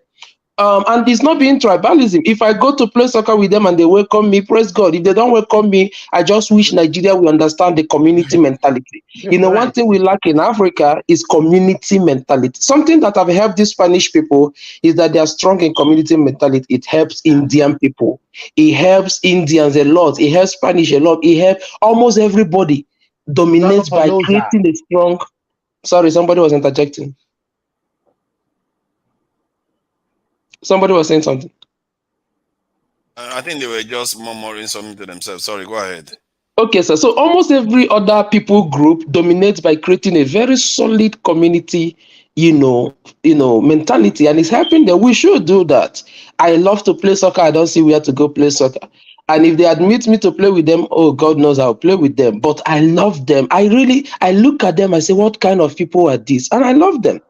And it's not being tribalism. If I go to play soccer with them and they welcome me, praise God. If they don't welcome me, I just wish Nigeria will understand the community mentality. One thing we lack in Africa is community mentality. Something that have helped these Spanish people is that they are strong in community mentality. It helps Indian people. It helps Indians a lot. It helps Spanish a lot. It helps almost everybody. Dominates by creating a strong... Sorry, somebody was interjecting. Somebody was saying something. I think they were just murmuring something to themselves. Sorry, go ahead. Okay, sir. So almost every other people group dominates by creating a very solid community, mentality, and it's helping them. We should do that. I love to play soccer. I don't see where to go play soccer. And if they admit me to play with them, oh, God knows I'll play with them. But I love them. I look at them, I say, what kind of people are these? And I love them.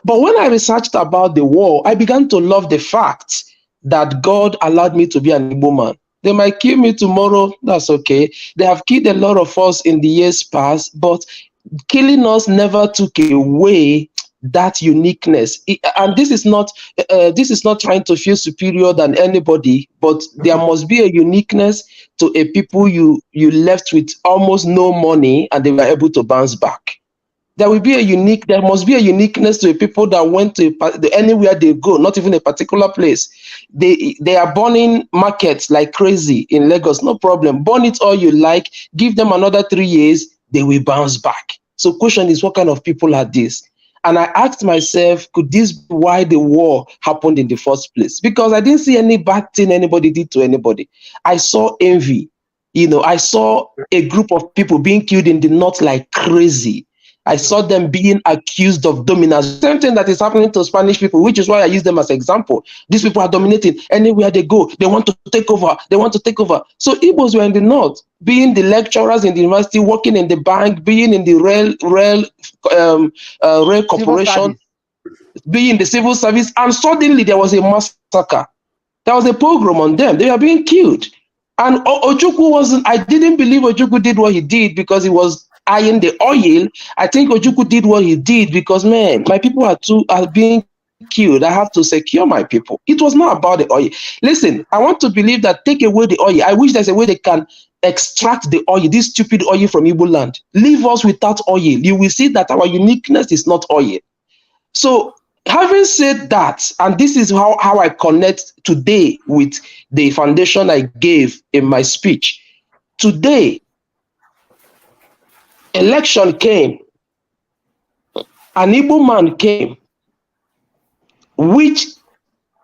But when I researched about the war, I began to love the fact that God allowed me to be an Igbo man. They might kill me tomorrow, that's okay. They have killed a lot of us in the years past, but killing us never took away that uniqueness. And this is not trying to feel superior than anybody, but there must be a uniqueness to a people you left with almost no money and they were able to bounce back. There must be a uniqueness to a people that went to anywhere they go, not even a particular place. They are burning markets like crazy in Lagos, no problem. Burn it all you like, give them another 3 years, they will bounce back. So question is, what kind of people are these? And I asked myself, could this be why the war happened in the first place? Because I didn't see any bad thing anybody did to anybody. I saw envy. I saw a group of people being killed in the north like crazy. I saw them being accused of dominance. Same thing that is happening to Spanish people, which is why I use them as example. These people are dominating anywhere they go. They want to take over. They want to take over. So Igbos were in the north, being the lecturers in the university, working in the bank, being in the rail corporation, being in the civil service, and suddenly there was a massacre. There was a pogrom on them. They were being killed. And Ojukwu wasn't, I didn't believe Ojukwu did what he did because he was eyeing the oil. I think Ojukwu did what he did because, man, my people are being killed. I have to secure my people. It was not about the oil. Listen, I want to believe that take away the oil. I wish there's a way they can extract the oil, this stupid oil from Igbo land. Leave us without oil. You will see that our uniqueness is not oil. So having said that, and this is how I connect today with the foundation I gave in my speech. Today, election came, an Igbo man came, which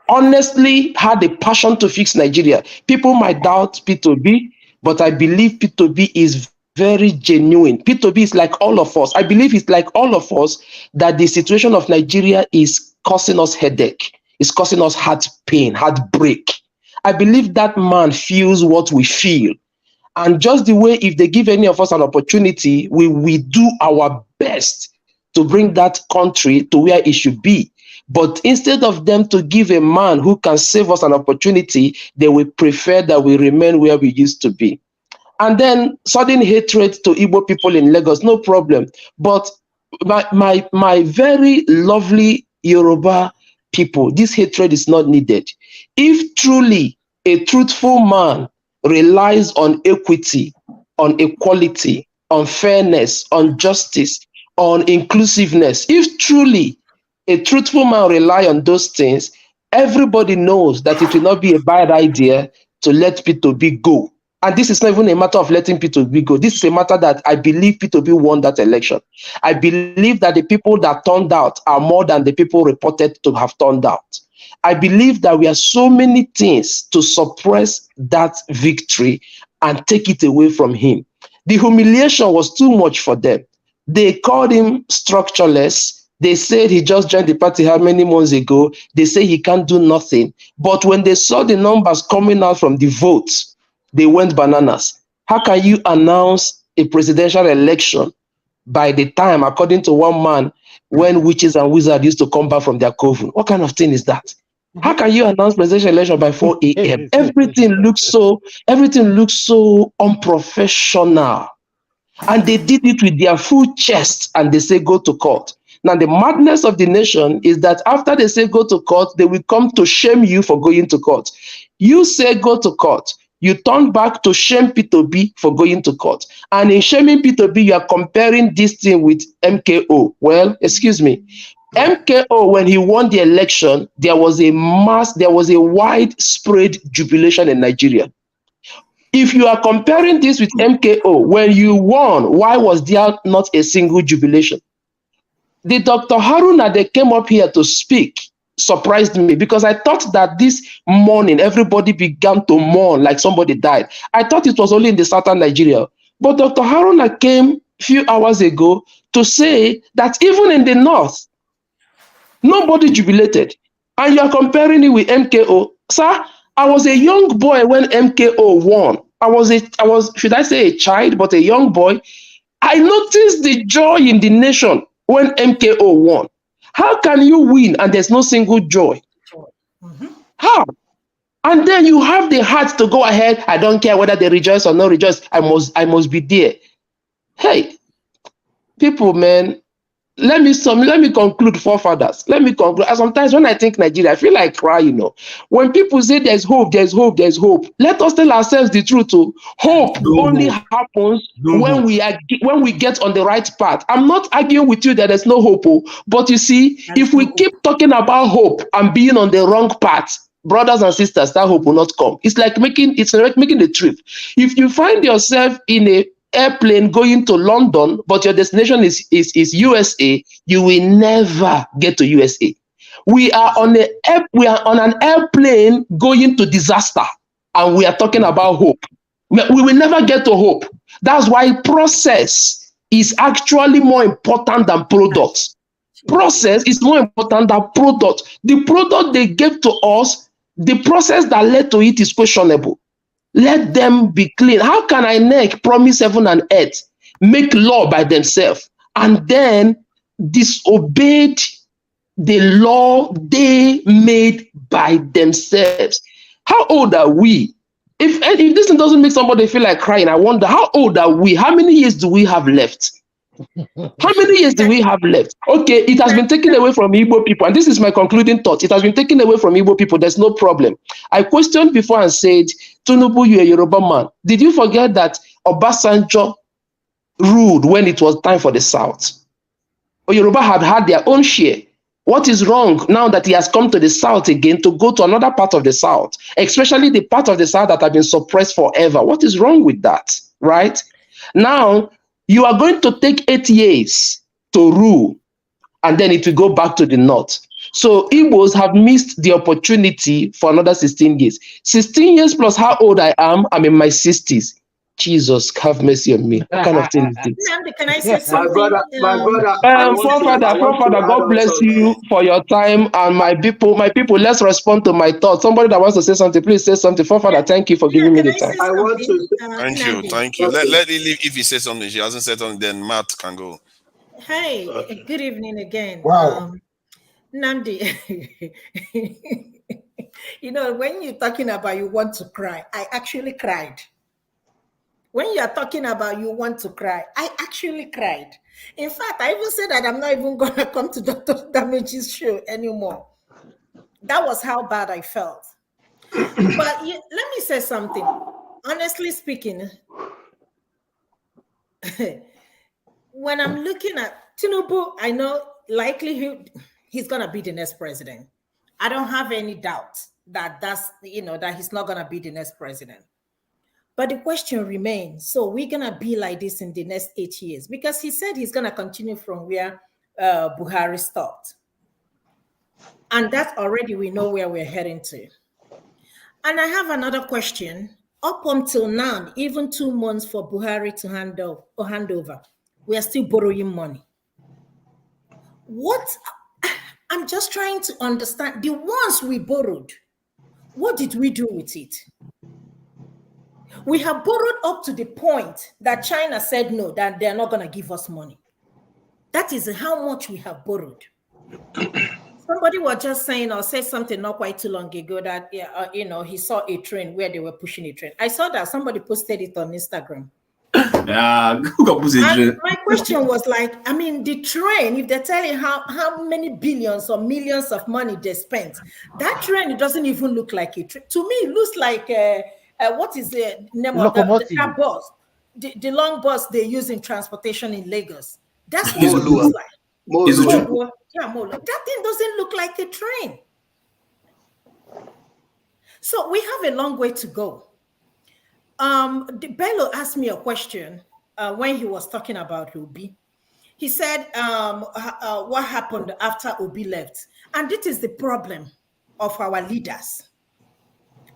honestly had a passion to fix Nigeria. People might doubt P2B, but I believe P2B is very genuine. P2B is like all of us. I believe it's like all of us that the situation of Nigeria is causing us headache. It's causing us heart pain, heartbreak. I believe that man feels what we feel. And just the way if they give any of us an opportunity, we do our best to bring that country to where it should be. But instead of them to give a man who can save us an opportunity, they will prefer that we remain where we used to be. And then sudden hatred to Igbo people in Lagos, no problem. But my very lovely Yoruba people, this hatred is not needed. If truly a truthful man relies on equity, on equality, on fairness, on justice, on inclusiveness, if truly a truthful man relies on those things, everybody knows that it will not be a bad idea to let P2B go. And this is not even a matter of letting P2B go. This is a matter that I believe P2B won that election. I believe that the people that turned out are more than the people reported to have turned out. I believe that we have so many things to suppress that victory and take it away from him. The humiliation was too much for them. They called him structureless. They said he just joined the party how many months ago. They say he can't do nothing. But when they saw the numbers coming out from the votes, they went bananas. How can you announce a presidential election by the time, according to one man, when witches and wizards used to come back from their coven? What kind of thing is that? How can you announce presidential election by 4 a.m.? Everything looks so unprofessional. And they did it with their full chest and they say go to court. Now, the madness of the nation is that after they say go to court, they will come to shame you for going to court. You say go to court. You turn back to shame P2B for going to court. And in shaming P2B, you are comparing this thing with MKO. Well, excuse me. MKO, when he won the election, there was a widespread jubilation in Nigeria. If you are comparing this with MKO, when you won, why was there not a single jubilation? The Dr. Haruna that came up here to speak surprised me because I thought that this morning everybody began to mourn like somebody died. I thought it was only in the southern Nigeria. But Dr. Haruna came a few hours ago to say that even in the north, nobody jubilated. And you are comparing it with MKO. Sir, I was a young boy when MKO won. I was, should I say a child, but a young boy. I noticed the joy in the nation when MKO won. How can you win and there's no single joy? How? And then you have the heart to go ahead. I don't care whether they rejoice or not rejoice. I must be there. Hey, people, man, let me conclude, forefathers. Let me conclude. And sometimes when I think Nigeria, I feel like crying, you know. When people say there's hope, there's hope, there's hope. Let us tell ourselves the truth. Hope only happens when we get on the right path. I'm not arguing with you that there's no hope, but you see, if we keep talking about hope and being on the wrong path, brothers and sisters, that hope will not come. It's like making the trip. If you find yourself in a airplane going to London, but your destination is USA, you will never get to USA. We are on an airplane going to disaster, and we are talking about hope. We will never get to hope. That's why process is actually more important than products. Process is more important than product. The product they gave to us, the process that led to it is questionable. Let them be clean. How can INEC promise heaven and earth, make law by themselves, and then disobeyed the law they made by themselves? How old are we? If this thing doesn't make somebody feel like crying, I wonder, how old are we? How many years do we have left? How many years do we have left? Okay, it has been taken away from Igbo people, and this is my concluding thought. It has been taken away from Igbo people. There's no problem. I questioned before and said, Tinubu, you're a Yoruba man. Did you forget that Obasanjo ruled when it was time for the South? Or Yoruba had had their own share. What is wrong now that he has come to the South again to go to another part of the South, especially the part of the South that have been suppressed forever? What is wrong with that, right? Now, you are going to take 8 years to rule, and then it will go back to the North. So Igbos have missed the opportunity for another 16 years. 16 years plus how old I am, I'm in my 60s. Jesus, have mercy on me. What kind of thing is this? Can I say something? Forefather, God bless you for your time, and my people, let's respond to my thoughts. Somebody that wants to say something, please say something. Forefather, thank you for giving me the time. I want to. Thank you. Let me leave. If he says something, she hasn't said something, then Matt can go. Hey, good evening again. Wow. Nandi, you know, when you're talking about you want to cry, I actually cried. When you're talking about you want to cry, I actually cried. In fact, I even said that I'm not even going to come to Dr. Damage's show anymore. That was how bad I felt. But let me say something. Honestly speaking, when I'm looking at Tinubu, I know likely he's going to be the next president. I don't have any doubt that that he's not going to be the next president. But the question remains, so we're going to be like this in the next 8 years? Because he said he's going to continue from where Buhari stopped. And that already we know where we're heading to. And I have another question. Up until now, even 2 months for Buhari to hand over, we are still borrowing money. I'm just trying to understand. The ones we borrowed, what did we do with it? We have borrowed up to the point that China said no, that they're not going to give us money. That is how much we have borrowed. Somebody was just saying or said something not quite too long ago that he saw a train where they were pushing a train. I saw that somebody posted it on Instagram. My question was like, I mean, the train, if they're telling how many billions or millions of money they spent, that train, it doesn't even look like a train. To me, it looks like what is the name of the bus? The long bus they use in transportation in Lagos. That's what it looks like. That thing doesn't look like a train. So we have a long way to go. Bello asked me a question when he was talking about Obi. He said, what happened after Obi left? And this is the problem of our leaders.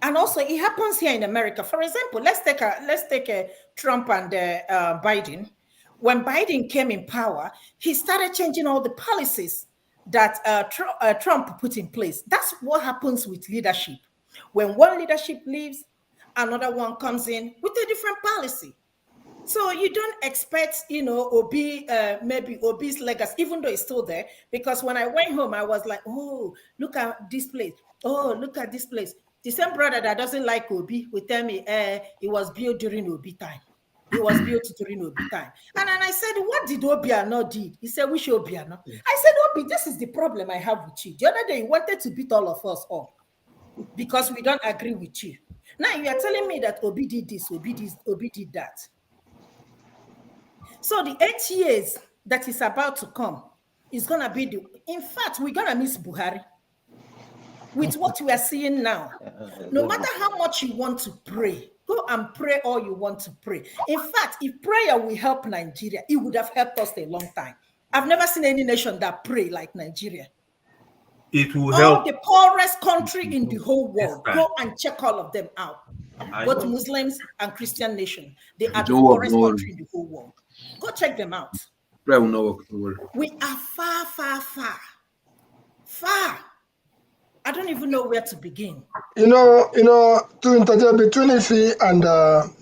And also, it happens here in America. For example, let's take Trump and Biden. When Biden came in power, he started changing all the policies that Trump put in place. That's what happens with leadership. When one leadership leaves, another one comes in with a different policy. So you don't expect, maybe Obi's legacy, even though it's still there. Because when I went home, I was like, oh, look at this place. Oh, look at this place. The same brother that doesn't like Obi will tell me, it was built during Obi time. It was built during Obi time. And then I said, what did Obiano did? He said, which Obiano? I said, Obi, this is the problem I have with you. The other day, you wanted to beat all of us up because we don't agree with you. Now you are telling me that Obi did this, Obi did that. So the 8 years that is about to come is going to be in fact, we're going to miss Buhari. With what we are seeing now, no matter how much you want to pray, go and pray all you want to pray. In fact, if prayer will help Nigeria, it would have helped us a long time. I've never seen any nation that pray like Nigeria. It will help. The poorest country in the whole world, go and check all of them out. both Muslims and Christian nation. They are the poorest country in the whole world. Go check them out. We are far, far, far, far. I don't even know where to begin. To interject between Ife and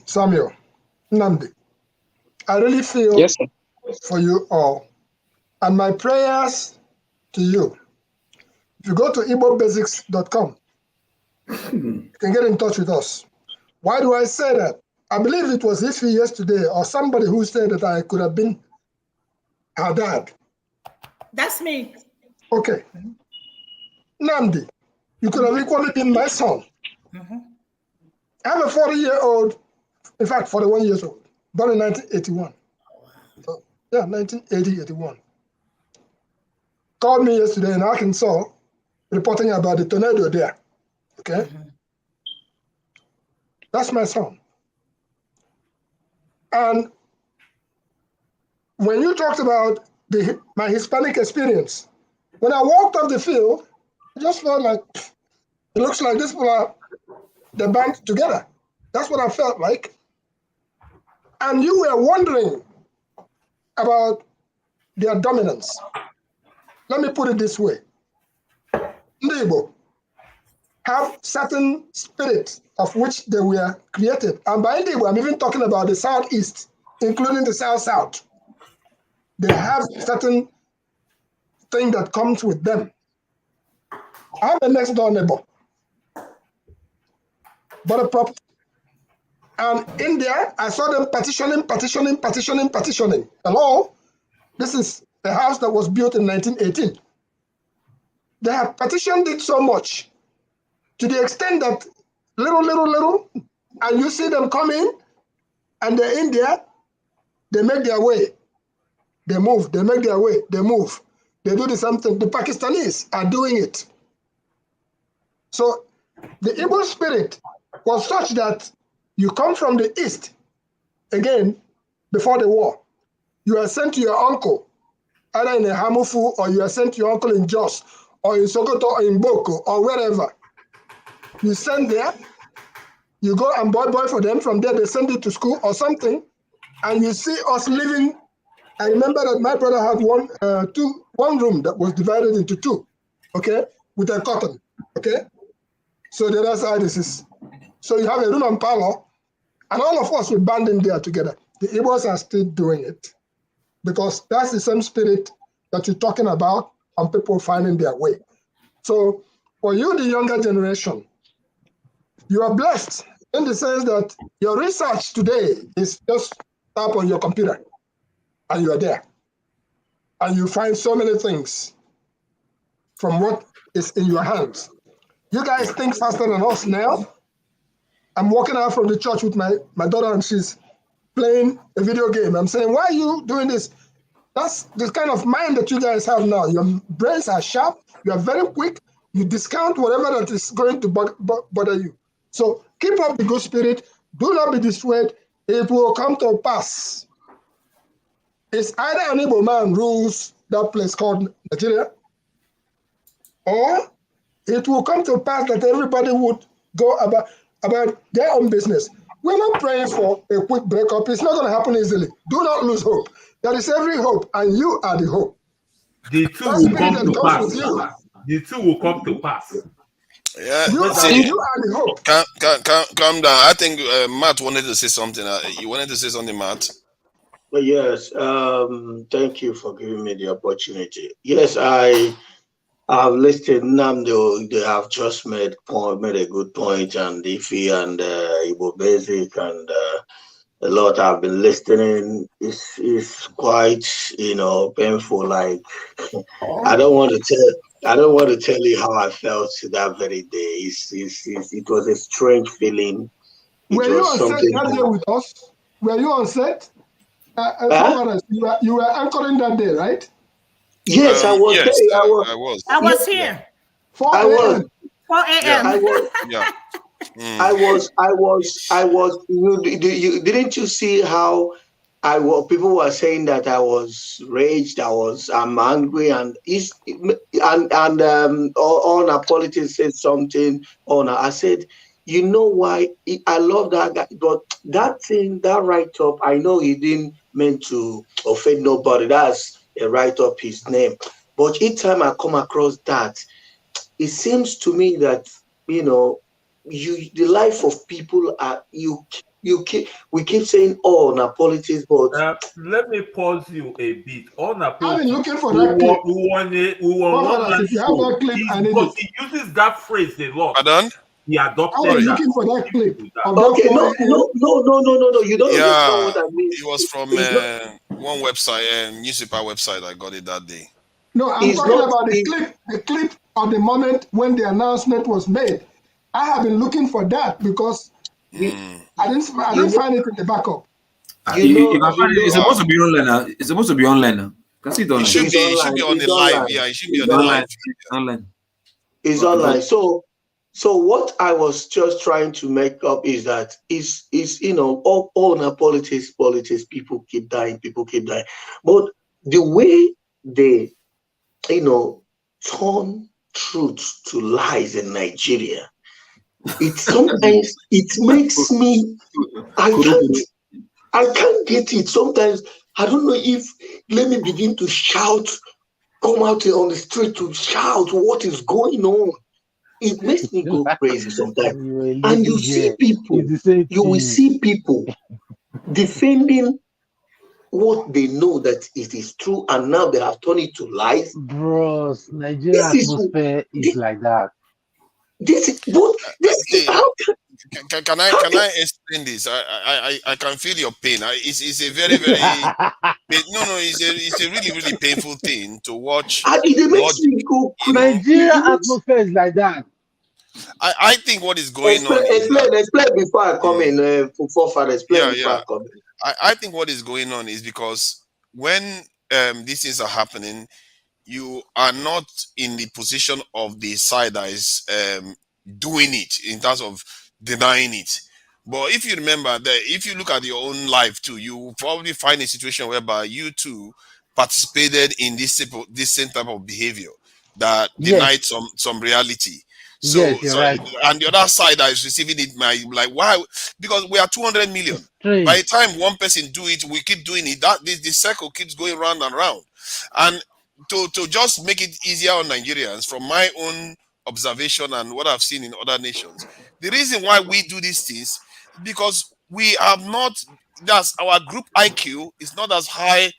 Samuel, Nnamdi, I really feel for you all. And my prayers to you. If you go to igbobasics.com, you can get in touch with us. Why do I say that? I believe it was Ife yesterday or somebody who said that I could have been her dad. That's me. Okay. Nnamdi, you could have equally been my son. I'm a 40-year-old, in fact, 41 years old, born in 1981. So, 1980, 81. Called me yesterday in Arkansas, reporting about the tornado there. Okay? That's my son. And when you talked about my Hispanic experience, when I walked off the field, I just felt like, it looks like these people they're band together. That's what I felt like. And you were wondering about their dominance. Let me put it this way. Igbo have certain spirit of which they were created. And by Igbo, I'm even talking about the Southeast, including the South. They have certain thing that comes with them. I have a next door neighbor, bought a property. And in there, I saw them petitioning. Hello? This is a house that was built in 1918. They have petitioned it so much to the extent that little, and you see them coming, and they're in there, they make their way. They move, they make their way, they move. They do the same thing. The Pakistanis are doing it. So the Igbo spirit was such that you come from the East, again, before the war. You are sent to your uncle, either in a Hamufu, or you are sent to your uncle in Jos, or in Sokoto, or in Boko, or wherever. You send there, you go and boy for them. From there, they send you to school or something, and you see us living. I remember that my brother had one room that was divided into two, okay, with a curtain, okay? So the other side is, so you have a room and parlor, and all of us will band in there together. The Igbos are still doing it because that's the same spirit that you're talking about on people finding their way. So for you, the younger generation, you are blessed in the sense that your research today is just tap on your computer and you are there. And you find so many things from what is in your hands. You guys think faster than us now. I'm walking out from the church with my daughter and she's playing a video game. I'm saying, why are you doing this? That's the kind of mind that you guys have now. Your brains are sharp. You are very quick. You discount whatever that is going to bother you. So keep up the good spirit. Do not be dissuaded. It will come to pass. It's either an Igbo man rules that place called Nigeria, or it will come to pass that everybody would go about their own business. We're not praying for a quick breakup. It's not going to happen easily. Do not lose hope. There is every hope, and you are the hope. The two will come to pass. The two will come to pass. Yeah, you are the hope. Calm down. I think Matt wanted to say something. You wanted to say something, Matt? Well, yes. Thank you for giving me the opportunity. Yes, I've listed Nnamdi. They have just made a good point, and Ife and Igbo Basic and a lot I've been listening. It's quite painful. Like I don't want to tell you how I felt that very day. It was a strange feeling. Were you on set that day with us? Were you on set? You were anchoring that day, right? Yes, I was. Yes, I was here. 4 a.m. 4 a.m. Yeah. I was. You didn't you see how people were saying that I was raged, I'm angry, and Ona Politics said something. I said, You know why? I love that guy, but that thing, that write-up, I know he didn't mean to offend nobody. That's a write-up his name. But each time I come across that, it seems to me that, you know, the life of people are we keep saying, oh, na politics, but Let me pause you a bit. On a I've been looking for we that clip. won one Fathers, man if you have show. that clip, I need Because it. he uses that phrase a lot. Pardon? He I adopted was that. looking for that clip of that okay, 4 no. You don't understand Yeah, what I mean. it was from It's not. one website, newspaper website. I got it that day. No, I'm It's talking not. about the clip of the moment when the announcement was made. I have been looking for that because I didn't find it in the backup. You can find it. It's supposed to be online now. It's supposed to be online now. Can see it online. It should be on the live. Yeah, it should be on the live. Online. It's online. So what I was just trying to make up is that is you know, all na politics, people keep dying, but the way they, you know, turn truth to lies in Nigeria, it sometimes it makes me, I can't get it. Sometimes I don't know if, let me begin to shout, come out on the street to shout what is going on. It makes me go crazy sometimes. And you see people, you will see people defending what they know that it is true, and now they have turned it to lies. Bros, Nigeria atmosphere is like that. Can I explain this? I can feel your pain. It's a very it's a really painful thing to watch. It makes me go crazy. Nigeria atmosphere is like that. I think what is going on is explain before I come in. Before I come in. I think what is going on is because when these things are happening, you are not in the position of the side that is doing it in terms of denying it. But if you remember that, if you look at your own life too, you will probably find a situation whereby you too participated in this same type of behavior that denied some reality. So, right. And the other side that is receiving it might be like, why? Because we are 200 million. By the time one person do it, we keep doing it. That the circle keeps going round and round. And to just make it easier on Nigerians, from my own observation and what I've seen in other nations, the reason why we do these things is because we have not, that's our group IQ is not as high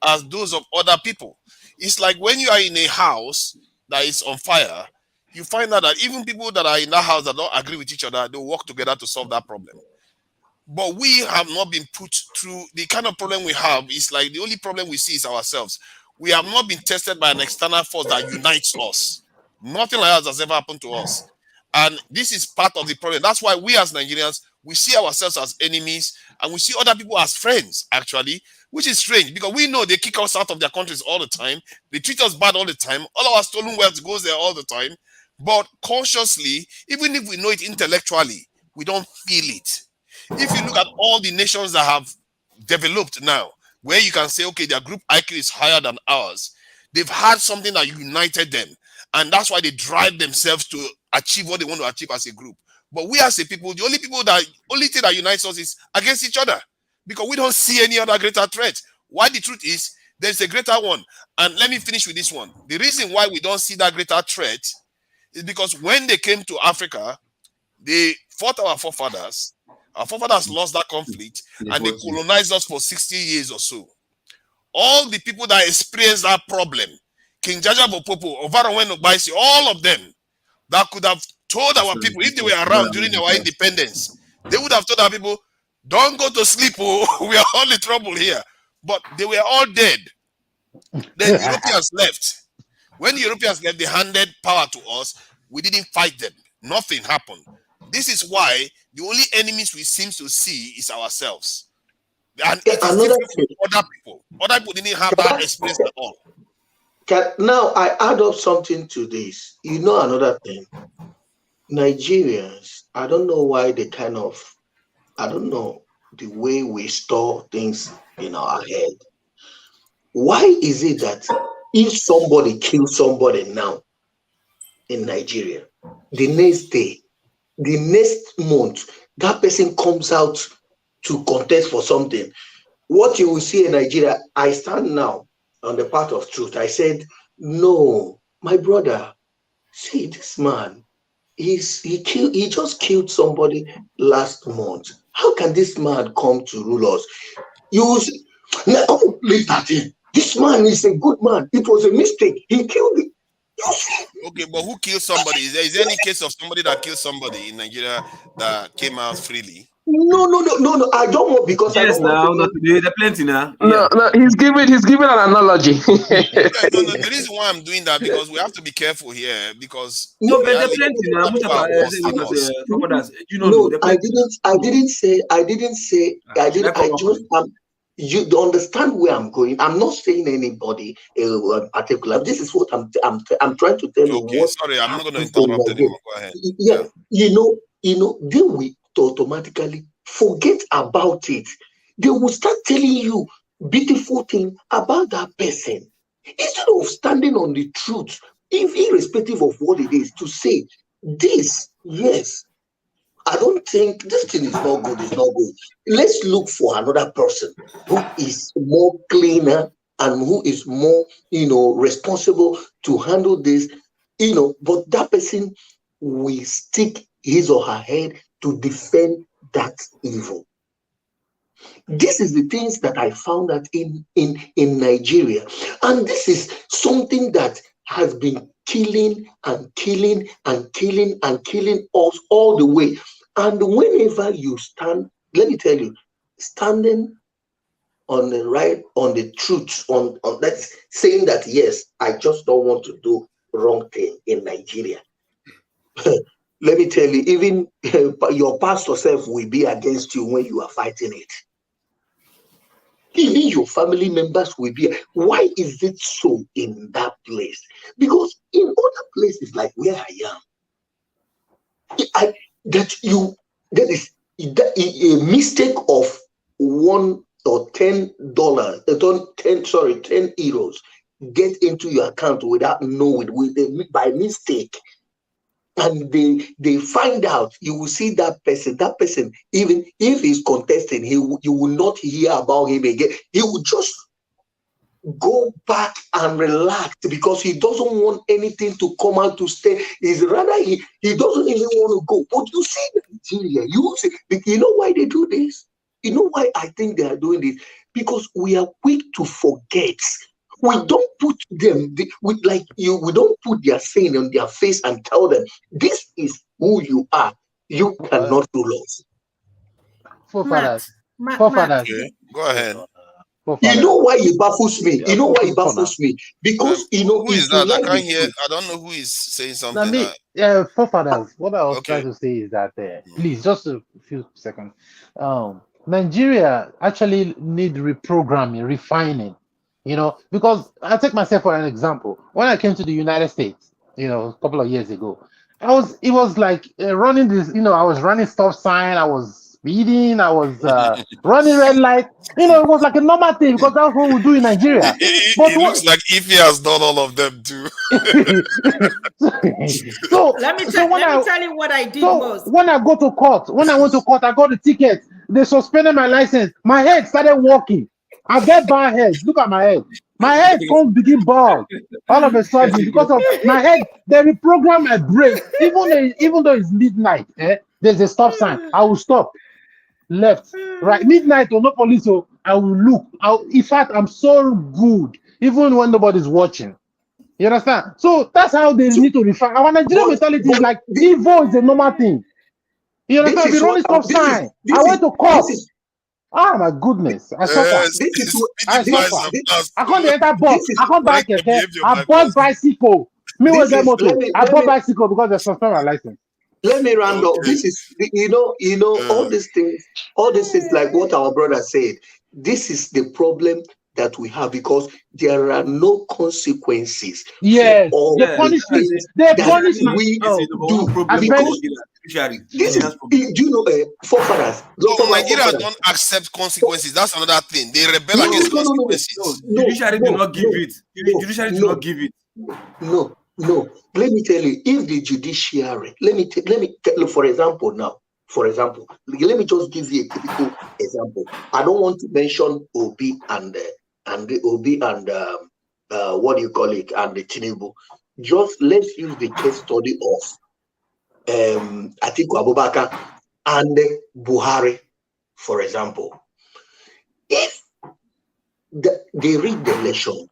as those of other people. It's like when you are in a house that is on fire, you find out that even people that are in that house that don't agree with each other, they work together to solve that problem. But we have not been put through the kind of problem we have. Is like the only problem we see is ourselves. We have not been tested by an external force that unites us. Nothing like that has ever happened to us. And this is part of the problem. That's why we as Nigerians, we see ourselves as enemies and we see other people as friends, actually, which is strange because we know they kick us out of their countries all the time. They treat us bad all the time. All our stolen wealth goes there all the time. But consciously, even if we know it intellectually, we don't feel it. If you look at all the nations that have developed now, where you can say, okay, their group IQ is higher than ours, they've had something that united them. And that's why they drive themselves to achieve what they want to achieve as a group. But we as a people, the only thing that unites us is against each other, because we don't see any other greater threat. Why the truth is, there's a greater one. And let me finish with this one. The reason why we don't see that greater threat is because when they came to Africa, they fought our forefathers. Our forefathers lost that conflict and they colonized us for 60 years or so. All the people that experienced that problem, King Jaja Bopopo, Ovarawen Ogbaisi, all of them that could have told our people, if they were around during our independence, they would have told our people, don't go to sleep, oh, we are all in trouble here. But they were all dead. Then Europeans left. When the Europeans left, they handed power to us. We didn't fight them. Nothing happened. This is why the only enemies we seem to see is ourselves. And it is different from other people. Other people didn't have that experience at all. Now, I add up something to this. You know, another thing. Nigerians, I don't know why they I don't know the way we store things in our head. Why is it that if somebody kills somebody now in Nigeria, the next day, the next month, that person comes out to contest for something. What you will see in Nigeria, I stand now on the path of truth. I said, no, my brother, see this man, he just killed somebody last month. How can this man come to rule us? You will see, no, leave that in. This man is a good man. It was a mistake. He killed it. Okay, but who killed somebody? Is there any case of somebody that killed somebody in Nigeria that came out freely? No. I don't want, because I don't want to. There are plenty now. No, he's giving an analogy. No. The reason why I'm doing that, because we have to be careful here, because no, but there are plenty now. I didn't say. You understand where I'm going. I'm not saying anybody particular. This is what I'm trying to tell you. Okay, sorry, I'm not going to interrupt anymore. Go ahead. Yeah, they will automatically forget about it. They will start telling you beautiful thing about that person instead of standing on the truth, irrespective of what it is, to say this. Yes, I don't think this thing is not good. It's not good. Let's look for another person who is more cleaner and who is more, responsible to handle this, but that person will stick his or her head to defend that evil. This is the things that I found out in Nigeria. And this is something that has been killing and killing and killing and killing us all the way. And whenever you stand, let me tell you, standing on the right, on the truth, on that, saying that, yes, I just don't want to do wrong thing in Nigeria. Let me tell you, even your pastor self will be against you when you are fighting it. Even your family members will be. Why is it so in that place? Because in other places like where I am, that is a mistake of $1 or $10, 10 euros get into your account without knowing, by mistake. And they find out, you will see that person, even if he's contesting, you will not hear about him again. He will just go back and relax because he doesn't want anything to come out to stay. Is rather he doesn't even want to go. But you see Nigeria, you know why they do this? You know why I think they are doing this? Because we are quick to forget. We don't put them, we don't put their sin on their face and tell them, this is who you are. You cannot rule us. Forefathers. Okay, go ahead. You know why it baffles me? You know why it baffles me? Because, who is that? I can't hear. I don't know who is saying something. Forefathers. What I was trying to say is that, please, just a few seconds. Nigeria actually need reprogramming, refining. Because I take myself for an example. When I came to the United States, a couple of years ago, it was like running this, I was running stop sign, I was speeding, I was running red light. It was like a normal thing because that's what we do in Nigeria. It looks like Ife has done all of them too. Let me tell you what I did most. When I go to court, when I went to court, I got the ticket. They suspended my license. My head started walking. I get bald head. Look at my head. My head can't begin bald all of a sudden because of my head. They reprogram my brain. Even though it's midnight, there's a stop sign. I will stop. Left, right, midnight or no police. So I will look. In fact, I'm so good, even when nobody's watching. You understand? So that's how they need to refine. Our Nigerian mentality is like evil is a normal thing. You understand? The running stop sign. I went to court. Oh my goodness! I suffer. I can't enter bus. I can't buy keke. I bought bicycle. Me with the motor. I bought bicycle because they suspend my license. Let me round up. This is, all these things. All this is like what our brother said. This is the problem that we have because there are no consequences. Yes, the punishment. The punishment we do. Because forefathers. Nigeria don't accept consequences. That's another thing. They rebel against consequences. Judiciary do not give it. Judiciary do not give it. No. No, let me tell you, if the judiciary, let me tell, for example, let me just give you a typical example. I don't want to mention Obi and what do you call it, and the Tinubu. Just let's use the case study of Atiku Abubakar and Buhari, for example. If they rigged the election,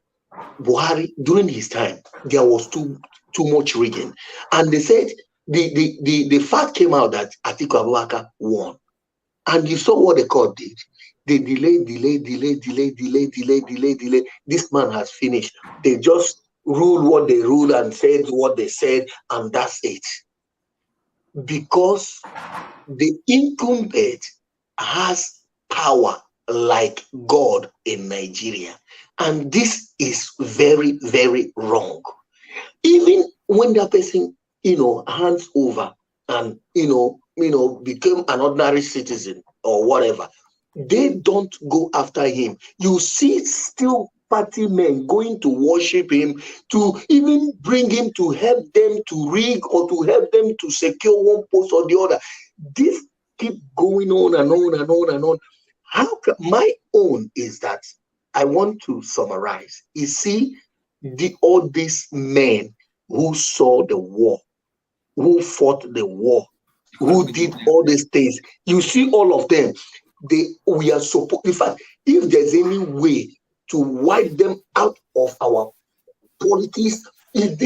Buhari, during his time, there was too much rigging. And they said the fact came out that Atiku Abubakar won. And you saw what the court did. They delay. This man has finished. They just ruled what they ruled and said what they said, and that's it. Because the incumbent has power like God in Nigeria. And this is very, very wrong. Even when that person, hands over and, became an ordinary citizen or whatever, they don't go after him. You see still party men going to worship him, to even bring him to help them to rig or to help them to secure one post or the other. This keep going on and on and on and on. My own is that I want to summarize. You see, all these men who saw the war, who fought the war, who did all these things, you see all of them. We are supposed, in fact, if there's any way to wipe them out of our politics, in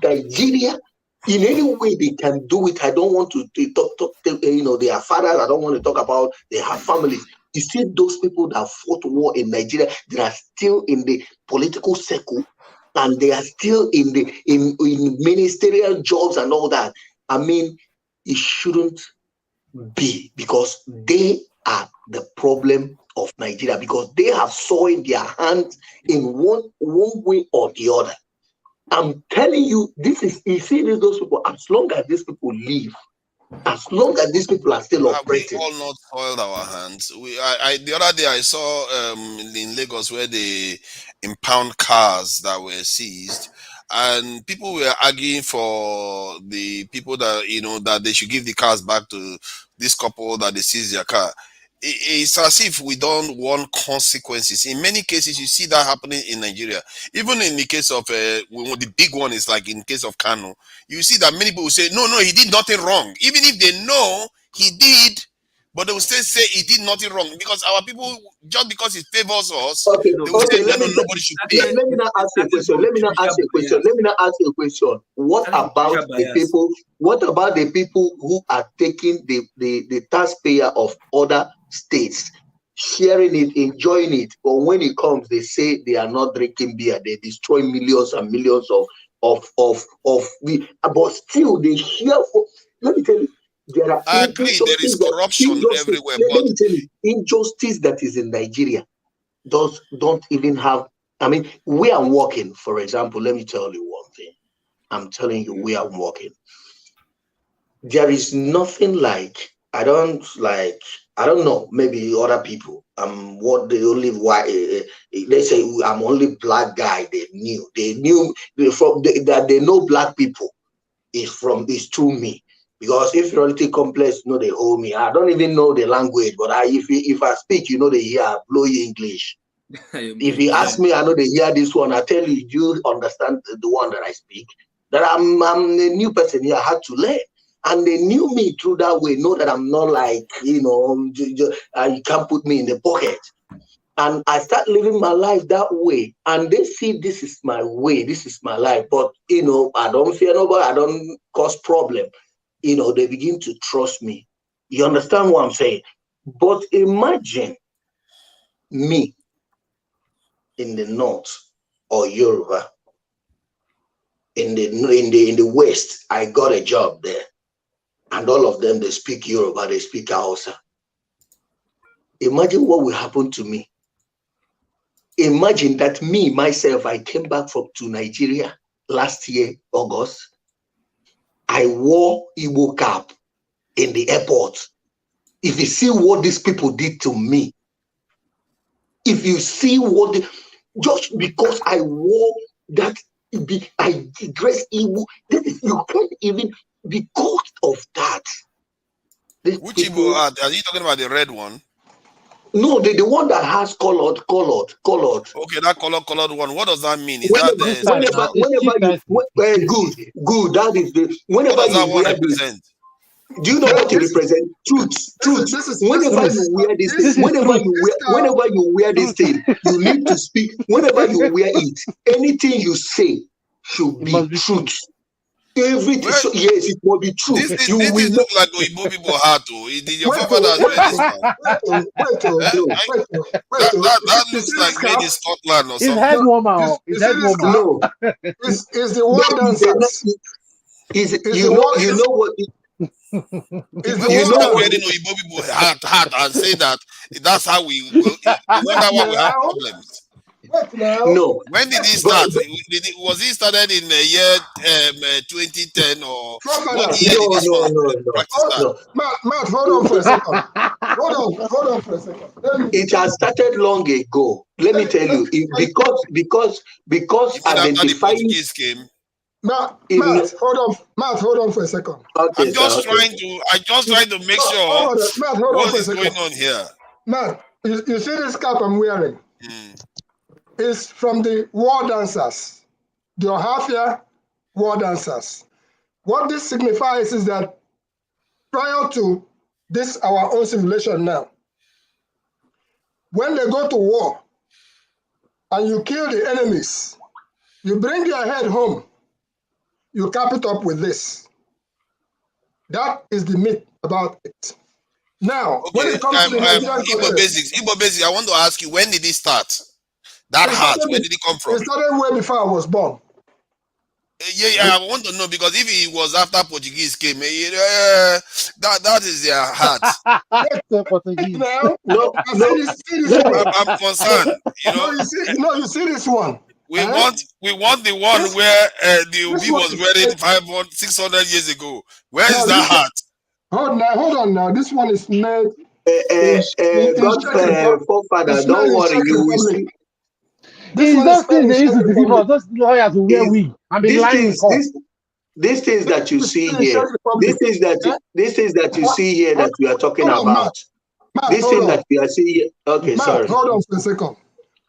Nigeria, in any way they can do it. I don't want to talk they are fathers. I don't want to talk about they have families. You see those people that fought war in Nigeria, they are still in the political circle, and they are still in ministerial jobs and all that. I mean, it shouldn't be, because they are the problem of Nigeria, because they have soiled their hands in one way or the other. I'm telling you, this is, you see those people, as long as these people live, as long as these people are still operating. We all not soiled our hands. The other day I saw in Lagos where they impound cars that were seized, and people were arguing for the people that that they should give the cars back to this couple that they seized their car. It's as if we don't want consequences. In many cases, you see that happening in Nigeria. Even in the case of the big one is like in case of Kanu, you see that many people say, no, he did nothing wrong. Even if they know he did, but they will still say he did nothing wrong, because our people, just because it favors us, they will say, no, nobody should pay. Let me not ask you a question. Let me not ask you a question. What about the people? What about the people who are taking the taxpayer of other states, sharing it, enjoying it, but when it comes, they say they are not drinking beer. They destroy millions and millions but still they share. Let me tell you, there are I agree, there is corruption everywhere. Let me tell you, injustice that is in Nigeria don't even have. I mean, we are working, for example. Let me tell you one thing. I'm telling you, we are working. There is nothing like, I don't know, maybe other people. What they only they say I'm only black guy. They knew that they know black people is through me. Because inferiority complex, they hold me. I don't even know the language, but if I speak, they hear, I blow you English. If you ask me, I know they hear this one. I tell you, you understand the one that I speak. That I'm a new person here. I had to learn. And they knew me through that way. Know that I'm not like, you can't put me in the pocket. And I start living my life that way. And they see this is my way. This is my life. But, I don't fear nobody. I don't cause problem. They begin to trust me. You understand what I'm saying? But imagine me in the north or Yoruba, in the west. I got a job there, and all of them, they speak Yoruba, they speak Hausa. Imagine what will happen to me. Imagine that me myself, I came back to Nigeria last year, August. I wore Igbo cap in the airport. If you see what these people did to me, if you see just because I wore that I dress Igbo. You can't even, because of that. Which Igbo hat? Are you talking about the red one? No, the one that has colored. Okay, that colored one. What does that mean? Is Whenever that good. That is the whenever what does that you one wear represent? this. Do you know what it represents? Truth. Whenever you wear this thing, whenever you wear this thing, you need to speak. Whenever you wear it, anything you say should be truth. Everything. So, yes, it will be true. This is look like Igbo people hat. Did your forefathers wear this one? That looks like made in Scotland or something. Head warmer. It's head warmer. No, it's the war dancers. You know what? You start wearing Igbo people hat and say that's how we go. You wonder why we have problems. No. When did he start? Was he started in the year 2010 or what year did this one practice start? Matt, hold on for a second. Hold on for a second. It has started long ago. Let me tell you, because identifying. The Portuguese came. Matt, hold on for a second. Okay, I'm just trying to make sure what is going on here. Matt, you see this cap I'm wearing? It's from the war dancers, the Ohafia war dancers. What this signifies is that prior to this, our own civilization now, when they go to war and you kill the enemies, you bring your head home, you cap it up with this. That is the myth about it. Now, when it comes to the Nigerian Igbo basics, I want to ask you, when did it start? That hat, where did it come from? It started way before I was born. Yeah, I want to know, because if it was after Portuguese came, that is their hat. I'm concerned. You see this one. We want the one where the Obi was wearing 600 years ago. Where is that hat? Hold on now. This one is made. Forefather, don't worry, you will see. These things they used to deceive us. Those lawyers who wear wig and be lying. These things that you see here, these things that you see here that we are talking about. This thing that we are seeing. Okay, Matt, sorry. Hold on for a second.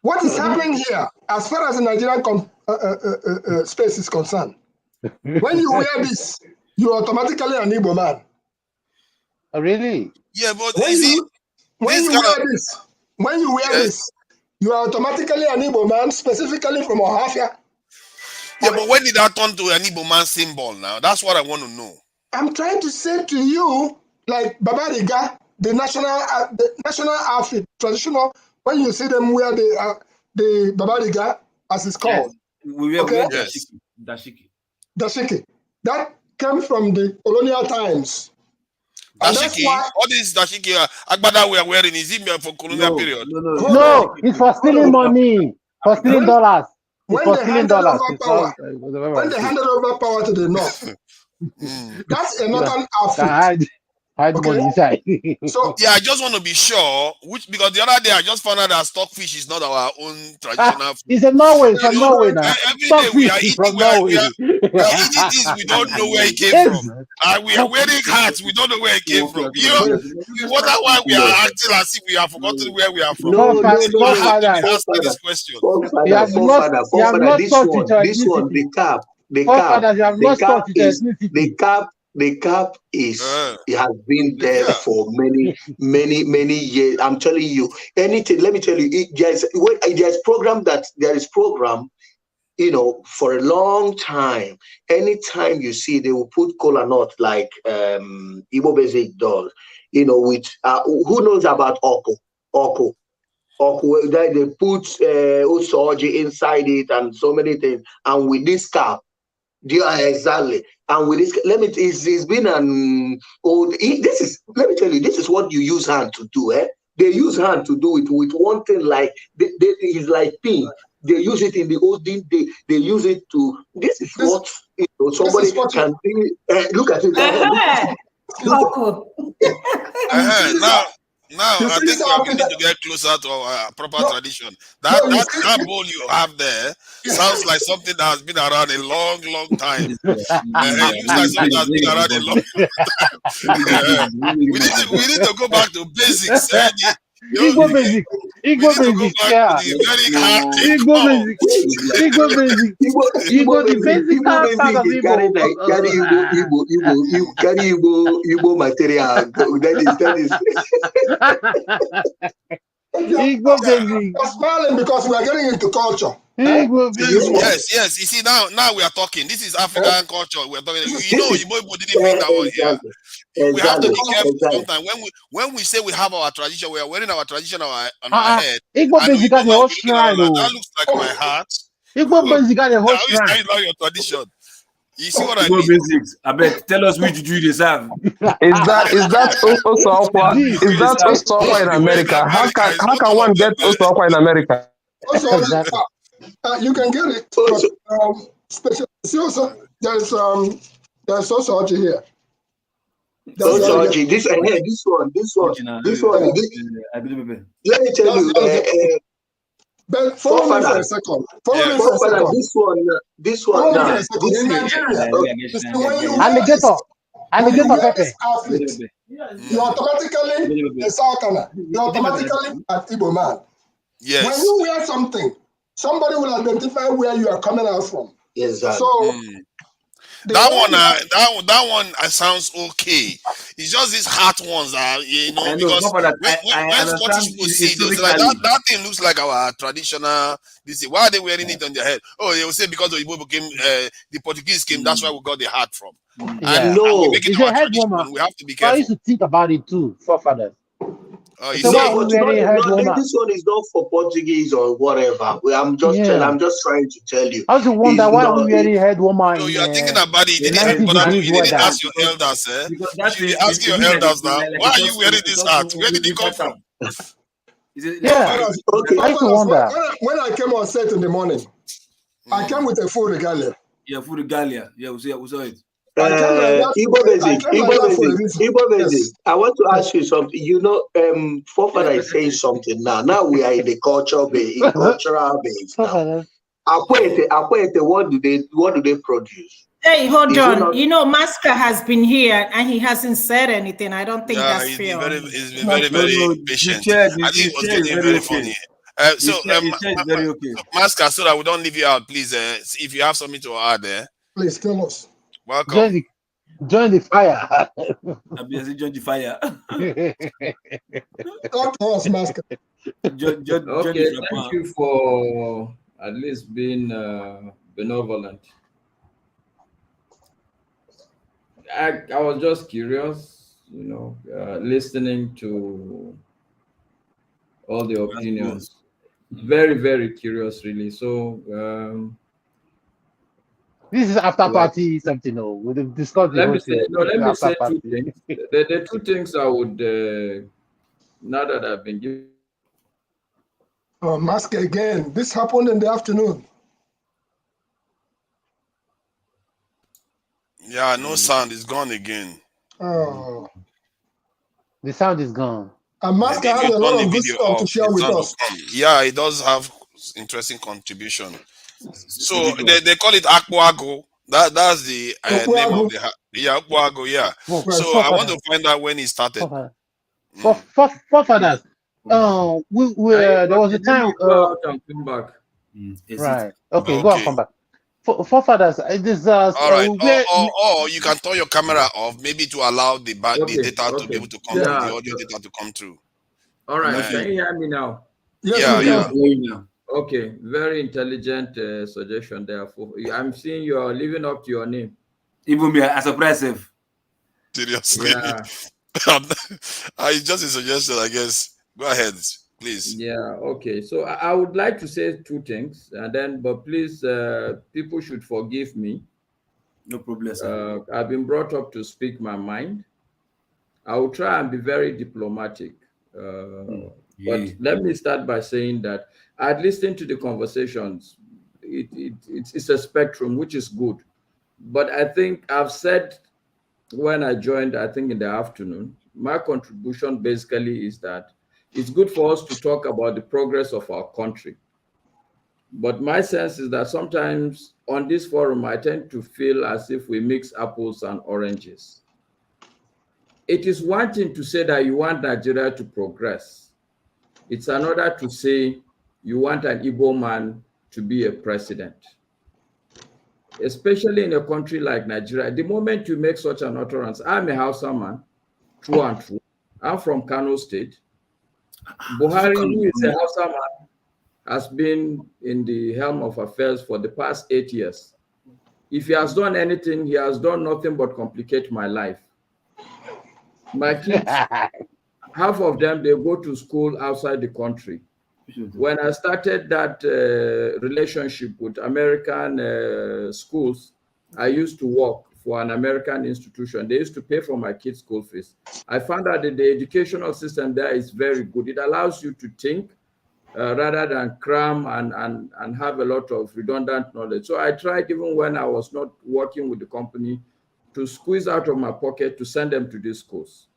What is happening here, as far as the Nigerian space is concerned? When you wear this, you're automatically an Igbo man. Oh, really? Yeah, but when you wear this, you are automatically an Igbo man, specifically from Ohafia. Yeah, but when did that turn to an Igbo man symbol now? That's what I want to know. I'm trying to say to you, like Babariga, the national outfit, traditional, when you see them wear the Babariga, as it's called. Yes. We wear dashiki. That came from the colonial times. Dashiki, all this dashiki agbada we are wearing, is it for colonial period? No, it's for stealing money, for stealing dollars. When they handed over power to the North, that's a northern outfit. Money inside. So yeah, I just want to be sure, because the other day I just found out that stockfish is not our own traditional food. It's a Norway, from Norway now. Every day we are eating things we don't know where it came from. And we are wearing hats, we don't know where it came from. You wonder why we are acting as if we have forgotten where we are from. No, answer this question. This one, the cap is it has been there for many years. I'm telling you, anything. Let me tell you, there's program, for a long time. Anytime you see, they will put kola nut like Igbo Basic does. With who knows about Oko. They put Osoji inside it and so many things. And with this cap, exactly. And with this, it's been an old. Let me tell you, this is what you use hand to do. They use hand to do it with one thing like it's like pin. They use it in the olden day. They use it to. This is what somebody can do. Look at it. Now, Now I think we are beginning to get closer to our proper tradition. That bowl you have there sounds like something that has been around a long, long time. It looks like something that has been around a long time. we need to go back to basics. Igbo basic. Igbo basic. Yeah. The very hard Igbo basic. Igbo basic. Igbo the basic part of Igbo. Carry Igbo material. That is. Igbo basic. I'm smiling because we are getting into culture. Igbo basic. Yes. You see, now we are talking. This is African culture. We're talking. Igbo didn't bring that one here. We have to be careful sometimes. When we say we have our tradition, we are wearing our tradition on our head. Igbo basic got the whole shrine. That looks like my heart. Igbo basic got the whole shrine. How is that your tradition? You see what I Igbo mean? basics. I bet. Tell us which Jew they serve. Is that Osokwa? Is that Osokwa in America? How can one get Osokwa in America? Also, you can get it. Special. See also, there's also here. This one. Let me tell you. But follow me for a second. This one. In Nigeria, alligator pepper. You automatically a Southerner. You automatically an Igbo man. Yes. When you wear something, somebody will identify where you are coming out from. Exactly. So that one sounds okay. It's just these hard ones that because when Scottish people see it, like that thing looks like our traditional. This why are they wearing it on their head? Oh, they will say because the Igbo came, the Portuguese came. That's where we got the hat from. Yeah. And we make it It's our a head tradition. woman. We have to be I careful. used to think about it too, forefathers. This one is not for Portuguese or whatever. I'm just trying to tell you. I also wonder why are we wearing head woman? No, you are thinking about it. You didn't ask your elders, eh? You should be asking your elders now. Why are you wearing this hat? Where did it come from? Yeah. Okay. I used to wonder. When I came on set in the morning, I came with a full regalia. Yeah, full regalia. Yeah, we saw it. Igbo basic. I want to ask you something. Forefather is saying something now. Now we are in the cultural base now. Akwete, what do they produce? Hey, hold on. Masker has been here and he hasn't said anything. I don't think that's fair. He's been very patient. I think it was getting very funny. Masker, so that we don't leave you out, please. If you have something to add there. Please tell us. Welcome. Join the fire. Join the fire. Talk to us, Master. Okay, thank you for at least being benevolent. I was just curious, listening to all the opinions. Very, very curious, really. So, this is after party something. We'll discuss. Let me say two things. The two things I would, now that I've been given. Oh, Mask again. This happened in the afternoon. Yeah, no sound. It's gone again. Oh. The sound is gone. And Mask has a lot of good stuff to share with us. Yeah, it does have interesting contribution. So they call it Akwago. That's the name of the Akwago. Yeah. So I want to find out when it started. Forefathers. There was a time. Go out and come back. Right. Okay. Go and come back. Forefathers. This. All right. Or you can turn your camera off, maybe to allow the data to be able to come through, the audio data to come through. All right. Can you hear me now? Yeah. Okay, very intelligent suggestion there. I'm seeing you are living up to your name. Even me as oppressive. Seriously. Yeah. It's just a suggestion, I guess. Go ahead, please. Yeah, okay. So I would like to say two things, but please, people should forgive me. No problem, sir. I've been brought up to speak my mind. I will try and be very diplomatic. But let me start by saying that I'd listened to the conversations. It's a spectrum, which is good. But I think I've said when I joined, I think in the afternoon, my contribution basically is that it's good for us to talk about the progress of our country. But my sense is that sometimes on this forum, I tend to feel as if we mix apples and oranges. It is one thing to say that you want Nigeria to progress. It's another to say you want an Igbo man to be a president. Especially in a country like Nigeria, the moment you make such an utterance, I'm a Hausa man, true and true. I'm from Kano State. Buhari, who is a Hausa man, has been in the helm of affairs for the past 8 years. If he has done anything, he has done nothing but complicate my life. My kids, half of them, they go to school outside the country. When I started that relationship with American schools, I used to work for an American institution. They used to pay for my kids' school fees. I found out that the educational system there is very good. It allows you to think rather than cram and have a lot of redundant knowledge. So I tried, even when I was not working with the company, to squeeze out of my pocket to send them to these schools.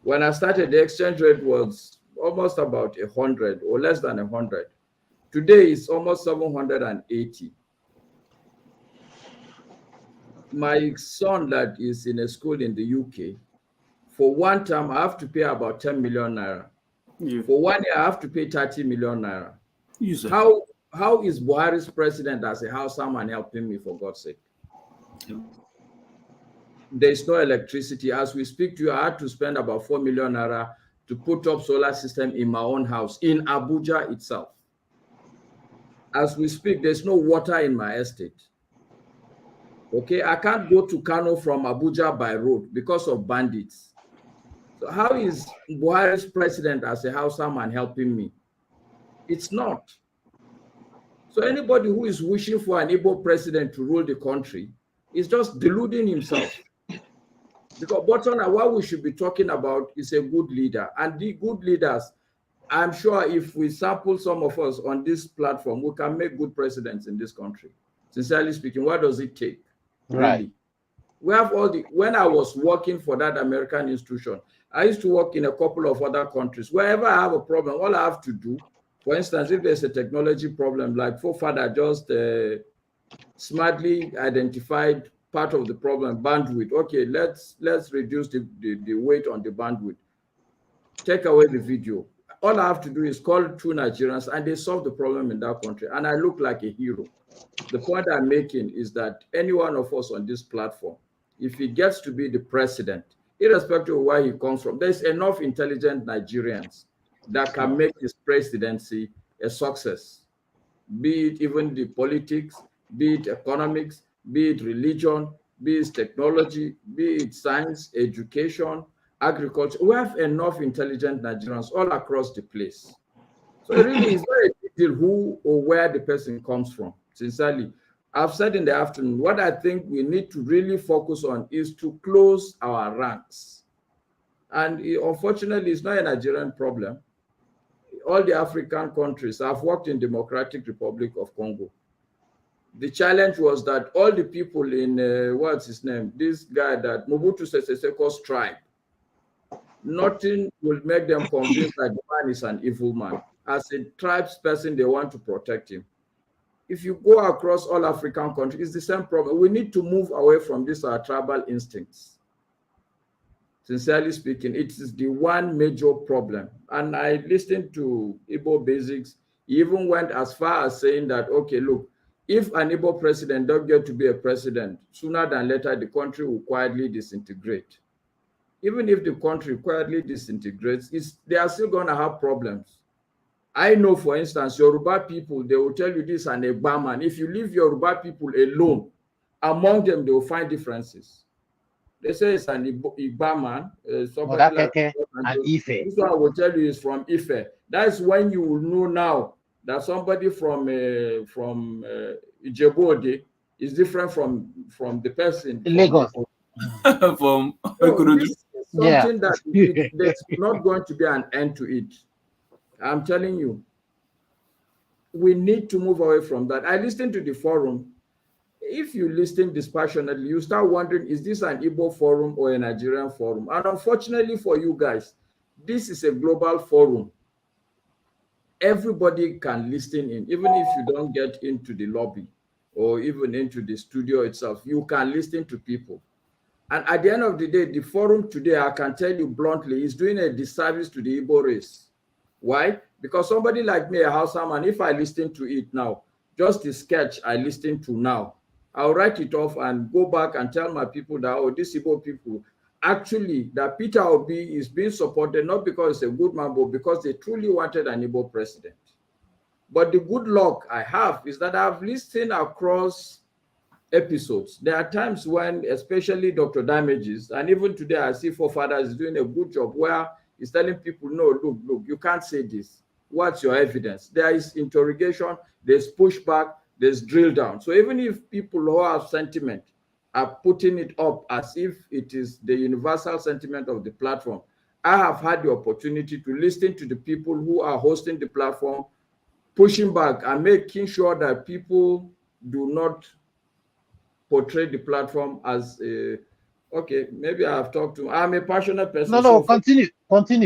When I started, the exchange rate was almost about 100 or less than 100. Today it's almost 780. My son that is in a school in the UK, for one term, I have to pay about 10 million naira. Yeah. For 1 year, I have to pay 30 million naira. Yes, how is Buhari's president as a Hausa man helping me, for God's sake? Yeah. There's no electricity. As we speak to you, I had to spend about 4 million naira to put up solar system in my own house in Abuja itself. As we speak, there's no water in my estate. Okay, I can't go to Kano from Abuja by road because of bandits. So how is Buhari's president as a Hausa man helping me? It's not. So anybody who is wishing for an Igbo president to rule the country is just deluding himself. Because bottom line, what we should be talking about is a good leader. And the good leaders, I'm sure if we sample some of us on this platform, we can make good presidents in this country. Sincerely speaking, what does it take? Right. Really? We have all the, when I was working for that American institution, I used to work in a couple of other countries. Wherever I have a problem, all I have to do, for instance, if there's a technology problem, like Forefather just smartly identified part of the problem, bandwidth. Okay, let's reduce the weight on the bandwidth. Take away the video. All I have to do is call 2 Nigerians and they solve the problem in that country. And I look like a hero. The point I'm making is that any one of us on this platform, if he gets to be the president, irrespective of where he comes from, there's enough intelligent Nigerians that can make his presidency a success. Be it even the politics, be it economics, be it religion, be it technology, be it science, education, agriculture. We have enough intelligent Nigerians all across the place. So it really is very big deal who or where the person comes from, sincerely. I've said in the afternoon, what I think we need to really focus on is to close our ranks. And unfortunately, it's not a Nigerian problem. All the African countries, I've worked in Democratic Republic of Congo. The challenge was that all the people in, what's his name? This guy that Mobutu Sese Seko's tribe, nothing will make them convinced that the man is an evil man. As a tribes person, they want to protect him. If you go across all African countries, it's the same problem. We need to move away from this our tribal instincts. Sincerely speaking, it is the one major problem. And I listened to Igbo Basics. He even went as far as saying that, okay, look, if an Igbo president don't get to be a president, sooner than later, the country will quietly disintegrate. Even if the country quietly disintegrates, they are still going to have problems. I know, for instance, Yoruba people, they will tell you this an Egba man. If you leave Yoruba people alone, among them, they will find differences. They say it's an Igba man. Somebody like and Ife. This one I will tell you is from Ife. That's when you will know now that somebody from Ijebu-Ode is different from the person Lagos. from this is something that there's not going to be an end to it. I'm telling you, we need to move away from that. I listened to the forum. if you listen dispassionately, you start wondering, is this an Igbo forum or a Nigerian forum? And unfortunately for you guys, this is a global forum. Everybody can listen in, even if you don't get into the lobby or even into the studio itself, you can listen to people. And at the end of the day, the forum today, I can tell you bluntly, is doing a disservice to the Igbo race. Why? Because somebody like me, a Hausa man, if I listen to it now, just the sketch I listen to now, I'll write it off and go back and tell my people that, oh, these Igbo people, actually, that Peter Obi is being supported, not because he's a good man, but because they truly wanted an Igbo president. But the good luck I have is that I've listened across episodes. There are times when, especially Dr. Damages, and even today I see Forefathers is doing a good job where he's telling people, no, look, you can't say this. What's your evidence? There is interrogation, there's pushback, there's drill down. So even if people who have sentiment are putting it up as if it is the universal sentiment of the platform, I have had the opportunity to listen to the people who are hosting the platform, pushing back and making sure that people do not portray the platform as a, okay, maybe I have talked to, I'm a passionate person. No, so continue,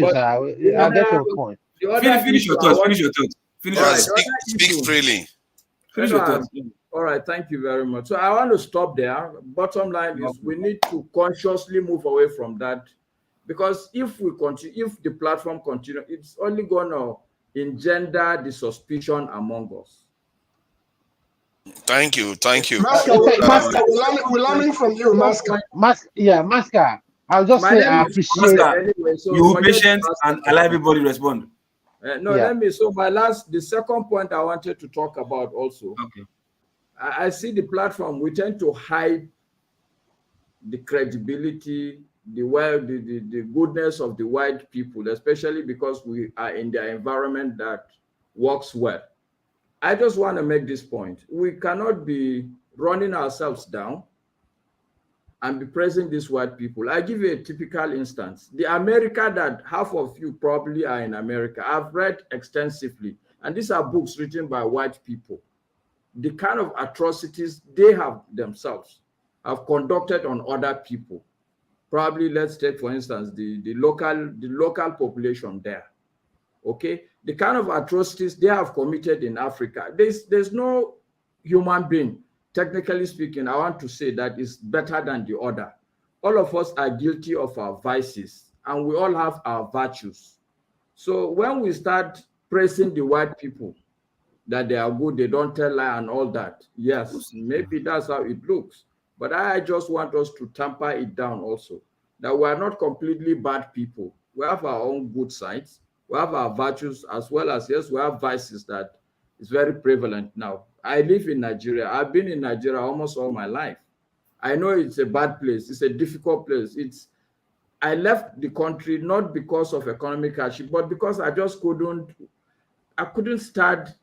sir. I get your point. Finish your thoughts. Speak freely. Finish your thoughts. All right, thank you very much. So I want to stop there. Bottom line is we need to consciously move away from that, because if we continue, if the platform continue, it's only going to engender the suspicion among us. Thank you. Masker, we're learning from you, Masker. Masker. I'll just say I appreciate anyway, so you patient and allow everybody respond. Let me. So the second point I wanted to talk about also. Okay. I see the platform. We tend to hide the credibility, the goodness of the white people, especially because we are in their environment that works well. I just want to make this point. We cannot be running ourselves down and be praising these white people. I give you a typical instance. The America that half of you probably are in America, I've read extensively, and these are books written by white people. The kind of atrocities they have themselves have conducted on other people. Probably, let's take, for instance, the local population there. Okay, the kind of atrocities they have committed in Africa, there's no human being, technically speaking, I want to say, that is better than the other. All of us are guilty of our vices, and we all have our virtues. So when we start praising the white people, that they are good, they don't tell lie and all that, yes, maybe that's how it looks. But I just want us to temper it down also, that we are not completely bad people. We have our own good sides. We have our virtues as well as, yes, we have vices that is very prevalent now. I live in Nigeria. I've been in Nigeria almost all my life. I know it's a bad place. It's a difficult place. I left the country not because of economic hardship, but because I just couldn't stand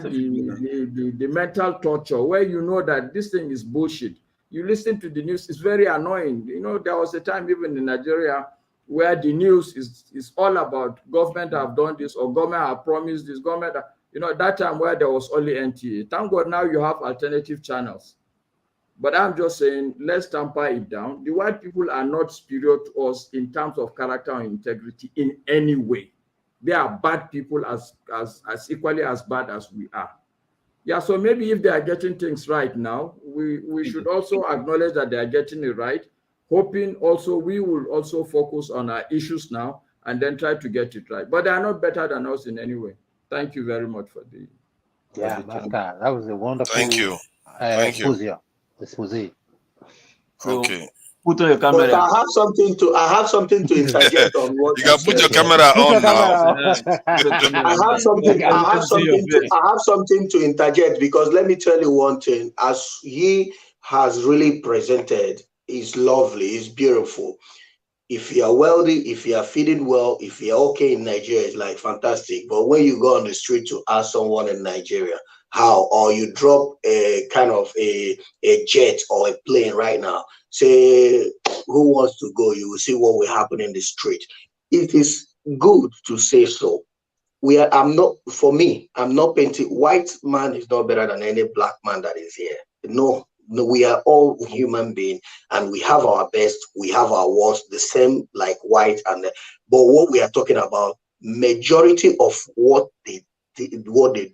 the mental torture where you know that this thing is bullshit. You listen to the news, it's very annoying. You know, there was a time even in Nigeria where the news is all about government have done this or government have promised this, government, that time where there was only NTA. Thank God now you have alternative channels. But I'm just saying, let's temper it down. The white people are not superior to us in terms of character and integrity in any way. They are bad people as equally as bad as we are. Yeah, so maybe if they are getting things right now, we should also acknowledge that they are getting it right, hoping also we will also focus on our issues now and then try to get it right. But they are not better than us in any way. Thank you very much for the Masker, that was a wonderful expose. Okay. Put on your camera. But I have something to interject on what you can put your camera on now. I have something to interject, because let me tell you one thing. As he has really presented, is lovely, is beautiful. If you are wealthy, if you are feeding well, if you are okay in Nigeria, it's like fantastic. But when you go on the street to ask someone in Nigeria how, or you drop a kind of a jet or a plane right now, say who wants to go, you will see what will happen in the street. It is good to say so. I'm not painting. White man is not better than any black man that is here. No, We are all human beings, and we have our best, we have our worst, the same like white but what we are talking about, majority of what they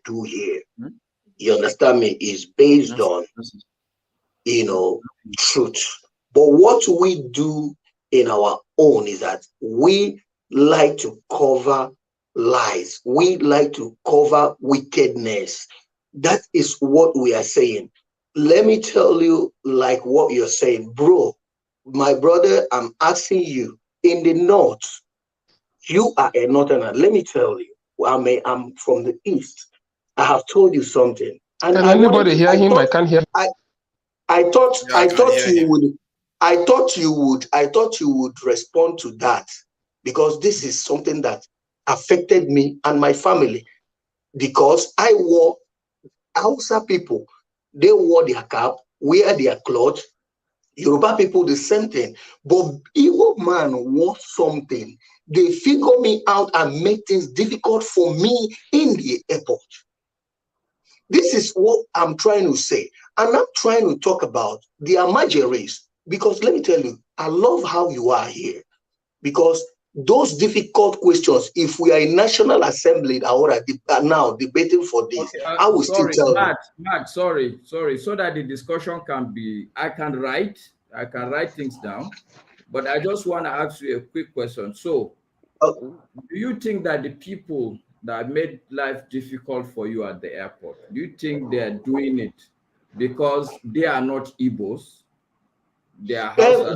do here, you understand me, is based on truth. But what we do in our own is that we like to cover lies, we like to cover wickedness. That is what we are saying. Let me tell you, like what you're saying, bro, my brother, I'm asking you, in the north, you are a northerner. Let me tell you, I'm from the east. I have told you something, and Can anybody hear him? I can't hear. I thought Yeah, I can hear him. I thought you would respond to that, because this is something that affected me and my family, because I wore Hausa people, they wore their cap, wear their clothes. Yoruba people, the same thing. But Igbo man wore something. They figure me out and make things difficult for me in the airport. This is what I'm trying to say. And I'm trying to talk about the Amaje race, because let me tell you, I love how you are here, because those difficult questions, if we are in National Assembly now debating for this, okay, I will still tell you. Matt, sorry, so that the discussion I can write things down, but I just want to ask you a quick question. So, do you think that the people that made life difficult for you at the airport, do you think they are doing it because they are not Igbos? They are Hausa.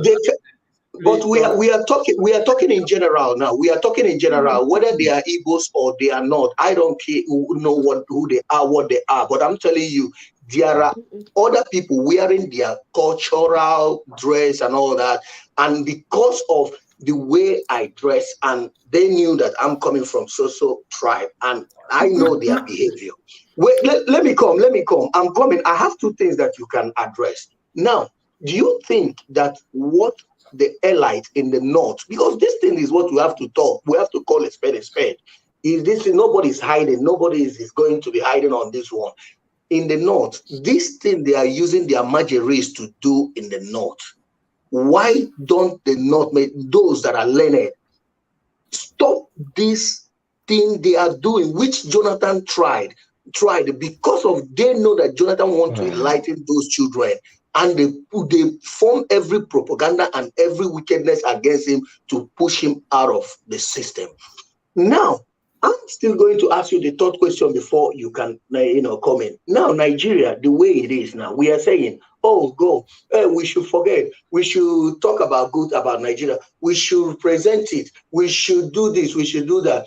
But we are talking in general now. We are talking in general, whether they are Igbos or they are not. I don't care who they are, what they are. But I'm telling you, there are other people wearing their cultural dress and all that. And because of the way I dress, and they knew that I'm coming from so tribe, and I know their behavior. Wait, let me come. I'm coming. I have two things that you can address. Now, do you think that what the elite in the north, because this thing is what we have to talk, we have to call a spade, is this thing, nobody's hiding, nobody is going to be hiding on this one. In the north, this thing they are using their magic race to do in the north, why don't the north make those that are learned stop this thing they are doing, which Jonathan tried because of they know that Jonathan want to enlighten those children, and they form every propaganda and every wickedness against him to push him out of the system. Now, I'm still going to ask you the third question before you can, comment. Now, Nigeria, the way it is now, we are saying, oh, we should forget. We should talk about good about Nigeria. We should present it. We should do this. We should do that.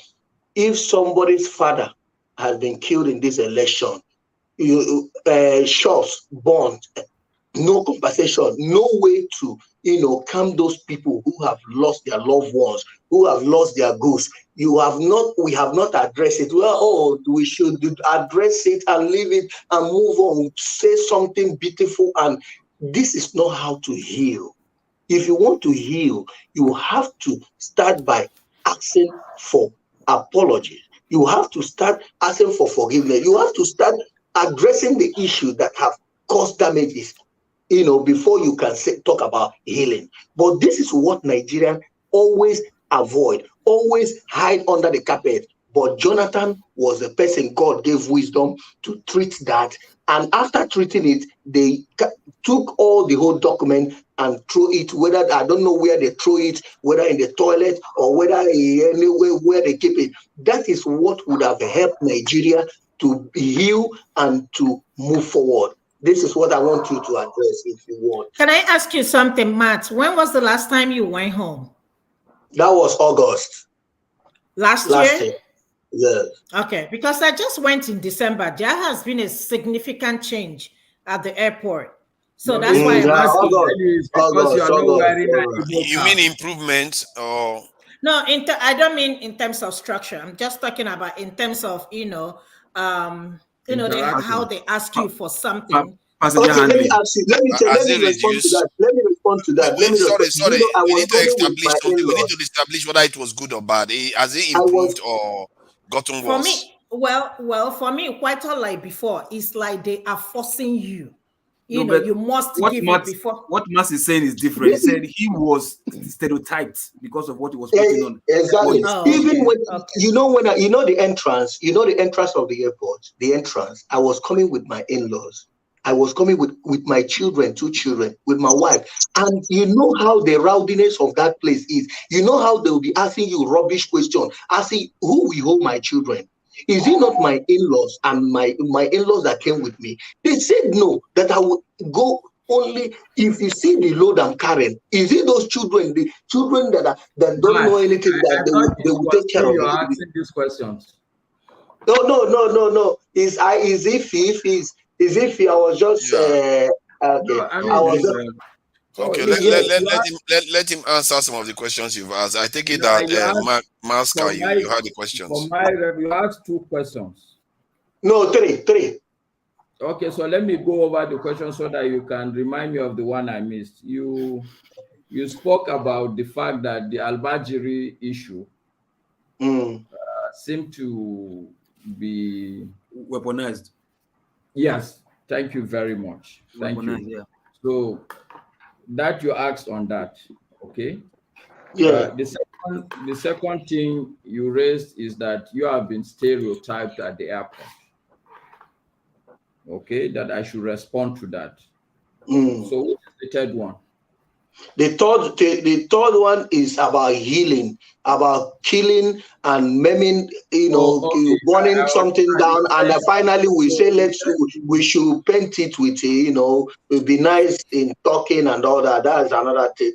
If somebody's father has been killed in this election, shops burned, no compensation, no way to, calm those people who have lost their loved ones, who have lost their goods. We have not addressed it. Well, we should address it and leave it and move on, say something beautiful. And this is not how to heal. If you want to heal, you have to start by asking for apology. You have to start asking for forgiveness. You have to start addressing the issues that have caused damages, before you can talk about healing. But this is what Nigerians always avoid, always hide under the carpet. But Jonathan was the person God gave wisdom to treat that. And after treating it, they took all the whole document and threw it, whether, I don't know where they threw it, whether in the toilet or whether anywhere where they keep it. That is what would have helped Nigeria to heal and to move forward. This is what I want you to address if you want. Can I ask you something, Matt? When was the last time you went home? That was August. Last year? Yes. Okay, because I just went in December. There has been a significant change at the airport. So that's why I'm asking. You mean improvement or? No, I don't mean in terms of structure. I'm just talking about in terms of, how they ask you for something. Okay, let me ask you. Let me respond to that. Sorry. We need to establish something. We need to establish whether it was good or bad. Has it improved or gotten worse? For me, for me, quite unlike before, it's like they are forcing you. you must give it before. What Mas is saying is different. He said he was stereotyped because of what he was putting on. Exactly. Even when the entrance, of the airport, the entrance, I was coming with my in-laws. I was coming with my children, 2 children, with my wife. And you know how the rowdiness of that place is. You know how they'll be asking you rubbish questions, asking who will hold my children. Is it not my in-laws and my in-laws that came with me? They said no, that I would go only if you see the load I'm carrying. Is it those children, the children that don't know anything, that they will take care of You're me? asking these questions. No. Is if I was just okay. No, I was just, okay, let him answer some of the questions you've asked. I take it that Maska, you had the questions. You asked 2 questions. No, 3. Okay, so let me go over the questions so that you can remind me of the one I missed. You spoke about the fact that the Al-Bajiri issue seemed to be weaponized. Yes, thank you very much. Thank you. Yeah. So that you asked on that, okay? Yeah. The second thing you raised is that you have been stereotyped at the airport. Okay, that I should respond to that. So what is the third one? The third one is about healing, about killing and maiming, burning something down, and finally we say we should paint it with we'll be nice in talking and all that. That's another thing.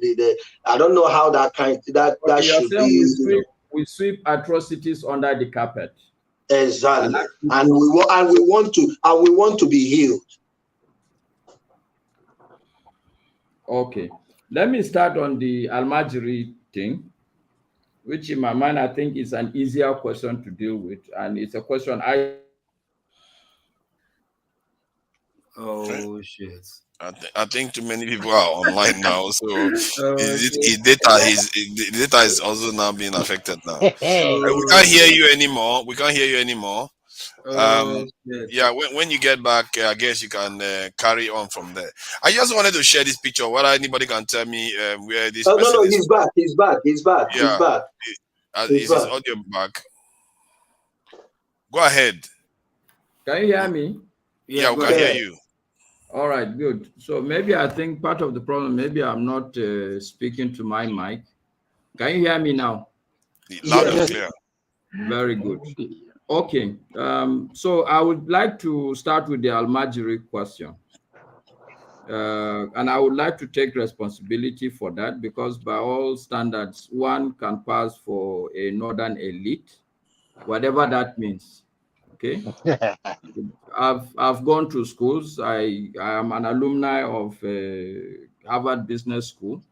I don't know how that should be. We sweep atrocities under the carpet. Exactly, and we want to be healed. Okay, let me start on the Al-Majri thing, which in my mind I think is an easier question to deal with, and it's a question Oh shit! I think too many people are online now, so his data is also now being affected now. We can't hear you anymore. Yeah, when you get back, I guess you can carry on from there. I just wanted to share this picture. Whether anybody can tell me where this person no, is. he's back. He's back. Yeah. He's back. Is his audio back? Go ahead. Can you hear me? Yeah, we can hear you. All right, good. So maybe I think part of the problem, maybe I'm not speaking to my mic. Can you hear me now? Loud and clear. Very good. Okay. So I would like to start with the Al-Majri question. And I would like to take responsibility for that, because by all standards, one can pass for a northern elite, whatever that means. Okay. I've gone to schools. I am an alumni of Harvard Business School.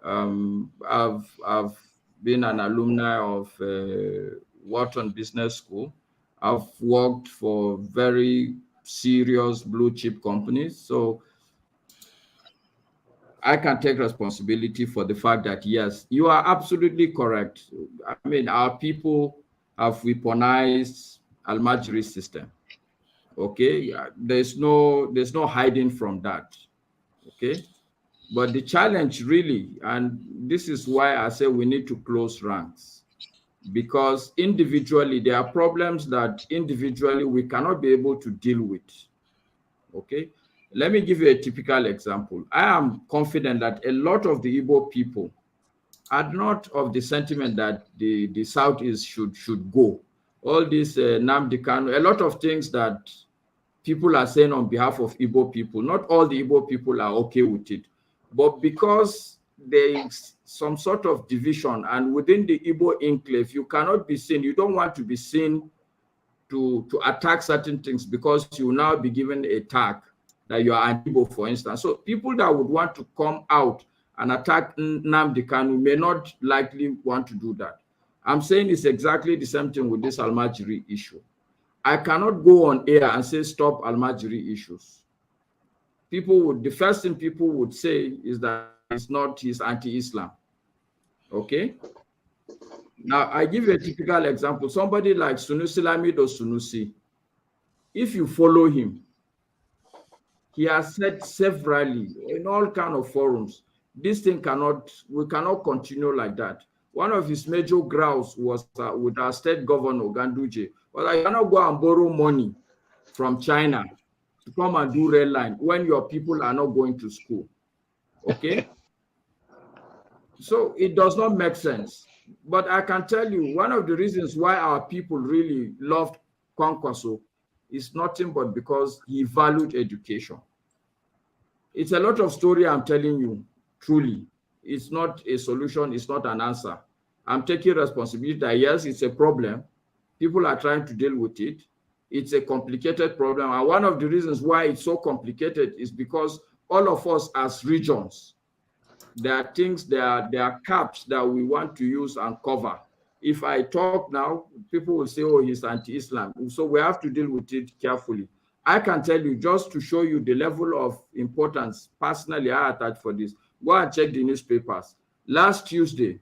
I've been an alumni of Wharton Business School. I've worked for very serious blue chip companies. So I can take responsibility for the fact that, yes, you are absolutely correct. I mean, our people have weaponized Al-Majri system. Okay, there's no hiding from that. Okay, but the challenge really, and this is why I say we need to close ranks, because individually there are problems that individually we cannot be able to deal with. Okay, let me give you a typical example. I am confident that a lot of the Igbo people are not of the sentiment that the Southeast should go. All this Nnamdi Kanu, a lot of things that people are saying on behalf of Igbo people, not all the Igbo people are okay with it. But because there is some sort of division, and within the Igbo enclave, you cannot be seen, you don't want to be seen to attack certain things, because you will now be given a tag that you are an Igbo, for instance. So people that would want to come out and attack Nnamdi Kanu may not likely want to do that. I'm saying it's exactly the same thing with this Al-Majri issue. I cannot go on air and say stop Al-Majri issues. The first thing people would say is that he's anti-Islam. Okay? Now, I give you a typical example. Somebody like Sunusi Lamido Sunusi, if you follow him, He has said severally in all kind of forums, this thing we cannot continue like that. One of his major grounds was with our state governor, Ganduje, well, I cannot go and borrow money from China to come and do rail line when your people are not going to school. Okay? So it does not make sense. But I can tell you, one of the reasons why our people really loved Kwankwaso is nothing but because he valued education. It's a lot of story I'm telling you, truly. It's not a solution, it's not an answer. I'm taking responsibility that yes, it's a problem. People are trying to deal with it. It's a complicated problem. And one of the reasons why it's so complicated is because all of us as regions, there are things, there are caps that we want to use and cover. If I talk now, people will say, oh, he's anti-Islam. So we have to deal with it carefully. I can tell you, just to show you the level of importance personally I attach for this, go and check the newspapers. Last Tuesday,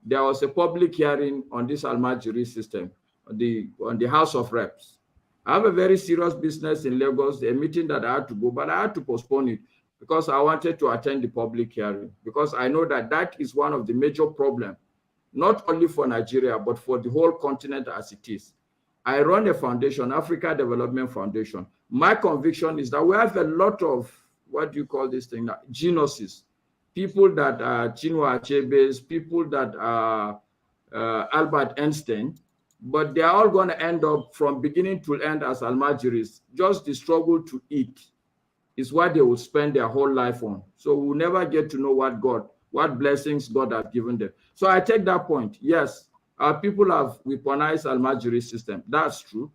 there was a public hearing on this Almajiri system on the House of Reps. I have a very serious business in Lagos, a meeting that I had to go, but I had to postpone it because I wanted to attend the public hearing, because I know that that is one of the major problems, not only for Nigeria, but for the whole continent as it is. I run a foundation, Africa Development Foundation. My conviction is that we have a lot of, what do you call this thing now, geniuses, people that are Chinua Achebe's, people that are Albert Einstein, but they are all going to end up from beginning to end as Almajiris. Just the struggle to eat is what they will spend their whole life on. So we'll never get to know what blessings God has given them. So I take that point. Yes, our people have weaponized Almajiri system. That's true.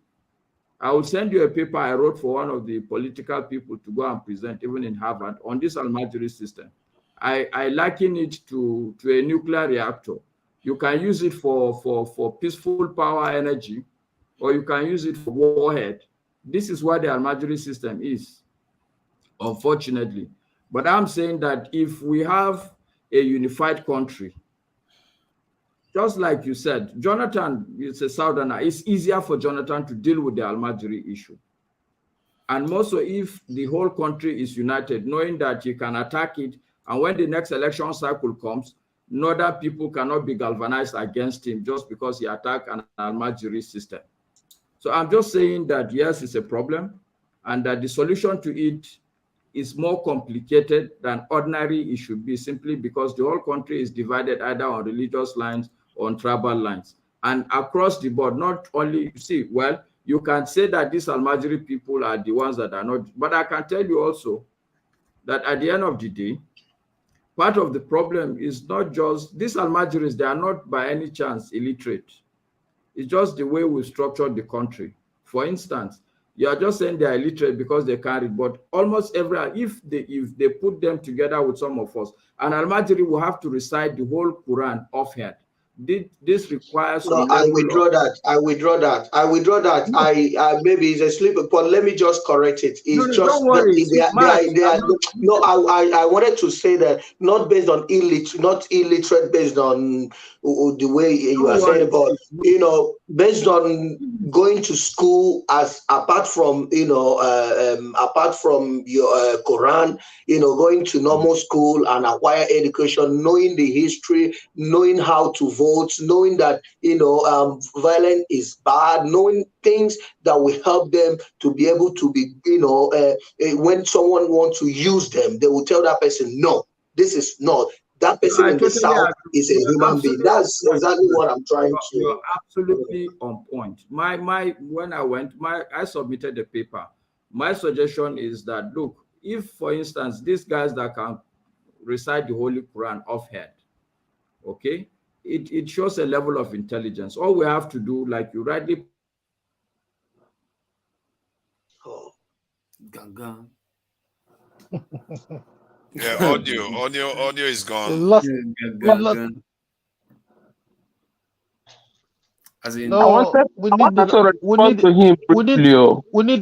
I will send you a paper I wrote for one of the political people to go and present, even in Harvard, on this Almajiri system. I liken it to a nuclear reactor. You can use it for peaceful power energy, or you can use it for warhead. This is what the Almajiri system is, unfortunately. But I'm saying that if we have a unified country, just like you said, Jonathan is a Southerner. It's easier for Jonathan to deal with the Almajiri issue. And more so if the whole country is united, knowing that you can attack it, and when the next election cycle comes, northern people cannot be galvanized against him just because he attacked an Almajiri system. So I'm just saying that, yes, it's a problem, and that the solution to it is more complicated than ordinary it should be, simply because the whole country is divided either on religious lines or on tribal lines. And across the board, not only, you see, well, you can say that these Almajiri people are the ones that are not, but I can tell you also that at the end of the day, part of the problem is not just, these Almajiris, they are not by any chance illiterate. It's just the way we structured the country. For instance, you are just saying they are illiterate because they can't read, but almost if they put them together with some of us, an Almajiri will have to recite the whole Quran offhand. This requires no, I withdraw that. I withdraw that. I maybe it's a slip, but let me just correct it. It's just don't worry. No, I wanted to say that not based on illiterate based on the way you are saying, but based on going to school, as apart from apart from your Quran, going to normal school and acquire education, knowing the history, knowing how to vote, knowing that violence is bad, knowing things that will help them to be able to be when someone wants to use them, they will tell that person, no, this is not. That person in the South is a human being. That's exactly what I'm trying to. You're absolutely on point. When I submitted the paper. My suggestion is that, look, if, for instance, these guys that can recite the Holy Quran offhand, okay, it shows a level of intelligence. All we have to do, like you rightly. Yeah, audio is gone. As in, no, we need the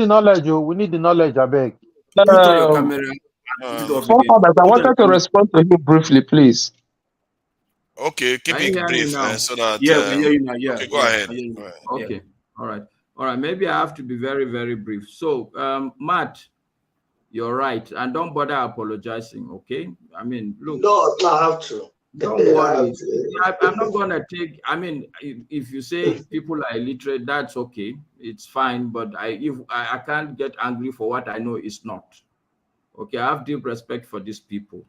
knowledge. We need the knowledge, I beg. I wanted to respond to him briefly, please. Okay, keep it brief so that. Okay, go ahead. Okay, all right. Maybe I have to be very, very brief. So, Matt, You're right. And don't bother apologizing, okay? I mean, look. No, I have to. Don't worry. I'm not going to take, I mean, if you say people are illiterate, that's okay. It's fine. But I can't get angry for what I know is not. Okay, I have deep respect for these people.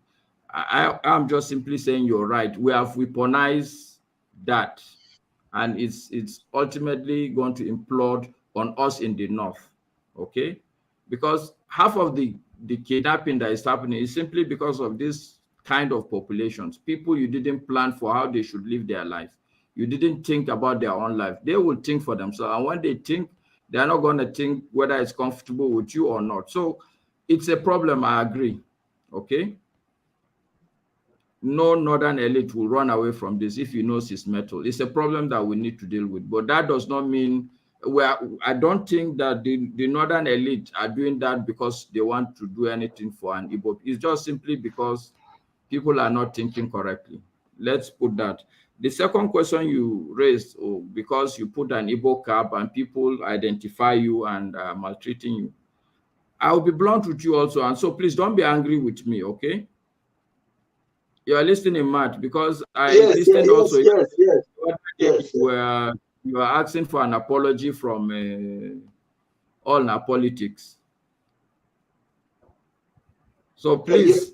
I'm just simply saying you're right. We have weaponized that. And it's ultimately going to implode on us in the north. Okay? Because half of the kidnapping that is happening is simply because of this kind of populations, people you didn't plan for how they should live their life. You didn't think about their own life. They will think for themselves. And when they think, they're not going to think whether it's comfortable with you or not. So it's a problem, I agree. Okay? No northern elite will run away from this if he knows his metal. It's a problem that we need to deal with. But that does not mean I don't think that the northern elite are doing that because they want to do anything for an Igbo. It's just simply because people are not thinking correctly. Let's put that. The second question you raised, because you put an Igbo cap and people identify you and maltreating you. I'll be blunt with you also. And so please don't be angry with me, okay? You are listening, Matt, because I listened also. Yes. Where you are asking for an apology from all our politics. So please.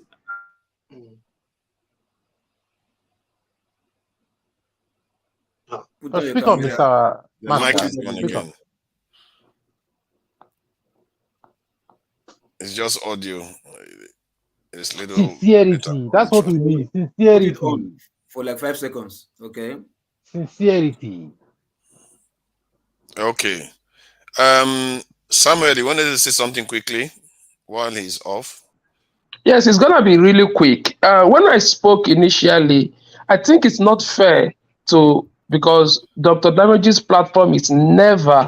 Speak up, Mr. Master. It's just audio. It's little sincerity. That's what we need. Sincerity. For like 5 seconds. Okay. Sincerity. Okay. Samuel, you wanted to say something quickly while he's off? Yes, it's gonna be really quick. When I spoke initially, I think it's not fair because Dr. Damage's platform is never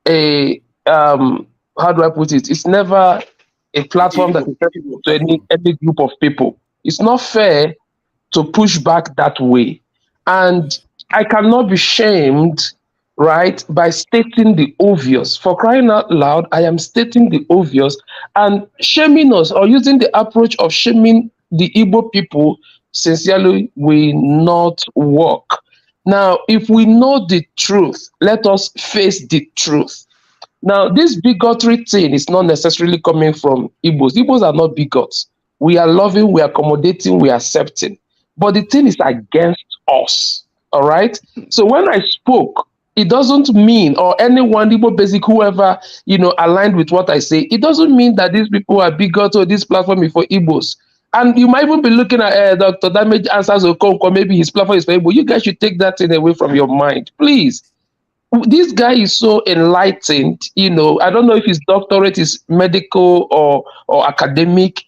a how do I put it? It's never a platform that is accessible to any group of people. It's not fair to push back that way. And I cannot be shamed, right, by stating the obvious. For crying out loud, I am stating the obvious, and shaming us or using the approach of shaming the Igbo people sincerely will not work. Now, if we know the truth, let us face the truth. Now, this bigotry thing is not necessarily coming from Igbos. Igbos are not bigots. We are loving, we are accommodating, we are accepting. But the thing is against us. All right. So when I spoke, it doesn't mean, or anyone, Igbo basic, whoever, aligned with what I say, it doesn't mean that these people are bigots or this platform is for Igbos. And you might even be looking at Dr. Damage answers Okonkwo, maybe his platform is for Igbo. You guys should take that thing away from your mind, please. This guy is so enlightened, I don't know if his doctorate is medical or academic.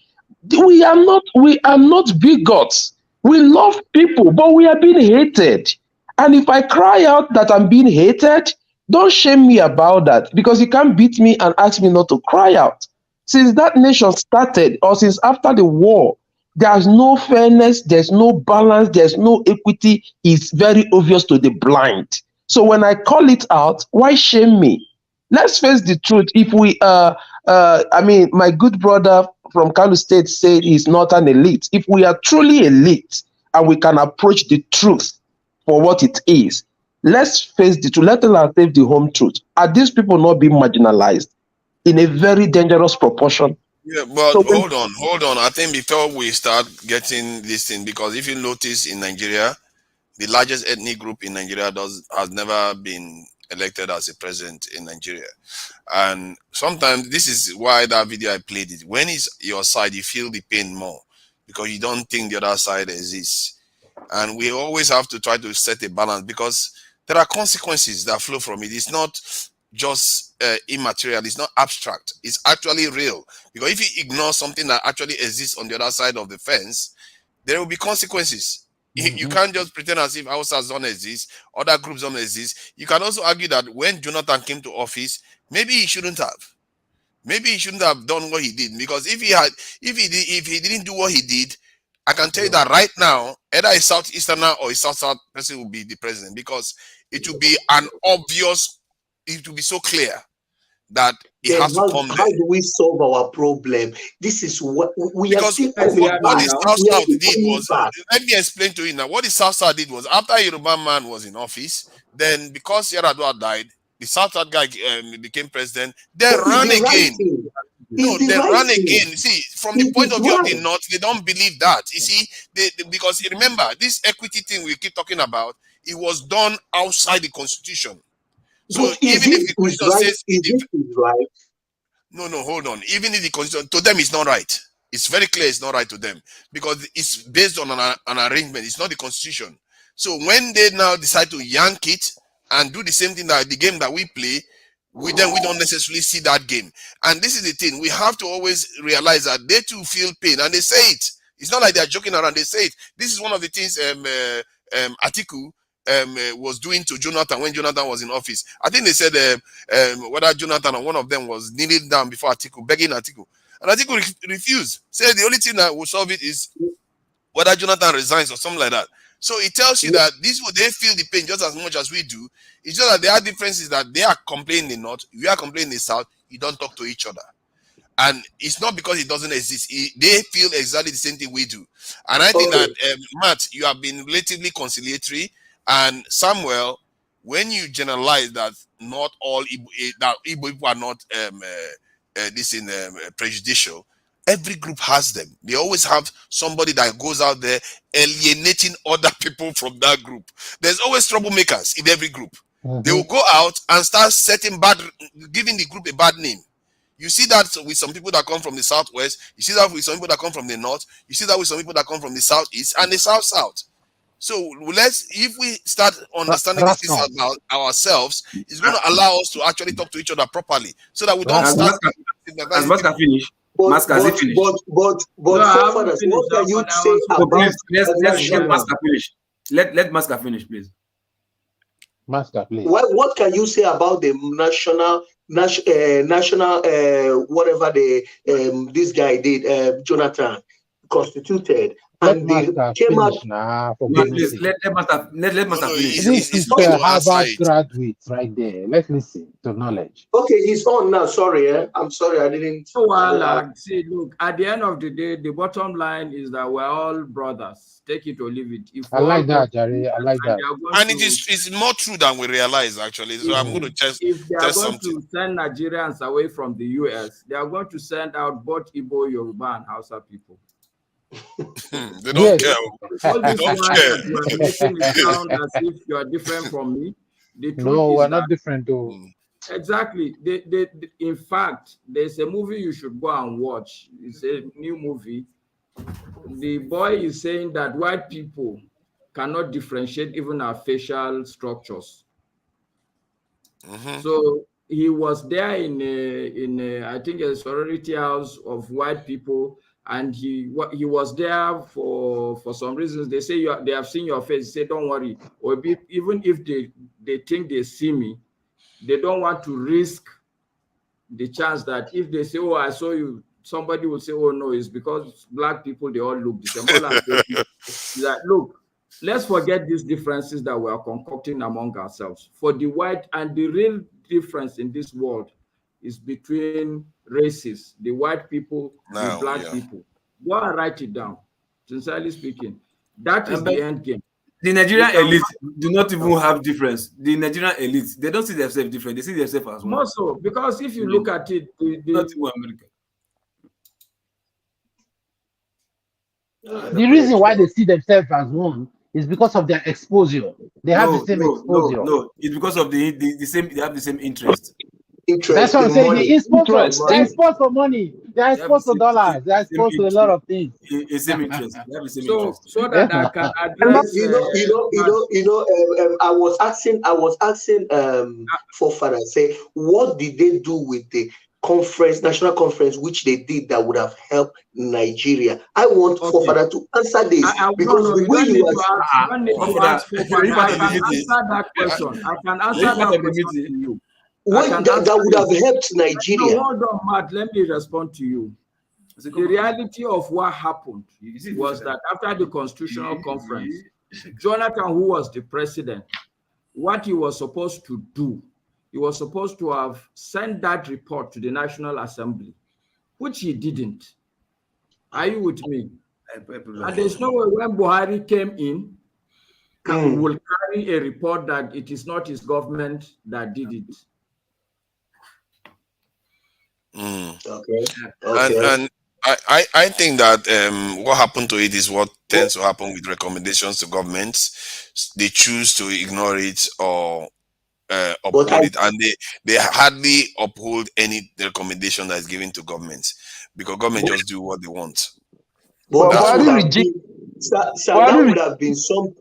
We are not bigots. We love people, but we are being hated. And if I cry out that I'm being hated, don't shame me about that, because you can't beat me and ask me not to cry out. Since that nation started, or since after the war, there's no fairness, there's no balance, there's no equity. It's very obvious to the blind. So when I call it out, why shame me? Let's face the truth. If we, my good brother from Kano State said he's not an elite. If we are truly elite and we can approach the truth for what it is, let's face the truth. Let us save the home truth. Are these people not being marginalized in a very dangerous proportion? Yeah, but so hold on. I think before we start getting this thing, because if you notice in Nigeria, the largest ethnic group in Nigeria has never been elected as a president in Nigeria. And sometimes this is why that video I played it. When it's your side, you feel the pain more because you don't think the other side exists. And we always have to try to set a balance, because there are consequences that flow from it. It's not just immaterial, it's not abstract, it's actually real. Because if you ignore something that actually exists on the other side of the fence, there will be consequences. You can't just pretend as if Hausas don't exist, other groups don't exist. You can also argue that when Jonathan came to office, maybe he shouldn't have. Maybe he shouldn't have done what he did, because if he didn't do what he did, I can tell you that right now, either a Southeasterner or a South person will be the president, because it will be it will be so clear that it then has to come how there. do we solve our problem? This is what we are Because still what the South did coming was, back. let me explain to you now. What the South did was, after Yoruba man was in office, then because Yaradua died, the South guy became president. They But it's ran the right again. thing. No, It's the they right run thing. again. See, from the It point is of view of the right. North, they don't believe that. You see, because remember, this equity thing we keep talking about, it was done outside the Constitution. So But is even if it the is Constitution right? says, Is it is right? no, hold on. Even if the Constitution, to them, it's not right. It's very clear it's not right to them because it's based on an arrangement. It's not the Constitution. So when they now decide to yank it and do the same thing that the game that we play, we don't necessarily see that game. And this is the thing. We have to always realize that they too feel pain and they say it. It's not like they're joking around. They say it. This is one of the things Atiku was doing to Jonathan when Jonathan was in office. I think they said whether Jonathan or one of them was kneeling down before Atiku, begging Atiku. And Atiku refused. Said the only thing that will solve it is whether Jonathan resigns or something like that. So it tells you that they feel the pain just as much as we do. It's just that there are differences that they are complaining in the North, we are complaining in the South. You don't talk to each other. And it's not because it doesn't exist. They feel exactly the same thing we do. And I think that, Matt, you have been relatively conciliatory. And Samuel, when you generalize that not all Igbo people are not prejudicial, every group has them. They always have somebody that goes out there alienating other people from that group. There's always troublemakers in every group. They will go out and start giving the group a bad name. You see that with some people that come from the Southwest. You see that with some people that come from the North. You see that with some people that come from the Southeast and the South. So if we start understanding this about ourselves, it's going to allow us to actually talk to each other properly, so that we don't start. Has Master finished? Master, has he finished? But forefathers, what can you say about? Please, let's let Master finish. Let Master finish, please. Master, please. What can you say about the national whatever this guy did, Jonathan constituted, and they came out. Please let Master finish. This is a Harvard graduate right there. Let's listen to knowledge. Okay, he's on now. Sorry, I'm sorry, I didn't. Well, see, look, at the end of the day, the bottom line is that we're all brothers. Take it or leave it. I like that, Jerry. I like that. And it's more true than we realize, actually. So I'm going to test. If they are going to send Nigerians away from the US, they are going to send out both Igbo, Yoruba, and Hausa people. They don't care. They don't care. You are making it sound as if you are different from me. No, we're not different though. Exactly. In fact, there's a movie you should go and watch. It's a new movie. The boy is saying that white people cannot differentiate even our facial structures. So he was there in I think a sorority house of white people, and he was there for some reasons. They say they have seen your face. They say don't worry, or even if they think they see me, they don't want to risk the chance that if they say, oh, I saw you, somebody will say, oh no, it's because black people, they all look the same. That, look, let's forget these differences that we are concocting among ourselves. For the white, and the real difference in this world is between races, the white people, the black people. Go and write it down. Sincerely speaking, that is the end game. The Nigerian elite do not even have difference. The Nigerian elite, they don't see themselves different. They see themselves as one. More so, because if you look at it, not even America. The reason why they see themselves as one is because of their exposure. They have the same exposure. No, it's because of the same. They have the same interest. That's what I'm saying. They're exposed for money. They're exposed to dollars. They're exposed to a lot of things. The same interest. They have the same interest. So that I can address. I was asking forefather, say, what did they do with the national conference, which they did that would have helped Nigeria? I want forefather to answer this because the way you are. I can answer that question. I can answer that question to you. That would have helped Nigeria. No, hold on, Matt. Let me respond to you. The reality of what happened was that after the constitutional conference, Jonathan, who was the president, what he was supposed to do he was supposed to have sent that report to the National Assembly, which he didn't. Are you with me? And there's no way when Buhari came in, will carry a report that it is not his government that did it. Okay. And I think that what happened to it is what tends to happen with recommendations to governments. They choose to ignore it or uphold it, and they hardly uphold any recommendation that is given to governments because government just do what they want. But that would have been, that would have been some.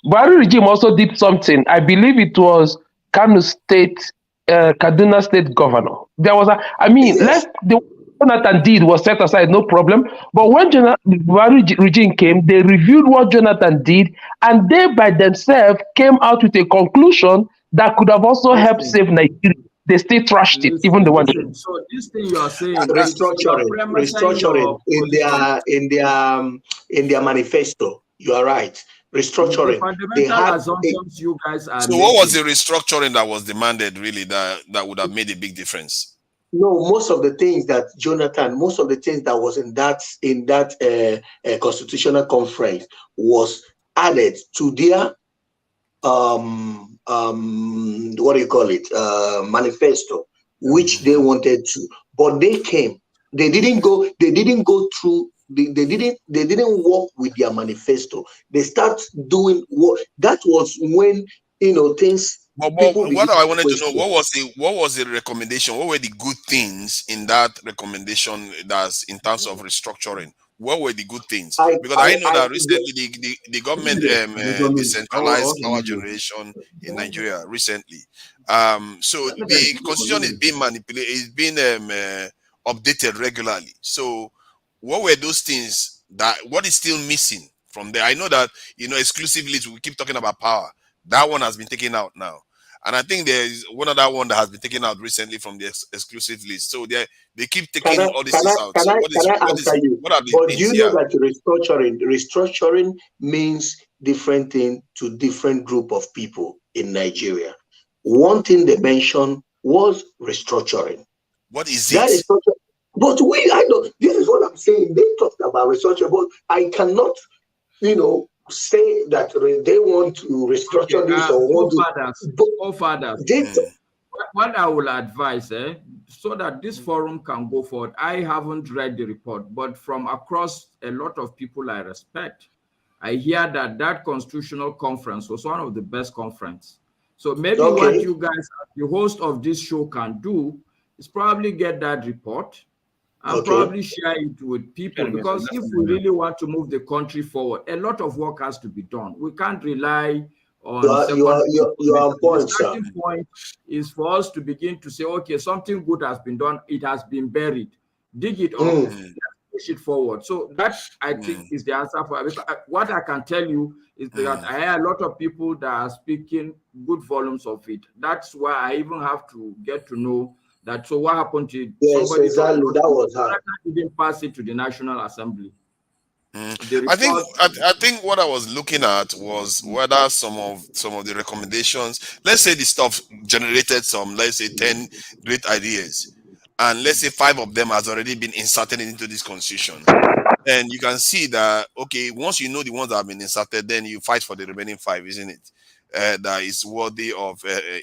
Buhari regime also did something. I believe it was Kano State, Kaduna State Governor. There was the Jonathan did was set aside, no problem. But when Buhari regime came, they reviewed what Jonathan did, and they by themselves came out with a conclusion that could have also helped save Nigeria. They still trashed it, even the one. So this thing you are saying, restructuring in their manifesto. You are right. Restructuring. The fundamental assumptions you guys are. So what was the restructuring that was demanded really that would have made a big difference? No, most of the things that was in that constitutional conference was added to their what do you call it, manifesto, which they wanted to, but they didn't go through. They didn't work with their manifesto. They start doing what that was when things. But what I wanted to know, what was the recommendation? What were the good things in that recommendation that's in terms of restructuring? What were the good things? Because I know that recently the government decentralized power generation in Nigeria recently. So the constitution is being manipulated, is being updated regularly. So what were those things what is still missing from there? I know that exclusive list, we keep talking about power. That one has been taken out now. And I think there is one other one that has been taken out recently from the exclusive list. So they keep taking all these things out. So what are the things? Do you know that restructuring means different thing to different group of people in Nigeria? One thing they mentioned was restructuring. What is it? But this is what I'm saying. They talked about restructuring, but I cannot, say that they want to restructure this or want to. What I will advise, so that this forum can go forward. I haven't read the report, but from across a lot of people I respect, I hear that constitutional conference was one of the best conferences. So maybe what you guys, the host of this show, can do is probably get that report and probably share it with people, because if we really want to move the country forward, a lot of work has to be done. We can't rely on your point, the starting point is for us to begin to say, okay, something good has been done, it has been buried, dig it up, let's push it forward. So that, I think, is the answer for it. What I can tell you is that I hear a lot of people that are speaking good volumes of it. That's why I even have to get to know that. So what happened to somebody? Exactly. That was hard. Didn't pass it to the National Assembly. I think what I was looking at was whether some of the recommendations, let's say the stuff generated some, let's say 10 great ideas, and let's say 5 of them has already been inserted into this constitution. And you can see that, okay, once you know the ones that have been inserted, then you fight for the remaining 5, isn't it? That is worthy of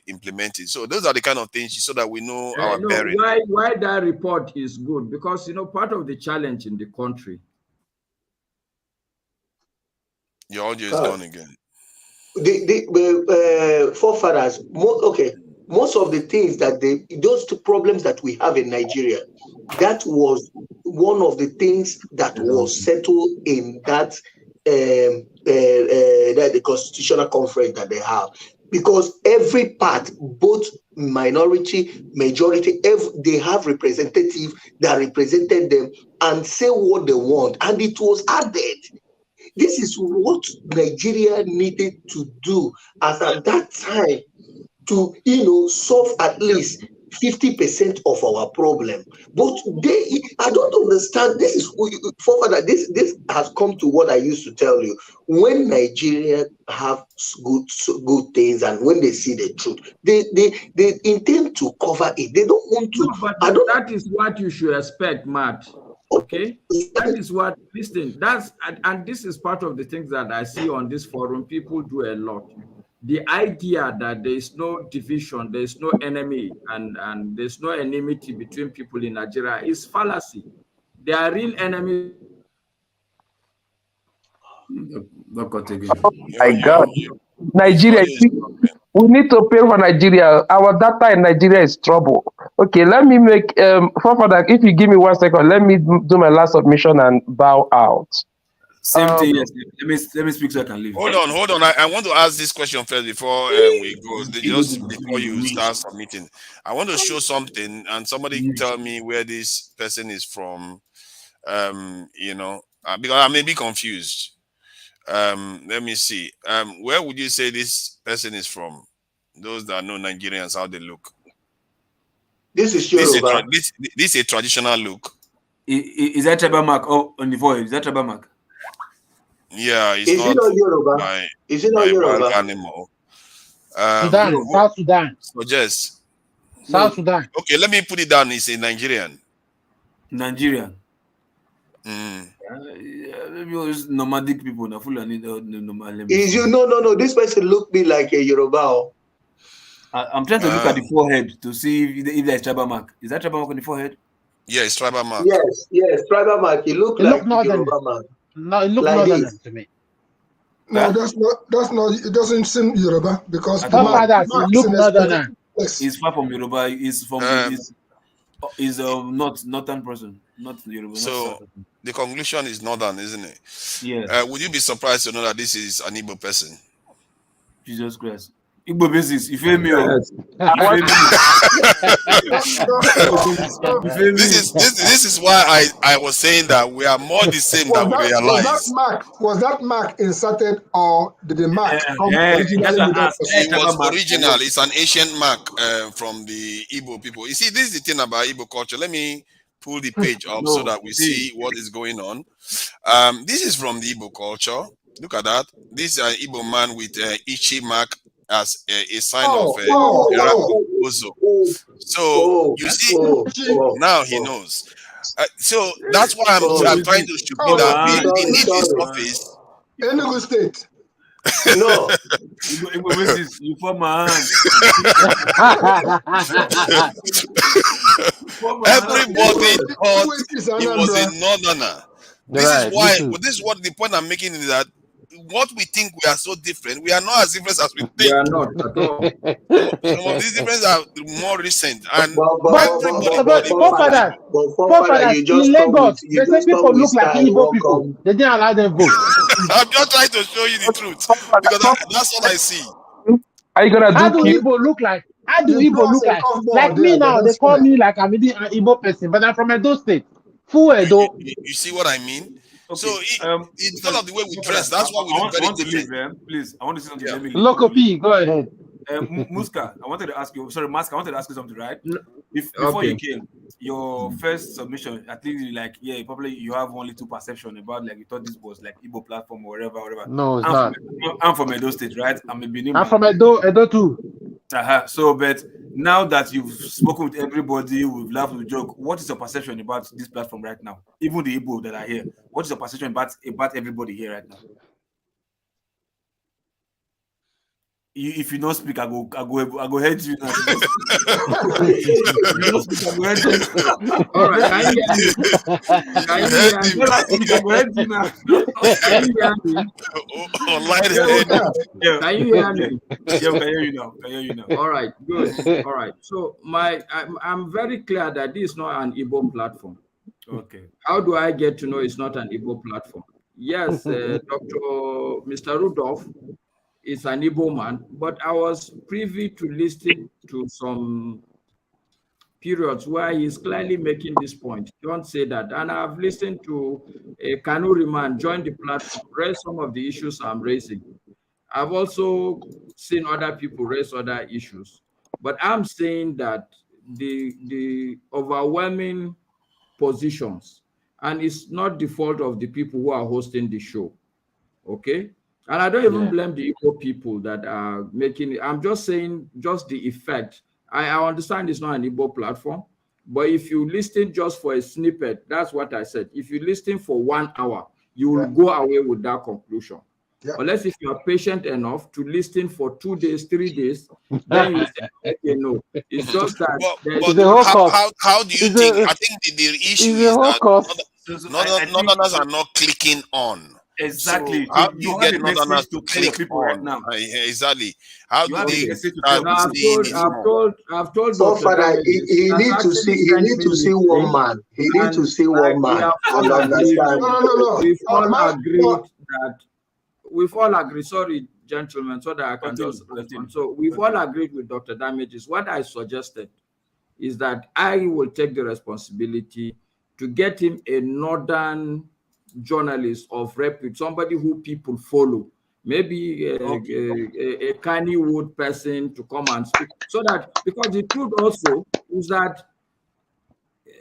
implementing. So those are the kind of things, so that we know our bearing. Why that report is good, because part of the challenge in the country. Your audio is gone again. The forefathers, most of the things that those 2 problems that we have in Nigeria, that was one of the things that was settled in that the constitutional conference that they have, because every part, both minority, majority, they have representatives that represented them and say what they want, and it was added. This is what Nigeria needed to do as at that time to solve at least 50% of our problem. But I don't understand. This is forefather. This has come to what I used to tell you. When Nigeria have good things, and when they see the truth, they intend to cover it. They don't want to. No, but that is what you should expect, Matt. Okay, that is what. Listen, and this is part of the things that I see on this forum. People do a lot. The idea that there is no division, there is no enemy, and there's no enmity between people in Nigeria is fallacy. There are real enemies. My God, Nigeria. We need to pay for Nigeria. Our data in Nigeria is trouble. Okay, let me make for if you give me 1 second, let me do my last submission and bow out. Same thing. Yes. Let me speak so I can leave. Hold on. I want to ask this question first before we go. Just before you start submitting, I want to show something, and somebody tell me where this person is from. Because I may be confused. Let me see. Where would you say this person is from? Those that know Nigerians, how they look. This is Yoruba. This is a traditional look. Is that tribal mark on the forehead? Is that tribal mark? Yeah, it's is not. It not Yoruba? Is it not Yoruba? Animal. Sudan, no. South Sudan. So just South Sudan. Okay, let me put it down. It's a Nigerian. Nigerian. Maybe it's nomadic people. Is you no? This person look me like a Yoruba. I'm trying to look at the forehead to see if there's tribal mark. Is that tribal mark on the forehead? Yeah, it's tribal mark. Yes, tribal mark. It look like Yoruba mark. No, it looks like northern to me. No, that's not. It doesn't seem Yoruba because it look northern. It's far from Yoruba. It's from is not northern person, not Yoruba. So the conclusion is northern, isn't it? Yeah. Would you be surprised to know that this is an Igbo person? Jesus Christ. Igbo basis, you feel me? This is why I was saying that we are more the same than we realize. Was that mark inserted, or did the mark come originally with that? It was original. It's an ancient mark from the Igbo people. You see, this is the thing about Igbo culture. Let me pull the page up so that we see what is going on. This is from the Igbo culture. Look at that. This is an Igbo man with Ichi mark as a sign of Ozo. So you see, now he knows. So that's why I'm trying to show that we need this office. Enugu State. No. You form my hand. Everybody thought he was a northerner. This is what the point I'm making is that what we think we are so different, we are not as different as we think. We are not at all. Some of these differences are more recent. And in Lagos, they say people look like Igbo people. They didn't allow them vote. I'm just trying to show you the truth because that's what I see. Are you gonna How do Igbo look like? How do Igbo look like? Like me now, they call me like I'm an Igbo person, but I'm from Edo State. Full Edo. You see what I mean? Okay. So it's because of the way we dress. That's why we look very different. Please, I want to say something. Loco P, go ahead. Muska, I wanted to ask you. Sorry, Mask, I wanted to ask you something, right? Before you came, your first submission, I think probably you have only two perceptions about you thought this was like Igbo platform or whatever. No, it's not. I'm from Edo State, right? I'm from Edo too. So, but now that you've spoken with everybody, we've laughed, we joke. What is your perception about this platform right now? Even the Igbo that are here, what is your perception about everybody here right now? If you don't speak, I go head you now. All right, Can you hear me? Yeah, can hear you now. All right, good. All right. So I'm very clear that this is not an Igbo platform. Okay. How do I get to know it's not an Igbo platform? Yes, Mr. Rudolph is an Igbo man, but I was privy to listen to some periods where he's clearly making this point. Don't say that. And I've listened to a Kanuri man join the platform, raise some of the issues I'm raising. I've also seen other people raise other issues. But I'm saying that the overwhelming positions, and it's not the fault of the people who are hosting the show. Okay, and I don't even blame the Igbo people that are making it. I'm just saying, just the effect. I understand it's not an Igbo platform, but if you listen just for a snippet, that's what I said. If you listen for 1 hour, you will go away with that conclusion. Unless if you are patient enough to listen for 2 days, 3 days, then you say, okay, no. It's just that. But how do you think? I think the issue is that Northerners are not clicking on. Exactly. So how do you get Northerners to click on? right now? Exactly. How do they I've told so Dr. far he need to see one man. He need to see one man and understand. We've all agreed that we've all agreed. Sorry, gentlemen, so that I can just respond. So we've all agreed with Dr. Damages. What I suggested is that I will take the responsibility to get him a northern journalist of repute, somebody who people follow, maybe a Kannywood person to come and speak, so that, because the truth also is that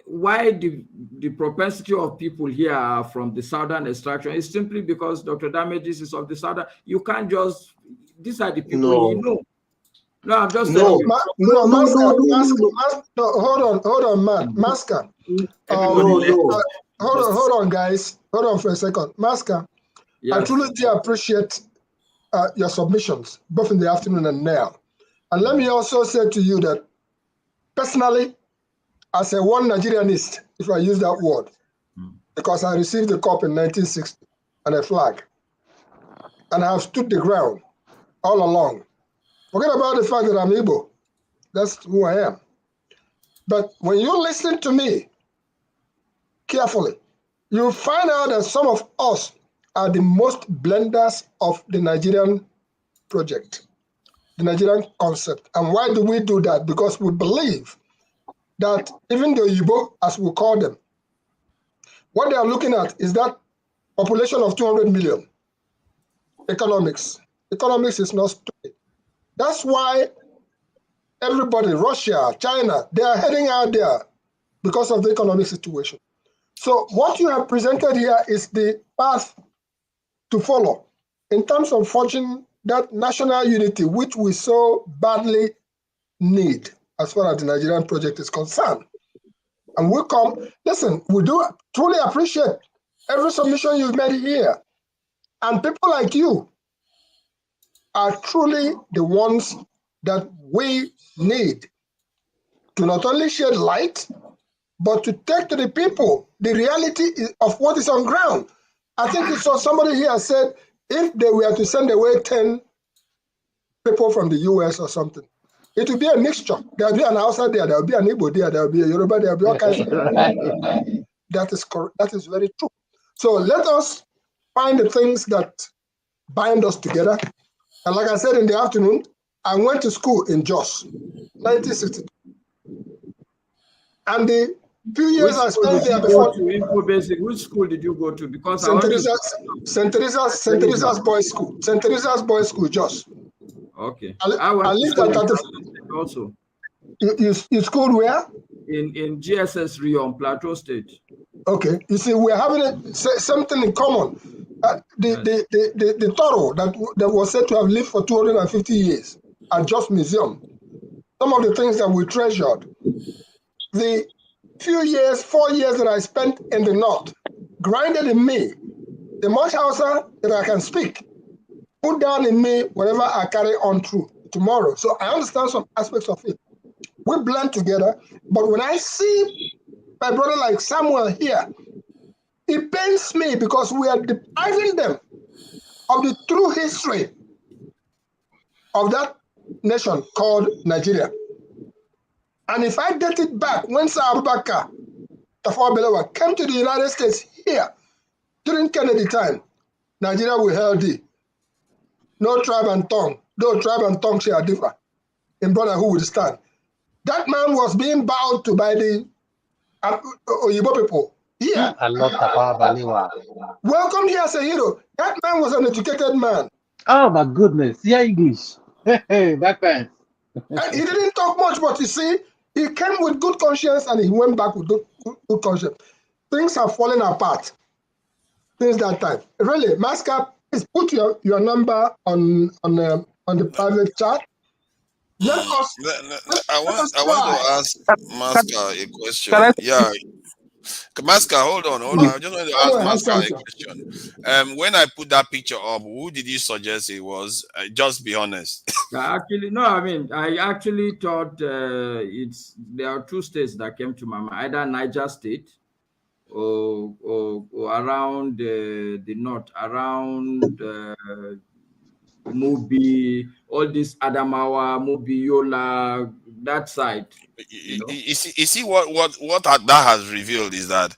why the propensity of people here are from the southern extraction is simply because Dr. Damages is of the southern. You can't just, these are the people you know. No, I'm just saying. Hold on, man. Masker. Hold on, guys. Hold on for a second. Masker, I truly do appreciate your submissions, both in the afternoon and now. And let me also say to you that, personally, as a one Nigerianist, if I use that word, because I received the cup in 1960 and a flag, and I have stood the ground all along. Forget about the fact that I'm Igbo. That's who I am. But when you listen to me carefully, you'll find out that some of us are the most blenders of the Nigerian project, the Nigerian concept. And why do we do that? Because we believe that even the Igbo, as we call them, what they are looking at is that population of 200 million. Economics. Economics is not stupid. That's why everybody, Russia, China, they are heading out there because of the economic situation. So what you have presented here is the path to follow in terms of forging that national unity, which we so badly need as far as the Nigerian project is concerned. And we come, listen, we do truly appreciate every submission you've made here. And people like you are truly the ones that we need to not only shed light, but to take to the people the reality of what is on ground. I think it's somebody here said, if they were to send away 10 people from the US or something, it will be a mixture. There'll be an Hausa there, there'll be an Igbo there, there'll be a Yoruba, there'll be all kinds of people. That is correct. That is very true. So let us find the things that bind us together. And like I said in the afternoon, I went to school in Jos, 1962. And the few years I spent there before. Which school did you go to? Because St. Teresa's Boys School. St. Teresa's Boys School, Jos. Okay. I lived at also. You schooled where? In GSS Rio on Plateau State. Okay. You see, we're having something in common. The Toro that was said to have lived for 250 years at Jos Museum. Some of the things that we treasured. The few years, 4 years that I spent in the north, grinded in me the much Hausa that I can speak, put down in me whatever I carry on through tomorrow. So I understand some aspects of it. We blend together, but when I see my brother like Samuel here, it pains me because we are depriving them of the true history of that nation called Nigeria. And if I date it back, when Sir Abubakar Tafawa Balewa came to the United States here during Kennedy time, Nigeria will held thee. No tribe and tongue, though tribe and tongue shall differ, in brotherhood will stand. That man was being bowed to by the Oyibo people here. I love Tafawa Balewa. Welcome here as a hero. That man was an educated man. Oh my goodness, yeah, English. Hey, back then. And he didn't talk much, but you see, He came with good conscience and he went back with good conscience. Things have fallen apart since that time. Really, Masca, please put your number on the private chat. Let us I want to ask Masca a question. Can I Yeah, Masca, hold on. I just want to ask Samuel has Masca a something. question. When I put that picture up, who did you suggest it was? Just be honest. Actually, no. I mean, I actually thought there are two states that came to my mind: either Niger State or around the north, around Mubi, all this Adamawa, Mubi, Yola, that side. You see what that has revealed is that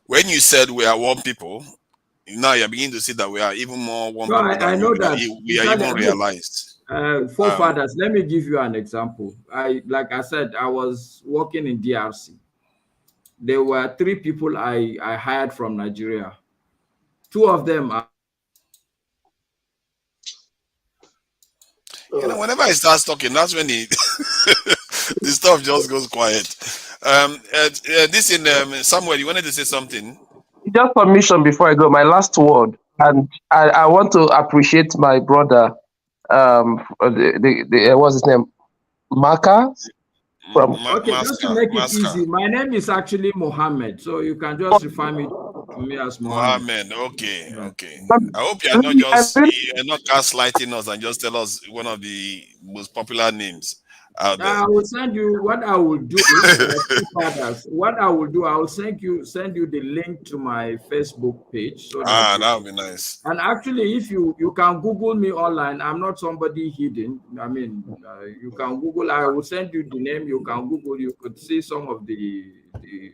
when you said we are one people, now you're beginning to see that we are even more one No, people I than know that. we are even realized. Forefathers, let me give you an example. Like I said, I was working in DRC. There were 3 people I hired from Nigeria. 2 of them are. Whenever he starts talking, that's when the stuff just goes quiet. Samuel, you wanted to say something? just permission before I go? My last word, and I want to appreciate my brother. What's his name? Maka. Okay, just to make it easy, my name is actually Mohammed, so you can just refer me to me as Mohammed. Okay. I hope you're not gaslighting us and just tell us one of the most popular names out there. I will send you what I will do. What I will do, I will send you the link to my Facebook page. So that would be nice. And actually, if you can Google me online, I'm not somebody hidden. I mean, you can Google. I will send you the name. You can Google. You could see some of the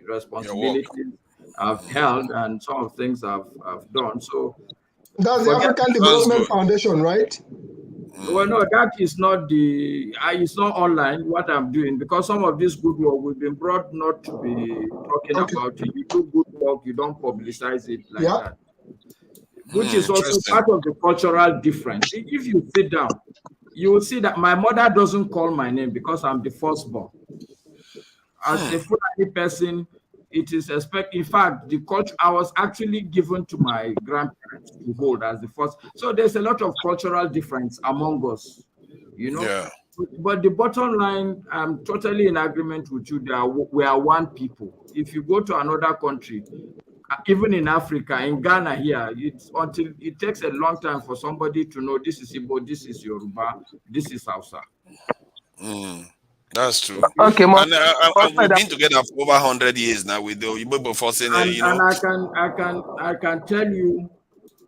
responsibilities I've held and some of things I've done. So that's the African Development Foundation, right? Well, no, that is not it's not online what I'm doing, because some of this good work we've been brought not to be talking about it. You do good work, you don't publicize it like that, which is also part of the cultural difference. If you sit down, you will see that my mother doesn't call my name because I'm the firstborn. As a Fulani person, it is in fact, the culture I was actually given to my grandparents to hold as the first. So there's a lot of cultural difference among us, Yeah. But the bottom line, I'm totally in agreement with you. We are one people. If you go to another country, even in Africa, in Ghana here, it takes a long time for somebody to know this is Igbo, this is Yoruba, this is Hausa. That's true. Okay, and we've been together for over 100 years now with the Igbo forcing, And I can tell you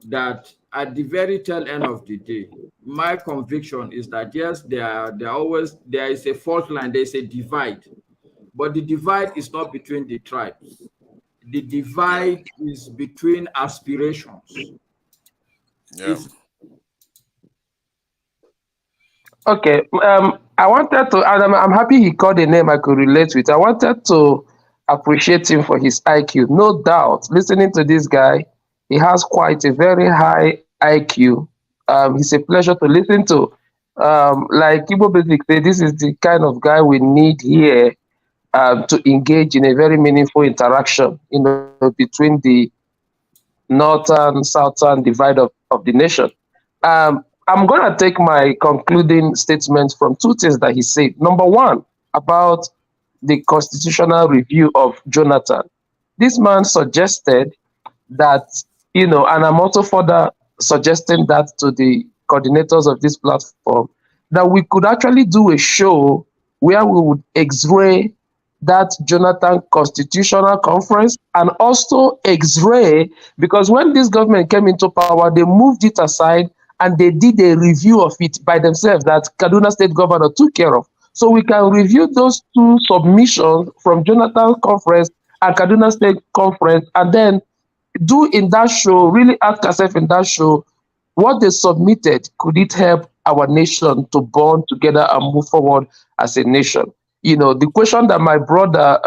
that at the very tail end of the day, my conviction is that yes, there is a fault line, there is a divide, but the divide is not between the tribes. The divide is between aspirations. Okay. I wanted to, and I'm happy he called a name I could relate with. I wanted to appreciate him for his IQ. No doubt, listening to this guy, he has quite a very high IQ. He's a pleasure to listen to. Like Igbo Basic say, this is the kind of guy we need here to engage in a very meaningful interaction, between the northern, southern divide of the nation. I'm going to take my concluding statement from 2 things that he said. Number 1, about the constitutional review of Jonathan. This man suggested that, and I'm also further suggesting that to the coordinators of this platform, that we could actually do a show where we would X-ray that Jonathan Constitutional Conference and also X-ray, because when this government came into power, they moved it aside and they did a review of it by themselves that Kaduna State Governor took care of. So we can review those 2 submissions from Jonathan Conference and Kaduna State Conference, and then do in that show, really ask ourselves in that show, what they submitted, could it help our nation to bond together and move forward as a nation? The question that my brother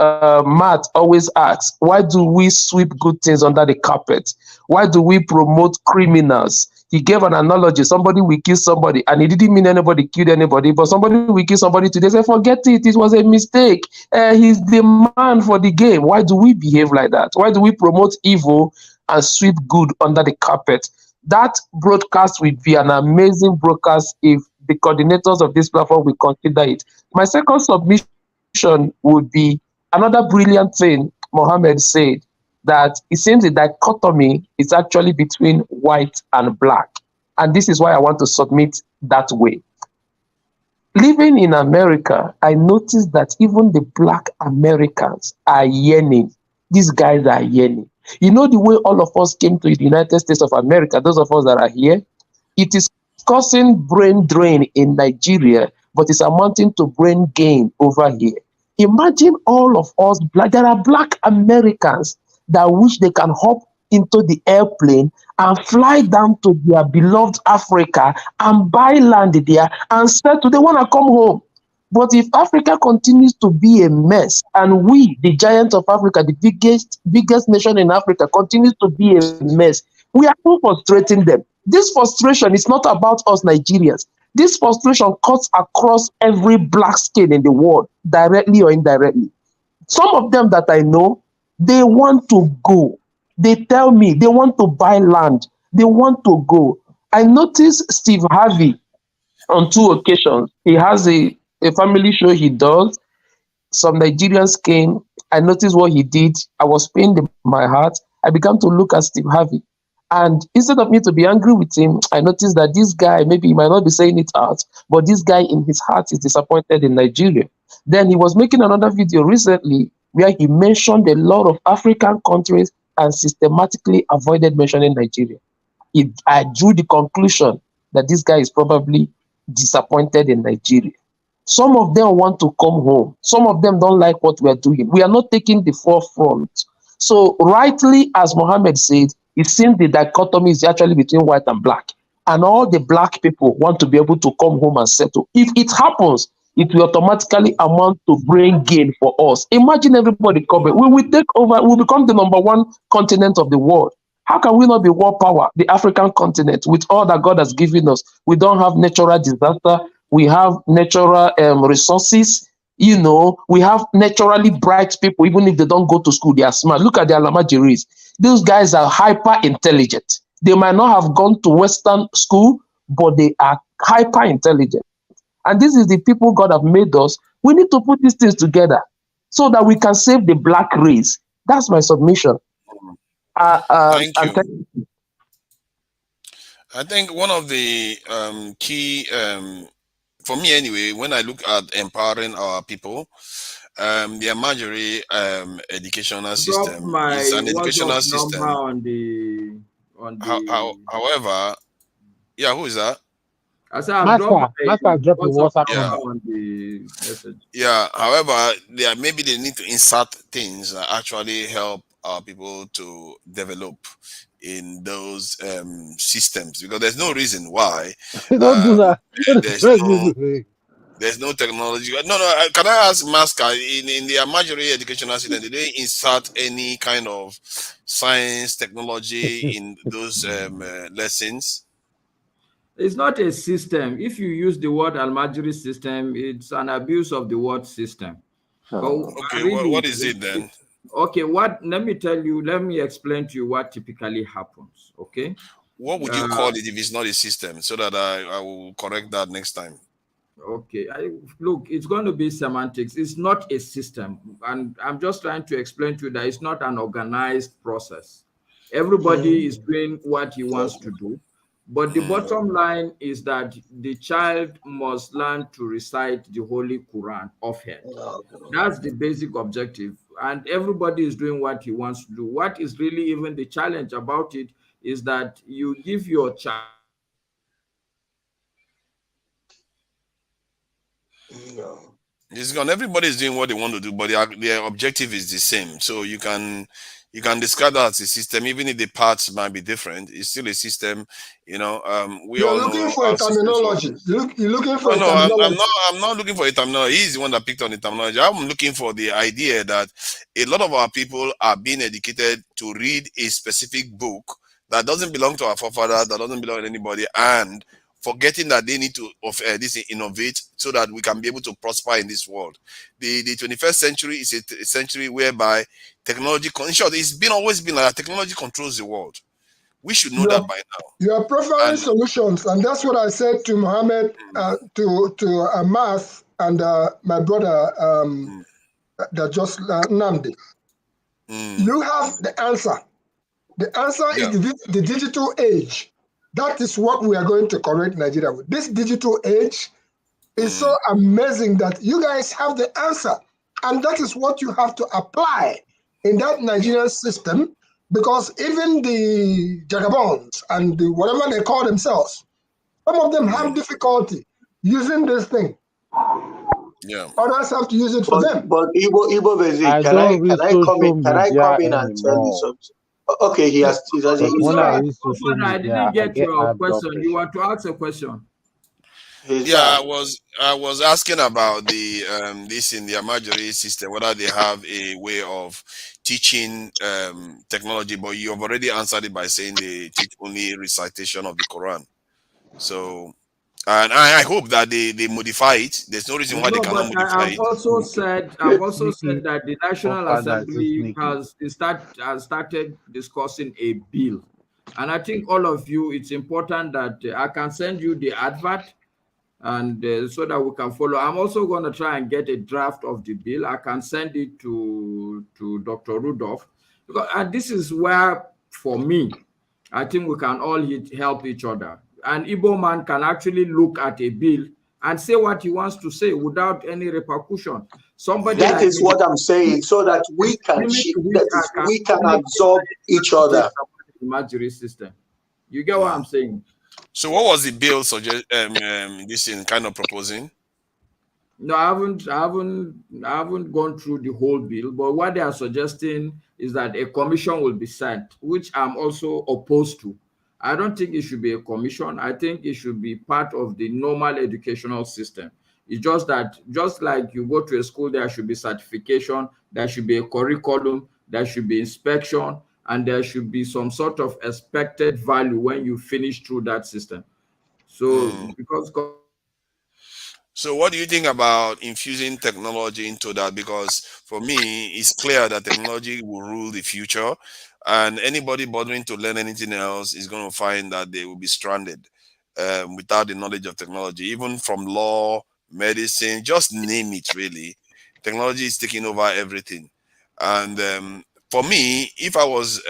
Matt always asks, why do we sweep good things under the carpet? Why do we promote criminals? He gave an analogy. Somebody will kill somebody, and he didn't mean anybody killed anybody, but somebody will kill somebody today. Say, forget it. It was a mistake. He's the man for the game. Why do we behave like that? Why do we promote evil and sweep good under the carpet? That broadcast will be an amazing broadcast if the coordinators of this platform will consider it. My second submission would be another brilliant thing Mohammed said, that it seems the dichotomy is actually between white and black. And this is why I want to submit that way. Living in America, I noticed that even the black Americans are yearning. These guys are yearning. You know the way all of us came to the United States of America, those of us that are here, it is causing brain drain in Nigeria, but it's amounting to brain gain over here. Imagine all of us, there are black Americans that wish they can hop into the airplane and fly down to their beloved Africa and buy land there and settle. They want to come home. But if Africa continues to be a mess, and we, the giant of Africa, the biggest nation in Africa, continues to be a mess, we are so frustrating them. This frustration is not about us Nigerians. This frustration cuts across every black skin in the world, directly or indirectly. Some of them that I know, they want to go. They tell me they want to buy land. They want to go. I noticed Steve Harvey on 2 occasions. He has a family show he does. Some Nigerians came. I noticed what he did. I was pained in my heart. I began to look at Steve Harvey. And instead of me to be angry with him, I noticed that this guy, maybe he might not be saying it out, but this guy in his heart is disappointed in Nigeria. Then he was making another video recently where he mentioned a lot of African countries and systematically avoided mentioning Nigeria. I drew the conclusion that this guy is probably disappointed in Nigeria. Some of them want to come home. Some of them don't like what we are doing. We are not taking the forefront. So rightly, as Mohammed said, it seems the dichotomy is actually between white and black. And all the black people want to be able to come home and settle. If it happens, it will automatically amount to brain gain for us. Imagine everybody coming. We will take over, we will become the #1 continent of the world. How can we not be world power, the African continent, with all that God has given us? We don't have natural disaster. We have natural resources. You know, we have naturally bright people. Even if they don't go to school, they are smart. Look at the Alamajiris. Those guys are hyper intelligent. They might not have gone to Western school, but they are hyper intelligent. And this is the people God have made us. We need to put these things together so that we can save the black race. That's my submission. Thank you. I think one of the key, for me anyway, when I look at empowering our people, the Amajiri educational system is an educational system. However, yeah, who is that? I said I've dropped WhatsApp number on the message. Yeah, however, maybe they need to insert things that actually help our people to develop in those systems, because there's no reason why don't do that. There's no technology. No. Can I ask Maska, in the Amajiri educational system, did they insert any kind of science, technology in those lessons? It's not a system. If you use the word Almajiri system, it's an abuse of the word system. Okay, really, what is it then? Okay, let me explain to you what typically happens, okay? What would you call it if it's not a system, so that I will correct that next time? Okay, look, it's going to be semantics. It's not a system. And I'm just trying to explain to you that it's not an organized process. Everybody is doing what he wants to do. But the bottom line is that the child must learn to recite the Holy Quran offhand. That's the basic objective. And everybody is doing what he wants to do. What is really even the challenge about it is that you give your child. It's gone. Everybody is doing what they want to do, but their objective is the same. So you can describe that as a system, even if the parts might be different. It's still a system, you know. You're looking for a terminology. You're looking for a terminology. I'm not looking for a terminology. He's the one that picked on the terminology. I'm looking for the idea that a lot of our people are being educated to read a specific book that doesn't belong to our forefathers, that doesn't belong to anybody, and forgetting that they need to innovate so that we can be able to prosper in this world. The 21st century is a century whereby technology, in short, always been like that. Technology controls the world. We should know that by now. You are profiling solutions, and that's what I said to Mohammed, to Amath, and my brother that just Namdi. You have the answer. The answer is the digital age. That is what we are going to correct Nigeria with. This digital age is so amazing that you guys have the answer. And that is what you have to apply in that Nigerian system, because even the Jagabons and whatever they call themselves, some of them have difficulty using this thing. Yeah. Others have to use it for them. But Ibo Bezi, can I come in and tell you something? Okay, he has. I didn't get your question. You want to ask a question? Yeah, I was asking about the this in the Amajori system, whether they have a way of teaching technology, but you have already answered it by saying they teach only recitation of the Quran. So, and I hope that they modify it. There's no reason why they cannot modify it. I've also said that the National Assembly has started discussing a bill, and I think all of you, it's important that I can send you the advert, and so that we can follow. I'm also going to try and get a draft of the bill. I can send it to Dr. Rudolph, because and this is where, for me, I think we can all help each other. An Igbo man can actually look at a bill and say what he wants to say without any repercussion. That is what I'm saying, so that we can absorb each other. Imagery system. You get what I'm saying? So, what was the bill this in kind of proposing? No, I haven't gone through the whole bill, but what they are suggesting is that a commission will be sent, which I'm also opposed to. I don't think it should be a commission. I think it should be part of the normal educational system. It's just that, just like you go to a school, there should be certification, there should be a curriculum, there should be inspection, and there should be some sort of expected value when you finish through that system. So, So what do you think about infusing technology into that? Because for me, it's clear that technology will rule the future, and anybody bothering to learn anything else is going to find that they will be stranded without the knowledge of technology, even from law, medicine, just name it, really. Technology is taking over everything. And for me, if I was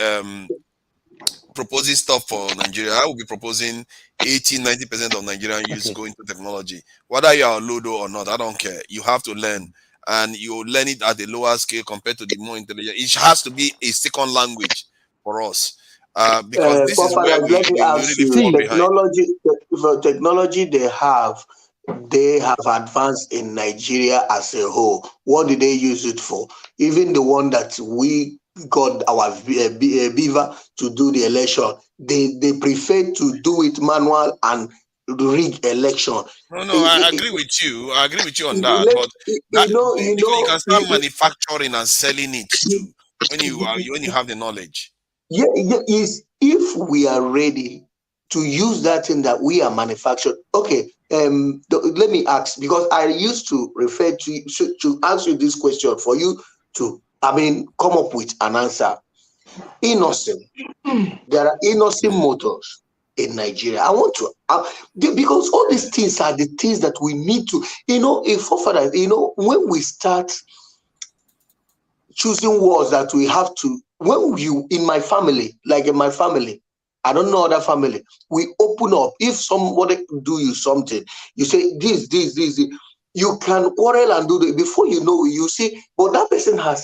proposing stuff for Nigeria, I would be proposing 80-90% of Nigerian youths go into technology. Whether you are a Ludo or not, I don't care. You have to learn, and you learn it at a lower scale compared to the more intelligent. It has to be a second language for us, because this is where we really fall behind. Technology they have advanced in Nigeria as a whole. What did they use it for? Even the one that we got our beaver to do the election, they prefer to do it manual and rig election. No, I agree with you. I agree with you on that. But you can start manufacturing and selling it too when you have the knowledge. Yeah, is if we are ready to use that thing that we are manufactured. Okay, let me ask, because I used to refer to answer this question for you to, come up with an answer. Innocent. There are innocent motors in Nigeria. I want to, because all these things are the things that we need to, when we start choosing words that we have to, in my family, I don't know other family, we open up. If somebody do you something, you say this, you can quarrel and do it. Before you know, you see, but that person has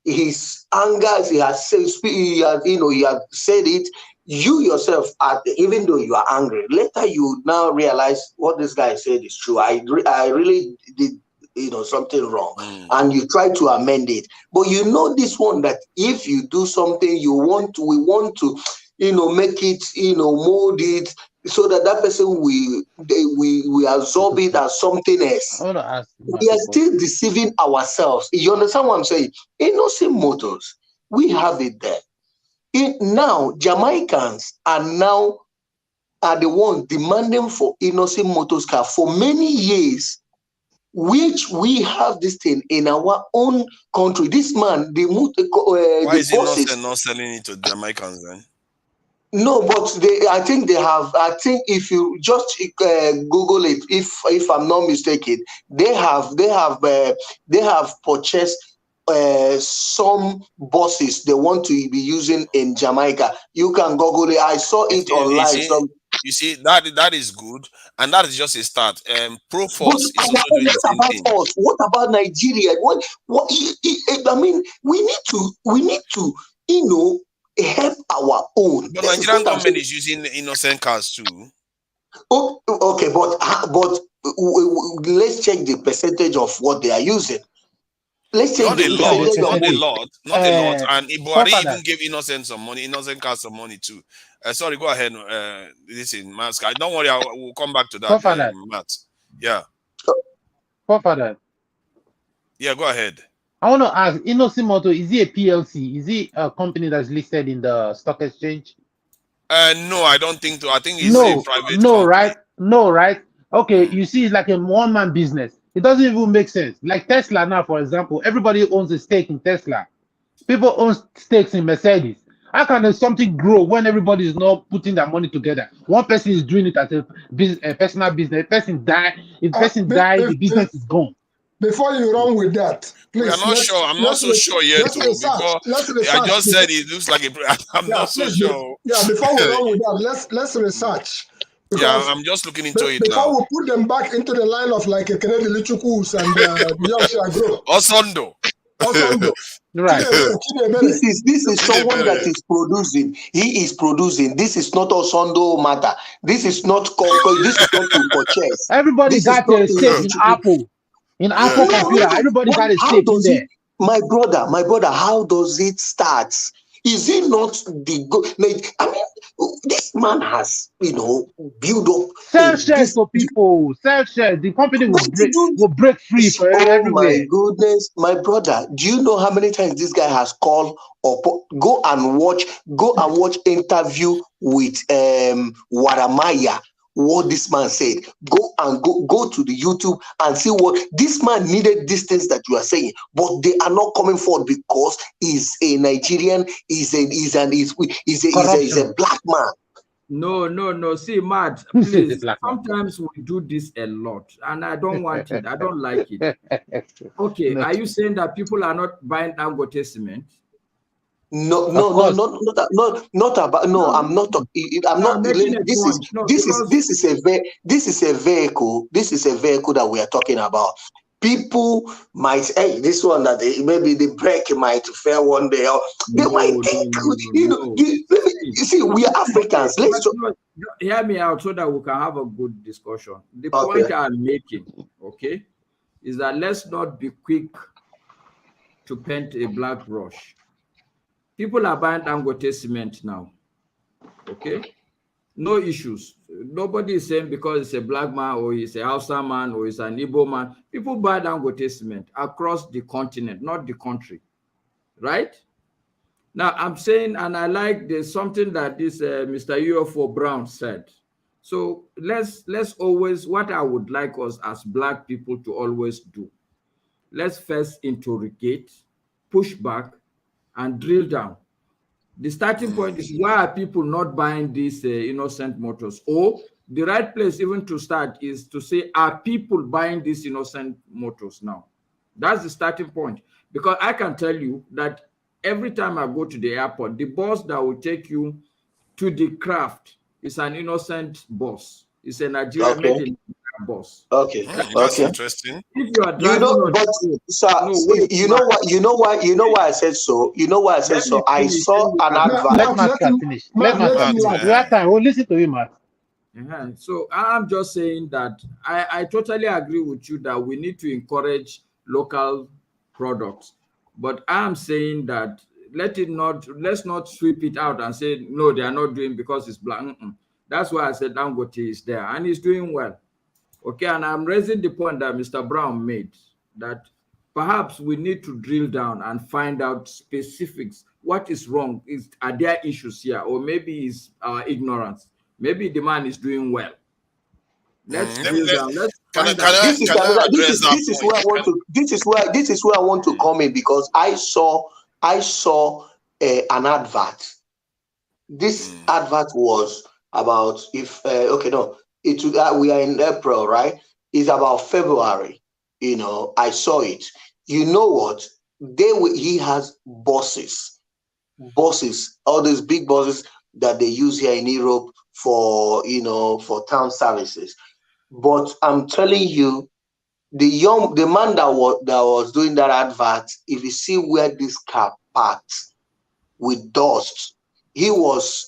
his anger, he has said it. You yourself, even though you are angry, later you now realize what this guy said is true. I really did something wrong, and you try to amend it. But this one, that if you do something, we want to make it, mold it so that person we absorb it as something else. We are still deceiving ourselves. You understand what I'm saying? Innocent motors, we have it there. Now Jamaicans are the ones demanding for innocent motors car for many years, which we have this thing in our own country. This man, Why is he bosses, not selling it to Jamaicans then? no, but I think they have. I think if you just Google it, if I'm not mistaken, they have purchased some buses they want to be using in Jamaica. You can Google it. I saw it online. You see that is good, and that is just a start. Proforce is also doing the same thing. Us? What about Nigeria? I mean, we need to help our own. But Nigerian government is using innocent cars too. Oh, okay, but let's check the percentage of what they are using. Let's check not a lot, and Buhari even gave innocent cars some money too. Sorry, go ahead. Listen, Mask. Don't worry, we'll come back to that. Matt. Yeah. Yeah, go ahead. I want to ask, Innocent Moto, is it a PLC? Is it a company that's listed in the stock exchange? No, I don't think so. I think it's a private company. No, right? Okay, you see, it's like a one-man business. It doesn't even make sense. Like Tesla now, for example, everybody owns a stake in Tesla. People own stakes in Mercedes. How can something grow when everybody is not putting their money together? One person is doing it as a personal business. If person die, the business is gone. Before you run with that, please. I'm not sure. I'm not so sure yet. I just said it looks like I'm not so sure. Yeah, before we run with that, let's research. Yeah, I'm just looking into it before now. We put them back into the line of like a Kennedy Lichukus and Yoshi Osondo. Right. This is someone that is producing. He is producing. This is not Osondo matter. This is not to purchase. Everybody got their stake in Apple. In Apple computer, everybody got a stake in there. My brother, how does it start? Is it not the I mean, this man has, built up. Sell shares to people. Sell shares. The company will break free for everywhere. My goodness, my brother, do you know how many times this guy has called or go and watch interview with Waramaya? What this man said. Go to the YouTube and see what this man needed. These things that you are saying, but they are not coming forward because he's a Nigerian. He's a black man. No. See, Matt, please. Sometimes we do this a lot, and I don't want it. I don't like it. Okay, are you saying that people are not buying Dangote cement? No, not about. No, I'm not. I'm not. This is a vehicle. This is a vehicle that we are talking about. People might, this one that maybe the brake might fail one day, or they might think. You see, we are Africans. Hear me out so that we can have a good discussion. The point I'm making, is that let's not be quick to paint a black brush. People are buying Dangote cement now. No issues. Nobody is saying because it's a black man or it's a Hausa man or it's an Igbo man. People buy Dangote cement across the continent, not the country. Right? Now, I'm saying, and I like there's something that this Mr. UFO Brown said. So let's always, what I would like us as black people to always do, let's first interrogate, push back, and drill down. The starting point is, why are people not buying these innocent motors? Or the right place even to start is to say, are people buying these innocent motors now? That's the starting point. Because I can tell you that every time I go to the airport, the bus that will take you to the craft is an innocent bus. It's a Nigerian made in bus. That's interesting. If you are driving you know why I said so. You know why I said so. I saw an advert. Let Matt finish. Let Matt finish. We have time. We'll listen to you, Matt. So I'm just saying that I totally agree with you that we need to encourage local products, but I'm saying that let's not sweep it out and say no, they are not doing because it's black. That's why I said Dangote is there and he's doing well. And I'm raising the point that Mr. Brown made, that perhaps we need to drill down and find out specifics. What is wrong? Are there issues here? Or maybe it's ignorance. Maybe the man is doing well. Let's drill down. Let's find out. This is where I want to. This is where I want to come in, because I saw an advert. This advert was about we are in April, right? It's about February. I saw it. You know what? He has buses, all these big buses that they use here in Europe for town services. But I'm telling you, the man that was doing that advert, if you see where this car parked with dust, he was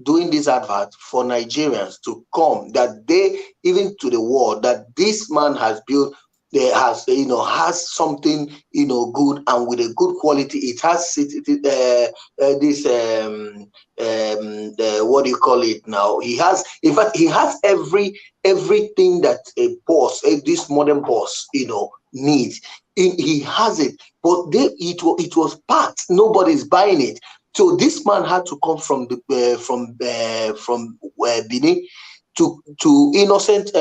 doing this advert for Nigerians to come, that they, even to the world, that this man has built, has something good, and with a good quality. It has what do you call it now? He has, in fact, he has everything that a boss, this modern boss, needs. He has it, but it was parked. Nobody's buying it. So this man had to come from Benin to innocent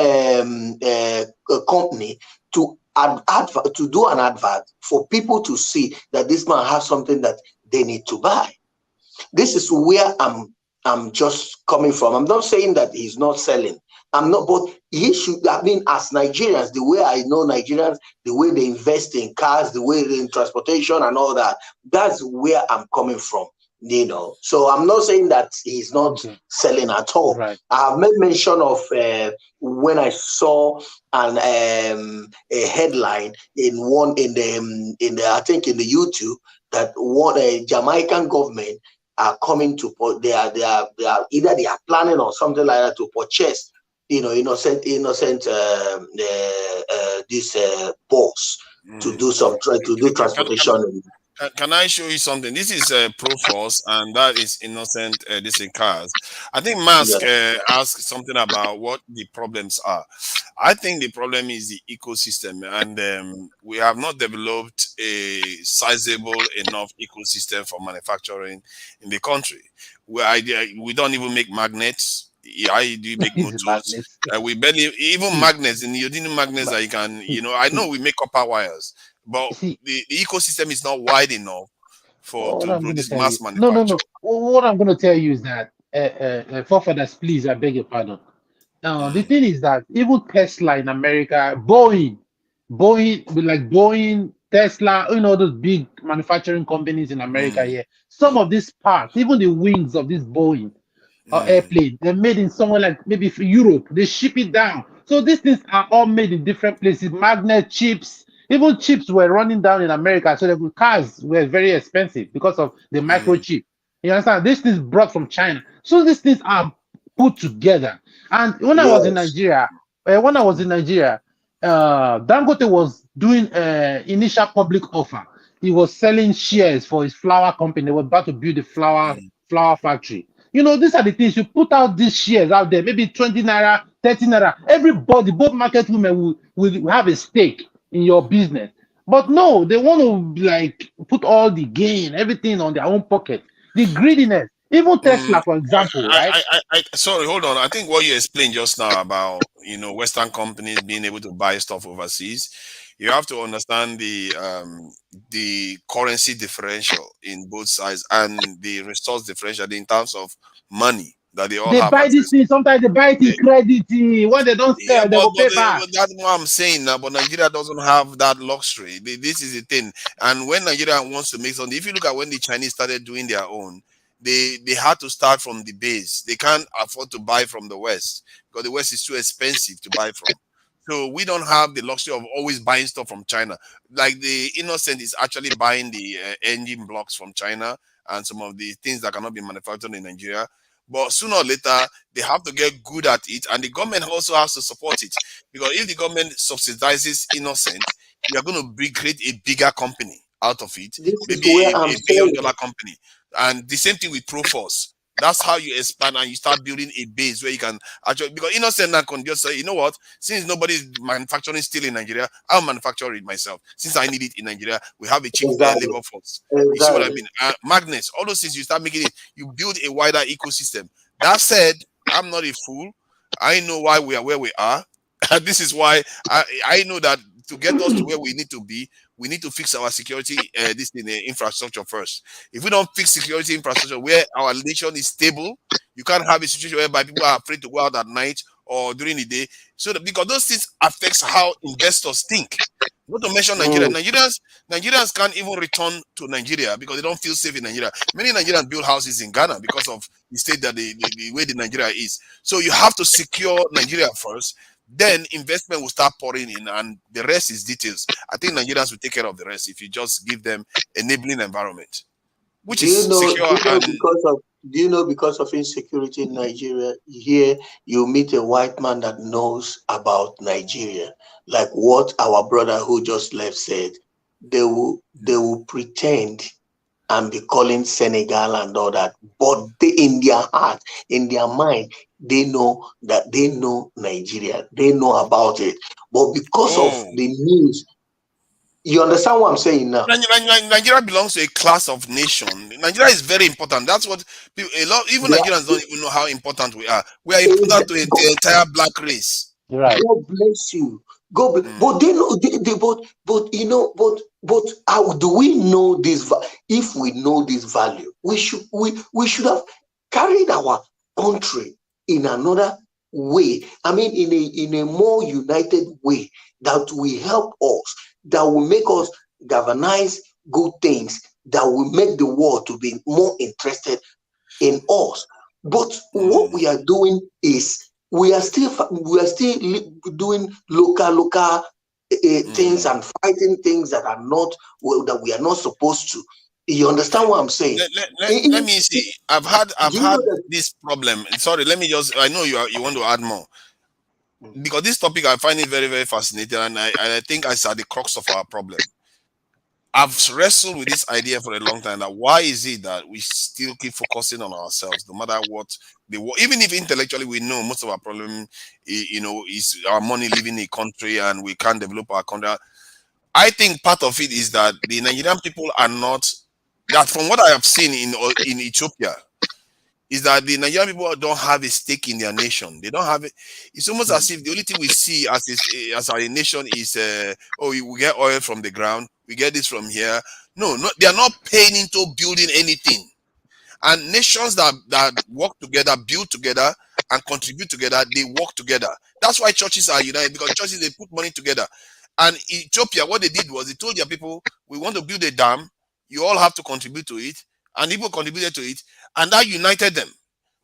company to do an advert for people to see that this man has something that they need to buy. This is where I'm just coming from. I'm not saying that he's not selling. I'm not, but he should. I mean, as Nigerians, the way I know Nigerians, the way they invest in cars, the way they in transportation and all that, that's where I'm coming from. So I'm not saying that he's not selling at all. Right. I have made mention of when I saw a headline in the I think in the YouTube, that a Jamaican government are coming to they are either they are planning or something like that to purchase innocent this boss to do transportation. Can I show you something? This is Proforce, and that is innocent. This in cars. I think Musk asked something about what the problems are. I think the problem is the ecosystem, and we have not developed a sizable enough ecosystem for manufacturing in the country. We don't even make magnets. I do make motors. We barely even magnets in neodymium magnets that you can. I know we make copper wires. But the ecosystem is not wide enough to produce mass manufacture. No. What I'm going to tell you is that, forefathers, please, I beg your pardon. The thing is that even Tesla in America, Boeing, Tesla, those big manufacturing companies in America here, some of these parts, even the wings of this Boeing airplane, they're made in somewhere like maybe for Europe. They ship it down. So these things are all made in different places. Magnet chips. Even chips were running down in America, so the cars were very expensive because of the microchip. You understand? These things brought from China. So these things are put together. And when I was in Nigeria, Dangote was doing initial public offer. He was selling shares for his flour company. They were about to build a flour factory. These are the things. You put out these shares out there, maybe 20 naira, 30 naira. Everybody, both market women will have a stake in your business. But no, they want to put all the gain, everything on their own pocket. The greediness. Even Tesla, for example, right? Sorry, hold on. I think what you explained just now about Western companies being able to buy stuff overseas, you have to understand the currency differential in both sides and the resource differential in terms of money that they all have. Buy this thing. Sometimes they buy it in credit. When they don't sell, they will pay back. That's what I'm saying now. But Nigeria doesn't have that luxury. This is the thing. And when Nigeria wants to make something, if you look at when the Chinese started doing their own, they had to start from the base. They can't afford to buy from the West because the West is too expensive to buy from. So we don't have the luxury of always buying stuff from China. Like the innocent is actually buying the engine blocks from China and some of the things that cannot be manufactured in Nigeria. But sooner or later, they have to get good at it, and the government also has to support it. Because if the government subsidizes innocent, you are going to create a bigger company out of it, maybe a $1 billion company. And the same thing with Proforce. That's how you expand and you start building a base where you can actually, because innocent can just say, you know what, since nobody's manufacturing steel in Nigeria, I'll manufacture it myself. Since I need it in Nigeria, we have a cheap labor force. You see what I mean? Magnets, all those things, you start making it, you build a wider ecosystem. That said, I'm not a fool. I know why we are where we are. And this is why I know that to get us to where we need to be, we need to fix our security infrastructure first. If we don't fix security infrastructure where our nation is stable, you can't have a situation whereby people are afraid to go out at night or during the day. So that, because those things affects how investors think. Not to mention Nigeria. Nigerians can't even return to Nigeria because they don't feel safe in Nigeria. Many Nigerians build houses in Ghana because of the state that the way the Nigeria is. So you have to secure Nigeria first. Then investment will start pouring in, and the rest is details. I think Nigerians will take care of the rest if you just give them enabling environment, which is secure. Do you know because of insecurity in Nigeria, here you meet a white man that knows about Nigeria, like what our brother who just left said. They will pretend and be calling Senegal and all that, but they, in their heart, in their mind, they know that they know Nigeria, they know about it, but because of the news, you understand what I'm saying now? Nigeria belongs to a class of nation. Nigeria is very important. That's what people, even Nigerians don't even know how important we are. We are important to the entire black race. Right. God bless you. But they know, but you know, but how do we know this? If we know this value, we should have carried our country in another way. I mean, in a more united way that will help us, that will make us galvanize good things, that will make the world to be more interested in us. But what we are doing is we are still doing local things and fighting things that are not that we are not supposed to. You understand what I'm saying? Let me see. I've had this problem. Sorry, let me just. I know you want to add more, because this topic I find it very, very fascinating, and I think it's at the crux of our problem. I've wrestled with this idea for a long time, that why is it that we still keep focusing on ourselves, no matter what even if intellectually we know most of our problem, is our money leaving the country and we can't develop our country. I think part of it is that the Nigerian people are not, that from what I have seen in Ethiopia, is that the Nigerian people don't have a stake in their nation. They don't have it. It's almost as if the only thing we see as our nation is, we get oil from the ground, we get this from here. No, they are not paying into building anything. And nations that work together, build together, and contribute together, they work together. That's why churches are united, because churches, they put money together. And Ethiopia, what they did was they told their people, we want to build a dam, you all have to contribute to it, and people contributed to it, and that united them.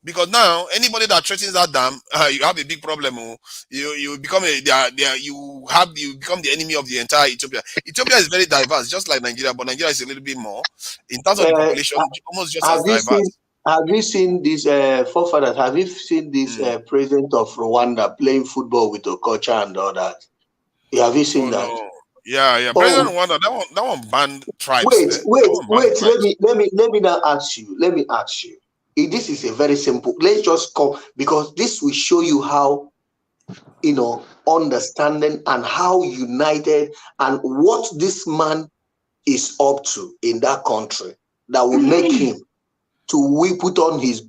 Because now anybody that threatens that dam, you have a big problem. You become you become the enemy of the entire Ethiopia. Ethiopia is very diverse, just like Nigeria, but Nigeria is a little bit more in terms of the population, almost just as diverse. Have you seen this forefathers? Have you seen this president of Rwanda playing football with Okocha and all that? Have you seen that? No. Yeah. President Rwanda, that one banned tribes. Wait. Let me now ask you. Let me ask you. This is a very simple. Let's just come, because this will show you how, understanding and how united and what this man is up to in that country that will make him to put on his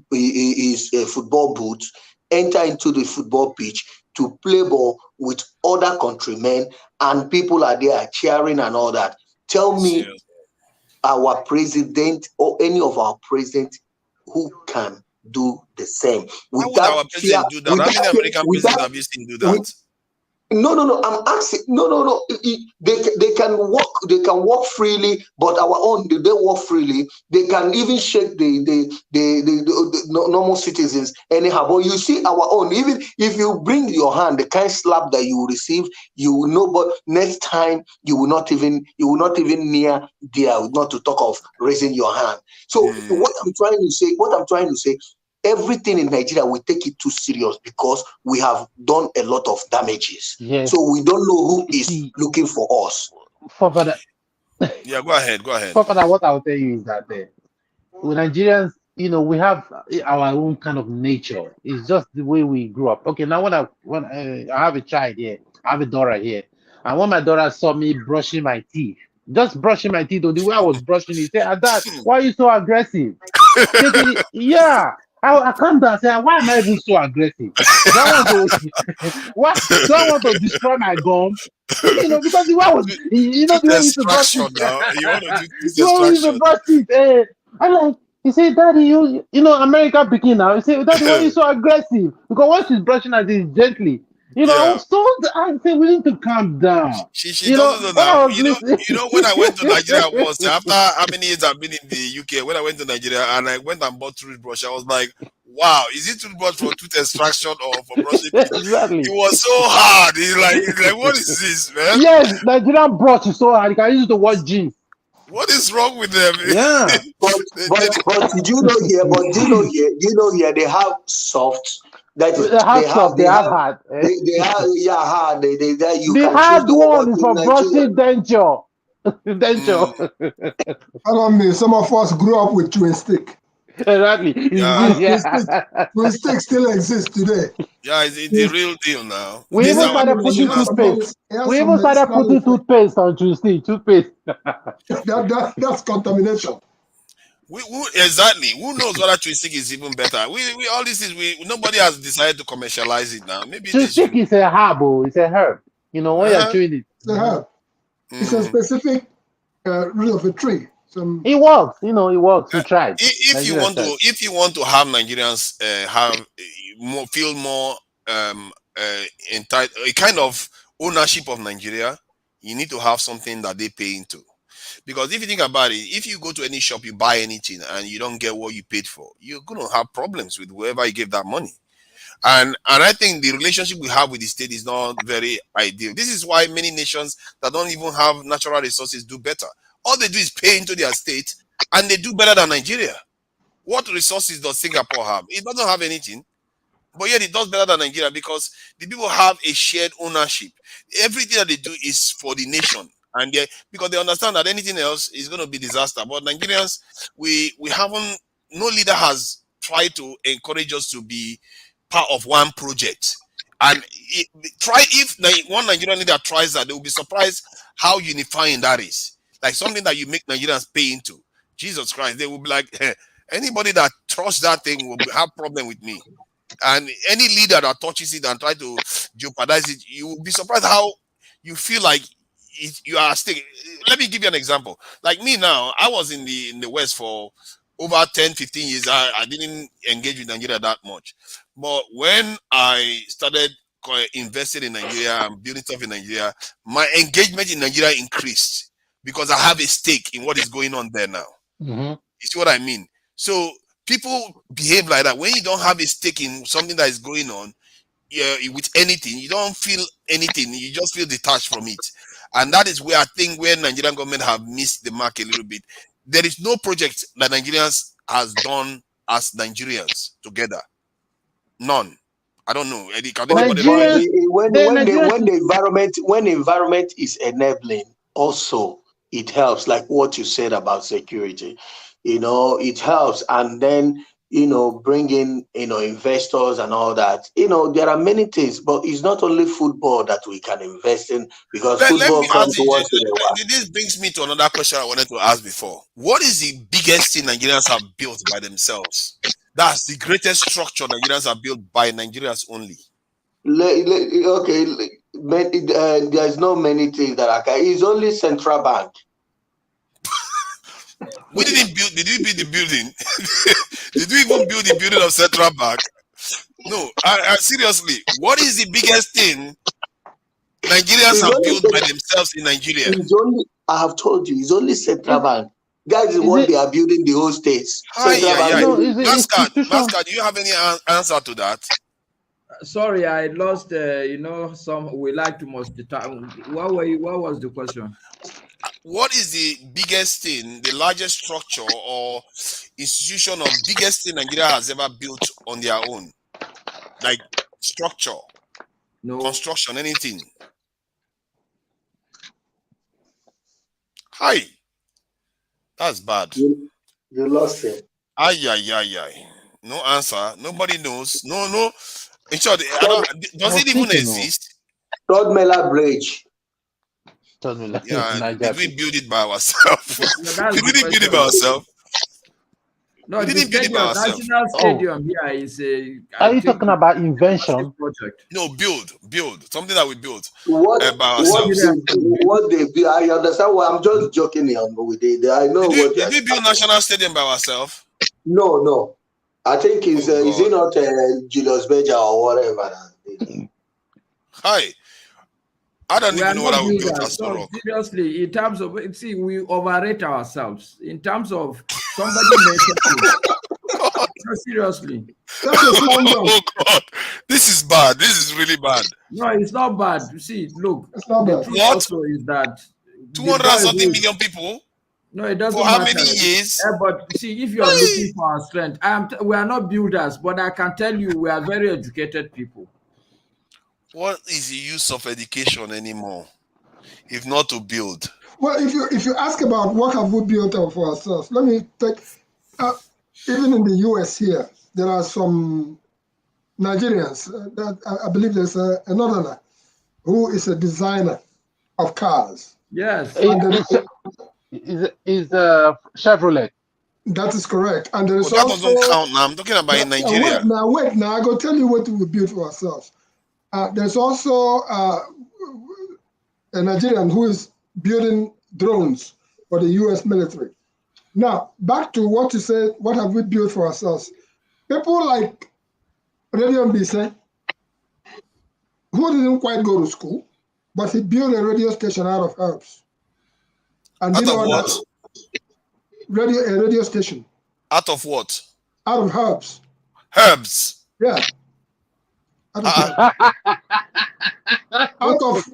football boots, enter into the football pitch to play ball with other countrymen, and people are there cheering and all that. Tell me, our president or any of our presidents who can do the same. How would our president do that? How many American presidents have you seen do that? No. I'm asking. No. They can walk freely, but our own, they walk freely. They can even shake the normal citizens anyhow. But you see, our own, even if you bring your hand, the kind of slap that you will receive, you will know. But next time, you will not even near there, not to talk of raising your hand. So what I'm trying to say. Everything in Nigeria, we take it too serious because we have done a lot of damages. Yes. So we don't know who is looking for us. Forefather, yeah, go ahead. Forefather, what I'll tell you is that Nigerians, we have our own kind of nature. It's just the way we grew up. Okay, now when I have a child here, I have a daughter here, and when my daughter saw me brushing my teeth, just brushing my teeth, or the way I was brushing it, say, "Dad, why are you so aggressive?" Take it, yeah. I come down and say, "Why am I even so aggressive? Do I want to why do I want to destroy my gum?" Because the way I was, the way we used to brush Extraction it, now. You want to do the way we used to extraction? brush it. I'm like, he said, "Daddy, American picking now." He said, "Daddy, why are you so aggressive?" Because once she's brushing at it gently, I Yeah. was so, I said, we need to calm down. She doesn't know When now. I was listening, When I went to Nigeria once, after how many years I've been in the UK, when I went to Nigeria and I went and bought toothbrush, I was like, wow, is it toothbrush for tooth extraction or for brushing teeth? exactly. It was so hard. It's like, what is this, man? Yes, Nigerian brush is so hard. You can use it to watch jeans. What is wrong with them? Yeah. But did you know here? But do you know here they have soft. That is, They have soft, they have hard. they have hard. They you The can choose hard the one. one But is in for Nigeria, brushing denture. Denture. Follow me. Some of us grew up with twin stick. Exactly. And Yeah. twin stick still exists today. Yeah, it's the real deal now. We These even are our started putting traditional toothpaste. stuff. We even started putting toothpaste on Tuesday. Toothpaste. That's contamination. Exactly. Who knows whether twisting is even better? We all this is nobody has decided to commercialize it now. Maybe they Toothpick should. is a herb. Oh, it's a herb. When you're chewing it. It's a herb. It's a specific root of a tree. It works. It works. We tried. If you want to have Nigerians feel more entitled, a kind of ownership of Nigeria, you need to have something that they pay into. Because if you think about it, if you go to any shop, you buy anything and you don't get what you paid for, you're gonna have problems with whoever you gave that money. And I think the relationship we have with the state is not very ideal. This is why many nations that don't even have natural resources do better. All they do is pay into their state and they do better than Nigeria. What resources does Singapore have? It doesn't have anything. But yet it does better than Nigeria because the people have a shared ownership. Everything that they do is for the nation. And because they understand that anything else is going to be disaster. But Nigerians, we haven't, no leader has tried to encourage us to be part of one project. And if one Nigerian leader tries that, they will be surprised how unifying that is. Like something that you make Nigerians pay into. Jesus Christ, they will be like, anybody that trusts that thing will have problem with me. And any leader that touches it and try to jeopardize it, you will be surprised how you feel like you are staying. Let me give you an example. Like me now, I was in the West for over 10, 15 years. I didn't engage with Nigeria that much. But when I started investing in Nigeria and building stuff in Nigeria, my engagement in Nigeria increased because I have a stake in what is going on there now. Mm-hmm. You see what I mean? So people behave like that. When you don't have a stake in something that is going on, with anything, you don't feel anything. You just feel detached from it. And that is where I think where Nigerian government have missed the mark a little bit. There is no project that Nigerians has done as Nigerians together. None. I don't know. Can anybody when the environment is enabling, also it helps. Like what you said about security, it helps, and then bring in investors and all that. There are many things, but it's not only football that we can invest in because let football me comes ask you, once in a while. this brings me to another question I wanted to ask before. What is the biggest thing Nigerians have built by themselves? That's the greatest structure Nigerians have built by Nigerians only. Okay, there's no many things that I can. It's only central bank. We didn't build. Did you build the building? Did we even build the building of central bank? No. I seriously, what is the biggest thing Nigerians have built by themselves in Nigeria? It's only, I have told you, it's only central bank. Guys, what they are building the whole states. Mascot, do you have any answer to that? Sorry, I lost. We like to multitask. What was the question? What is the biggest thing, the largest structure or institution or biggest thing Nigeria has ever built on their own? Like structure, construction, anything. Hi. That's bad. You lost him. Ay, ay, ay, ay. No answer. Nobody knows. No. In short, I don't, does it even exist? Rod Miller Bridge. Yeah, did we build it by ourselves? No, We didn't build it by ourselves. No, We the didn't build it by stadium, ourselves. National Stadium here is a. Are you talking about invention? Project. No, build something that we built What by ourselves. what they build? I understand. Well, I'm just joking here with it. I know what. Did we build National Stadium by ourselves? No. I think is it not Julius Berger or whatever? Hi. I don't We even are know what not I would build builders. as the No, rock. seriously, in terms of, see, we overrate ourselves. In terms of somebody mentioned it. No, seriously. Oh God, this is bad. This is really bad. No, it's not bad. You see, look, it's not the bad. truth also is that 230 million people. No, it doesn't for how matter. many years? But see, if you are looking for our strength, we are not builders, but I can tell you we are very educated people. What is the use of education anymore, if not to build? Well, if you ask about what have we built up for ourselves, let me take. Even in the U.S. here, there are some Nigerians that I believe there's a northerner who is a designer of cars. Yes, is Chevrolet. That is correct, and there is that also. Doesn't count now. I'm talking about in Nigeria. Wait. I go tell you what we built for ourselves. There's also a Nigerian who is building drones for the U.S. military. Now, back to what you said, what have we built for ourselves? People like Radio Mbise, who didn't quite go to school, but he built a radio station out of herbs. And out of what? A radio station. Out of what? Out of herbs. Herbs? Yeah. Out of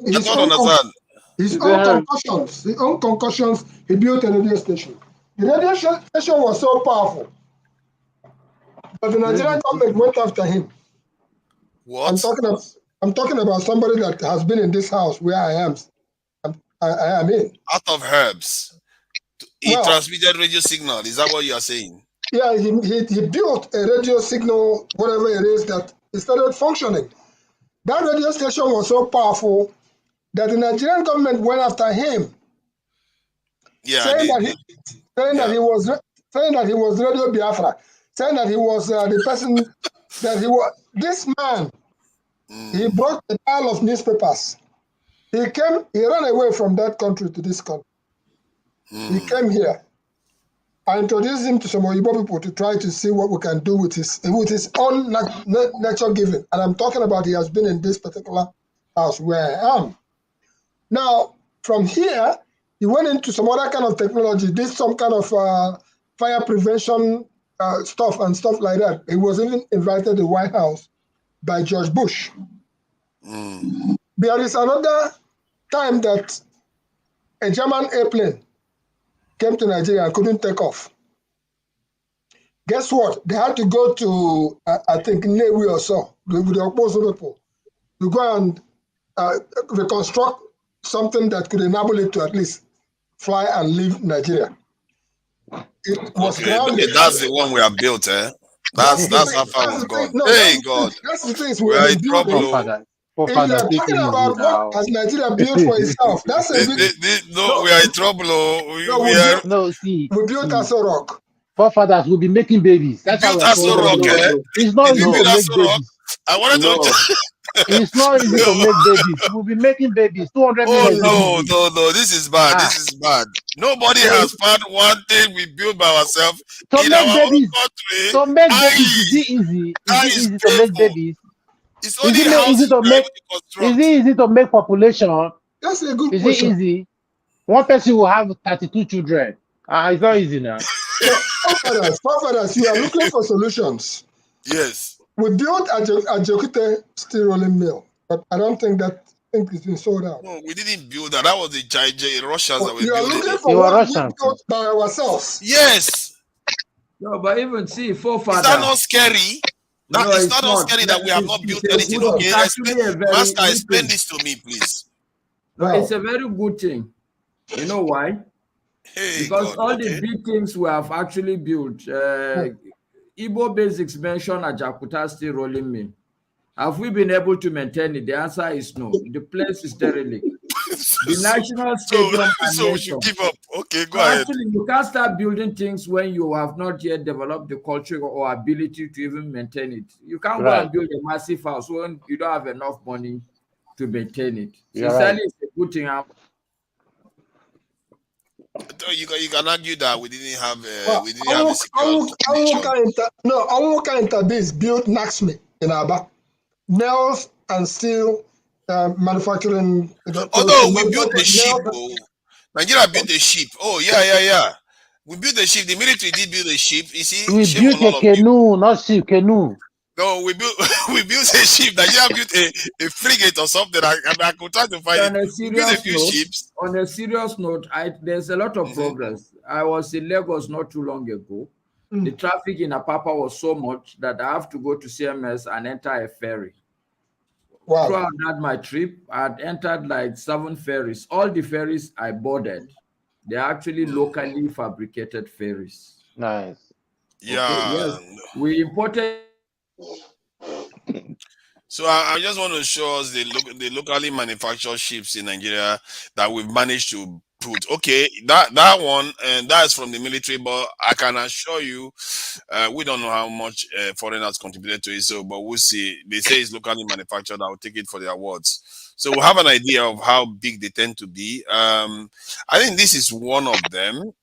his own concussions, he built a radio station. The radio station was so powerful that the Nigerian government went after him. What? I'm talking about somebody that has been in this house where I am. I am in. Out of herbs. He transmitted radio signal. Is that what you are saying? Yeah, he built a radio signal, whatever it is, that it started functioning. That radio station was so powerful that the Nigerian government went after him. Yeah, saying that he was Radio Biafra, saying that he was the person that he was. This man, he brought a pile of newspapers. He ran away from that country to this country. He came here. I introduced him to some Oyibo people to try to see what we can do with his own nature giving. And I'm talking about he has been in this particular house where I am. Now, from here, he went into some other kind of technology, did some kind of fire prevention stuff like that. He was even invited to the White House by George Bush. There is another time that a German airplane came to Nigeria and couldn't take off. Guess what? They had to go to, I think, Navy or so, with the opposing people, to go and reconstruct something that could enable it to at least fly and leave Nigeria. It was grounded. That's the one we have built, eh? That's how far we've gone. Hey, God. That's the thing. We are in trouble. If you're talking about what has Nigeria built for itself, that's a bit. No, we are in trouble. See. We built Aso Rock. Forefathers will be making babies. That's built Aso Rock, eh? It's not easy to make babies. I wanted to. It's not easy to make babies. We'll be making babies. 200 million. No. This is bad. This is bad. Nobody has found one thing we built by ourselves in our own country. To make babies, is it easy? Is it easy to make babies? It's only easy to make. Is it easy to make population? That's a good question. Is it easy? One person will have 32 children. It's not easy now. Forefathers, you are looking for solutions. Yes. We built a Jokite steel rolling mill, but I don't think that thing has been sold out. No, we didn't build that. That was the Russians that were you are building looking it. for what we built by ourselves. Yes. No, but even see, forefathers. Is that not scary? No, it's not scary that we have not built anything. Okay, Master, explain this to me, please. No, it's a very good thing. You know why? Because God, all the big things we have actually built, Igbo basics mentioned Ajakuta still rolling me. Have we been able to maintain it? The answer is no. The place is derelict. The national stadium so we should give up. Okay, go so ahead. actually, you can't start building things when you have not yet developed the culture or ability to even maintain it. You can't go and build a massive house when you don't have enough money to maintain it. Sincerely, it's a good thing. You can argue that we didn't have Well, a secure nation. Onwuka Interbiz built Naxmi in Aba. Nails and steel manufacturing. Although we built a ship, Nigeria built a ship. Oh, yeah. We built a ship. The military did build a ship. You see, We shame built on a all of you. canoe, not ship, canoe. No, we built a ship. Nigeria built a frigate or something. I could try to find it. We built a few ships. On a serious note, there's a lot of progress. I was in Lagos not too long ago. The traffic in Apapa was so much that I have to go to CMS and enter a ferry. Wow. Throughout that my trip, I'd entered like 7 ferries. All the ferries I boarded, they're actually locally fabricated ferries. Nice. Yeah. Okay, yes. We imported. So I just want to show us the locally manufactured ships in Nigeria that we've managed to put. Okay, that one, and that's from the military, but I can assure you, we don't know how much foreigners contributed to it. So, but we'll see. They say it's locally manufactured. I'll take it for the awards. So we'll have an idea of how big they tend to be. I think this is one of them.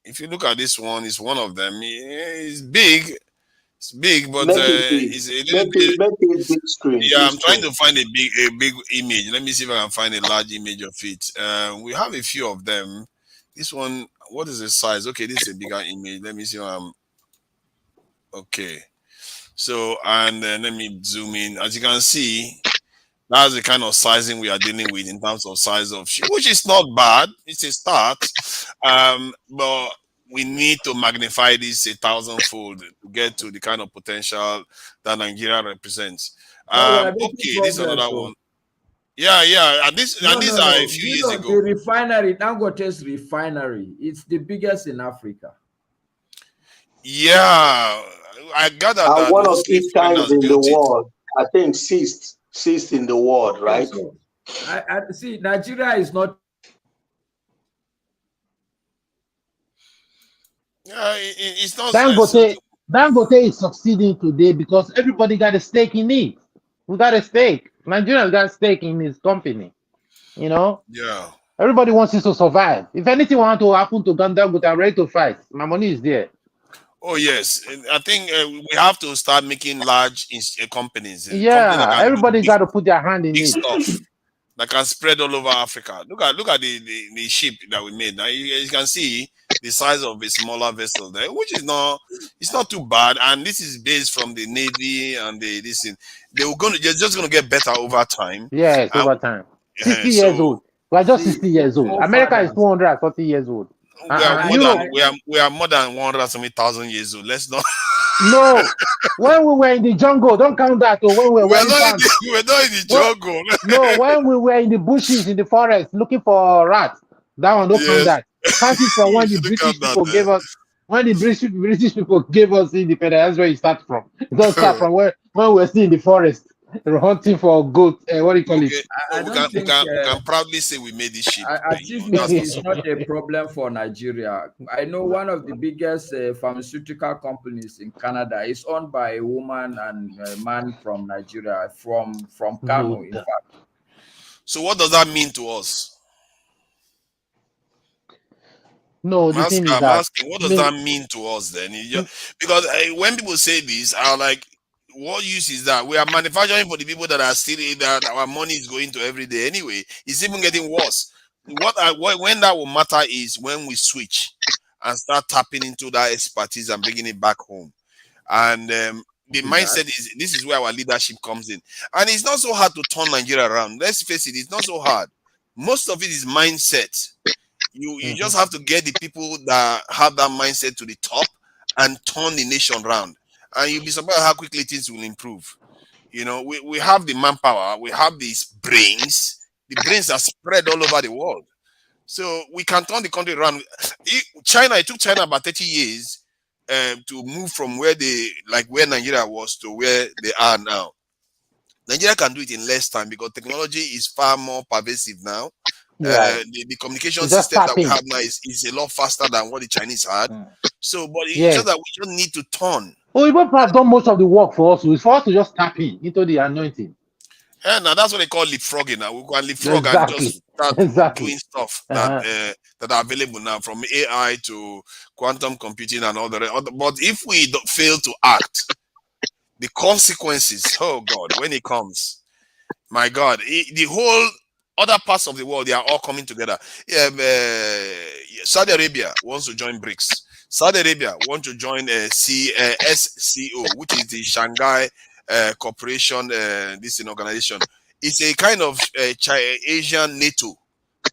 If you look at this one, it's one of them. It's big. It's big, but it's a little bit. Make it big screen. Yeah, I'm trying to find a big image. Let me see if I can find a large image of it. We have a few of them. This one, what is the size? Okay, this is a bigger image. Let me see. Okay. So, and then let me zoom in. As you can see, that's the kind of sizing we are dealing with in terms of size of ship, which is not bad. It's a start. But we need to magnify this 1,000-fold to get to the kind of potential that Nigeria represents. Okay, this is another one. Yeah. And these are a few years ago. The refinery, Dangote's refinery, it's the biggest in Africa. Yeah, I gather that one of the times in the world, I think sixth in the world, right? So, I see Nigeria is not. Yeah, it's not. Dangote is succeeding today because everybody got a stake in it. We got a stake. Nigeria got a stake in his company. You know? Yeah. Everybody wants it to survive. If anything want to happen to Dangote, I'm ready to fight. My money is there. Oh, yes. I think we have to start making large companies. Yeah, everybody got to put their hand in big it. Stuff that can spread all over Africa. Look at the ship that we made. Now you can see the size of a smaller vessel there, which is it's not too bad. And this is based from the Navy and they're just gonna get better over time. Yes, over time. 60 years old. We are just 60 years old. America is 240 years old. We are more than 170,000 years old. Let's not. No, when we were in the jungle, don't count that. Or when we were not in the jungle. No, when we were in the bushes, in the forest, looking for rats. That one, don't count that. Count it from when the British people gave us. When the British people gave us independence, that's where you start from. You don't start from when we were still in the forest. Hunting for goat, what do you call it? We can proudly say we made this ship. Achievement is not a problem for Nigeria. I know one of the biggest pharmaceutical companies in Canada is owned by a woman and a man from Nigeria, from Kano, in fact. So what does that mean to us? No, the thing is that what does that mean to us then? Because when people say this, I'm like, what use is that? We are manufacturing for the people that are still in that our money is going to every day anyway. It's even getting worse. When that will matter is when we switch and start tapping into that expertise and bringing it back home. And the mindset is this is where our leadership comes in. And it's not so hard to turn Nigeria around. Let's face it, it's not so hard. Most of it is mindset. You just have to get the people that have that mindset to the top and turn the nation around. And you'll be surprised how quickly things will improve. You know, we have the manpower, we have these brains. The brains are spread all over the world. So we can turn the country around. It took China about 30 years to move from where Nigeria was to where they are now. Nigeria can do it in less time because technology is far more pervasive now. Yeah. The communication It's just system that we tapping. have now is a lot faster than what the Chinese had. So, but it's Yes. just that we just need to turn. Oh, even have done most of the work for us. It's for us to just tap into the anointing. And now that's what they call leapfrogging. Now we can leapfrog and just start doing stuff that are available now, from AI to quantum computing and all the rest. But if we fail to act, the consequences, oh God, when it comes, my God, the whole other parts of the world, they are all coming together. Saudi Arabia wants to join BRICS. Saudi Arabia wants to join SCO, which is the Shanghai Cooperation this organization. It's a kind of Asian NATO,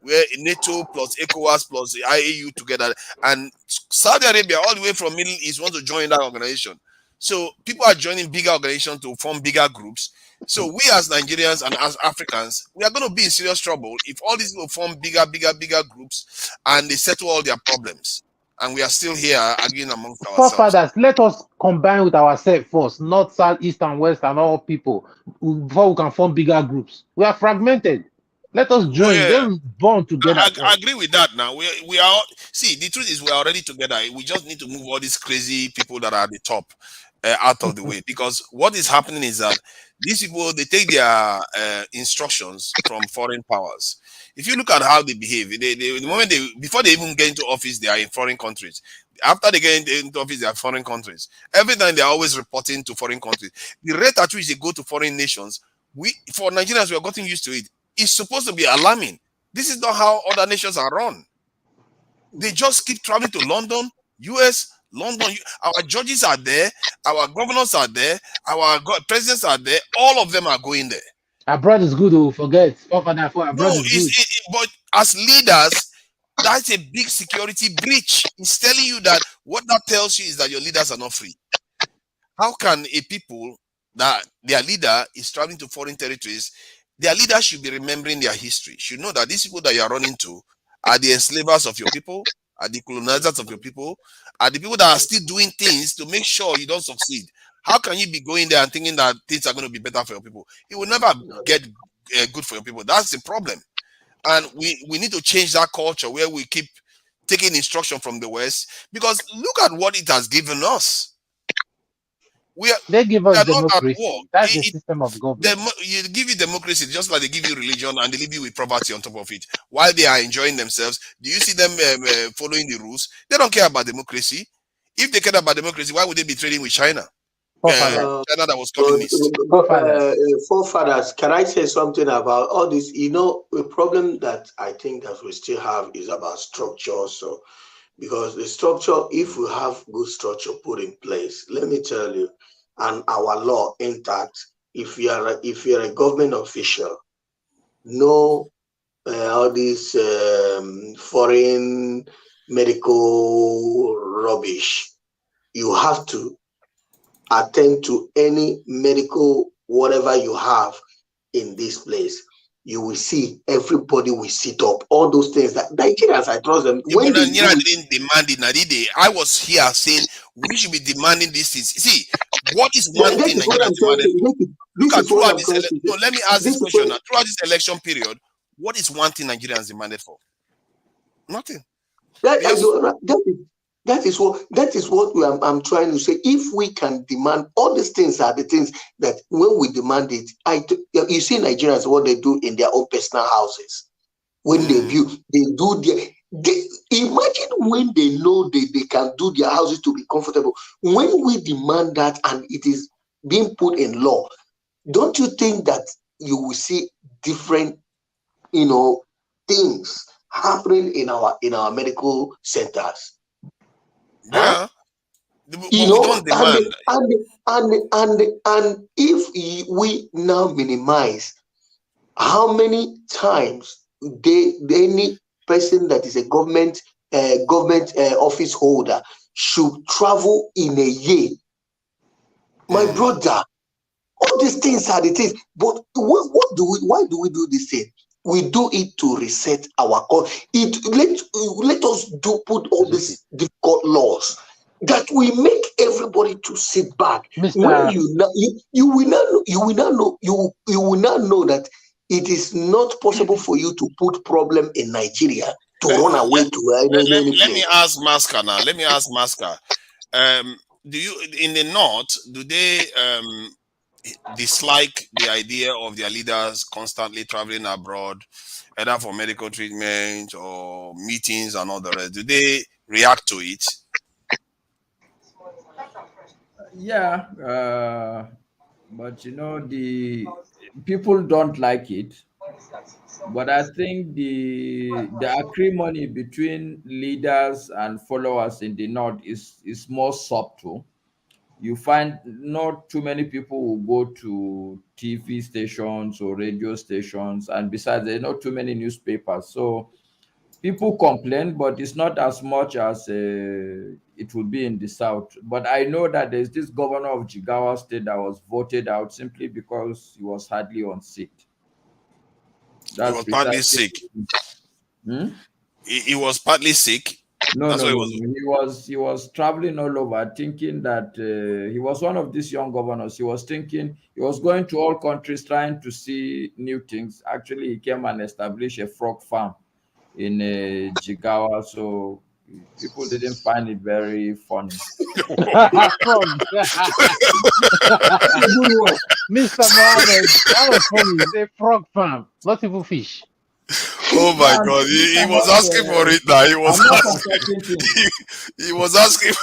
where NATO plus ECOWAS plus the IAU together, and Saudi Arabia all the way from Middle East wants to join that organization. So people are joining bigger organizations to form bigger groups. So we as Nigerians and as Africans, we are going to be in serious trouble if all these people form bigger groups and they settle all their problems. And we are still here arguing amongst ourselves. Forefathers, let us combine with ourselves first, north, south, east, and west, and all people, before we can form bigger groups. We are fragmented. Let us join. Let's bond together. I agree with that. Now we are. See, the truth is we are already together. We just need to move all these crazy people that are at the top out of the way, because what is happening is that these people, they take their instructions from foreign powers. If you look at how they behave, the moment before they even get into office, they are in foreign countries. After they get into office, they are foreign countries. Every time they are always reporting to foreign countries. The rate at which they go to foreign nations, for Nigerians, we are getting used to it. It's supposed to be alarming. This is not how other nations are run. They just keep traveling to London, US, London. Our judges are there, our governors are there, our presidents are there. All of them are going there. Abroad is good, oh, forget. Abroad is good. But as leaders, that's a big security breach. It's telling you that what that tells you is that your leaders are not free. How can a people that their leader is traveling to foreign territories, their leaders should be remembering their history, should know that these people that you are running to are the enslavers of your people, are the colonizers of your people, are the people that are still doing things to make sure you don't succeed. How can you be going there and thinking that things are going to be better for your people? It will never get good for your people. That's the problem. And we need to change that culture where we keep taking instruction from the West, because look at what it has given us. They give us democracy. That's the system of government. You give you democracy just like they give you religion, and they leave you with poverty on top of it while they are enjoying themselves. Do you see them following the rules? They don't care about democracy. If they cared about democracy, why would they be trading with China? China that was communist. Forefathers, can I say something about all this? You know, the problem that I think that we still have is about structure also. Because the structure, if we have good structure put in place, let me tell you, and our law intact, if you're a government official, no all these foreign medical rubbish. You have to attend to any medical whatever you have in this place. You will see everybody will sit up. All those things that Nigerians, I trust them. When Nigeria didn't demand it, I was here saying we should be demanding these things. See, what is one thing Nigeria demanded? Look at throughout this. No, let me ask this question now. Throughout this election period, what is one thing Nigerians demanded for? Nothing. That is what I'm trying to say. If we can demand, all these things are the things that when we demand it, you see Nigerians, what they do in their own personal houses. When they build, imagine when they know they can do their houses to be comfortable. When we demand that and it is being put in law, don't you think that you will see different, things happening in our medical centers? Yeah. We don't demand. And if we now minimize how many times any person that is a government office holder should travel in a year, my brother, all these things are the things. But why do we do this thing? we do it to reset our let us put all these difficult laws that we make everybody to sit back. When you will not know that it is not possible for you to put problem in Nigeria to run away to any let me place. ask Masker now. Let me ask Masker. Do you in the north do they dislike the idea of their leaders constantly traveling abroad, either for medical treatment or meetings and all the rest? Do they react to it? Yeah, but the people don't like it. But I think the acrimony between leaders and followers in the north is more subtle. You find not too many people will go to TV stations or radio stations, and besides, there are not too many newspapers. So people complain, but it's not as much as it will be in the south. But I know that there's this governor of Jigawa State that was voted out simply because he was hardly on seat. He That's was partly precisely. sick. He was partly sick. No, That's no, why no. He was traveling all over, thinking that he was one of these young governors. He was thinking he was going to all countries trying to see new things. Actually, he came and established a frog farm in Jigawa, so people didn't find it very funny. Frog. Mr. Mohammed, that was funny. The frog farm, not even fish. Oh my God! He was asking for it now. He was asking. He was asking.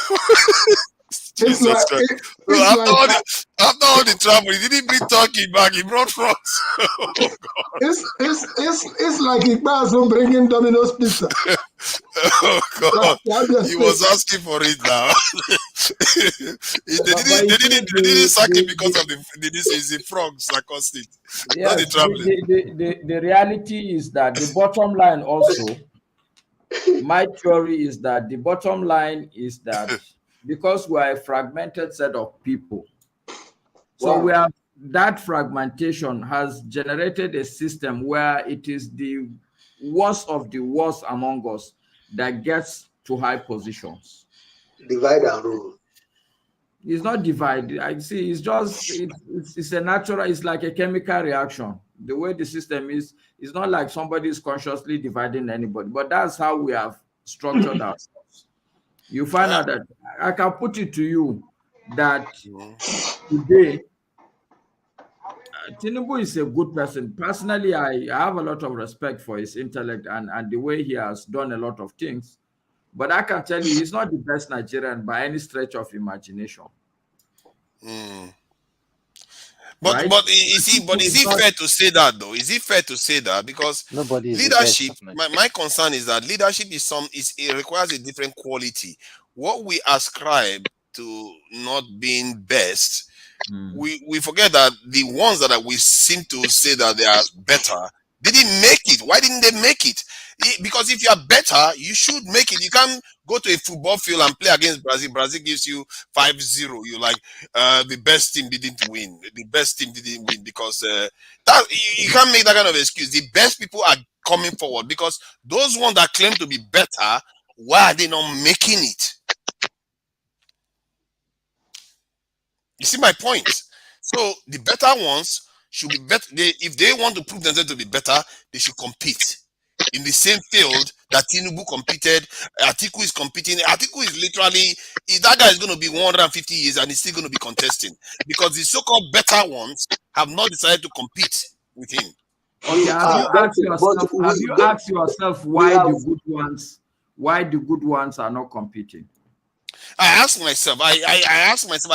Jesus Christ! After all the travel, he didn't bring turkey back. He brought frogs. Oh God! It's like Igbazo bringing Domino's pizza. Oh God! He was asking for it now. They didn't sack him because of the frogs that caused it. Yes, not the traveling. The reality is that the bottom line also, my theory is that the bottom line is that because we are a fragmented set of people, so we have that fragmentation has generated a system where it is the worst of the worst among us that gets to high positions. Divide and rule. It's not divided. I see. It's just it's a natural. It's like a chemical reaction. The way the system is, it's not like somebody is consciously dividing anybody. But that's how we have structured ourselves. You find out that I can put it to you that today Tinubu is a good person. Personally, I have a lot of respect for his intellect and the way he has done a lot of things. But I can tell you, he's not the best Nigerian by any stretch of imagination. But right? but is it fair to say that though? Is it fair to say that because leadership? My concern is that leadership it requires a different quality. What we ascribe to not being best, we forget that the ones that we seem to say that they are better didn't make it. Why didn't they make it? Because if you are better, you should make it. You can't go to a football field and play against Brazil. Brazil gives you 5-0. You're like, the best team didn't win. The best team didn't win because that you can't make that kind of excuse. The best people are coming forward because those ones that claim to be better, why are they not making it? You see my point? So the better ones should be better. If they want to prove themselves to be better, they should compete in the same field that Tinubu competed. Atiku is competing. Atiku is literally, that guy is going to be 150 years and he's still going to be contesting because the so-called better ones have not decided to compete with him. Okay, have you asked yourself why the good ones are not competing? I asked myself. I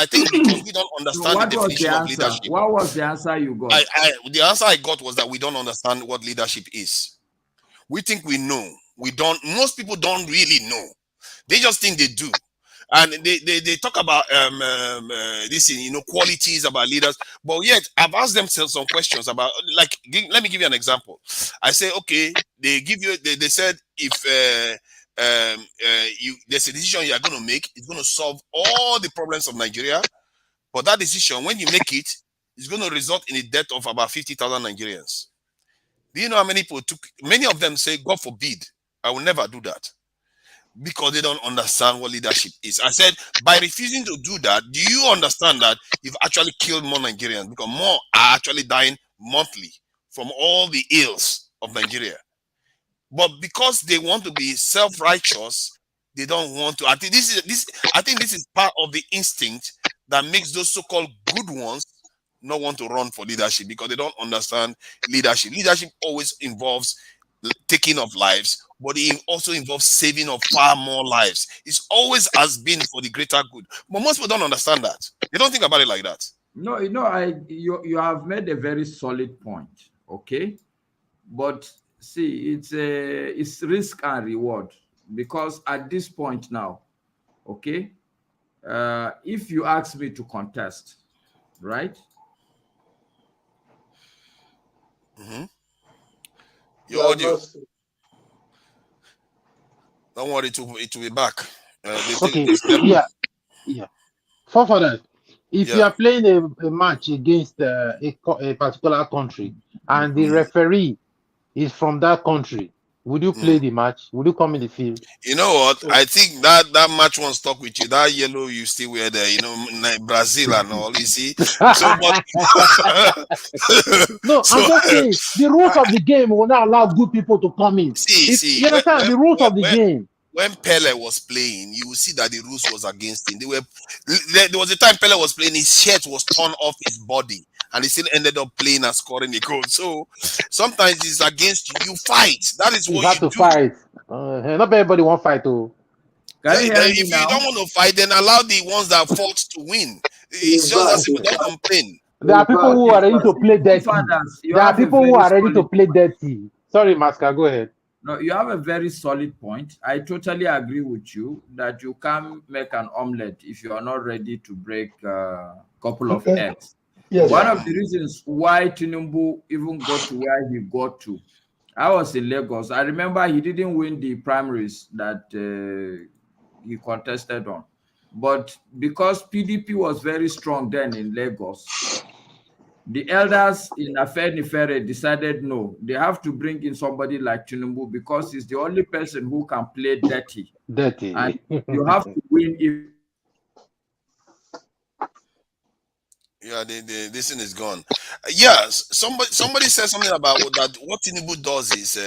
think because we don't understand the definition of leadership. What was the answer you got? The answer I got was that we don't understand what leadership is. We think we know. We don't. Most people don't really know. They just think they do, and they talk about this, qualities about leaders. But yet, I've asked them some questions about, like, let me give you an example. I say, okay, they said if there's a decision you are going to make, it's going to solve all the problems of Nigeria. But that decision, when you make it, is going to result in the death of about 50,000 Nigerians. Do you know how many people took? Many of them say, God forbid, I will never do that. Because they don't understand what leadership is. I said, by refusing to do that, do you understand that you've actually killed more Nigerians? Because more are actually dying monthly from all the ills of Nigeria. But because they want to be self-righteous, they don't want to. I think this is part of the instinct that makes those so-called good ones not want to run for leadership, because they don't understand leadership. Leadership always involves taking of lives, but it also involves saving of far more lives. It's always has been for the greater good. But most people don't understand that. They don't think about it like that. No, you have made a very solid point, okay? But see, it's risk and reward, because at this point now, okay, if you ask me to contest, right? Your audio. Don't worry, it will be back. Okay, yeah. For that, if you are playing a match against a particular country and the referee is from that country, would you play the match? Would you come in the field? You know what? I think that match won't stuck with you. That yellow you still wear there, you know, Brazil and all. You see, so but no, I'm just saying the rules of the game will not allow good people to come in. See, you understand the rules of the game. When Pele was playing, you will see that the rules was against him. There was a time Pele was playing, his shirt was torn off his body, and he still ended up playing and scoring a goal. So sometimes it's against you. You fight. That is what you have to fight. Not everybody want fight too. If you don't want to fight, then allow the ones that fought to win. It's just as simple. Don't complain. There are people who are ready to play dirty. There are people who are ready to play dirty. Sorry, Maska, go ahead. No, you have a very solid point. I totally agree with you that you can't make an omelette if you are not ready to break a couple of eggs. Yes. One of the reasons why Tinubu even got to where he got to, I was in Lagos. I remember he didn't win the primaries that he contested on. But because PDP was very strong then in Lagos, the elders in Afenifere decided no, they have to bring in somebody like Tinubu because he's the only person who can play dirty. And you have to win if. Yeah, this thing is gone. Yes, somebody said something about that. What Tinubu does is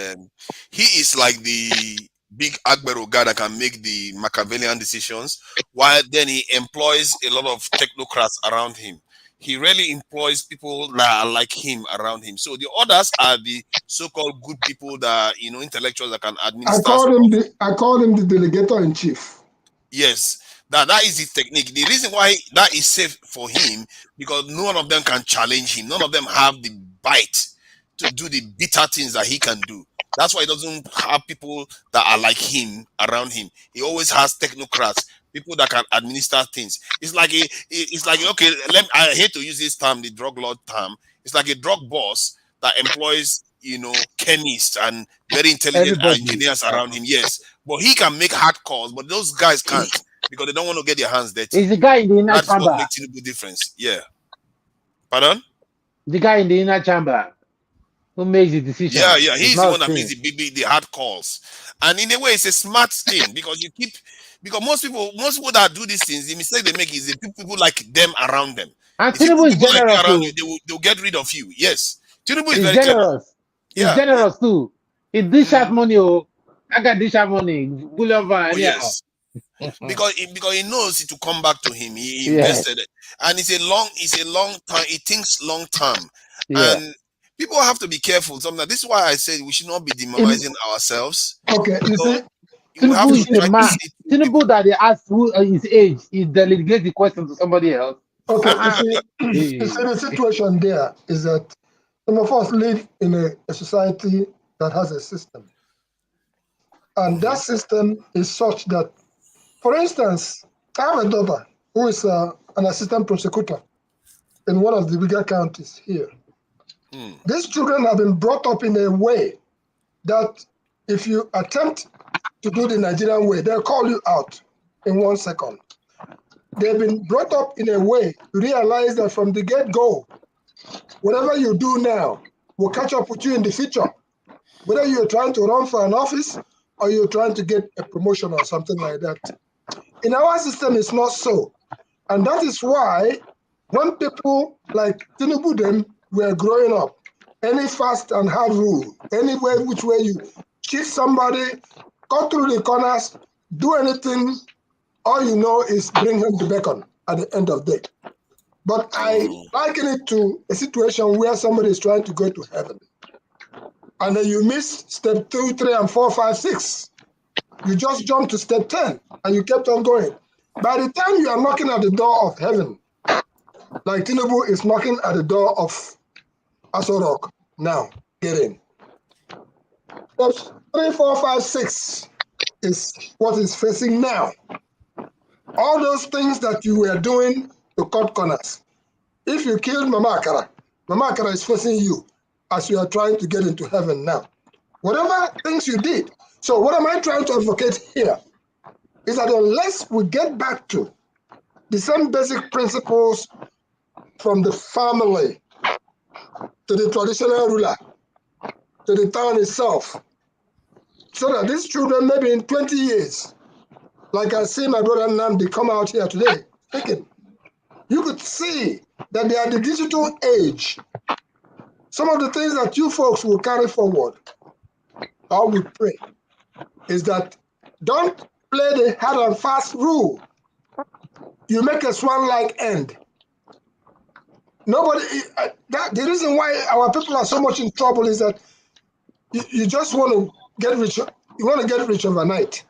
he is like the big Agbero guy that can make the Machiavellian decisions, while then he employs a lot of technocrats around him. He really employs people that are like him around him. So the others are the so-called good people that intellectuals that can administer. I call him the delegator in chief. Yes. That is his technique. The reason why that is safe for him, because none of them can challenge him. None of them have the bite to do the bitter things that he can do. That's why he doesn't have people that are like him around him. He always has technocrats, people that can administer things. It's like okay, I hate to use this term, the drug lord term. It's like a drug boss that employs chemists and very intelligent engineers around him. Yes, but he can make hard calls, but those guys can't. Because they don't want to get their hands dirty. Is the guy in the inner That's chamber? What makes Tinubu difference. Yeah. Pardon? The guy in the inner chamber who makes the decision. Yeah. He's the one that makes the hard calls. And in a way, it's a smart thing because most people that do these things, the mistake they make is the people like them around them. And Tinubu is generous like around you, they'll get rid of you. Yes. Tinubu is very generous. He's generous too. He dish out money. I got dish out money. Yes. because he knows it will come back to him. He invested it, and it's a long time. He thinks long term, and people have to be careful. Sometimes this is why I said we should not be demonizing ourselves. Okay, Tinubu is a man. Tinubu that they ask who his age, he delegates the question to somebody else. Okay, you see, the situation there is that some of us live in a society that has a system, and that system is such that. For instance, I have a daughter who is an assistant prosecutor in one of the bigger counties here. These children have been brought up in a way that if you attempt to do the Nigerian way, they'll call you out in 1 second. They've been brought up in a way to realize that from the get-go, whatever you do now will catch up with you in the future. Whether you're trying to run for an office or you're trying to get a promotion or something like that. In our system, it's not so. And that is why when people like Tinubu them were growing up, any fast and hard rule, anywhere which way you cheat somebody, cut through the corners, do anything, all you know is bring him to beacon at the end of the day. But I liken it to a situation where somebody is trying to go to heaven. And then you miss step 2, 3, and 4, 5, 6. You just jumped to step 10 and you kept on going. By the time you are knocking at the door of heaven, like Tinubu is knocking at the door of Aso Rock, now get in. Steps 3, 4, 5, 6 is what is facing now. All those things that you were doing to cut corners. If you killed Mama Akara is facing you as you are trying to get into heaven now. Whatever things you did. So what am I trying to advocate here? Is that unless we get back to the same basic principles from the family to the traditional ruler to the town itself, so that these children maybe in 20 years, like I see my brother Nandi come out here today, speaking, you could see that they are the digital age. Some of the things that you folks will carry forward, or we pray, is that don't play the hard and fast rule. You make a swan-like end. Nobody, the reason why our people are so much in trouble is that you just want to get rich. You want to get rich overnight.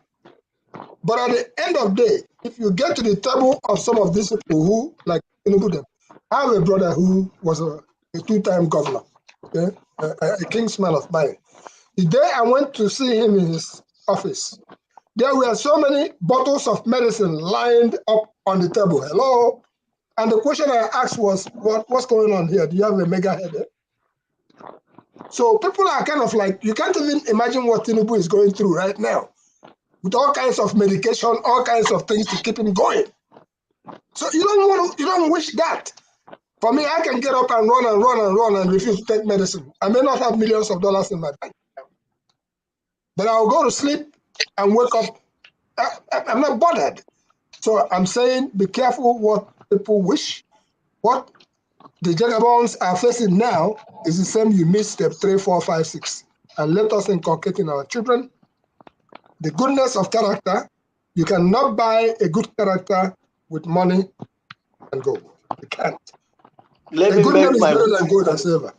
But at the end of the day, if you get to the table of some of these people who, like Tinubu, I have a brother who was a 2-time governor, okay? A kinsman of mine. The day I went to see him in his office, there were so many bottles of medicine lined up on the table. Hello? And the question I asked was, what's going on here? Do you have a mega headache? So people are kind of like, you can't even imagine what Tinubu is going through right now, with all kinds of medication, all kinds of things to keep him going. So you don't wish that. For me, I can get up and run and run and run and refuse to take medicine. I may not have millions of dollars in my bank, but I'll go to sleep and wake up. I'm not bothered. So I'm saying, be careful what people wish. What the Jagabons are facing now is the same you missed step 3, 4, 5, 6. And let us inculcate in our children the goodness of character. You cannot buy a good character with money and gold. You can't. Let a me good make man is my. better than gold and silver.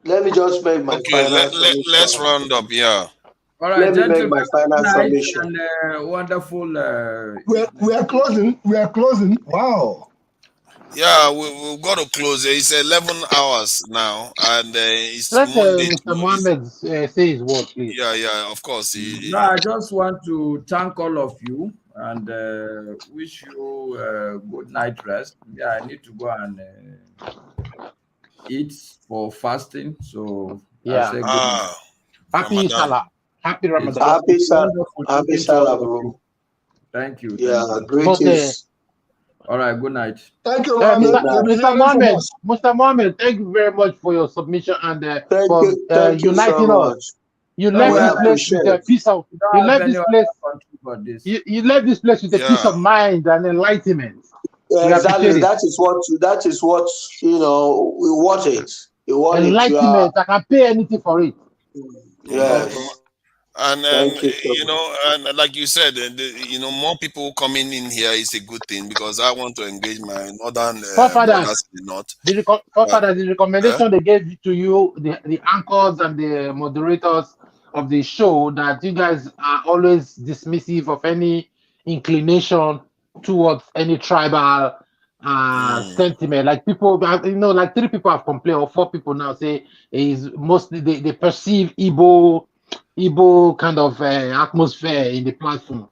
Let me just make my Okay, final let's round up. Yeah. All right, Let me make gentlemen, my final night submission. and wonderful. We are closing. We are closing. Wow. Yeah, we've got to close. It's 11 hours now, and it's Let Monday. Mr. Mohammed say his word, please. Yeah, of course. No, I just want to thank all of you and wish you good night rest. Yeah, I need to go and eat for fasting. So I say good night. Happy Ramadan. Salah. Happy Ramadan. Happy Happy Salah, bro. Thank you. Yeah, Thank you. greetings. All right, good night. Thank you, Mohammed. Mr. Mohammed, thank you very much for your submission and Thank you uniting so us. much. You No, left we this place with a appreciate. piece of. Don't You have left any this other place. country for this. You left this place with a peace of mind and enlightenment. Yeah, exactly. That That is what we want it. You want it. Enlightenment. I can pay anything for it. Yes. And Thank you so you know, and like you said, more people coming in here is a good thing because I want to engage my northern brothers in the north. The recommendation they gave to you, the anchors and the moderators of the show, that you guys are always dismissive of any inclination towards any tribal sentiment. Like people, like 3 people have complained, or 4 people now say is mostly they perceive Igbo kind of atmosphere in the platform.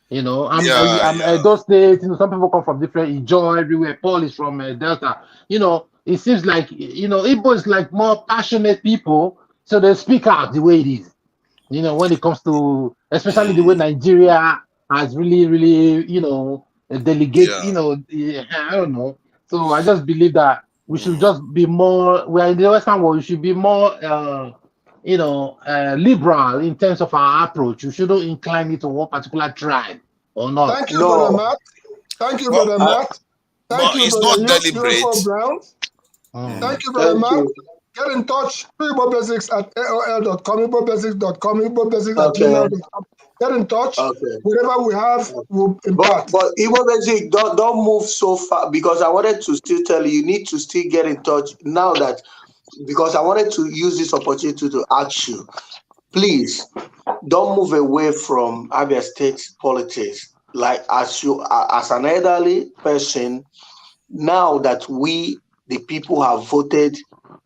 Those states, some people come from different Ijaw everywhere. Paul is from Delta. It seems like Igbo is like more passionate people, so they speak out the way it is. When it comes to, especially the way Nigeria has really, delegate. I don't know. So I just believe that We should just be more. We are in the Western world. We should be more, liberal in terms of our approach. We shouldn't incline it to one particular tribe or not. Thank you, Brother Matt. Thank you, Brother Matt. Thank you, it's Brother not deliberate. Uniform Brown. Thank you, Brother Matt. Get in touch. Igbo Basics at AOL.com, igbobasics.com, igbobasics@gmail.com. Get in touch. Whatever we have, we'll impart. But Igbo Basic, don't move so far, because I wanted to still tell you need to still get in touch now that, because I wanted to use this opportunity to ask you, please don't move away from Abia State politics. Like as an elderly person, now that we, the people, have voted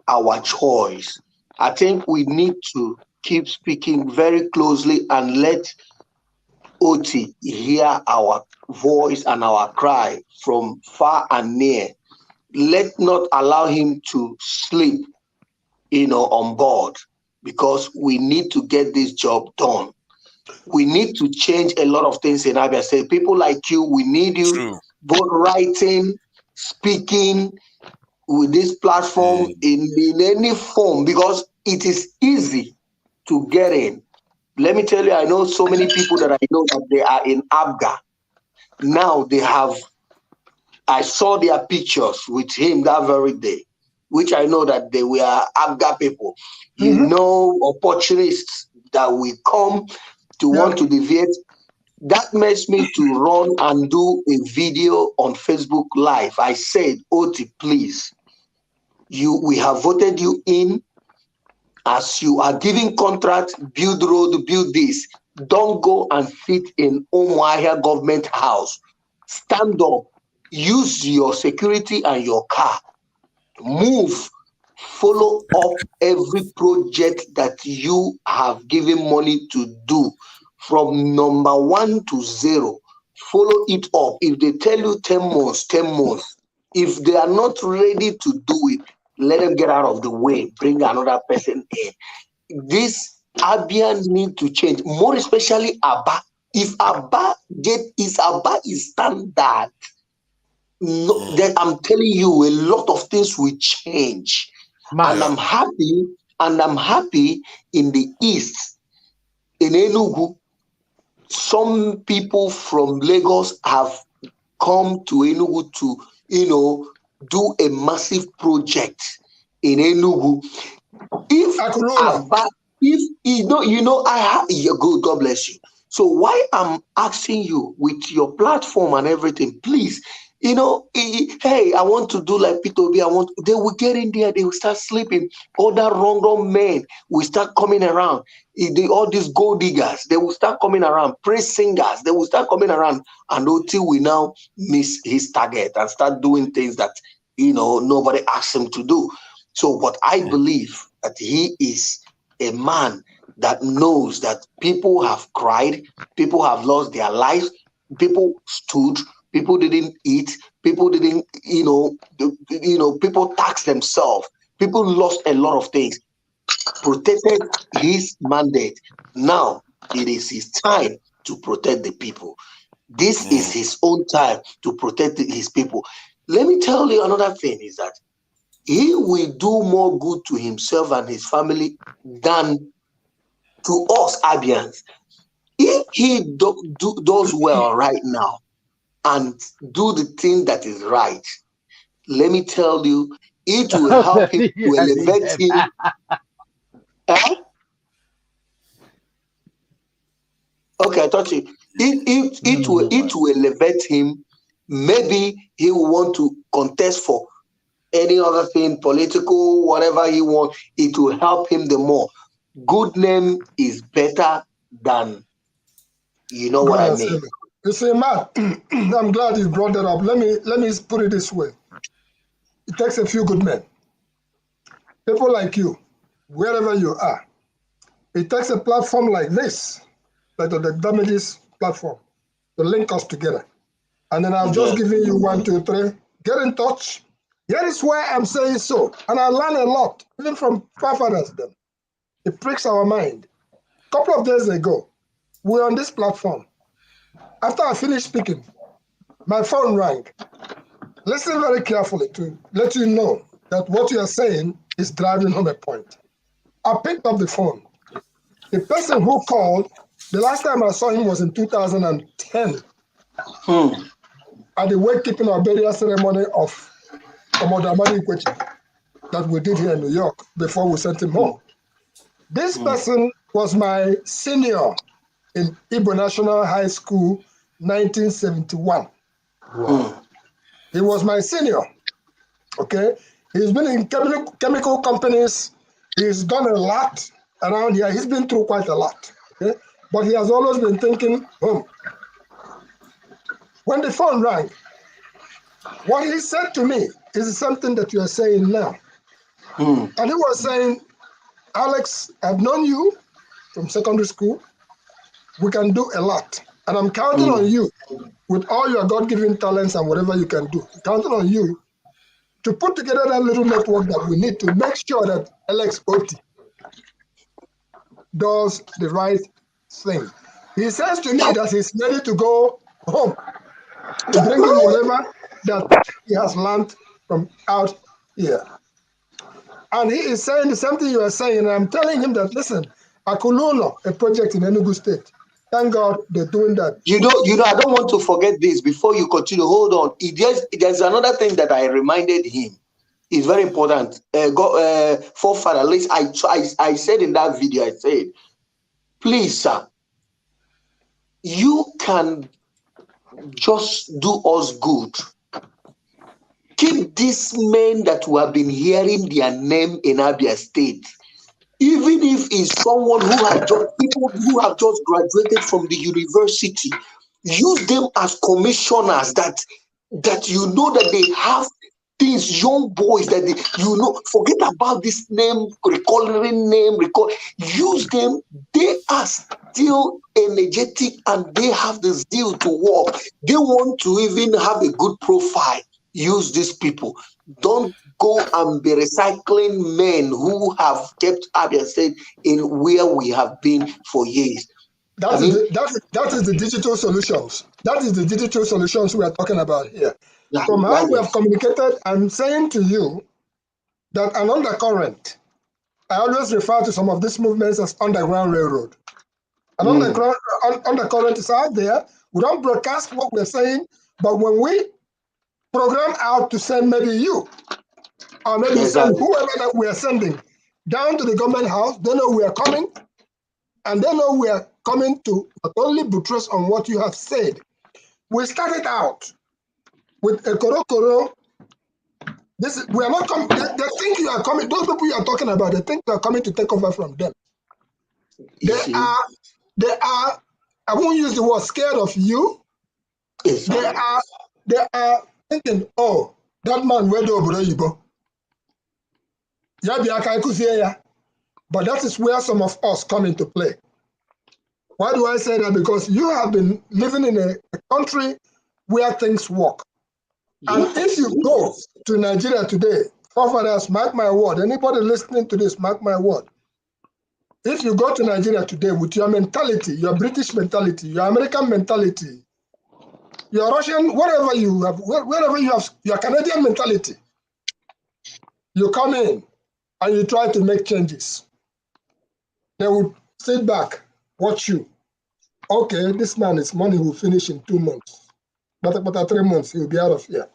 our choice, I think we need to keep speaking very closely and let Oti hear our voice and our cry from far and near. Let not allow him to sleep, on board, because we need to get this job done. We need to change a lot of things in Abia State. People like you, we need you, both writing, speaking, with this platform in any form, because it is easy to get in. Let me tell you, I know so many people that I know that they are in Abga. Now I saw their pictures with him that very day, which I know that they were Abga people. Opportunists that will come to want to deviate. That makes me to run and do a video on Facebook Live. I said, Oti, please, we have voted you in. As you are giving contracts, build road, build this. Don't go and sit in Umuahia government house. Stand up, use your security and your car. Move, follow up every project that you have given money to do. From number 1 to 0, follow it up. If they tell you 10 months, 10 months. If they are not ready to do it, let them get out of the way. Bring another person in. This Abia need to change, more especially Aba. If Aba is standard, then I'm telling you, a lot of things will change. And I'm happy in the East, in Enugu. Some people from Lagos have come to Enugu to, do a massive project in Enugu. God bless you. So why I'm asking you with your platform and everything, please, hey, I want to do like P2B. They will get in there, they will start sleeping. Other wrong men will start coming around. All these gold diggers, they will start coming around. Praise singers, they will start coming around. And until we now miss his target and start doing things that, nobody asked him to do. So, but I believe that he is a man that knows that people have cried, people have lost their lives, people stood, people didn't eat, people didn't, people taxed themselves, people lost a lot of things, protected his mandate. Now it is his time to protect the people. This is his own time to protect his people. Let me tell you another thing is that he will do more good to himself and his family than to us Abians. If he does well right now and do the thing that is right, let me tell you, it will help him to elevate him. Okay, I thought it will elevate him. Maybe he will want to contest for any other thing, political, whatever he wants. It will help him the more. Good name is better than, what I mean. You see, Matt, I'm glad you brought that up. Let me put it this way. It takes a few good men. People like you, wherever you are. It takes a platform like this, like the Damages platform, to link us together. And then I've just given you 1, 2, 3. Get in touch. Here is why I'm saying so. And I learn a lot, even from forefathers then. It pricks our mind. A couple of days ago, we were on this platform. After I finished speaking, my phone rang. Listen very carefully to let you know that what you are saying is driving home a point. I picked up the phone. The person who called, the last time I saw him was in 2010 at the wakekeeping or burial ceremony of Omodamani Ikwechi that we did here in New York before we sent him home. This person was my senior in Igbo National High School, 1971. Wow. He was my senior, okay? He's been in chemical companies. He's done a lot around here. He's been through quite a lot, okay? But he has always been thinking home. When the phone rang, what he said to me is something that you are saying now. And he was saying, Alex, I've known you from secondary school. We can do a lot. And I'm counting on you with all your God-given talents and whatever you can do. Counting on you to put together that little network that we need to make sure that Alex Oti does the right thing. He says to me that he's ready to go home to bring in whatever that he has learned from out here. And he is saying the same thing you are saying. And I'm telling him that, listen, Akuluno, a project in Enugu State. Thank God they're doing that. You know, I don't want to forget this before you continue. Hold on. There's another thing that I reminded him. It's very important. Forefather, at least I said in that video, I said, please, sir, you can just do us good. Keep these men that we have been hearing their name in Abia State. Even if it's someone who have just, people who have just graduated from the university, use them as commissioners that you know that they have these young boys that forget about this name, use them. They are still energetic and they have the zeal to work. They want to even have a good profile. Use these people. Don't go and be recycling men who have kept Abia State in where we have been for years. That is the digital solutions. That is the digital solutions we are talking about here. From how we have communicated, I'm saying to you that an undercurrent, I always refer to some of these movements as underground railroad. An undercurrent is out there. We don't broadcast what we're saying, but when we program out to send maybe you, or maybe send whoever that we are sending down to the government house, they know we are coming, and they know we are coming to not only buttress on what you have said. We started out with a korokoro. We are not coming. They think you are coming. Those people you are talking about, they think you are coming to take over from them. They are. I won't use the word scared of you. They are thinking, oh, that man went over Yibo. But that is where some of us come into play. Why do I say that? Because you have been living in a country where things work. And if you go to Nigeria today, forefathers, mark my word, anybody listening to this, mark my word. If you go to Nigeria today with your mentality, your British mentality, your American mentality, your Russian, wherever you have your Canadian mentality, you come in and you try to make changes. They will sit back, watch you. Okay, this man, his money will finish in 2 months. But after 3 months, he'll be out of here.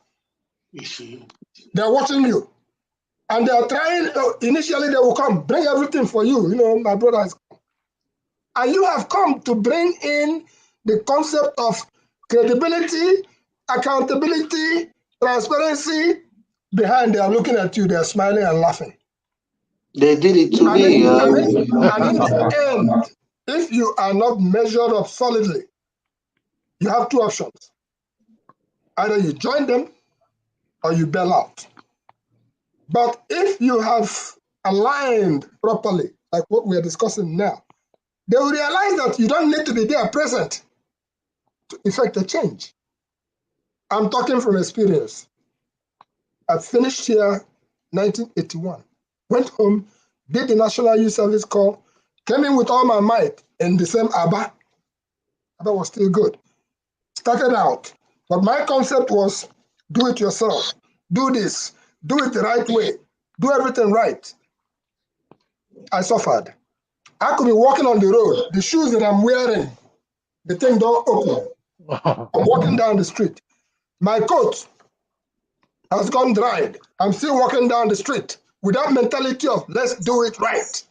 You see? They're watching you. And they are trying, initially they will come, bring everything for you. You know, my brother has come. And you have come to bring in the concept of credibility, accountability, transparency. Behind, they are looking at you, they are smiling and laughing. They did it to me. And in the end, if you are not measured up solidly, you have two options. Either you join them or you bail out. But if you have aligned properly, like what we are discussing now, they will realize that you don't need to be there present to effect a change. I'm talking from experience. I finished here 1981, went home, did the National Youth Service Corps, came in with all my might in the same ABBA. ABBA was still good. Started out, but my concept was do it yourself, do this, do it the right way. do everything right. I suffered. I could be walking on the road. The shoes that I'm wearing, the thing don't open. I'm walking down the street. My coat has gone dried. I'm still walking down the street with that mentality of let's do it right.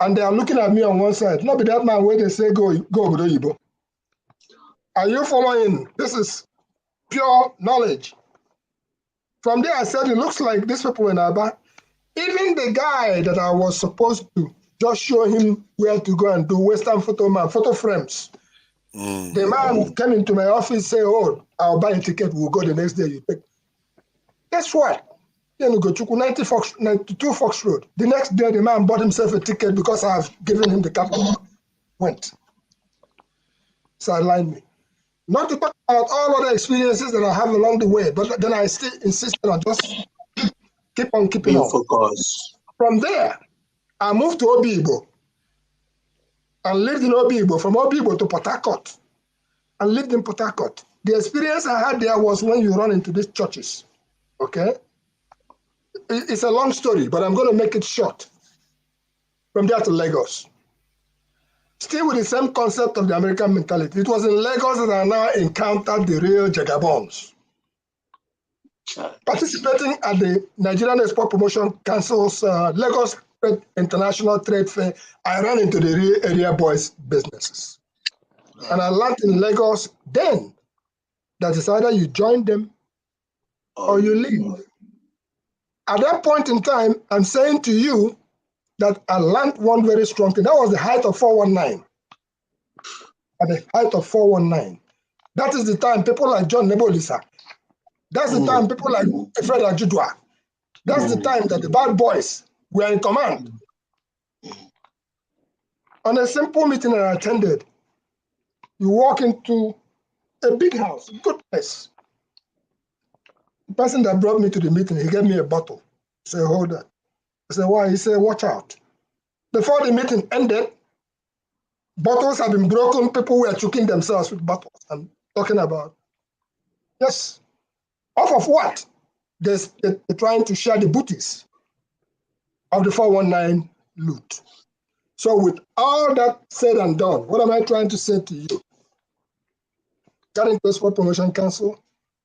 And they are looking at me on one side. Not be that man where they say go Yibo. Are you following? This is pure knowledge. From there, I said, it looks like these people in Aba. Even the guy that I was supposed to just show him where to go and do Western photo frames. The man came into my office, say, oh, I'll buy a ticket, we'll go the next day, you take. Guess what? Then we go to 92 Fox Road. The next day, the man bought himself a ticket because I've given him the capital. Went. Sidelined me. Not to talk about all other experiences that I have along the way, but then I still insisted on just keep on keeping on. Focus. From there, I moved to Obibo and lived in Obibo, from Obibo to Port Harcourt, and lived in Port Harcourt. The experience I had there was when you run into these churches, okay? It's a long story, but I'm going to make it short. From there to Lagos. Still with the same concept of the American mentality. It was in Lagos that I now encountered the real Jagabons. Participating at the Nigerian Export Promotion Council's Lagos International Trade Fair, I ran into the real area boys businesses. And I learned in Lagos then that it's either you join them or you leave. At that point in time, I'm saying to you that I learned one very strong thing. That was the height of 419. At the height of 419. That is the time people like John Nebolisa. That's the time people like Fred Ajudwa. That's the time that the bad boys were in command. On a simple meeting that I attended, you walk into a big house, good place. The person that brought me to the meeting, he gave me a bottle. He said, hold that. I said, why? He said, watch out. Before the meeting ended, bottles have been broken. People were choking themselves with bottles. I'm talking about, yes. Off of what? They're trying to share the booties of the 419 loot. So with all that said and done, what am I trying to say to you? Got into Export Promotion Council,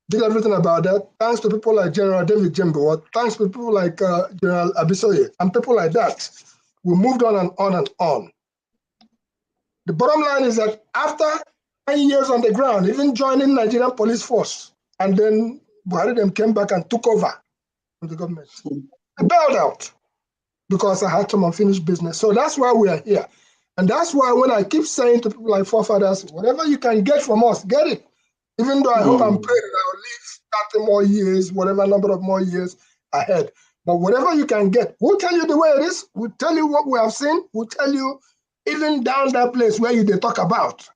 did everything about that, thanks to people like General David Jimbo, thanks to people like General Abisoye, and people like that. We moved on and on and on. The bottom line is that after 9 years on the ground, even joining Nigerian Police Force, and then Buhari them came back and took over from the government. I bailed out because I had some unfinished business. So that's why we are here. And that's why when I keep saying to people like forefathers, whatever you can get from us, get it. Even though I hope and pray that I'll live 30 more years, whatever number of more years ahead. But whatever you can get, we'll tell you the way it is. We'll tell you what we have seen. We'll tell you even down that place where they talk about.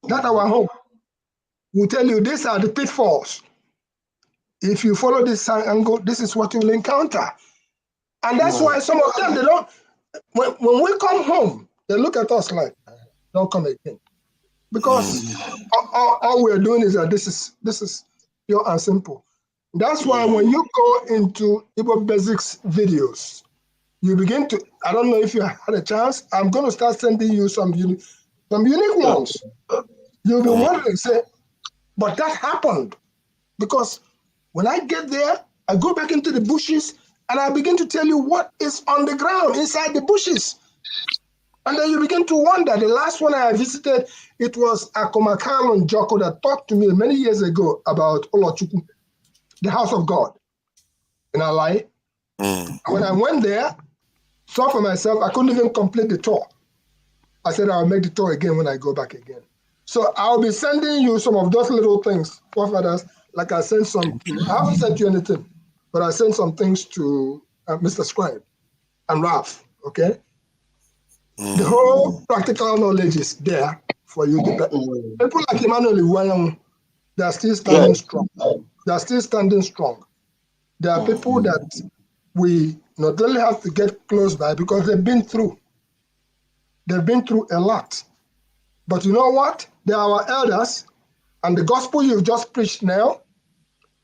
That's our home. We'll tell you these are the pitfalls. If you follow this angle, this is what you'll encounter. And that's why some of them, they don't, when we come home, they look at us like, don't come again. Because all we're doing is that this is pure and simple. That's why when you go into Igbo Basics videos, you begin to, I don't know if you had a chance, I'm going to start sending you some unique ones. You'll be wondering, say, but that happened. Because when I get there, I go back into the bushes and I begin to tell you what is on the ground inside the bushes. And then you begin to wonder. The last one I visited, it was Akomakalo Njoko that talked to me many years ago about Olochukwu, the house of God in Alai. When I went there, saw for myself, I couldn't even complete the tour. I said I'll make the tour again when I go back again. So I'll be sending you some of those little things, forefathers, like I sent some, I haven't sent you anything, but I sent some things to Mr. Scribe and Ralph, okay? The whole practical knowledge is there for you to people like Emmanuel Iwayang, they are still standing strong. They are still standing strong. There are people that we not only have to get close by because they've been through. They've been through a lot. But you know what? They are our elders, and the gospel you've just preached now,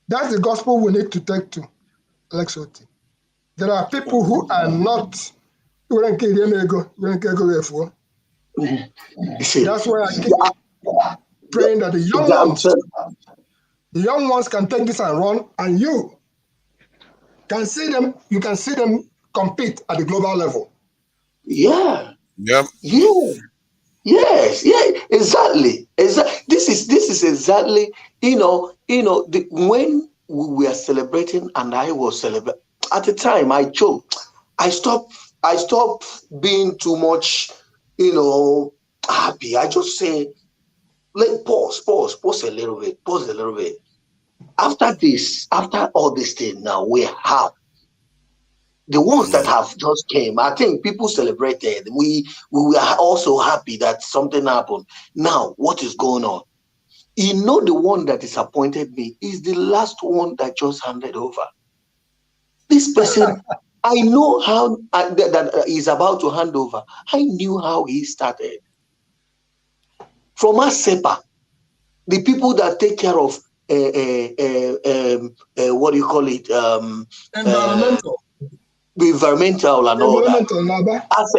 that's the gospel we need to take to Lexoti. There are people who are not. That's why I keep praying that the young ones can take this and run, and you can see them. You can see them compete at the global level. Yeah. Yep. Yeah. Yes. Yeah. Exactly. Exactly. This is exactly. When we were celebrating, and I was celebrating at the time, I choked. I stopped being too much, happy. I just say, pause a little bit, After all this thing, now we have the ones that have just came. I think people celebrated. We were also happy that something happened. Now, what is going on? The one that disappointed me is the last one that just handed over. This person, I know how that he's about to hand over. I knew how he started. From ASEPA, the people that take care of what do you call it? Environmental and all that.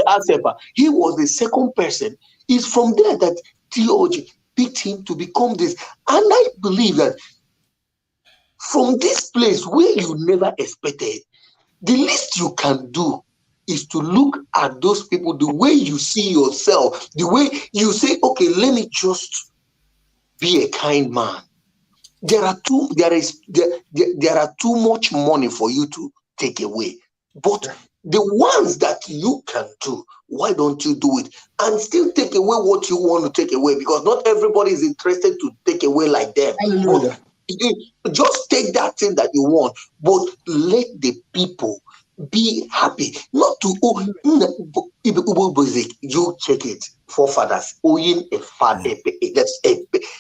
ASEPA. He was the second person. It's from there that TOG picked him to become this. And I believe that from this place where you never expected, the least you can do is to look at those people the way you see yourself, the way you say, okay, let me just be a kind man. There are too much money for you to take away. But the ones that you can do, why don't you do it and still take away what you want to take away? Because not everybody is interested to take away like them. But just take that thing that you want, but let the people be happy. Not to you check it. Forefathers owing a father, that's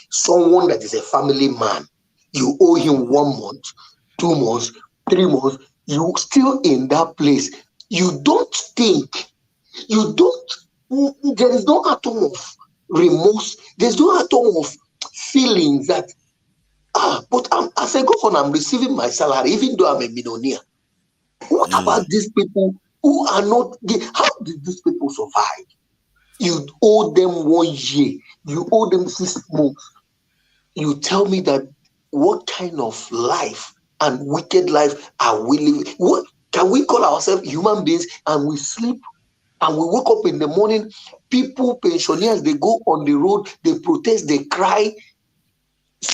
someone that is a family man. You owe him 1 month, 2 months, 3 months. You still in that place. You don't think. You don't. There is no atom of remorse. There's no atom of feelings that. But as I go on, I'm receiving my salary, even though I'm a millionaire. What about these people who are not? How did these people survive? You owe them 1 year. You owe them 6 months. You tell me that what kind of life and wicked life are we living? What can we call ourselves human beings and we sleep and we wake up in the morning? People, pensioners, they go on the road, they protest, they cry.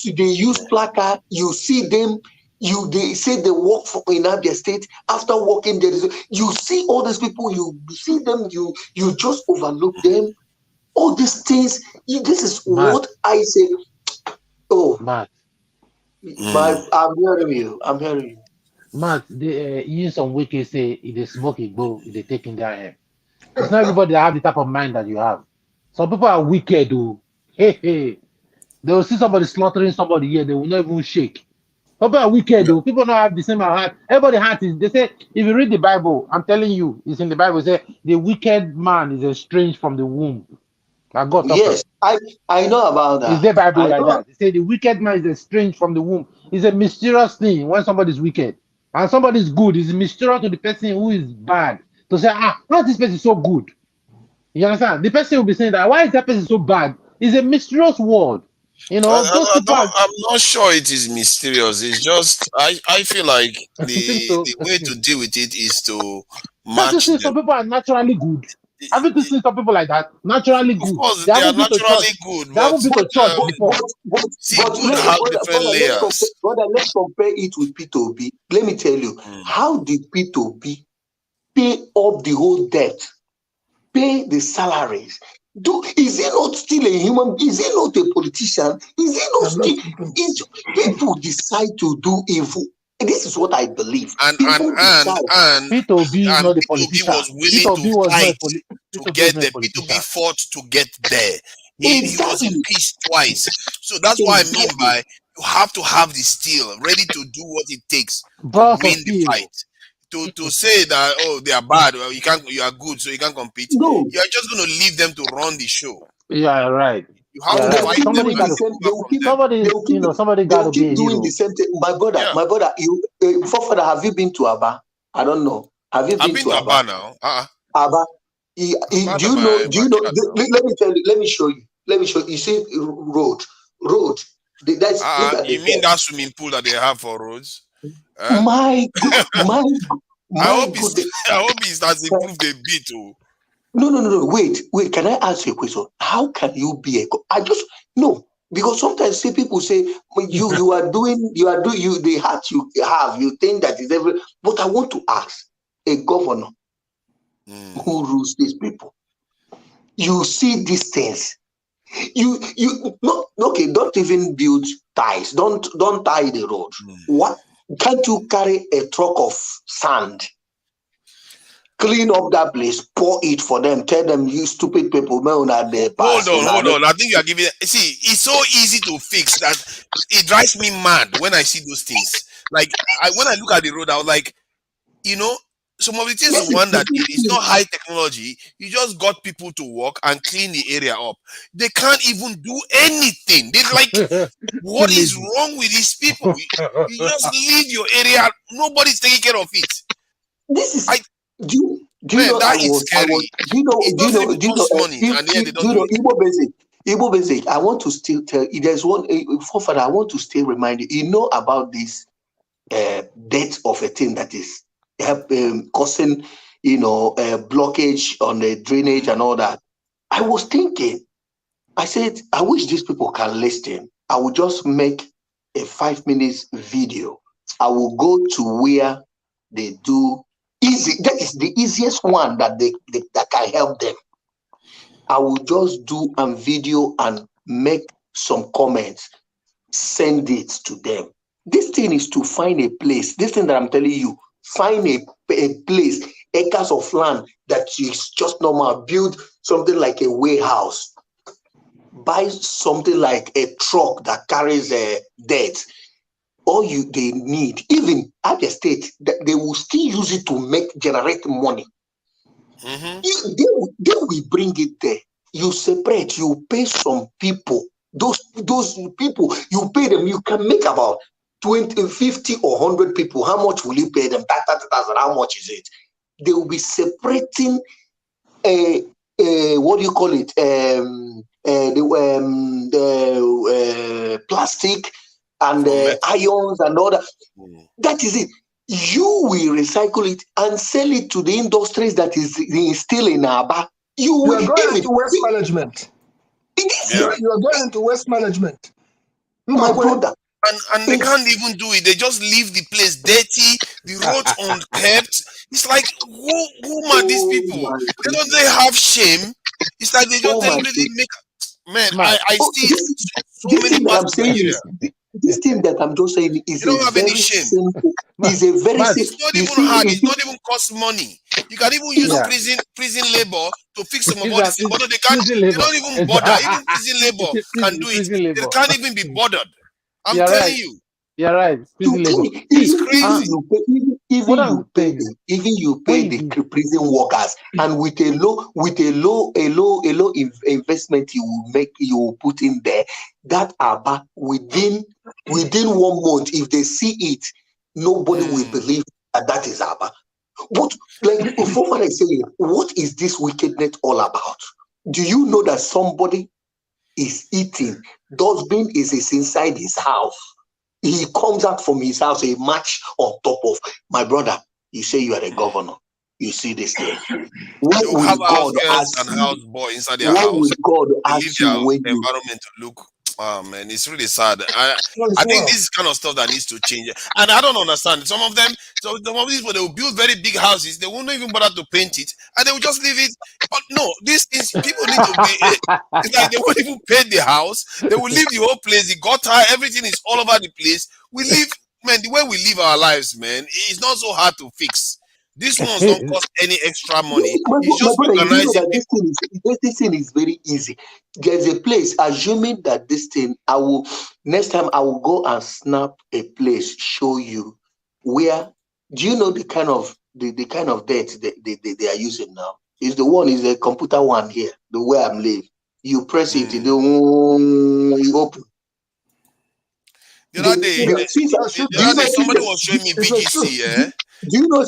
They use placard. You see them. They say they work in Abia State. After working there, you see all these people. You see them. You just overlook them. All these things. This is what I say. Oh, Matt. I'm hearing you. Matt, they use some wicked say if they smoke it go, if they take in their hair. It's not everybody that have the type of mind that you have. Some people are wicked, though. Hey. They will see somebody slaughtering somebody here, they will not even shake. People are wicked, though. People don't have the same heart. Everybody heart is. They say if you read the Bible, I'm telling you, it's in the Bible. It say the wicked man is estranged from the womb. God. Yes, I know about that. Is there Bible like that? They say the wicked man is estranged from the womb. It's a mysterious thing when somebody is wicked and somebody is good. It's mysterious to the person who is bad to say, how is this person so good? You understand? The person will be saying that why is that person so bad? It's a mysterious word. Those people I'm not sure it is mysterious. It's just I feel like the way to deal with it is to match them. Some people are naturally good. Haven't you seen some people like that? Naturally good. Of course, they are naturally good, they haven't been to church before. Good have different layers. Brother, let's compare it with P2B. Let me tell you, how did P2B pay up the whole debt, pay the salaries? Is he not still a human? Is he not a politician? Is he not still? People decide to do evil. This is what I believe. And P2B is not a politician. was willing to fight to get there. P2B fought to get there. He was in peace twice. So that's what I mean by you have to have the steel ready to do what it takes to win the fight. To say that they are bad, you are good, so you can't compete. No. You are just going to leave them to run the show. Yeah, right. You have And to they will fight keep them doing the and same. They recover will from keep. them. They will keep. somebody They got will to be keep a doing hero. the same thing. My brother, Yeah. my brother. You, forefather, have you been to Aba? I don't know. Have you I've been been to to Aba? Aba now. Aba. I'm part Do of you know? my Do you know? backyard now. Let me tell you. Let me show you. Let me show you. You see, road. That's look at the You mean curve. that swimming pool that they have for roads? My I goodness. hope it has improved a bit too. No. Wait. Can I ask you a question? How can you be a? I just no, because sometimes people say you are doing the heart you have, you think that is every. But I want to ask a governor who rules these people. You see these things. You no okay. Don't even build ties. Don't tie the road. What can't you carry a truck of sand? Clean up that place, pour it for them, tell them, you stupid people, man, at the pass. Hold on. I think you are giving. See, it's so easy to fix that it drives me mad when I see those things. Like when I look at the road, I was like, some of the things Yes, one that it's not high technology. You just got people to walk and clean the area up. They can't even do anything. They're like, what is wrong with these people? You just leave your area. Nobody's taking care of it. This is. Do you know? That is scary. Do you know? It doesn't even cost money, and yet they don't do it. Igbo basic. I want to still tell you. There's one forefather. I want to still remind you. You know about this death of a thing that is causing, blockage on the drainage and all that. I was thinking. I said, I wish these people can listen. I will just make a 5 minutes video. I will go to where they do easy. That is the easiest one that that can help them. I will just do a video and make some comments, send it to them. This thing is to find a place. This thing that I'm telling you, find a place, acres of land that is just normal. Build something like a warehouse. Buy something like a truck that carries debt. All they need, even at the state, they will still use it to generate money. They will bring it there. You separate, you pay some people. Those people, you pay them, you can make about 20, 50 or 100 people. How much will you pay them? 30,000, how much is it? They will be separating what do you call it? The plastic and ions and all that. That is it. You will recycle it and sell it to the industries that is still in Aba. You are going into waste management. You are going into waste management. My brother. And they can't even do it. They just leave the place dirty, the roads unkept. It's like, who are these people? They have shame. It's like they just deliberately make. Man, I see so many parts of Nigeria. This thing that I'm just saying is they don't have any shame. Simple. It's a very simple. It's not even hard. It's not even cost money. You can even use prison labor to fix some of all this. But they can't. They don't even bother. Even prison labor can do it. They can't even be bothered. I'm telling you. You're right. It's crazy. Even you pay the prison workers, and with a low investment you will put in there, that Aba within 1 month, if they see it, nobody will believe that is Aba. But like what I say, what is this wickedness all about? Do you know that somebody is eating? Dustbin is inside his house. He comes out from his house, a match on top of. My brother, you say you are a governor. You see this thing. What will will God God ask and house boy inside their what house? will God They ask leave you their when you environment to look. Man, it's really sad. I think this is kind of stuff that needs to change. And I don't understand. Some of these people, they will build very big houses. They won't even bother to paint it, and they will just leave it. But no, these things people need to be. It's like they won't even paint the house. They will leave the whole place. The gutter, everything is all over the place. We live, man. The way we live our lives, man, it's not so hard to fix. These ones don't cost any extra money. It's just organizing people. This thing is very easy. There's a place, assuming that this thing, next time I will go and snap a place, show you where. Do you know the kind of debt they are using now? Is the computer one here, the way I'm living. You press it, it open. The other day, somebody was showing me VGC. Do you know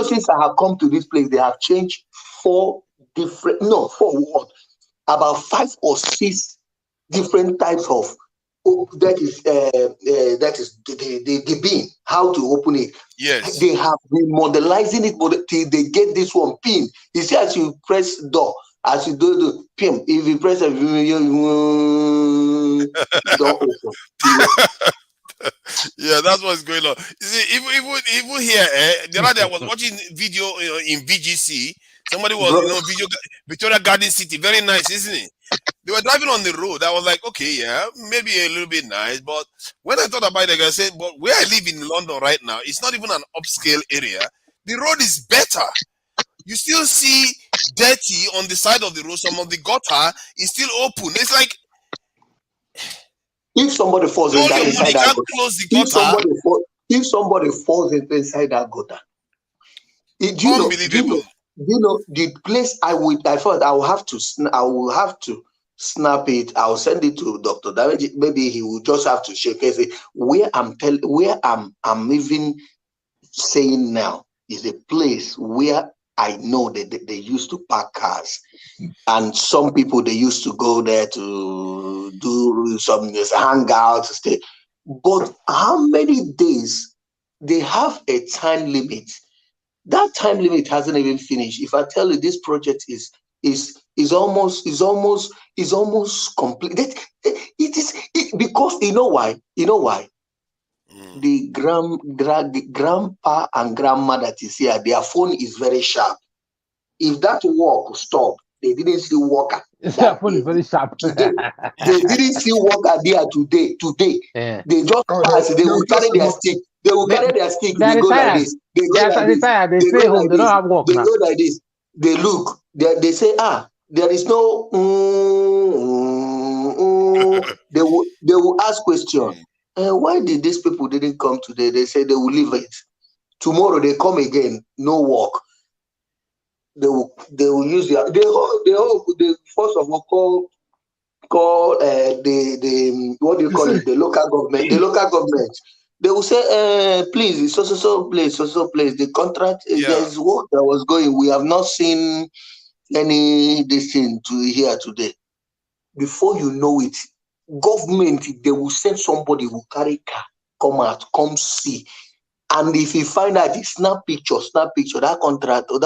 since I have come to this place, they have changed about 5 or 6 different types of that is the bin, how to open it. Yes. They have been modelizing it till they get this one pin. You see, as you press door, as you do the pin, if you press it, don't open. Yeah, that's what's going on. You see, even here, the other day I was watching video in VGC. Somebody was, Victoria Garden City, very nice, isn't it? They were driving on the road. I was like, okay, yeah, maybe a little bit nice. But when I thought about it, I said, but where I live in London right now, it's not even an upscale area. The road is better. You still see dirty on the side of the road. Some of the gutter is still open. It's like, if somebody falls inside that gutter, if somebody falls inside that gutter, unbelievable. You know the place I thought I will have to snap it. I'll send it to Dr. David. Maybe he will just have to shake it. Where I'm even saying now is a place where I know that they used to park cars, and some people they used to go there to do some hangouts, stay. But how many days? They have a time limit. That time limit hasn't even finished. If I tell you this project is almost complete. It is because you know why? The grandpa and grandma that is here, their phone is very sharp. If that walk stop, they didn't see walker. Their phone is very sharp. Today. They didn't see walker there today. Yeah. They just pass. They will carry their stick. They will carry their stick. They go like this. They go like this. They stay home. They don't have work now. They go like this. They look. They say, there is no. They will ask question. Why did these people didn't come today? They say they will leave it. Tomorrow they come again. No work. They will use their. They first of all call the what do you call it? The local government. The local government. They will say, please, it's so place. The contract there is work that was going. We have not seen any this thing to here today. Before you know it, government they will send somebody who carry car, come out, come see. And if you find out, snap picture, that contractor.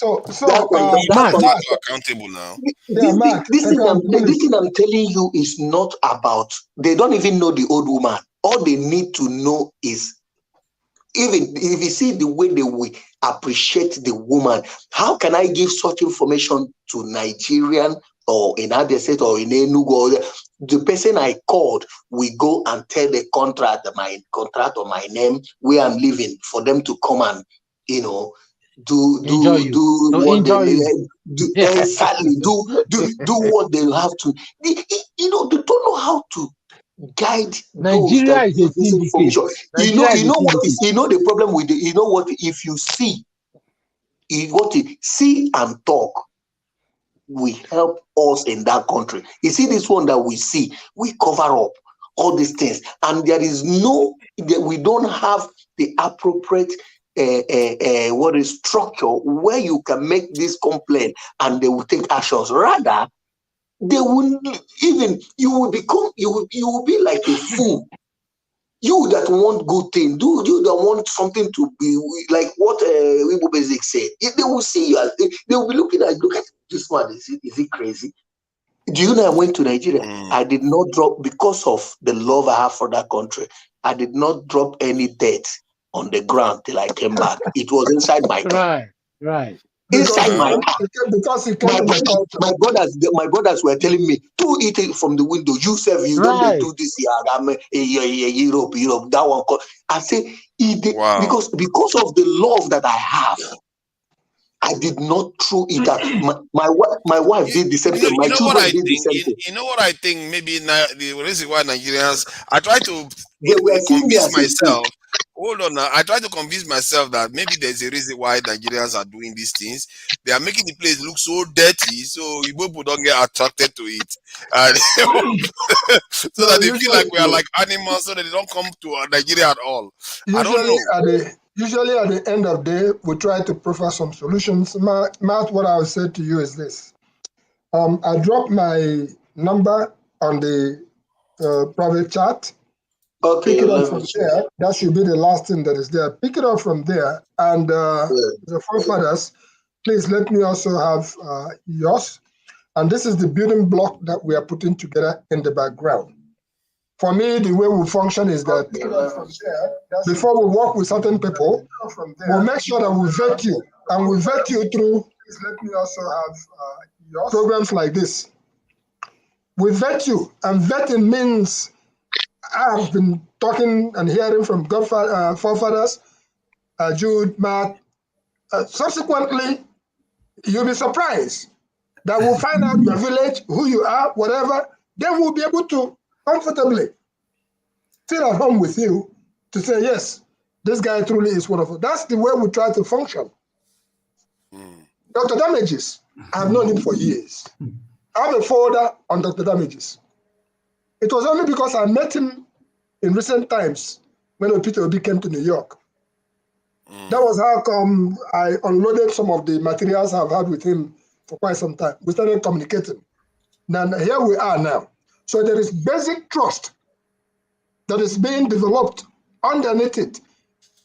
Mark, accountable now. This thing I'm telling you is not about. They don't even know the old woman. All they need to know is, even if you see the way they will appreciate the woman, how can I give such information to Nigerian or in Abia State or in Enugu? The person I called, we go and tell the contract or my name, where I'm living, for them to come and do what they do exactly. Do what they have to. They don't know how to guide Nigeria is a syndicate. The problem with if you see and talk will help us in that country. You see this one that we see, we cover up all these things, and we don't have the appropriate structure where you can make this complaint and they will take actions. Rather, they will you will be like a fool. You that want good thing, you that want something to be like what Weibo Basic said. If they will see you, they will be look at this one. Is it crazy? Do you know I went to Nigeria? I did not drop, because of the love I have for that country, I did not drop any debt on the ground till I came back. It was inside my car. Right. Inside my car. Because my brothers were telling me to eat it from the window. You don't do this here. Europe. That one. I say because of the love that I have, I did not throw it out. My wife did the same thing. My children did the same thing. You know what I think? Maybe the reason why Nigerians, I try to They were seeing me convince as a myself. Hold on now. I try to convince myself that maybe there's a reason why Nigerians are doing these things. They are making the place look so dirty, so people don't get attracted to it, and so that they feel like we are like animals, so that they don't come to Nigeria at all. I don't know. Usually at the end of the day, we try to proffer some solutions. Matt, what I will say to you is this. I dropped my number on the private chat. Okay, pick it up from there. That should be the last thing that is there. Pick it up from there. And the forefathers, please let me also have yours. And this is the building block that we are putting together in the background. For me, the way we function is that before we work with certain people, we'll make sure that we vet you, and we vet you through let me also have programs like this. We vet you, and vetting means I've been talking and hearing from forefathers, Jude, Matt. Subsequently, you'll be surprised that we'll find out your village, who you are, whatever. Then we'll be able to comfortably feel at home with you to say, yes, this guy truly is wonderful. That's the way we try to function. Dr. Damages, I've known him for years. I have a folder on Dr. Damages. It was only because I met him in recent times when Peter Obi came to New York. That was how come I unloaded some of the materials I've had with him for quite some time. We started communicating. Then here we are now. So there is basic trust that is being developed underneath it.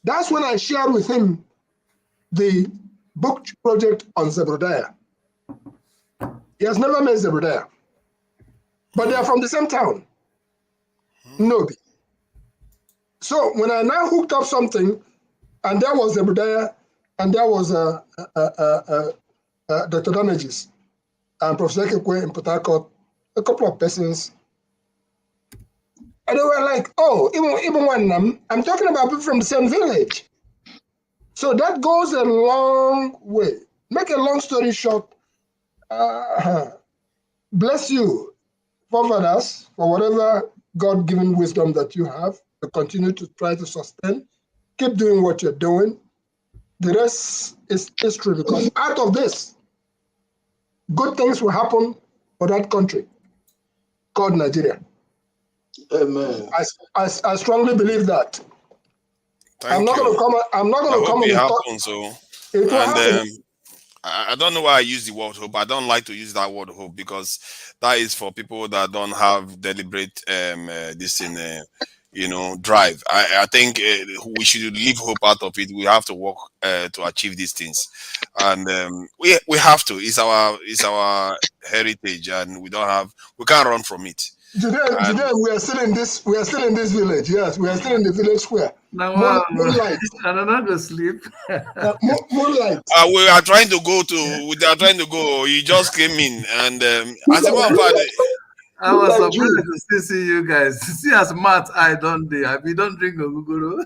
That's when I shared with him the book project on Zebrodaya. He has never met Zebrodaya, but they are from the same town, Nobi. So when I now hooked up something, and there was Zebrodaya, and there was Dr. Damages, and Professor Kekwe in Port Harcourt, a couple of persons. And they were like, oh, even when I'm talking about people from the same village. So that goes a long way. Make a long story short, bless you, forefathers, for whatever God-given wisdom that you have to continue to try to sustain. Keep doing what you're doing. The rest is history, because out of this, good things will happen for that country called Nigeria. Amen. I strongly believe that. I'm not going to comment. I'm not going to comment. It happens, so. It will happen. I don't know why I use the word hope. I don't like to use that word hope, because that is for people that don't have deliberate drive. I think we should leave hope out of it. We have to work to achieve these things, and we have to. It's our heritage, and we can't run from it. Today we are still in this village. Yes, we are still in the village square. Now, moonlight. And I'm not going to sleep. Moonlight. We are trying to go to. We are trying to go. You just came in, and as a matter of fact, I was surprised to see you guys. See, as Matt, I don't do. If you don't drink Ogugoro.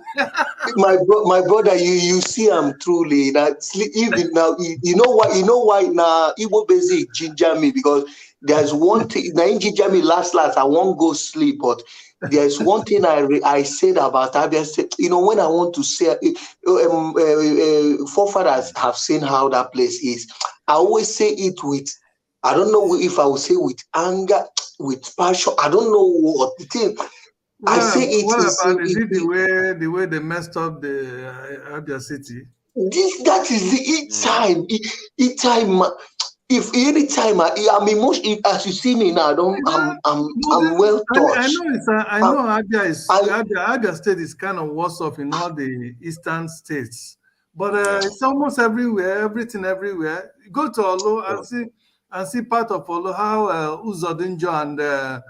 my brother, you see, I'm truly that even now. You know why now? Igbo basic ginger me, because there's one thing. Now in ginger me last. I won't go sleep, but there's one thing I said about Abia State. When I want to say, forefathers have seen how that place is. I always say it with. I don't know if I will say with anger, with passion. I don't know what the thing. I say it. Is it the way they messed up the Abia City? That is the time. Each time. If any time I'm emotional, as you see me now, I'm well touched. I know Abia State is kind of worse off in all the eastern states, but it's almost everywhere. Everything everywhere. You go to Olo and see part of Olo how Uzodinjo and that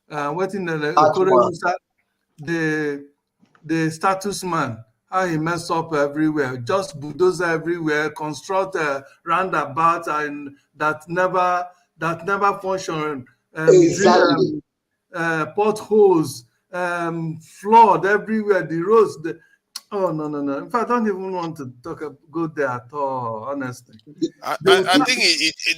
man, waiting the status man. How he messed up everywhere, just bulldozer everywhere, construct a roundabout and that never functioned. Exactly. Potholes, flood everywhere. The roads. Oh, no. In fact, I don't even want to go there at all, honestly. I think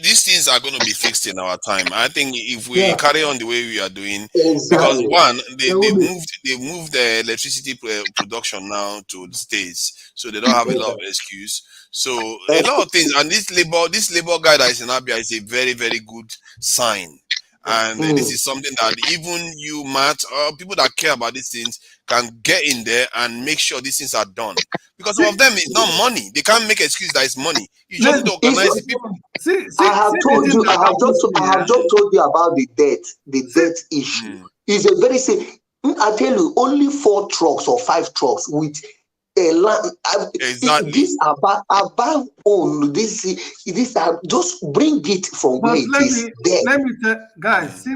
these things are going to be fixed in our time. I think if we carry on the way we are doing, because one, they moved the electricity production now to the States, so they don't have a lot of excuse. So a lot of things, and this labor guy that is in Abia is a very, very good sign. And this is something that even you, Matt, or people that care about these things can get in there and make sure these things are done. Because some of them is not money. They can't make excuse that it's money. You just need to organize the people. I have just told you about the debt issue. It's a very simple. I tell you, only 4 trucks or 5 trucks with a land. Exactly. This about own. This just bring it from where it is. Let me tell guys. See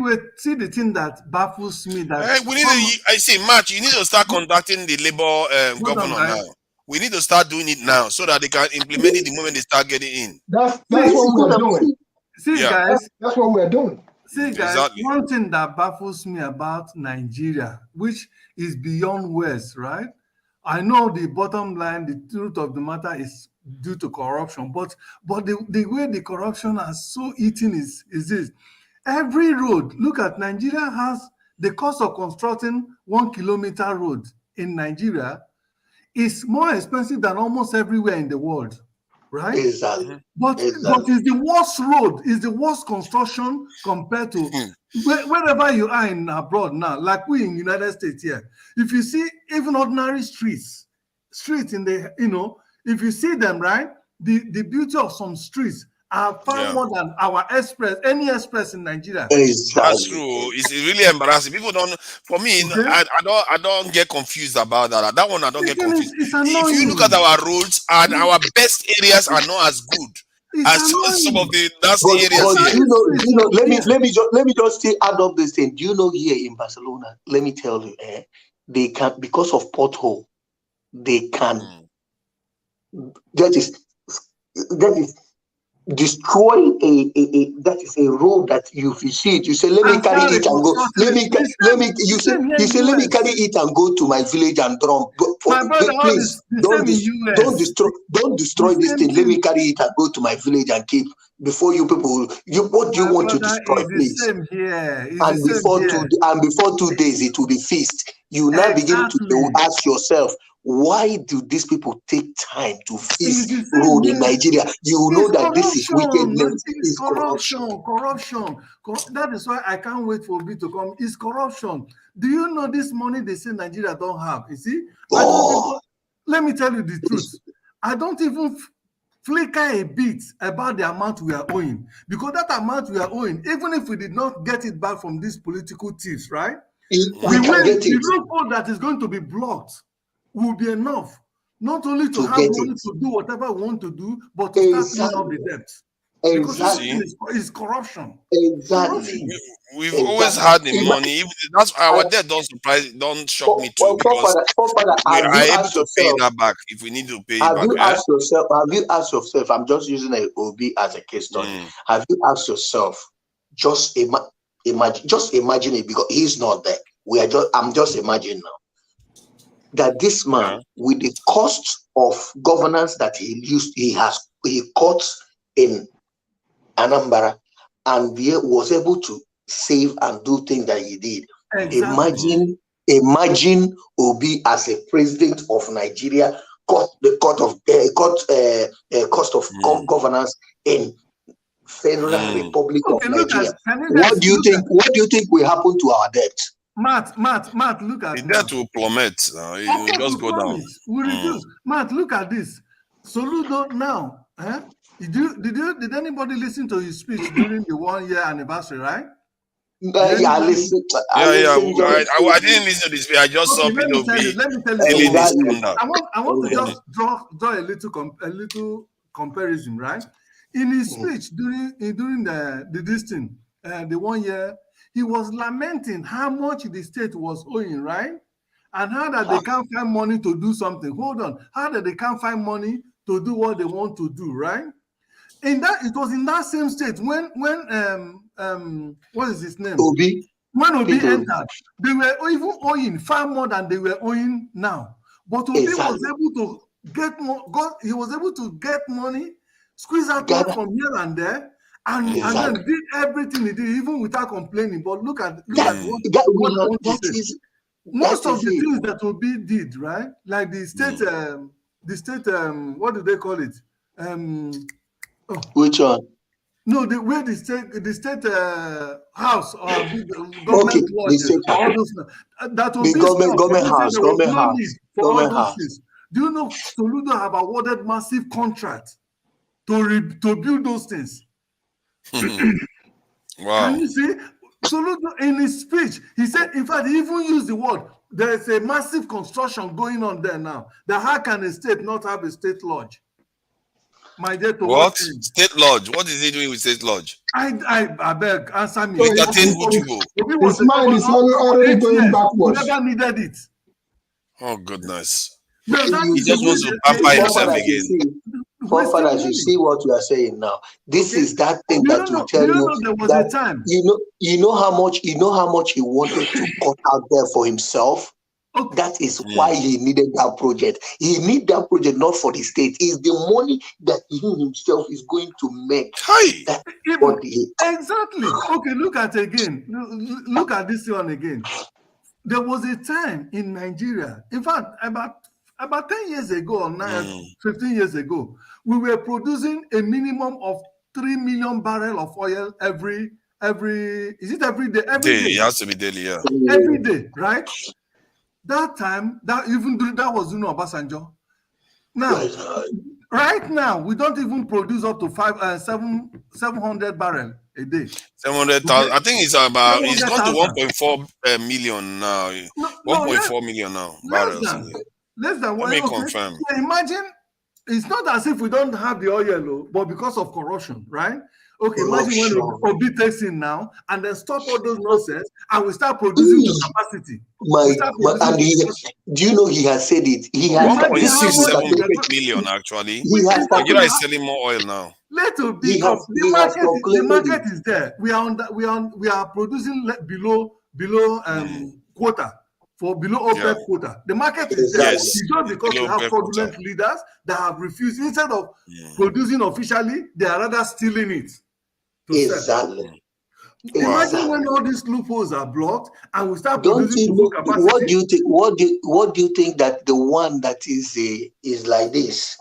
the thing that baffles me. That we need I say, Matt, you need to start conducting the labor governor now. We need to start doing it now so that they can implement it the moment they start getting in. That's what we're doing. Guys, that's what we're doing. See, guys, exactly. One thing that baffles me about Nigeria, which is beyond words, right? I know the bottom line, the truth of the matter is due to corruption, but the way the corruption has so eaten is this. Every road, look at Nigeria has the cost of constructing 1 kilometer road in Nigeria is more expensive than almost everywhere in the world, right? Exactly. But it's the worst road, is the worst construction compared to wherever you are in abroad now, like we in United States here. If you see even ordinary streets in the, if you see them, right, the beauty of some streets are far more than our any express in Nigeria. Exactly. That's true. It's really embarrassing. People don't. For me, I don't get confused about that. That one I don't get confused. If you look at our roads and our best areas are not as good as some of the nasty areas here. Let me just add up this thing. Do you know here in Barcelona? Let me tell you, they can, because of pothole, they can. That is destroy that is a road that you see it. You say, let me carry it and go. Let me carry it and go to my village and drum. Please don't destroy this thing. Let me carry it and go to my village and keep. Before you people, what do you want to destroy, please? And before 2 days, it will be feast. You now begin to ask yourself, why do these people take time to fix road in Nigeria? You know that this is wickedness. It's corruption. That is why I can't wait for Obi to come. It's corruption. Do you know this money they say Nigeria don't have? You see? Let me tell you the truth. I don't even flicker a bit about the amount we are owing. Because that amount we are owing, even if we did not get it back from these political thieves, right? The loophole that is going to be blocked will be enough, not only to have money to do whatever we want to do, but to start paying off the debt. Because it's corruption. Exactly. We've always had the money. That's our debt. Don't shock me too, because we are able to pay that back if we need to pay it back. Have you asked yourself? I'm just using a OB as a case study. Have you asked yourself? Just imagine it, because he's not there. I'm just imagining now that this man, with the cost of governance that he caught in Anambra, and was able to save and do things that he did. Exactly. Imagine Obi as a president of Nigeria cut the cost of governance in Federal Republic of Nigeria. What do you think will happen to our debt? Matt, look at the debt will plummet. It will just go down. We reduce. Matt, look at this. Soludo now. Did anybody listen to his speech during the 1-year anniversary, right? I listened. I didn't listen to this speech. I just saw people telling this thunder. I want to just draw a little comparison, right? In his speech during the 1 year, he was lamenting how much the state was owing, right? And how that they can't find money to do something. Hold on. How that they can't find money to do what they want to do, right? It was in that same state when what is his name? Obi. When Obi entered, they were even owing far more than they were owing now. But Obi was able to get more. He was able to get money, squeeze out money from here and there, and then did everything he did, even without complaining. But look at what I want to say. Most of the things that Obi did, right? Like the state, what do they call it? Which one? No, where the state house or government lodges, all those that will the government house, for all those things. Do you know Soludo have awarded massive contracts to build those things? Wow. Can you see? Soludo in his speech, he said, in fact, he even used the word, there is a massive construction going on there now. How can a state not have a state lodge? My dear, what? State lodge? What is he doing with state lodge? I beg, answer me. His mind is already going backwards. Never needed it. Oh, goodness. No, he just wants to pamper himself again. Forefathers, you see what you are saying now. This is that thing that will tell you that you know how much he wanted to cut out there for himself. Okay. That is why he needed that project. He need that project not for the state. It's the money that he himself is going to make. Exactly. Okay, look at again. Look at this one again. There was a time in Nigeria, in fact, about 10 years ago or 15 years ago, we were producing a minimum of 3 million barrels of oil every is it every day? Every day. It has to be daily, yeah. Every day, right? That time, that was Obasanjo. Now, right now, we don't even produce up to 700 barrels a day. 700,000. I think it's gone to 1.4 million now. 1.4 million now barrels. Less than one. Let me confirm. So imagine, it's not as if we don't have the oil, but because of corruption, right? Okay, imagine when Obi takes in now and then stop all those nonsense and we start producing to capacity. Do you know he has said it? He has 1.67 million actually. Nigeria is selling more oil now. Little bit the market is there. We are producing below quota. For below OPEC quota. The market is there. It's just because we have fraudulent leaders that have refused. Instead of producing officially, they are rather stealing it. Exactly. Imagine when all these loopholes are blocked and we start producing to full capacity. What do you think that the one that is like this,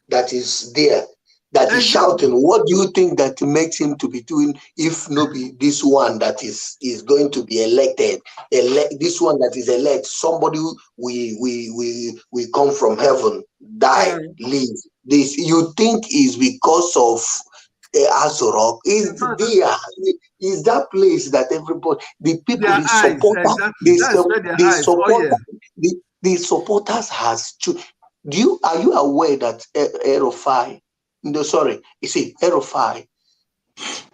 that is there, that is shouting, what do you think that makes him to be doing if no be this one that is going to be elected? This one that is elected, somebody we come from heaven, die, leave. This you think is because of Azorok? Is that place that everybody, the people, the supporters has to. Are you aware that Rufai? No, sorry, you see, Rufai,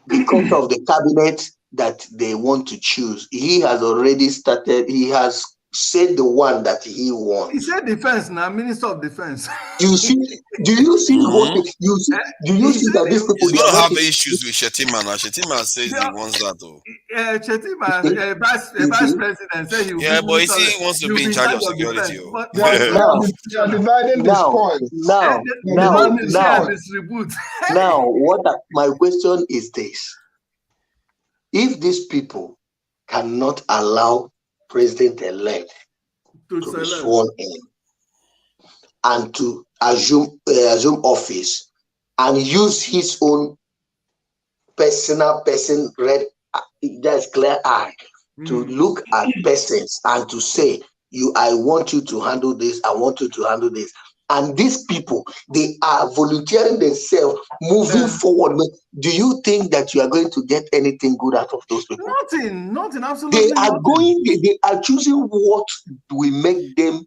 because of the cabinet that they want to choose, he has already started. He has said the one that he wants. He said defense now, Minister of Defense. You see, do you see what you see? Do you see that these people he's going to have issues with Shetima now? Shetima says he wants that though. Shetima, vice president, said he will. Yeah, but he wants to be in charge of security. They are dividing the spoils. Now, my question is this: if these people cannot allow president-elect to be sworn in and to assume office and use his own red, just clear eye to look at persons and to say, I want you to handle this, I want you to handle this. And these people, they are volunteering themselves, moving forward. Do you think that you are going to get anything good out of those people? Nothing, absolutely. They are choosing what will make them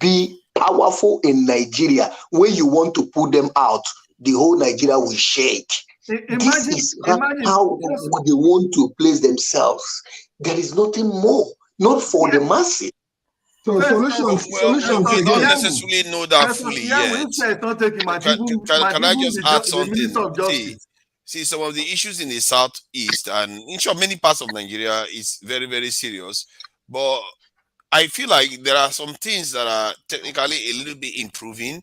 be powerful in Nigeria. When you want to put them out, the whole Nigeria will shake. This is how they want to place themselves. There is nothing more, not for the masses. So solutions we don't necessarily know that fully yet. Can I just add something? See, some of the issues in the southeast and in short, many parts of Nigeria is very, very serious. But I feel like there are some things that are technically a little bit improving.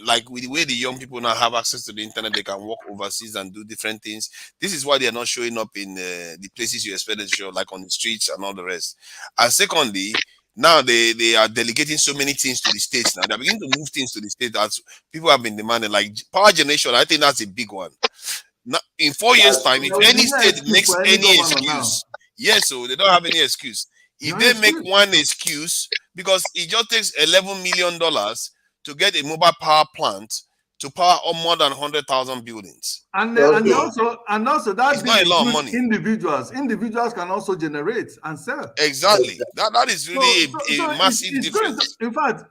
Like with the way the young people now have access to the internet, they can walk overseas and do different things. This is why they are not showing up in the places you expect them to show, like on the streets and all the rest. And secondly, now they are delegating so many things to the states now. They're beginning to move things to the states as people have been demanding, like power generation. I think that's a big one. Now, in 4 years' time, if There will any be no state excuse makes for any any governor now. excuse, yes, so they don't have any excuse. If No they make excuse. one excuse, because it just takes $11 million to get a mobile power plant to power up more than 100,000 buildings. And Okay. also that It's thing not a lot of includes money. individuals. Individuals can also generate and sell. Exactly. That is really So a massive it's going to, difference. in fact,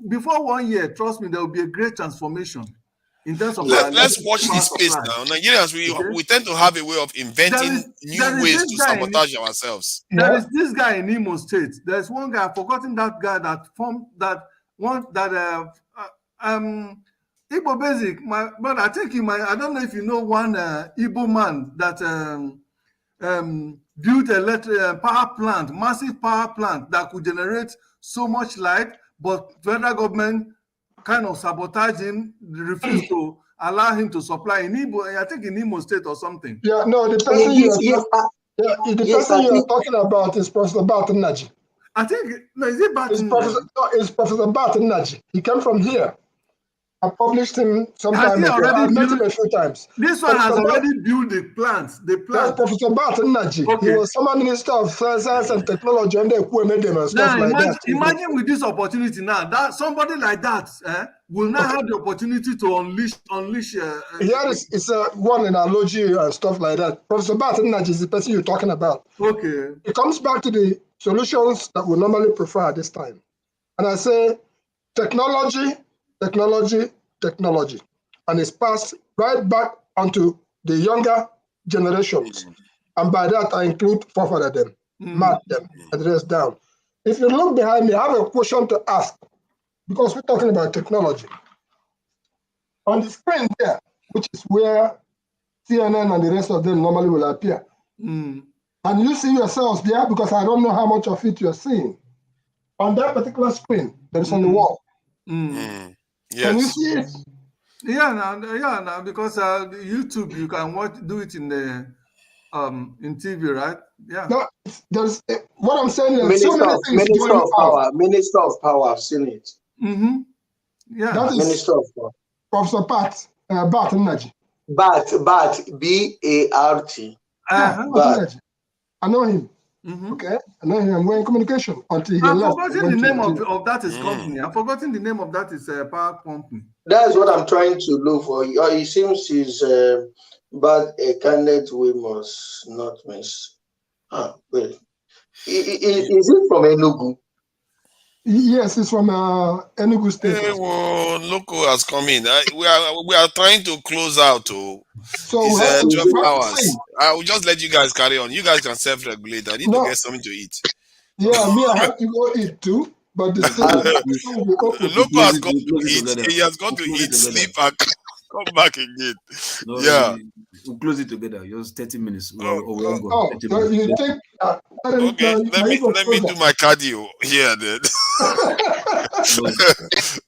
before 1 year, trust me, there will be a great transformation in terms of our Let's watch power this space supply. now. Nigerians, Okay? we tend to have a way of There inventing is new ways this to guy sabotage ourselves. there is this guy in Imo State. There's one guy, I've forgotten that guy that formed that one that Igbo Basic, but I think you might, I don't know if you know one Igbo man that built a power plant, massive power plant that could generate so much light, but federal government kind of sabotaged him, refused to allow him to supply in Igbo, I think in Imo State or something. Yeah, no, the person you are talking about is Professor Barton Naji. I think, no, is it Barton? It's Professor Barton Naji. He came from here. I published him some time ago. I met him a few times. This one has already built the plant. That's Professor Barton Naji. Okay. He was former Minister of Science and Technology and stuff like that. Imagine with this opportunity now, that somebody like that will now have the opportunity to unleash. Here is one analogy and stuff like that. Professor Barton Naji is the person you're talking about. Okay. It comes back to the solutions that we normally prefer at this time. And I say technology, and it's passed right back onto the younger generations. And by that, I include forefather them, mark them, address down. If you look behind me, I have a question to ask, because we're talking about technology. On the screen there, which is where CNN and the rest of them normally will appear. And you see yourselves there, because I don't know how much of it you're seeing. On that particular screen, that is on the wall. Yes. Can you see it? Yeah, now because YouTube you can do it in the in TV, right? Yeah. No, there's what I'm saying is Minister so many things going on. Minister of Power, I've seen it. Yeah. That is Minister of Power. Professor Barton Naji. Bart, B-A-R-T. Bart. I know him. Okay, I know him. We're in communication until he left. I've forgotten the name of that is company. I've forgotten the name of that is power company. That's what I'm trying to look for. It seems he's but a candidate we must not miss. Well, is it from Enugu? Yes, it's from Enugu State. Hey, well, local has come in. We are trying to close out. So it's 12 hours. I will just let you guys carry on. You guys can self-regulate. I need to get something to eat. Yeah, me, I have to go eat too. But the station will be open. Local has gone to eat. He has gone to eat, sleep, and come back again. Yeah. We'll close it together. Just 30 minutes. So you take. Okay, let me do my cardio here then.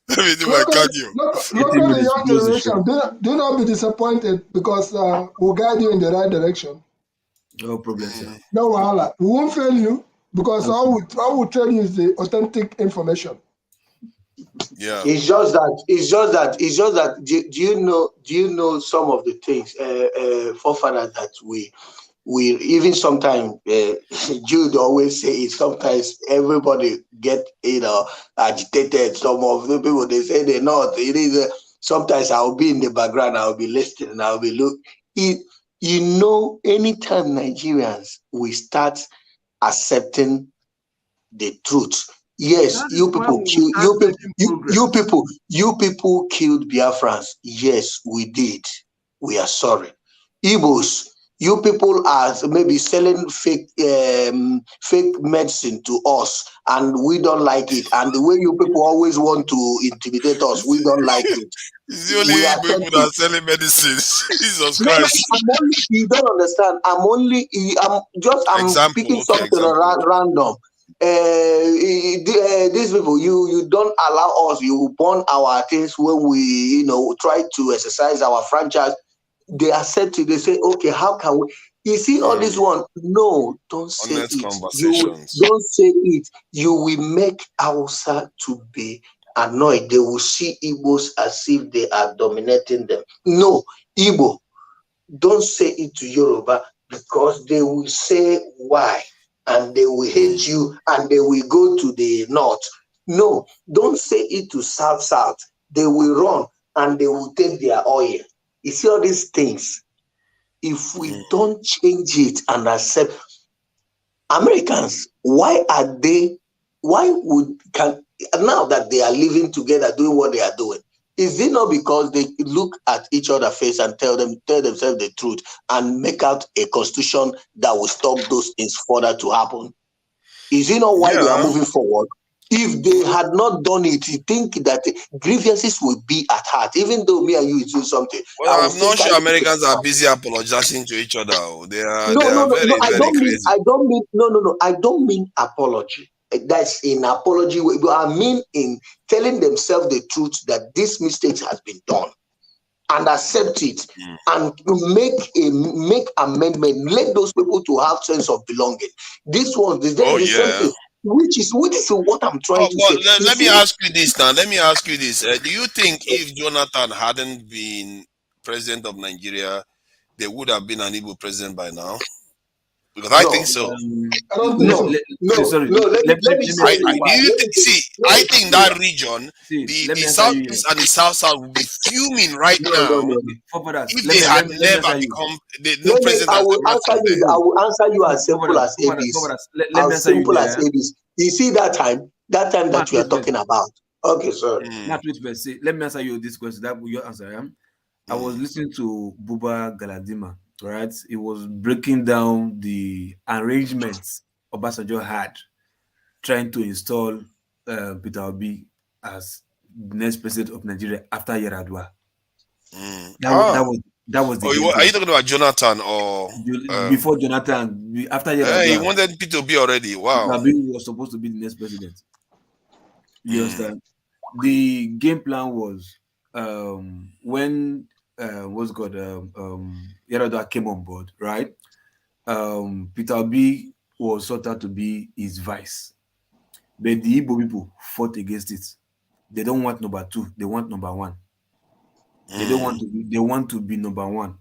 Let me do my cardio. Look at the young generation. Do not be disappointed, because we'll guide you in the right direction. No problem, sir. No wahala. We won't fail you, because all we tell you is the authentic information. Yeah. It's just that. Do you know some of the things forefathers that we even sometimes Jude always say it. Sometimes everybody get agitated. Some of the people, they say they're not. It is sometimes I'll be in the background. I'll be listening. I'll be look. Anytime Nigerians we start accepting the truth. Yes, you people killed Biafrans. Yes, we did. We are sorry. Igbos, you people are maybe selling fake medicine to us, and we don't like it. And the way you people always want to intimidate us, we don't like it. It's the only people that are selling medicines. Jesus Christ. You don't understand. I'm speaking something random. these people, you don't allow us, you burn our things when we, try to exercise our franchise. They accept it. They say, okay, how can we? You see all this one? No, don't say Honest it. conversations. Don't say it. You will make Hausa to be annoyed. They will see Igbos as if they are dominating them. No, Igbo, don't say it to Yoruba because they will say why, and they will hate you, and they will go to the north. No, don't say it to South. They will run and they will take their oil. You see all these things. If we don't change it and accept Americans, now that they are living together doing what they are doing, is it not because they look at each other's face and tell themselves the truth and make out a constitution that will stop those things further to happen? Is it not why they are moving forward? If they had not done it, you think that grievances would be at heart, even though me and you do something. Well, I'm not sure Americans are busy apologizing to each other. They are very, I very crazy. I don't mean apology. That's in apology. I mean in telling themselves the truth that this mistake has been done and accept it and make amendment. Let those people to have sense of belonging. This one, the same thing. Which is what I'm trying to say. Let me ask you this now. Let me ask you this. Do you think if Jonathan hadn't been president of Nigeria, there would have been an Igbo president by now? Because I think so. I don't think so. Let me say I think that region, the Southeast and the South will be fuming right now if they had never become no president. I will answer you as simple as ABs. You see that time that we are talking about. Okay, sorry. Let me answer you this question. That your answer. I was listening to Buba Galadima. Right, it was breaking down the arrangements Obasanjo had trying to install Peter Obi as next president of Nigeria after Yar'Adua. That was the. Are you talking about Jonathan or before Jonathan? After Yar'Adua, he wanted Peter Obi already. Wow, Peter Obi was supposed to be the next president. You understand? The game plan was when. Yar'Adua came on board, right? Peter Obi was sought out to be his vice, but the Igbo people fought against it. They don't want number two; they want number one. They don't want to be. They want to be number one.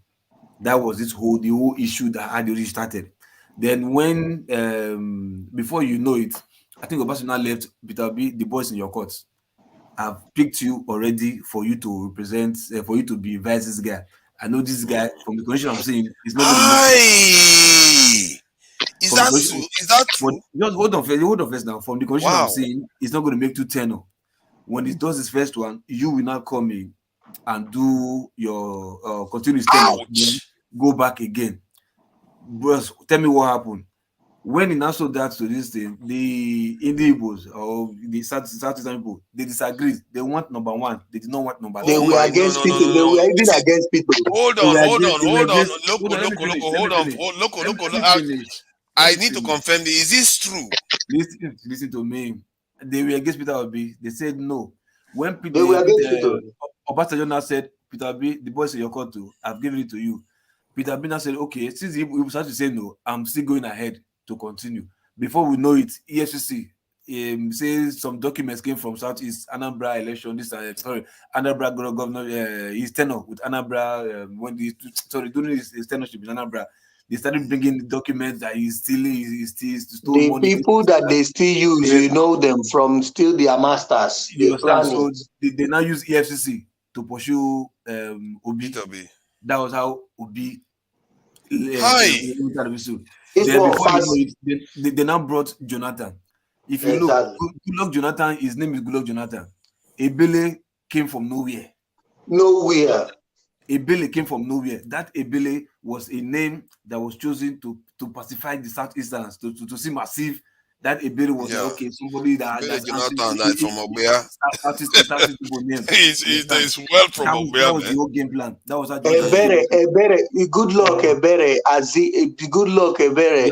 That was the whole issue that had already started. Then when before you know it, I think Obasanjo left Peter Obi, the boys in your courts. I've picked you already for you to represent, for you to be vice this guy. I know this guy from the condition I'm saying is not going to. Is that true? Just hold on first now. From the condition I'm saying, it's not going to make 210. When he does his first one, you will not come in and do your continuous tenure. Go back again. Bros, tell me what happened. When he now showed that to this thing, the Igbos or the Southeastern people, they disagreed. They want number one. They did not want number two. They were against people. They were even against people. Hold on. I need to confirm this. Is this true? Listen to me. They were against Peter Obi. They said no. When they were against Peter Obasanjo now said, Peter Obi, the boys in your court too, I've given it to you. Peter Obi now said, okay, since he started to say no, I'm still going ahead to continue. Before we know it, EFCC says some documents came from Southeast Anambra election. Anambra governor, his tenure with Anambra during his tenureship in Anambra, they started bringing the documents that he's still the money. People that they still use, you know them from still their masters. So they now use EFCC to pursue Obi. That was how Obi. They now brought Jonathan. If you look, Goodluck Jonathan, his name is Goodluck Jonathan. Ebele came from nowhere. Ebele came from nowhere. That Ebele was a name that was chosen to pacify the Southeasterners, to seem as if that Ebele was okay, somebody that's Jonathan that from Obea. He's well from Obea. That was the whole game plan. That was how Ebere, good luck, Ebere. Good luck, Ebere.